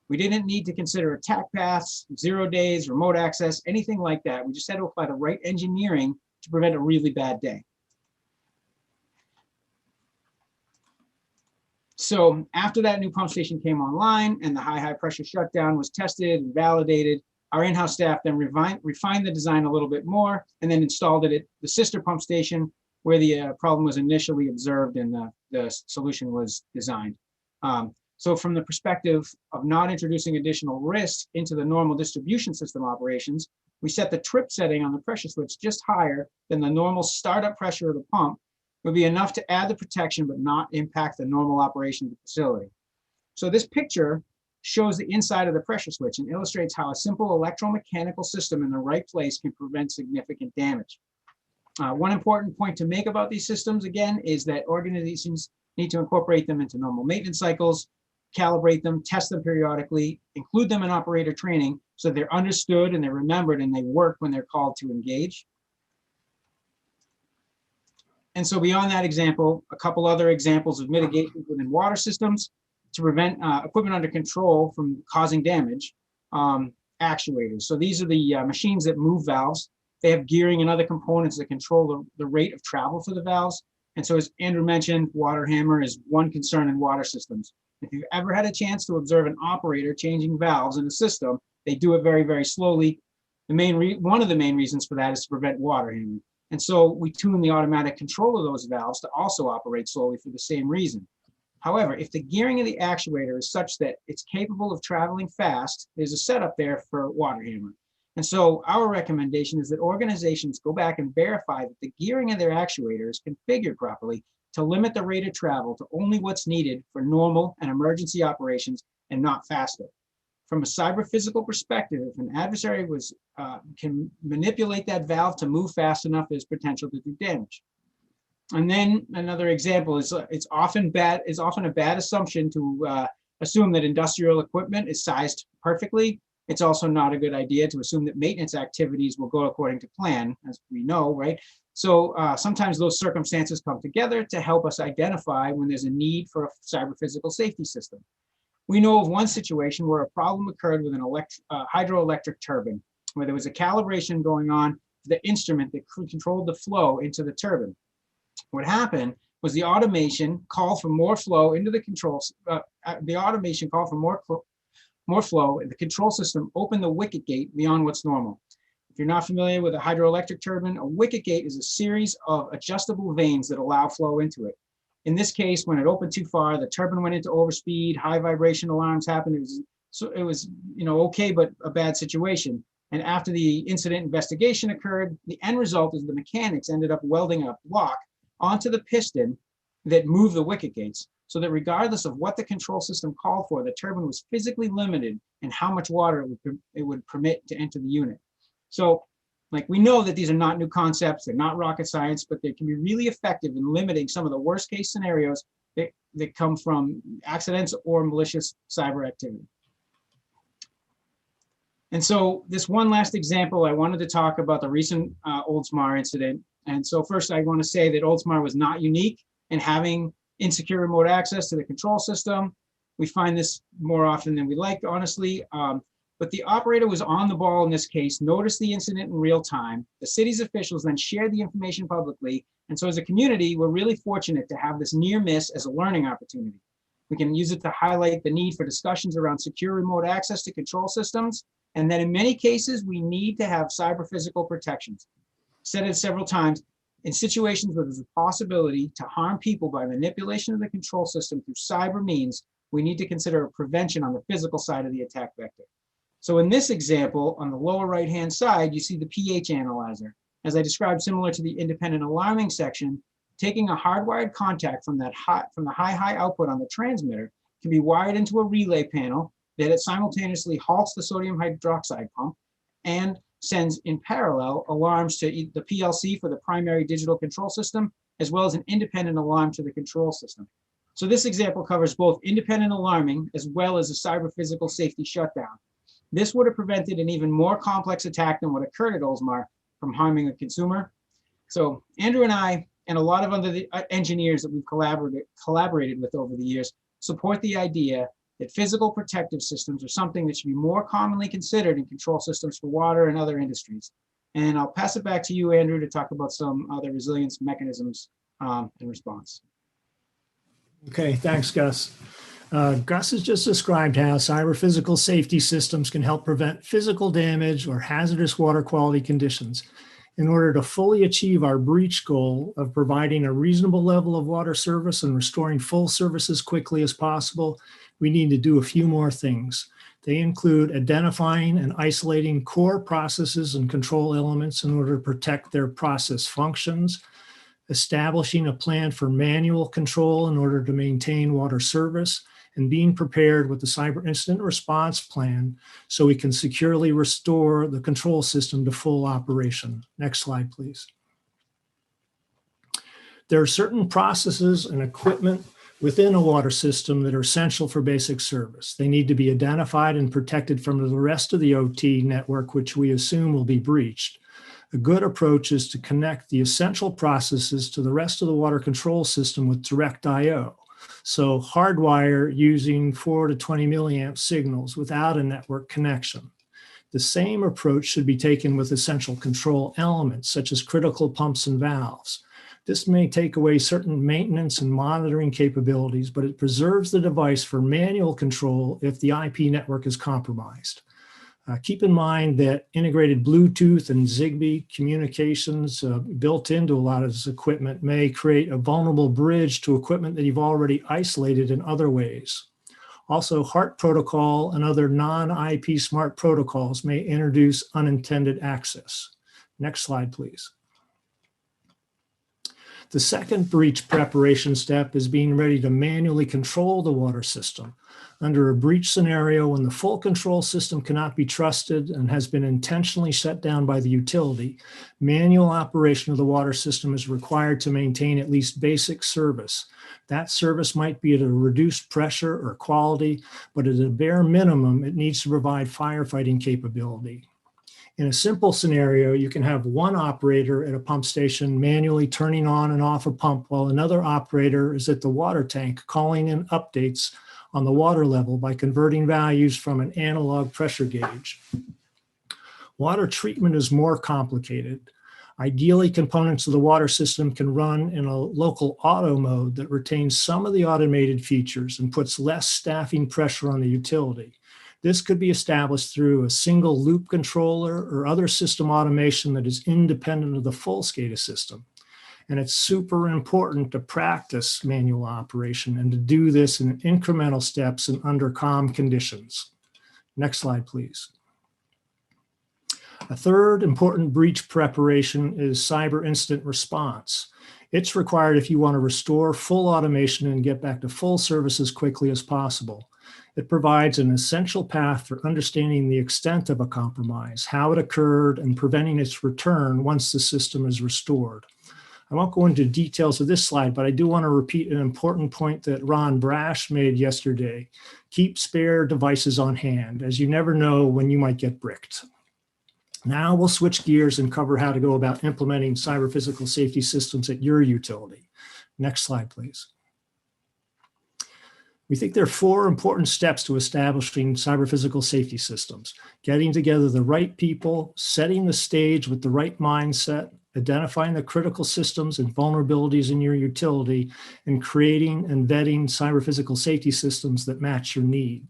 We didn't need to consider attack paths, 0 days, remote access, anything like that. We just had to apply the right engineering to prevent a really bad day. So after that new pump station came online and the high pressure shutdown was tested and validated, our in-house staff then refined the design a little bit more and then installed it at the sister pump station where the problem was initially observed and the solution was designed. So from the perspective of not introducing additional risk into the normal distribution system operations, we set the trip setting on the pressure switch just higher than the normal startup pressure of the pump. It would be enough to add the protection but not impact the normal operation of the facility. So this picture shows the inside of the pressure switch and illustrates how a simple electromechanical system in the right place can prevent significant damage. One important point to make about these systems, again, is that organizations need to incorporate them into normal maintenance cycles, calibrate them, test them periodically, include them in operator training so they're understood and they're remembered and they work when they're called to engage. And so beyond that example, a couple other examples of mitigation within water systems to prevent equipment under control from causing damage, actuators. So these are the machines that move valves. They have gearing and other components that control the rate of travel for the valves. And so as Andrew mentioned, water hammer is one concern in water systems. If you've ever had a chance to observe an operator changing valves in a system, they do it very, very slowly. One of the main reasons for that is to prevent water handling. And so we tune the automatic control of those valves to also operate slowly for the same reason. However, if the gearing of the actuator is such that it's capable of traveling fast, there's a setup there for water handling. And so our recommendation is that organizations go back and verify that the gearing of their actuator is configured properly to limit the rate of travel to only what's needed for normal and emergency operations and not faster. From a cyber physical perspective, if an adversary can manipulate that valve to move fast enough, there's potential to do damage. And then another example is it's often a bad assumption to assume that industrial equipment is sized perfectly. It's also not a good idea to assume that maintenance activities will go according to plan, as we know, right? So sometimes those circumstances come together to help us identify when there's a need for a cyber physical safety system. We know of one situation where a problem occurred with an hydroelectric turbine, where there was a calibration going on for the instrument that controlled the flow into the turbine. What happened was the automation called for more flow into the controls. The automation called for more flow, and the control system opened the wicket gate beyond what's normal. If you're not familiar with a hydroelectric turbine, a wicket gate is a series of adjustable vanes that allow flow into it. In this case, when it opened too far, the turbine went into overspeed, high vibration alarms happened. It was okay, but a bad situation. And after the incident investigation occurred, the end result is the mechanics ended up welding a block onto the piston that moved the wicket gates, so that regardless of what the control system called for, the turbine was physically limited in how much water it would permit to enter the unit. So, like, we know that these are not new concepts, they're not rocket science, but they can be really effective in limiting some of the worst case scenarios that come from accidents or malicious cyber activity. And so this one last example, I wanted to talk about the recent Oldsmar incident. And so first I want to say that Oldsmar was not unique in having insecure remote access to the control system. We find this more often than we like, honestly. But the operator was on the ball in this case, noticed the incident in real time. The city's officials then shared the information publicly. And so as a community, we're really fortunate to have this near miss as a learning opportunity. We can use it to highlight the need for discussions around secure remote access to control systems. And that in many cases, we need to have cyber physical protections. Said it several times, in situations where there's a possibility to harm people by manipulation of the control system through cyber means, we need to consider a prevention on the physical side of the attack vector. So in this example, on the lower right-hand side, you see the pH analyzer. As I described, similar to the independent alarming section, taking a hardwired contact from the high output on the transmitter can be wired into a relay panel that it simultaneously halts the sodium hydroxide pump and sends in parallel alarms to the PLC for the primary digital control system, as well as an independent alarm to the control system. So this example covers both independent alarming as well as a cyber physical safety shutdown. This would have prevented an even more complex attack than what occurred at Oldsmar from harming a consumer. So Andrew and I, and a lot of other engineers that we've collaborated with over the years, support the idea that physical protective systems are something that should be more commonly considered in control systems for water and other industries. And I'll pass it back to you, Andrew, to talk about some other resilience mechanisms in response. Okay, thanks, Gus. Gus has just described how cyber physical safety systems can help prevent physical damage or hazardous water quality conditions. In order to fully achieve our breach goal of providing a reasonable level of water service and restoring full service as quickly as possible, we need to do a few more things. They include identifying and isolating core processes and control elements in order to protect their process functions, establishing a plan for manual control in order to maintain water service, and being prepared with the cyber incident response plan so we can securely restore the control system to full operation. Next slide, please. There are certain processes and equipment within a water system that are essential for basic service. They need to be identified and protected from the rest of the OT network, which we assume will be breached. A good approach is to connect the essential processes to the rest of the water control system with direct I/O. So hardwire using 4 to 20 milliamp signals without a network connection. The same approach should be taken with essential control elements, such as critical pumps and valves. This may take away certain maintenance and monitoring capabilities, but it preserves the device for manual control if the IP network is compromised. Keep in mind that integrated Bluetooth and Zigbee communications built into a lot of this equipment may create a vulnerable bridge to equipment that you've already isolated in other ways. Also, HART protocol and other non-IP smart protocols may introduce unintended access. Next slide, please. The second breach preparation step is being ready to manually control the water system. Under a breach scenario, when the full control system cannot be trusted and has been intentionally shut down by the utility, manual operation of the water system is required to maintain at least basic service. That service might be at a reduced pressure or quality, but at a bare minimum, it needs to provide firefighting capability. In a simple scenario, you can have one operator at a pump station manually turning on and off a pump while another operator is at the water tank calling in updates on the water level by converting values from an analog pressure gauge. Water treatment is more complicated. Ideally, components of the water system can run in a local auto mode that retains some of the automated features and puts less staffing pressure on the utility. This could be established through a single loop controller or other system automation that is independent of the full SCADA system. And it's super important to practice manual operation and to do this in incremental steps and under calm conditions. Next slide, please. A third important breach preparation is cyber incident response. It's required if you want to restore full automation and get back to full service as quickly as possible. It provides an essential path for understanding the extent of a compromise, how it occurred, and preventing its return once the system is restored. I won't go into details of this slide, but I do want to repeat an important point that Ron Brash made yesterday. Keep spare devices on hand, as you never know when you might get bricked. Now we'll switch gears and cover how to go about implementing cyber physical safety systems at your utility. Next slide, please. We think there are 4 important steps to establishing cyber physical safety systems: getting together the right people, setting the stage with the right mindset, identifying the critical systems and vulnerabilities in your utility, and creating and vetting cyber physical safety systems that match your need.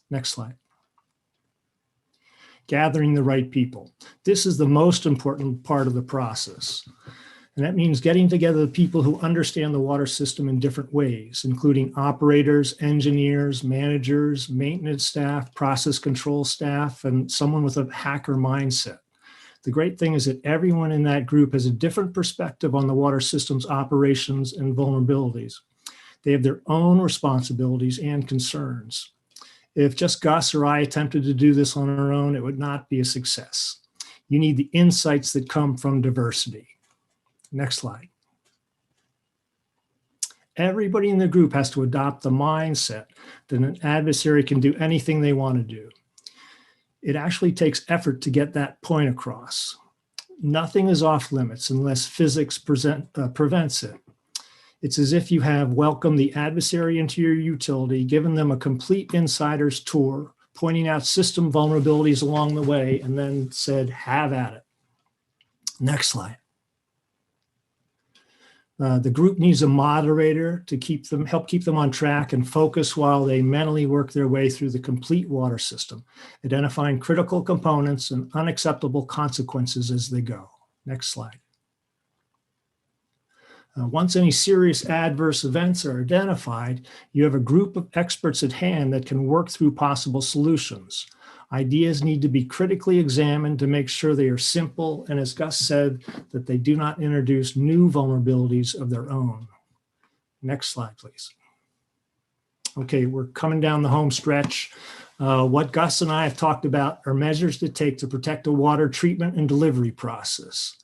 Next slide. Gathering the right people. This is the most important part of the process. And that means getting together the people who understand the water system in different ways, including operators, engineers, managers, maintenance staff, process control staff, and someone with a hacker mindset. The great thing is that everyone in that group has a different perspective on the water system's operations and vulnerabilities. They have their own responsibilities and concerns. If just Gus or I attempted to do this on our own, it would not be a success. You need the insights that come from diversity. Next slide. Everybody in the group has to adopt the mindset that an adversary can do anything they want to do. It actually takes effort to get that point across. Nothing is off limits unless physics prevents it. It's as if you have welcomed the adversary into your utility, given them a complete insider's tour, pointing out system vulnerabilities along the way, and then said, have at it. Next slide. The group needs a moderator to help keep them on track and focus while they mentally work their way through the complete water system, identifying critical components and unacceptable consequences as they go. Next slide. Once any serious adverse events are identified, you have a group of experts at hand that can work through possible solutions. Ideas need to be critically examined to make sure they are simple and, as Gus said, that they do not introduce new vulnerabilities of their own. Next slide, please. Okay, we're coming down the home stretch. What Gus and I have talked about are measures to take to protect the water treatment and delivery process.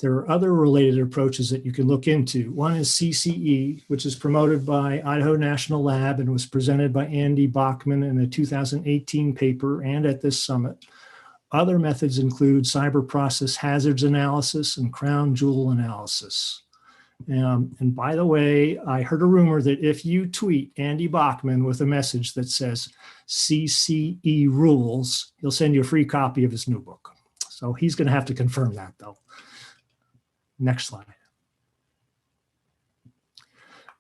There are other related approaches that you can look into. One is CCE, which is promoted by Idaho National Lab and was presented by Andy Bachman in a 2018 paper and at this summit. Other methods include cyber process hazards analysis and crown jewel analysis. And by the way, I heard a rumor that if you tweet Andy Bachman with a message that says CCE rules, he'll send you a free copy of his new book. So he's going to have to confirm that, though. Next slide.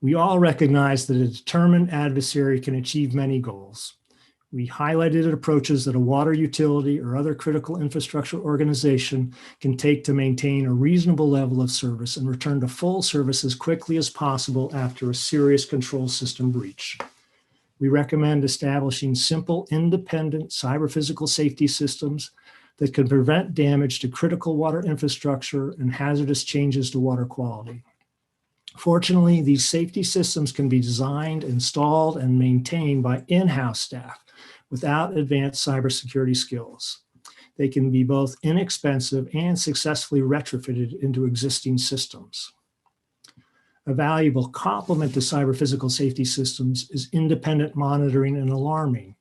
We all recognize that a determined adversary can achieve many goals. We highlighted approaches that a water utility or other critical infrastructure organization can take to maintain a reasonable level of service and return to full service as quickly as possible after a serious control system breach. We recommend establishing simple, independent cyber-physical safety systems that can prevent damage to critical water infrastructure and hazardous changes to water quality. Fortunately, these safety systems can be designed, installed, and maintained by in-house staff without advanced cybersecurity skills. They can be both inexpensive and successfully retrofitted into existing systems. A valuable complement to cyber-physical safety systems is independent monitoring and alarming.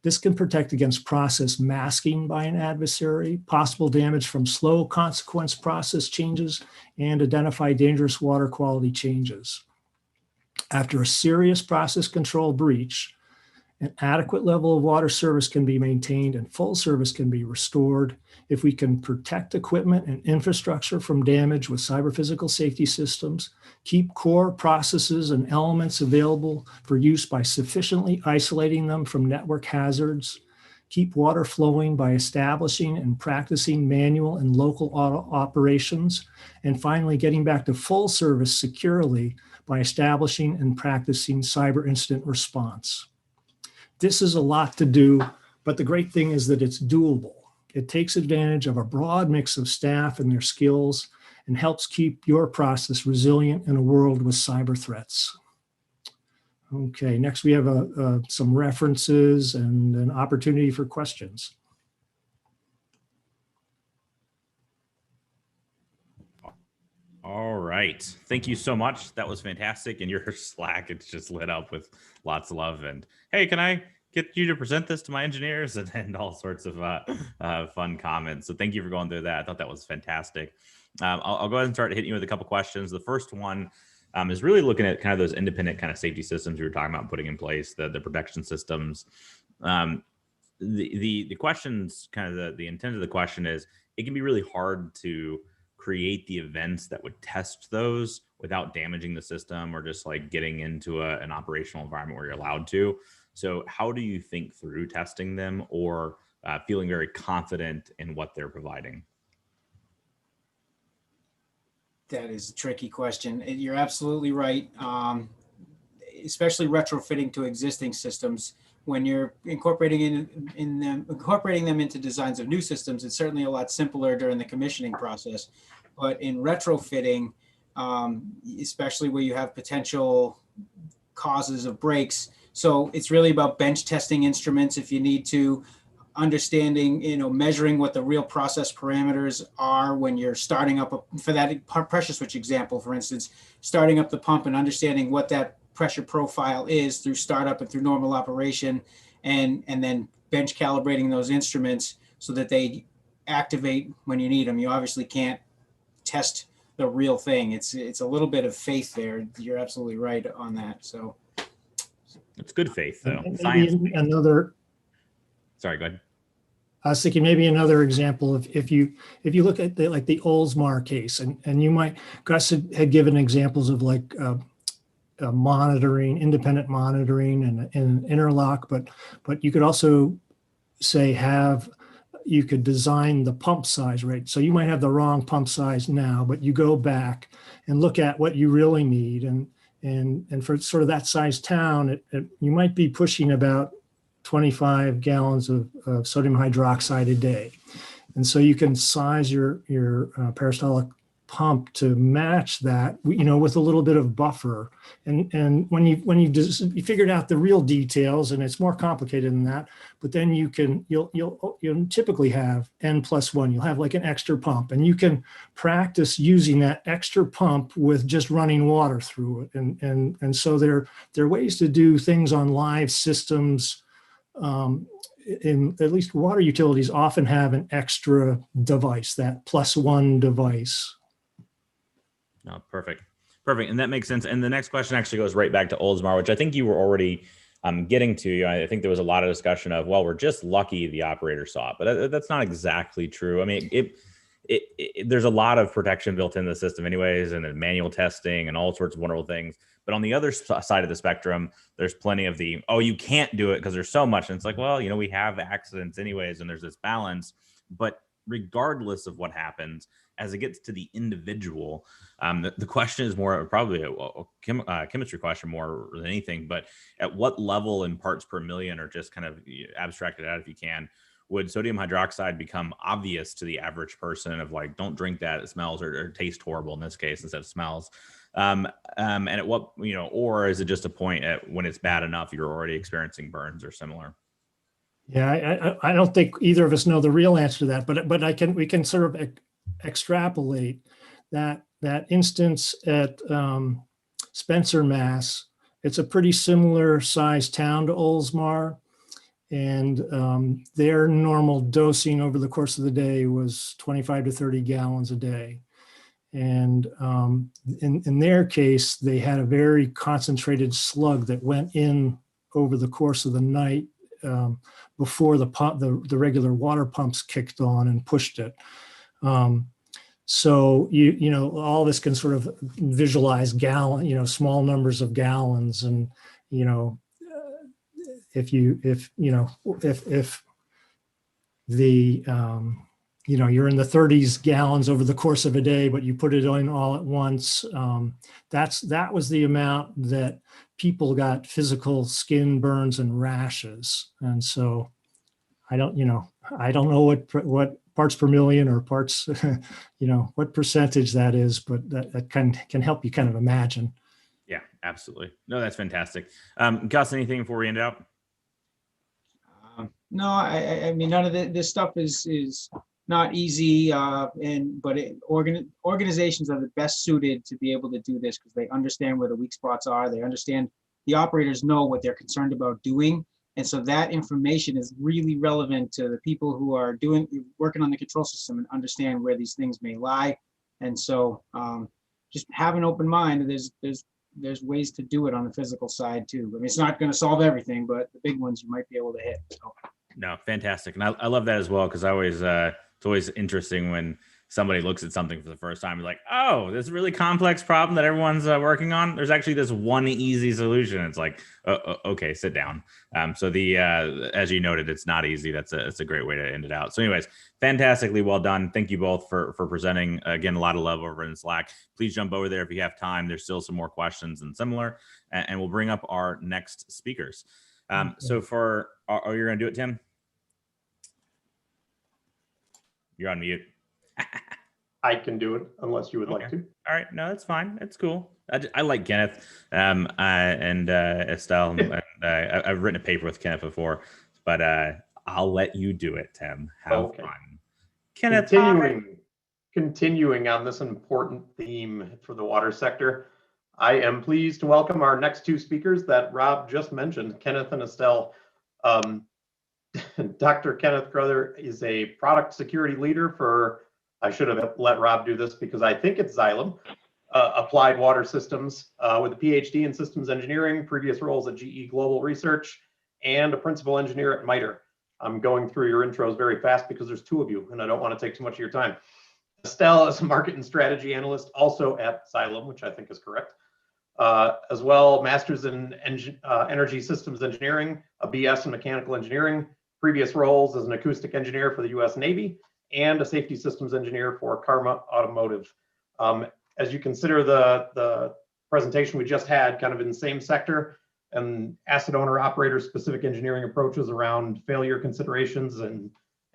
This can protect against process masking by an adversary, possible damage from slow consequence process changes, and identify dangerous water quality changes. After a serious process control breach, an adequate level of water service can be maintained and full service can be restored if we can protect equipment and infrastructure from damage with cyber-physical safety systems, keep core processes and elements available for use by sufficiently isolating them from network hazards, keep water flowing by establishing and practicing manual and local auto operations, and finally getting back to full service securely by establishing and practicing cyber incident response. This is a lot to do, but the great thing is that it's doable. It takes advantage of a broad mix of staff and their skills and helps keep your process resilient in a world with cyber threats. Okay, next we have some references and an opportunity for questions. All right. Thank you so much. That was fantastic. And your Slack, it's just lit up with lots of love. And hey, can I get you to present this to my engineers? And all sorts of fun comments. So thank you for going through that. I thought that was fantastic. I'll go ahead and start hitting you with a couple questions. The first one is really looking at kind of those independent kind of safety systems we were talking about putting in place, the protection systems. The questions, kind of the intent of the question is, it can be really hard to create the events that would test those without damaging the system or just like getting into an operational environment where you're allowed to. So how do you think through testing them or feeling very confident in what they're providing? That is a tricky question. You're absolutely right. Especially retrofitting to existing systems. When you're incorporating them into designs of new systems, it's certainly a lot simpler during the commissioning process. But in retrofitting, especially where you have potential causes of breaks, so it's really about bench testing instruments if you need to, understanding, measuring what the real process parameters are when you're starting up, for that pressure switch example, for instance, starting up the pump and understanding what that pressure profile is through startup and through normal operation, and then bench calibrating those instruments so that they activate when you need them. You obviously can't test the real thing. It's a little bit of faith there. You're absolutely right on that. So it's good faith though. Science. Sorry, go ahead. I was thinking maybe another example of if you look at the Oldsmar case, and you might, Gus had given examples of like monitoring, independent monitoring and interlock, but you could also say you could design the pump size, right? So you might have the wrong pump size now, but you go back and look at what you really need. And for sort of that size town, you might be pushing about 25 gallons of sodium hydroxide a day. And so you can size your peristaltic pump to match that, with a little bit of buffer. And when you figured out the real details, and it's more complicated than that, but then you'll typically have N+1. You'll have like an extra pump, and you can practice using that extra pump with just running water through it. And so there are ways to do things on live systems. In at least water utilities often have an extra device, that +1 device. No, perfect. And that makes sense. And the next question actually goes right back to Oldsmar, which I think you were already getting to. I think there was a lot of discussion of, well, we're just lucky the operator saw it, but that's not exactly true. I mean, there's a lot of protection built in the system anyways, and then manual testing and all sorts of wonderful things. But on the other side of the spectrum, there's plenty of the, oh, you can't do it because there's so much. And it's like, well, we have accidents anyways, and there's this balance. But regardless of what happens, as it gets to the individual, the question is more probably a chemistry question more than anything. But at what level in parts per million, or just kind of abstract it out if you can, would sodium hydroxide become obvious to the average person of like, don't drink that, it smells or tastes horrible in this case instead of smells? And at what, or is it just a point at when it's bad enough you're already experiencing burns or similar? Yeah, I don't think either of us know the real answer to that, but we can sort of extrapolate that instance at Spencer, Mass. It's a pretty similar sized town to Oldsmar, and their normal dosing over the course of the day was 25 to 30 gallons a day. And in their case, they had a very concentrated slug that went in over the course of the night before the regular water pumps kicked on and pushed it. So all this can sort of visualize small numbers of gallons, and if the you're in the 30s gallons over the course of a day, but you put it in all at once, that was the amount that people got physical skin burns and rashes. And so I don't know what parts per million or parts, what percentage that is, but that can help you kind of imagine. Yeah, absolutely. No, that's fantastic. Gus, anything before we end out? No, I mean, none of this stuff is not easy, but organizations are the best suited to be able to do this because they understand where the weak spots are. They understand, the operators know what they're concerned about doing. And so that information is really relevant to the people who are working on the control system and understand where these things may lie. And so just have an open mind. There's ways to do it on the physical side too. I mean, it's not going to solve everything, but the big ones you might be able to hit. So. No, fantastic. And I love that as well, because it's always interesting when somebody looks at something for the first time. You're like, oh, this really complex problem that everyone's working on. There's actually this one easy solution. It's like, okay, sit down. So as you noted, it's not easy. That's a great way to end it out. So anyways, fantastically well done. Thank you both for presenting. Again, a lot of love over in Slack. Please jump over there if you have time. There's still some more questions and similar, and we'll bring up our next speakers. So you're going to do it, Tim? You're on mute. I can do it unless you would like to. All right. No, that's fine. It's cool. I like Kenneth and Estelle. And, I've written a paper with Kenneth before, but I'll let you do it, Tim. Have fun. Kenneth, continuing on this important theme for the water sector, I am pleased to welcome our next two speakers that Rob just mentioned, Kenneth and Estelle. Dr. Kenneth Crowther is a product security leader for, I should have let Rob do this because I think it's Xylem, Applied Water Systems, with a PhD in systems engineering, previous roles at GE Global Research, and a principal engineer at MITRE. I'm going through your intros very fast because there's two of you and I don't want to take too much of your time. Estelle is a market and strategy analyst also at Xylem, which I think is correct. As well, master's in energy systems engineering, a BS in mechanical engineering, previous roles as an acoustic engineer for the US Navy, and a safety systems engineer for Karma Automotive. As you consider the presentation we just had, kind of in the same sector, and asset owner operator specific engineering approaches around failure considerations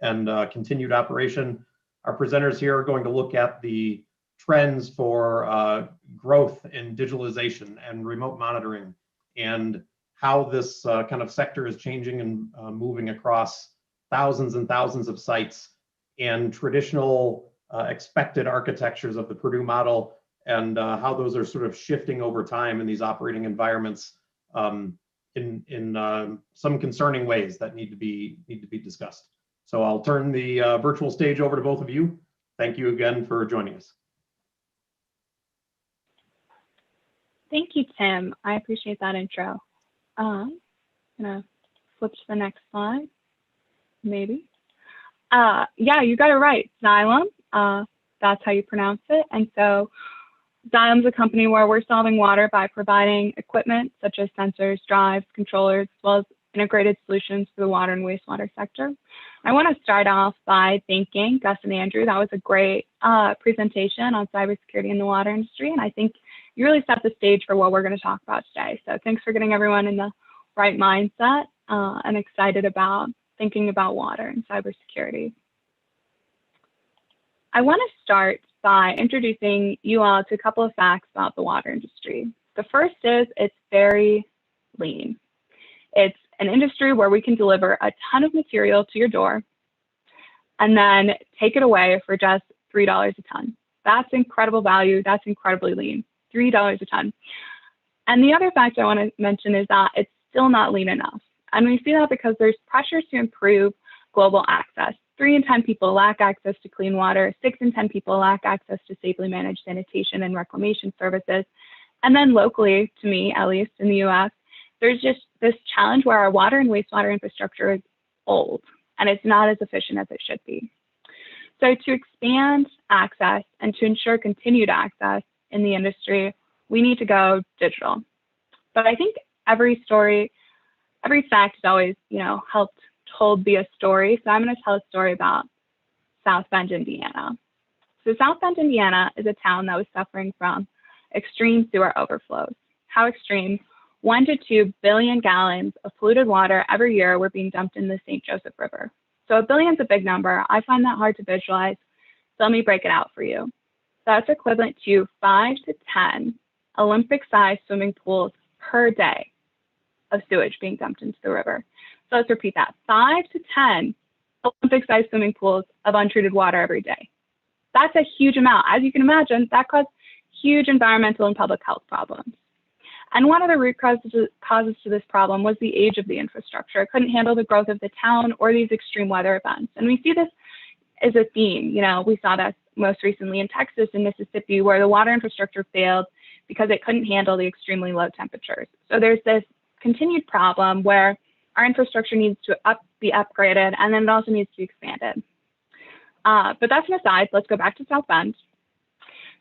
and continued operation, our presenters here are going to look at the trends for growth in digitalization and remote monitoring, and how this kind of sector is changing and moving across thousands and thousands of sites, and traditional expected architectures of the Purdue model, and how those are sort of shifting over time in these operating environments in some concerning ways that need to be discussed. So I'll turn the virtual stage over to both of you. Thank you again for joining us. Thank you, Tim. I appreciate that intro. I'm gonna flip to the next slide, maybe. Yeah, you got it right, Xylem. That's how you pronounce it. And so Xylem's a company where we're solving water by providing equipment such as sensors, drives, controllers, as well as integrated solutions for the water and wastewater sector. I want to start off by thanking Gus and Andrew. That was a great presentation on cybersecurity in the water industry, and I think you really set the stage for what we're going to talk about today. So thanks for getting everyone in the right mindset and excited about thinking about water and cybersecurity. I want to start by introducing you all to a couple of facts about the water industry. The first is it's very lean. It's an industry where we can deliver a ton of material to your door and then take it away for just $3 a ton. That's incredible value. That's incredibly lean, $3 a ton. And the other fact I want to mention is that it's still not lean enough. And we see that because there's pressures to improve global access. 3 in 10 people lack access to clean water. 6 in 10 people lack access to safely managed sanitation and reclamation services. And then locally, to me, at least in the US, there's just this challenge where our water and wastewater infrastructure is old and it's not as efficient as it should be. So to expand access and to ensure continued access in the industry, we need to go digital. But I think every story, every fact is always, helped told via story. So I'm going to tell a story about South Bend, Indiana. So South Bend, Indiana is a town that was suffering from extreme sewer overflows. How extreme? 1 to 2 billion gallons of polluted water every year were being dumped in the St. Joseph River. So a billion's a big number. I find that hard to visualize. So let me break it out for you. That's equivalent to 5 to 10 Olympic-sized swimming pools per day of sewage being dumped into the river. So let's repeat that. 5 to 10 Olympic-sized swimming pools of untreated water every day. That's a huge amount. As you can imagine, that caused huge environmental and public health problems. And one of the root causes to this problem was the age of the infrastructure. It couldn't handle the growth of the town or these extreme weather events. And we see this as a theme. We saw this most recently in Texas and Mississippi, where the water infrastructure failed because it couldn't handle the extremely low temperatures. So there's this continued problem where our infrastructure needs to be upgraded, and then it also needs to be expanded. But that's an aside. Let's go back to South Bend.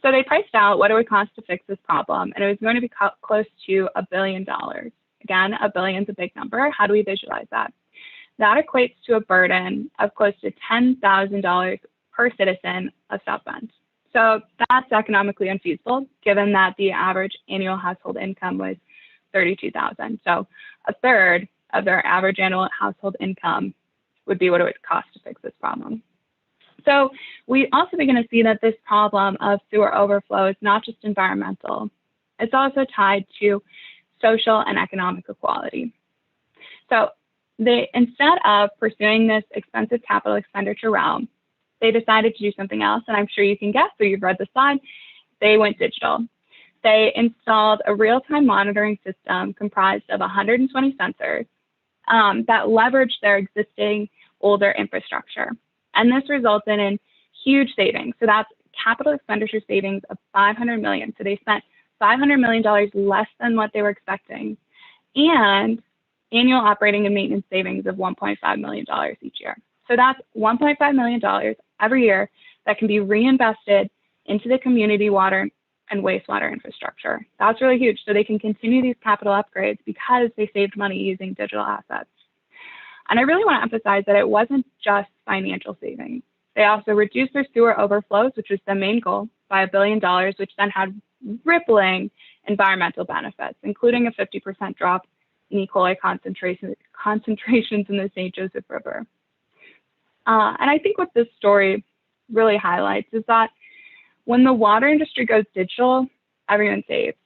So they priced out what it would cost to fix this problem, and it was going to be close to $1 billion. Again, $1 billion is a big number. How do we visualize that? That equates to a burden of close to $10,000 per citizen of South Bend. So that's economically unfeasible, given that the average annual household income was $32,000. So a third of their average annual household income would be what it would cost to fix this problem. So we also begin to see that this problem of sewer overflow is not just environmental. It's also tied to social and economic equality. So instead of pursuing this expensive capital expenditure route, they decided to do something else. And I'm sure you can guess, so you've read the slide, they went digital. They installed a real-time monitoring system comprised of 120 sensors that leveraged their existing older infrastructure. And this resulted in huge savings. So that's capital expenditure savings of $500 million. So they spent $500 million less than what they were expecting, and annual operating and maintenance savings of $1.5 million each year. So that's $1.5 million every year that can be reinvested into the community water and wastewater infrastructure. That's really huge. So they can continue these capital upgrades because they saved money using digital assets. And I really want to emphasize that it wasn't just financial savings. They also reduced their sewer overflows, which was the main goal, by $1 billion, which then had rippling environmental benefits, including a 50% drop in E. coli concentrations in the St. Joseph River. And I think what this story really highlights is that when the water industry goes digital, everyone saves.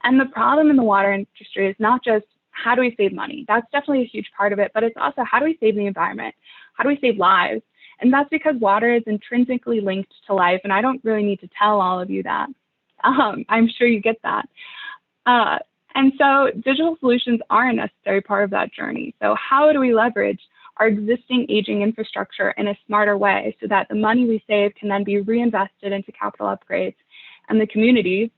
And the problem in the water industry is not just how do we save money? That's definitely a huge part of it, but it's also how do we save the environment? How do we save lives? And that's because water is intrinsically linked to life, and I don't really need to tell all of you that. I'm sure you get that. And so digital solutions are a necessary part of that journey. So how do we leverage our existing aging infrastructure in a smarter way so that the money we save can then be reinvested into capital upgrades, and the communities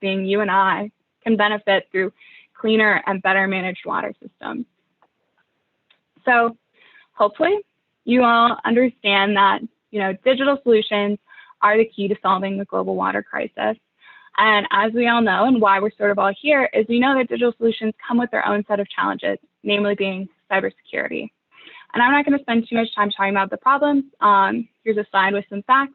being you and I, can benefit through cleaner and better managed water systems. So hopefully you all understand that digital solutions are the key to solving the global water crisis. And as we all know, and why we're sort of all here, is we know that digital solutions come with their own set of challenges, namely being cybersecurity. And I'm not going to spend too much time talking about the problems. Here's a slide with some facts.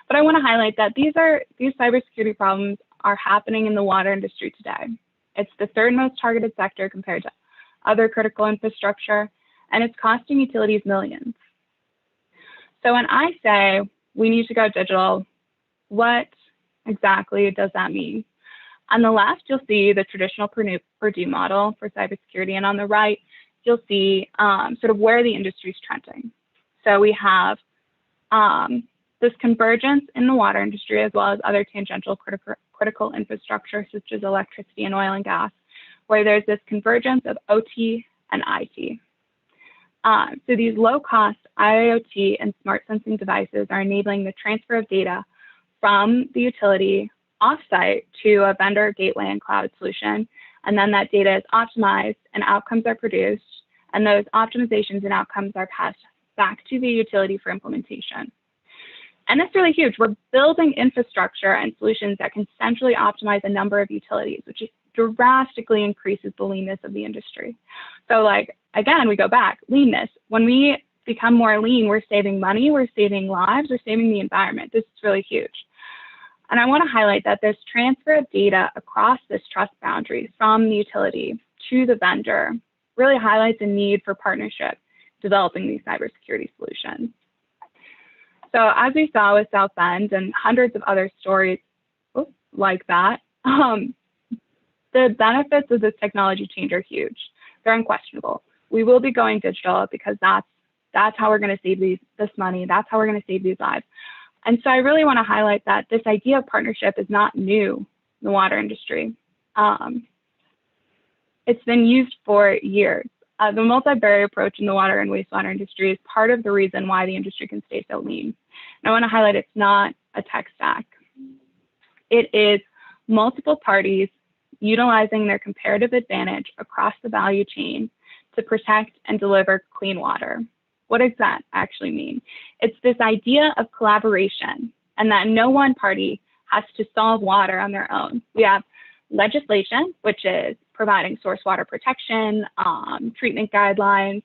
But I want to highlight that these cybersecurity problems are happening in the water industry today. It's the third most targeted sector compared to other critical infrastructure, and it's costing utilities millions. So when I say we need to go digital, what exactly does that mean? On the left, you'll see the traditional Purdue model for cybersecurity, and on the right, you'll see sort of where the industry is trending. So we have this convergence in the water industry, as well as other tangential critical infrastructure, such as electricity and oil and gas, where there's this convergence of OT and IT. So these low-cost IoT and smart sensing devices are enabling the transfer of data from the utility offsite to a vendor gateway and cloud solution. And then that data is optimized and outcomes are produced. And those optimizations and outcomes are passed back to the utility for implementation. And that's really huge. We're building infrastructure and solutions that can centrally optimize a number of utilities, which drastically increases the leanness of the industry. So like, again, we go back, leanness. When we become more lean, we're saving money, we're saving lives, we're saving the environment. This is really huge. And I want to highlight that this transfer of data across this trust boundary from the utility to the vendor really highlights a need for partnership developing these cybersecurity solutions. So as we saw with South Bend and hundreds of other stories like that, the benefits of this technology change are huge. They're unquestionable. We will be going digital because that's how we're going to save this money. That's how we're going to save these lives. And so I really want to highlight that this idea of partnership is not new in the water industry. It's been used for years. The multi-barrier approach in the water and wastewater industry is part of the reason why the industry can stay so lean. And I want to highlight it's not a tech stack. It is multiple parties utilizing their comparative advantage across the value chain to protect and deliver clean water. What does that actually mean? It's this idea of collaboration and that no one party has to solve water on their own. We have legislation, which is providing source water protection, treatment guidelines.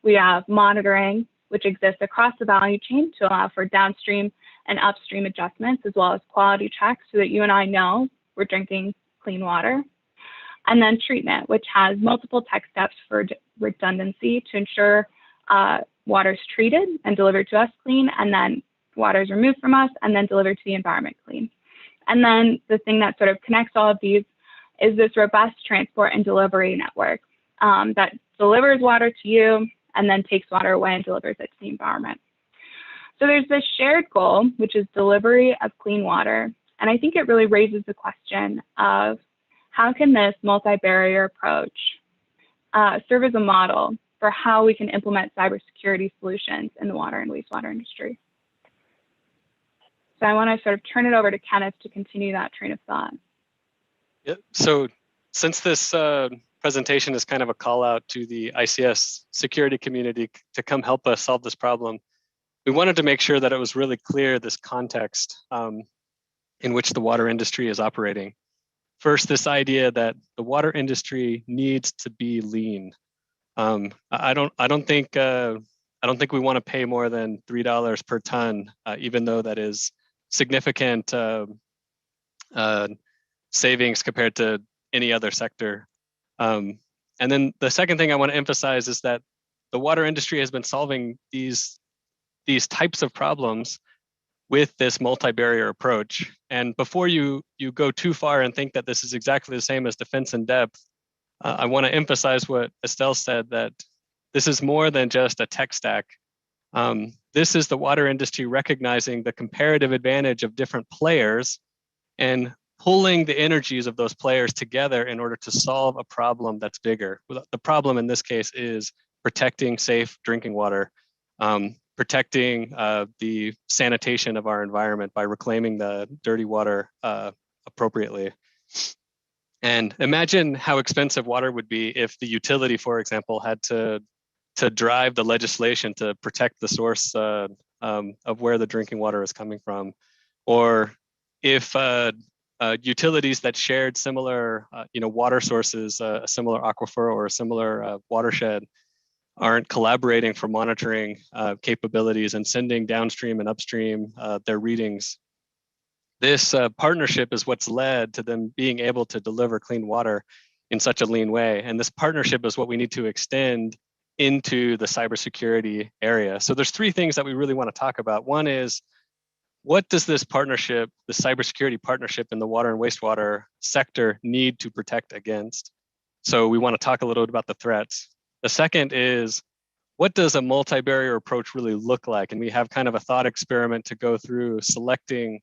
We have monitoring, which exists across the value chain to allow for downstream and upstream adjustments, as well as quality checks so that you and I know we're drinking clean water. And then treatment, which has multiple tech steps for redundancy to ensure water is treated and delivered to us clean, and then water is removed from us and then delivered to the environment clean. And then the thing that sort of connects all of these is this robust transport and delivery network that delivers water to you and then takes water away and delivers it to the environment. So there's this shared goal, which is delivery of clean water. And I think it really raises the question of how can this multi-barrier approach serve as a model for how we can implement cybersecurity solutions in the water and wastewater industry. So I want to sort of turn it over to Kenneth to continue that train of thought. Yeah, so since this presentation is kind of a call out to the ICS security community to come help us solve this problem, we wanted to make sure that it was really clear this context in which the water industry is operating. First, this idea that the water industry needs to be lean. I don't think we want to pay more than $3 per ton, even though that is significant savings compared to any other sector. And then the second thing I want to emphasize is that the water industry has been solving these types of problems with this multi-barrier approach. And before you go too far and think that this is exactly the same as defense in depth, I want to emphasize what Estelle said, that this is more than just a tech stack. This is the water industry recognizing the comparative advantage of different players and pulling the energies of those players together in order to solve a problem that's bigger. The problem in this case is protecting safe drinking water, protecting the sanitation of our environment by reclaiming the dirty water appropriately. And imagine how expensive water would be if the utility, for example, had to drive the legislation to protect the source of where the drinking water is coming from. Or if utilities that shared similar, water sources, a similar aquifer or a similar watershed, aren't collaborating for monitoring capabilities and sending downstream and upstream their readings. This partnership is what's led to them being able to deliver clean water in such a lean way. And this partnership is what we need to extend into the cybersecurity area. So there's three things that we really want to talk about. One is, what does this partnership, the cybersecurity partnership in the water and wastewater sector need to protect against? So we want to talk a little bit about the threats. The second is, what does a multi-barrier approach really look like? And we have kind of a thought experiment to go through selecting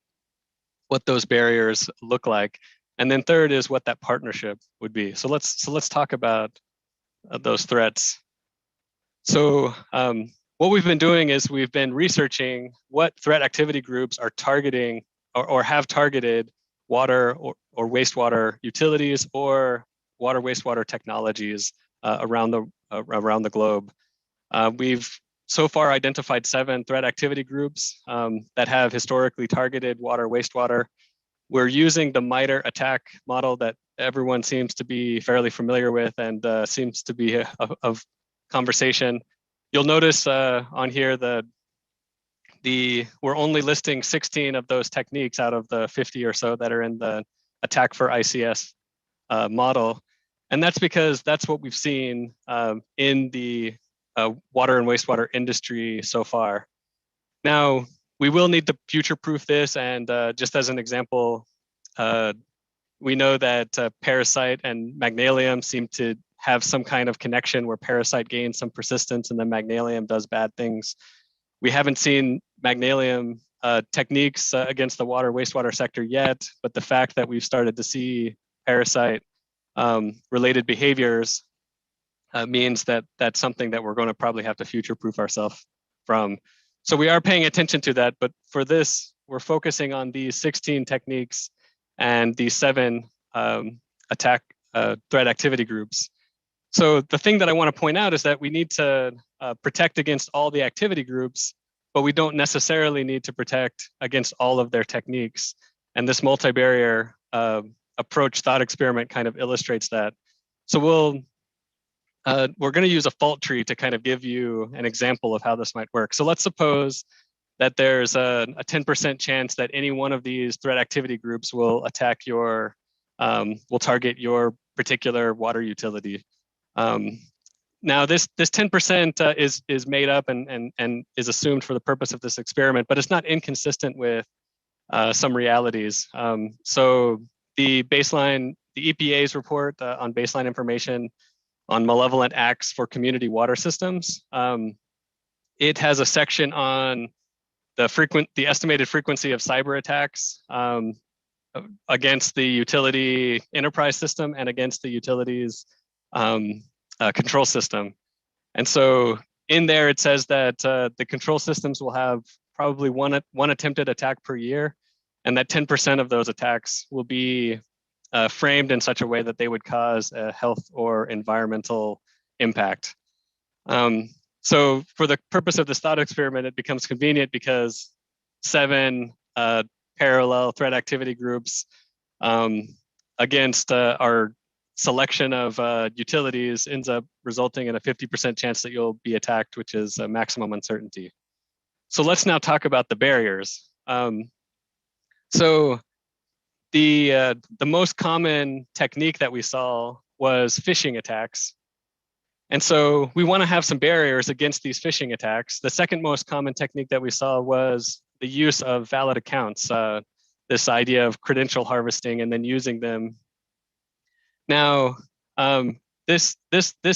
what those barriers look like. And then third is what that partnership would be. So let's talk about those threats. So what we've been doing is we've been researching what threat activity groups are targeting or have targeted water or wastewater utilities or water wastewater technologies around the globe. We've so far identified 7 threat activity groups that have historically targeted water wastewater. We're using the MITRE attack model that everyone seems to be fairly familiar with and seems to be of conversation. You'll notice on here we're only listing 16 of those techniques out of the 50 or so that are in the attack for ICS model. And that's because that's what we've seen in the water and wastewater industry so far. Now, we will need to future-proof this, and just as an example, we know that parasite and magnesium seem to have some kind of connection where parasite gains some persistence and then magnesium does bad things. We haven't seen magnesium techniques against the water wastewater sector yet, but the fact that we've started to see parasite related behaviors means that that's something that we're going to probably have to future-proof ourselves from. So we are paying attention to that, but for this, we're focusing on these 16 techniques and these 7 attack threat activity groups. So the thing that I want to point out is that we need to protect against all the activity groups, but we don't necessarily need to protect against all of their techniques. And this multi-barrier approach thought experiment kind of illustrates that. So we're going to use a fault tree to kind of give you an example of how this might work. So let's suppose that there's a 10% chance that any one of these threat activity groups will attack will target your particular water utility. Now this 10% is made up and is assumed for the purpose of this experiment, but it's not inconsistent with some realities. So the EPA's report on baseline information on malevolent acts for community water systems. It has a section on the estimated frequency of cyber attacks against the utility enterprise system and against the utilities control system. And so in there, it says that the control systems will have probably one attempted attack per year, and that 10% of those attacks will be framed in such a way that they would cause a health or environmental impact. So for the purpose of this thought experiment, it becomes convenient because 7 parallel threat activity groups against our selection of utilities ends up resulting in a 50% chance that you'll be attacked, which is a maximum uncertainty. So let's now talk about the barriers. So the most common technique that we saw was phishing attacks. And so we want to have some barriers against these phishing attacks. The second most common technique that we saw was the use of valid accounts, this idea of credential harvesting and then using them. Now, this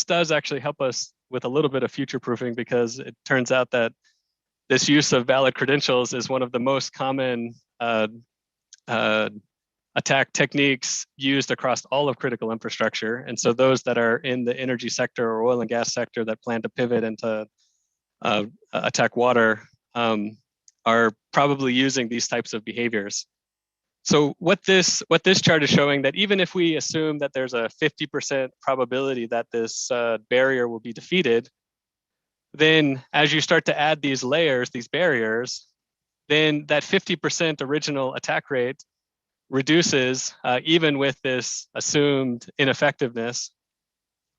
does actually help us with a little bit of future proofing, because it turns out that this use of valid credentials is one of the most common attack techniques used across all of critical infrastructure. And so those that are in the energy sector or oil and gas sector that plan to pivot into attack water are probably using these types of behaviors. So what this chart is showing, that even if we assume that there's a 50% probability that this barrier will be defeated, then as you start to add these layers, these barriers, then that 50% original attack rate reduces, even with this assumed ineffectiveness,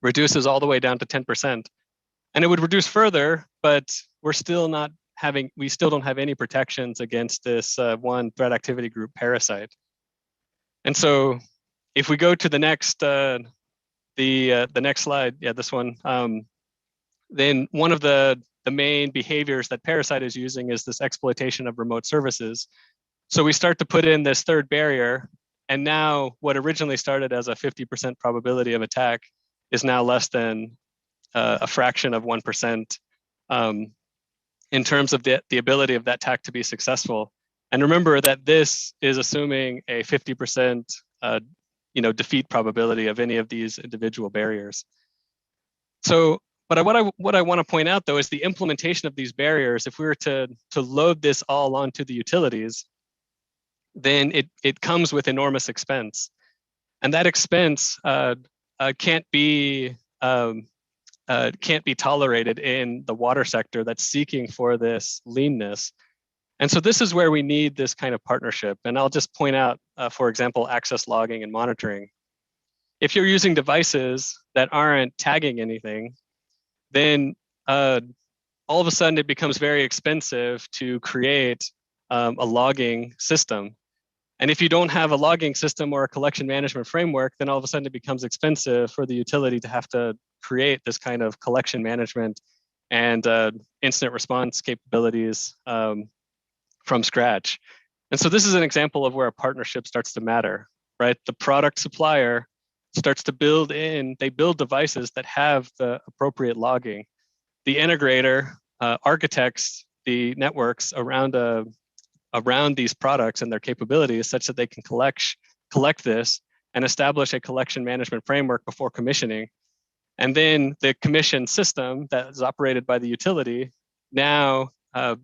reduces all the way down to 10%. And it would reduce further, but we still don't have any protections against this one threat activity group parasite. And so if we go to the next, the next slide, yeah, this one, then one of the main behaviors that parasite is using is this exploitation of remote services. So we start to put in this third barrier, and now what originally started as a 50% probability of attack is now less than a fraction of 1% in terms of the ability of that attack to be successful. And remember that this is assuming a 50% defeat probability of any of these individual barriers. So, but what I want to point out though is the implementation of these barriers. If we were to load this all onto the utilities, then it comes with enormous expense, and that expense can't be tolerated in the water sector that's seeking for this leanness. And so this is where we need this kind of partnership. And I'll just point out, for example, access logging and monitoring. If you're using devices that aren't tagging anything, then all of a sudden it becomes very expensive to create a logging system. And if you don't have a logging system or a collection management framework, then all of a sudden it becomes expensive for the utility to have to create this kind of collection management and incident response capabilities from scratch. And so this is an example of where a partnership starts to matter, right? The product supplier starts to build devices that have the appropriate logging. The integrator architects the networks around these products and their capabilities such that they can collect this and establish a collection management framework before commissioning. And then the commission system that is operated by the utility, now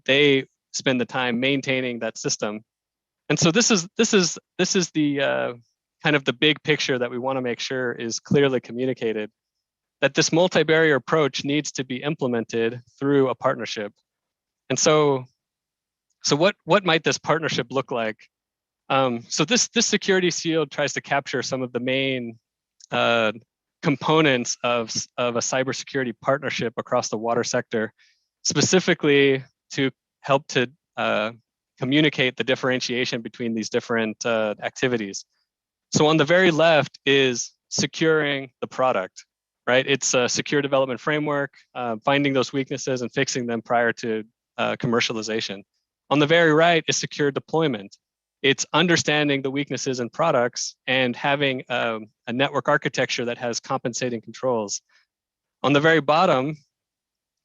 they spend the time maintaining that system. And so this is the kind of the big picture that we want to make sure is clearly communicated, that this multi-barrier approach needs to be implemented through a partnership. And so what might this partnership look like? So this security shield tries to capture some of the main components of a cybersecurity partnership across the water sector, specifically to help to communicate the differentiation between these different activities. So on the very left is securing the product, right? It's a secure development framework, finding those weaknesses and fixing them prior to commercialization. On the very right is secure deployment. It's understanding the weaknesses in products and having a network architecture that has compensating controls. On the very bottom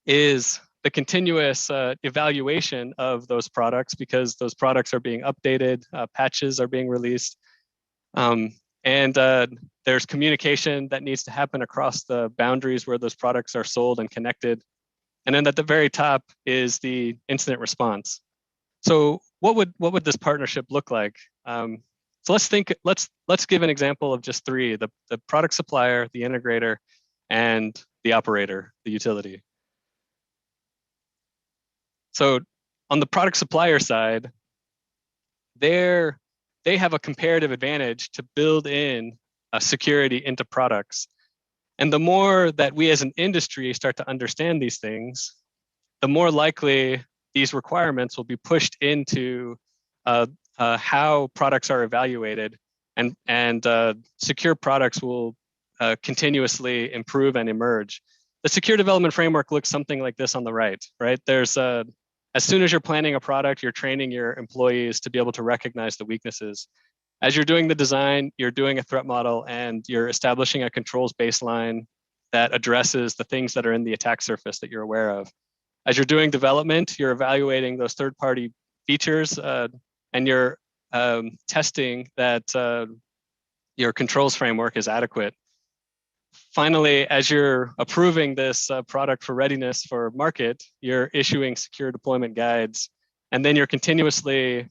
is the continuous evaluation of those products, because those products are being updated, patches are being released, and there's communication that needs to happen across the boundaries where those products are sold and connected. And then at the very top is the incident response. So what would this partnership look like? So let's give an example of just three: the product supplier, the integrator, and the operator, the utility. So on the product supplier side, they have a comparative advantage to build in security into products. And the more that we as an industry start to understand these things, the more likely these requirements will be pushed into how products are evaluated, and secure products will continuously improve and emerge. The secure development framework looks something like this on the right? There's as soon as you're planning a product, you're training your employees to be able to recognize the weaknesses. As you're doing the design, you're doing a threat model and you're establishing a controls baseline that addresses the things that are in the attack surface that you're aware of. As you're doing development, you're evaluating those third-party features and you're testing that your controls framework is adequate. Finally, as you're approving this product for readiness for market, you're issuing secure deployment guides, and then you're continuously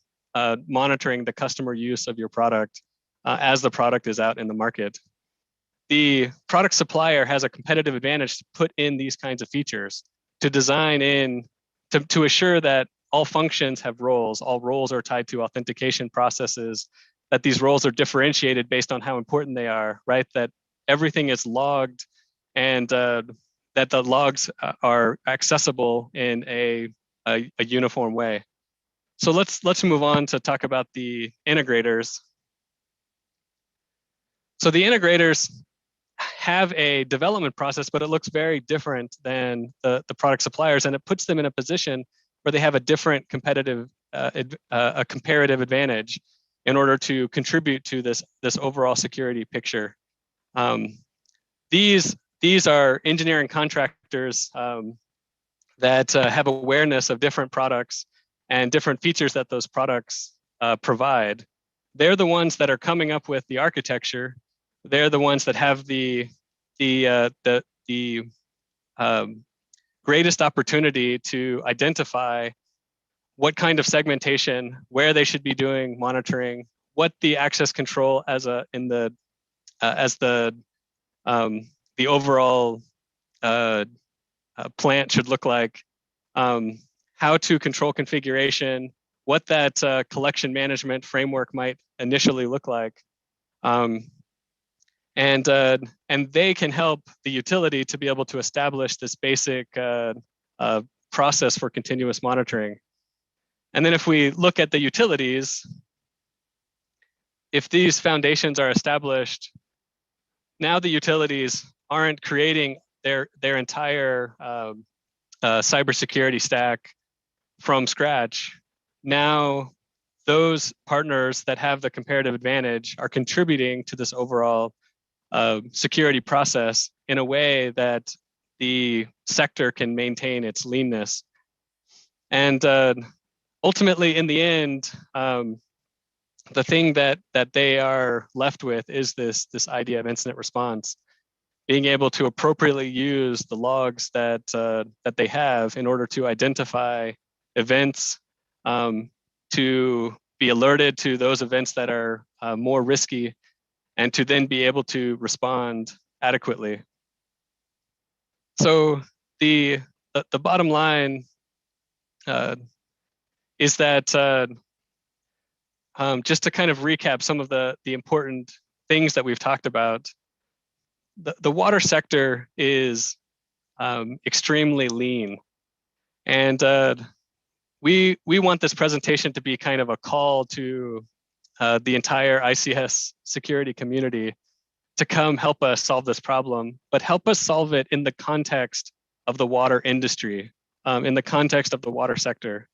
monitoring the customer use of your product as the product is out in the market. The product supplier has a competitive advantage to put in these kinds of features, to design in, to assure that all functions have roles. All roles are tied to authentication processes that these roles are differentiated based on how important they are, right? That everything is logged, and that the logs are accessible in a uniform way. So let's move on to talk about the integrators. So the integrators have a development process, but it looks very different than the product suppliers, and it puts them in a position where they have a different competitive, a comparative advantage in order to contribute to this overall security picture. These are engineering contractors that have awareness of different products and different features that those products provide. They're the ones that are coming up with the architecture. They're the ones that have the greatest opportunity to identify what kind of segmentation, where they should be doing monitoring, what the access control as the overall plant should look like, how to control configuration, what that collection management framework might initially look like. And they can help the utility to be able to establish this basic process for continuous monitoring. And then if we look at the utilities, if these foundations are established, now the utilities aren't creating their entire cybersecurity stack from scratch. Now those partners that have the comparative advantage are contributing to this overall security process in a way that the sector can maintain its leanness. And ultimately, in the end, the thing that they are left with is this idea of incident response, being able to appropriately use the logs that they have in order to identify events, to be alerted to those events that are more risky, and to then be able to respond adequately. So the bottom line is that just to kind of recap some of the important things that we've talked about, the water sector is extremely lean. And we want this presentation to be kind of a call to the entire ICS security community to come help us solve this problem, but help us solve it in the context of the water industry, in the context of the water sector.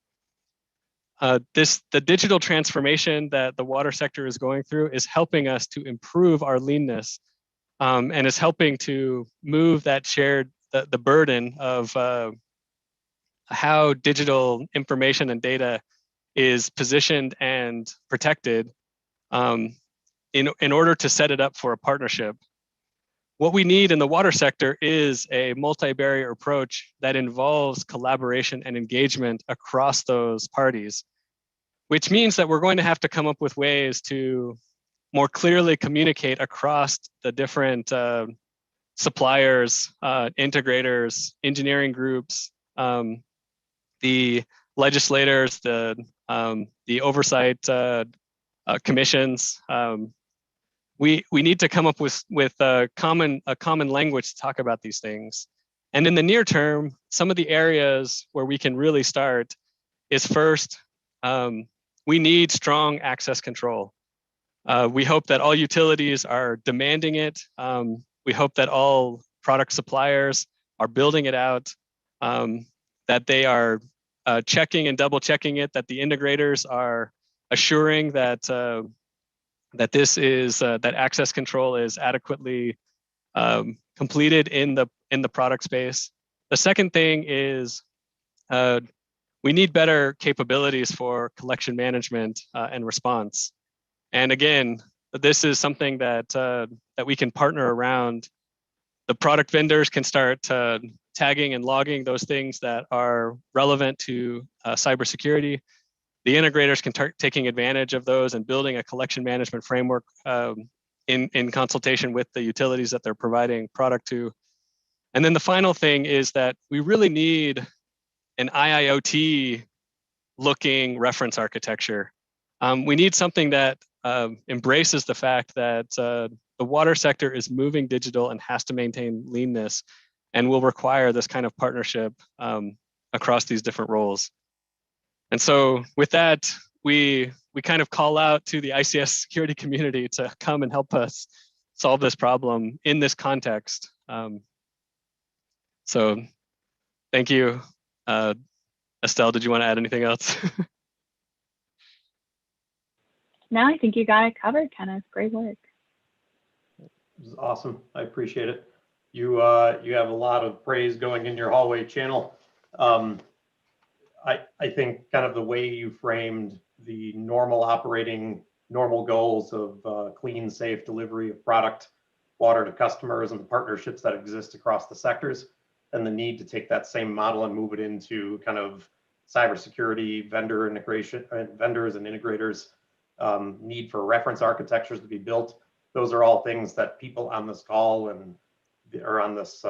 The digital transformation that the water sector is going through is helping us to improve our leanness, and is helping to move that the burden of how digital information and data is positioned and protected in order to set it up for a partnership. What we need in the water sector is a multi-barrier approach that involves collaboration and engagement across those parties, which means that we're going to have to come up with ways to more clearly communicate across the different suppliers, integrators, engineering groups, the legislators, the oversight commissions. We need to come up with a common language to talk about these things. And in the near term, some of the areas where we can really start is first, we need strong access control. We hope that all utilities are demanding it. We hope that all product suppliers are building it out, that they are checking and double checking it, that the integrators are assuring that that access control is adequately completed in the product space. The second thing is we need better capabilities for collection management and response. And again, this is something that we can partner around. The product vendors can start tagging and logging those things that are relevant to cybersecurity. The integrators can start taking advantage of those and building a collection management framework in consultation with the utilities that they're providing product to. And then the final thing is that we really need an IIoT looking reference architecture. We need something that embraces the fact that the water sector is moving digital and has to maintain leanness, and will require this kind of partnership across these different roles. And so with that, we kind of call out to the ICS security community to come and help us solve this problem in this context. So thank you. Estelle, did you want to add anything else? No, I think you got it covered, Kenneth. Great work. This is awesome. I appreciate it. You have a lot of praise going in your hallway channel. I think kind of the way you framed the normal goals of clean, safe delivery of product water to customers and the partnerships that exist across the sectors, and the need to take that same model and move it into kind of cybersecurity, vendor integration, vendors and integrators, need for reference architectures to be built. Those are all things that people on this call and or on this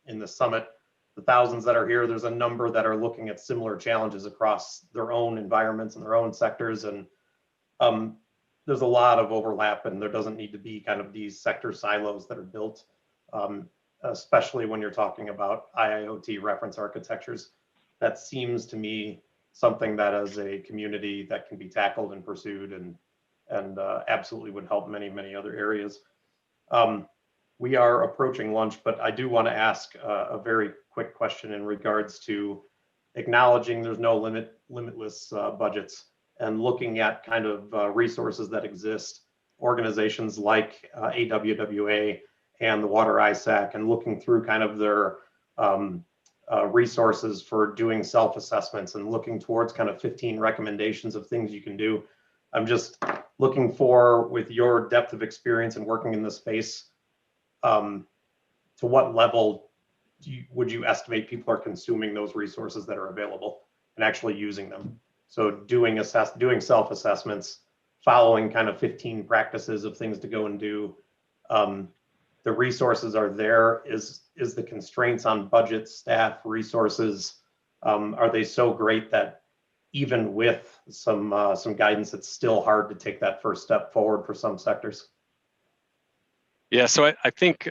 in this summit, the thousands that are here, there's a number that are looking at similar challenges across their own environments and their own sectors. And there's a lot of overlap, and there doesn't need to be kind of these sector silos that are built, especially when you're talking about IIoT reference architectures. That seems to me something that as a community that can be tackled and pursued, and absolutely would help many, many other areas. We are approaching lunch, but I do want to ask a very quick question in regards to acknowledging there's no limitless budgets, and looking at kind of resources that exist, organizations like AWWA and the Water ISAC, and looking through kind of their resources for doing self-assessments and looking towards kind of 15 recommendations of things you can do. I'm just looking for, with your depth of experience and working in this space, to what level would you estimate people are consuming those resources that are available and actually using them? So doing self-assessments, following kind of 15 practices of things to go and do. The resources are there. Is the constraints on budget, staff, resources, are they so great that even with some guidance, it's still hard to take that first step forward for some sectors? Yeah, so I think,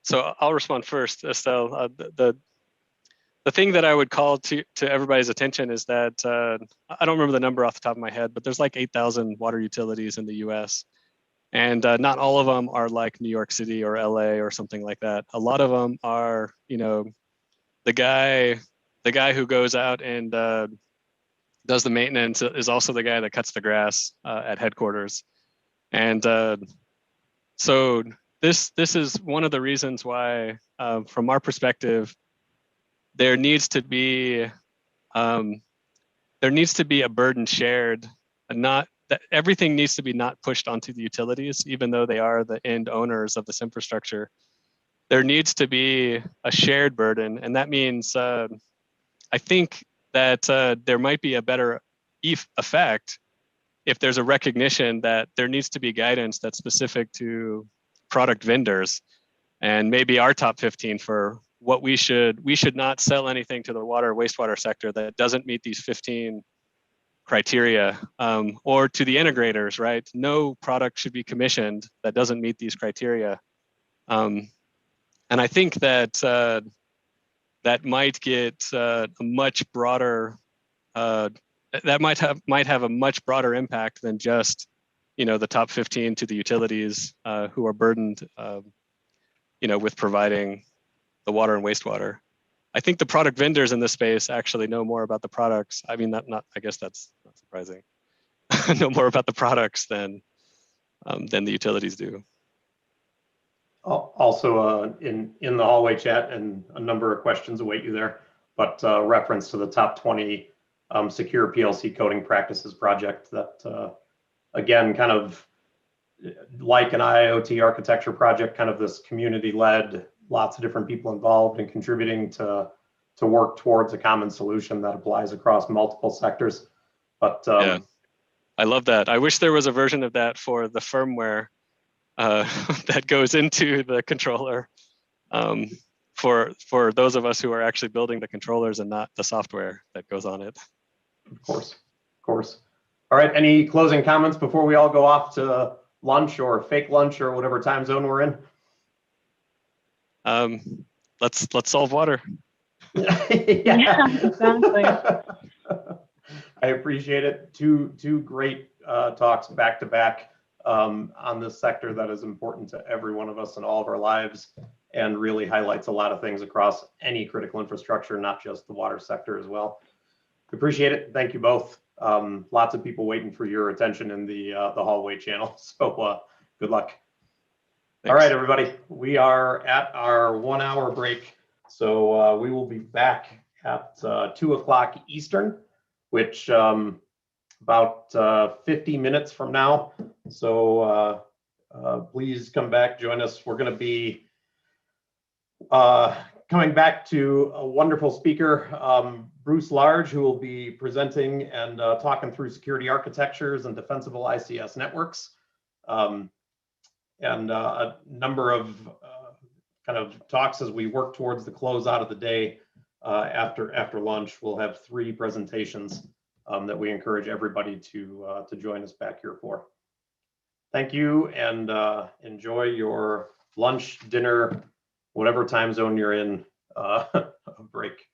so I'll respond first, Estelle. The thing that I would call to everybody's attention is that, I don't remember the number off the top of my head, but there's like 8,000 water utilities in the US. And not all of them are like New York City or LA or something like that. A lot of them are, you know, the guy who goes out and does the maintenance is also the guy that cuts the grass at headquarters. And so this is one of the reasons why, from our perspective, there needs to be a burden shared, and not that everything needs to be not pushed onto the utilities, even though they are the end owners of this infrastructure. There needs to be a shared burden, and that means I think that there might be a better effect if there's a recognition that there needs to be guidance that's specific to product vendors, and maybe our top 15 for what we should not sell anything to the water wastewater sector that doesn't meet these 15 criteria, or to the integrators, right? No product should be commissioned that doesn't meet these criteria. And I think that that might get a much broader, that might have a much broader impact than just, you know, the top 15 to the utilities who are burdened, you know, with providing the water and wastewater. I think the product vendors in this space actually know more about the products. I mean, I guess that's not surprising. Know more about the products than the utilities do. Also, in the hallway chat, and a number of questions await you there, but reference to the top 20 secure PLC coding practices project that, again, kind of like an IoT architecture project, kind of this community-led, lots of different people involved and contributing to work towards a common solution that applies across multiple sectors. But yeah, I love that. I wish there was a version of that for the firmware that goes into the controller, for those of us who are actually building the controllers and not the software that goes on it. Of course. All right, any closing comments before we all go off to lunch or fake lunch or whatever time zone we're in? Let's solve water. Yeah, exactly. I appreciate it. Two great talks back to back on this sector that is important to every one of us in all of our lives, and really highlights a lot of things across any critical infrastructure, not just the water sector as well. Appreciate it. Thank you both. Lots of people waiting for your attention in the hallway channel. So good luck. Thanks. All right, everybody. We are at our 1 hour break. So we will be back at 2 o'clock Eastern, which about 50 minutes from now. So please come back, join us. We're going to be coming back to a wonderful speaker, Bruce Large, who will be presenting and talking through security architectures and defensible ICS networks. And a number of kind of talks as we work towards the close out of the day. After lunch, we'll have 3 presentations that we encourage everybody to join us back here for. Thank you, and enjoy your lunch, dinner, whatever time zone you're in, break.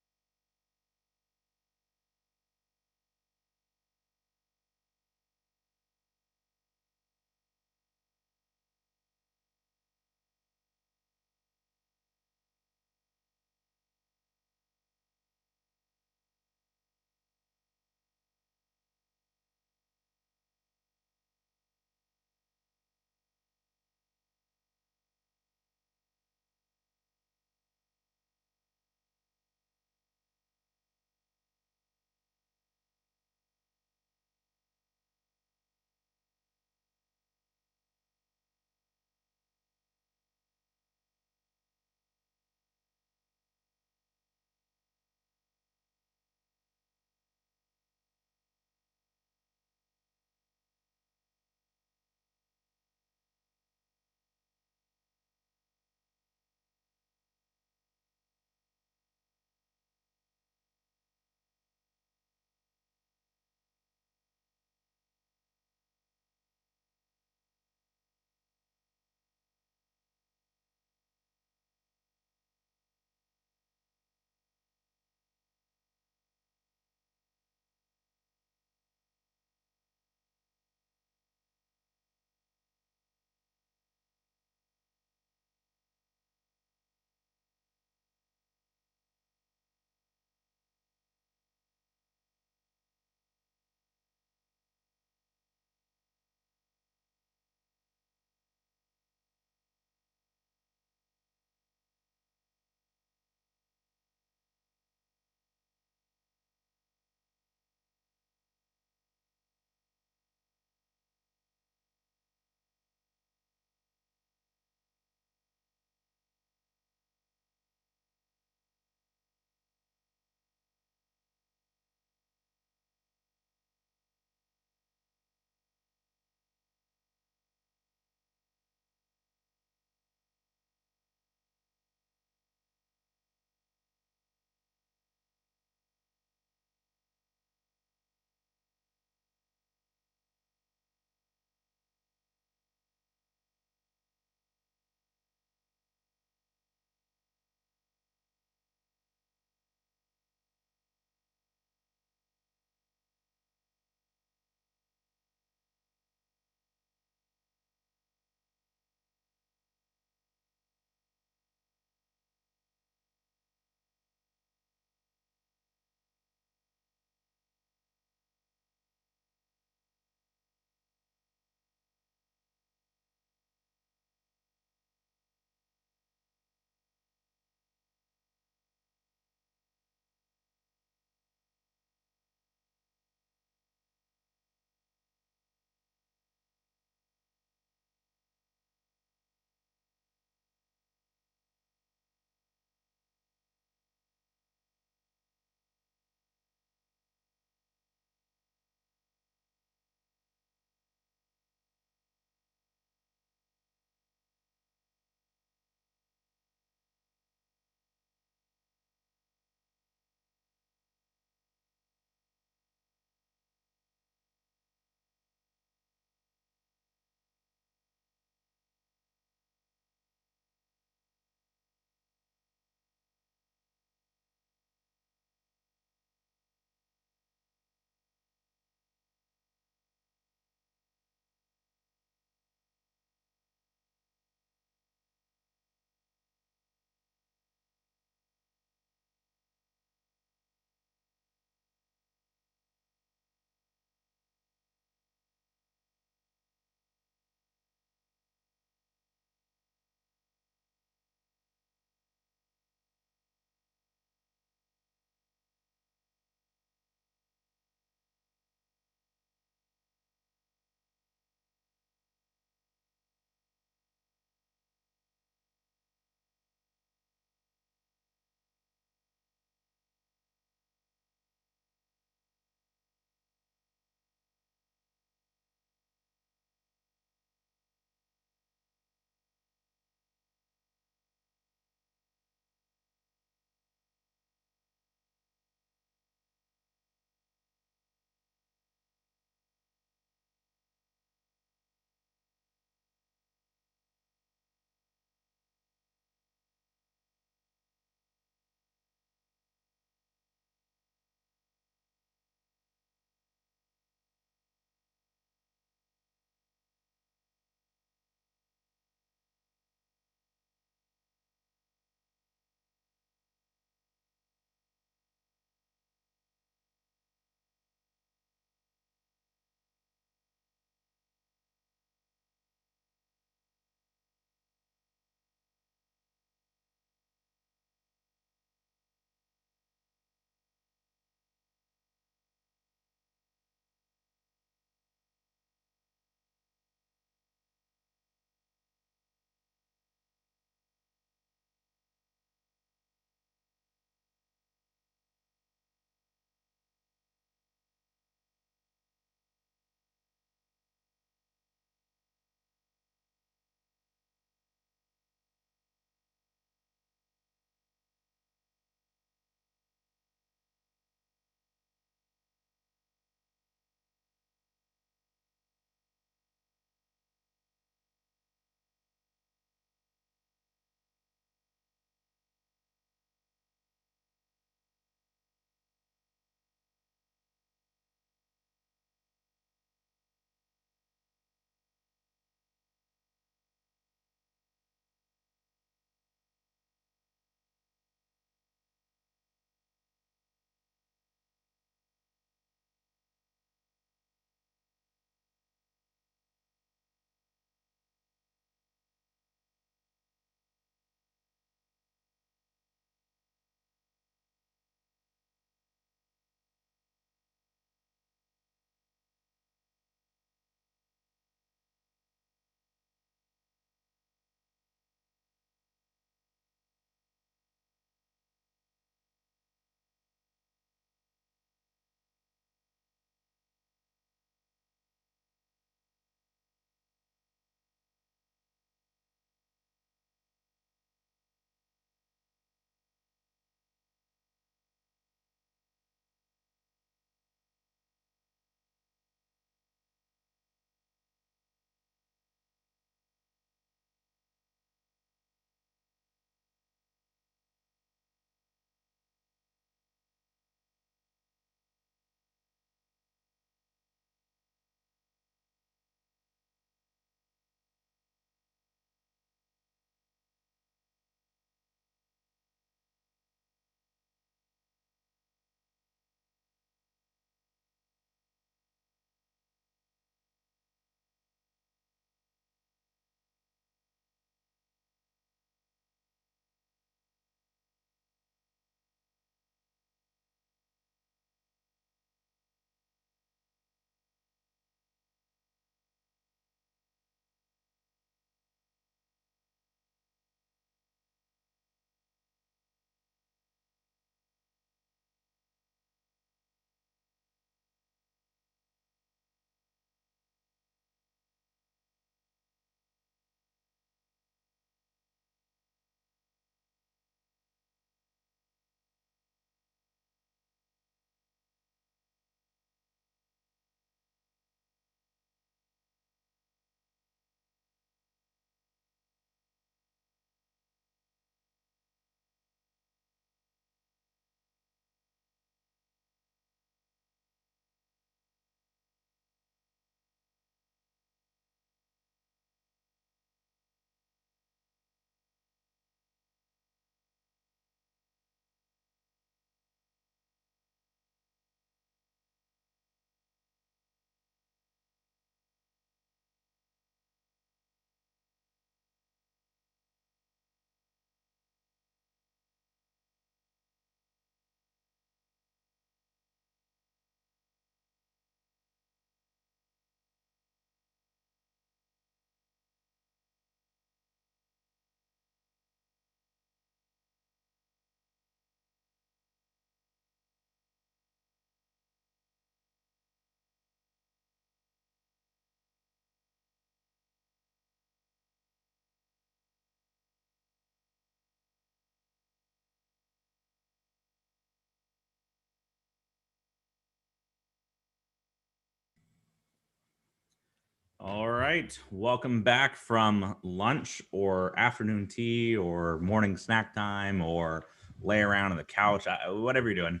All right, welcome back from lunch or afternoon tea or morning snack time or lay around on the couch, whatever you're doing.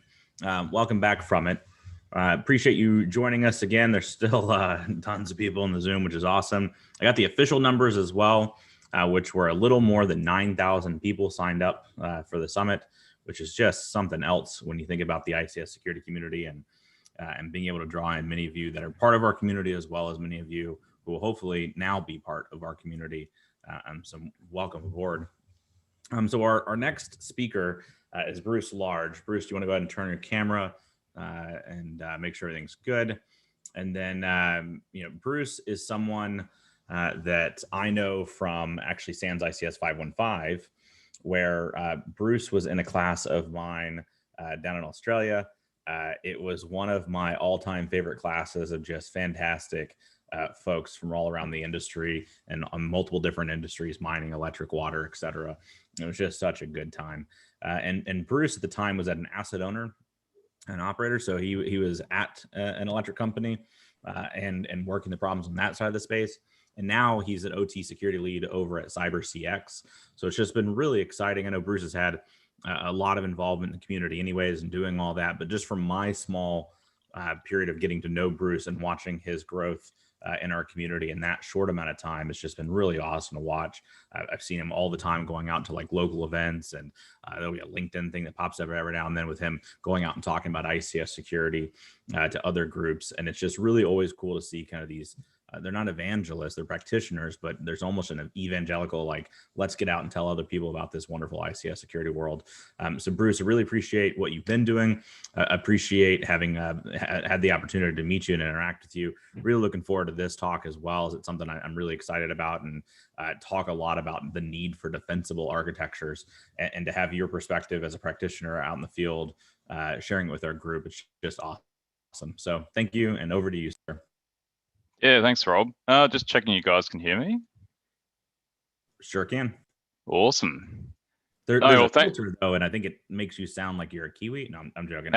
Welcome back from it. Appreciate you joining us again. There's still tons of people in the Zoom, which is awesome. I got the official numbers as well, which were a little more than 9,000 people signed up for the summit, which is just something else when you think about the ICS security community and being able to draw in many of you that are part of our community, as well as many of you who will hopefully now be part of our community. So welcome aboard. So our next speaker is Bruce Large. Bruce, do you want to go ahead and turn your camera and make sure everything's good? And then, Bruce is someone that I know from actually SANS ICS 515, where Bruce was in a class of mine down in Australia. It was one of my all-time favorite classes of just fantastic folks from all around the industry and on multiple different industries, mining, electric, water, etc. It was just such a good time. And Bruce at the time was at an asset owner, an operator. So he was at an electric company and working the problems on that side of the space. And now he's an OT security lead over at CyberCX. So it's just been really exciting. I know Bruce has had a lot of involvement in the community anyways and doing all that. But just from my small period of getting to know Bruce and watching his growth in our community in that short amount of time, it's just been really awesome to watch. I've seen him all the time going out to like local events, and there'll be a LinkedIn thing that pops up every now and then with him going out and talking about ICS security to other groups. And it's just really always cool to see kind of these, they're not evangelists, they're practitioners, but there's almost an evangelical, like, let's get out and tell other people about this wonderful ICS security world. So Bruce, I really appreciate what you've been doing. Appreciate having had the opportunity to meet you and interact with you. Really looking forward to this talk as well, as it's something I'm really excited about, and talk a lot about the need for defensible architectures, and to have your perspective as a practitioner out in the field, sharing it with our group. It's just awesome. So thank you, and over to you, sir. Yeah, thanks, Rob. Just checking you guys can hear me. Sure can. Awesome. There's a filter though, and I think it makes you sound like you're a Kiwi. No, I'm joking.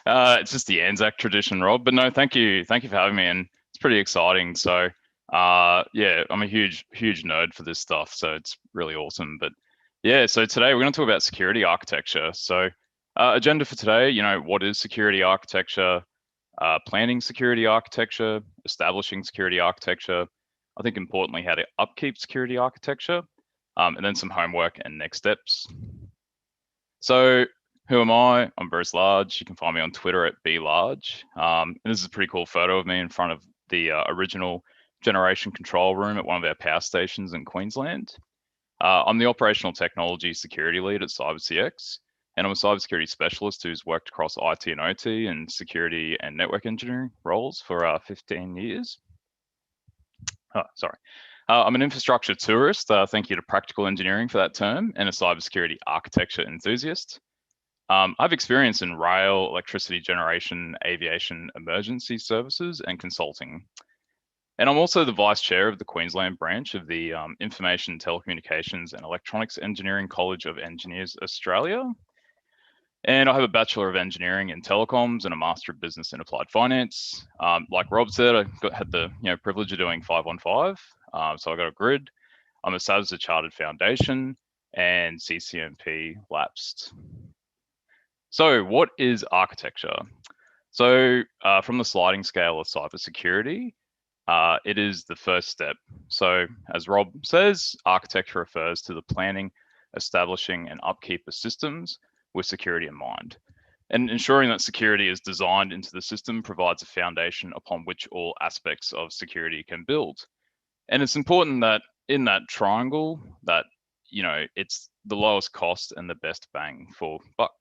It's just the Anzac tradition, Rob. But no, thank you for having me, and it's pretty exciting. So, yeah, I'm a huge nerd for this stuff, so it's really awesome. But yeah, so today we're going to talk about security architecture. So, agenda for today, what is security architecture? Planning security architecture, establishing security architecture, I think importantly how to upkeep security architecture, and then some homework and next steps. So who am I? I'm Bruce Large. You can find me on Twitter at blarge. And this is a pretty cool photo of me in front of the original generation control room at one of our power stations in Queensland. I'm the operational technology security lead at CyberCX. And I'm a cybersecurity specialist who's worked across IT and OT and security and network engineering roles for 15 years. I'm an infrastructure tourist. Thank you to Practical Engineering for that term, and a cybersecurity architecture enthusiast. I have experience in rail, electricity generation, aviation, emergency services, and consulting. And I'm also the vice chair of the Queensland branch of the Information, Telecommunications and Electronics Engineering College of Engineers, Australia. And I have a Bachelor of Engineering in Telecoms and a Master of Business in Applied Finance. Like Rob said, I had the privilege of doing 515. So I got a grid. I'm a SABSA Chartered Foundation and CCNP lapsed. So what is architecture? So from the sliding scale of cybersecurity, it is the first step. So as Rob says, architecture refers to the planning, establishing and upkeep of systems with security in mind. And ensuring that security is designed into the system provides a foundation upon which all aspects of security can build. And it's important that in that triangle that, it's the lowest cost and the best bang for buck.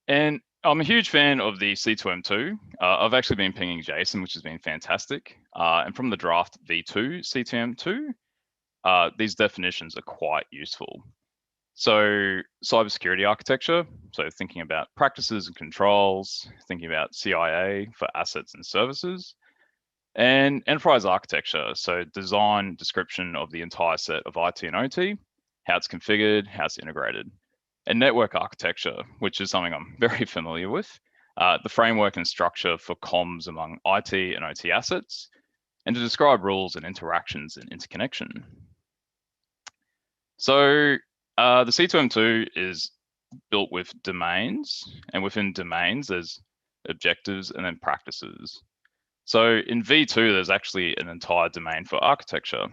And I'm a huge fan of the C2M2. I've actually been pinging Jason, which has been fantastic. And from the draft V2 C2M2, these definitions are quite useful. So cybersecurity architecture, so thinking about practices and controls, thinking about CIA for assets and services, and enterprise architecture, so design, description of the entire set of IT and OT, how it's configured, how it's integrated, and network architecture, which is something I'm very familiar with, the framework and structure for comms among IT and OT assets, and to describe rules and interactions and interconnection. So the C2M2 is built with domains, and within domains, there's objectives and then practices. So in V2, there's actually an entire domain for architecture.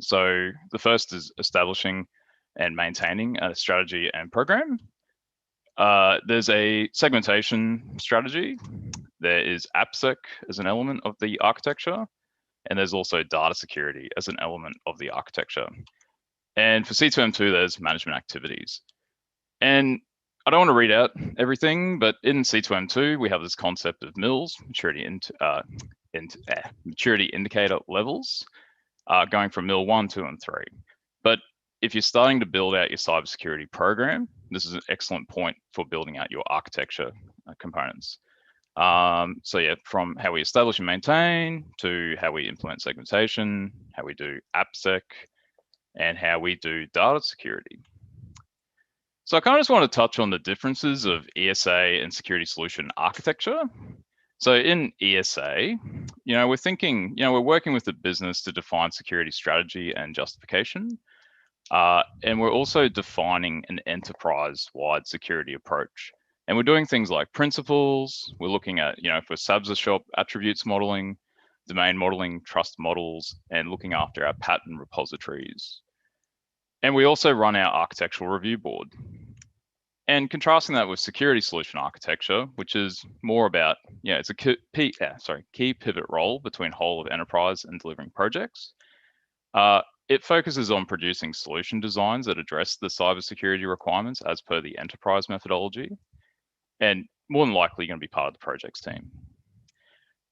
So the first is establishing and maintaining a strategy and program. There's a segmentation strategy. There is AppSec as an element of the architecture, and there's also data security as an element of the architecture. And for C2M2, there's management activities. And I don't want to read out everything, but in C2M2, we have this concept of MILs, maturity indicator levels, going from MIL 1, 2, and 3. But if you're starting to build out your cybersecurity program, this is an excellent point for building out your architecture components. So yeah, from how we establish and maintain to how we implement segmentation, how we do AppSec, and how we do data security. So I kind of just want to touch on the differences of ESA and security solution architecture. So in ESA, we're thinking, we're working with the business to define security strategy and justification. And we're also defining an enterprise-wide security approach. And we're doing things like principles. We're looking at, for SABSA shop attributes modeling, domain modeling, trust models, and looking after our pattern repositories. And we also run our architectural review board. And contrasting that with security solution architecture, which is more about, it's a key pivot role between whole of enterprise and delivering projects. It focuses on producing solution designs that address the cybersecurity requirements as per the enterprise methodology, and more than likely you're going to be part of the projects team.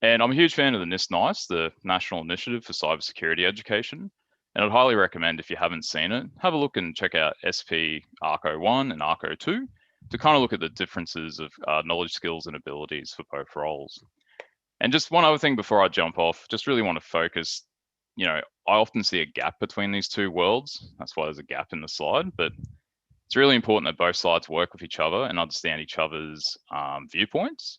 And I'm a huge fan of the NIST-NICE, the National Initiative for Cybersecurity Education. And I'd highly recommend, if you haven't seen it, have a look and check out SP ARCO 1 and ARCO 2 to kind of look at the differences of knowledge, skills, and abilities for both roles. And just one other thing before I jump off, just really want to focus, I often see a gap between these two worlds. That's why there's a gap in the slide, but it's really important that both sides work with each other and understand each other's viewpoints.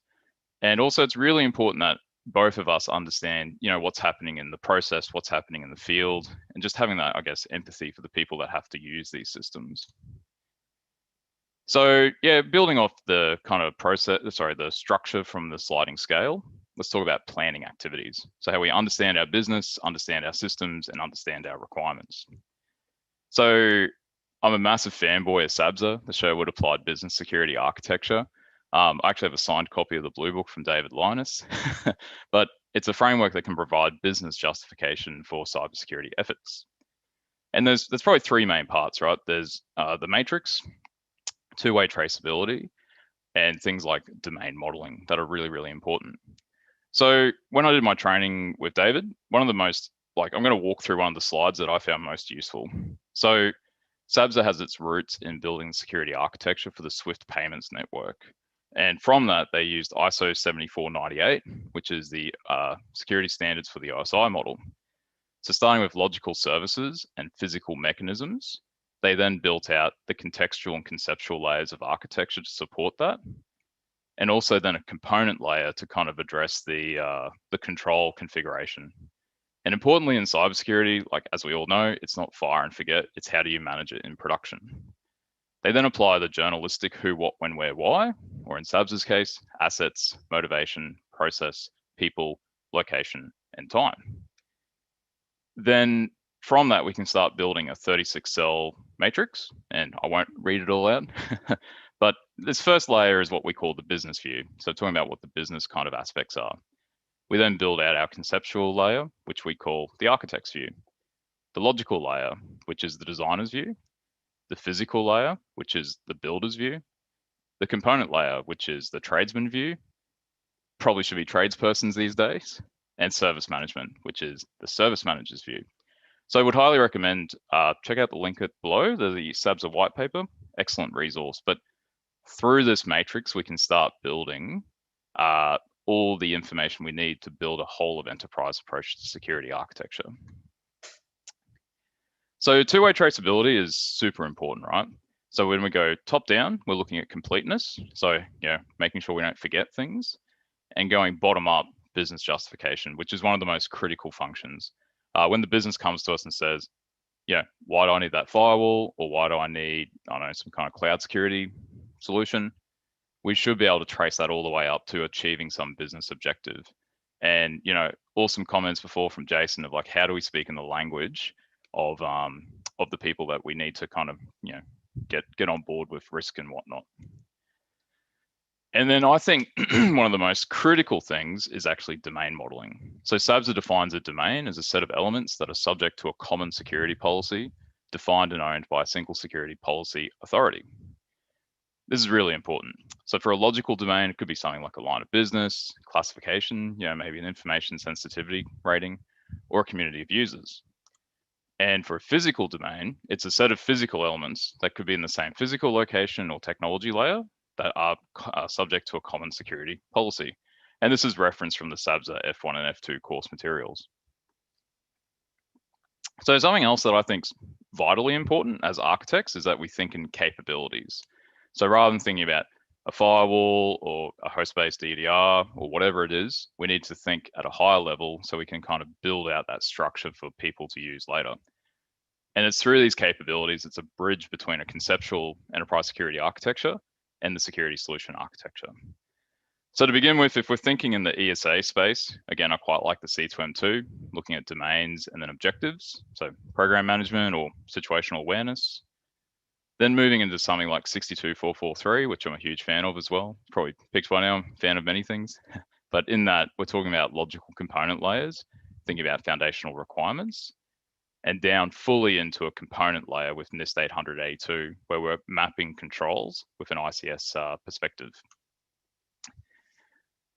And also it's really important that both of us understand, what's happening in the process, what's happening in the field, and just having that, I guess, empathy for the people that have to use these systems. So yeah, building off the kind of the structure from the sliding scale, let's talk about planning activities. So how we understand our business, understand our systems, and understand our requirements. So I'm a massive fanboy of SABSA, the Sherwood Applied Business Security Architecture. I actually have a signed copy of the Blue Book from David Linus, but it's a framework that can provide business justification for cybersecurity efforts. And there's probably three main parts, right? There's the matrix, two-way traceability, and things like domain modeling that are really, really important. So when I did my training with David, one of the most, I'm going to walk through one of the slides that I found most useful. So SABSA has its roots in building security architecture for the SWIFT payments network. And from that, they used ISO 7498, which is the security standards for the OSI model. So starting with logical services and physical mechanisms, they then built out the contextual and conceptual layers of architecture to support that. And also then a component layer to kind of address the control configuration. And importantly in cybersecurity, as we all know, it's not fire and forget, it's how do you manage it in production. They then apply the journalistic who, what, when, where, why, or in SABSA's case, assets, motivation, process, people, location, and time. Then from that, we can start building a 36-cell matrix, and I won't read it all out, but this first layer is what we call the business view. So talking about what the business kind of aspects are. We then build out our conceptual layer, which we call the architect's view, the logical layer, which is the designer's view, the physical layer, which is the builder's view, the component layer, which is the tradesman view, probably should be tradespersons these days, and service management, which is the service manager's view. So I would highly recommend, check out the link below, the SABSA white paper, excellent resource. But through this matrix, we can start building all the information we need to build a whole of enterprise approach to security architecture. So two-way traceability is super important, right? So when we go top down, we're looking at completeness. So, making sure we don't forget things, and going bottom up, business justification, which is one of the most critical functions. When the business comes to us and says, why do I need that firewall? Or why do I need, some kind of cloud security solution? We should be able to trace that all the way up to achieving some business objective. And, awesome comments before from Jason of like, how do we speak in the language of the people that we need to kind of, get on board with risk and whatnot. And then I think one of the most critical things is actually domain modeling. So SABSA defines a domain as a set of elements that are subject to a common security policy defined and owned by a single security policy authority. This is really important. So for a logical domain, it could be something like a line of business, classification, maybe an information sensitivity rating, or a community of users. And for a physical domain, it's a set of physical elements that could be in the same physical location or technology layer that are subject to a common security policy. And this is referenced from the SABSA F1 and F2 course materials. So something else that I think is vitally important as architects is that we think in capabilities. So rather than thinking about a firewall or a host-based EDR or whatever it is, we need to think at a higher level so we can kind of build out that structure for people to use later. And it's through these capabilities, it's a bridge between a conceptual enterprise security architecture and the security solution architecture. So to begin with, if we're thinking in the ESA space, again, I quite like the C2M2, looking at domains and then objectives, so program management or situational awareness. Then moving into something like 62443, which I'm a huge fan of as well. Probably picked by now, I'm a fan of many things. But in that, we're talking about logical component layers, thinking about foundational requirements, and down fully into a component layer with NIST 800A2, where we're mapping controls with an ICS perspective.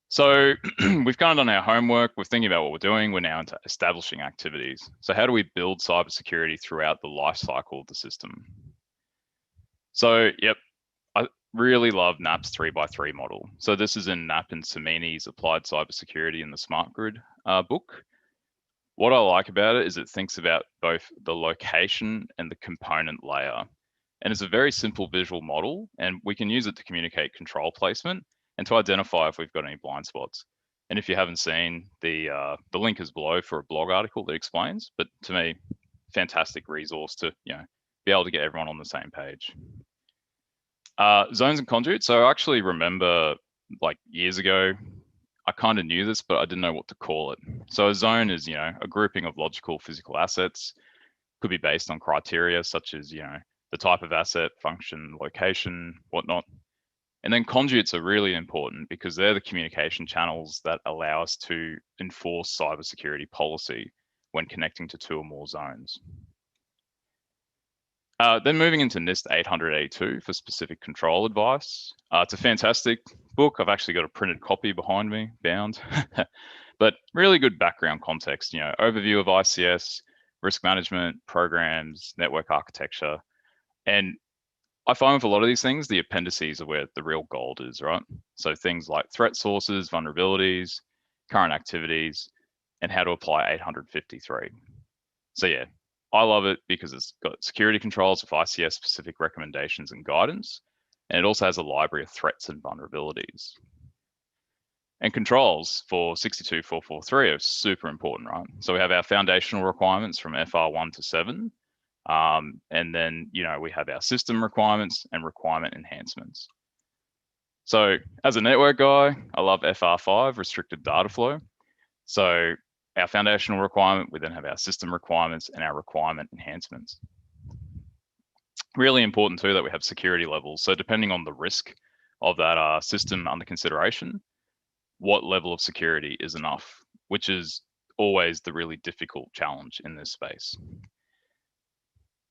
So we've kind of done our homework. We're thinking about what we're doing. We're now into establishing activities. So how do we build cybersecurity throughout the life cycle of the system? So, yep, I really love NAP's 3x3 model. So this is in Knapp and Samini's Applied Cybersecurity in the Smart Grid book. What I like about it is it thinks about both the location and the component layer. And it's a very simple visual model, and we can use it to communicate control placement and to identify if we've got any blind spots. And if you haven't seen, the link is below for a blog article that explains, but to me, fantastic resource to be able to get everyone on the same page. Zones and conduits. So I actually remember like years ago, I kind of knew this, but I didn't know what to call it. So a zone is, a grouping of logical physical assets, could be based on criteria such as, the type of asset, function, location, whatnot. And then conduits are really important because they're the communication channels that allow us to enforce cybersecurity policy when connecting to two or more zones. Then moving into NIST 800A2 for specific control advice. It's a fantastic book. I've actually got a printed copy behind me, bound, but really good background context, overview of ICS, risk management, programs, network architecture. And I find with a lot of these things, the appendices are where the real gold is, right? So things like threat sources, vulnerabilities, current activities, and how to apply 853. So yeah, I love it because it's got security controls with ICS specific recommendations and guidance. And it also has a library of threats and vulnerabilities. And controls for 62443 are super important, right? So we have our foundational requirements from FR1 to 7. And then, we have our system requirements and requirement enhancements. So as a network guy, I love FR5, restricted data flow. So our foundational requirement, we then have our system requirements and our requirement enhancements. Really important too that we have security levels. So depending on the risk of that system under consideration, what level of security is enough, which is always the really difficult challenge in this space.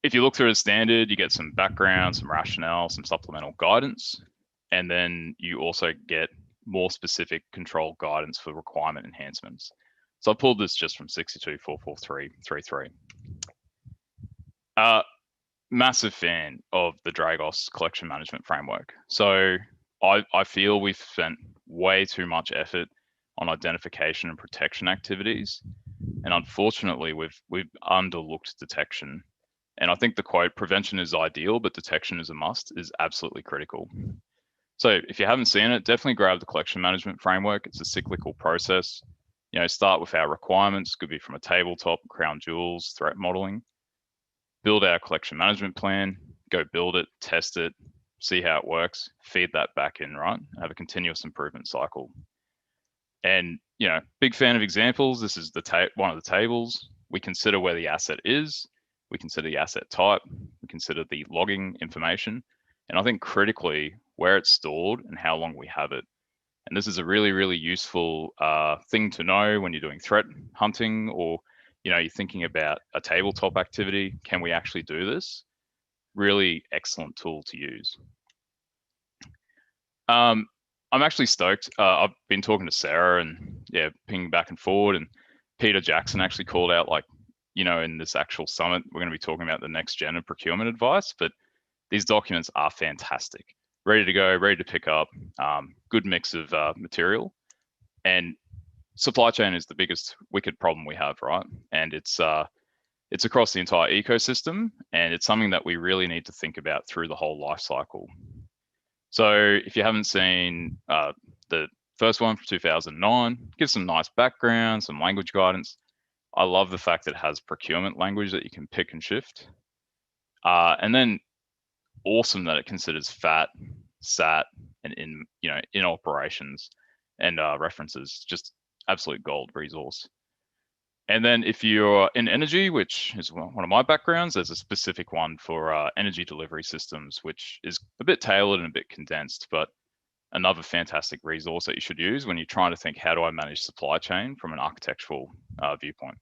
If you look through a standard, you get some background, some rationale, some supplemental guidance, and then you also get more specific control guidance for requirement enhancements. So I pulled this just from 6244333. Massive fan of the Dragos collection management framework. So I feel we've spent way too much effort on identification and protection activities. And unfortunately, we've underlooked detection. And I think the quote, prevention is ideal, but detection is a must, is absolutely critical. So if you haven't seen it, definitely grab the collection management framework. It's a cyclical process. You know, start with our requirements, could be from a tabletop, crown jewels, threat modeling. Build our collection management plan, go build it, test it, see how it works, feed that back in, right? Have a continuous improvement cycle. And, you know, big fan of examples. This is one of the tables. We consider where the asset is. We consider the asset type. We consider the logging information. And I think critically, where it's stored and how long we have it. And this is a really, really useful thing to know when you're doing threat hunting, or, you know, you're thinking about a tabletop activity. Can we actually do this? Really excellent tool to use. I'm actually stoked. I've been talking to Sarah and yeah, pinging back and forward, and Peter Jackson actually called out, like, you know, in this actual summit, we're going to be talking about the next gen of procurement advice, but these documents are fantastic, ready to go, ready to pick up, good mix of material. And supply chain is the biggest wicked problem we have, right? And it's across the entire ecosystem, and it's something that we really need to think about through the whole life cycle. So if you haven't seen the first one from 2009, gives some nice background, some language guidance. I love the fact that it has procurement language that you can pick and shift. And then awesome that it considers FAT, SAT, and in operations and references. Just absolute gold resource. And then if you're in energy, which is one of my backgrounds, there's a specific one for energy delivery systems, which is a bit tailored and a bit condensed, but another fantastic resource that you should use when you're trying to think, how do I manage supply chain from an architectural viewpoint?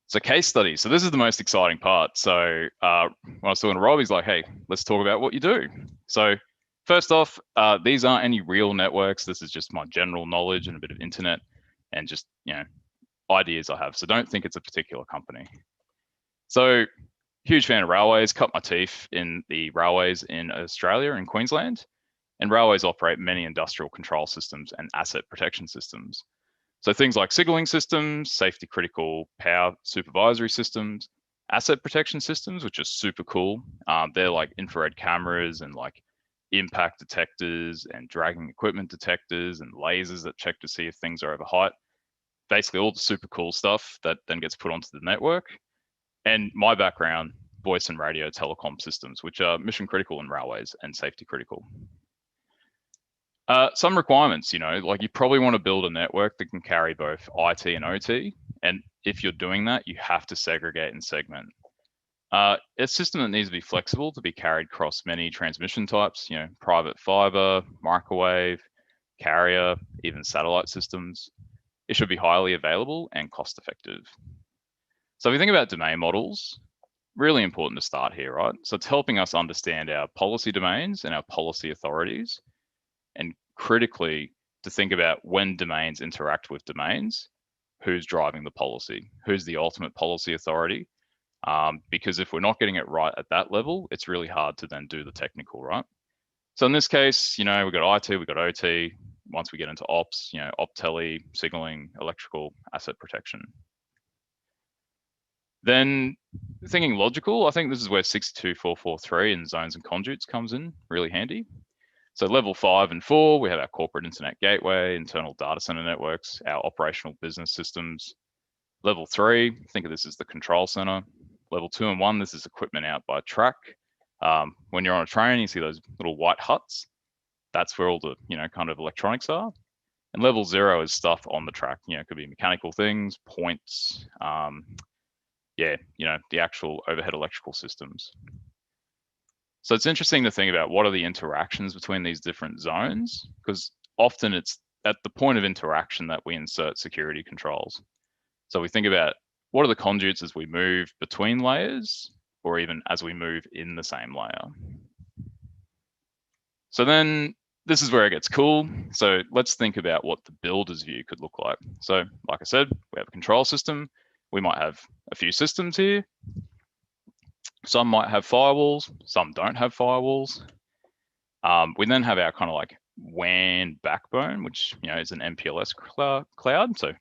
So case studies. So this is the most exciting part. So when I was talking to Rob, he's like, hey, let's talk about what you do. So first off, these aren't any real networks. This is just my general knowledge and a bit of internet and just, you know, ideas I have. So don't think it's a particular company. So huge fan of railways, cut my teeth in the railways in Australia and Queensland. And railways operate many industrial control systems and asset protection systems. So things like signaling systems, safety critical power supervisory systems, asset protection systems, which are super cool. They're like infrared cameras and like impact detectors and dragging equipment detectors and lasers that check to see if things are over height. Basically all the super cool stuff that then gets put onto the network. And my background, voice and radio telecom systems, which are mission critical in railways and safety critical. Some requirements, you know, like you probably want to build a network that can carry both IT and OT. And if you're doing that, you have to segregate and segment. A system that needs to be flexible to be carried across many transmission types, you know, private fiber, microwave, carrier, even satellite systems. It should be highly available and cost effective. So if you think about domain models, really important to start here, right? So it's helping us understand our policy domains and our policy authorities, and critically to think about when domains interact with domains, who's driving the policy, who's the ultimate policy authority. Because if we're not getting it right at that level, it's really hard to then do the technical, right? So in this case, you know, we've got IT, we've got OT. Once we get into ops, you know, op tele, signaling, electrical, asset protection. Then thinking logical, I think this is where 62443 and zones and conduits comes in really handy. So level 5 and 4, we have our corporate internet gateway, internal data center networks, our operational business systems. Level 3, think of this as the control center. Level 2 and 1, this is equipment out by track. When you're on a train, you see those little white huts. That's where all the, you know, kind of electronics are. And level 0 is stuff on the track. You know, it could be mechanical things, points, yeah, you know, the actual overhead electrical systems. So it's interesting to think about what are the interactions between these different zones, because often it's at the point of interaction that we insert security controls. So we think about what are the conduits as we move between layers, or even as we move in the same layer. So then this is where it gets cool. So let's think about what the builder's view could look like. So like I said, we have a control system. We might have a few systems here. Some might have firewalls, some don't have firewalls. We then have our kind of like WAN backbone, which, you know, is an MPLS cloud. So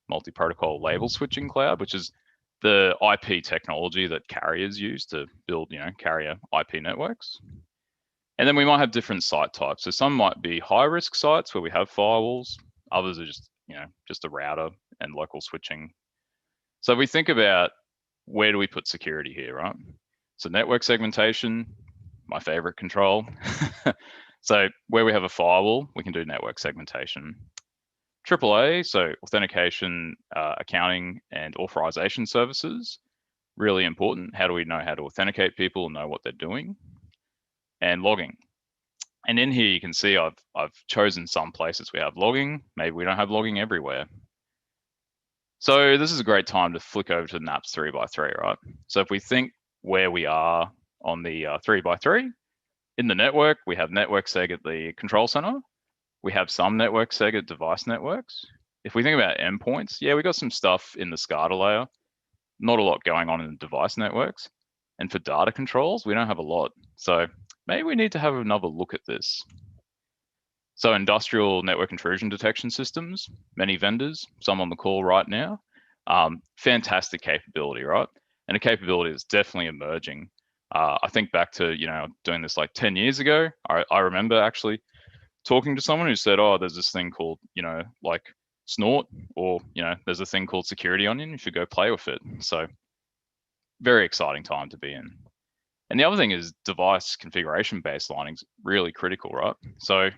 multi-protocol label switching cloud, which is the IP technology that carriers use to build, carrier IP networks. And then we might have different site types. So some might be high risk sites where we have firewalls. Others are just, just a router and local switching. So we think about where do we put security here, right? So network segmentation, my favorite control. So where we have a firewall, we can do network segmentation. AAA, so authentication, accounting, and authorization services, really important. How do we know how to authenticate people and know what they're doing? And logging. And in here, you can see I've chosen some places we have logging. Maybe we don't have logging everywhere. So this is a great time to flick over to NAPS 3x3, right? So if we think where we are on the 3x3, in the network, we have network seg at the control center. We have some network seg at device networks. If we think about endpoints, yeah, we got some stuff in the SCADA layer, not a lot going on in the device networks. And for data controls, we don't have a lot. So maybe we need to have another look at this. So industrial network intrusion detection systems, many vendors, some on the call right now, fantastic capability, right? And a capability that's definitely emerging. I think back to, doing this like 10 years ago, I remember actually talking to someone who said, oh, there's this thing called, like Snort, or, there's a thing called Security Onion, you should go play with it. So very exciting time to be in. And the other thing is device configuration baselining is really critical, right? So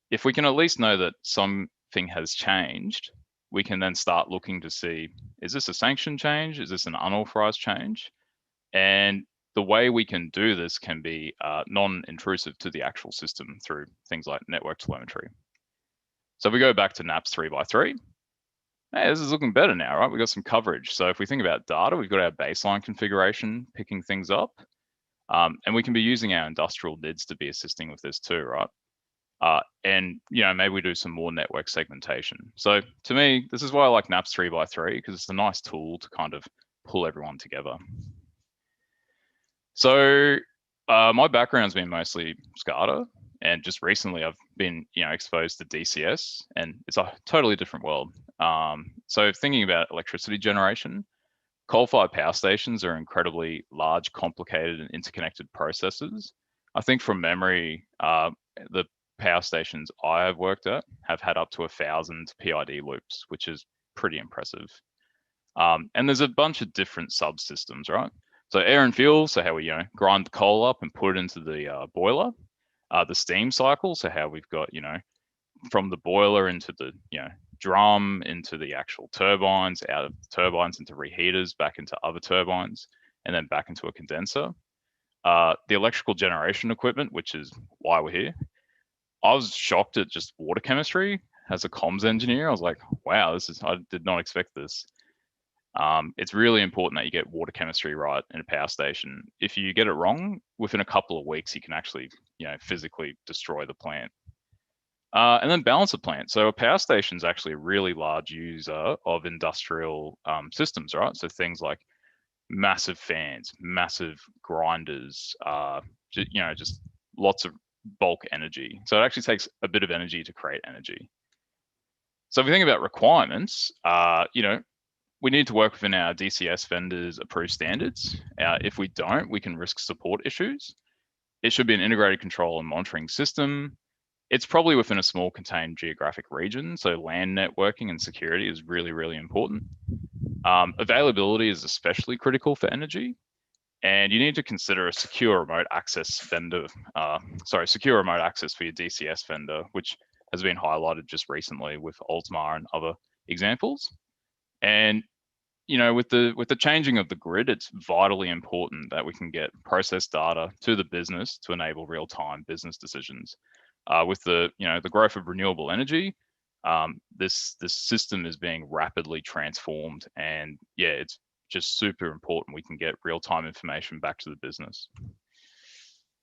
if we can at least know that something has changed, we can then start looking to see, is this a sanction change? Is this an unauthorized change? And the way we can do this can be non-intrusive to the actual system through things like network telemetry. So if we go back to NAPS 3x3, hey, this is looking better now, right? We've got some coverage. So if we think about data, we've got our baseline configuration picking things up. And we can be using our industrial NIDs to be assisting with this too, right? And maybe we do some more network segmentation. So to me, this is why I like NAPS 3x3, because it's a nice tool to kind of pull everyone together. So my background's been mostly SCADA, and just recently I've been exposed to DCS, and it's a totally different world. So thinking about electricity generation, coal-fired power stations are incredibly large, complicated, and interconnected processes. I think from memory, the power stations I have worked at have had up to 1,000 PID loops, which is pretty impressive. And there's a bunch of different subsystems, right? So air and fuel, so how we grind the coal up and put it into the boiler. The steam cycle, so how we've got from the boiler into the drum, into the actual turbines, out of the turbines into reheaters, back into other turbines, and then back into a condenser. The electrical generation equipment, which is why we're here. I was shocked at just water chemistry as a comms engineer. I was like, wow, I did not expect this. It's really important that you get water chemistry right in a power station. If you get it wrong, within a couple of weeks, you can actually, physically destroy the plant. And then balance of plant. So a power station is actually a really large user of industrial systems, right? So things like massive fans, massive grinders, just lots of bulk energy. So it actually takes a bit of energy to create energy. So if we think about requirements, we need to work within our DCS vendors approved standards. If we don't, we can risk support issues. It should be an integrated control and monitoring system. It's probably within a small contained geographic region. So LAN networking and security is really, really important. Availability is especially critical for energy. And you need to consider a secure remote access vendor, secure remote access for your DCS vendor, which has been highlighted just recently with Ultmar and other examples. And with the changing of the grid, it's vitally important that we can get process data to the business to enable real-time business decisions. With the the growth of renewable energy, this system is being rapidly transformed, and yeah, it's just super important we can get real-time information back to the business.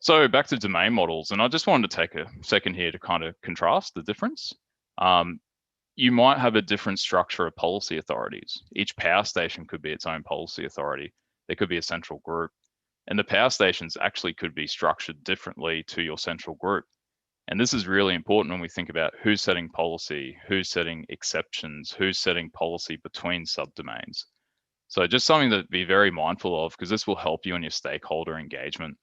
So back to domain models, and I just wanted to take a second here to kind of contrast the difference. You might have a different structure of policy authorities. Each power station could be its own policy authority. There could be a central group, and the power stations actually could be structured differently to your central group. And this is really important when we think about who's setting policy, who's setting exceptions, who's setting policy between subdomains. So just something to be very mindful of, because this will help you in your stakeholder engagement.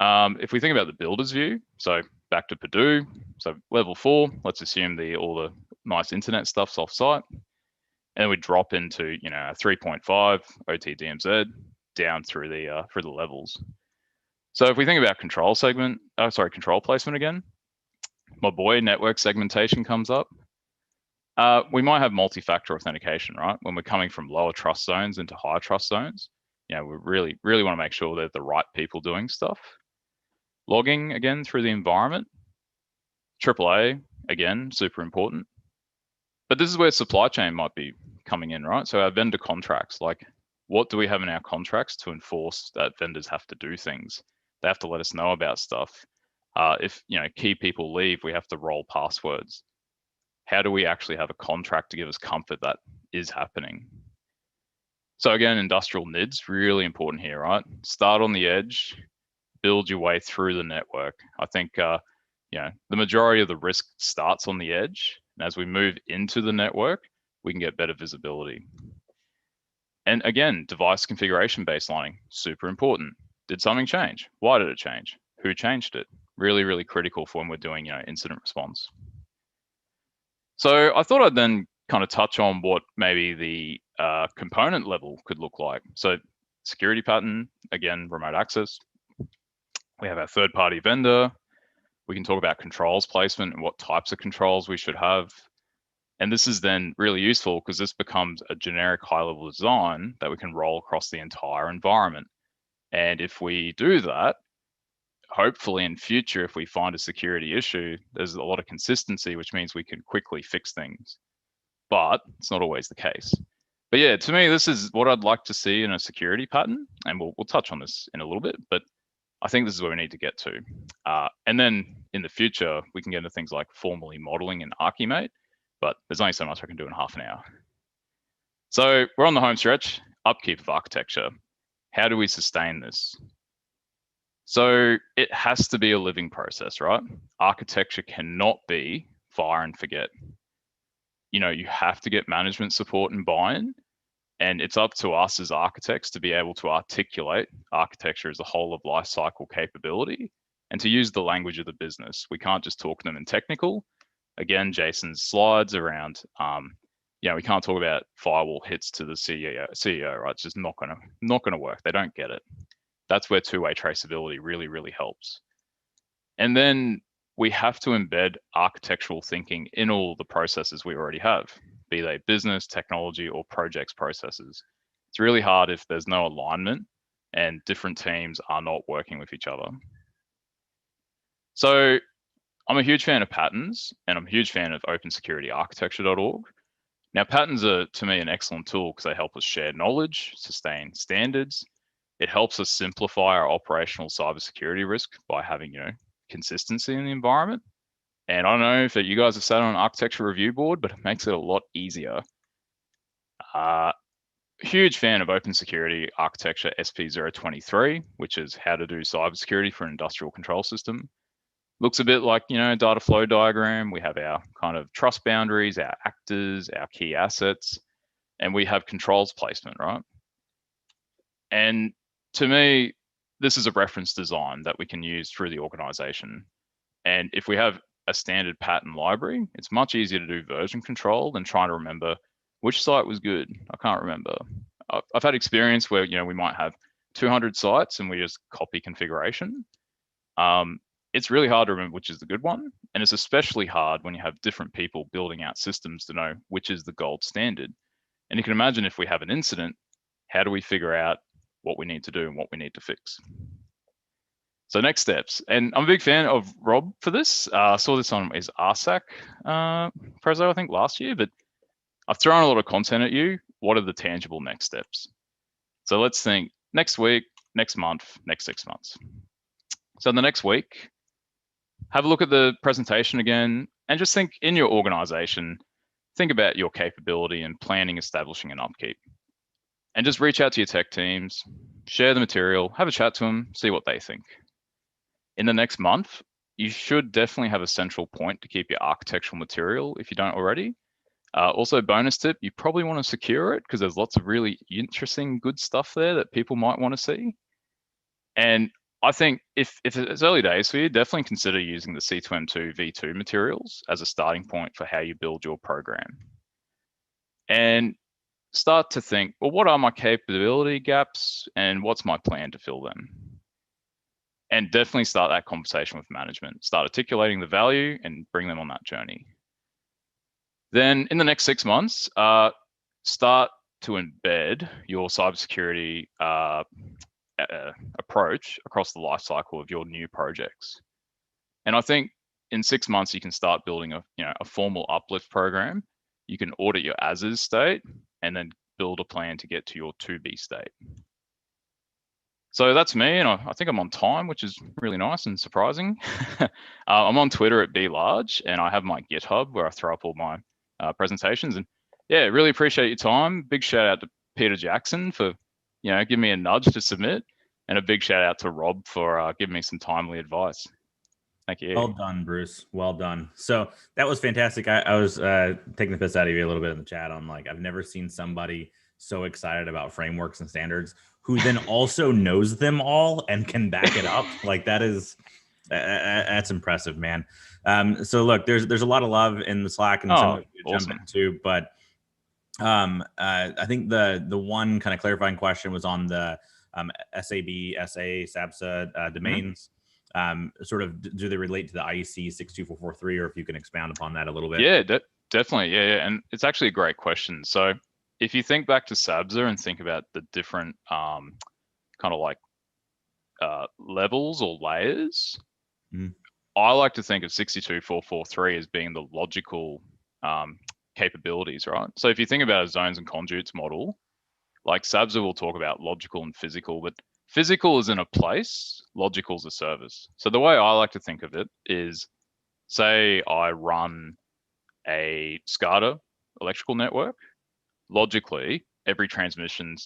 If we think about the builder's view, so back to Purdue, so level 4, let's assume all the nice internet stuff's off-site, and we drop into 3.5 OT/DMZ down through the levels. So if we think about control placement again, my boy, network segmentation comes up. We might have multi-factor authentication, right? When we're coming from lower trust zones into higher trust zones, we really want to make sure that the right people doing stuff. Logging again through the environment. AAA, again, super important. But this is where supply chain might be coming in, right? So our vendor contracts, like what do we have in our contracts to enforce that vendors have to do things? They have to let us know about stuff. If key people leave, we have to roll passwords. How do we actually have a contract to give us comfort that is happening? So again, industrial NIDs, really important here, right? Start on the edge, build your way through the network. I think the majority of the risk starts on the edge, and as we move into the network, we can get better visibility. And again, device configuration baselining, super important. Did something change? Why did it change? Who changed it? Really, really critical for when we're doing incident response. So I thought I'd then kind of touch on what maybe the component level could look like. So security pattern, again, remote access. We have our third-party vendor. We can talk about controls placement and what types of controls we should have. And this is then really useful because this becomes a generic high-level design that we can roll across the entire environment. And if we do that, hopefully in future, if we find a security issue, there's a lot of consistency, which means we can quickly fix things. But it's not always the case. But yeah, to me, this is what I'd like to see in a security pattern. And we'll touch on this in a little bit, but I think this is where we need to get to. And then in the future, we can get into things like formally modeling in Archimate, but there's only so much I can do in half an hour. So we're on the home stretch, upkeep of architecture. How do we sustain this? So it has to be a living process, right? Architecture cannot be fire and forget. You have to get management support and buy-in, and it's up to us as architects to be able to articulate architecture as a whole of life cycle capability and to use the language of the business. We can't just talk to them in technical. Again, Jason's slides around, we can't talk about firewall hits to the CEO, right? It's just not gonna work. They don't get it. That's where two-way traceability really, really helps. And then we have to embed architectural thinking in all the processes we already have, be they business, technology, or projects processes. It's really hard if there's no alignment and different teams are not working with each other. So I'm a huge fan of patterns, and I'm a huge fan of opensecurityarchitecture.org. Now, patterns are, to me, an excellent tool because they help us share knowledge, sustain standards. It helps us simplify our operational cybersecurity risk by having, consistency in the environment. And I don't know if you guys have sat on an architecture review board, but it makes it a lot easier. Huge fan of Open Security Architecture SP023, which is how to do cybersecurity for an industrial control system. Looks a bit like, data flow diagram. We have our kind of trust boundaries, our actors, our key assets, and we have controls placement, right? And to me, this is a reference design that we can use through the organization. And if we have a standard pattern library, it's much easier to do version control than trying to remember which site was good. I can't remember. I've had experience where, we might have 200 sites and we just copy configuration. It's really hard to remember which is the good one. And it's especially hard when you have different people building out systems to know which is the gold standard. And you can imagine if we have an incident, how do we figure out what we need to do and what we need to fix? So next steps, and I'm a big fan of Rob for this. I saw this on his RSAC preso, I think last year, but I've thrown a lot of content at you. What are the tangible next steps? So let's think next week, next month, next 6 months. So in the next week, have a look at the presentation again and just think in your organization, think about your capability in planning, establishing, and upkeep. And just reach out to your tech teams, share the material, have a chat to them, see what they think. In the next month, you should definitely have a central point to keep your architectural material if you don't already. Also, bonus tip, you probably want to secure it because there's lots of really interesting, good stuff there that people might want to see. And I think if it's early days for you, definitely consider using the C2M2 V2 materials as a starting point for how you build your program. And start to think, well, what are my capability gaps and what's my plan to fill them? And definitely start that conversation with management. Start articulating the value and bring them on that journey. Then in the next 6 months, start to embed your cybersecurity approach across the life cycle of your new projects. And I think in 6 months, you can start building a formal uplift program. You can audit your as-is state and then build a plan to get to your to-be state. So that's me, and I think I'm on time, which is really nice and surprising. I'm on Twitter at BLarge, and I have my GitHub where I throw up all my presentations. And yeah, really appreciate your time. Big shout out to Peter Jackson for giving me a nudge to submit, and a big shout out to Rob for giving me some timely advice. Thank you. Well done, Bruce. Well done. So that was fantastic. I was taking the piss out of you a little bit in the chat on I've never seen somebody so excited about frameworks and standards who then also knows them all and can back it up. That's impressive, man. So look, there's a lot of love in the Slack and some of you awesome. jump into, but I think the one kind of clarifying question was on the SAB, SA, SABSA domains. Sort of, do they relate to the IEC 62443, or if you can expound upon that a little bit? Yeah, definitely. Yeah, and it's actually a great question. So if you think back to SABSA and think about the different kind of levels or layers, I like to think of 62443 as being the logical capabilities, right? So if you think about a zones and conduits model, like SABSA will talk about logical and physical, but physical is in a place, logical is a service. So the way I like to think of it is, say I run a SCADA electrical network. Logically, every transmission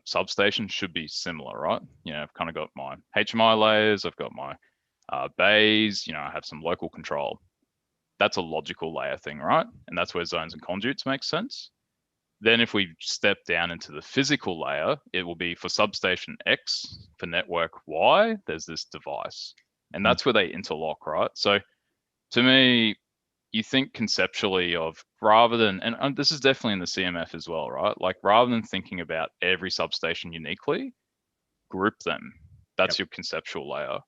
substation should be similar, right? I've kind of got my HMI layers, I've got my bays, I have some local control. That's a logical layer thing, right? And that's where zones and conduits make sense. Then if we step down into the physical layer, it will be for substation X, for network Y, there's this device. And that's where they interlock, right? So to me, you think conceptually of, rather than, and this is definitely in the CMF as well, right? Rather than thinking about every substation uniquely, group them. That's your conceptual layer.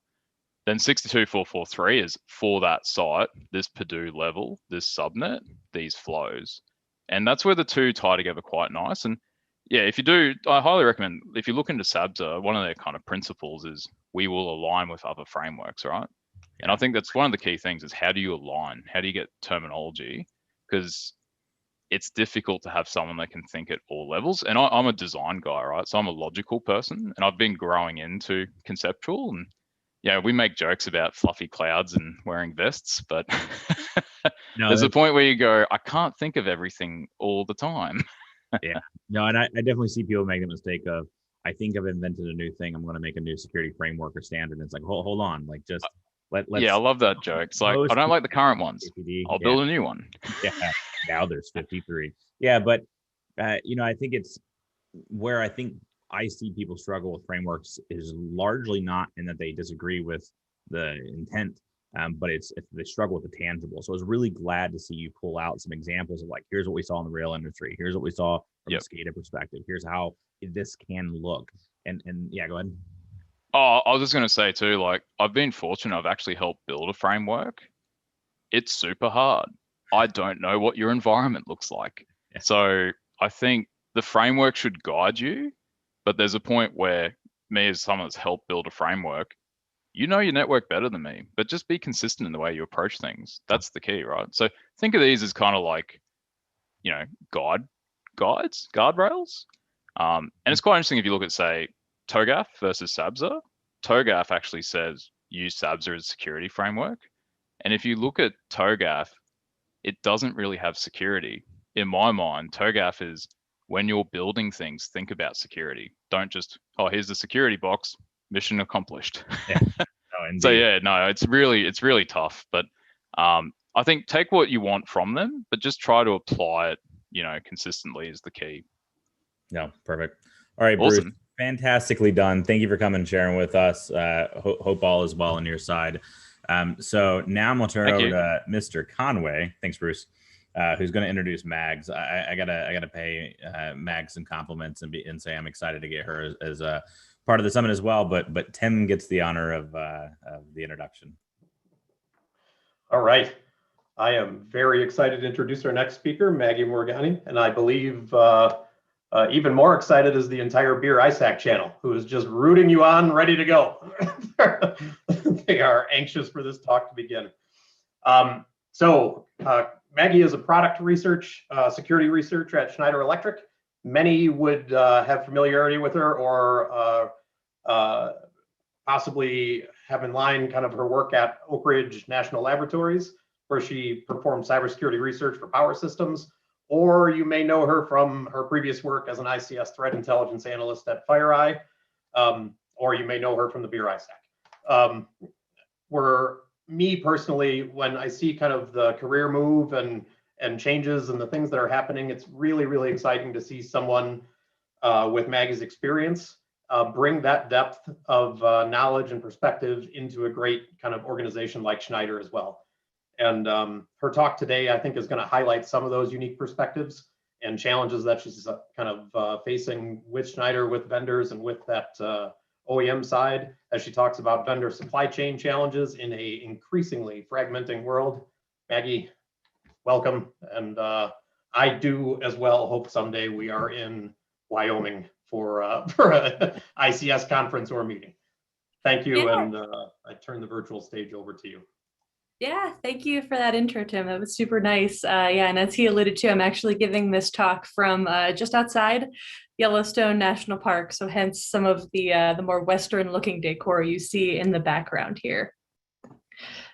Then 62443 is for that site, this Purdue level, this subnet, these flows. And that's where the two tie together quite nice. And yeah, if you do, I highly recommend, if you look into SABSA, one of their kind of principles is we will align with other frameworks, right? And I think that's one of the key things is, how do you align? How do you get terminology? Because it's difficult to have someone that can think at all levels. And I'm a design guy, right? So I'm a logical person, and I've been growing into conceptual. And yeah, we make jokes about fluffy clouds and wearing vests, but there's a point where you go, I can't think of everything all the time. Yeah, no, and I definitely see people make the mistake of, I think I've invented a new thing, I'm going to make a new security framework or standard. And it's like, hold on, let's. Yeah, I love that joke. It's like, I don't like the current ones. I'll build a new one. Yeah, now there's 53. Yeah, but I think it's where I think I see people struggle with frameworks is largely not in that they disagree with the intent, but it's if they struggle with the tangible. So I was really glad to see you pull out some examples of here's what we saw in the rail industry. Here's what we saw from a SCADA perspective. Here's how this can look. And yeah, go ahead. Oh, I was just going to say too, I've been fortunate. I've actually helped build a framework. It's super hard. I don't know what your environment looks like. Yeah. So I think the framework should guide you, but there's a point where me as someone that's helped build a framework, you know your network better than me, but just be consistent in the way you approach things. That's the key, right? So think of these as kind of guardrails. And it's quite interesting if you look at, say, TOGAF versus SABSA. TOGAF actually says use SABSA as a security framework. And if you look at TOGAF, it doesn't really have security. In my mind, TOGAF is when you're building things, think about security. Don't just, here's the security box, mission accomplished. Yeah. So yeah, no, it's really tough. But I think take what you want from them, but just try to apply it, consistently is the key. No, perfect. All right, Awesome. Bruce, fantastically done. Thank you for coming and sharing with us. Hope all is well on your side. So now I'm gonna turn it over to Mr. Conway. Thanks, Bruce. Who's going to introduce Mags? I gotta pay Mags some compliments and say I'm excited to get her as a part of the summit as well. But Tim gets the honor of the introduction. All right. I am very excited to introduce our next speaker, Maggie Morgani, and I believe even more excited is the entire Beer ISAC channel, who is just rooting you on, ready to go. They are anxious for this talk to begin. Maggie is a product research, security researcher at Schneider Electric. Many would have familiarity with her or possibly have in line kind of her work at Oak Ridge National Laboratories, where she performed cybersecurity research for power systems, or you may know her from her previous work as an ICS threat intelligence analyst at FireEye, or you may know her from the Beer ISAC. Me personally, when I see kind of the career move and changes and the things that are happening, it's really, really exciting to see someone with Maggie's experience bring that depth of knowledge and perspective into a great kind of organization like Schneider as well. And her talk today, I think, is going to highlight some of those unique perspectives and challenges that she's kind of facing with Schneider, with vendors, and with that OEM side, as she talks about vendor supply chain challenges in a increasingly fragmenting world. Maggie, welcome. And I do as well hope someday we are in Wyoming for a ICS conference or meeting. Thank you. Yeah. And I turn the virtual stage over to you. Yeah, thank you for that intro, Tim. That was super nice. Yeah, and as he alluded to, I'm actually giving this talk from just outside Yellowstone National Park, so hence some of the more Western-looking decor you see in the background here.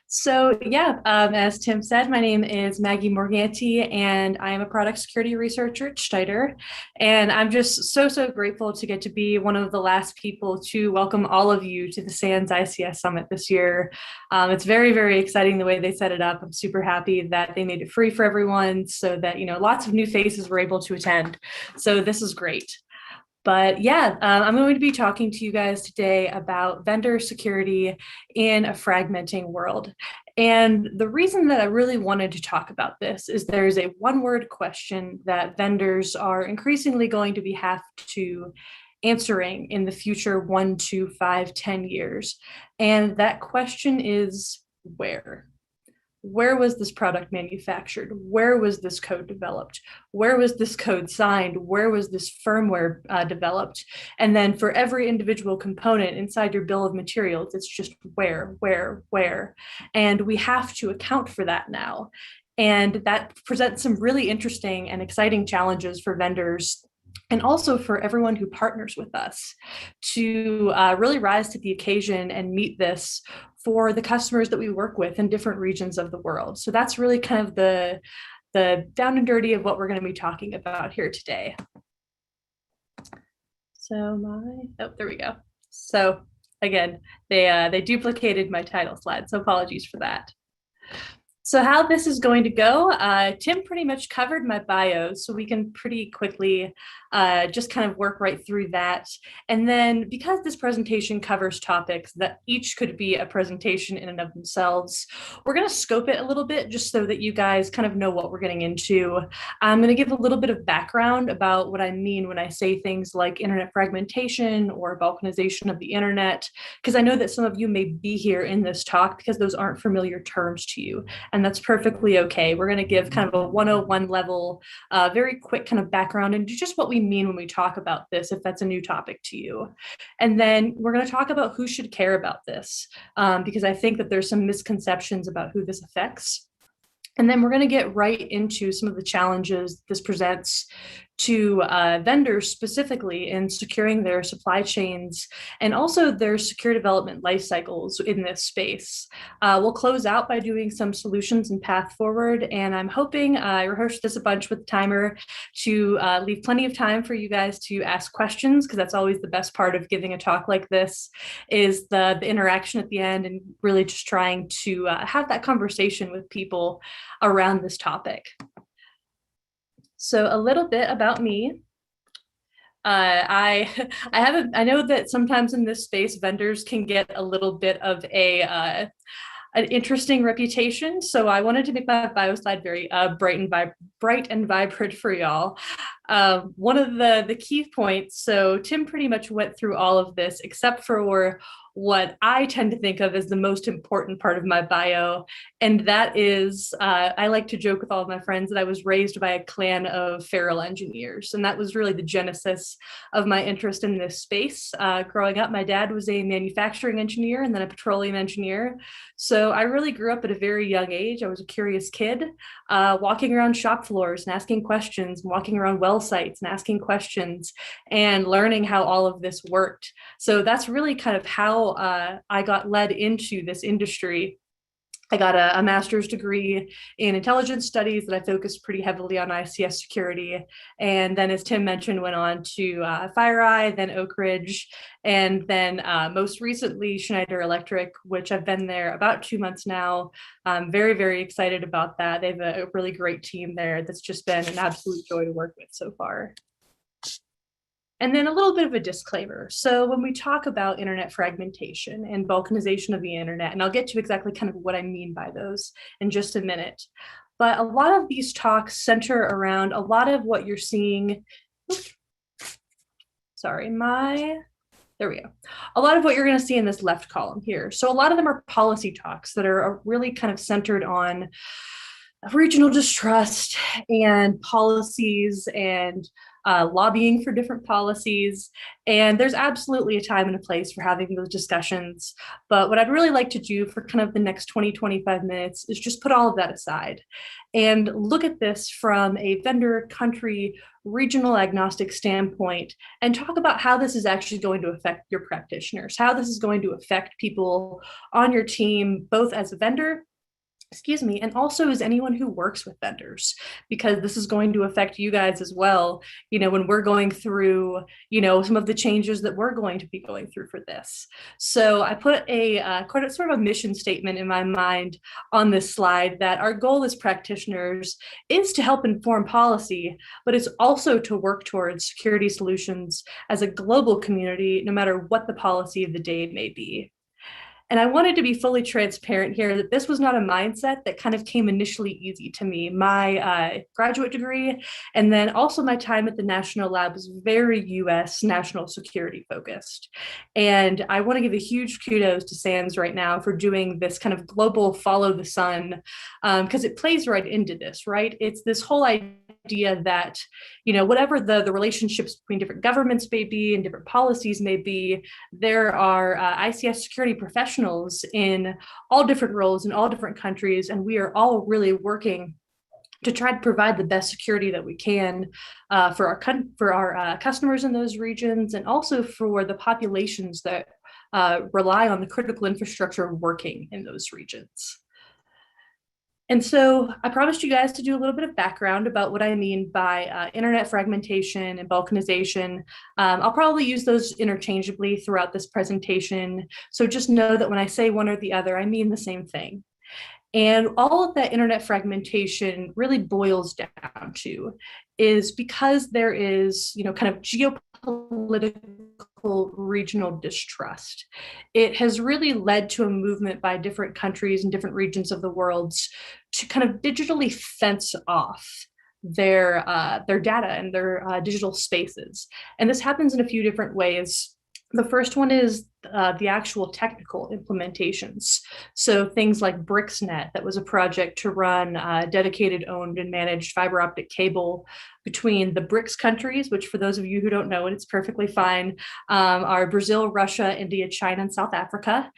So yeah, as Tim said, my name is Maggie Morganti, and I am a product security researcher at Schneider. And I'm just so grateful to get to be one of the last people to welcome all of you to the SANS ICS Summit this year. It's very exciting the way they set it up. I'm super happy that they made it free for everyone so that, lots of new faces were able to attend. So this is great. But yeah, I'm going to be talking to you guys today about vendor security in a fragmenting world. And the reason that I really wanted to talk about this is there's a one-word question that vendors are increasingly going to have to answering in the future 1 to 5, 10 years. And that question is where? Where was this product manufactured? Where was this code developed? Where was this code signed? Where was this firmware developed? And then for every individual component inside your bill of materials, it's just where? And we have to account for that now. And that presents some really interesting and exciting challenges for vendors and also for everyone who partners with us to really rise to the occasion and meet this for the customers that we work with in different regions of the world. So that's really kind of the down and dirty of what we're going to be talking about here today. So there we go. So again, they duplicated my title slide, so apologies for that. So how this is going to go, Tim pretty much covered my bio, so we can pretty quickly just kind of work right through that. And then because this presentation covers topics that each could be a presentation in and of themselves, we're going to scope it a little bit just so that you guys kind of know what we're getting into. I'm going to give a little bit of background about what I mean when I say things like internet fragmentation or balkanization of the internet, because I know that some of you may be here in this talk because those aren't familiar terms to you. And that's perfectly okay. We're going to give kind of a 101 level, very quick kind of background into just what we mean when we talk about this, if that's a new topic to you. And then we're going to talk about who should care about this, because I think that there's some misconceptions about who this affects. And then we're going to get right into some of the challenges this presents to vendors specifically in securing their supply chains and also their secure development life cycles in this space. We'll close out by doing some solutions and path forward, and I'm hoping, I rehearsed this a bunch with the timer, to leave plenty of time for you guys to ask questions, because that's always the best part of giving a talk like this, is the interaction at the end and really just trying to have that conversation with people around this topic. So a little bit about me. I know that sometimes in this space, vendors can get a little bit of an interesting reputation. So I wanted to make my bio slide very bright and vibrant for y'all. One of the key points, so Tim pretty much went through all of this except for what I tend to think of as the most important part of my bio. And that is, I like to joke with all of my friends that I was raised by a clan of feral engineers. And that was really the genesis of my interest in this space. Growing up, my dad was a manufacturing engineer and then a petroleum engineer. So I really grew up at a very young age. I was a curious kid, walking around shop floors and asking questions, and walking around well sites and asking questions and learning how all of this worked. So that's really kind of how I got led into this industry. I got a master's degree in intelligence studies that I focused pretty heavily on ICS security. And then, as Tim mentioned, went on to FireEye, then Oak Ridge, and then most recently Schneider Electric, which I've been there about 2 months now. I'm very, very excited about that. They have a really great team there that's just been an absolute joy to work with so far. And then a little bit of a disclaimer. So when we talk about internet fragmentation and balkanization of the internet, and I'll get to exactly kind of what I mean by those in just a minute, but a lot of these talks center around a lot of what you're seeing. Sorry, there we go. A lot of what you're going to see in this left column here. So a lot of them are policy talks that are really kind of centered on regional distrust and policies and lobbying for different policies. And there's absolutely a time and a place for having those discussions. But what I'd really like to do for kind of the next 20-25 minutes is just put all of that aside and look at this from a vendor, country, regional agnostic standpoint and talk about how this is actually going to affect your practitioners, how this is going to affect people on your team, both as a vendor, and also as anyone who works with vendors, because this is going to affect you guys as well, when we're going through, some of the changes that we're going to be going through for this. So I put quite a sort of a mission statement in my mind on this slide that our goal as practitioners is to help inform policy, but it's also to work towards security solutions as a global community, no matter what the policy of the day may be. And I wanted to be fully transparent here that this was not a mindset that kind of came initially easy to me. My graduate degree and then also my time at the National Lab was very US national security focused. And I want to give a huge kudos to SANS right now for doing this kind of global follow the sun, because it plays right into this, right? It's this whole idea that, whatever the relationships between different governments may be and different policies may be, there are ICS security professionals in all different roles in all different countries, and we are all really working to try to provide the best security that we can for our customers in those regions, and also for the populations that rely on the critical infrastructure working in those regions. And so I promised you guys to do a little bit of background about what I mean by internet fragmentation and balkanization. I'll probably use those interchangeably throughout this presentation. So just know that when I say one or the other, I mean the same thing. And all of that internet fragmentation really boils down to is because there is, kind of geopolitical regional distrust. It has really led to a movement by different countries and different regions of the world to kind of digitally fence off their data and their digital spaces. And this happens in a few different ways. The first one is the actual technical implementations. So things like BRICSnet, that was a project to run dedicated, owned, and managed fiber optic cable between the BRICS countries, which for those of you who don't know, and it's perfectly fine, are Brazil, Russia, India, China, and South Africa.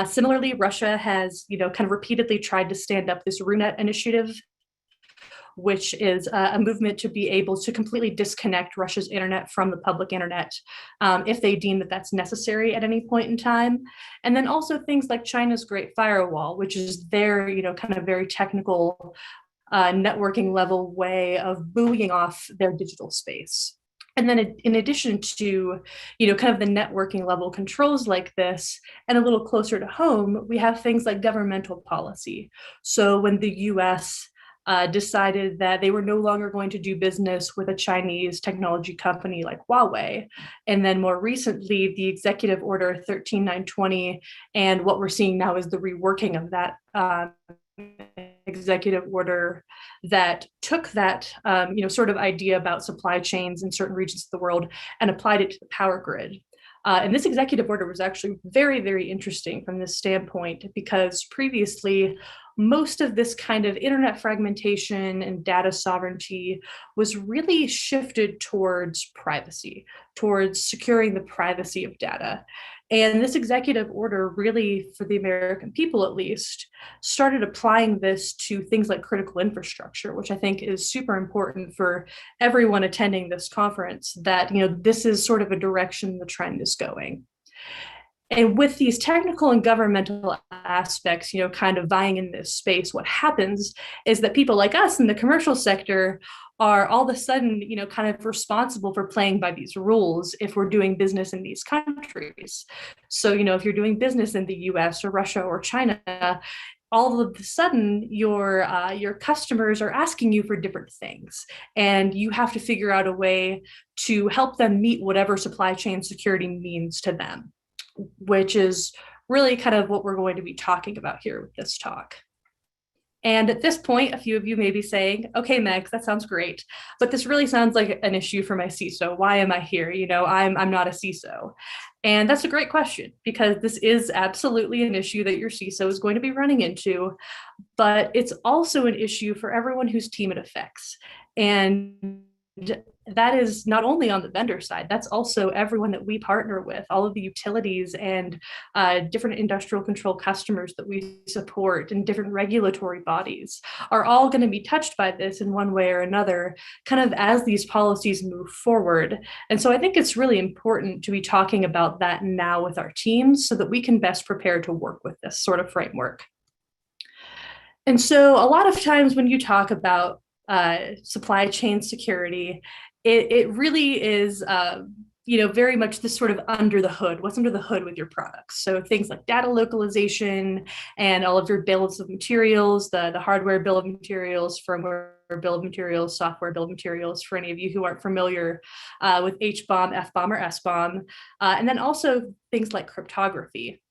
Similarly, Russia has, kind of repeatedly tried to stand up this RUNET initiative, which is a movement to be able to completely disconnect Russia's internet from the public internet if they deem that that's necessary at any point in time. And then also things like China's Great Firewall, which is their, kind of very technical networking level way of buoying off their digital space. And then in addition to, kind of the networking level controls like this, and a little closer to home, we have things like governmental policy. So when the US decided that they were no longer going to do business with a Chinese technology company like Huawei, and then more recently, the Executive Order 13920, and what we're seeing now is the reworking of that executive order that took that sort of idea about supply chains in certain regions of the world and applied it to the power grid. And this executive order was actually very, very interesting from this standpoint, because previously most of this kind of internet fragmentation and data sovereignty was really shifted towards privacy, towards securing the privacy of data. And this executive order really, for the American people at least, started applying this to things like critical infrastructure, which I think is super important for everyone attending this conference, that this is sort of a direction the trend is going. And with these technical and governmental aspects, kind of vying in this space, what happens is that people like us in the commercial sector are all of a sudden, kind of responsible for playing by these rules if we're doing business in these countries. So, if you're doing business in the US or Russia or China, all of a sudden your customers are asking you for different things, and you have to figure out a way to help them meet whatever supply chain security means to them, which is really kind of what we're going to be talking about here with this talk. And at this point, a few of you may be saying, okay, Megs, that sounds great, but this really sounds like an issue for my CISO. Why am I here? I'm not a CISO. And that's a great question, because this is absolutely an issue that your CISO is going to be running into, but it's also an issue for everyone whose team it affects. And that is not only on the vendor side, that's also everyone that we partner with, all of the utilities and different industrial control customers that we support, and different regulatory bodies are all going to be touched by this in one way or another, kind of as these policies move forward. And so I think it's really important to be talking about that now with our teams so that we can best prepare to work with this sort of framework. And so a lot of times when you talk about supply chain security, it really is, very much this sort of under the hood, what's under the hood with your products. So things like data localization and all of your bills of materials, the hardware bill of materials, firmware bill of materials, software bill of materials, for any of you who aren't familiar with HBOM, FBOM, or SBOM, and then also things like cryptography.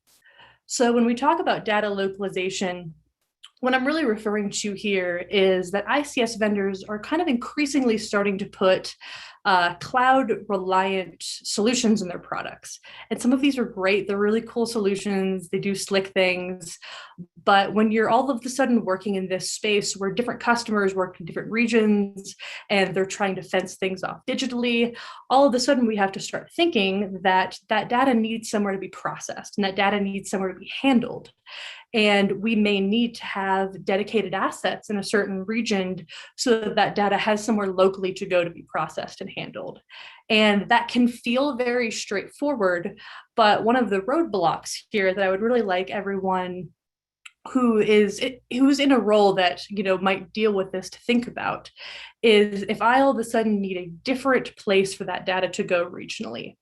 So when we talk about data localization, what I'm really referring to here is that ICS vendors are kind of increasingly starting to put cloud-reliant solutions in their products. And some of these are great. They're really cool solutions. They do slick things. But when you're all of a sudden working in this space where different customers work in different regions and they're trying to fence things off digitally, all of a sudden we have to start thinking that that data needs somewhere to be processed, and that data needs somewhere to be handled. And we may need to have dedicated assets in a certain region so that that data has somewhere locally to go to be processed and handled. And that can feel very straightforward, but one of the roadblocks here that I would really like everyone who's in a role that might deal with this to think about is, if I all of a sudden need a different place for that data to go regionally,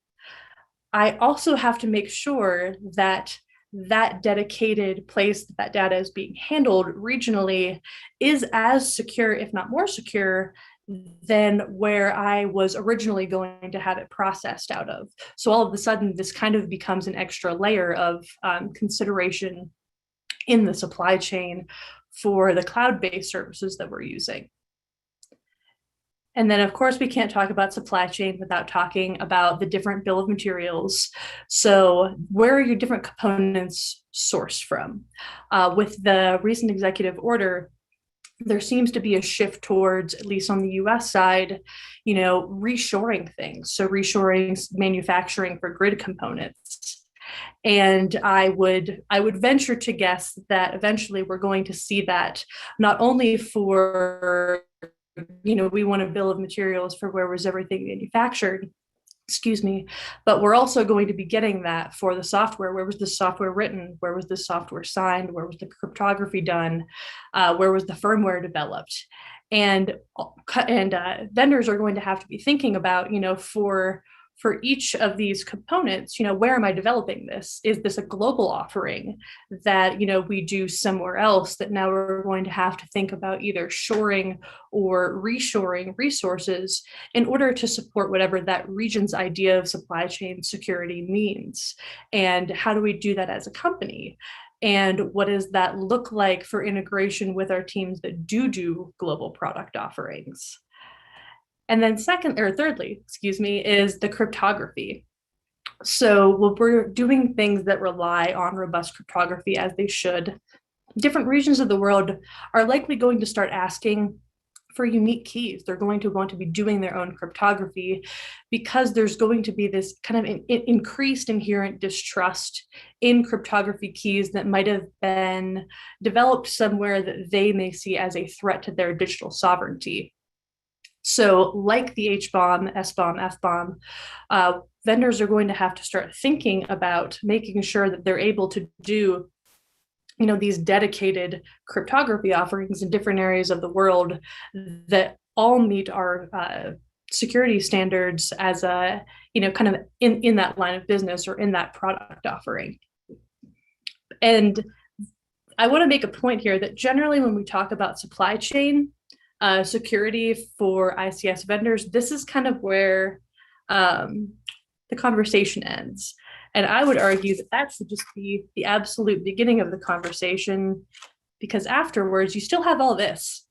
I also have to make sure that that dedicated place that data is being handled regionally is as secure, if not more secure, than where I was originally going to have it processed out of. So all of a sudden, this kind of becomes an extra layer of consideration in the supply chain for the cloud-based services that we're using. And then, of course, we can't talk about supply chain without talking about the different bill of materials. So where are your different components sourced from? With the recent executive order, there seems to be a shift towards, at least on the US side, reshoring things. So reshoring manufacturing for grid components. And I would venture to guess that eventually we're going to see that not only for we want a bill of materials for where was everything manufactured, excuse me, but we're also going to be getting that for the software. Where was the software written? Where was the software signed? Where was the cryptography done? Where was the firmware developed? And vendors are going to have to be thinking about, for each of these components, where am I developing this? Is this a global offering that, we do somewhere else that now we're going to have to think about either shoring or reshoring resources in order to support whatever that region's idea of supply chain security means? And how do we do that as a company? And what does that look like for integration with our teams that do global product offerings? And then thirdly, is the cryptography. So when we're doing things that rely on robust cryptography as they should, different regions of the world are likely going to start asking for unique keys. They're going to want to be doing their own cryptography because there's going to be this kind of increased inherent distrust in cryptography keys that might have been developed somewhere that they may see as a threat to their digital sovereignty. So like the H-bomb, S-bomb, F-bomb, vendors are going to have to start thinking about making sure that they're able to do these dedicated cryptography offerings in different areas of the world that all meet our security standards as a, kind of in that line of business or in that product offering. And I want to make a point here that generally when we talk about supply chain security for ICS vendors, this is kind of where the conversation ends. And I would argue that that should just be the absolute beginning of the conversation, because afterwards you still have all this.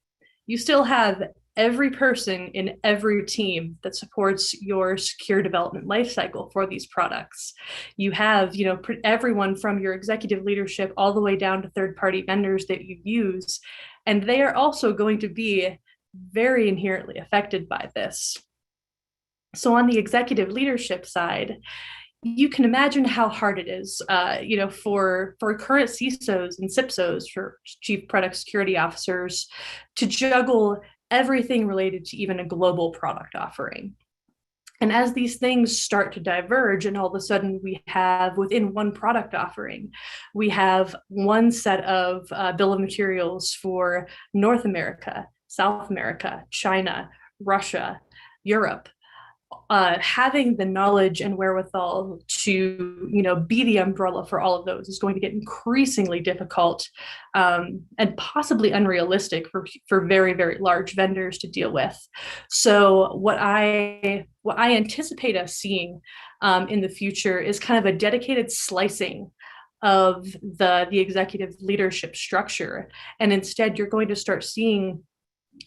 You still have every person in every team that supports your secure development lifecycle for these products. You have, everyone from your executive leadership all the way down to third-party vendors that you use, and they are also going to be very inherently affected by this. So on the executive leadership side, you can imagine how hard it is, for current CISOs and CIPSOs, for chief product security officers, to juggle everything related to even a global product offering. And as these things start to diverge, and all of a sudden we have within one product offering, we have one set of bill of materials for North America, South America, China, Russia, Europe. Having the knowledge and wherewithal to, be the umbrella for all of those is going to get increasingly difficult and possibly unrealistic for very, very large vendors to deal with. So what I anticipate us seeing in the future is kind of a dedicated slicing of the executive leadership structure. And instead, you're going to start seeing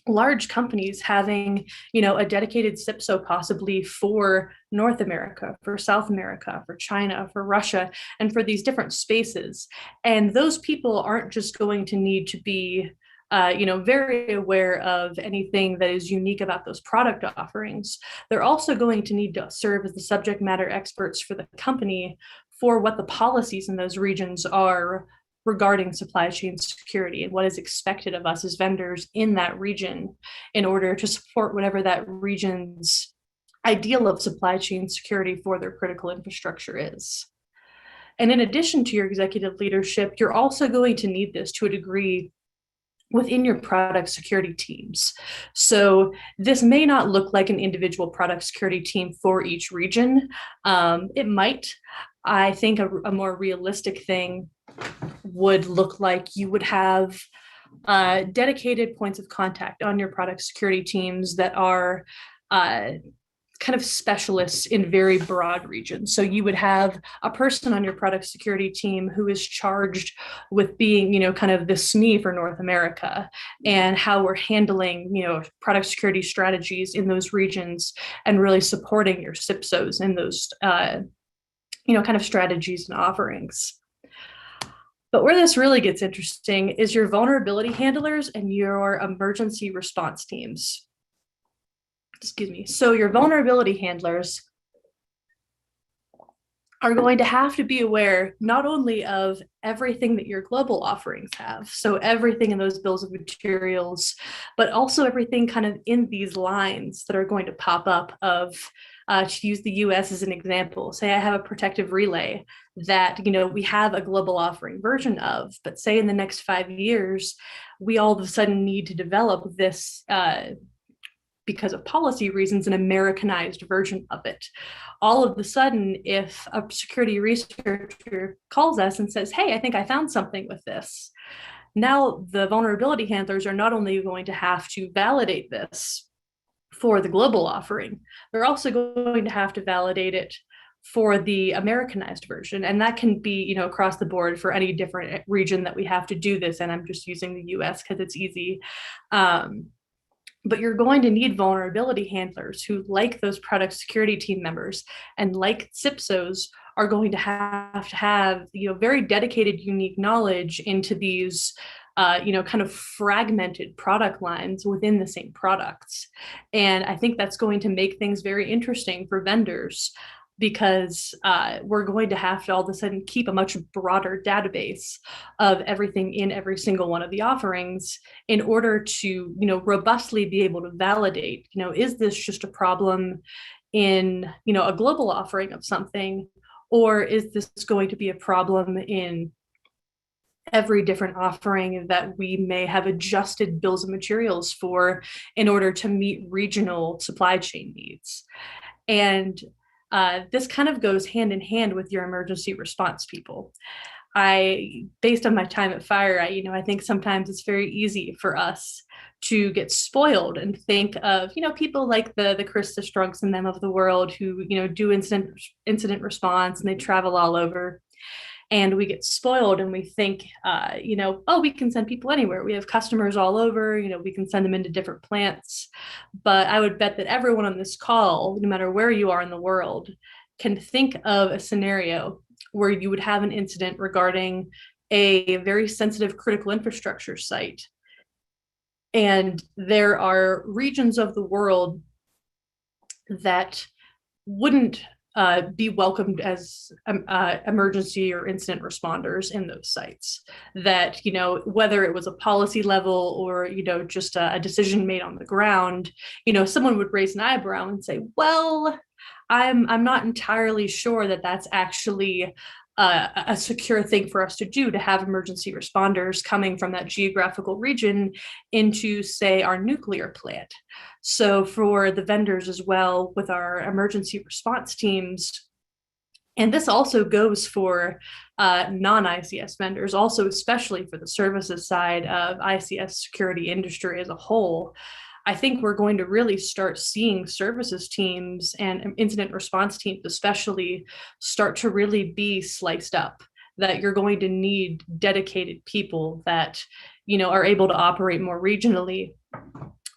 large companies having, a dedicated CIPSO possibly for North America, for South America, for China, for Russia, and for these different spaces. And those people aren't just going to need to be, very aware of anything that is unique about those product offerings. They're also going to need to serve as the subject matter experts for the company for what the policies in those regions are regarding supply chain security and what is expected of us as vendors in that region in order to support whatever that region's ideal of supply chain security for their critical infrastructure is. And in addition to your executive leadership, you're also going to need this to a degree within your product security teams. So this may not look like an individual product security team for each region. It might. I think a more realistic thing would look like you would have dedicated points of contact on your product security teams that are kind of specialists in very broad regions. So you would have a person on your product security team who is charged with being, kind of the SME for North America and how we're handling, product security strategies in those regions and really supporting your CIPSOs in those, kind of strategies and offerings. But where this really gets interesting is your vulnerability handlers and your emergency response teams. Excuse me. So your vulnerability handlers are going to have to be aware not only of everything that your global offerings have, so everything in those bills of materials, but also everything kind of in these lines that are going to pop up of, to use the US as an example, say I have a protective relay that, you know, we have a global offering version of, but say in the next 5 years, we all of a sudden need to develop this, because of policy reasons, an Americanized version of it. All of a sudden, if a security researcher calls us and says, hey, I think I found something with this, now the vulnerability handlers are not only going to have to validate this for the global offering, they're also going to have to validate it for the Americanized version. And that can be, you know, across the board for any different region that we have to do this. And I'm just using the US because it's easy. But you're going to need vulnerability handlers who, like those product security team members and like CIPSOs, are going to have, you know, very dedicated, unique knowledge into these, you know, kind of fragmented product lines within the same products. And I think that's going to make things very interesting for vendors, because we're going to have to all of a sudden keep a much broader database of everything in every single one of the offerings in order to, you know, robustly be able to validate, you know, is this just a problem in, you know, a global offering of something, or is this going to be a problem in every different offering that we may have adjusted bills of materials for in order to meet regional supply chain needs. And this kind of goes hand in hand with your emergency response people. Based on my time at Fire, I think sometimes it's very easy for us to get spoiled and think of, you know, people like the Krista Strunks and them of the world who, you know, do incident response and they travel all over. And we get spoiled and we think, you know, oh, we can send people anywhere. We have customers all over, you know, we can send them into different plants. But I would bet that everyone on this call, no matter where you are in the world, can think of a scenario where you would have an incident regarding a very sensitive critical infrastructure site. And there are regions of the world that wouldn't be welcomed as emergency or incident responders in those sites. That, you know, whether it was a policy level or, you know, just a decision made on the ground, you know, someone would raise an eyebrow and say, well, I'm not entirely sure that that's actually a secure thing for us to do, to have emergency responders coming from that geographical region into, say, our nuclear plant. So for the vendors as well, with our emergency response teams, and this also goes for non-ICS vendors, also especially for the services side of ICS security industry as a whole, I think we're going to really start seeing services teams and incident response teams especially start to really be sliced up, that you're going to need dedicated people that, you know, are able to operate more regionally,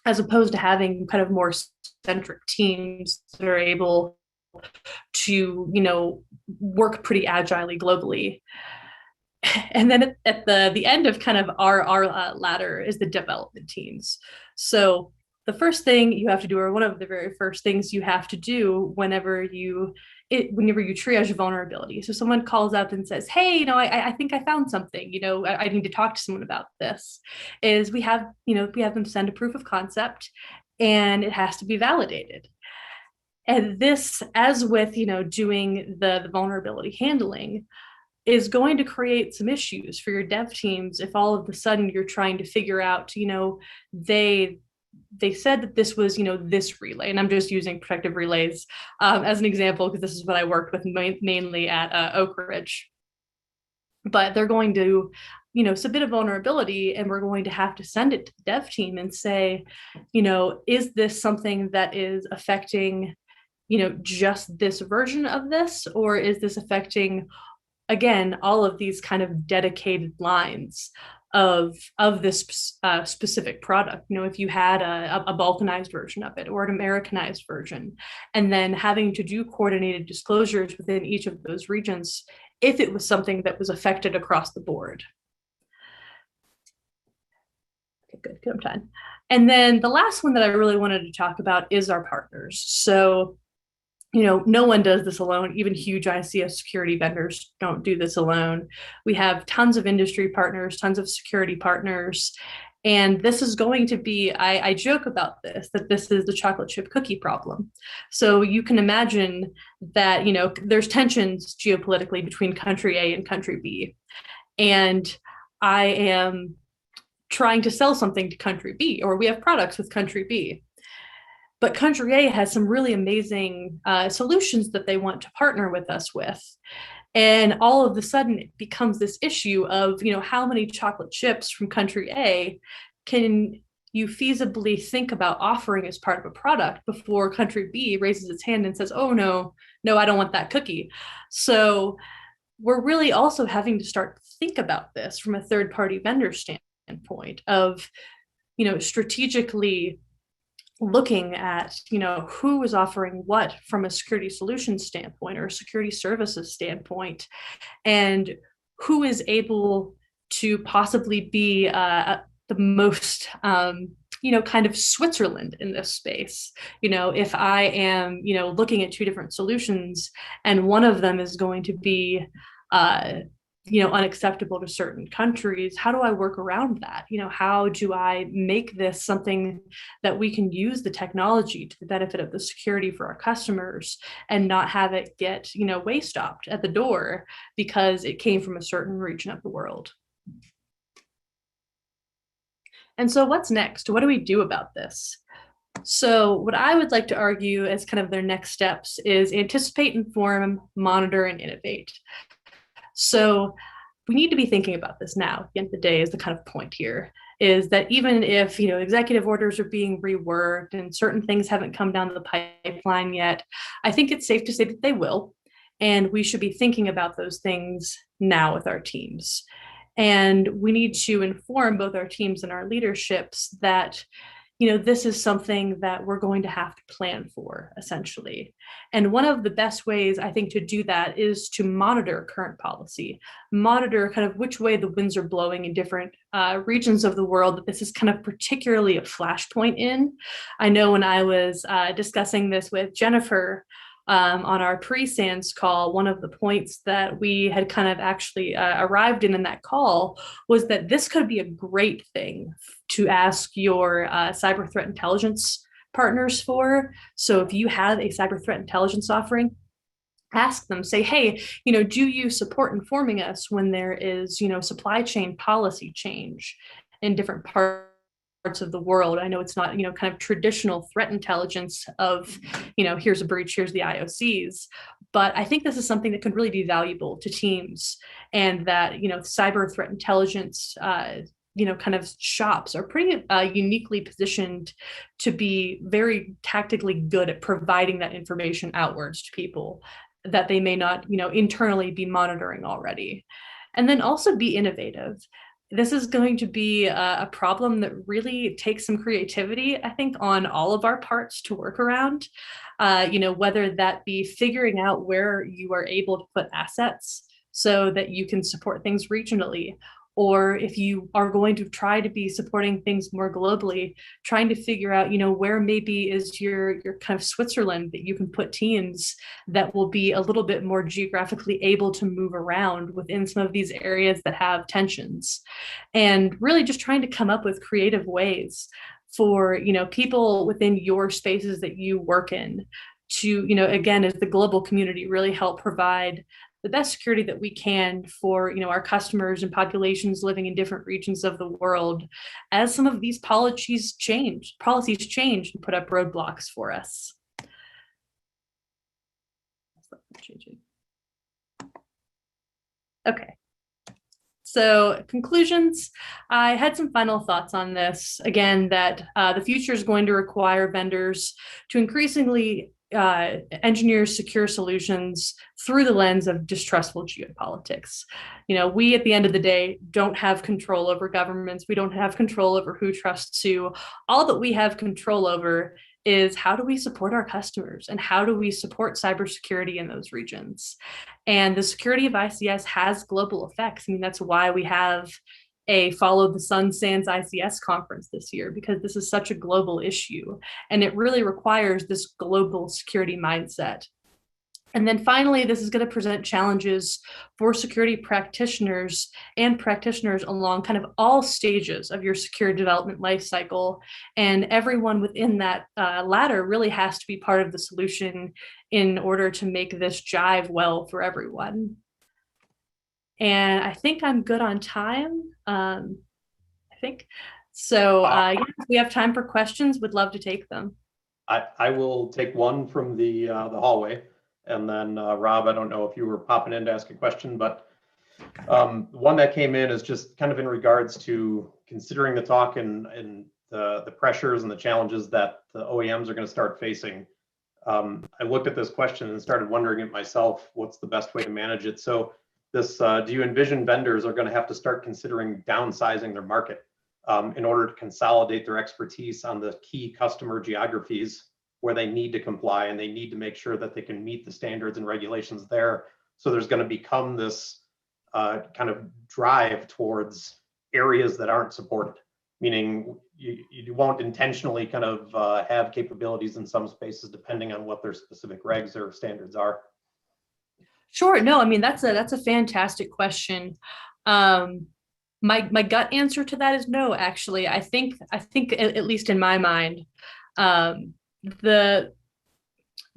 as opposed to having kind of more centric teams that are able to, you know, work pretty agilely globally. And then at the end of kind of our ladder is the development teams. So the first thing you have to do, or one of the very first things you have to do whenever you triage a vulnerability. So someone calls up and says, hey, you know, I think I found something, you know, I need to talk to someone about this, is we have them send a proof of concept and it has to be validated. And this, as with, you know, doing the vulnerability handling, is going to create some issues for your dev teams if all of a sudden you're trying to figure out, you know, they said that this was, you know, this relay, and I'm just using protective relays as an example because this is what I worked with mainly at Oak Ridge. But they're going to, you know, submit a vulnerability, and we're going to have to send it to the dev team and say, you know, is this something that is affecting, you know, just this version of this, or is this affecting, again, all of these kind of dedicated lines of this specific product? You know, if you had a balkanized version of it or an Americanized version, and then having to do coordinated disclosures within each of those regions if it was something that was affected across the board. Okay, good, I'm done. And then the last one that I really wanted to talk about is our partners. So no one does this alone. Even huge ICS security vendors don't do this alone. We have tons of industry partners, tons of security partners. And this is going to be, I joke about this, that this is the chocolate chip cookie problem. So you can imagine that, there's tensions geopolitically between country A and country B. And I am trying to sell something to country B, or we have products with country B. But country A has some really amazing solutions that they want to partner with us with. And all of a sudden it becomes this issue of, how many chocolate chips from country A can you feasibly think about offering as part of a product before country B raises its hand and says, oh, no, I don't want that cookie. So we're really also having to start to think about this from a third-party vendor standpoint of, strategically looking at, who is offering what from a security solutions standpoint or a security services standpoint, and who is able to possibly be the most, kind of Switzerland in this space. If I am, looking at two different solutions and one of them is going to be, unacceptable to certain countries, how do I work around that? How do I make this something that we can use the technology to the benefit of the security for our customers and not have it get, way stopped at the door because it came from a certain region of the world? And so what's next? What do we do about this? So what I would like to argue as kind of their next steps is anticipate, inform, monitor, and innovate. So we need to be thinking about this now. At the end of the day is the kind of point here, is that even if, executive orders are being reworked and certain things haven't come down the pipeline yet, I think it's safe to say that they will. And we should be thinking about those things now with our teams. And we need to inform both our teams and our leaderships that, this is something that we're going to have to plan for, essentially. And one of the best ways, I think, to do that is to monitor current policy, monitor kind of which way the winds are blowing in different regions of the world that this is kind of particularly a flashpoint in. I know when I was discussing this with Jennifer, on our pre-SANS call, one of the points that we had kind of actually arrived in that call was that this could be a great thing to ask your cyber threat intelligence partners for. So if you have a cyber threat intelligence offering, ask them, say, hey, do you support informing us when there is, supply chain policy change in different parts of the world? I know it's not, kind of traditional threat intelligence of, here's a breach, here's the IOCs, but I think this is something that could really be valuable to teams, and that, cyber threat intelligence, kind of shops are pretty uniquely positioned to be very tactically good at providing that information outwards to people that they may not, internally be monitoring already. And then also be innovative. This is going to be a problem that really takes some creativity, I think, on all of our parts to work around, whether that be figuring out where you are able to put assets so that you can support things regionally, or if you are going to try to be supporting things more globally, trying to figure out, where maybe is your kind of Switzerland that you can put teams that will be a little bit more geographically able to move around within some of these areas that have tensions. And really just trying to come up with creative ways for, people within your spaces that you work in to, again, as the global community, really help provide the best security that we can for, our customers and populations living in different regions of the world, as some of these policies change and put up roadblocks for us. Okay. So conclusions, I had some final thoughts on this. Again, that the future is going to require vendors to increasingly engineer secure solutions through the lens of distrustful geopolitics. We at the end of the day don't have control over governments. We don't have control over who trusts who. All that we have control over is how do we support our customers and how do we support cybersecurity in those regions. And the security of ICS has global effects. That's why we have a Follow the Sun SANS ICS conference this year, because this is such a global issue and it really requires this global security mindset. And then finally, this is going to present challenges for security practitioners and practitioners along kind of all stages of your security development lifecycle. And everyone within that ladder really has to be part of the solution in order to make this jive well for everyone. And I think I'm good on time. I think. So yeah, if we have time for questions, would love to take them. I will take one from the hallway. And then Rob, I don't know if you were popping in to ask a question, but one that came in is just kind of in regards to considering the talk and the pressures and the challenges that the OEMs are going to start facing. I looked at this question and started wondering it myself, what's the best way to manage it? So this, do you envision vendors are going to have to start considering downsizing their market in order to consolidate their expertise on the key customer geographies where they need to comply and they need to make sure that they can meet the standards and regulations there? So there's going to become this kind of drive towards areas that aren't supported, meaning you won't intentionally kind of have capabilities in some spaces depending on what their specific regs or standards are. Sure. No, I mean, that's a fantastic question. My gut answer to that is no, actually. I think at least in my mind, the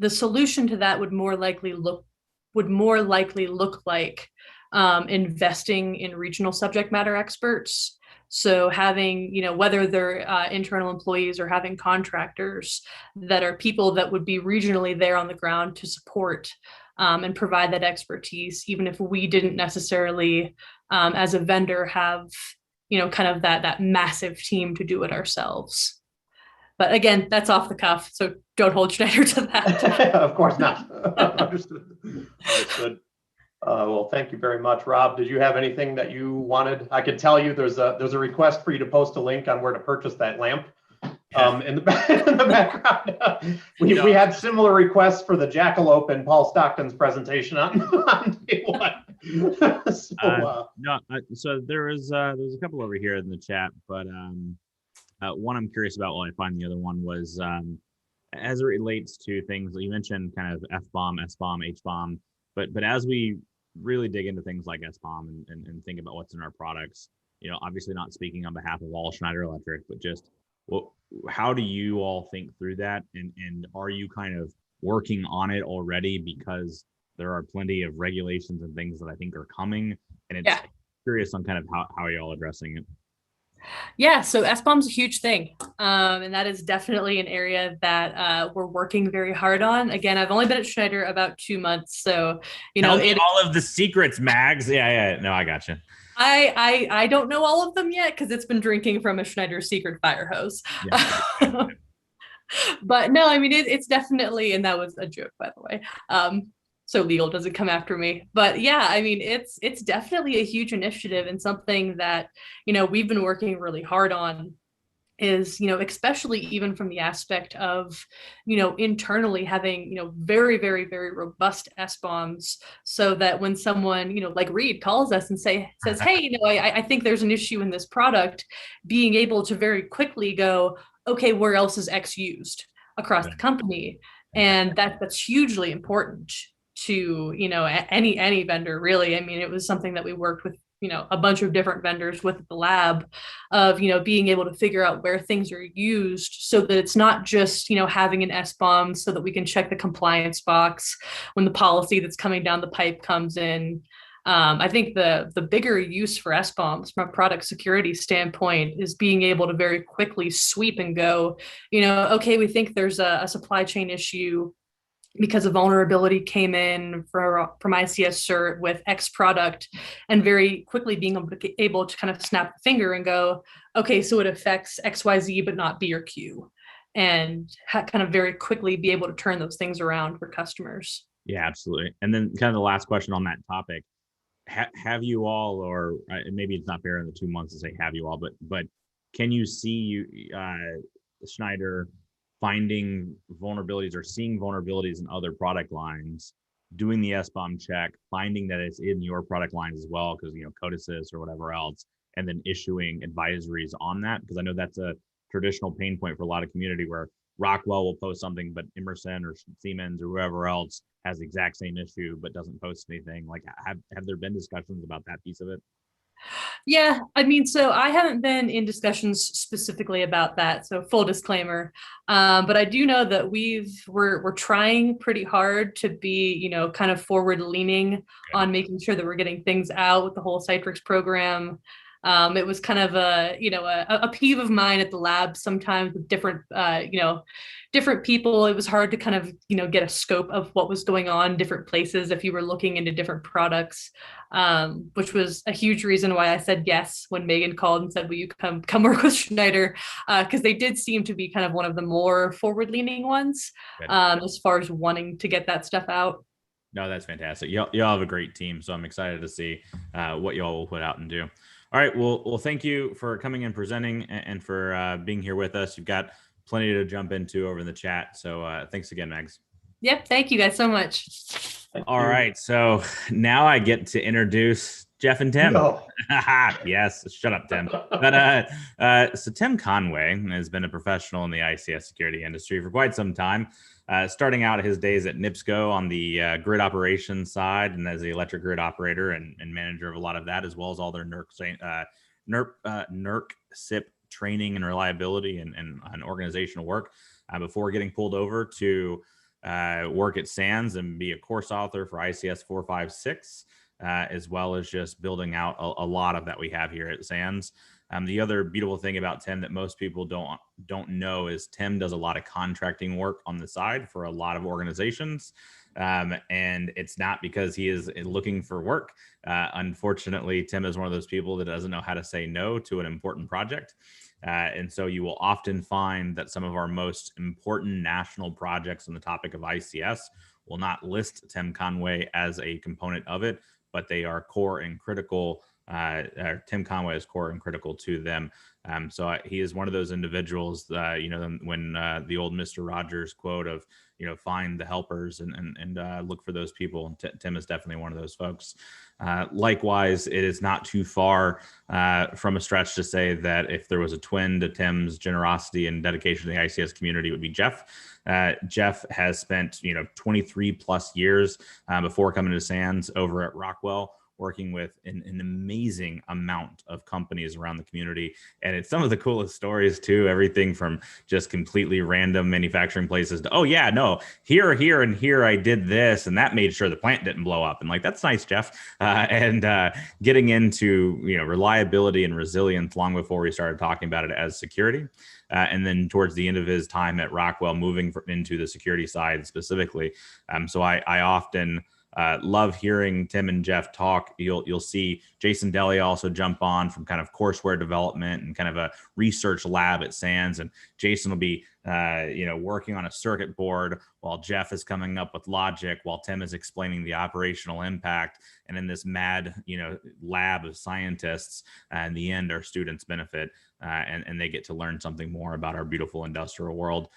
solution to that would more likely look like investing in regional subject matter experts. So having, whether they're internal employees or having contractors that are people that would be regionally there on the ground to support and provide that expertise, even if we didn't necessarily, as a vendor, have, kind of that massive team to do it ourselves. But again, that's off the cuff, so don't hold Schneider to that. Of course not. Understood. Understood. Well, thank you very much, Rob. Did you have anything that you wanted? I can tell you there's a request for you to post a link on where to purchase that lamp. In the background, we had similar requests for the jackalope in Paul Stockton's presentation on day one. So there's a couple over here in the chat, but one I'm curious about while I find the other one was as it relates to things that you mentioned, kind of F-bomb, S-bomb, H-bomb, but as we really dig into things like S-bomb and think about what's in our products, obviously not speaking on behalf of all Schneider Electric, but just how do you all think through that? And are you kind of working on it already, because there are plenty of regulations and things that I think are coming, and it's curious on kind of how y'all addressing it. Yeah, so S-bomb's a huge thing. And that is definitely an area that we're working very hard on. Again, I've only been at Schneider about 2 months. So, Tell me all of the secrets, Mags. Yeah. No, I got you. I don't know all of them yet because it's been drinking from a Schneider secret fire hose. Yeah. But no, I mean, it's definitely, and that was a joke, by the way. So legal doesn't come after me. But yeah, I mean, it's definitely a huge initiative and something that, we've been working really hard on is, especially even from the aspect of, internally having, very, very, very robust S-bombs so that when someone, like Reed calls us and says, hey, I think there's an issue in this product, being able to very quickly go, okay, where else is X used across the company? And that's hugely important to, any vendor, really. I mean, it was something that we worked with, a bunch of different vendors with the lab of, being able to figure out where things are used so that it's not just, having an S-bomb so that we can check the compliance box when the policy that's coming down the pipe comes in. I think the bigger use for S-bombs from a product security standpoint is being able to very quickly sweep and go, okay, we think there's a supply chain issue because a vulnerability came in from ICS Cert with X product, and very quickly being able to kind of snap the finger and go, okay, so it affects XYZ, but not B or Q, and kind of very quickly be able to turn those things around for customers. Yeah, absolutely. And then kind of the last question on that topic, have you all, or maybe it's not fair in the 2 months to say have you all, but can you see Schneider finding vulnerabilities or seeing vulnerabilities in other product lines, doing the S-bomb check, finding that it's in your product lines as well, because, code assist or whatever else, and then issuing advisories on that? Because I know that's a traditional pain point for a lot of community where Rockwell will post something, but Emerson or Siemens or whoever else has the exact same issue but doesn't post anything. Like, have there been discussions about that piece of it? Yeah, I mean, so I haven't been in discussions specifically about that, so full disclaimer. But I do know that we're trying pretty hard to be, you know, kind of forward leaning on making sure that we're getting things out with the whole Citrix program. It was kind of a peeve of mine at the lab sometimes with different, different people. It was hard to kind of, get a scope of what was going on different places if you were looking into different products, which was a huge reason why I said yes when Megan called and said, will you come work with Schneider? Because they did seem to be kind of one of the more forward leaning ones as far as wanting to get that stuff out. No, that's fantastic. Y'all have a great team, so I'm excited to see what y'all will put out and do. All right, well, thank you for coming and presenting and for being here with us. You've got plenty to jump into over in the chat, so thanks again, Megs. Yep, thank you guys so much. All right, so now I get to introduce Jeff and Tim. No. Yes, shut up, Tim. But so Tim Conway has been a professional in the ICS security industry for quite some time. Starting out his days at NIPSCO on the grid operations side and as the electric grid operator and manager of a lot of that, as well as all their NERC SIP training and reliability and organizational work before getting pulled over to work at SANS and be a course author for ICS 456, as well as just building out a lot of that we have here at SANS. The other beautiful thing about Tim that most people don't know is Tim does a lot of contracting work on the side for a lot of organizations. And it's not because he is looking for work. Unfortunately, Tim is one of those people that doesn't know how to say no to an important project. And so you will often find that some of our most important national projects on the topic of ICS will not list Tim Conway as a component of it, but they are core and critical. Tim Conway is core and critical to them. So he is one of those individuals, when the old Mr. Rogers quote of, find the helpers and look for those people. Tim is definitely one of those folks. Likewise, it is not too far from a stretch to say that if there was a twin to Tim's generosity and dedication to the ICS community, it would be Jeff. Jeff has spent 23 plus years before coming to SANS over at Rockwell, working with an amazing amount of companies around the community. And it's some of the coolest stories too, everything from just completely random manufacturing places to, oh yeah, no, here, and here I did this, and that made sure the plant didn't blow up. And like, that's nice, Jeff. Getting into, reliability and resilience long before we started talking about it as security. And then towards the end of his time at Rockwell, moving into the security side specifically. So I often love hearing Tim and Jeff talk. You'll see Jason Daly also jump on from kind of courseware development and kind of a research lab at SANS. And Jason will be, working on a circuit board while Jeff is coming up with logic, while Tim is explaining the operational impact. And in this mad, lab of scientists, in the end, our students benefit and they get to learn something more about our beautiful industrial world.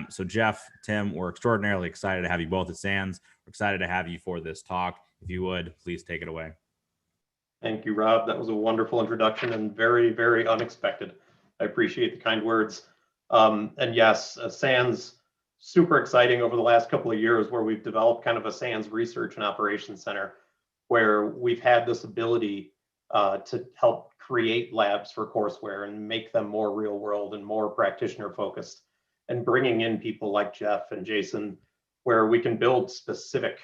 So Jeff, Tim, we're extraordinarily excited to have you both at SANS. We're excited to have you for this talk. If you would, please take it away. Thank you, Rob. That was a wonderful introduction and very, very unexpected. I appreciate the kind words. And yes, SANS, super exciting over the last couple of years where we've developed kind of a SANS research and operations center where we've had this ability to help create labs for courseware and make them more real world and more practitioner focused, and bringing in people like Jeff and Jason, where we can build specific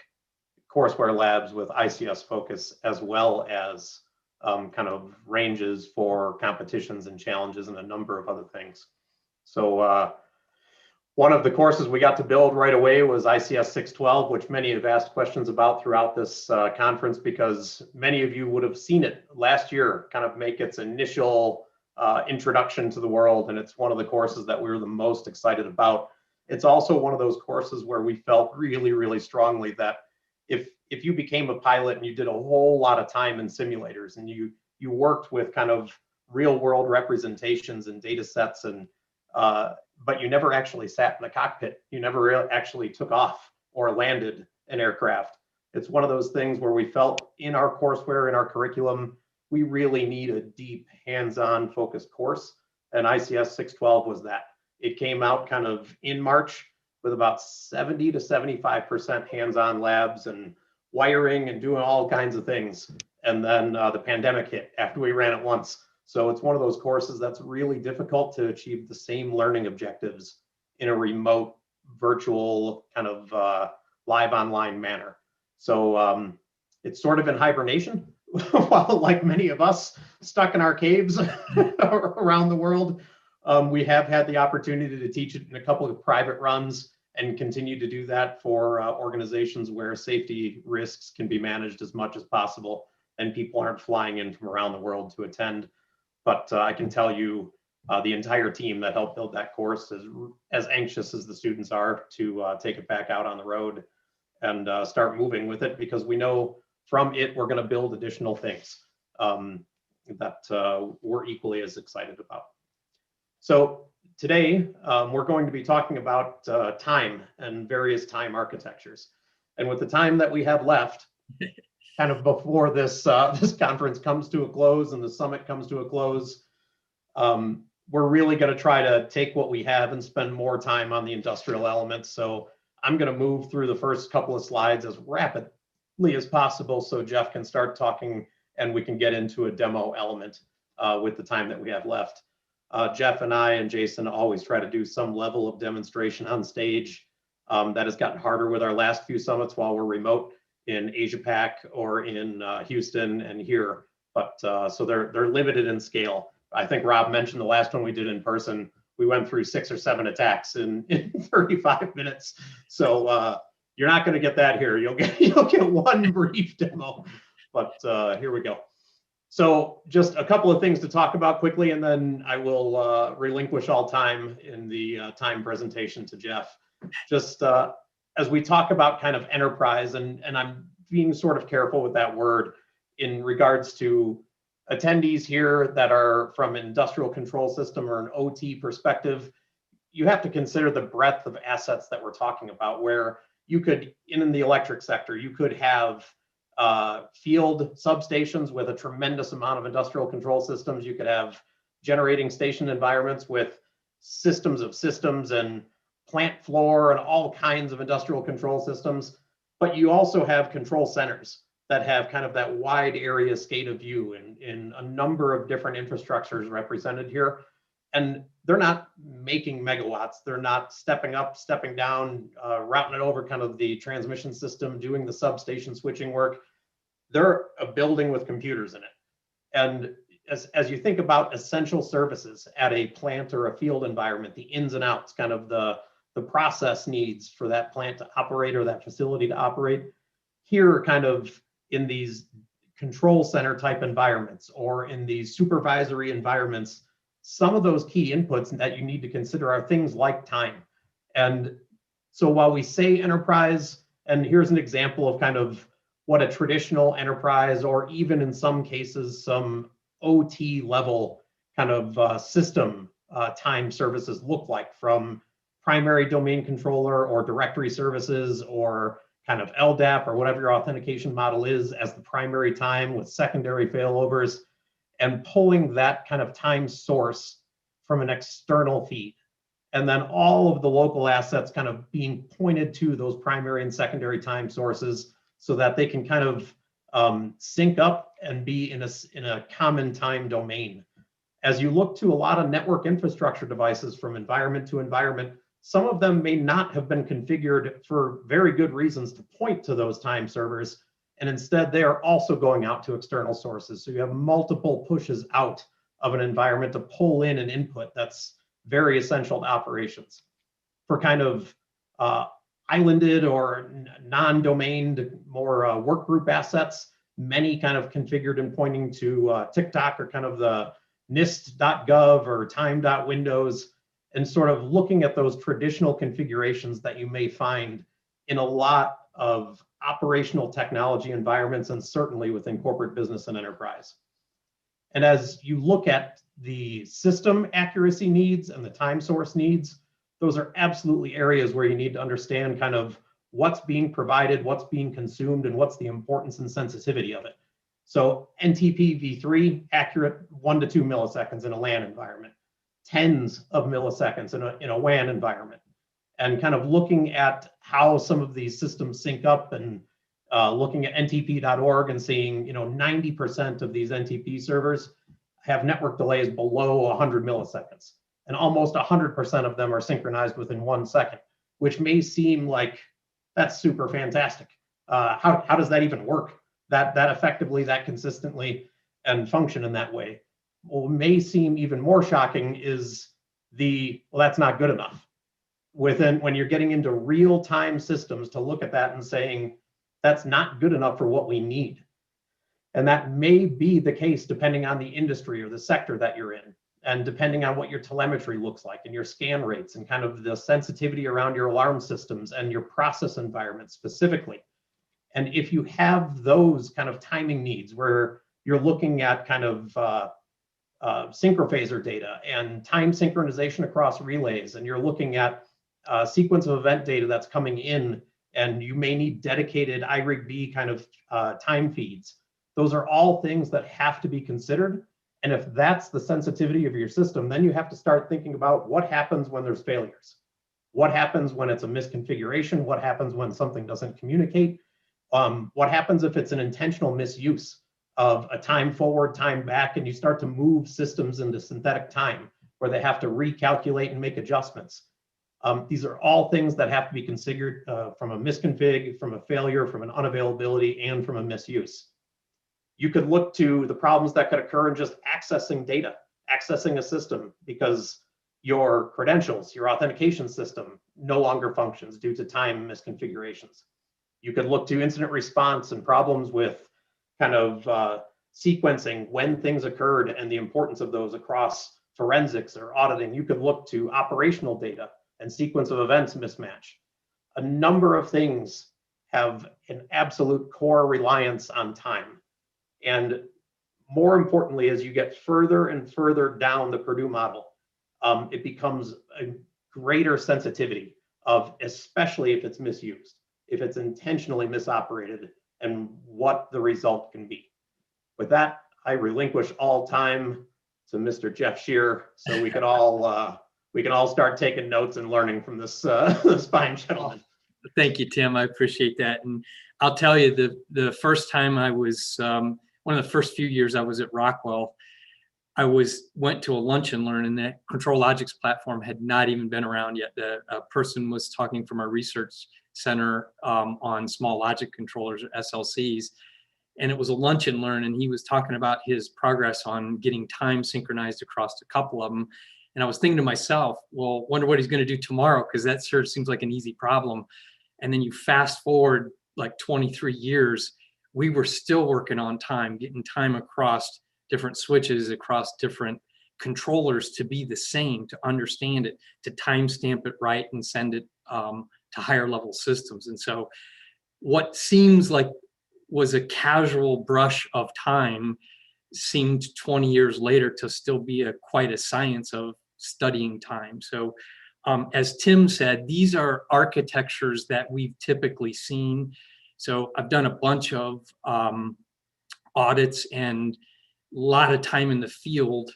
courseware labs with ICS focus, as well as kind of ranges for competitions and challenges and a number of other things. So one of the courses we got to build right away was ICS 612, which many have asked questions about throughout this conference, because many of you would have seen it last year kind of make its initial introduction to the world. And it's one of the courses that we were the most excited about. It's also one of those courses where we felt really, really strongly that if you became a pilot and you did a whole lot of time in simulators and you worked with kind of real world representations and data sets, and but you never actually sat in the cockpit, you never actually took off or landed an aircraft. It's one of those things where we felt in our courseware, in our curriculum, we really need a deep hands-on focused course and ICS 612 was that. It came out kind of in March with about 70 to 75% hands-on labs and wiring and doing all kinds of things. And then the pandemic hit after we ran it once. So it's one of those courses that's really difficult to achieve the same learning objectives in a remote, virtual, kind of live online manner. So it's sort of in hibernation, while like many of us stuck in our caves around the world. We have had the opportunity to teach it in a couple of private runs and continue to do that for organizations where safety risks can be managed as much as possible and people aren't flying in from around the world to attend. But I can tell you the entire team that helped build that course is as anxious as the students are to take it back out on the road and start moving with it, because we know from it we're going to build additional things that we're equally as excited about. So today we're going to be talking about time and various time architectures. And with the time that we have left, kind of before this this conference comes to a close and the summit comes to a close, we're really going to try to take what we have and spend more time on the industrial elements. So I'm going to move through the first couple of slides as rapidly as possible so Jeff can start talking and we can get into a demo element with the time that we have left. Jeff and I and Jason always try to do some level of demonstration on stage. That has gotten harder with our last few summits while we're remote in Asia Pac or in Houston and here, but so they're limited in scale. I think Rob mentioned the last one we did in person, we went through 6 or 7 attacks in 35 minutes. So you're not going to get that here. You'll get one brief demo, but here we go. So just a couple of things to talk about quickly, and then I will relinquish all time in the time presentation to Jeff. Just as we talk about kind of enterprise, and I'm being sort of careful with that word in regards to attendees here that are from an industrial control system or an OT perspective, you have to consider the breadth of assets that we're talking about, where you could, in the electric sector, you could have field substations with a tremendous amount of industrial control systems. You could have generating station environments with systems of systems and plant floor and all kinds of industrial control systems. But you also have control centers that have kind of that wide area SCADA view in a number of different infrastructures represented here. And they're not making megawatts. They're not stepping up, stepping down, routing it over kind of the transmission system, doing the substation switching work. They're a building with computers in it. And as you think about essential services at a plant or a field environment, the ins and outs, kind of the process needs for that plant to operate or that facility to operate, here kind of in these control center type environments or in these supervisory environments, some of those key inputs that you need to consider are things like time. And so while we say enterprise, and here's an example of kind of what a traditional enterprise, or even in some cases, some OT level kind of system time services look like, from primary domain controller or directory services or kind of LDAP or whatever your authentication model is as the primary time with secondary failovers, and pulling that kind of time source from an external feed. And then all of the local assets kind of being pointed to those primary and secondary time sources so that they can kind of sync up and be in a common time domain. As you look to a lot of network infrastructure devices from environment to environment, some of them may not have been configured for very good reasons to point to those time servers. And instead, they are also going out to external sources. So you have multiple pushes out of an environment to pull in an input that's very essential to operations. For kind of islanded or non-domained, more work group assets, many kind of configured and pointing to TikTok or kind of the NIST.gov or time.windows, and sort of looking at those traditional configurations that you may find in a lot of operational technology environments, and certainly within corporate business and enterprise. And as you look at the system accuracy needs and the time source needs, those are absolutely areas where you need to understand kind of what's being provided, what's being consumed, and what's the importance and sensitivity of it. So NTP v3, accurate 1 to 2 milliseconds in a LAN environment. tens of milliseconds in a WAN environment, and kind of looking at how some of these systems sync up, and looking at ntp.org and seeing, 90% of these NTP servers have network delays below 100 milliseconds, and almost 100% of them are synchronized within 1 second, which may seem like that's super fantastic. How does that even work? That effectively, that consistently, and function in that way? What may seem even more shocking is well, that's not good enough. When you're getting into real-time systems, to look at that and saying, that's not good enough for what we need. And that may be the case depending on the industry or the sector that you're in, and depending on what your telemetry looks like and your scan rates and kind of the sensitivity around your alarm systems and your process environment specifically. And if you have those kind of timing needs where you're looking at kind of synchrophaser data and time synchronization across relays, and you're looking at sequence of event data that's coming in, and you may need dedicated IRIG-B kind of time feeds. Those are all things that have to be considered. And if that's the sensitivity of your system, then you have to start thinking about what happens when there's failures. What happens when it's a misconfiguration? What happens when something doesn't communicate? What happens if it's an intentional misuse of a time forward, time back, and you start to move systems into synthetic time where they have to recalculate and make adjustments? These are all things that have to be considered from a misconfig, from a failure, from an unavailability, and from a misuse. You could look to the problems that could occur in just accessing data, accessing a system because your credentials, your authentication system no longer functions due to time misconfigurations. You could look to incident response and problems with kind of sequencing when things occurred and the importance of those across forensics or auditing. You could look to operational data and sequence of events mismatch. A number of things have an absolute core reliance on time. And more importantly, as you get further and further down the Purdue model, it becomes a greater sensitivity of, especially if it's misused, if it's intentionally misoperated, and what the result can be. With that, I relinquish all time to Mr. Jeff Shear, so we can all start taking notes and learning from this this fine gentleman. Thank you, Tim. I appreciate that. And I'll tell you, the first time I was, one of the first few years I was at Rockwell, I went to a lunch and learn, and that ControlLogix platform had not even been around yet. A person was talking from our research center on small logic controllers, or SLCs, and it was a lunch and learn, and he was talking about his progress on getting time synchronized across a couple of them. And I was thinking to myself, well, wonder what he's going to do tomorrow, because that sure seems like an easy problem. And then you fast forward like 23 years, we were still working on time, getting time across different switches, across different controllers to be the same, to understand it, to timestamp it right and send it to higher level systems. And so what seems like was a casual brush of time seemed 20 years later to still be quite a science of studying time. So as Tim said, these are architectures that we've typically seen. So I've done a bunch of audits and a lot of time in the field.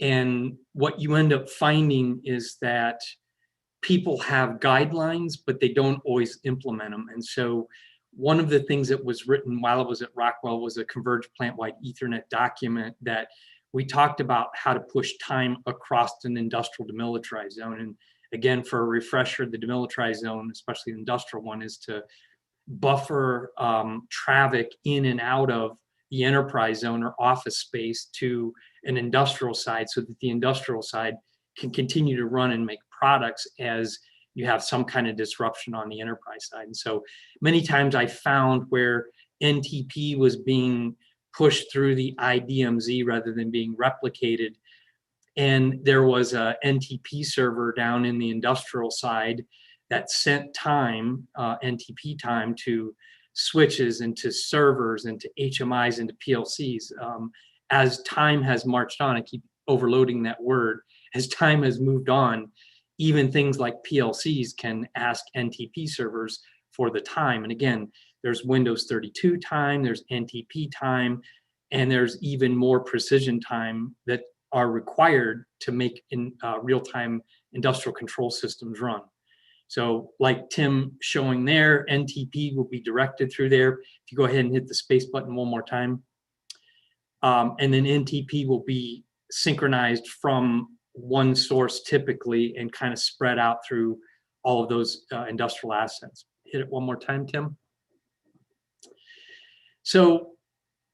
And what you end up finding is that people have guidelines, but they don't always implement them. And so one of the things that was written while I was at Rockwell was a converged plant-wide Ethernet document that we talked about how to push time across an industrial demilitarized zone. And again, for a refresher, the demilitarized zone, especially the industrial one, is to buffer traffic in and out of the enterprise zone or office space to an industrial side, so that the industrial side can continue to run and make products as you have some kind of disruption on the enterprise side. And so many times I found where NTP was being pushed through the IDMZ rather than being replicated, and there was a NTP server down in the industrial side that sent time, NTP time, to switches and to servers and to HMIs and to PLCs. As time has marched on, I keep overloading that word, as time has moved on, even things like PLCs can ask NTP servers for the time. And again, there's Windows 32 time, there's NTP time, and there's even more precision time that are required to make in real-time industrial control systems run. So like Tim showing there, NTP will be directed through there. If you go ahead and hit the space button one more time. And then NTP will be synchronized from one source typically and kind of spread out through all of those industrial assets. Hit it one more time, Tim. So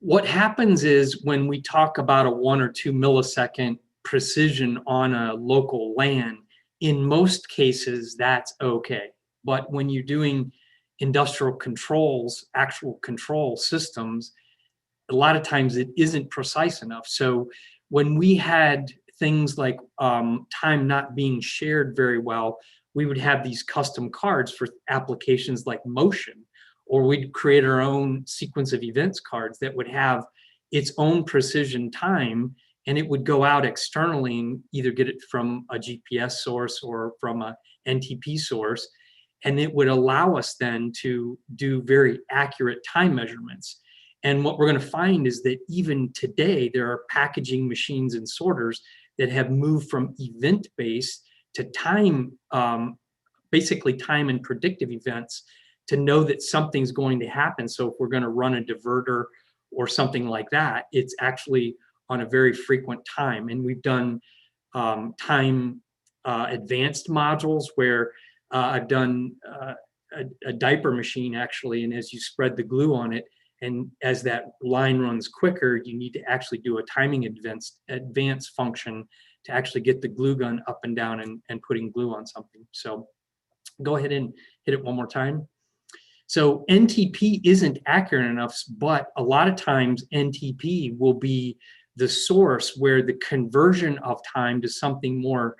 what happens is when we talk about a 1 or 2 millisecond precision on a local LAN, in most cases, that's okay. But when you're doing industrial controls, actual control systems, a lot of times it isn't precise enough. So when we had things like time not being shared very well, we would have these custom cards for applications like motion, or we'd create our own sequence of events cards that would have its own precision time, and it would go out externally and either get it from a GPS source or from a NTP source, and it would allow us then to do very accurate time measurements. And what we're going to find is that even today, there are packaging machines and sorters that have moved from event-based to time, basically time and predictive events, to know that something's going to happen. So if we're going to run a diverter or something like that, it's actually on a very frequent time. And we've done time advanced modules where I've done a diaper machine actually, and as you spread the glue on it, and as that line runs quicker, you need to actually do a timing advanced function to actually get the glue gun up and down and putting glue on something. So go ahead and hit it one more time. So NTP isn't accurate enough, but a lot of times NTP will be the source where the conversion of time to something more